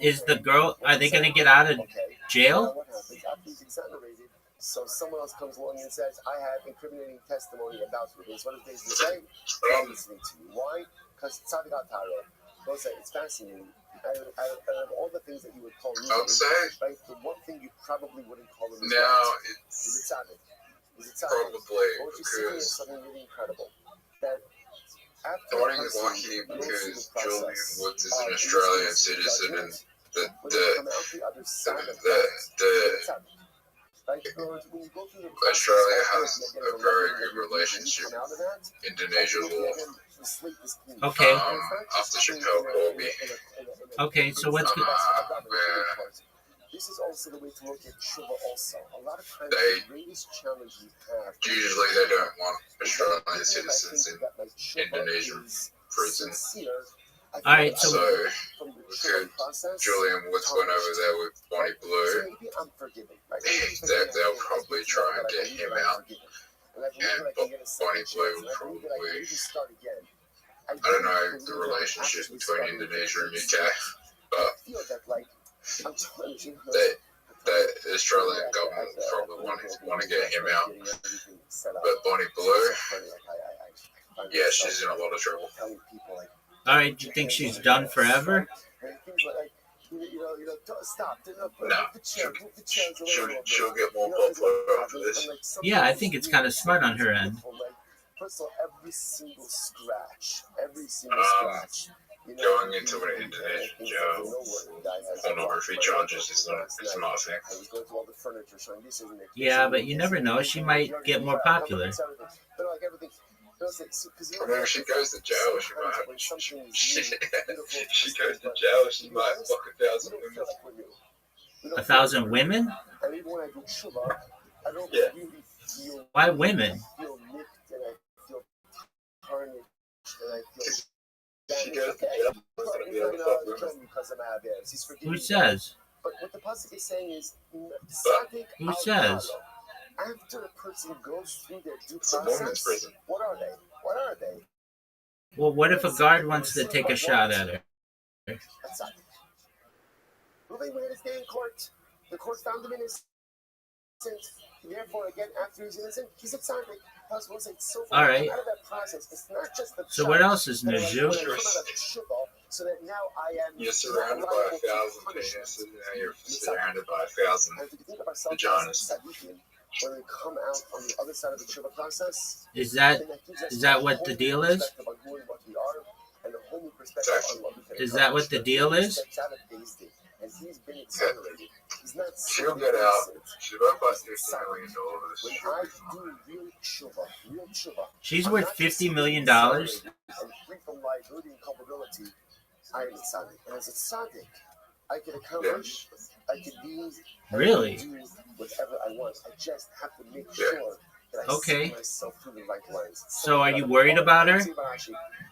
Is the girl? Are they gonna get out of jail? So someone else comes along and says, "I have incriminating testimony about you." What does Daisy say? I'm listening to you. Why? Because Tzaddik al-Taro. It's fascinating. Out of all the things that you would call rude, right? The one thing you probably wouldn't call him is it's tzaddik. probably What you see is something really incredible. That after Thought he was lucky because Julian Woods is an Australian citizen and Australia has a very good relationship with Indonesia law. Okay. After Chappelle Corby. Okay, so what's good? This is also the way to look at Shiva also. A lot of times the greatest challenge you have. Usually they don't want Australian citizens in Indonesian prisons. All right, so Julian Woods went over there with Bonnie Blue. They'll probably try and get him out. And Bonnie Blue will probably, I don't know the relationship between Indonesia and UK, but the Australian government will probably want to get him out. But Bonnie Blue, yeah, she's in a lot of trouble. All right, do you think she's done forever? No, she'll get more popular after this. Yeah, I think it's kind of smart on her end. First of all, every single scratch. Going into an Indonesian jail, pornography charges is not a thing. Yeah, but you never know. She might get more popular. I mean, if she goes to jail, she might have. She goes to jail, she might fuck 1,000 women. 1,000 women? Yeah. Why women? She goes to jail, she's gonna be able to fuck women. Who says? But what the pasuk is saying is, Who says? after a person goes through their due It's a woman's process, prison. what are they? What are they? Well, what if a guard wants to take a shot at her? That's not. Well, they went his day in court. The court found him innocent. Therefore, again, after he's innocent, he's a tzaddik. All right. Out of that process, it's not just the So what else is new, Jew? so that now I am. You're surrounded by 1,000 penises, and now you're surrounded by 1,000 vaginas. When we come out on the other side of the tshuva process, Is that what the deal is? Is that what the deal is? And he's been exonerated. He's not. She'll get out. She'll go buy $50 million. When I do real tshuva, She's worth $50 million. and free from liability and culpability, I am a tzaddik. And as a tzaddik, I can accomplish. I can be. Really? Do whatever I want. I just have to make sure that I see myself through the right lens. So are you worried about her?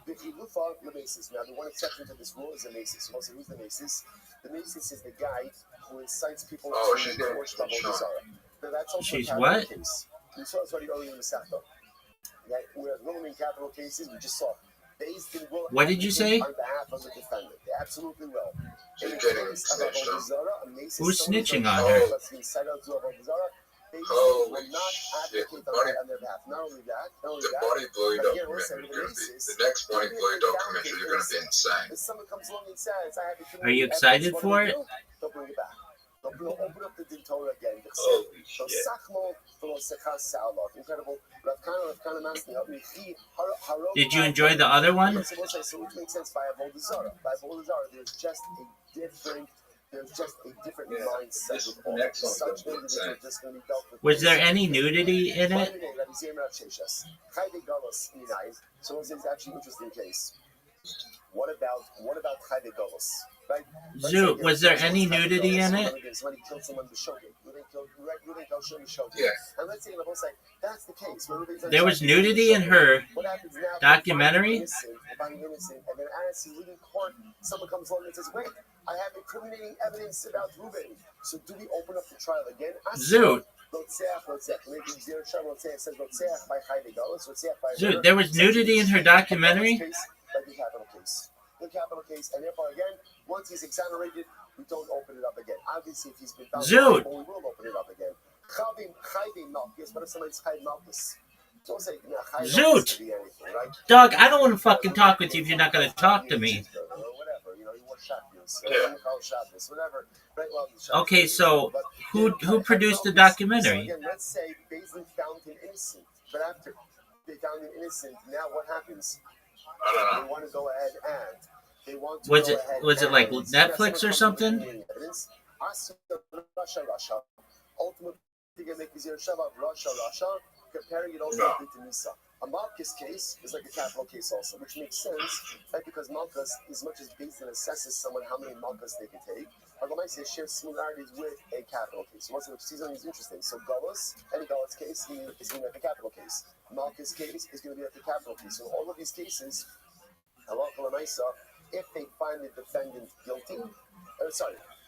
If you look for the maces, now the one exception to this rule is the maces. You want to say who's the maces? The maces is the guy who incites people to she's forge the That's also She's a what? case. We saw this already earlier in the Sato. That whereas normally in capital cases, we just saw What did you say? On behalf of the defendant. They absolutely will. You're getting snitched on. Who's snitching on her? Holy shit, the Bunny Boy documentary. The next Bunny Boy documentary, you're gonna be insane. If someone comes along and says, I have a Are you excited for it? They'll bring it back. They'll open up the Torah again. Holy shit. Incredible. Did you enjoy the other one? So which makes sense by Avodah Zarah. By Avodah Zarah, there's just a different mindset with all of such individuals just going to be dealt with. Was there any nudity in it? So it's actually an interesting case. What about Chayde Golos? Right? Zoot, was there any nudity in it? Somebody killed someone b'shogeg. Yeah. And let's say the whole site, that's the case. There was nudity in her documentary? If I'm innocent, and then as he's leaving court, someone comes along and says, wait, I have incriminating evidence about Reuben. So do we open up the trial again? Zoot. Zoot, there was nudity in her documentary? The capital case, and therefore again, once he's exonerated, we don't open it up again. Obviously, if he's been found Zoot. we will open it up again. What if somebody's Chayde Malchus? Don't say Zoot. anything, right? Dog, I don't want to fucking talk with you if you're not going to talk to me. Whatever, you want shackles, whatever. Right? Well, Okay, so who produced the documentary? So again, let's say Basin found him innocent, but after they found him innocent, now what happens? I don't know. They want to go ahead and they want to Was it like Netflix or something? Ultimately, comparing it also to Nisa. A Malchus case is like a capital case also, which makes sense, right? Because Malchus, as much as Basin assesses someone how many Malchus they can take, Argomaisa shares similarities with a capital case. So which season is interesting. So Golos, any Golos case is going to be like a capital case. Malchus case is going to be like a capital case. So all of these cases, if they find the defendant guilty,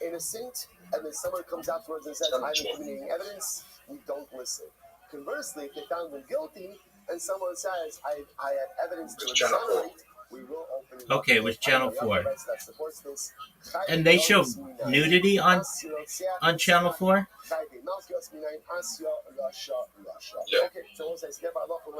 innocent, and then someone comes afterwards and says, I have incriminating evidence, we don't listen. Conversely, if they found them guilty, and someone says, I have evidence to exonerate, we will open it up. Okay, it was Channel 4. And they show nudity on Channel 4?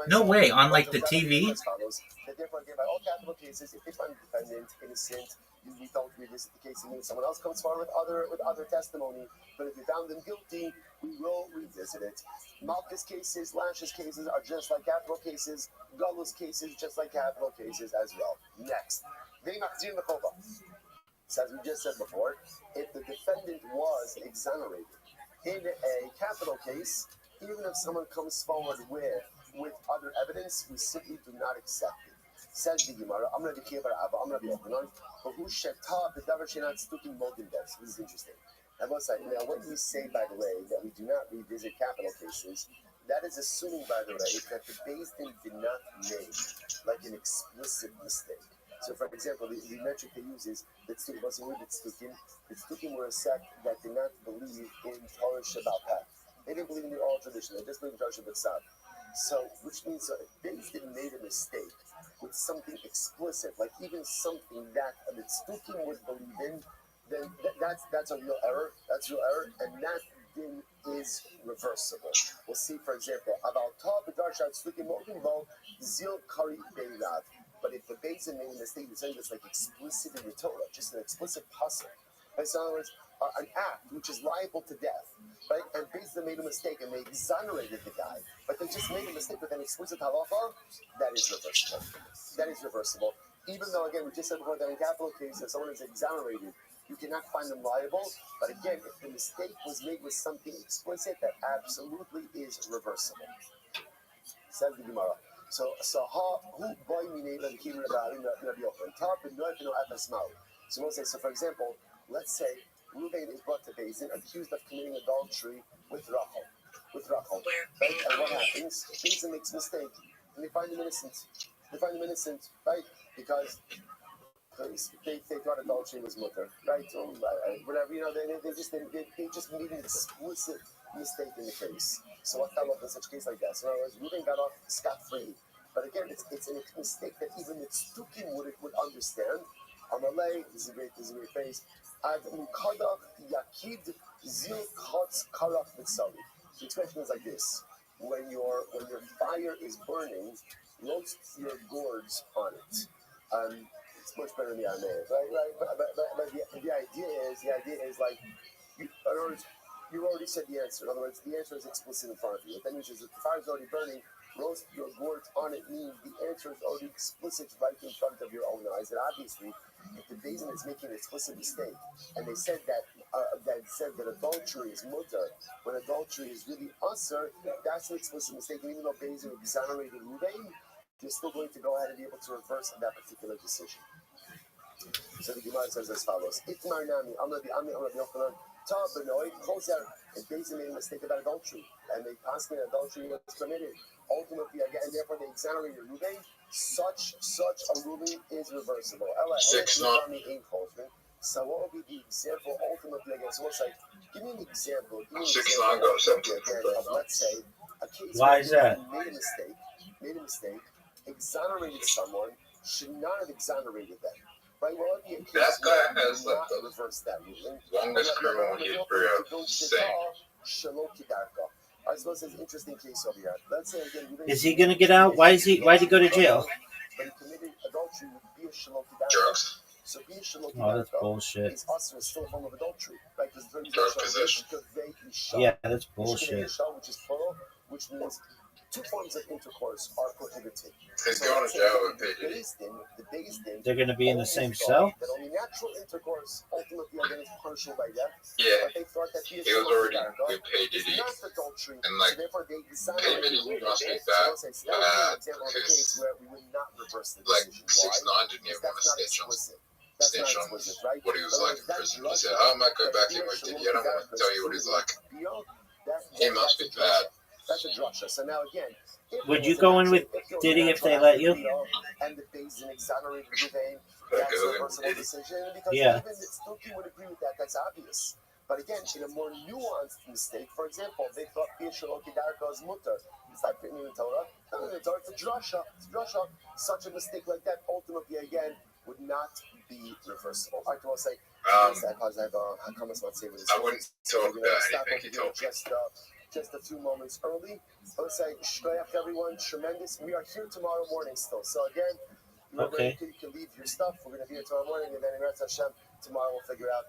No way, on like the TV? All capital cases, if they find the defendant innocent, we don't revisit the case again. Someone else comes forward with other testimony, but if we found them guilty, we will revisit it. Malchus cases, Lashes cases are just like capital cases. Golos cases just like capital cases as well. Next, so as we just said before, if the defendant was exonerated in a capital case, even if someone comes forward with other evidence, we simply do not accept it. Says the Gemara, I'm going to be clear, I'm going to be open on, but who sheta the davar shenat stukim modin des. This is interesting. I must say, now when we say, by the way, that we do not revisit capital cases, that is assuming, by the way, that the Beis Din did not make like an explicit mistake. So, for example, the metric they use is that Tzdukim were a sect that did not believe in Torah Shabbat Peh. They didn't believe in the oral tradition. They just believed in Torah Shabbat Sav. So, which means if Beis Din made a mistake with something explicit, like even something that the Tzdukim would believe in, then that's a real error. That's real error, and that din is reversible. We'll see, for example, about Tav B'Darshat Tzdukim Moginbo Zil Kari Beirav. But if the Beis Din made a mistake, it's saying it's like explicit in the Torah, just an explicit pasuk. Right? So in other words, an act which is liable to death, right? And Beis Din made a mistake and they exonerated the guy, but they just made a mistake with an explicit halacha, that is reversible. That is reversible. Even though, again, we just said before that in capital cases, if someone is exonerated, you cannot find them liable. But again, if the mistake was made with something explicit, that absolutely is reversible. Says the Gemara. So we'll say, so for example, let's say Reuben is brought to Beis Din accused of committing adultery with Rachel. Right? And what happens? Beis Din makes a mistake, and they find him innocent. Right? Because they thought adultery was mutter, right? So, whatever, they just made an explicit mistake in the case. So what fell off in such a case like that? So in other words, Reuben got off scot-free, But again, it's a mistake that even the Tzdukim would understand. Amalei, this is a great phrase. Ad mukadach yakid zil chotz karach mitzali. The expression is like this: when your fire is burning, roast your gourds on it. It's much better in the Aramaic, right? But the idea is like, in other words, you already said the answer. In other words, the answer is explicit in front of you. What that means is that the fire is already burning, roast your gourds on it means the answer is already explicit right in front of your own eyes. And obviously, if the Beis is making an explicit mistake, and they said that adultery is mutar, when adultery is really usher, that's an explicit mistake. And even though Beis exonerated Ruvain, you're still going to go ahead and be able to reverse that particular decision. So the Gemara says as follows: Itmar nami, Amar Yochanan, Ta b'noi, Choser, and Beis made a mistake about adultery, and they passed me adultery was permitted. Ultimately, again, and therefore they exonerated Ruvain. Such a ruling is reversible. 6-9. So what would be the example ultimately again? So what's like? Give me an example. 6-9 goes 17. Of, let's say a case Why is that? Made a mistake, exonerated someone, should not have exonerated them. Right? Well, it'd be a case That guy has not like the reverse that ruling. longest criminal history of saying. I suppose it's an interesting case over here. Let's say again, Is he going to get out? Why'd he go to jail? But he committed adultery with be a shalokidarka. Drugs. So be a shalokidarka. Oh, that's bullshit. Is also still a form of adultery, right? Because Drug possession. Yeah, that's bullshit. Which is plural, which means two forms of intercourse are prohibited. He's going to jail with PDD. The biggest thing. They're going to be in the same cell? That only natural intercourse ultimately again is punishable by death. Yeah. But they thought that He was already with PDD. And like, PDD must be bad because like 6-9 didn't even want to snitch on what he was like in prison. He said, I might go back in with Diddy. I don't want to tell you what he's like. He must be bad. That's a drasha. So now again, would you go in with Diddy if they let you? And the Beis exonerated Ruvain, that's a reversible decision because Yeah. even the Tzdukim would agree with that. That's obvious. But again, in a more nuanced mistake, for example, they thought Bishaloki Darka is mutter. It's not written in the Torah. It's a drasha. It's a drasha. Such a mistake like that, ultimately, again, would not be reversible. I will say, I wouldn't talk about anything he told me. Just a few moments early. I would say, shkoyach everyone, tremendous. We are here tomorrow morning still. So again, Okay. You can leave your stuff. We're going to be here tomorrow morning, and then in Eretz Hashem, tomorrow we'll figure out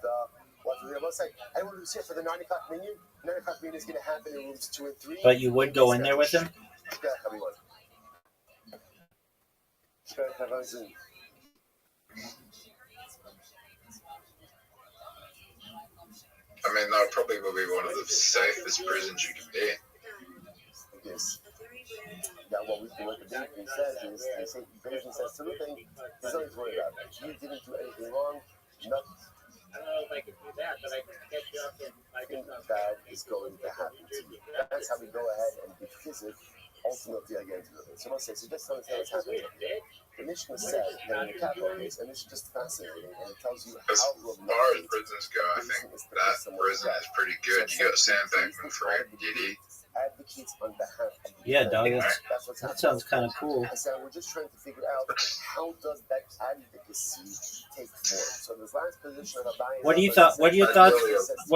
what we're going to say. Anyone who's here for the 9 o'clock minion, 9 o'clock minion is going to happen in rooms 2 and 3. But you would go in there with him? Shkoyach everyone. Shkoyach everyone. I mean, that probably will be one of the safest prisons you can be. Yes. Now, what the Beis says is, Beis says to Ruvain, there's nothing to worry about. You didn't do anything wrong. Nothing. I don't know if I can do that, but I can catch you up and Nothing bad is going to happen to you. That's how we go ahead and revisit ultimately again to Ruvain. So let's say, so just understand what's happening. The Mishnah said that in the capital case, and this is just fascinating, and it tells you As how far as prisons go, I think that prison is pretty good. You got Sam Bankman Fried, Diddy. Advocates on behalf of the Yeah, dog. that's what's That happening. sounds kind of cool. So we're just trying to figure out how does that advocacy take form. So this last position of a buy-in. What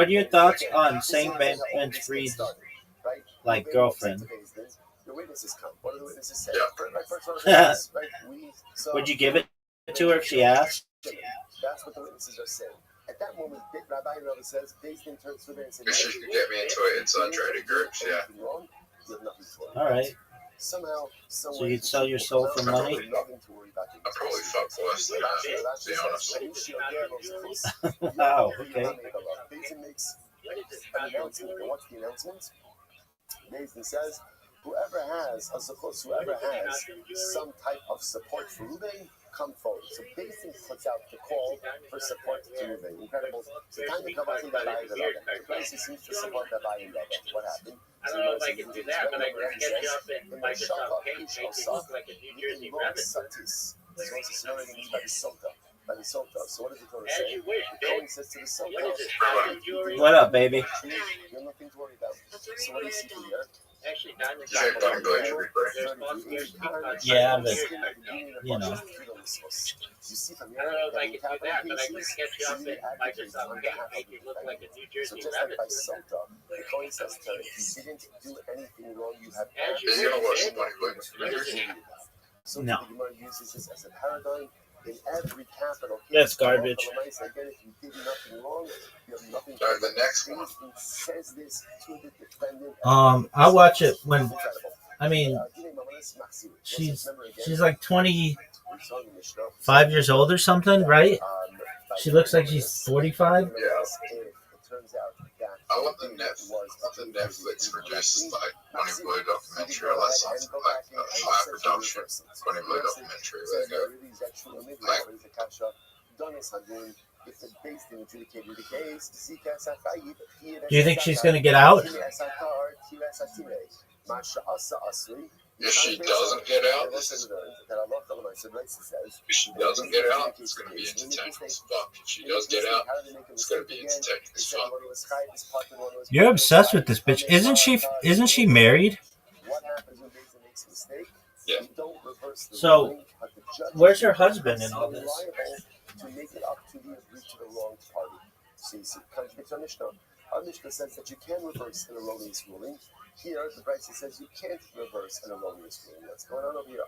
are your thoughts on Saint Bankman Fried's like girlfriend? The witnesses come. What do the witnesses say? Yeah. So Would you give it to her if she asked? that's what the witnesses are saying. At that moment, Rabbi says, based in turns to and said, If she could get me into it inside trading groups, yeah. All right. Somehow, So you'd sell your soul for money? I'd probably fuck less than that, to be honest. Wow, okay. Basin makes an announcement. And what's the announcement? Basin says, whoever has some type of support for Ruvain, come forward. So Basin puts out the call for support to Ruvain. Incredible. So Tanya Kavasi Rabbi the Basin seems to support Rabbi and Rabbi. What happened? I don't know if I can do that, but I can catch you up in Microsoft Paint making look like a New Jersey rabbit. So it's a scenario by the Sota. So what does the Torah As say? you wish, The babe. Torah says to the Sota, What is it? Diamond jewelry? What up, baby? you have nothing to worry about. So what do you see here? Actually, diamond You think Bunny Boy should be great? Yeah, but you know. I don't know if I can do that, but I can catch you up in Microsoft Paint, make you look like a New Jersey rabbit. By Sota, the Kohen says to her, if you didn't do anything wrong, you have As you Is he gonna watch did, Bunny Boy? So No. the Gemara uses this as a paradigm in every capital case. That's garbage. Again, if you did nothing wrong, you have nothing to Alright, the next one. He says this to the defendant. I watch it when, I mean, she's like 25 years old or something, right? She looks like she's 45. Yeah. I want the Netflix produced like Bunny Boy documentary or like something like a high production Bunny Boy documentary where they go like Do you think she's going to get out? if she doesn't get out, if she doesn't get out, it's going to be entertaining as fuck. If she does get out, it's going to be entertaining as fuck. You're obsessed with this bitch. Isn't she married? Yeah. So, where's her husband in all this? To make it up to the wrong party. So you see, contradicts our Mishnah. Our Mishnah says that you can reverse an erroneous ruling. Here, the Brisa says you can't reverse an erroneous ruling. What's going on over here?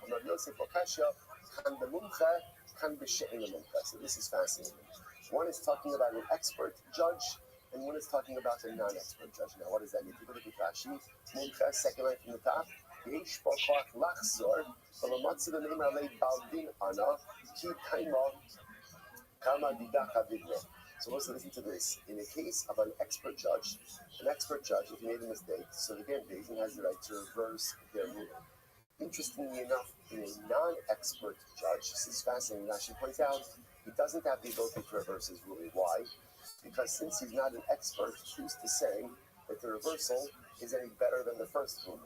So this is fascinating. One is talking about an expert judge, and one is talking about a non-expert judge. Now, what does that mean? People look at Rashi. Mumcha, second line from the top. Yesh b'koach lachzor, v'lomatzu v'neimar lei baldin ana, ki kaima kama didach avidno. So let's listen to this. In the case of an expert judge, if he made a mistake, so again, Beis has the right to reverse their ruling. Interestingly enough, in a non-expert judge, this is fascinating. Rashi points out he doesn't have the ability to reverse his ruling. Why? Because since he's not an expert, who's to say that the reversal is any better than the first ruling?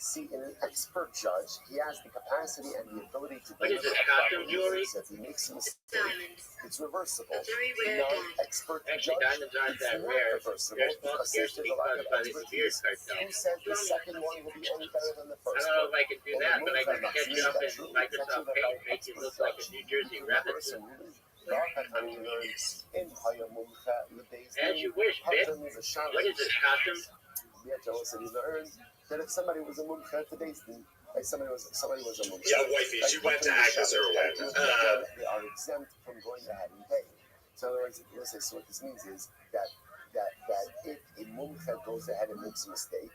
See, in an expert judge, he has the capacity and the ability to what is it, costume jewelry? If he makes a mistake, it's reversible. Very rare Non-expert Actually, judge, diamonds aren't it's that not rare. reversible They're supposed because to since there's a lack of by the expertise, beard cartel. who said the second one will be any better than the I first don't know if one? I can do that, but I can catch you up in Microsoft Paint, make you look like a New Jersey rabbit. As you wish, bitch. What is this, costume? That if somebody was a mumcha to Beis Din, like somebody was a mumcha. Yeah, wifey, she went to act as her wife. They are exempt from going ahead and paying. So in other words, so what this means is that if a mumcha goes ahead and makes a mistake,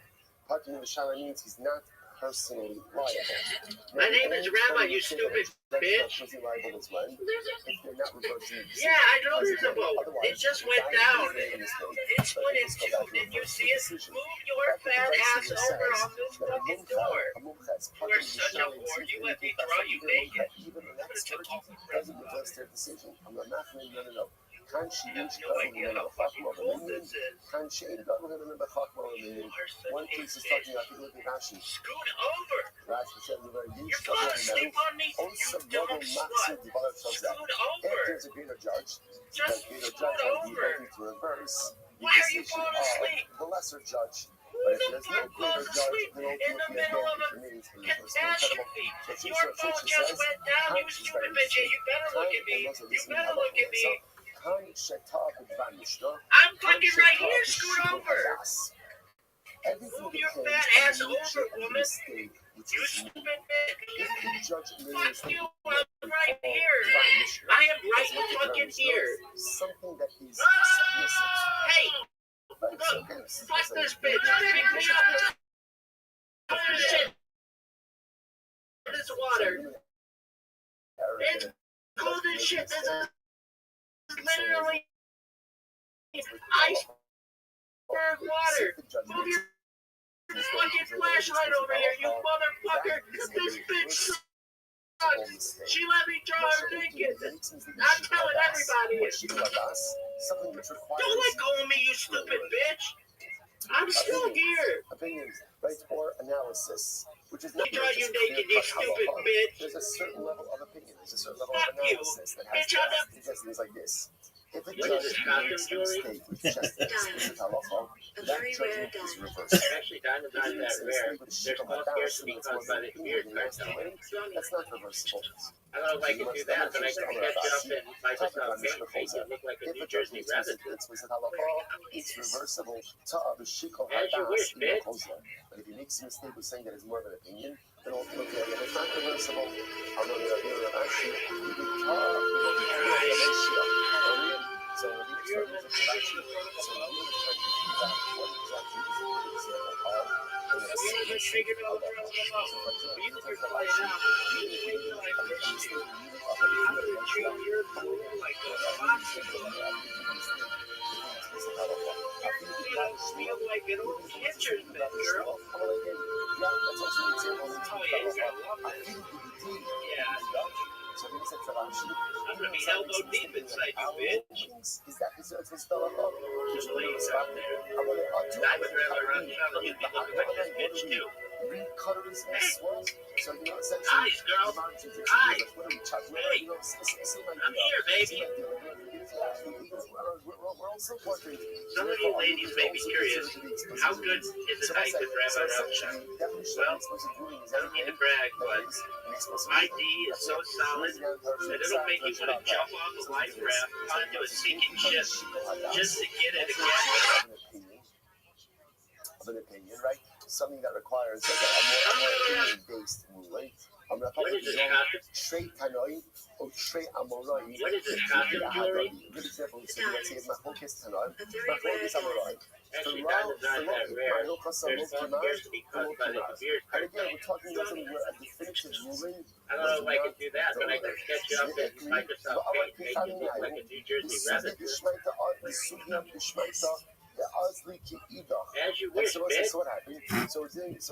Pakim L'Shala means he's not personally liable. My name is Rabbi, you stupid bitch. Was he liable as well? If they're not reversing the Yeah, I know there's a boat. It just went down. It split in two. Did you see it? Move your fat ass over on this fucking door. You are such a whore. You let me draw you naked. doesn't reverse their decision. No. I have no idea how fucking cold this is. One case is talking about people looking at Rashi. Scoot over. Rashi said we're very You're falling asleep on me, you dumb slut. Scoot over. There's a greater judge. Just greater scoot judge has the over. ability to reverse Why are you falling asleep? the lesser judge. Who But if the there's no fuck greater falls judge, asleep then in the middle of a catastrophe? Your boat just went down, you stupid bitch. You better look at me. You better look at me. I'm fucking right here, scoot over. Move your fat ass over, woman. You stupid bitch. Fuck you, I'm right here. I am right fucking here. Hey, look, fuck this bitch. Pick me up. This shit. This water. It's cold as shit. This is literally iceberg water. Move your fucking flashlight over here, you motherfucker. This bitch sucks. She let me draw her naked. I'm telling everybody. Don't let go of me, you stupid bitch. I'm still here. Opinions, right, or analysis, which is not draw you naked, you stupid bitch. There's a certain level of opinion. There's a certain level Fuck of analysis that has bitch, to suggest things like this. If a What is judge it, costume makes a jewelry? mistake with just explicit halacha, A that very rare judgment is diamond. reversible. Actually, diamonds If he aren't that makes a rare. mistake with They're shikha small hadas, scarcity that's caused more by than the De opinion Beers and he wants to cartel. win, that's not reversible. I don't know if I can do that, but I can catch you up in Microsoft Paint, make you look like a If New a judge Jersey makes a mistake resident. with explicit halacha, it's reversible. Ta'ah b'shikha As you wish, hadas bitch. imachosa. But if he makes a mistake with saying that it's more of an opinion, then ultimately again, it's not reversible. I'm going to be able to actually so the example is actually so the real is trying to figure out what exactly is a good example of an explicit halacha. So for example, you take the Rashi, even if you didn't have a mistake, I'm going to treat your food like a popsicle. You're going to feel like an old catcher's mitt, girl. That's also an example of Oh, yeah, you're going to love this. Yeah. so he said to Rashi, I'm going to be elbow deep inside you, bitch. is that his halacha? Just ladies out there. I would rather run travel you be looking like this bitch, too. So, you know, essentially, Eyes, girl. Eyes. Hey. I'm here, baby. Some of you ladies may be curious, how good is a night with Rabbi ROTHSCHILD? Well, I don't mean to brag, but my D is so solid that it'll make you want to jump off a life raft onto a sinking ship just to get it again. Of an opinion, right? Something that requires like a more opinion-based ruling. I'm not talking about Trey Tanoi or Trey Amorai. What is this, costume jewelry? A good example is let's say Machokes Tanoi, Machokes Amorai. Actually, diamonds aren't that rare. They're small scarcity caused by the De Beers And again, cartel. we're talking about something where a definitive ruling. I don't know if I can do that, but I can catch you up in Microsoft Paint, make you look like a New Jersey resident. As you wish, bitch. So what happened? So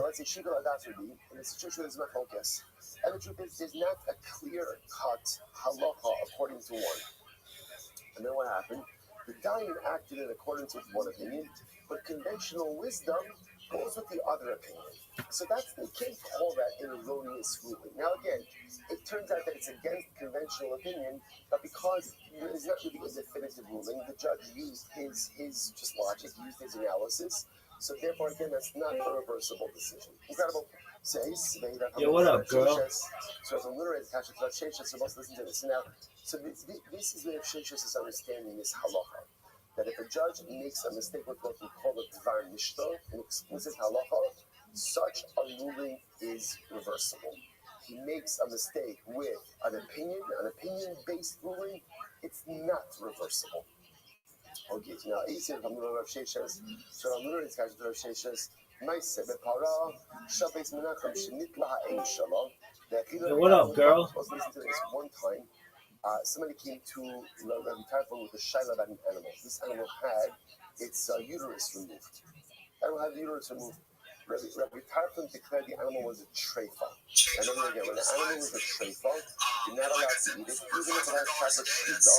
let's say Shikha Hadas would be in a situation where there's Machokes. And the truth is, there's not a clear-cut halacha according to one. And then what happened? The Dayan acted in accordance with one opinion, but conventional wisdom goes with the other opinion. So that's, they can't call that an erroneous ruling. Now again, it turns out that it's against conventional opinion, but because there's not really a definitive ruling, the judge used his just logic, used his analysis. So therefore, again, that's not a reversible decision. Incredible. Yeah, what up, girl? So as a literary attached to Sheshes, so let's listen to this. Now, so this is where Sheshes' understanding is halacha. That if a judge makes a mistake with what we call a dvar mishta, an explicit halacha, such a ruling is reversible. He makes a mistake with an opinion-based ruling, it's not reversible. Okay, now easier from Rav Sheshes, so I'm literally attached to Rav Sheshes. What up, girl? Let's listen to this one time. Somebody came to Rabbi Tarfon with a shaila about an animal. This animal had its uterus removed. Animal had the uterus removed. Rabbi Tarfon declared the animal was a treifa. And then again, when the animal was a treifa, you're not allowed to eat it. Even if it has proper shida,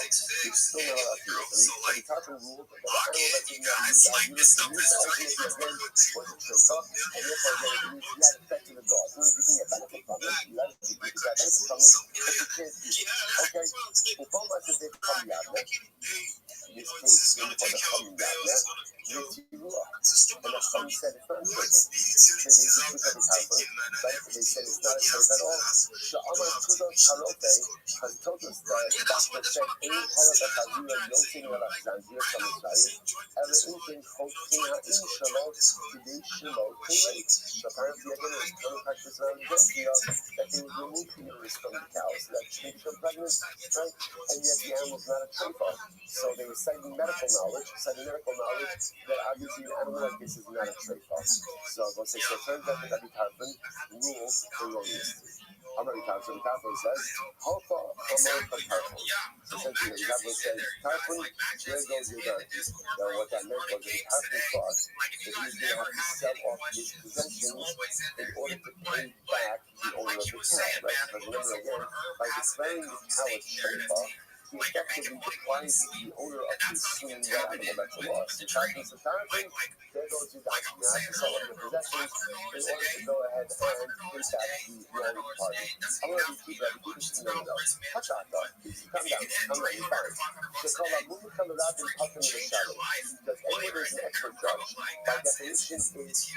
you're still not allowed to eat it. Rabbi Tarfon ruled that the animal that didn't have uterus removed ultimately again was a treifa. And therefore, again, you had to back to the dog. So you can get benefit from it. You have to get benefit from it, but you can't eat it. Okay? Well, both of us have come yavna. In this case, when you come yavna, and the son said it's not a treifa. They said it's not a treifa at all. Sha'amar Kudos Harope has told us that the doctor said, Ein Harope Hazira Yotin Alexandria from Israel, Ela Inkin Chotin Ha'im Shalom, Kidei Shelo Kuleit. So apparently, again, it was common practice around Gesia that they would remove the uterus from the cows that she become pregnant, right? And yet the animal's not a treifa. So they were citing medical knowledge that obviously an animal like this is not a treifa. So I'll say, so it turns out that Rabbi Tarfon ruled erroneously. Rabbi Tarfon says, Halfa Amor Tarfon. So essentially, Rabbi Tarfon says, Tarfon, there goes your donkey. Now what that meant was that Tarfon thought that he was going to have to sell off his possessions in order to pay back the owner of the cow, right? Because remember again, by declaring the cow a treifa, he effectively deprives the owner of his swinging that animal. That's a loss. So Tarfon, goes to die. You have to sell off your possessions in order to go ahead and take back the wrong party. I'm going to keep that. Keep it no. Touch on though. Calm down. You're fine. Shekala Mumu Kalarat and Pakim the shadow. Because anyone who is an expert judge, by definition, is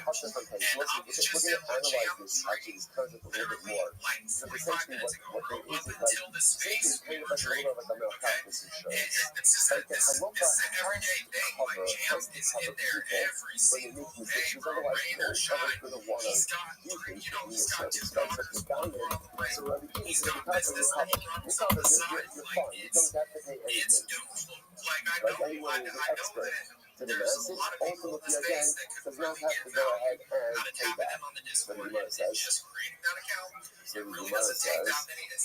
Pasha from Pain. We're going to analyze this, actually, this concept a little bit more. So essentially, what there is like, this is kind of like a little bit of like a malpractice insurance. Like the halacha has to cover people when they make mistakes, because otherwise, no one's ever going to want to do things for you. So it's concept of guidance. So Rabbi King says, you're fine. You don't have to pay anything. Like anyone who's an expert to the message, ultimately, again, does not have to go ahead and pay back. So the Gemara says,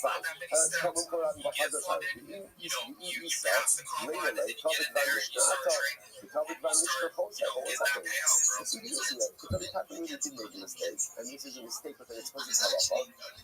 fine. And this is a mistake with an explicit halacha.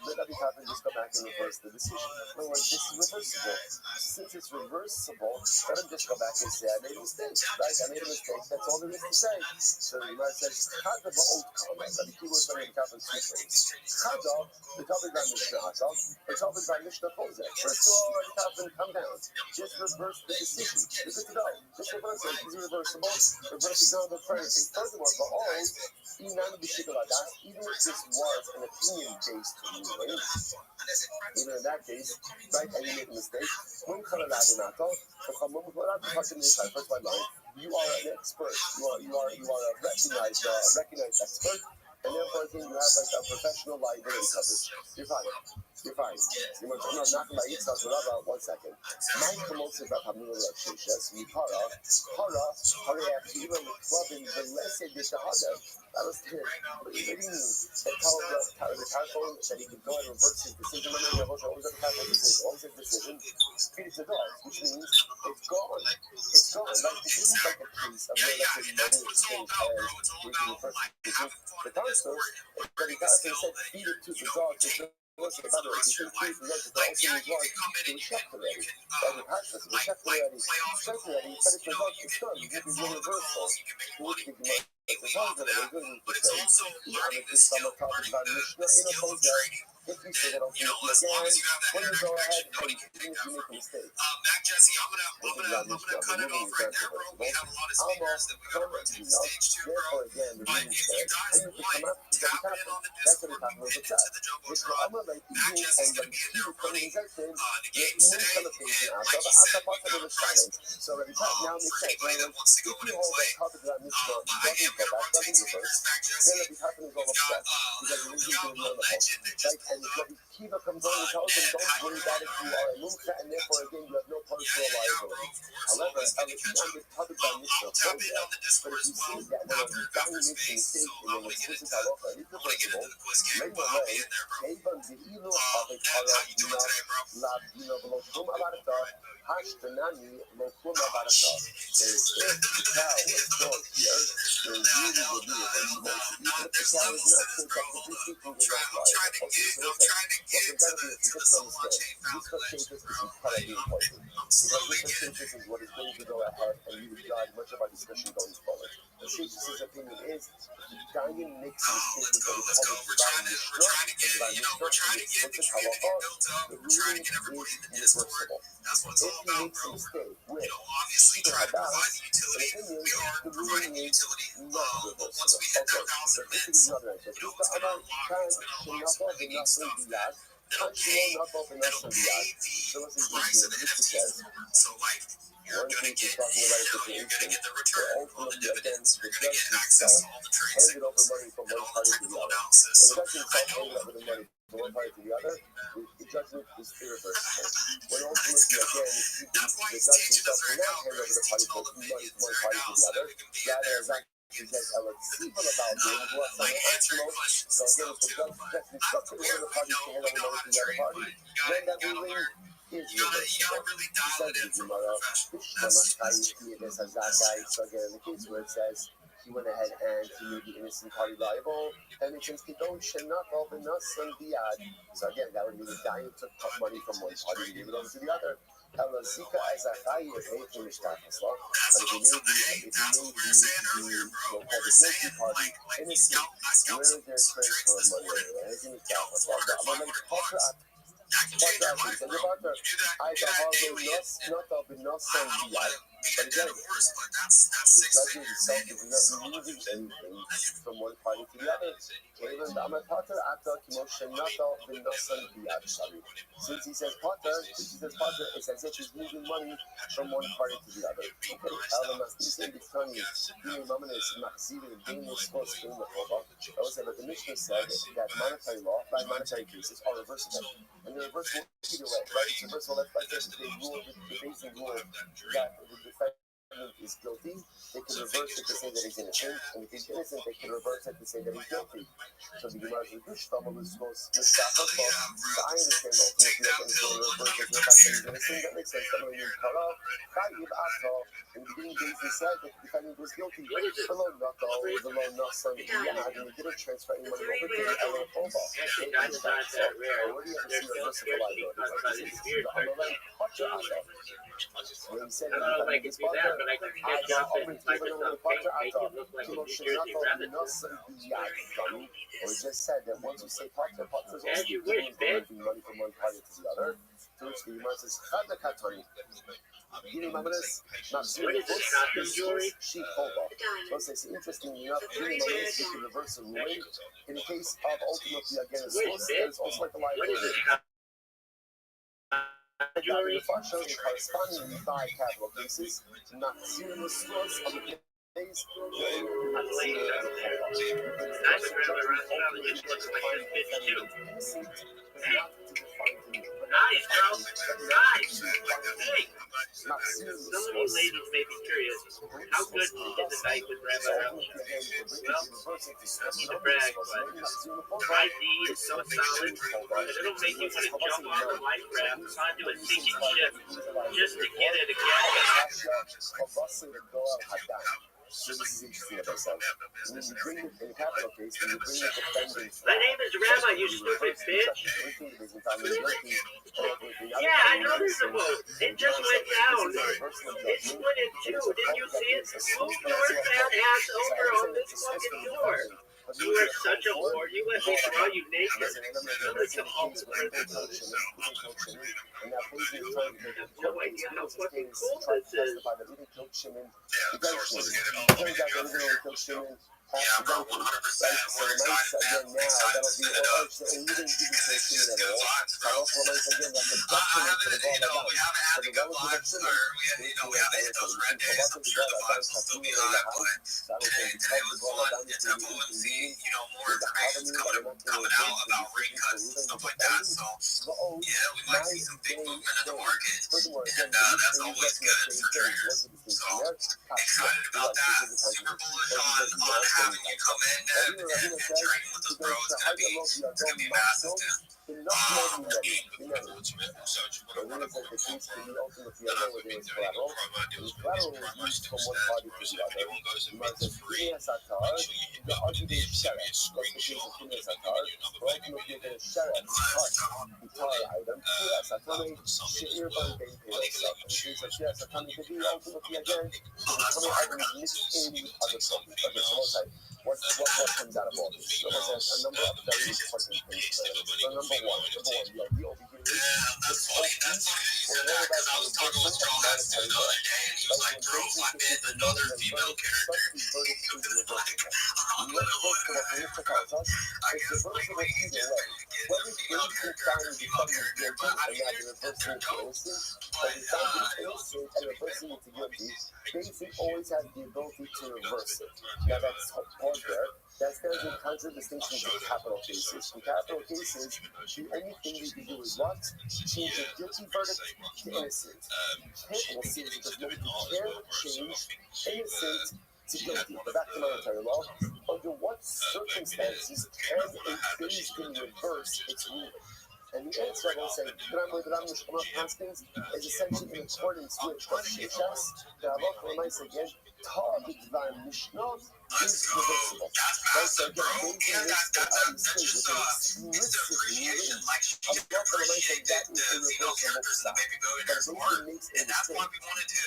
Let Rabbi Kaplan just go back and reverse the decision. In other words, this is reversible. Since it's reversible, let him just go back and say, I made a mistake. Right? I made a mistake. That's all there is to say. So the Gemara says, Chada ba'od kama. Let me keep with Rabbi Kaplan's two things. Chada, the topic by Mishnah Hata, the topic by Mishnah Chozeh. First of all, Rabbi Kaplan, come down. Just reverse the decision. You're good to go. Just reverse it. It's reversible. Reverse it down for anything. Furthermore, for all, even if this was an opinion-based ruling, even in that case, right, and you make a mistake, first of all, you are an expert. You are a recognized expert, and therefore I think you have like a professional liability coverage. You're fine. You're fine. You're not going to eat stuff. One second. My promotion about Hamila Shishas, Para, even the club in the lesson did the other. That was good. What do you mean? They tell the Tarfon that he could go and reverse his decision. Always have a Tarfon decision. Always his decision. Feed it to dogs, which means it's gone. It's gone. Like, this isn't like a case of where like the money exchange has making the first decision. The Tarfon, that he said, feed it to the dogs. Listen, by the way, you shouldn't feed the dogs. The also means like, they checked already. By the Tarfon, they checked already. Finish the dogs. It's done. You get these universal. But it's also learning this skill, learning the skill of trading. If you say that, as long as you have that introspection, nobody can pick that from you. Mac Jesse, I'm gonna cut it off right there, bro. We have a lot of speakers that we gotta rotate the stage to, bro. But if you guys want, tap in on the Discord. Get into the Jumbo Squad. Mac Jesse's gonna be in there running the games today, and like you said, we got prizes for anybody that wants to go in and play. I am gonna rotate speakers, Mac Jesse. We've got a legend that just pulled up. Kiva comes on and tells them, don't worry about it, you are a Musa, and therefore again you have no personal liability. However, I'm covered by Mishnah Chozeh, but if you see that when a guy makes a mistake in an explicit halacha, it's reversible. Anyway, Evan Ve'ilu Havik Hara Dina Below Shum Avarata, Hashtanani Lo Shum Avarata. If the cow is dog here, then really will be reversible. Even if the cow is not so technically speaking, you're not liable. This is what is going to go ahead and really guide much of our discussion going forward. The Shish's opinion is if the Dayan makes a mistake with what is called we're trying to get the community built up, we're trying to get everybody in the Discord. That's what it's all about, bro. Obviously trying to provide the utility. We are providing the utility, but once we hit that 1,000 bits, it's gonna unlock, it's gonna unlock some really neat stuff that'll pay the price of the NFT forward. So like, you're gonna get the return on the dividends. You're gonna get access to all the trade signals and all the technical analysis. So I know. One party to the other, the judgment is irreversible. When ultimately, again, the judgment does not hand over the party from one party to the other, rather as actually says electable about being what's on the actual. So again, if the judge gets instructed one of the parties to hand over money to the other party, then that ruling is reversible. He says in Gemara, so again, in the case where it says, he went ahead and he made the innocent party liable, and it says, so again, that would mean the Dayan took money from one party and gave it over to the other. Zika as a high is hating the staff as well. But if you made the so-called guilty party innocent, where is their transfer of money? Anything is staff as well. I'm going to talk to Podcast and about the I the Harvey not of the not some yet. But again, the pleasure itself is not moving anything from one party to the other. Even the Amateur after Kimosha not of the not some yet. Since he says Potter, it's as if he's moving money from one party to the other. Okay, must be saying this turning being nominated Maxine and being supposed to the Hova. I would say that the Mishnah said that monetary law, by monetary cases, are reversible. And they're reversible either way, right? It's reversible. That's the rule, the basic rule that the defendant is guilty. They can reverse it to say that he's innocent, and if he's innocent, they can reverse it to say that he's guilty. So the Gemara is supposed to stop us. So I understand ultimately that he's going to reverse it to the fact that he's innocent. That makes sense. That when you call out, in the beginning days, they said that the defendant was guilty. Below Nato, below Nasan, and they didn't transfer any money over to the other Hova. Actually, that's not that rare. Already have to see the rest of the liability. When he said I don't know if I can do that, but I can get you up in Microsoft Paint, make it look like a New Jersey rabbit. Or he just said that once you say Potter is As you wish, bitch. money from one party to the other. To which the Gemara says, Chadakatani. What is this, costume jewelry? So it's interesting enough, is the reverse of ruling. In the case of ultimately again, it's also like a What is this, jewelry? Unfortunately, correspondingly by capital cases, not zero source of the days. Nice, girl. Nice. Hey. Some of you ladies may be curious. How good is the night with Rabbi? Well, I'm to brag, but my D is so solid that it'll make you want to jump on the life raft onto a sinking ship just to get it again. So this is interesting about that. When you bring it in a capital case, when you bring the defendant... My name is Rabbi, you stupid bitch. Yeah, I know there's a boat. It just went down. It split in two. Didn't you see it? Move your fat ass over on this fucking door. You are such a whore. You let me draw you naked. I'm gonna come home to her. No idea how fucking cool this is. Yeah, bro, 100%. We're excited again now. That'll be and you didn't give me Thanksgiving at all. I haven't, we haven't had the good vibes, or we haven't hit those red days. I'm sure the vibes will still be high, but today was fun. It's FOMC, more information's coming out about rate cuts and stuff like that. So, yeah, we might see some big movement in the market, and that's always good for traders. So, excited about that. Super bullish on having you come in and trading with us, bro. It's gonna be massive, dude. Ultimate research, what I think the collateral deals from if anyone goes and bids free, make sure you hit up the DM, send me a screenshot. I'm gonna be giving you another $30 million. What comes out of all this? So there's a number of very important things. So number one, the overview. That's funny that you said that, because I was talking with Charles Heston the other day, and he was like, bro, if I bid another female character, he was like, I'm gonna look. I guess, like, we need to get a female character after female character, but I mean, they're dope. But, Basic always has the ability to reverse it. Now that's hard there. That stands in contradistinction to capital cases. In capital cases, the only thing you can do is what? Change a guilty verdict to innocent. We'll see because you can't change innocent to guilty. But back to monetary law. Under what circumstances can a Beis Din reverse its ruling? And the answer I will say, Paskins, is essentially in accordance with Shas, the Halacha L'maisa again, Tov Dvar Mishnah is reversible. Right? So again, Yeah, that's just it's the appreciation. Like she appreciated the female characters in the Baby Billionaires art, and that's why we wanted to,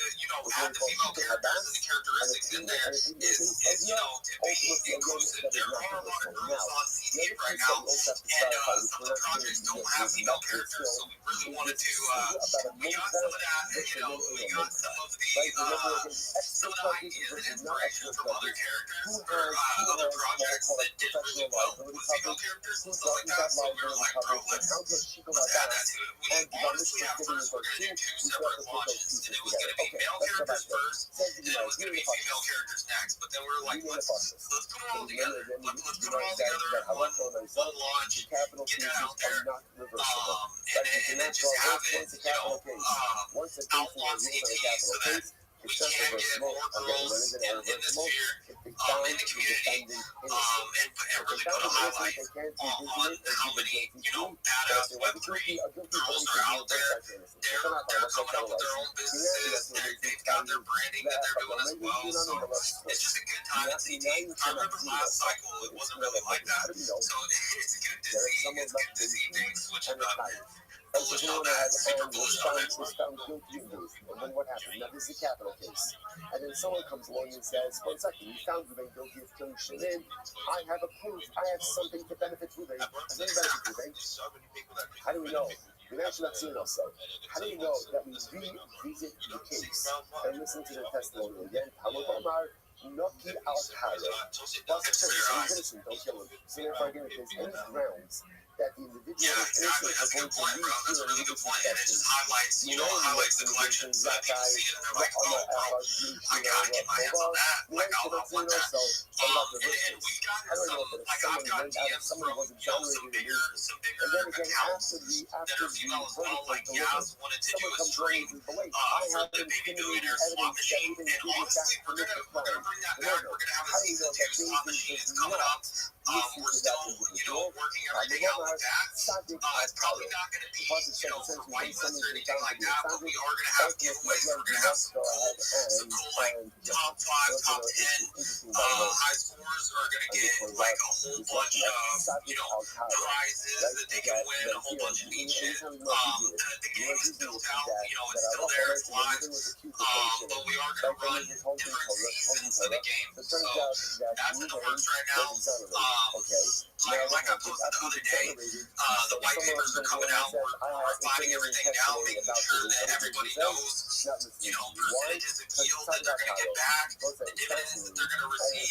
add the female characters and the characteristics in there is to be inclusive. There are a lot of girls on CT right now, and some of the projects don't have female characters, so we really wanted to. We got some of that, we got some of the ideas and inspiration from other characters or other projects that did really well with female characters and stuff like that. So we were like, bro, let's add that to it. We honestly at first were going to do 2 separate launches, and it was going to be male characters first, and then it was going to be female characters next. But then we were like, let's put it all together. Let's put it all together in one launch, get that out there, and then just have it, out on CT so that we can get more girls in the sphere, in the community, and really put a highlight on how many, badass Web3 girls are out there. They're coming up with their own businesses. They've got their branding that they're doing as well. So it's just a good time at CT. I remember last cycle, it wasn't really like that. So it's good to see. It's good to see things switching up. Bullish on that. Super bullish on that. Was found guilty in booth. And then what happened? Now, this is a capital case. And then someone comes along and says, one second, you found Ruben guilty of killing Shalin. I have a proof. I have something to benefit Ruben. Has anybody benefit Ruben? How do we know? We've actually not seen also. How do we know that we revisit the case and listen to the testimony again? Talmud Omar, Noki al-Kara. He's innocent, don't kill him. So therefore, again, if there's any grounds that the individual is innocent, that's a good point, bro. That's a really good point. And it just highlights, highlights the collection so that people see it and they're like, oh, bro, I gotta get my hands on that. Like, I want that. And we've gotten I've gotten DMs from, some bigger accounts that are female as well. Like, Yaz wanted to do a stream for the Baby Billionaire slot machine. And honestly, we're gonna bring that back. We're gonna have a season 2 slot machine. It's coming up. We're still, working everything out with that. It's probably not going to be, for whitelisted or anything like that, but we are going to have giveaways. We're going to have some cool, top 5, top 10 high scores are going to get, a whole bunch of, prizes that they can win, a whole bunch of neat shit. The game is built out, it's still there, it's live, but we are going to run different seasons of the game. So that's in the works right now. Like I posted the other day, the white papers are coming out. We're fighting everything down, making sure that everybody knows, percentages of yield that they're going to get back, the dividends that they're going to receive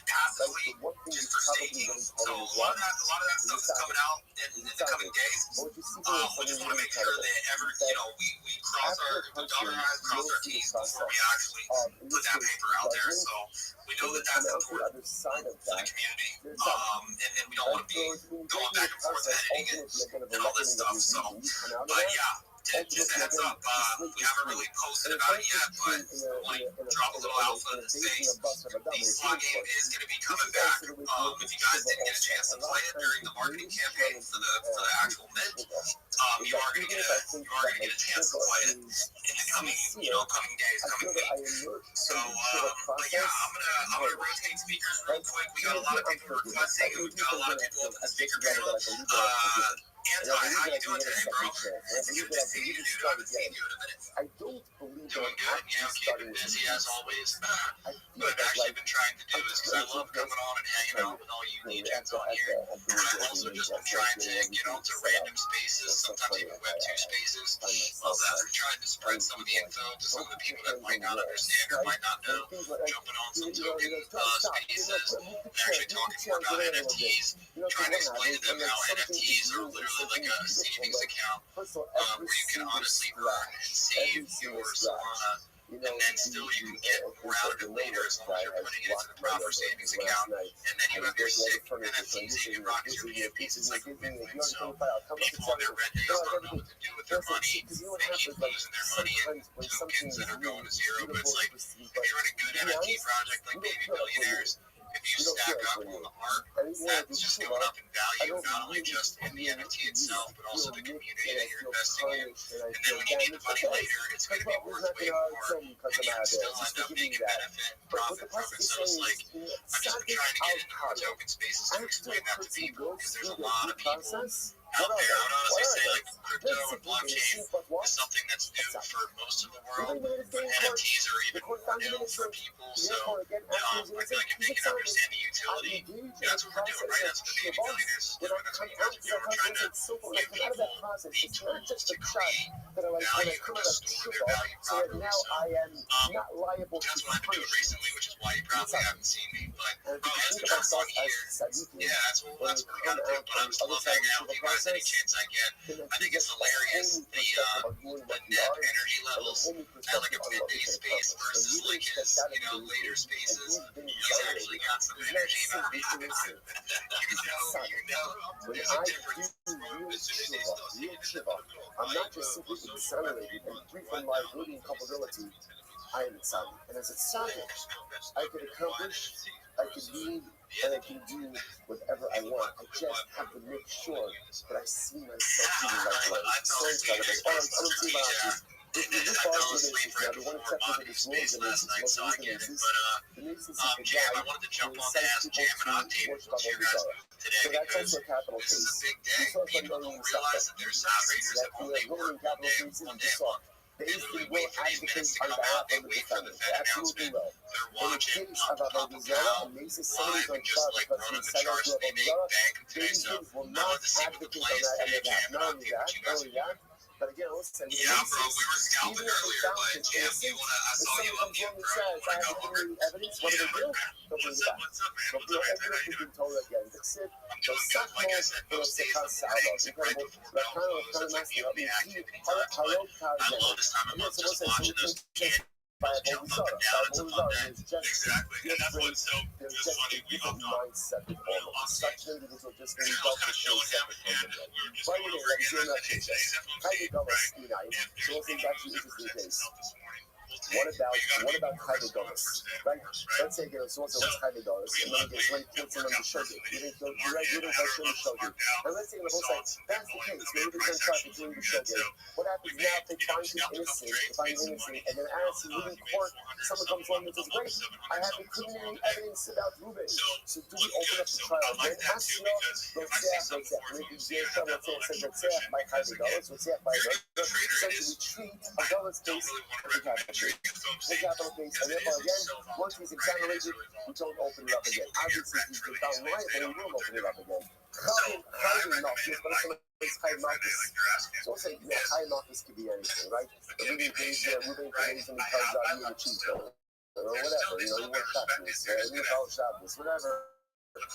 passively just for staking. So a lot of that stuff is coming out in the coming days. We just want to make sure that we cross our I's, cross our T's before we actually put that paper out there. So we know that that's important for the community, and we don't want to be going back and forth editing it and all this stuff. So, but yeah, just a heads up, we haven't really posted about it yet, but I want to drop a little alpha and say the slot game is going to be coming back. If you guys didn't get a chance to play it during the marketing campaign for the actual mint, you are going to get a chance to play it in the coming days, coming week. So, but yeah, I'm gonna rotate speakers real quick. We got a lot of people requesting, and we've got a lot of people up in the speaker panel. Anti, how you doing today, bro? It's good to see you, dude. I haven't seen you in a minute. I don't believe doing good. Keeping busy as always. What I've actually been trying to do is, because I love coming on and hanging out with all you legends on here, but I've also just been trying to get onto random spaces, sometimes even Web 2 spaces. Also, after trying to spread some of the info to some of the people that might not understand or might not know, jumping on some token spaces, and actually talking more about NFTs, trying to explain to them how NFTs are literally like a savings account where you can honestly earn and save your Solana, and then still you can get more out of it later as long as you're putting it into the proper savings account. And then you have your sick NFTs that you can rock as your NFTs. It's like a win-win. So people on their red days don't know what to do with their money. They keep losing their money in tokens that are going to zero. But it's like, if you're in a good NFT project like Baby Billionaires, if you stack up on the art, that's just going up in value, not only just in the NFT itself, but also the community that you're investing in. And then when you need the money later, it's going to be worth way more, and you can still end up making benefit and profit from it. So it's like, I've just been trying to get into more token spaces to explain that to people, because there's a lot of people out there. I would honestly say, like, crypto and blockchain is something that's new for most of the world, but NFTs are even more new for people. So I feel like if they can understand the utility, that's what we're doing, right? That's what the baby billionaires is doing. That's what you guys are doing. We're trying to give people the tools to create value and to store their value properly. So that's what I've been doing recently, which is why you probably haven't seen me. But as the next on here, yeah, that's what we got to do. But I just love hanging out with you guys any chance I get. I think it's hilarious the net energy levels at like a midday space versus like his later spaces. He's actually got some energy about him. There's a difference. As soon as he starts seeing I'm not just simply exonerated and free from liability and culpability. I am excited. And as excited, I can accomplish, I can lead, and I can do whatever I want. I just have to make sure that I see myself in the right way. So incredible. All right, I'm going to see my options. If you look forward to the Matrix now, we want to check with the rules of the Matrix. Most of the Matrix. The Matrix is the Jam, I guy wanted to jump who on incites Ask people Jam and to Octane worship with you above each guys other. today So that's because also a capital this is case. a big day. People don't realize that there's some traders that only work one day a month. They literally wait for these minutes to come out. They wait for the Fed announcement. They're watching up how, live, and just like running the charts. They make bank today. So I wanted to see what the play is today, Jam and Octane, what you guys are doing. But again, listen, yeah, bro, we were scalping earlier, but Jam, I saw you up here, bro. You want to go over? What's up, man? What's up, Anthony? How you doing? I'm doing good. Like I said, most days the mornings and right before bell close, it's like the only activity times. But I love this time of month just watching those candy jump up and down. It's a fun day. Exactly. And that's what's so just funny. We hopped on, Octane. I was kind of showing him, and we were just going over again. And today's FOMC, right? And here's the numbers himself this morning. What about Tiger Dollars? Right? Let's say what's Tiger Dollars, and then you get puts in on the shoulder. You didn't go the shoulder. And let's say the whole site, that's the case. Maybe they're going to try to do the shoulder. What happens now if they find you innocent, and then as you move in court, someone comes along and says, great, I have incriminating evidence about Ruben. So do we open up the trial? Then ask by Tiger Dollars, let's say by essentially treat a Dollars case as a capital case. The capital case, and therefore again, once he's exonerated, we don't open it up again. Obviously, he's been found liable, we will open it up again. So say, high Marcus could be anything, right? Ruben pays Ruben because you were cheap, or whatever, you were Shabbos, you call Shabbos, whatever. But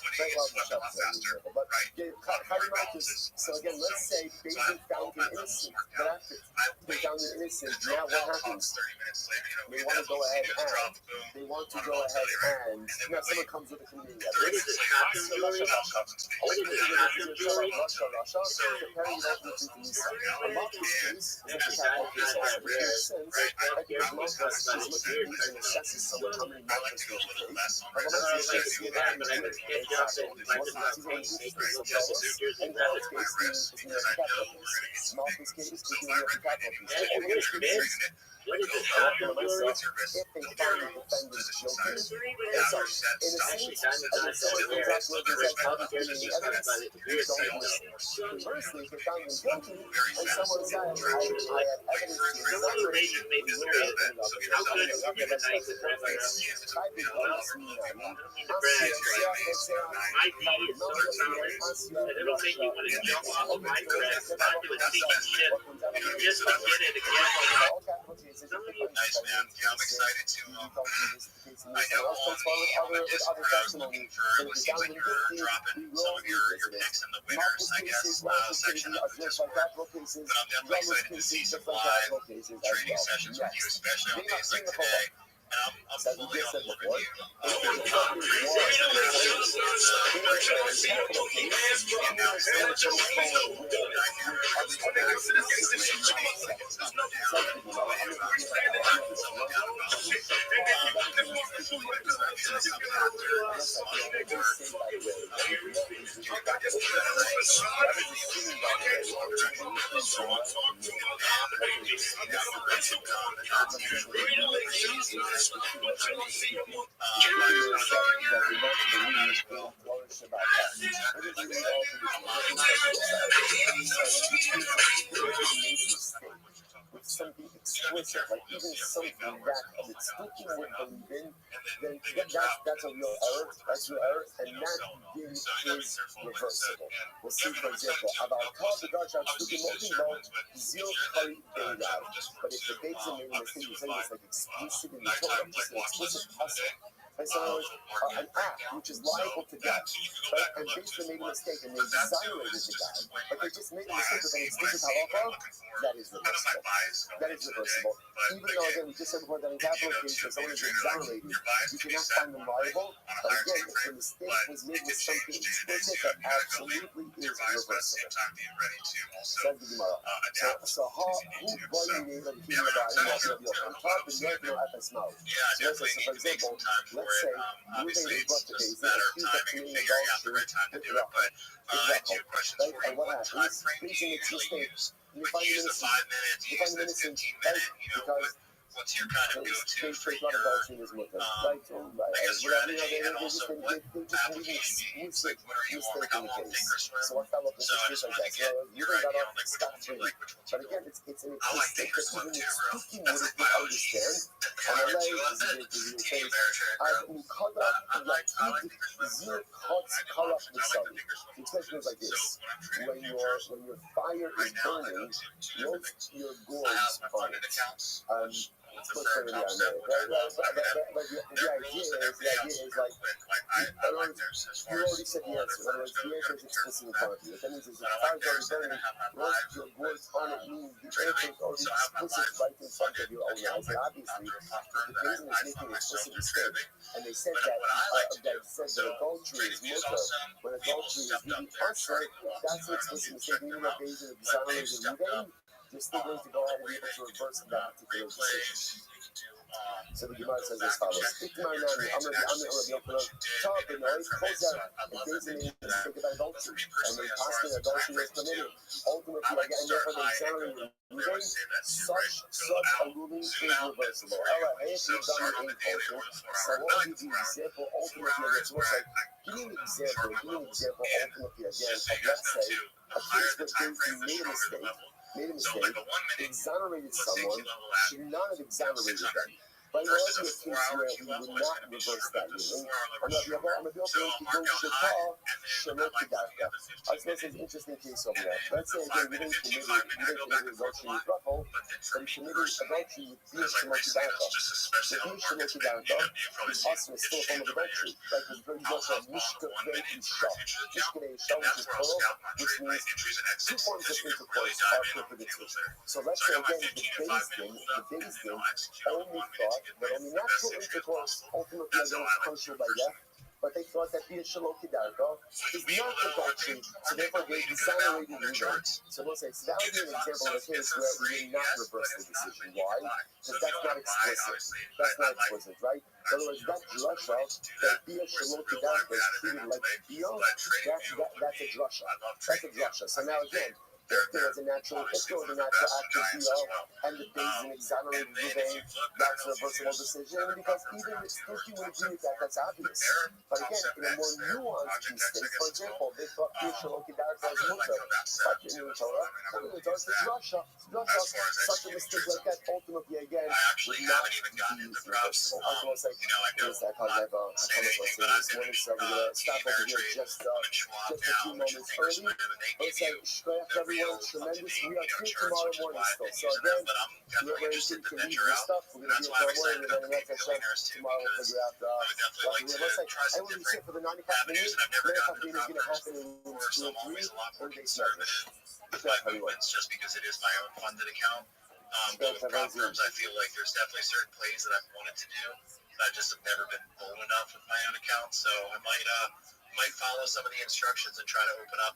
so again, let's say they found him innocent, but after they found him innocent, now what happens? They want to go ahead and now someone comes with a community. What is it? Costume jewelry? What is it? Costume jewelry? What is it? Costume jewelry? If they find the defendant Conversely, if they found him guilty, and someone said, I have evidence Nice, man. Yeah, I'm excited to. I know on the Discord, I was looking for. It seems like you're dropping some of your picks in the winners, I guess, section of the Discord. But I'm definitely excited to see some live trading sessions with you, especially on days like today. And I'm fully on board with you. With something explicit, like even something that the speaking would believe in, then that's a real error. That's real error, and that din is reversible. We'll see, for example, about Kal B'Darshan speaking Mokin Bo Zil Kari Beidad. But if the Beitzim made a mistake, you say it's like explicit in the Torah, just an explicit pasuk. And so an act which is liable to death, right? And Beitzim made a mistake and they exonerated the guy, but they just made a mistake with an explicit halacha. That is reversible. That is reversible. Even though, again, we just said before that in capital cases, someone is exonerated, you cannot find them liable. But again, if the mistake was made with something explicit, that absolutely is reversible. Says the Gemara. So how who violated the king of the on top of the no FSMO? So for example, let's say Ruben brought the case, and accused of committing adultery with Rachel. Right? And what happens? Based on its mistake, you find him innocent, right? Because what's your kind of go-to for your, right? strategy, and also what application, like what are you warming up on Thinkorswim? So I fell up with So I this just like wanted to that. get your idea on like which ones you like, which ones you But don't. again, it's an I like mistake that Thinkorswim even too, bro. speaking That's would like understand. biology. And Too. I the expression is like this: when your fire is burning, your gourds on it. But the idea is like, you already said the answer. In other words, the answer is explicit in front of you. That means if the fire is burning, your gourds on it means the answer is already explicit right in front of your own eyes. And obviously, if the person is making an explicit mistake, and they said that adultery is mutter, when adultery is really usher, that's an explicit mistake. Even though Beis Din exonerated Ruben, you're still going to go ahead and be able to reverse that particular decision. So the Gemara says as follows: Speak to my name. I'm going to open up top and noise, close out, and Beis Din made a mistake about adultery, and they passed an adultery as permitted. Ultimately, again, therefore they exonerated Ruben. Such a ruling is reversible. So what would be the example ultimately again? So it's like, give me an example ultimately again of, let's say, a case where Beis Din made a mistake, exonerated someone, should not have exonerated them. But in order to a case where we would not reverse that ruling, I'm going to be able to call Shalot Kedarka. I suppose it's an interesting case over there. Let's say again, we didn't commit adultery with Rachel, but he committed adultery with Bia Shalot Kedarka. So Bia Shalot Kedarka is also still a form of adultery. Like there's also Mishkavei Isha. Mishkavei Isha, which is plural, which means two forms of intercourse are prohibited. So let's say again, the Beis Din only thought that only natural intercourse ultimately is punishable by death, but they thought that Bia Shalot Kedarka is not adultery, so therefore they exonerated Ruben. So we'll say, so that would be an example of a case where we would not reverse the decision. Why? Because that's not explicit. That's not explicit, right? In other words, that drasha, that Bia Shalot Kedarka is treated like Bia, that's a drasha. That's a drasha. So now again, if there was a natural act of Bia, and the Beis Din exonerated Ruben, that's a reversible decision, because even if you would agree with that, that's obvious. But again, in a more nuanced mistake, for example, they thought Bia Shalot Kedarka was mutter, but in the Torah, it's a drasha. Such a mistake like that, ultimately, again, would not be reversible. I was going to say, I have a comment this morning, so we're going to stop over here just a few moments early. Let's say, everyone, tremendous. We are here tomorrow morning still. So again, whoever is can read your stuff, we're going to be here tomorrow morning, and then the next tomorrow we'll figure out what we're going to say. I will be here for the 95 minutes. The 95 minutes is going to happen in 2 or 3 or day 7. Just because it is my own funded account. But with prop firms, I feel like there's definitely certain plays that I've wanted to do that I just have never been bold enough with my own account. So I might follow some of the instructions and try to open up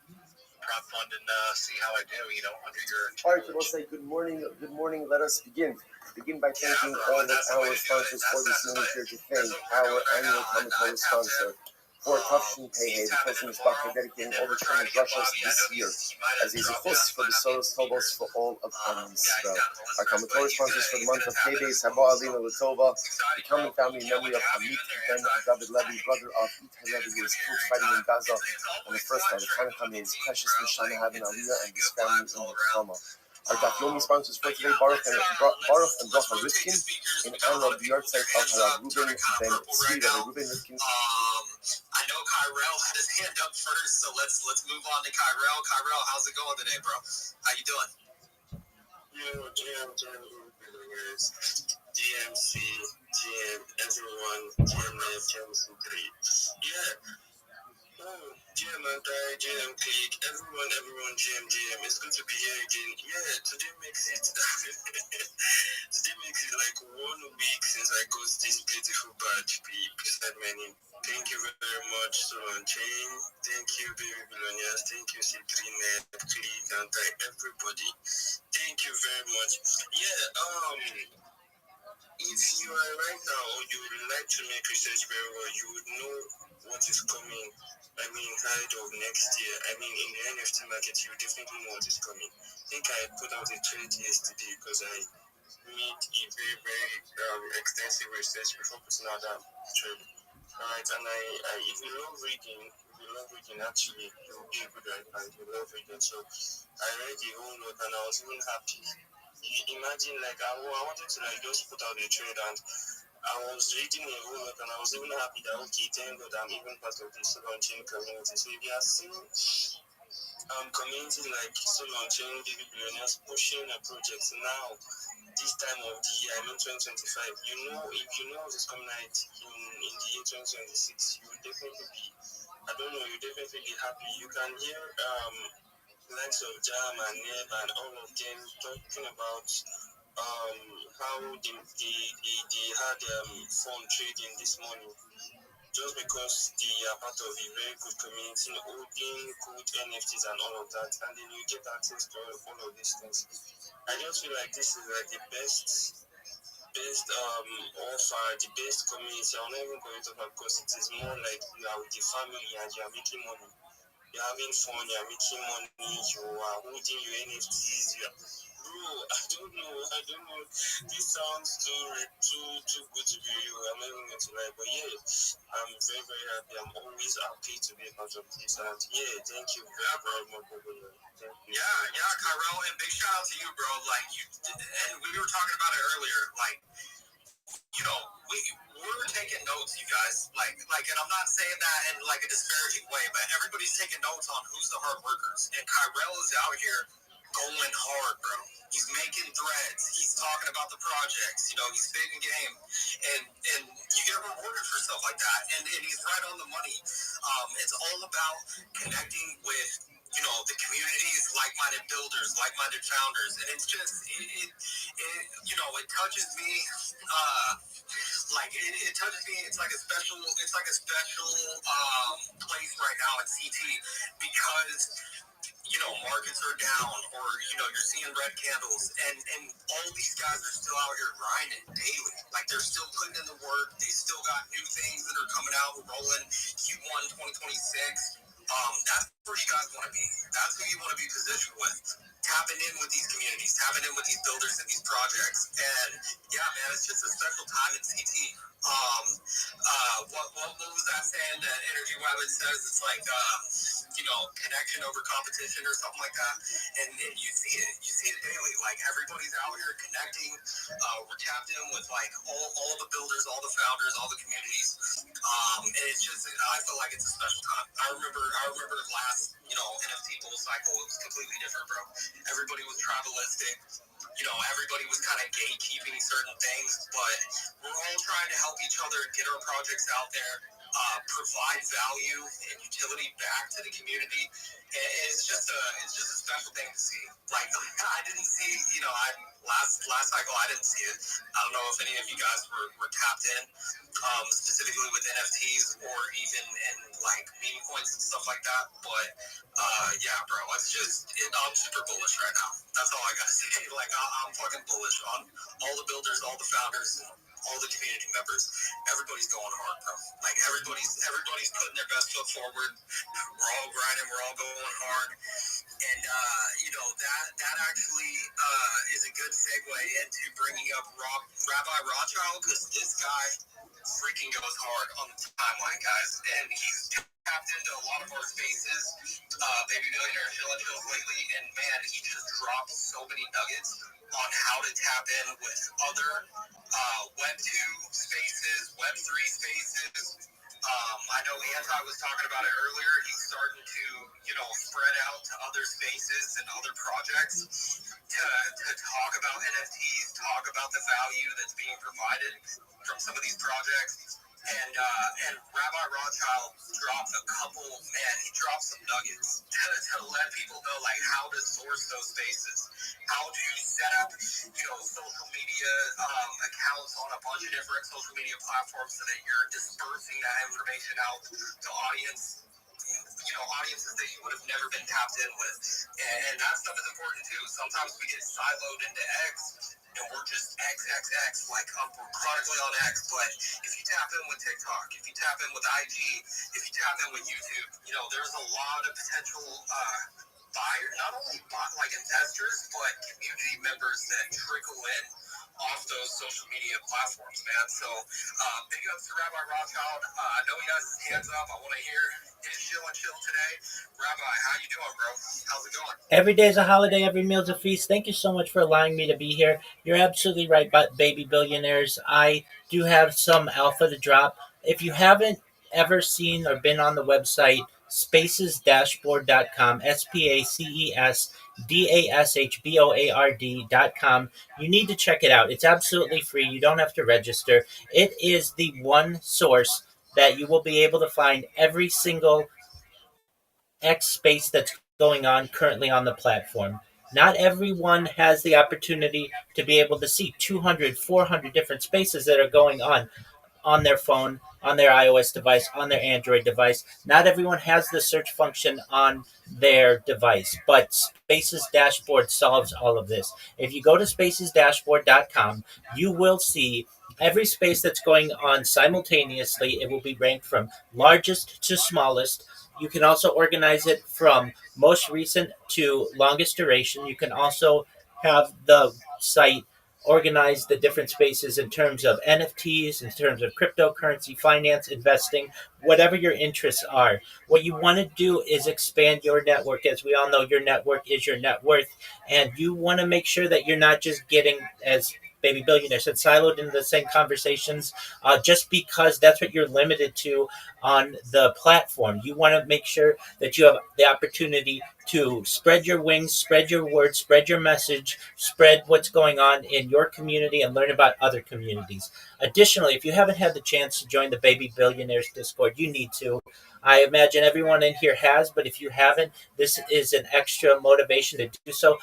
prop fund and see how I do, you know, under your All right, we'll say good morning. Good morning. Let us begin. Begin by thanking all of our sponsors for this unit here to thank our annual Talmud Torah sponsor for Tafshin Pei, the Kosim Mishpach, for dedicating all the training drushas this year as a zechus for the Soros Tovos for all of Am Yisrael. Our Talmud Torah sponsors for the month of Teves, Haba Alina Latova, the Talmud family in memory of Hamid Ben David Levy, brother of Itay Levy, who was killed fighting in Gaza on the first day of Hanukkah. May his precious Neshama have an Aliyah and his family in the Chama. Our Dafyomi sponsors for today, Baruch and Bracha Rifkin, in honor of the yahrzeit of Harav Ruben Ben Tzvi, Rabbi Ruben Rifkin. I know Kyrell had his hand up first, so let's move on to Kyrell. Kyrell, how's it going today, bro? How you doing? DMC, GM, everyone, GMF, GM3. Yeah. Oh, GM Anti, GM Click, everyone, GM. It's good to be here again. Yeah, today makes it like 1 week since I got this beautiful badge beside my name. Thank you very much, Solon Chain. Thank you, Baby Billionaires. Thank you, Citrine, Click, Anti, everybody. Thank you very much. Yeah, if you are right now or you would like to make research very well, you would know what is coming. I mean, ahead of next year. I mean, in the NFT market, you definitely know what is coming. I think I put out a trade yesterday because I made a very, very extensive research before putting out that trade. Alright, and if you love reading, actually, you will be a good writer. If you love reading, so I read the whole note and I was even happy. Imagine, like, I wanted to, like, just put out a trade and I was reading a whole lot and I was even happy that, okay, thank God I'm even part of the Solon Chain community. So if you are seeing communities like Solon Chain, Baby Billionaires pushing a project now, this time of the year, I mean 2025, you know, if you know what's coming out in the year 2026, you will definitely be, I don't know, you'll definitely be happy. You can hear likes of Jam and Neb and all of them talking about how they had fun trading this morning just because they are part of a very good community, holding good NFTs and all of that, and then you get access to all of these things. I just feel like this is like the best offer, the best community. I'm not even going to talk because it is more like you are with the family and you are making money. You're having fun, you're making money, you are holding your NFTs, bro, I don't know. This sounds too good to be real. I'm not even going to lie, but yeah, I'm very, very happy. I'm always happy to be a part of this, and yeah, thank you very, very much, bro. Yeah, Kyrell, and big shout out to you, bro. Like, and we were talking about it earlier, like, you know, we're taking notes, you guys. Like, and I'm not saying that in like a disparaging way, but everybody's taking notes on who's the hard workers. And Kyrell is out here going hard, bro. He's making threads. He's talking about the projects. You know, he's spitting game, and you get rewarded for stuff like that. And he's right on the money. It's all about connecting with, you know, the communities, like-minded builders, like-minded founders, and it's just it you know, it touches me. Like it touches me. It's like a special place right now at CT because, you know, markets are down, or, you know, you're seeing red candles, and all these guys are still out here grinding daily. Like, they're still putting in the work. They still got new things that are coming out, rolling Q1 2026. That's where you guys want to be. That's who you want to be positioned with. Tapping in with these communities, tapping in with these builders and these projects. And yeah, man, it's just a special time in CT. What was that saying that Energy Rabbit says? It's like, you know, connection over competition or something like that. And you see it daily. Like, everybody's out here connecting. We're tapped in with like all the builders, all the founders, all the communities. And it's just, I feel like it's a special time. I remember last, you know, NFT bull cycle, it was completely different, bro. Everybody was tribalistic. You know, everybody was kind of gatekeeping certain things, but we're all trying to help each other get our projects out there. provide value and utility back to the community. And it's just a special thing to see. Like I didn't see, last cycle I didn't see it. I don't know if any of you guys were tapped in, specifically with NFTs or even in like meme coins and stuff like that. But yeah, bro, I'm super bullish right now. That's all I gotta say. Like I'm fucking bullish on all the builders, all the founders, and all the community members. Everybody's going hard, bro. Like everybody's putting their best foot forward. We're all grinding. We're all going hard. And that actually is a good segue into bringing up Rabbi Rothschild, because this guy freaking goes hard on the timeline, guys. And he's tapped into a lot of our spaces, Baby Billionaire Chills lately, and man, he just dropped so many nuggets on how to tap in with other Web 2 spaces, Web 3 spaces. I know Anti was talking about it earlier. He's starting to, spread out to other spaces and other projects to talk about NFTs, talk about the value that's being provided from some of these projects. And Rabbi Rothschild dropped he dropped some nuggets to let people know like how to source those spaces, how to set up, social media accounts on a bunch of different social media platforms so that you're dispersing that information out to audiences that you would have never been tapped in with. And that stuff is important too. Sometimes we get siloed into X and we're just X, like we're chronically on X. But if you tap in with TikTok, if you tap in with IG, if you tap in with YouTube, there's a lot of potential buyers, not only like investors, but community members that trickle in off those social media platforms, man. So big ups to Rabbi Rothschild. I know he has his hands up. I want to hear his chill today. Rabbi, how you doing, bro? How's it going? Every day is a holiday, every meal's a feast. Thank you so much for allowing me to be here. You're absolutely right, baby billionaires. I do have some alpha to drop. If you haven't ever seen or been on the website spacesdashboard.com, spacesdashboard.com, you need to check it out. It's absolutely free. You don't have to register. It is the one source that you will be able to find every single X space that's going on currently on the platform. Not everyone has the opportunity to be able to see 200, 400 different spaces that are going on their phone, on their iOS device, on their Android device. Not everyone has the search function on their device, but Spaces Dashboard solves all of this. If you go to spacesdashboard.com, you will see every space that's going on simultaneously. It will be ranked from largest to smallest. You can also organize it from most recent to longest duration. You can also have the site organize the different spaces in terms of NFTs, in terms of cryptocurrency, finance, investing, whatever your interests are. What you want to do is expand your network. As we all know, your network is your net worth. And you want to make sure that you're not just getting, as Baby Billionaire said, siloed into the same conversations just because that's what you're limited to on the platform. You want to make sure that you have the opportunity to spread your wings, spread your words, spread your message, spread what's going on in your community and learn about other communities. Additionally, if you haven't had the chance to join the Baby Billionaires Discord, you need to. I imagine everyone in here has, but if you haven't, this is an extra motivation to do so.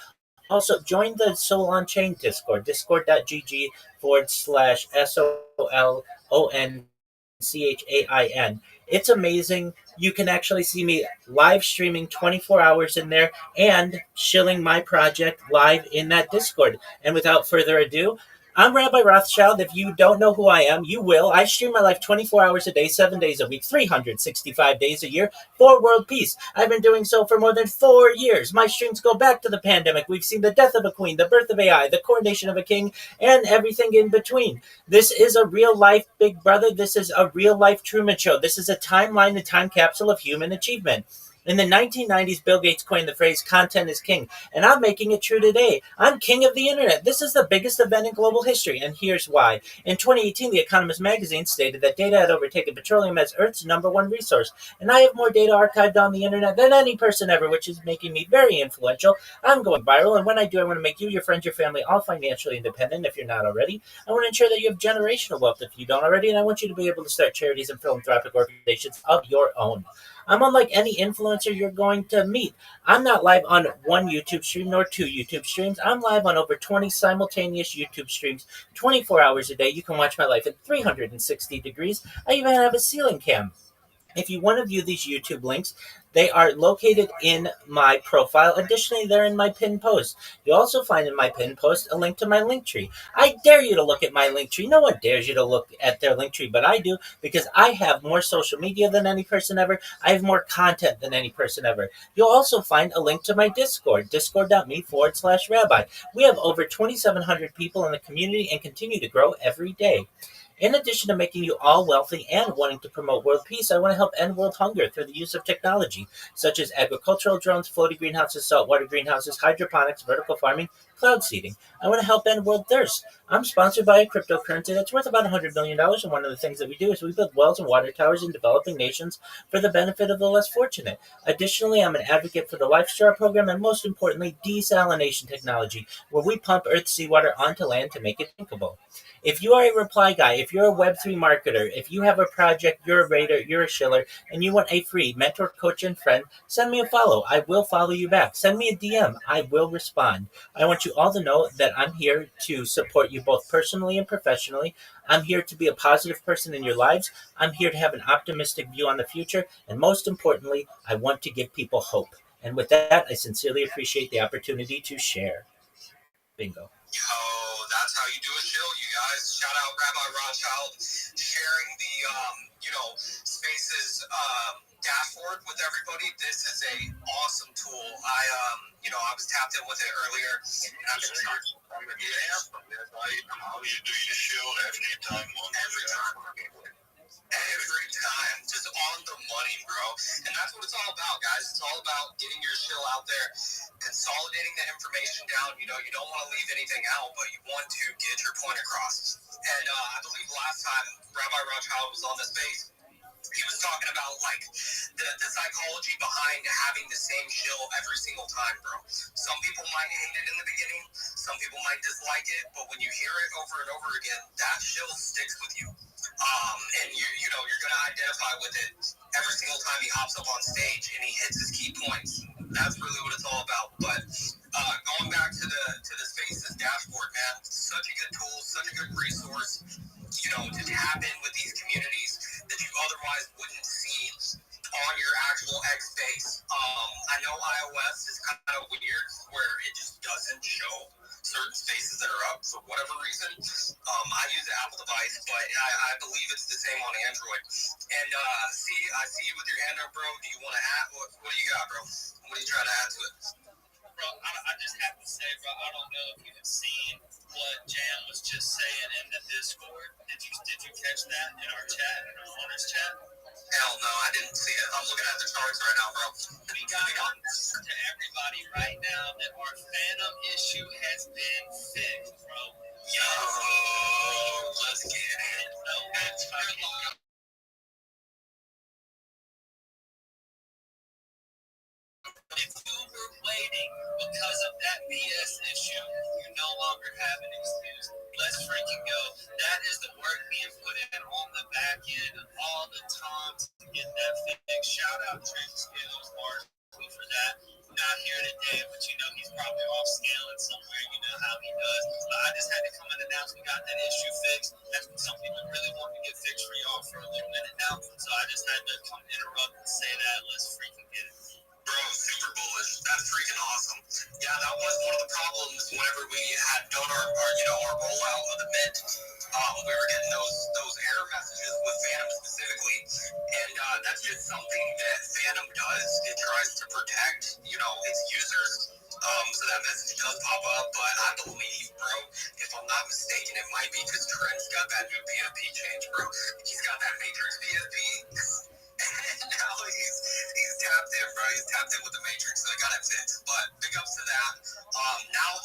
Also, join the Soul on Chain Discord, discord.gg/SOLONCHAIN. It's amazing. You can actually see me live streaming 24 hours in there and shilling my project live in that Discord. And without further ado, I'm Rabbi Rothschild. If you don't know who I am, you will. I stream my life 24 hours a day, 7 days a week, 365 days a year for world peace. I've been doing so for more than 4 years. My streams go back to the pandemic. We've seen the death of a queen, the birth of AI, the coronation of a king, and everything in between. This is a real life Big Brother. This is a real life Truman Show. This is a timeline, a time capsule of human achievement. In the 1990s, Bill Gates coined the phrase content is king, and I'm making it true today. I'm king of the internet. This is the biggest event in global history, and here's why. In 2018, The Economist magazine stated that data had overtaken petroleum as Earth's #1 resource, and I have more data archived on the internet than any person ever, which is making me very influential. I'm going viral, and when I do, I want to make you, your friends, your family all financially independent if you're not already. I want to ensure that you have generational wealth if you don't already, and I want you to be able to start charities and philanthropic organizations of your own. I'm unlike any influencer you're going to meet. I'm not live on one YouTube stream nor two YouTube streams. I'm live on over 20 simultaneous YouTube streams, 24 hours a day. You can watch my life in 360 degrees. I even have a ceiling cam. If you want to view these YouTube links, they are located in my profile. Additionally, they're in my pinned post. You'll also find in my pinned post a link to my link tree. I dare you to look at my link tree. No one dares you to look at their link tree, but I do because I have more social media than any person ever. I have more content than any person ever. You'll also find a link to my Discord, discord.me/Rabbi. We have over 2,700 people in the community and continue to grow every day. In addition to making you all wealthy and wanting to promote world peace, I want to help end world hunger through the use of technology, such as agricultural drones, floating greenhouses, saltwater greenhouses, hydroponics, vertical farming, cloud seeding. I want to help end world thirst. I'm sponsored by a cryptocurrency that's worth about $100 million, and one of the things that we do is we build wells and water towers in developing nations for the benefit of the less fortunate. Additionally, I'm an advocate for the LifeStar program and, most importantly, desalination technology, where we pump Earth's seawater onto land to make it drinkable. If you are a reply guy, if you're a Web3 marketer, if you have a project, you're a raider, you're a shiller, and you want a free mentor, coach, and friend, send me a follow. I will follow you back. Send me a DM. I will respond. I want you all to know that I'm here to support you both personally and professionally. I'm here to be a positive person in your lives. I'm here to have an optimistic view on the future. And most importantly, I want to give people hope. And with that, I sincerely appreciate the opportunity to share. Bingo. Yo, that's how you do a chill, you guys. Shout out Rabbi Rothschild sharing the, Spaces dashboard with everybody. This is a awesome tool. I was tapped in with it earlier. And I've been charged. How do you do your chill every time? Every time, just on the money, bro. And that's what it's all about, guys. It's all about getting your shill out there, consolidating the information down. You don't want to leave anything out, but you want to get your point across. And I believe last time Rabbi Rothschild was on the space, he was talking about the psychology behind having the same shill every single time, bro. Some people might hate it in the beginning, some people might dislike it, but when you hear it over and over again, that shill sticks with you. And you're gonna identify with it every single time he hops up on stage and he hits his key points. That's really what it's all about. But going back to the Spaces dashboard, man, such a good tool, such a good resource, to tap in with these communities that you otherwise wouldn't see on your actual X space. I know iOS is kind of weird where it just doesn't show certain spaces that are up for whatever reason. I use an Apple device, but I believe it's the same on Android. And I see you with your hand up, bro. Do you want to add? What do you got, bro? What are you trying to add to it? Bro, I just have to say, bro, I don't know if you have seen what Jam was just saying in the Discord. Did you catch that in our chat, in our owners chat? Hell no, I didn't see it. I'm looking at the charts right now, bro. We got to everybody right now that our Phantom issue has been fixed, bro. Yo, let's get it. No, that's fine. If you were waiting because of that BS issue, you no longer have an excuse. Let's freaking go. That is the work being put in on the back end all the time to get that fixed. Shout out Trent Skills largely for that. Not here today, but he's probably off scaling somewhere. You know how he does. But I just had to come and announce we got that issue fixed. That's something we really want to get fixed for y'all for a little minute now. So I just had to come interrupt and say that. Let's freaking get it. Bro, super bullish. That's freaking awesome. Yeah, that was one of the problems whenever we had done our rollout of the Mint. We were getting those error messages with Phantom specifically, and that's just something that Phantom does. It tries to protect, its users. So that message does pop up, but I believe, bro, if I'm not mistaken, it might be because Trent's got that new PFP change, bro. He's got that Matrix PFP. And now he's tapped in, bro. He's tapped in with the Matrix, so I got it fixed. But big ups to that. Now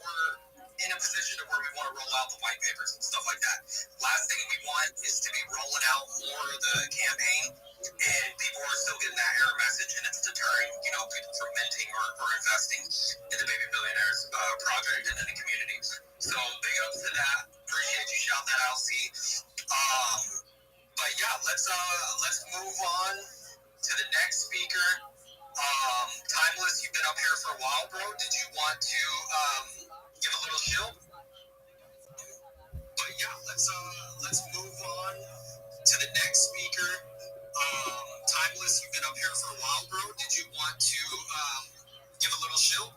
we're in a position of where we want to roll out the white papers and stuff like that. Last thing we want is to be rolling out more of the campaign, and people are still getting that error message, and it's deterring, people from minting or investing in the Baby Billionaires project and in the community. So big ups to that. Appreciate you shouting that out, C. But yeah, let's move on to the next speaker. Timeless, you've been up here for a while, bro. Did you want to give a little chill? But yeah, let's move on to the next speaker. Timeless, you've been up here for a while, bro. Did you want to give a little chill?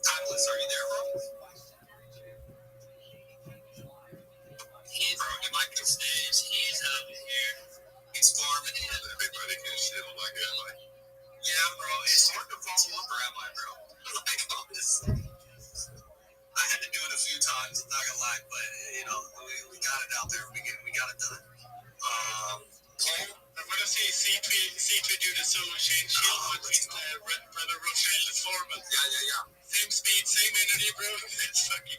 Timeless, are you there, bro? Bro, you might be stage. He's up here. He's farming in. Everybody can shit on my grandma. Yeah, bro. It's hard to follow up Rabbi, bro. Like, honestly. I had to do it a few times, I'm not gonna lie, but, we got it out there. We got it done. Paul? I want to see C3 do the solo chain shield, but he's Brother Rothschild Foreman. Yeah. Same speed, same energy, bro. It's fucking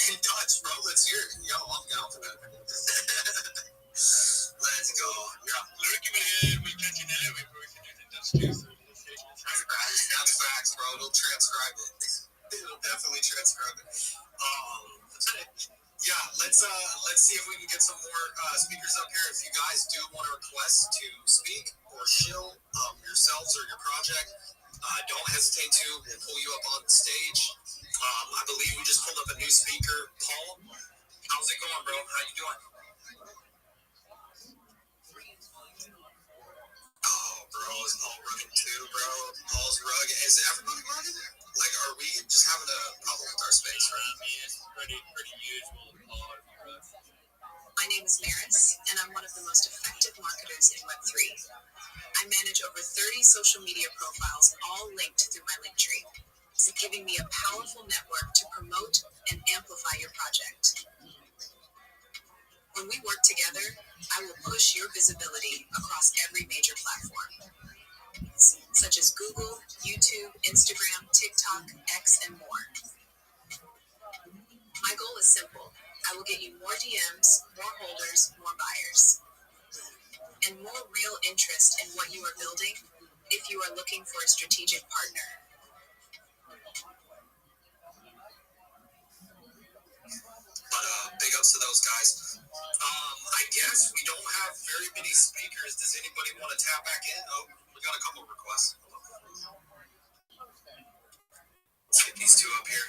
in Dutch, bro. Let's hear it. Yo, I'm down for that. Let's go. Yeah. We catch it anyway, bro. We can do the Dutch too, so that's facts, bro. It'll transcribe it. It'll definitely transcribe it. Yeah, let's see if we can get some more speakers up here. If you guys do want to request to speak or shill yourselves or your project, don't hesitate to. We'll pull you up on stage. I believe we just pulled up a new speaker. Paul, how's it going, bro? How you doing? Oh, bro, is Paul rugged too, bro? Paul's rugged. Is everybody rugged? Like, are we just having a problem with our space, right? I mean, it's pretty usual. My name is Maris, and I'm one of the most effective marketers in Web3. I manage over 30 social media profiles, all linked through my link tree, giving me a powerful network to promote and amplify your project. When we work together, I will push your visibility across every major platform, such as Google, YouTube, Instagram, TikTok, X, and more. My goal is simple. I will get you more DMs, more holders, more buyers, and more real interest in what you are building if you are looking for a strategic partner. But big ups to those guys. I guess we don't have very many speakers. Does anybody want to tap back in? Oh, we got a couple requests. Let's get these two up here.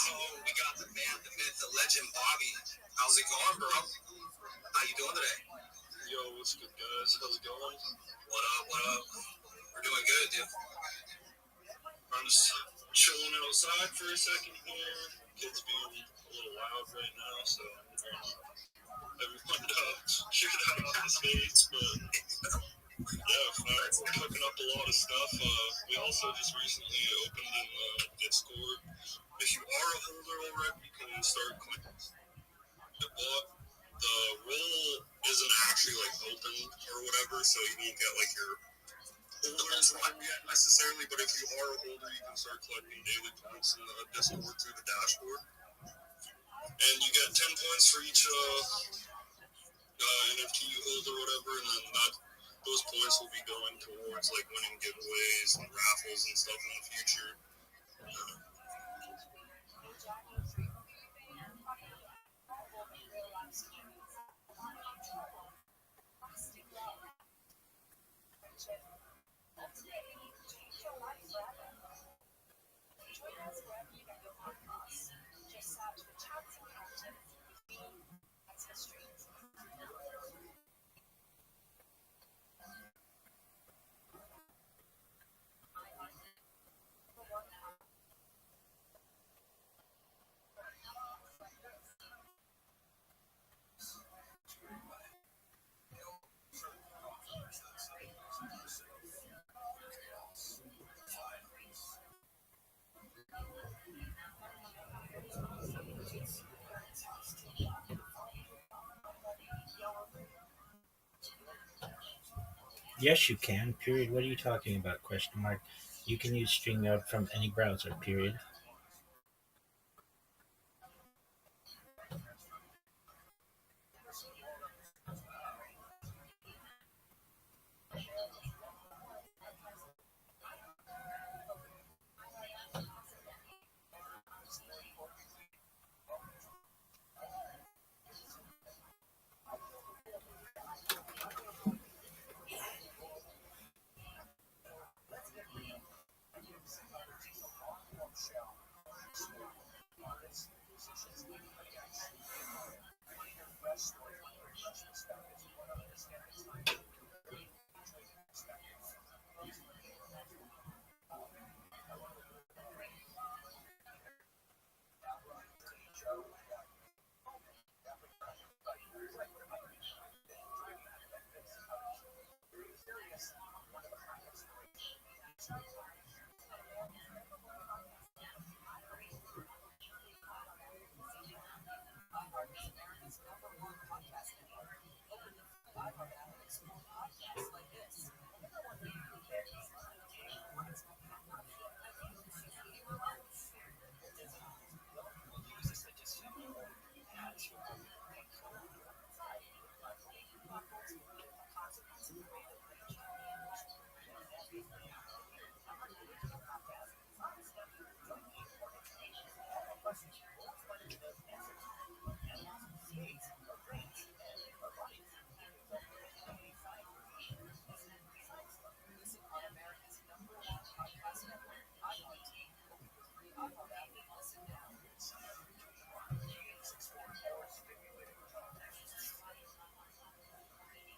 Oh, we got the man, the myth, the legend, Bobby. How's it going, bro? How you doing today? Yo, what's good, guys? How's it going? What up? We're doing good, dude. I'm just chilling outside for a second here. Kids being a little loud right now, so everyone shoot out on the space, but yeah, we're cooking up a lot of stuff. We also just recently opened in Discord. If you are a holder already, you can start clicking the bot. The role isn't actually open or whatever, so you need to get your holders not yet necessarily, but if you are a holder, you can start collecting daily points in the Discord through the dashboard. And you get 10 points for each NFT you hold or whatever, and then those points will be going towards winning giveaways and raffles and stuff in the future. Yes, you can. Period. What are you talking about? Question mark. You can use StreamYard from any browser. Period.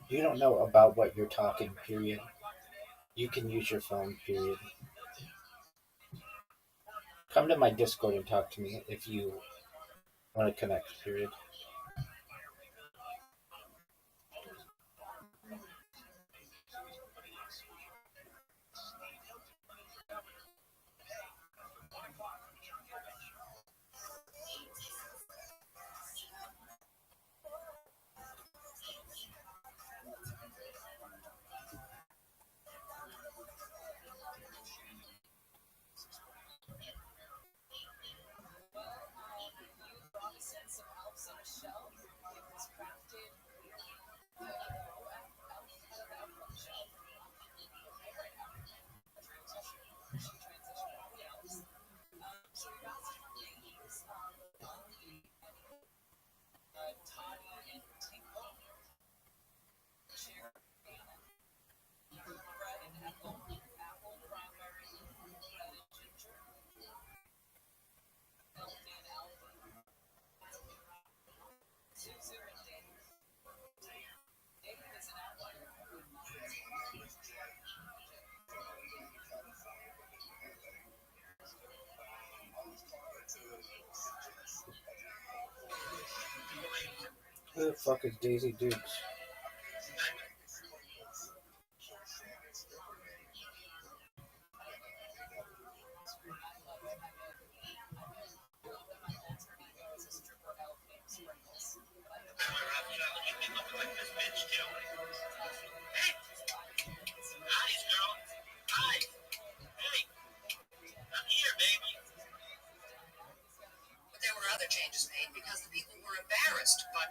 You don't know about what you're talking. Period. You can use your phone. Period. Come to my Discord and talk to me if you want to connect. Period. Who the fuck is Daisy Dukes? But there were other changes made because the people were embarrassed. But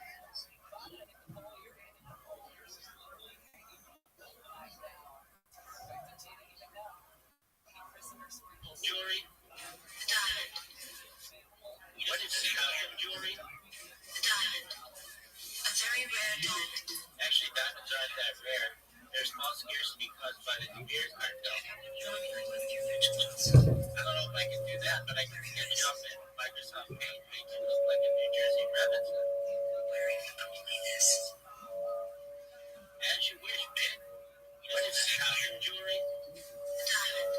Jewelry? the diamond, What is this costume jewelry? the diamond, a very rare diamond. Actually, diamonds aren't that rare. They're small scarcity caused by the De Beers cartel. I don't know if I can do that, but I can sketch up in Microsoft Paint, make it look like a New Jersey Robinson. Wearing only this. As you wish, man. What is this costume jewelry? The diamond.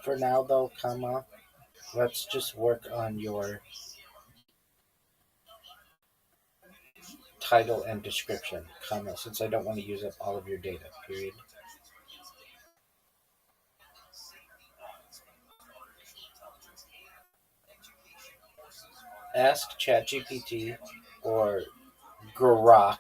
For now, though, comma, let's just work on your title and description, comma, since I don't want to use up all of your data, period. Ask ChatGPT or Grok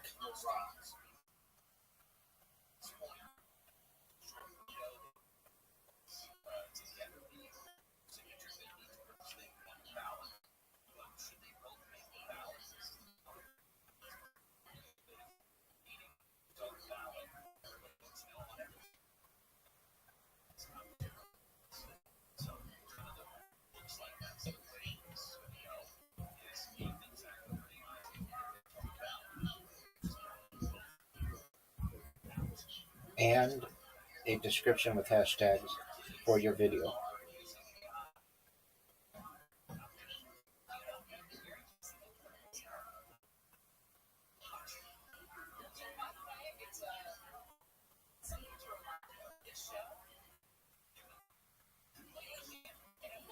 and a description with hashtags for your video.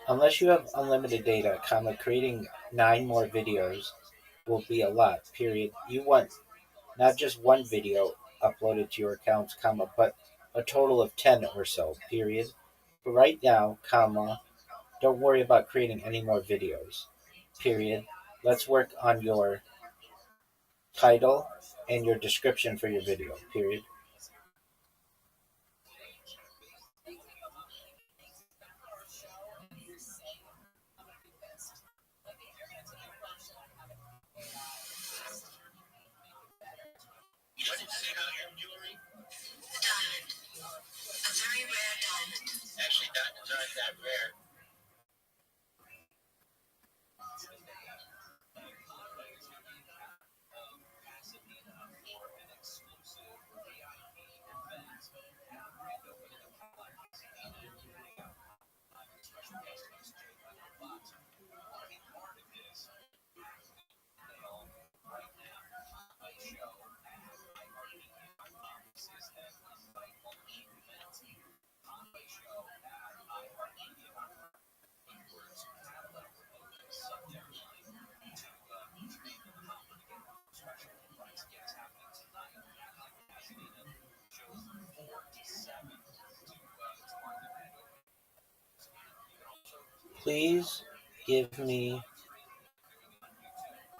Unless you have unlimited data, comma, creating 9 more videos will be a lot, period. You want not just one video uploaded to your accounts, comma, but a total of 10 or so, period. But right now, comma, don't worry about creating any more videos, period. Let's work on your title and your description for your video, period. The diamond. A very rare diamond. Actually, diamonds aren't that rare. Please give me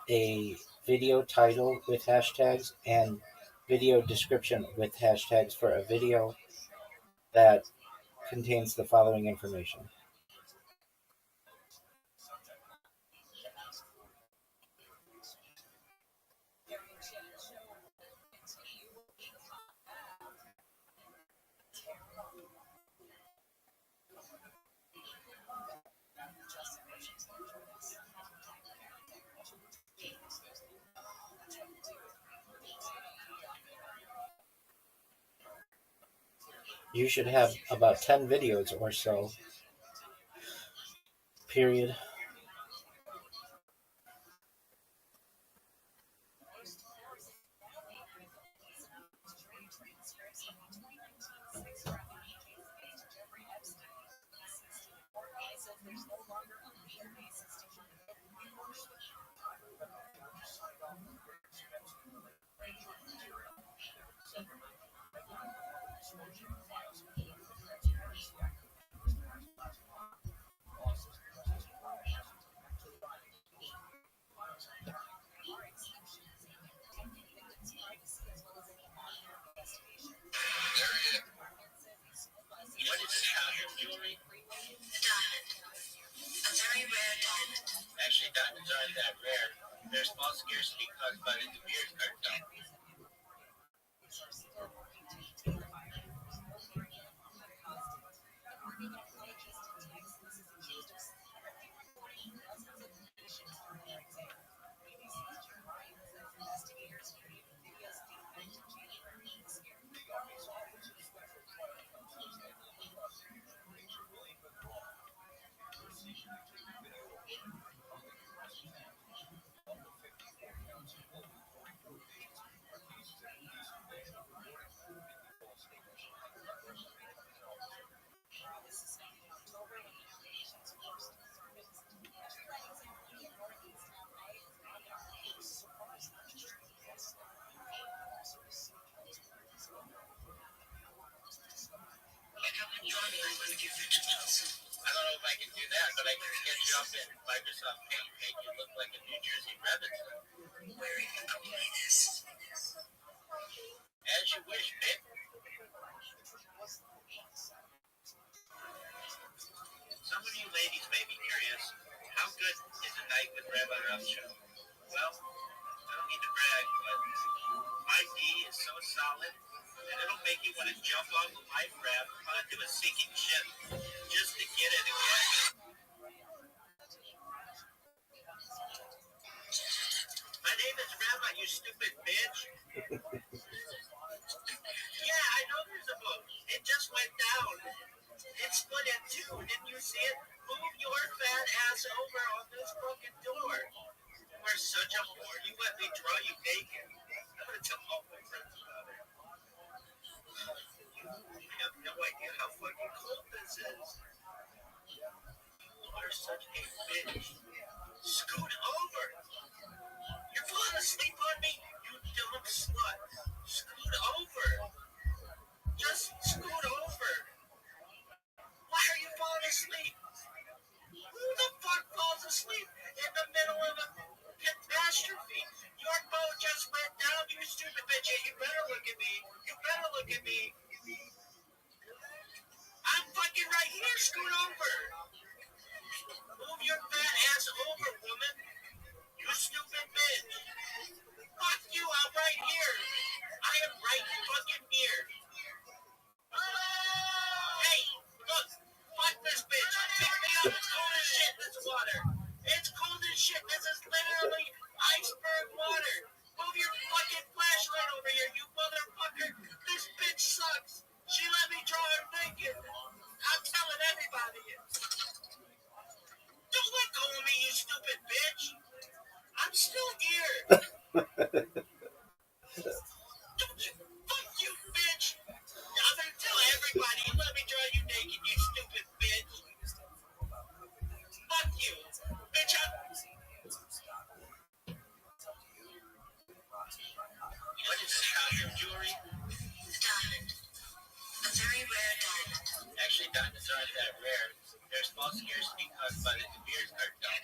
a video title with hashtags and video description with hashtags for a video that contains the following information. You should have about 10 videos or so, period. What is this out here, jewelry? The diamond. A very rare diamond. Actually, diamonds aren't that rare. They're small scarcity caused by the De Beers cartel. Microsoft Paint make you look like a New Jersey Robinson. Wearing guinness. As you wish, babe. Some of you ladies may be curious, how good is a night with Rabbi ROTHSCHILD? Well, I don't mean to brag, but my D is so solid that it'll make you want to jump off a life raft onto a sinking ship just to get it again. My name is Rabbi, you stupid bitch. Yeah, I know there's a boat. It just went down. It split in two. Didn't you see it? Move your fat ass over on this fucking door. You are such a whore. You let me draw you naked. I'm gonna tell all my friends about it. I have no idea how fucking cold this is. You are such a bitch. Scoot over. You're falling asleep on me, you dumb slut. Scoot over. Just scoot over. Why are you falling asleep? Who the fuck falls asleep in the middle of a catastrophe? Your boat just went down, you stupid bitch. You better look at me. You better look at me. I'm fucking right here. Scoot over. Move your fat ass over, woman. You stupid bitch. Fuck you, I'm right here. I am right fucking here. Hey, look. Fuck this bitch. Pick me up. It's cold as shit, this water. It's cold as shit. This is literally iceberg water. Move your fucking flashlight over here, you motherfucker. This bitch sucks. She let me draw her naked. I'm telling everybody. Don't let go of me, you stupid bitch. I'm still here. Fuck you, bitch. I'm gonna tell everybody. You let me draw you naked, you stupid bitch. Fuck you. Bitch, what is this kind of jewelry? A diamond. A very rare diamond. Actually, diamonds aren't that rare. They're small scarcity caused by the De Beers cartel. I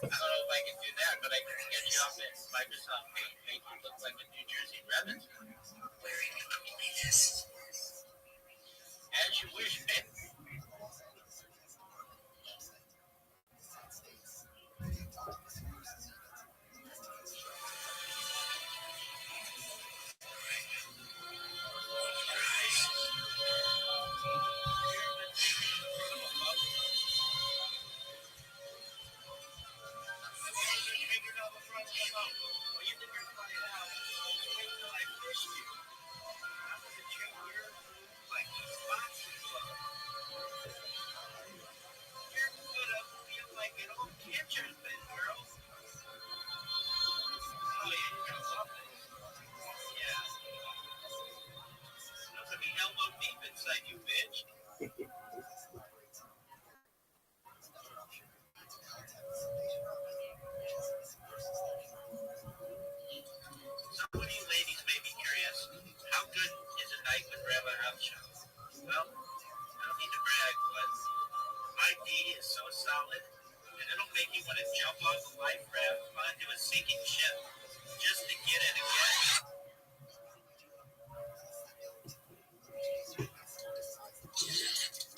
don't know if I can do that, but I can get you off at Microsoft Paint, make you look like a New Jersey Robinson. Wearing guinness. As you wish, babe. Elbow deep inside you, bitch. Some of you ladies may be curious, how good is a night with Rabbi ROTHSCHILD? Well, I don't mean to brag, but my D is so solid that it'll make you want to jump off a life raft onto a sinking ship just to get it again.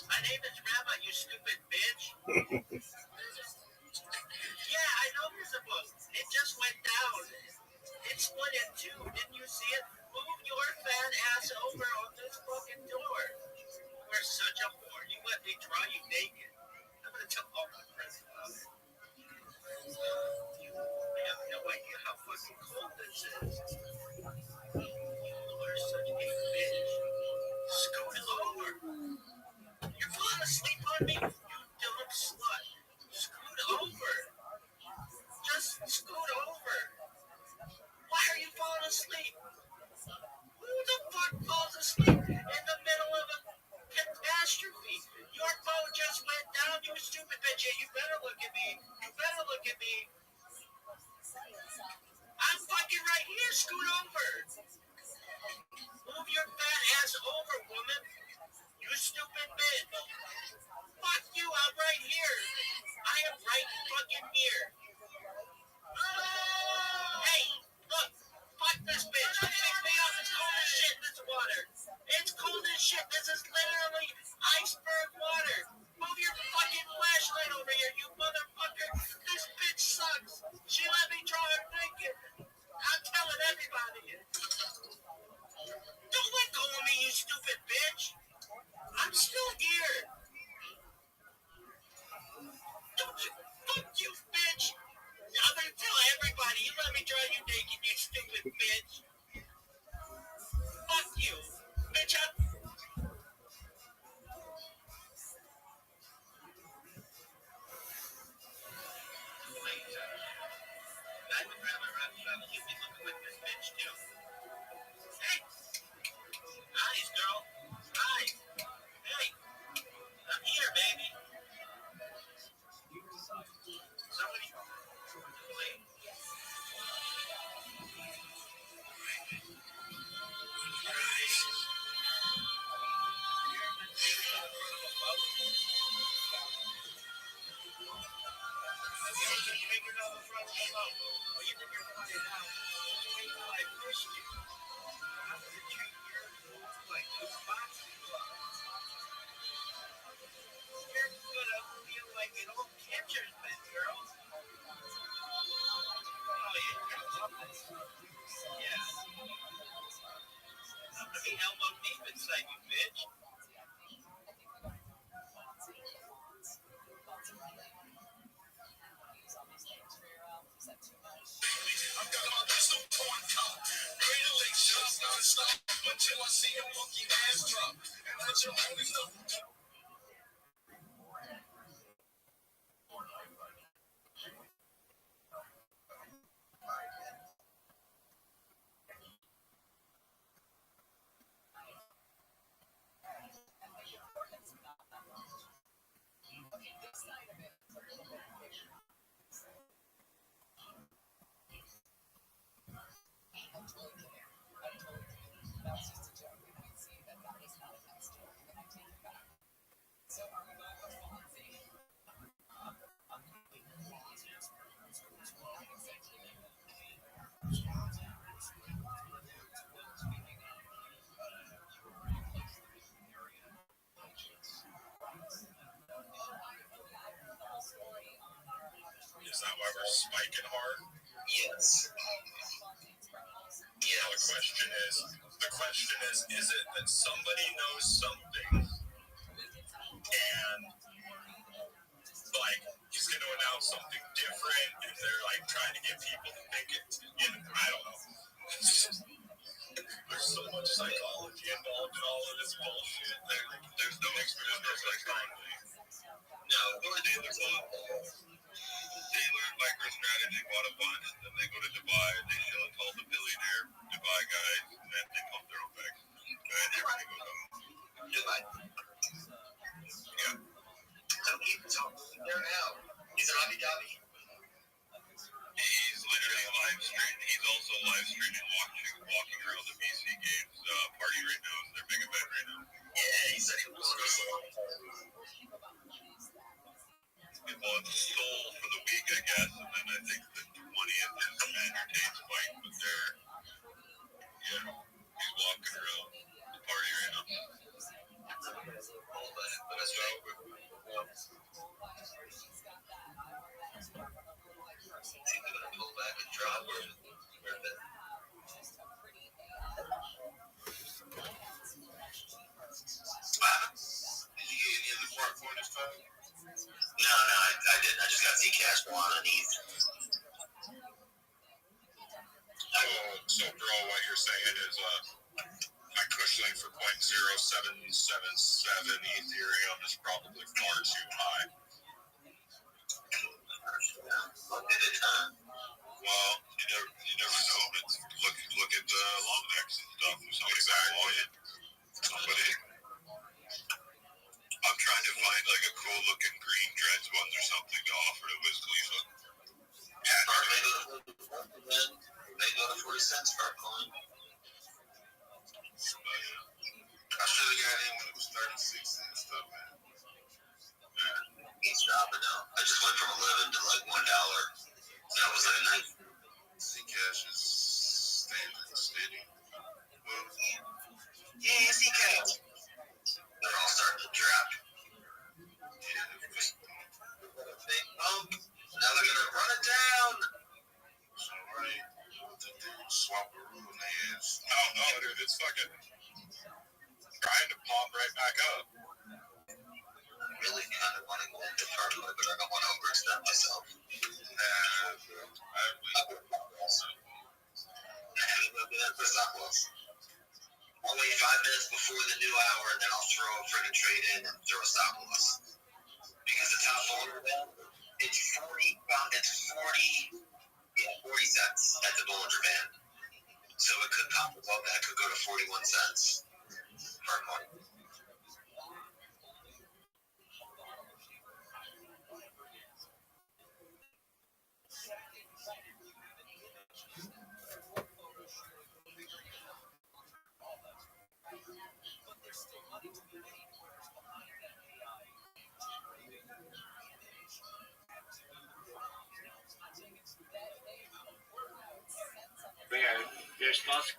My name is Rabbi, you stupid bitch. Yeah, I know there's a boat. It just went down. It split in two. Didn't you see it? Move your fat ass over on this fucking door. You are such a whore. You let me draw you naked. I'm gonna tell all my friends about it. I have no idea how fucking cold this is. You are such a bitch. Scoot over. You're falling asleep on me, you dumb slut. Scoot over. Just scoot over. Why are you falling asleep? Who the fuck falls asleep in the middle of a catastrophe? Your boat just went down, you stupid bitch. You better look at me. You better look at me. I'm fucking right here. Scoot over. Move your fat ass over, woman. You stupid bitch. Fuck you, I'm right here. I am right fucking here. Hey, look, fuck this bitch. Pick me up, it's cold as shit, this water. It's cold as shit, this is literally iceberg water. Move your fucking flashlight over here, you motherfucker. This bitch sucks. She let me draw her naked. I'm telling everybody. Don't let go of me, you stupid bitch. I'm still here. Don't you, fuck you, bitch. I'm gonna tell everybody, you let me draw you naked, you stupid bitch. Fuck you. Bitch, I would rather you be looking like this bitch, too. Hey. Eyes, girl. Eyes. Hey. I'm here, baby. Somebody. Wait. Elbow deep inside you, bitch. I've got my pistol point cop. Ready to lick shots non-stop until I see a monkey ass drop. And that's your only stop. Is that why we're spiking hard? Yes. Yeah. The question is it that somebody knows something and like he's going to announce something different and they're like trying to get people to think it, I don't know. There's so much psychology involved in all of this bullshit. There's no psychology. No, they learn MicroStrategy quite a bunch, and then they go to Dubai and they show it to all the billionaire Dubai guys, and then they pump their own bags. And everybody goes on. Dubai. Yeah. So there now. He's an Abu Dhabi. He's literally live streaming. He's also live streaming, walking around the BC Games party right now. It's their big event right now. Yeah, he said he was Well, it's Seoul for the week, I guess, and then I think the 20th is Commander Tate's fight, but he's walking around the party right now. But that's right. Is he going to pull back and drop or the Did you get any of the front corners time? No, I didn't. I just got Zcash one on ETH. So, bro, what you're saying is my cushioning for 0.0777 Ethereum is probably far too high. What did it Well, you never know. Look at the long necks and stuff. Somebody. I'm trying to find like a cool looking green dreads ones or something to offer to Wiz Khalifa. They go to 40 cents per coin. I should have got in when it was 36 and stuff, man. just went from 11 to like $1. That was like a night. Zcash is standing steady. Well, Yeah, Zcash. They're all starting to drop. yeah, Big bump. Now they're gonna run it down. it's alright. I think they swapped the rule in their hands. I don't know, dude. It's fucking trying to pop right back up. Really kind of wanting one to turn, but I don't want to overextend myself. For stop loss. I'll wait 5 minutes before the new hour, and then I'll throw a friggin' trade in and throw a stop loss. Because the top order, it's 40 cents at the Bollinger Band. So it could pop above that. It could go to 41 cents per coin. There's false.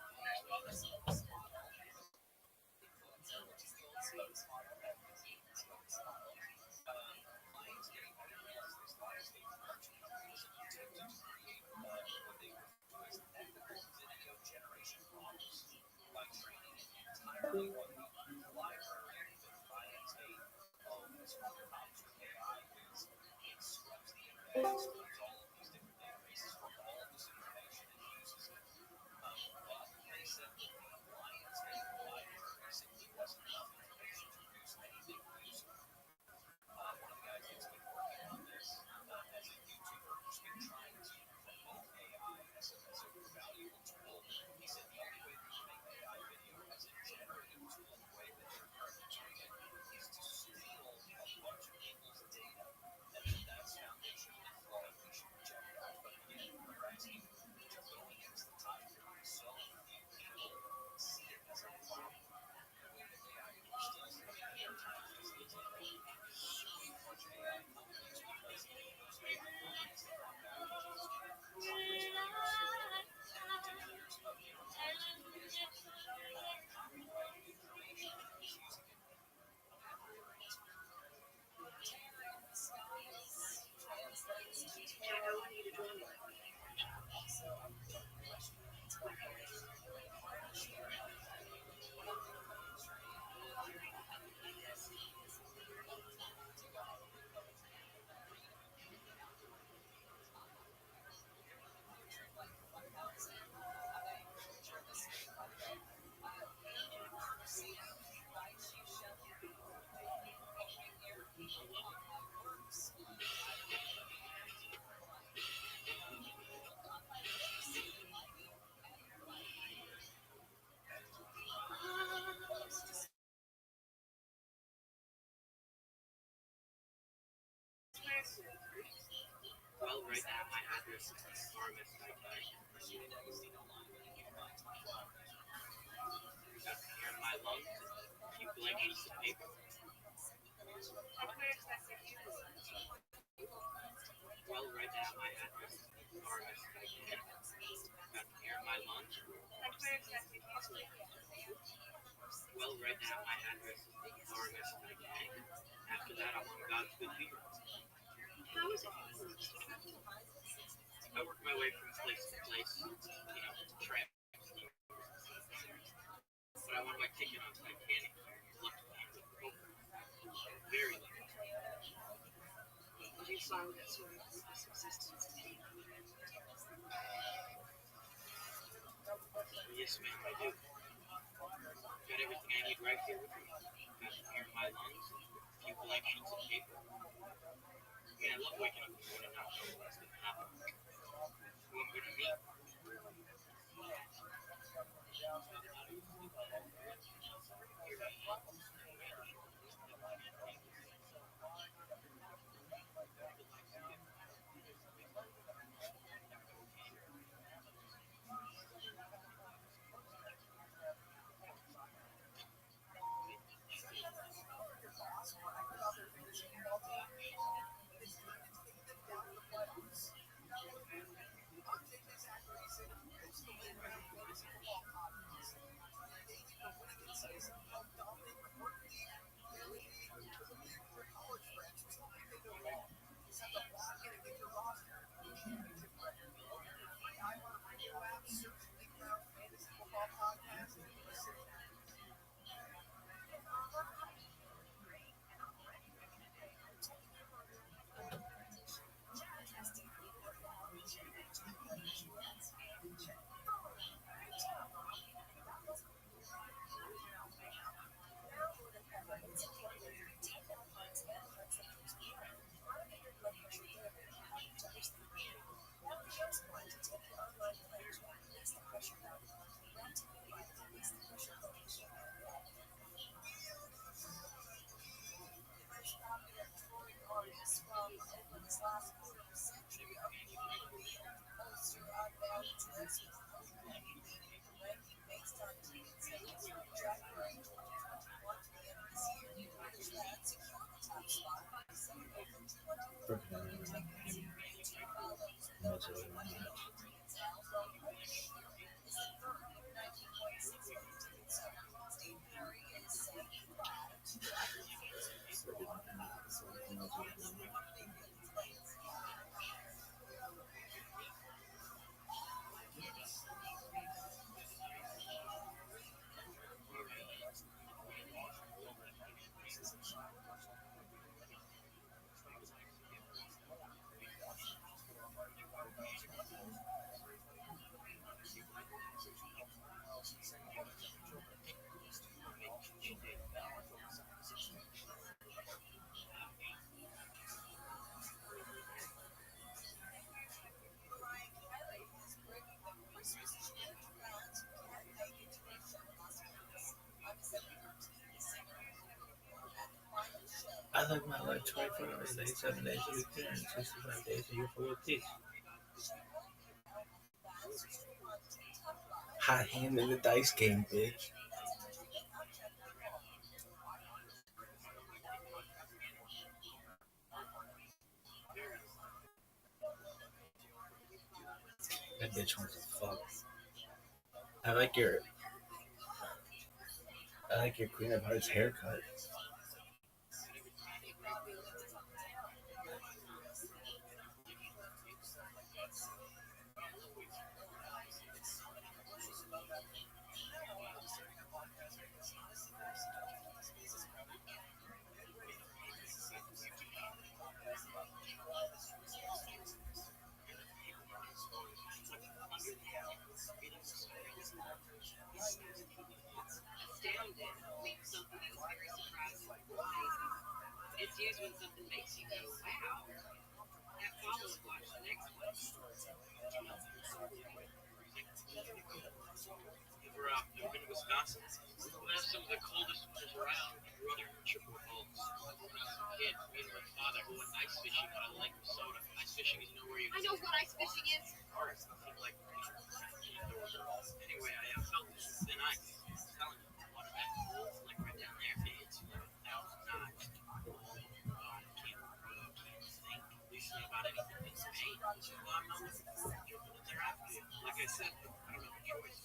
Well, right now my address is RMS.com. Got air in my lungs, a few blank sheets of paper. Well, right now my address is RMS.com. Got air in my lungs. Well, right now my address is RMS.com. After that, I'm on God's good people. How is it? I work my way from place to place, trap. But I want my ticket on Titanic. Lucky people. Very lucky. Did you find that sort of existence? Yes, ma'am, I do. Got everything I need right here with me. Got air in my lungs, a few blank sheets of paper. Man, I love waking up in the morning not knowing what's going to happen. Who I'm going to meet. I live my life 24 hours a day, 7 days a week, 365 days a year full of peace. Hot hand in the dice game, bitch. That bitch wants to fuck. I like your Queen of Hearts haircut. Astounded means something that is very surprising or amazing. It's used when something makes you go, wow. That follows watch the next one. We're up in Wisconsin. We'll have some of the coldest winters around. Brother triple falls. When I was a kid, me and my father went ice fishing out of Lake Minnesota. Ice fishing is where you. I know what ice fishing is. Or something like anyway, I felt this thin ice. I was telling you, water back like right down there. It's 11,000 knots. I can't think recently about anything that's pain. So I'm not jumping in there after you. Like I said, I don't have a choice.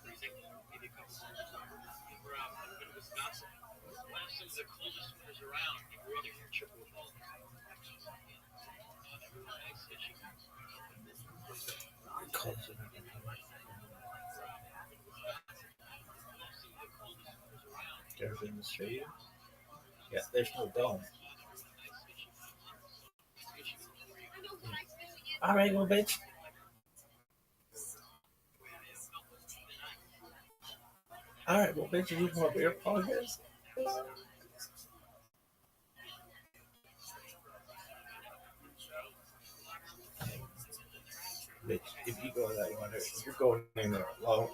Freezing, maybe a couple summers over. We're out in Wisconsin. We'll have some of the coldest winters around. We're up here triple falls. Ice fishing. You ever been to Australia? Yeah, there's no dome. Alright, well, bitch. Alright, well, bitch, you want beer podcast? Bitch, if you go in that water, you're going in there alone.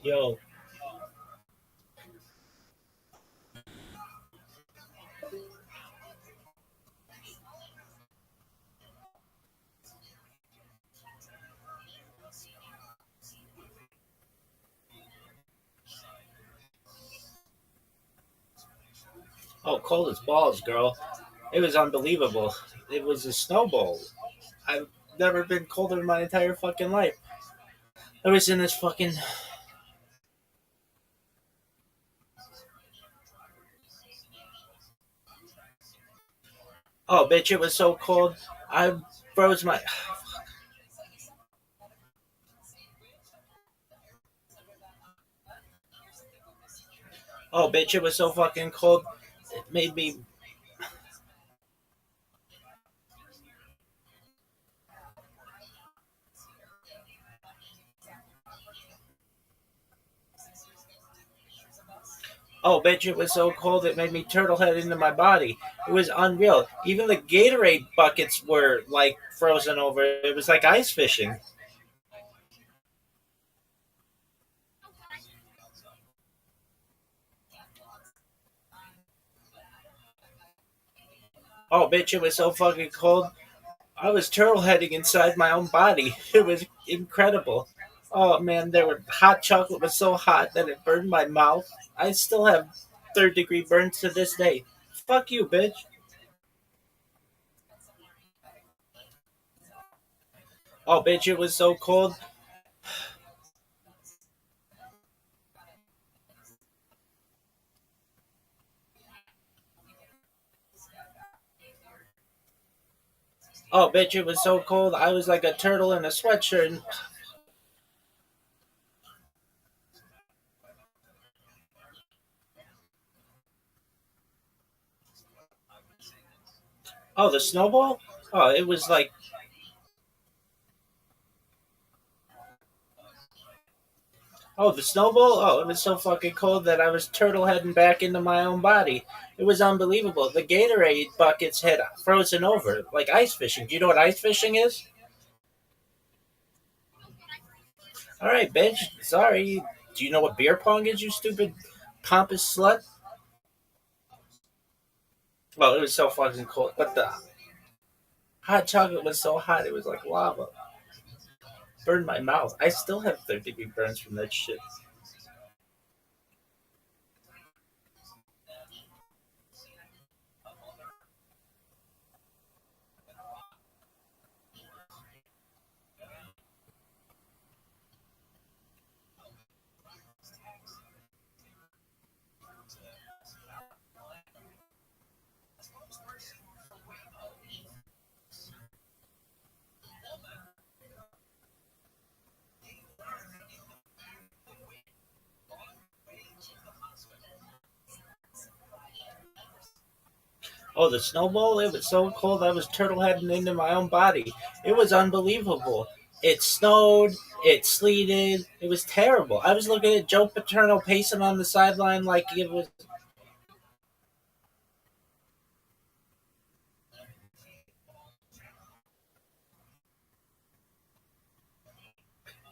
Yo. Oh, cold as balls, girl. It was unbelievable. It was a snowball. I've never been colder in my entire fucking life. I was in this fucking. Oh, bitch, it was so cold. I froze my. Oh, bitch, it was so fucking cold. It made me. Oh, bitch, it was so cold it made me turtle head into my body. It was unreal. Even the Gatorade buckets were like frozen over. It was like ice fishing. Oh, bitch, it was so fucking cold. I was turtle heading inside my own body. It was incredible. Oh man, there were hot chocolate was so hot that it burned my mouth. I still have third degree burns to this day. Fuck you, bitch. Oh, bitch, it was so cold. Oh, bitch, it was so cold. I was like a turtle in a sweatshirt. Oh, the snowball? Oh, it was like. Oh, the snowball? Oh, it was so fucking cold that I was turtle heading back into my own body. It was unbelievable. The Gatorade buckets had frozen over, like ice fishing. Do you know what ice fishing is? Alright, bitch. Sorry. Do you know what beer pong is, you stupid pompous slut? Well, it was so fucking cold. But the hot chocolate was so hot, it was like lava. Burned my mouth. I still have third degree burns from that shit. Oh, the snowball? It was so cold I was turtle heading into my own body. It was unbelievable. It snowed, it sleeted, it was terrible. I was looking at Joe Paterno pacing on the sideline like it was.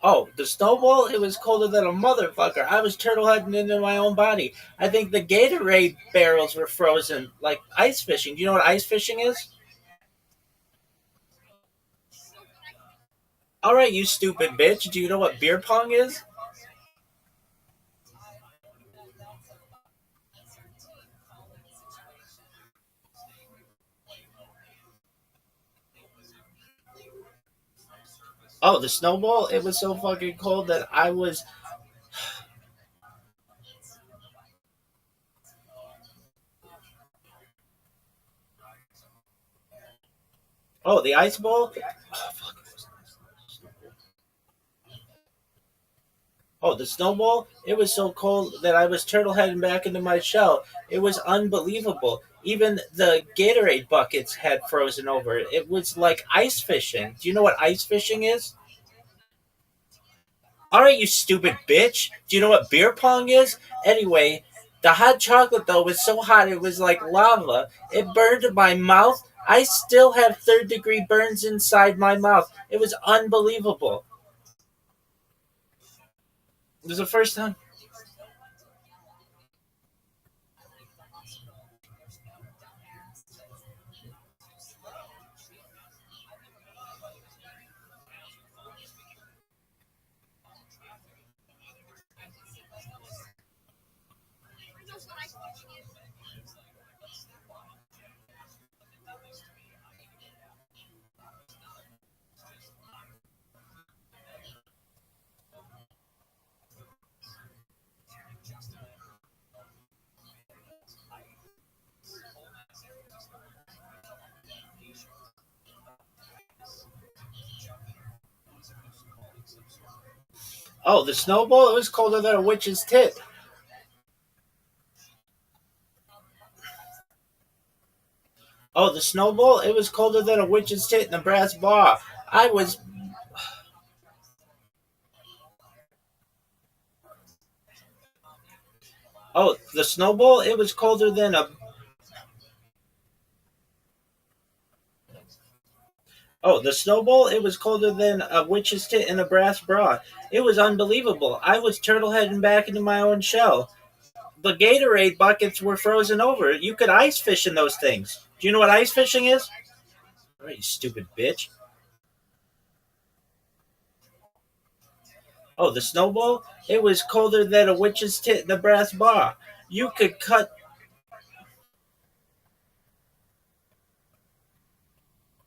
Oh, the snowball? It was colder than a motherfucker. I was turtle heading into my own body. I think the Gatorade barrels were frozen like ice fishing. Do you know what ice fishing is? Alright, you stupid bitch. Do you know what beer pong is? Oh, the snowball? It was so fucking cold that I was. Oh, the ice ball? Oh, the snowball? It was so cold that I was turtle heading back into my shell. It was unbelievable. Even the Gatorade buckets had frozen over. It was like ice fishing. Do you know what ice fishing is? Alright, you stupid bitch. Do you know what beer pong is? Anyway, the hot chocolate though was so hot it was like lava. It burned my mouth. I still have third degree burns inside my mouth. It was unbelievable. This is the first time. Oh, the snowball, it was colder than a witch's tit. Oh, the snowball, it was colder than a witch's tit in a brass bar. I was. Oh, the snowball, it was colder than a. Oh, the snowball, it was colder than a witch's tit in a brass bra. It was unbelievable. I was turtle heading back into my own shell. The Gatorade buckets were frozen over. You could ice fish in those things. Do you know what ice fishing is? Oh, you stupid bitch. Oh, the snowball? It was colder than a witch's tit in a brass bar. You could cut.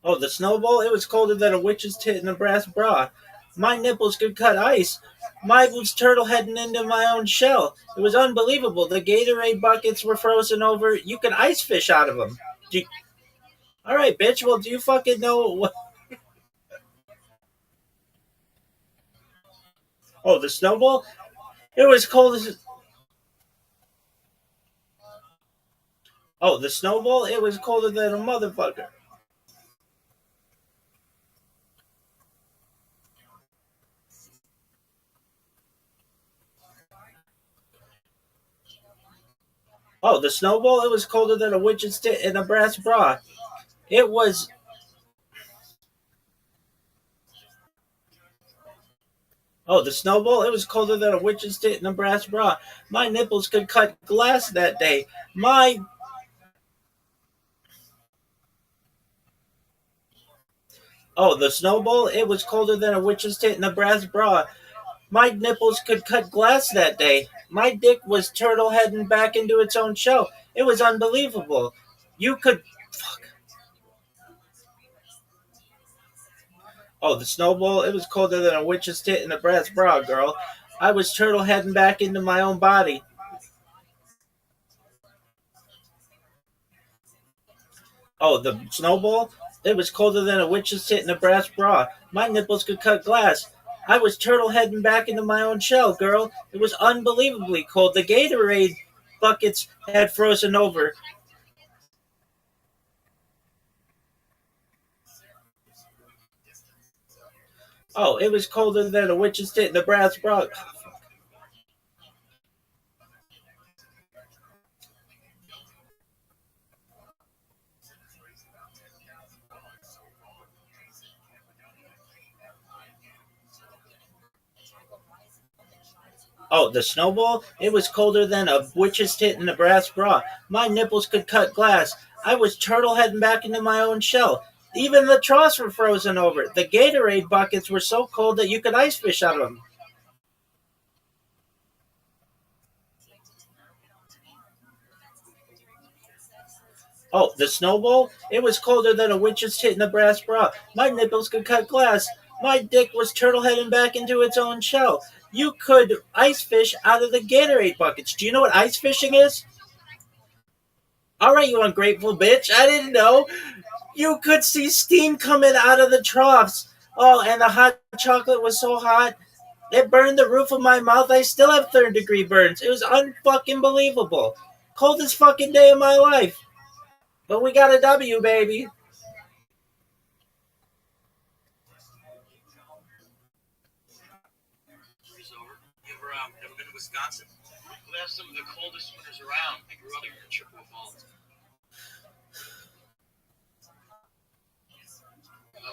Oh, the snowball? It was colder than a witch's tit in a brass bra. My nipples could cut ice. My was turtle heading into my own shell. It was unbelievable. The Gatorade buckets were frozen over. You could ice fish out of them. All right, bitch. Well, do you fucking know what? Oh, the snowball? It was cold as. Oh, the snowball? It was colder than a motherfucker. Oh, the snowball? It was colder than a witch's tit in a brass bra. It was. Oh, the snowball? It was colder than a witch's tit in a brass bra. My nipples could cut glass that day. My. Oh, the snowball? It was colder than a witch's tit in a brass bra. My nipples could cut glass that day. My dick was turtle heading back into its own shell. It was unbelievable. You could. Fuck. Oh, the snowball? It was colder than a witch's tit in a brass bra, girl. I was turtle heading back into my own body. Oh, the snowball? It was colder than a witch's tit in a brass bra. My nipples could cut glass. I was turtle heading back into my own shell, girl. It was unbelievably cold. The Gatorade buckets had frozen over. Oh, it was colder than a witch's tit in a brass bra. Oh, the snowball? It was colder than a witch's tit in a brass bra. My nipples could cut glass. I was turtle heading back into my own shell. Even the troughs were frozen over. The Gatorade buckets were so cold that you could ice fish out of them. Oh, the snowball? It was colder than a witch's tit in a brass bra. My nipples could cut glass. My dick was turtle heading back into its own shell. You could ice fish out of the Gatorade buckets. Do you know what ice fishing is? All right, you ungrateful bitch. I didn't know. You could see steam coming out of the troughs. Oh, and the hot chocolate was so hot. It burned the roof of my mouth. I still have third-degree burns. It was unfucking believable. Coldest fucking day of my life. But we got a W, baby. Ever been to Wisconsin? We have some of the coldest winters around. I grew up here in Chippewa Falls.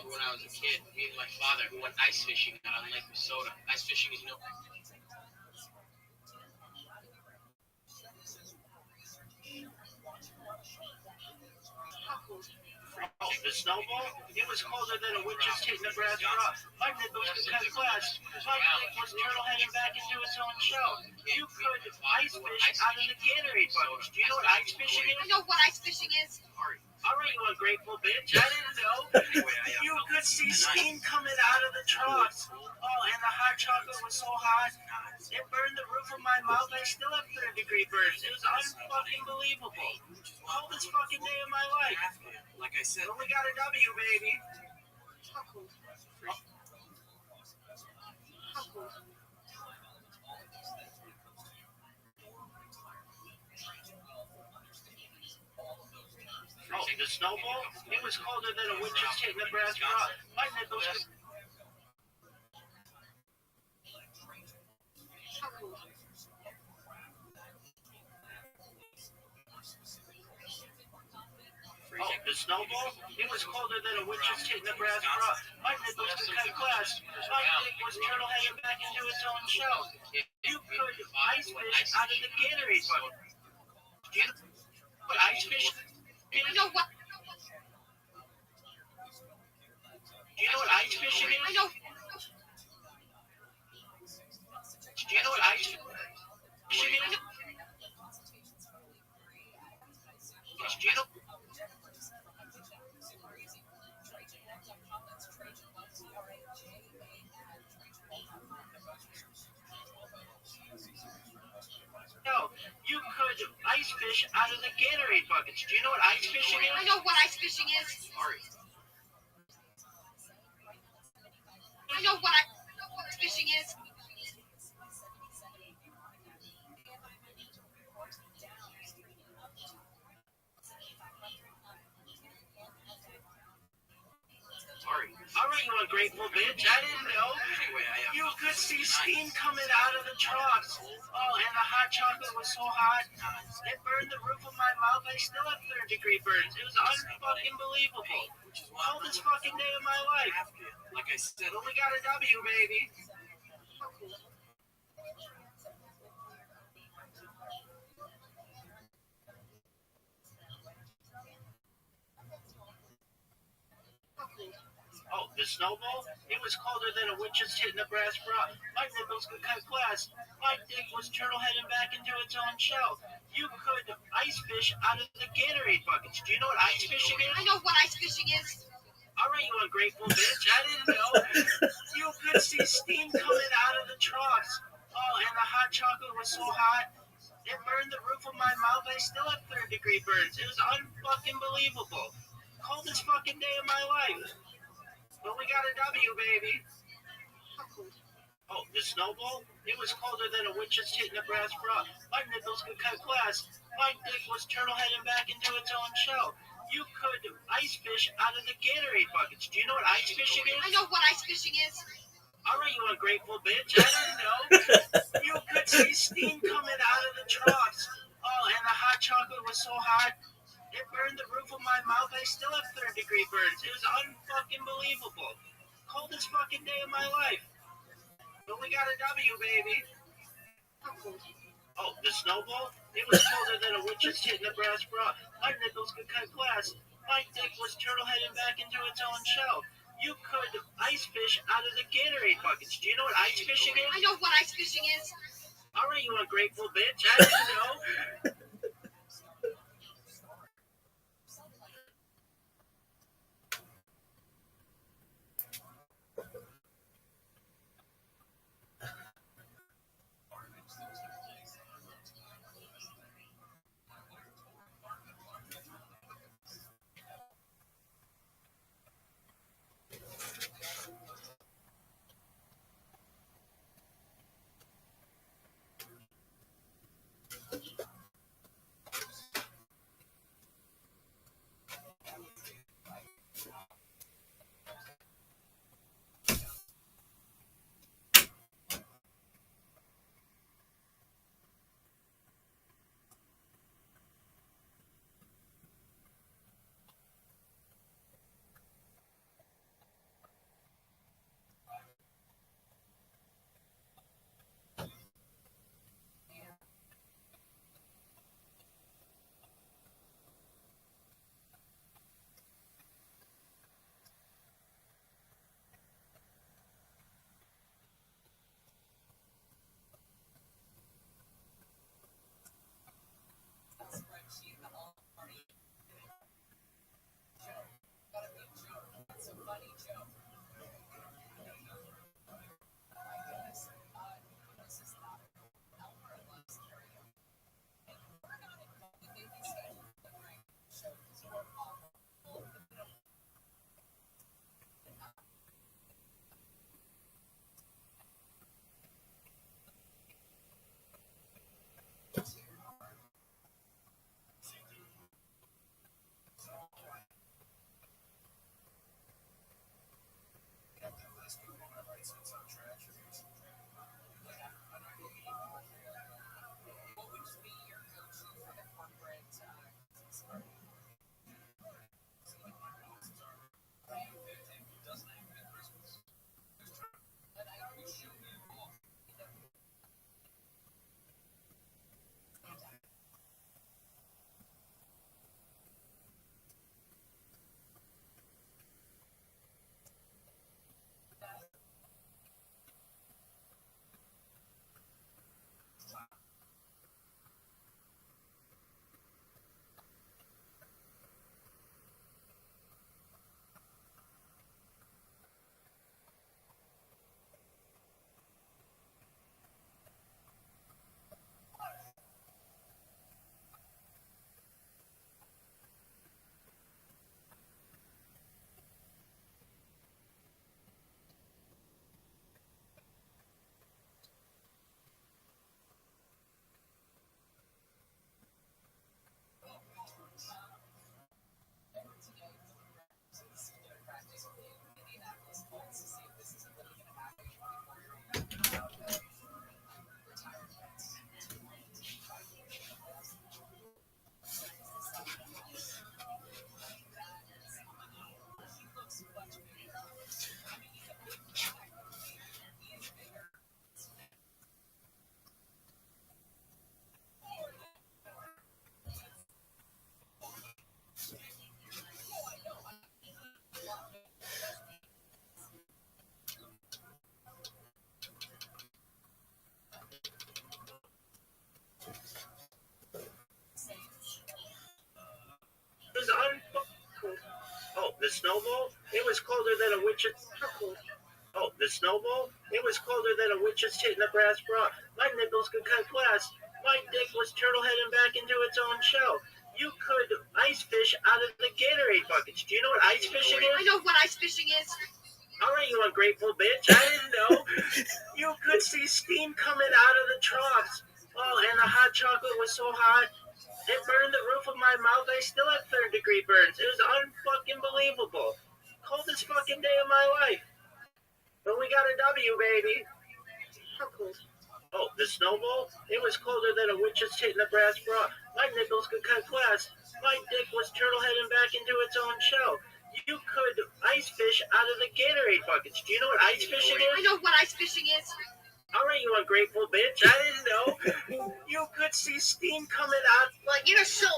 When I was a kid, me and my father went ice fishing out on Lake Minnesota. Ice fishing is snowball? It was colder than a witch's tit in a brass bra. My nipples could cut glass. My dick was turtle heading back into its own shell. You could ice fish out of the Gatorade buckets. Do you know what ice fishing is? I know what ice fishing is. Alright, you ungrateful bitch. I didn't know. You could see steam coming out of the troughs. Oh, and the hot chocolate was so hot, it burned the roof of my mouth. I still have third-degree burns. It was unfucking believable. Coldest fucking day of my life. Like I said, But we got a W, baby. How cold? How cold? Oh, the snowball? It was colder than a witch's tit in a brass bra. My nipples could... How cold? Oh, the snowball? It was colder than a witch's tit in a brass bra. My nipples could cut glass. My dick was turtle heading back into its own shell. You could ice fish out of the Gatorade bucket. Do you know what ice fish is? I know what. Do you know what ice fishing is? I know. Do you know what ice fishing is? Do you know? No, you could ice fish out of the Gatorade buckets. Do you know what ice fishing is? I know what ice fishing is. Sorry. I know what ice fishing is. Sorry. Alright, you ungrateful bitch. I didn't know. You could see steam coming out of the troughs. Oh, and the hot chocolate was so hot, it burned the roof of my mouth. I still have third-degree burns. It was unfucking believable. Coldest fucking day of my life. like I said, But we got a W, baby. Oh, the snowball? It was colder than a witch's tit in a brass bra. My nipples could cut glass. My dick was turtle heading back into its own shell. You could ice fish out of the Gatorade buckets. Do you know what ice fishing is? I know what ice fishing is. Alright, you ungrateful bitch. I didn't know. You could see steam coming out of the troughs. Oh, and the hot chocolate was so hot, it burned the roof of my mouth. I still have third-degree burns. It was unfucking believable. Coldest fucking day of my life. But we got a W, baby. Oh, the snowball? It was colder than a witch's tit in a brass bra. My nipples could cut glass. My dick was turtle heading back into its own shell. You could ice fish out of the Gatorade buckets. Do you know what ice fishing is? I know what ice fishing is. Alright, you ungrateful bitch. I didn't know. You could see steam coming out of the troughs. Oh, and the hot chocolate was so hot, it burned the roof of my mouth. I still have third-degree burns. It was unfucking believable. Coldest fucking day of my life. But we got a W, baby. Oh, the snowball? It was colder than a witch's tit in a brass bra. My nipples could cut glass. My dick was turtle heading back into its own shell. You could ice fish out of the Gatorade buckets. Do you know what ice fishing is? I know what ice fishing is. Alright, you ungrateful bitch. I didn't know. the snowball? It was colder than a witch's... Oh, the snowball? It was colder than a witch's tit in a brass bra. My nipples could cut glass. My dick was turtle-heading back into its own shell. You could ice fish out of the Gatorade buckets. Do you know what ice fishing is? I know what ice fishing is. All right, you ungrateful bitch. I didn't know. You could see steam coming out of the troughs. Oh, and the hot chocolate was so hot, it burned the roof of my mouth. I still have third-degree burns. It was unfucking believable. Coldest fucking day of my life. But we got a W, baby. How cold? Oh, the snowball? It was colder than a witch's tit in a brass bra. My nipples could cut glass. My dick was turtle-heading back into its own shell. You could ice fish out of the Gatorade buckets. Do you know what ice fishing is? I know what ice fishing is. All right, you ungrateful bitch. I didn't know. You could see steam coming out. Well, you're so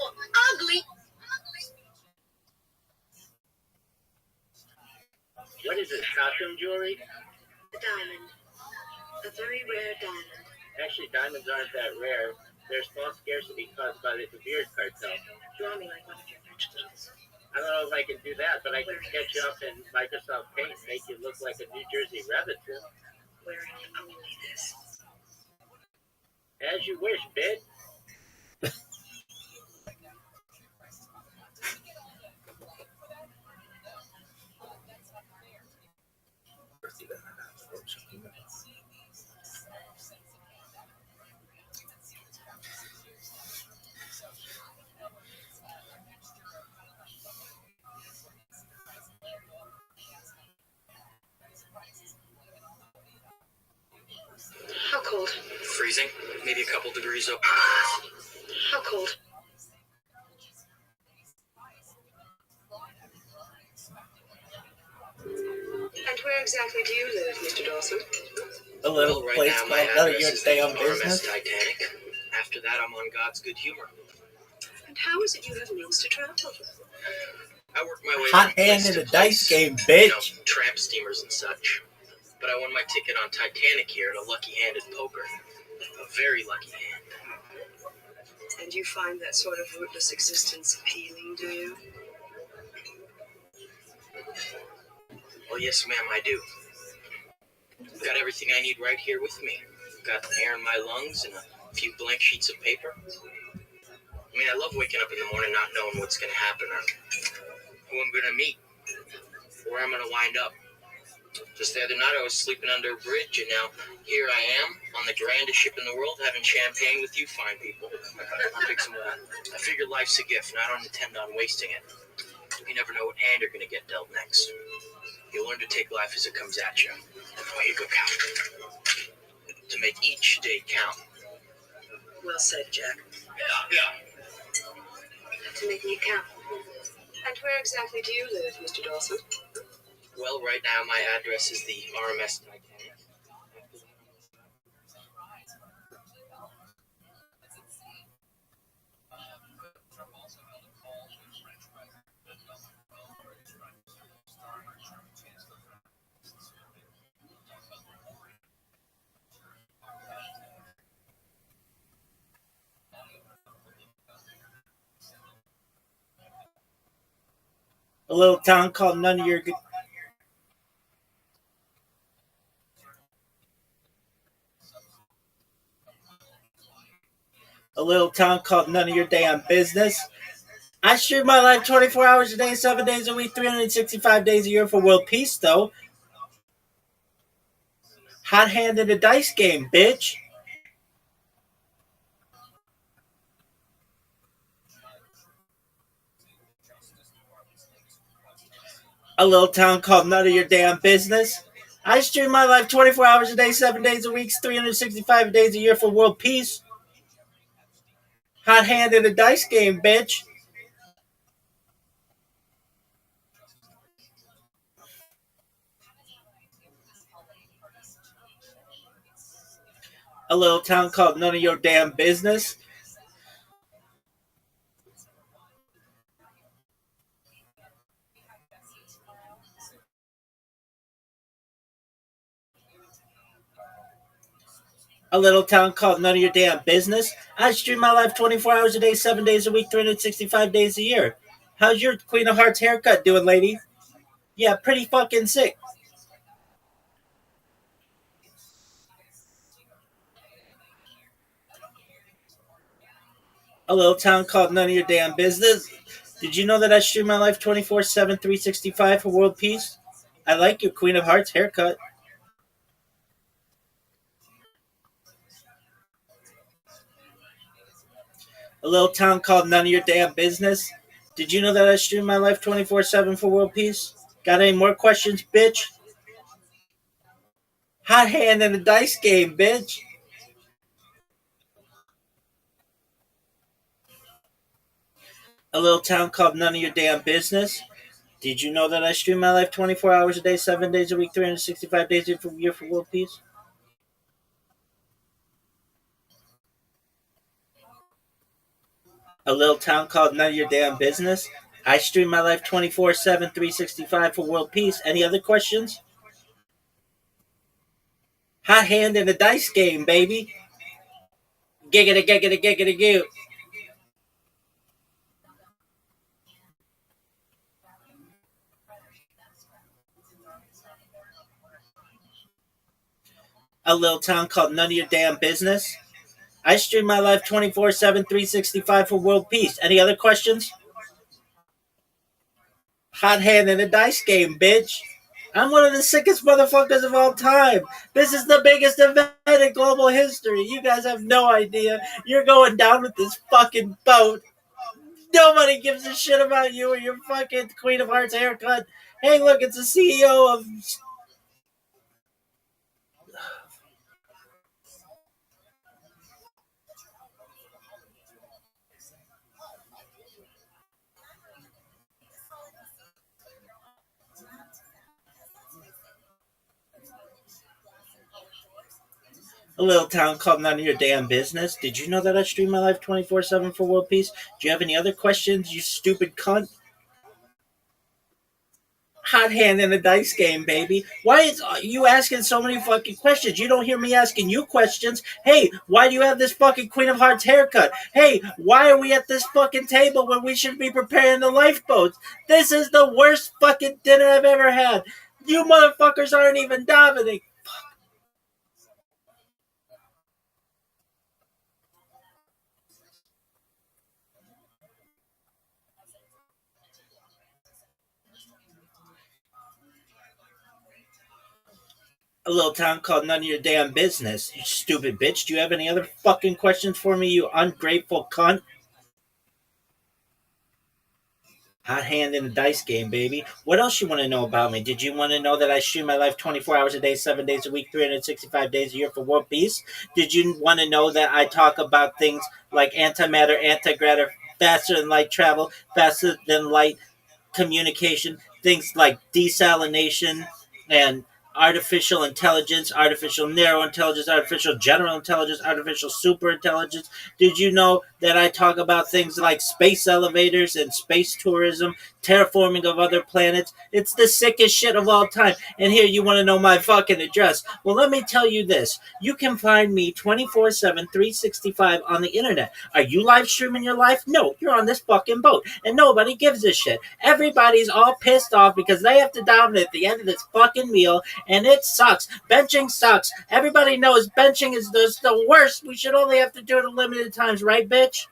ugly. What is this, costume jewelry? A diamond. A very rare diamond. Actually, diamonds aren't that rare. There's false scarcity caused by the De Beers cartel. Draw me like one of your French clothes. I don't know if I can do that, but I can sketch you up in Microsoft Paint and make you look like a New Jersey rabbit. Wearing only this. As you wish, bitch. How cold? Freezing, maybe a couple degrees up. How cold? And where exactly do you live, Mr. Dawson? A little Right place now, my called None of address Your is the Damn RMS Business. Titanic. After that, I'm on God's good humor. And how is it you have means to travel? I work my way Hot from hand place in to a dice place. game, You know, bitch. tramp steamers and such. But I won my ticket on Titanic here at a lucky-handed poker. A very lucky hand. And you find that sort of rootless existence appealing, do you? Well, yes, ma'am, I do. Got everything I need right here with me. Got air in my lungs and a few blank sheets of paper. I mean, I love waking up in the morning not knowing what's going to happen or who I'm going to meet or where I'm going to wind up. Just the other night, I was sleeping under a bridge, and now here I am on the grandest ship in the world having champagne with you fine people. I'll pick some of that. I figured life's a gift, and I don't intend on wasting it. You never know what hand you're going to get dealt next. You learn to take life as it comes at you. Well, you go count. To make each day count. Well said, Jack. Yeah. To make me count. And where exactly do you live, Mr. Dawson? Well, right now my address is the RMS Titanic. A little town called None of Your... A little town called None of Your Damn Business. I stream my life 24 hours a day, 7 days a week, 365 days a year for world peace, though. Hot hand in a dice game, bitch. A little town called None of Your Damn Business. I stream my life 24 hours a day, 7 days a week, 365 days a year for world peace. Hot hand in a dice game, bitch. A little town called None of Your Damn Business. A little town called None of Your Damn Business. I stream my life 24 hours a day, 7 days a week, 365 days a year. How's your Queen of Hearts haircut doing, lady? Yeah, pretty fucking sick. A little town called None of Your Damn Business. Did you know that I stream my life 24/7, 365 for world peace? I like your Queen of Hearts haircut. A little town called None of Your Damn Business. Did you know that I stream my life 24/7 for world peace? Got any more questions, bitch? Hot hand in the dice game, bitch. A little town called None of Your Damn Business. Did you know that I stream my life 24 hours a day, 7 days a week, 365 days a year for world peace? A little town called None of Your Damn Business. I stream my life 24/7, 365 for world peace. Any other questions? Hot hand in the dice game, baby. Giggity, giggity, giggity, goo. A little town called None of Your Damn Business. I stream my life 24/7, 365 for world peace. Any other questions? Hot hand in the dice game, bitch. I'm one of the sickest motherfuckers of all time. This is the biggest event in global history. You guys have no idea. You're going down with this fucking boat. Nobody gives a shit about you or your fucking Queen of Hearts haircut. Hey, look, it's the CEO of. A little town called None of Your Damn Business. Did you know that I stream my life 24/7 for world peace? Do you have any other questions, you stupid cunt? Hot hand in the dice game, baby. Why is you asking so many fucking questions? You don't hear me asking you questions. Hey, why do you have this fucking Queen of Hearts haircut? Hey, why are we at this fucking table when we should be preparing the lifeboats? This is the worst fucking dinner I've ever had. You motherfuckers aren't even davening. A little town called None of Your Damn Business. You stupid bitch. Do you have any other fucking questions for me, you ungrateful cunt? Hot hand in the dice game, baby. What else you want to know about me? Did you want to know that I stream my life 24 hours a day, 7 days a week, 365 days a year for world peace? Did you want to know that I talk about things like antimatter, antigravitar, faster than light travel, faster than light communication, things like desalination and artificial intelligence, artificial narrow intelligence, artificial general intelligence, artificial super intelligence? Did you know that I talk about things like space elevators and space tourism, terraforming of other planets? It's the sickest shit of all time. And here you want to know my fucking address. Well, let me tell you this. You can find me 24/7, 365 on the internet. Are you live streaming your life? No, you're on this fucking boat. And nobody gives a shit. Everybody's all pissed off because they have to down at the end of this fucking meal, and it sucks. Benching sucks. Everybody knows benching is the worst. We should only have to do it at limited times, right, bitch?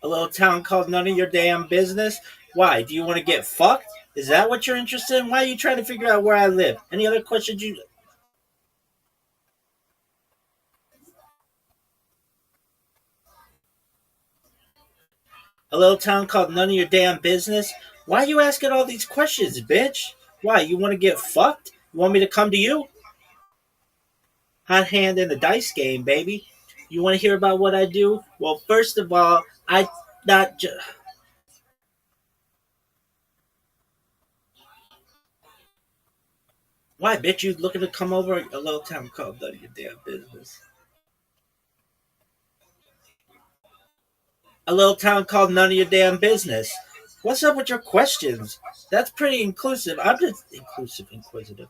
A little town called None of Your Damn Business. Why? Do you want to get fucked? Is that what you're interested in? Why are you trying to figure out where I live? Any other questions you... A little town called None of Your Damn Business. Why are you asking all these questions, bitch? Why? You want to get fucked? You want me to come to you? Hot hand in the dice game, baby. You want to hear about what I do? Well, first of all, I not just... Why, bitch? You looking to come over? A little town called None of Your Damn Business. A little town called None of Your Damn Business. What's up with your questions? That's pretty inclusive. I'm just inquisitive.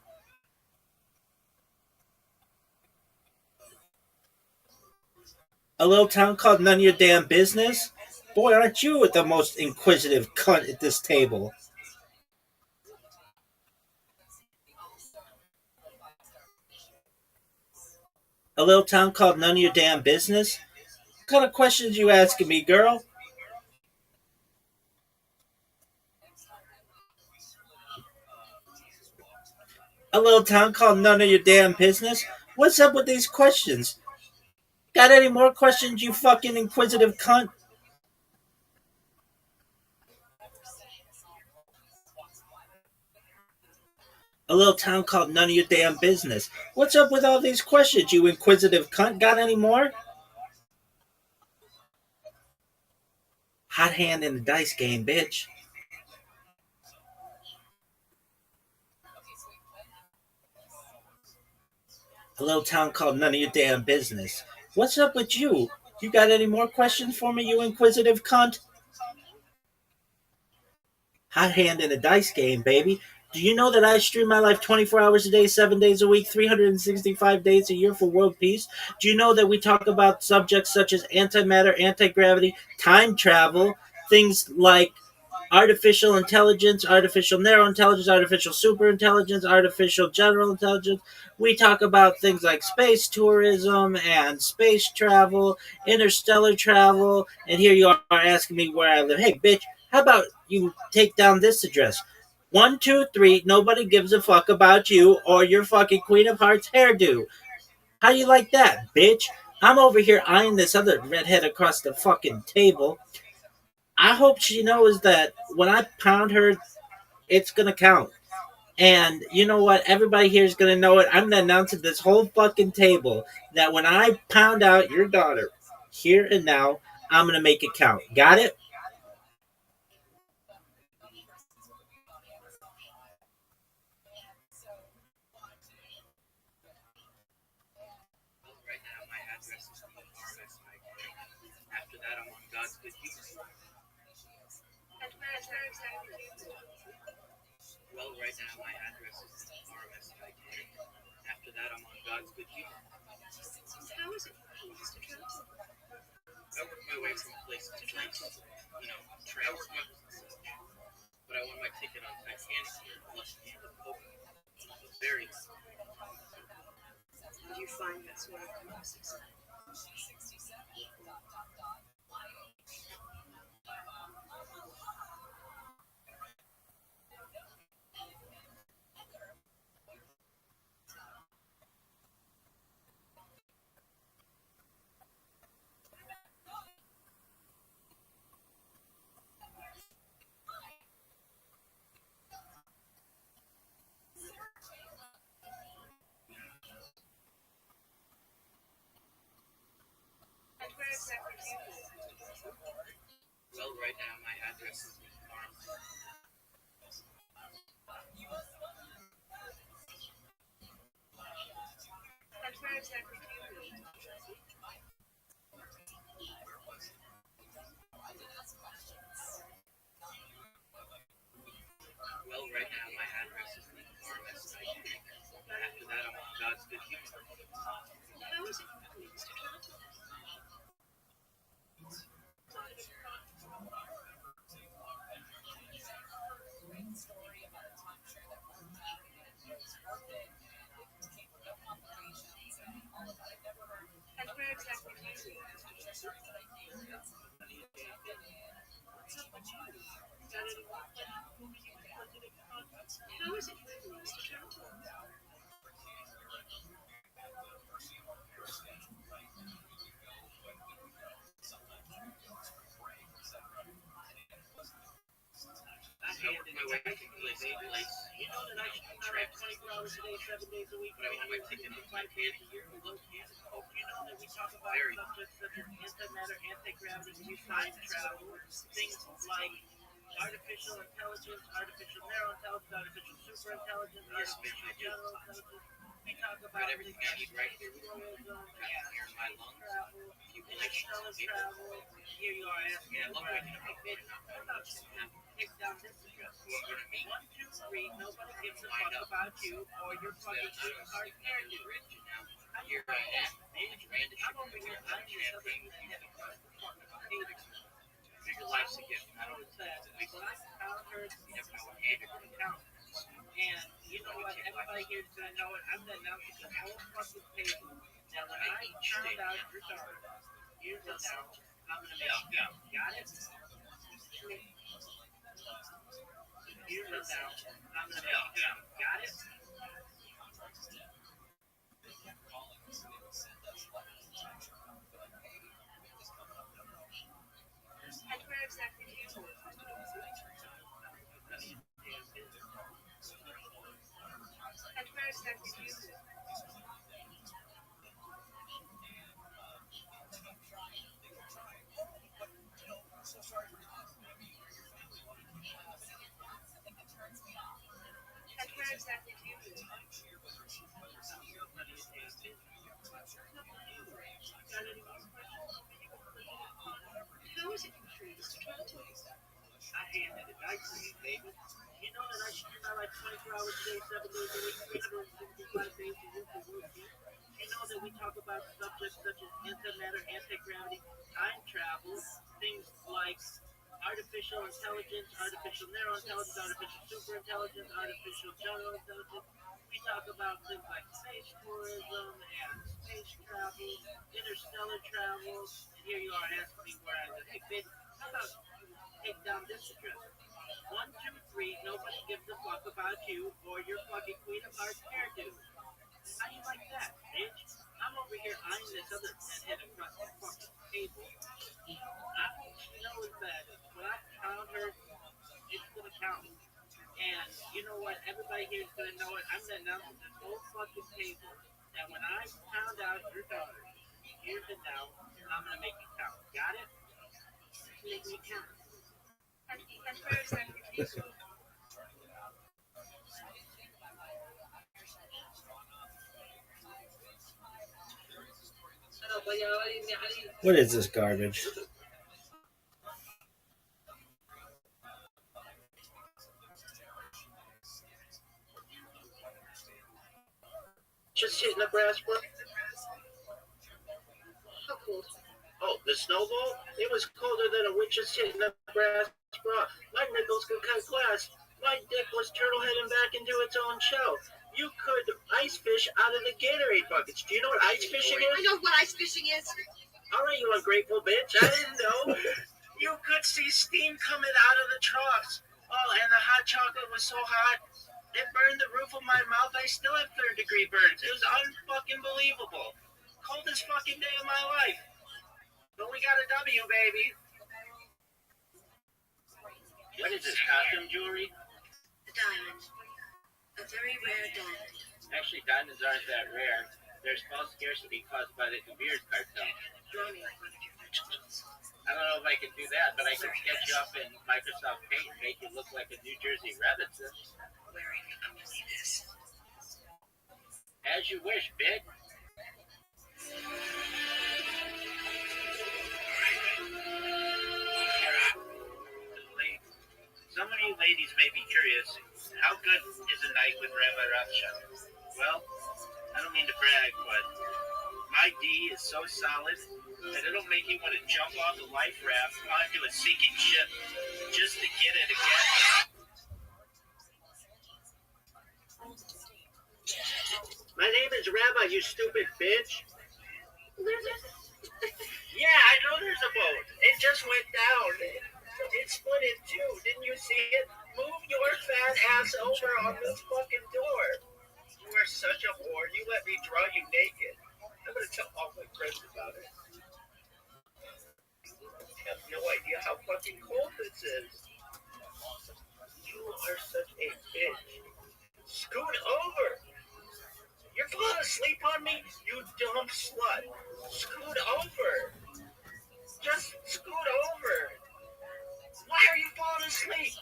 A little town called None of Your Damn Business? Boy, aren't you the most inquisitive cunt at this table? A little town called None of Your Damn Business? What kind of questions you asking me, girl? A little town called None of Your Damn Business? What's up with these questions? Got any more questions, you fucking inquisitive cunt? A little town called None of Your Damn Business. What's up with all these questions, you inquisitive cunt? Got any more? Hot hand in the dice game, bitch. A little town called None of Your Damn Business. What's up with you? You got any more questions for me, you inquisitive cunt? Hot hand in the dice game, baby. Do you know that I stream my life 24 hours a day, 7 days a week, 365 days a year for world peace? Do you know that we talk about subjects such as antimatter, anti-gravity, time travel, things like artificial intelligence, artificial narrow intelligence, artificial superintelligence, artificial general intelligence. We talk about things like space tourism and space travel, interstellar travel, and here you are asking me where I live. Hey, bitch, how about you take down this address? 123, nobody gives a fuck about you or your fucking Queen of Hearts hairdo. How you like that, bitch? I'm over here eyeing this other redhead across the fucking table. I hope she knows that when I pound her, it's gonna count. And you know what? Everybody here is gonna know it. I'm gonna announce at this whole fucking table that when I pound out your daughter, here and now, I'm gonna make it count. Got it? After that, I'm on God's good humor. Well, right now, my address is ROTHSCHILD. After that, I'm on God's good humor. How is it? I work my way from place to place. You know, trains. But I won my ticket on Titanic here, plus the end of the book. Very good. Did you find that's what I'm success? Well, right now my address is farm. And where exactly do you live? Well, right now my address is the farm. After that, I'm on God's good humor. How is it you please to travel? And where exactly do you live? How is it you please to travel? I handed away from place to place. You know that I should track 24 hours a day, 7 days a week, but I want my ticket to 5 days a year. Look, you know that we talk about subjects such as antimatter, anti-gravity, time travel, things like artificial intelligence, artificial narrow intelligence, artificial superintelligence, artificial general intelligence. We talk about everything I need right here. Air in my lungs, interstellar travel. Here you are asking me, I love waking up. Take down this address. 123. Nobody gives a fuck about you or your fucking sweetheart character. Here I am. I'm over here. I'm your your life's a gift. I don't say that. Like when I count her, you never know what hand you're going to count. And you know what? Everybody here is going to know it. I'm going to announce it to the whole fucking table. Now, when I found out your daughter, years from now, I'm going to make you count. Got it? Years from now, I'm going to make you count. Got it? And where exactly do you live? And where exactly do you live? And where exactly do you live? How is it you please to travel? I handed it back to you, baby. You know that I should do my life 24 hours a day, 7 days a week, 365 days a year. You know that we talk about subjects such as antimatter, anti-gravity, time travel, things like artificial intelligence, artificial narrow intelligence, artificial superintelligence, artificial general intelligence. We talk about things like space tourism and space travel, interstellar travel. And here you are asking me where I live. Hey, baby, how about take down this address? 123. Nobody gives a fuck about you or your fucking Queen of Hearts hairdo. How do you like that, bitch? I'm over here eyeing this other head across the fucking table. I hope she knows that when I count her, it's gonna count. And you know what? Everybody here is gonna know it. I'm gonna announce it to this whole fucking table that when I found out your daughter, years from now, I'm gonna make you count. Got it? Make me count. And where exactly do you live? What is this garbage? Just hitting the brass bro. How cold? Oh, the snowball? It was colder than a witch just hitting the brass bra. My nipples could cut glass. My dick was turtle heading back into its own shell. You could ice fish out of the Gatorade buckets. Do you know what ice fishing is? I know what ice fishing is. All right, you ungrateful bitch. I didn't know. You could see steam coming out of the troughs. Oh, and the hot chocolate was so hot, it burned the roof of my mouth. I still have third-degree burns. It was unfucking believable. Coldest fucking day of my life. But we got a W, baby. What is this, costume jewelry? A diamond. A very rare diamond. Actually, diamonds aren't that rare. There's false scarcity caused by the De Beers cartel. Draw me like one of your I don't know if I can do that, but I can sketch you up in Microsoft Paint and make you look like a New Jersey rabbit. Wearing only this. As you wish, bitch. Some of you ladies may be curious, how good is a night with Rabbi Rothschild? Well, I don't mean to brag, but my D is so solid that it'll make you want to jump off the life raft onto a sinking ship just to get it again. My name is Rabbi, you stupid bitch. Yeah, I know there's a boat. It just went down. It split in two. Didn't you see it? Move your fat ass over on this fucking door. You are such a whore. You let me draw you naked. I'm gonna tell all my friends about it. I have no idea how fucking cold this is. You are such a bitch. Scoot over. You're falling asleep on me, you dumb slut. Scoot over. Just scoot over. Why are you falling asleep?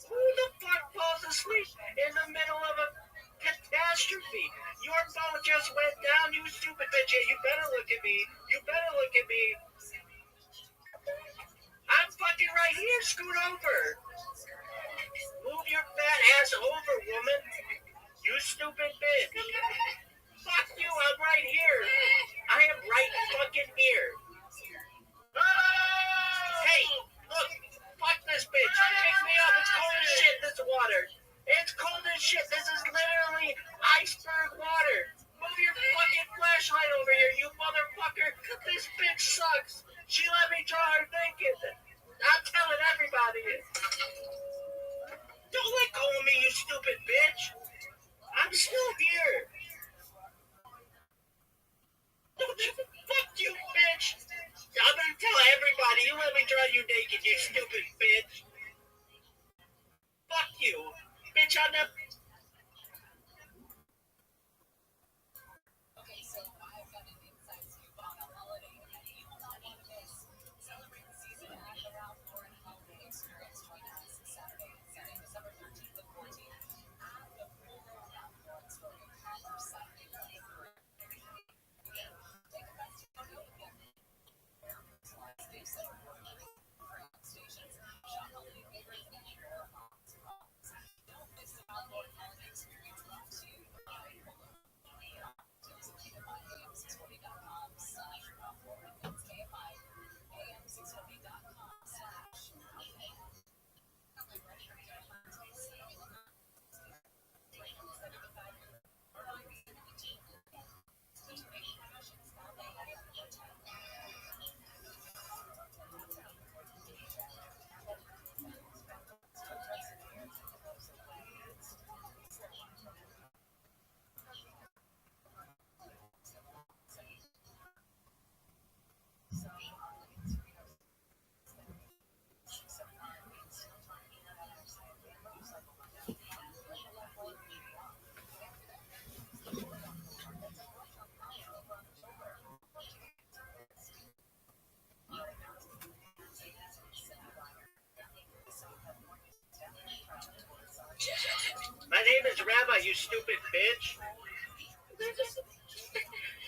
Who the fuck falls asleep in the middle of a catastrophe? Your phone just went down, you stupid bitch. Yeah, you better look at me. You better look at me. I'm fucking right here. Scoot over. Move your fat ass over, woman. You stupid bitch. Fuck you, I'm right here. I am right fucking here. Hey, look. Fuck this bitch. Pick me up. It's cold as shit, this water. It's cold as shit. This is literally iceberg water. Move your fucking flashlight over here, you motherfucker. This bitch sucks. She let me draw her naked. I'm telling everybody. Don't let go of me, you stupid bitch. I'm still here. Fuck you, bitch. I'm gonna tell everybody. You let me draw you naked, you stupid bitch. Fuck you. Bitch, I'll never... Okay, so I've got an inside scoop on the holiday that you will not want to miss. Celebrate the season at the Ralph Lauren Holiday Experience. Join us Saturday and Sunday, December 13th and 14th at the full Ralph Lauren store. Your Saturday night. Take a best photo and get personalized gift set for stations. Shop holiday favorites and share box. Don't miss the Ralph Lauren Holiday Experience brought to you by AM640.com/Ralph Lauren. It's KFI. AM640.com/Ralph. My name is Rabbi, you stupid bitch.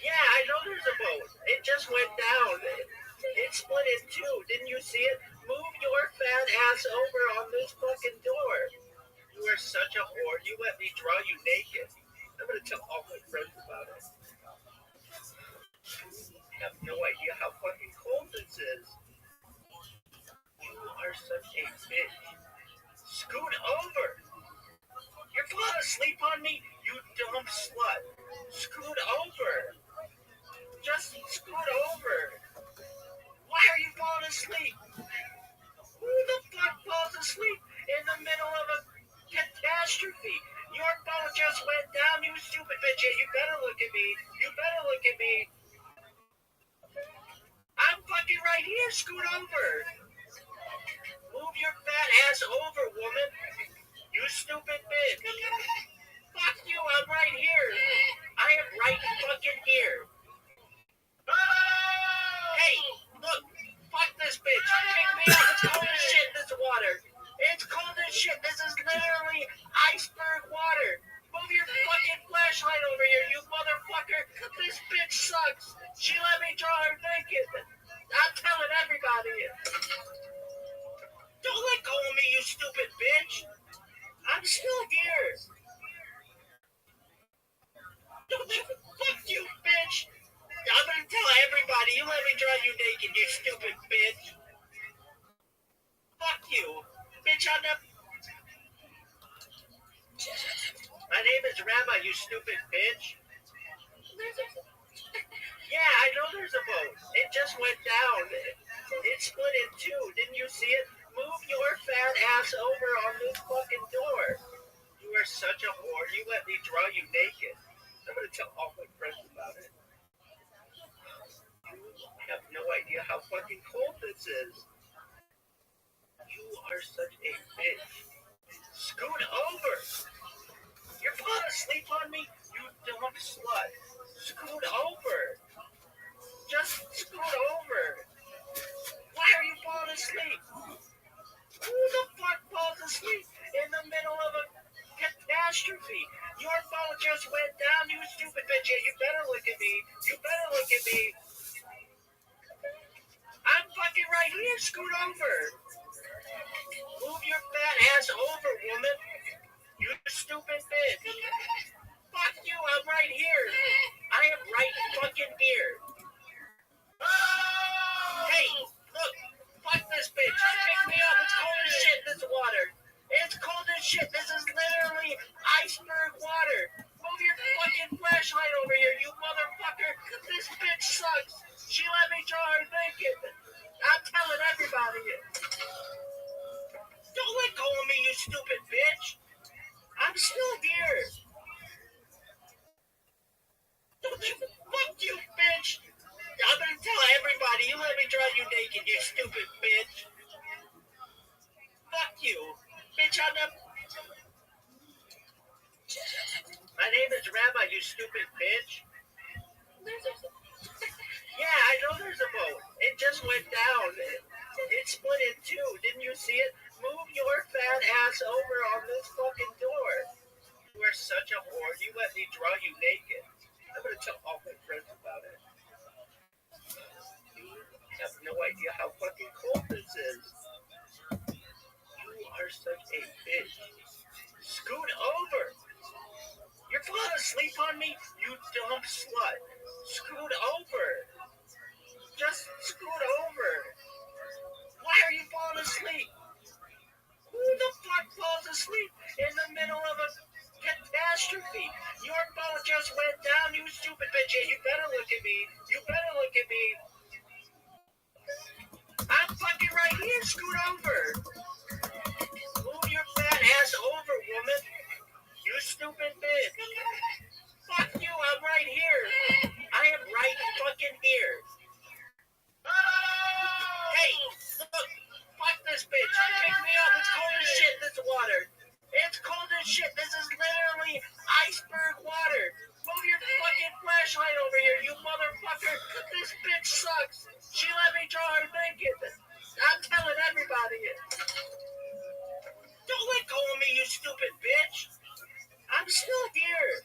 Yeah, I know there's a boat. It just went down. It split in two. Didn't you see it? Move your fat ass over on this fucking door. You are such a whore. You let me draw you naked. I'm gonna tell all my friends about it. I have no idea how fucking cold this is. You are such a bitch. Scoot over. You're falling asleep on me, you dumb slut. Scoot over. Just scoot over. Why are you falling asleep? Who the fuck falls asleep in the middle of a catastrophe? Your phone just went down, you stupid bitch. Yeah, you better look at me. You better look at me. I'm fucking right here. Scoot over. Move your fat ass over, woman. You stupid bitch. Fuck you, I'm right here. I am right fucking here. Hey, stupid bitch. Yeah, I know there's a boat. It just went down. It split in two. Didn't you see it? Move your fat ass over on this fucking door. You are such a whore. You let me draw you naked. I'm gonna tell all my friends about it. You have no idea how fucking cold this is. You are such a bitch. Scoot over. You're falling asleep on me, you dumb slut. Scoot over. Just scoot over. Why are you falling asleep? Who the fuck falls asleep in the middle of a catastrophe? Your phone just went down, you stupid bitch. Yeah, you better look at me. You better look at me. I'm fucking right here. Scoot over. Move your fat ass over, woman. You stupid bitch. Fuck you, I'm right here. I am right fucking here. Hey, look. Fuck this bitch. Pick me up. It's cold as shit, this water. It's cold as shit. This is literally iceberg water. Move your fucking flashlight over here, you motherfucker. This bitch sucks. She let me draw her naked. I'm telling everybody it. Don't let go of me, you stupid bitch. I'm still here. Don't you, fuck you, bitch. I'm gonna tell everybody you let me draw you naked, you stupid bitch. Fuck you. Bitch, I'm the... My name is Rabbi, you stupid bitch. Yeah, I know there's a boat. It just went down. It split in two. Didn't you see it? Move your fat ass over on this fucking door. You are such a whore. You let me draw you naked. I'm gonna tell all my friends about it. You have no idea how fucking cold this is. You are such a bitch. Scoot over. You're falling asleep on me, you dumb slut. Scoot over. Just scoot over. Why are you falling asleep? Who the fuck falls asleep in the middle of a catastrophe? Your phone just went down, you stupid bitch. Yeah, you better look at me. You better look at me. I'm fucking right here. Scoot over. Move your fat ass over, woman. You stupid bitch. Fuck you, I'm right here. I am right fucking here. Hey, look. Fuck this bitch. Pick me up. It's cold as shit, this water. It's cold as shit. This is literally iceberg water. Move your fucking flashlight over here, you motherfucker. This bitch sucks. She let me draw her naked. I'm telling everybody it. Don't let go of me, you stupid bitch. I'm still here.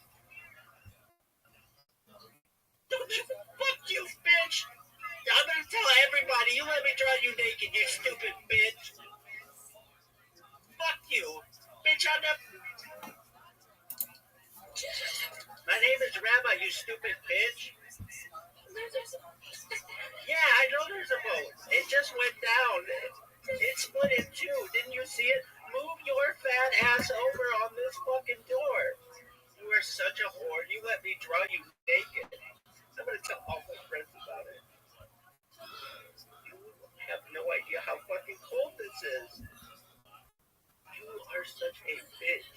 Don't you... Fuck you, bitch. I'm gonna tell everybody you let me draw you naked, you stupid bitch. Fuck you. Bitch, I'm the... My name is Rabbi, you stupid bitch. Yeah, I know there's a boat. It just went down. It split in two. Didn't you see it? Move your fat ass over on this fucking door. You are such a whore. You let me draw you naked. I'm gonna tell all my friends about it. You have no idea how fucking cold this is. You are such a bitch.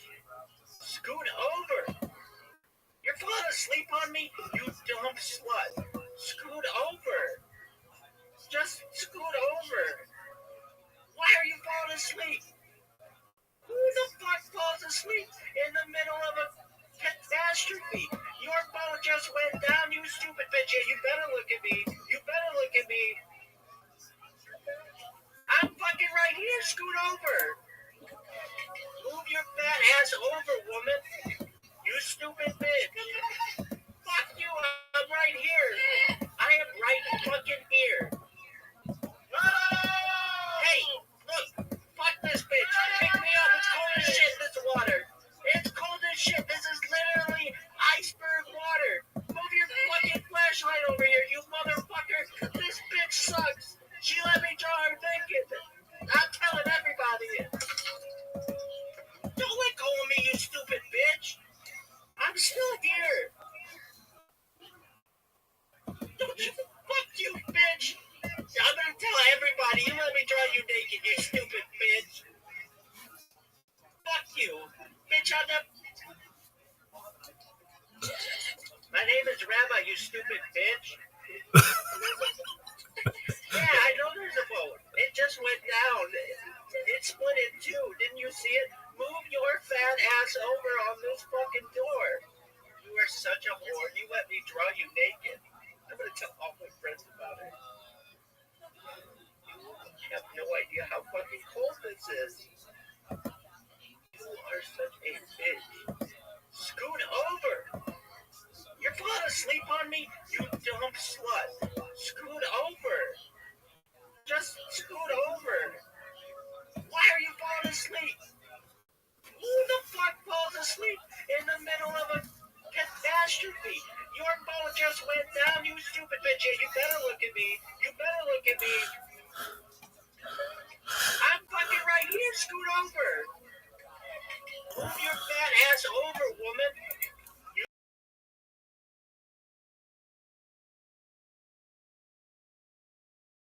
Scoot over. You're falling asleep on me, you dumb slut. Scoot over. Just scoot over. Why are you falling asleep? Who the fuck falls asleep in the middle of a catastrophe? Your phone just went down, you stupid bitch. Yeah, you better look at me. You better look at me. I'm fucking right here. Scoot over. Move your fat ass over, woman. You stupid bitch. Fuck you, I'm right here. I am right fucking here. Hey, look. Fuck this bitch. Pick me up. It's cold as shit, this water. It's cold as shit. This is literally iceberg water. Move your fucking flashlight over here, you motherfucker. This bitch sucks. She let me draw her naked. I'm telling everybody it. Don't let go of me, you stupid bitch. I'm still It's Rabbi, you stupid bitch. Yeah, I know there's a boat. It just went down. It split in two. Didn't you see it? Move your fat ass over on this fucking door. You are such a whore. You let me draw you naked. I'm gonna tell all my friends about it. You have no idea how fucking cold this is. You are such a bitch. Scoot over. You're falling asleep on me, you dumb slut. Scoot over. Just scoot over. Why are you falling asleep? Who the fuck falls asleep in the middle of a catastrophe? Your boat just went down, you stupid bitch. You better look at me. You better look at me. I'm fucking right here. Scoot over. Move your fat ass over, woman.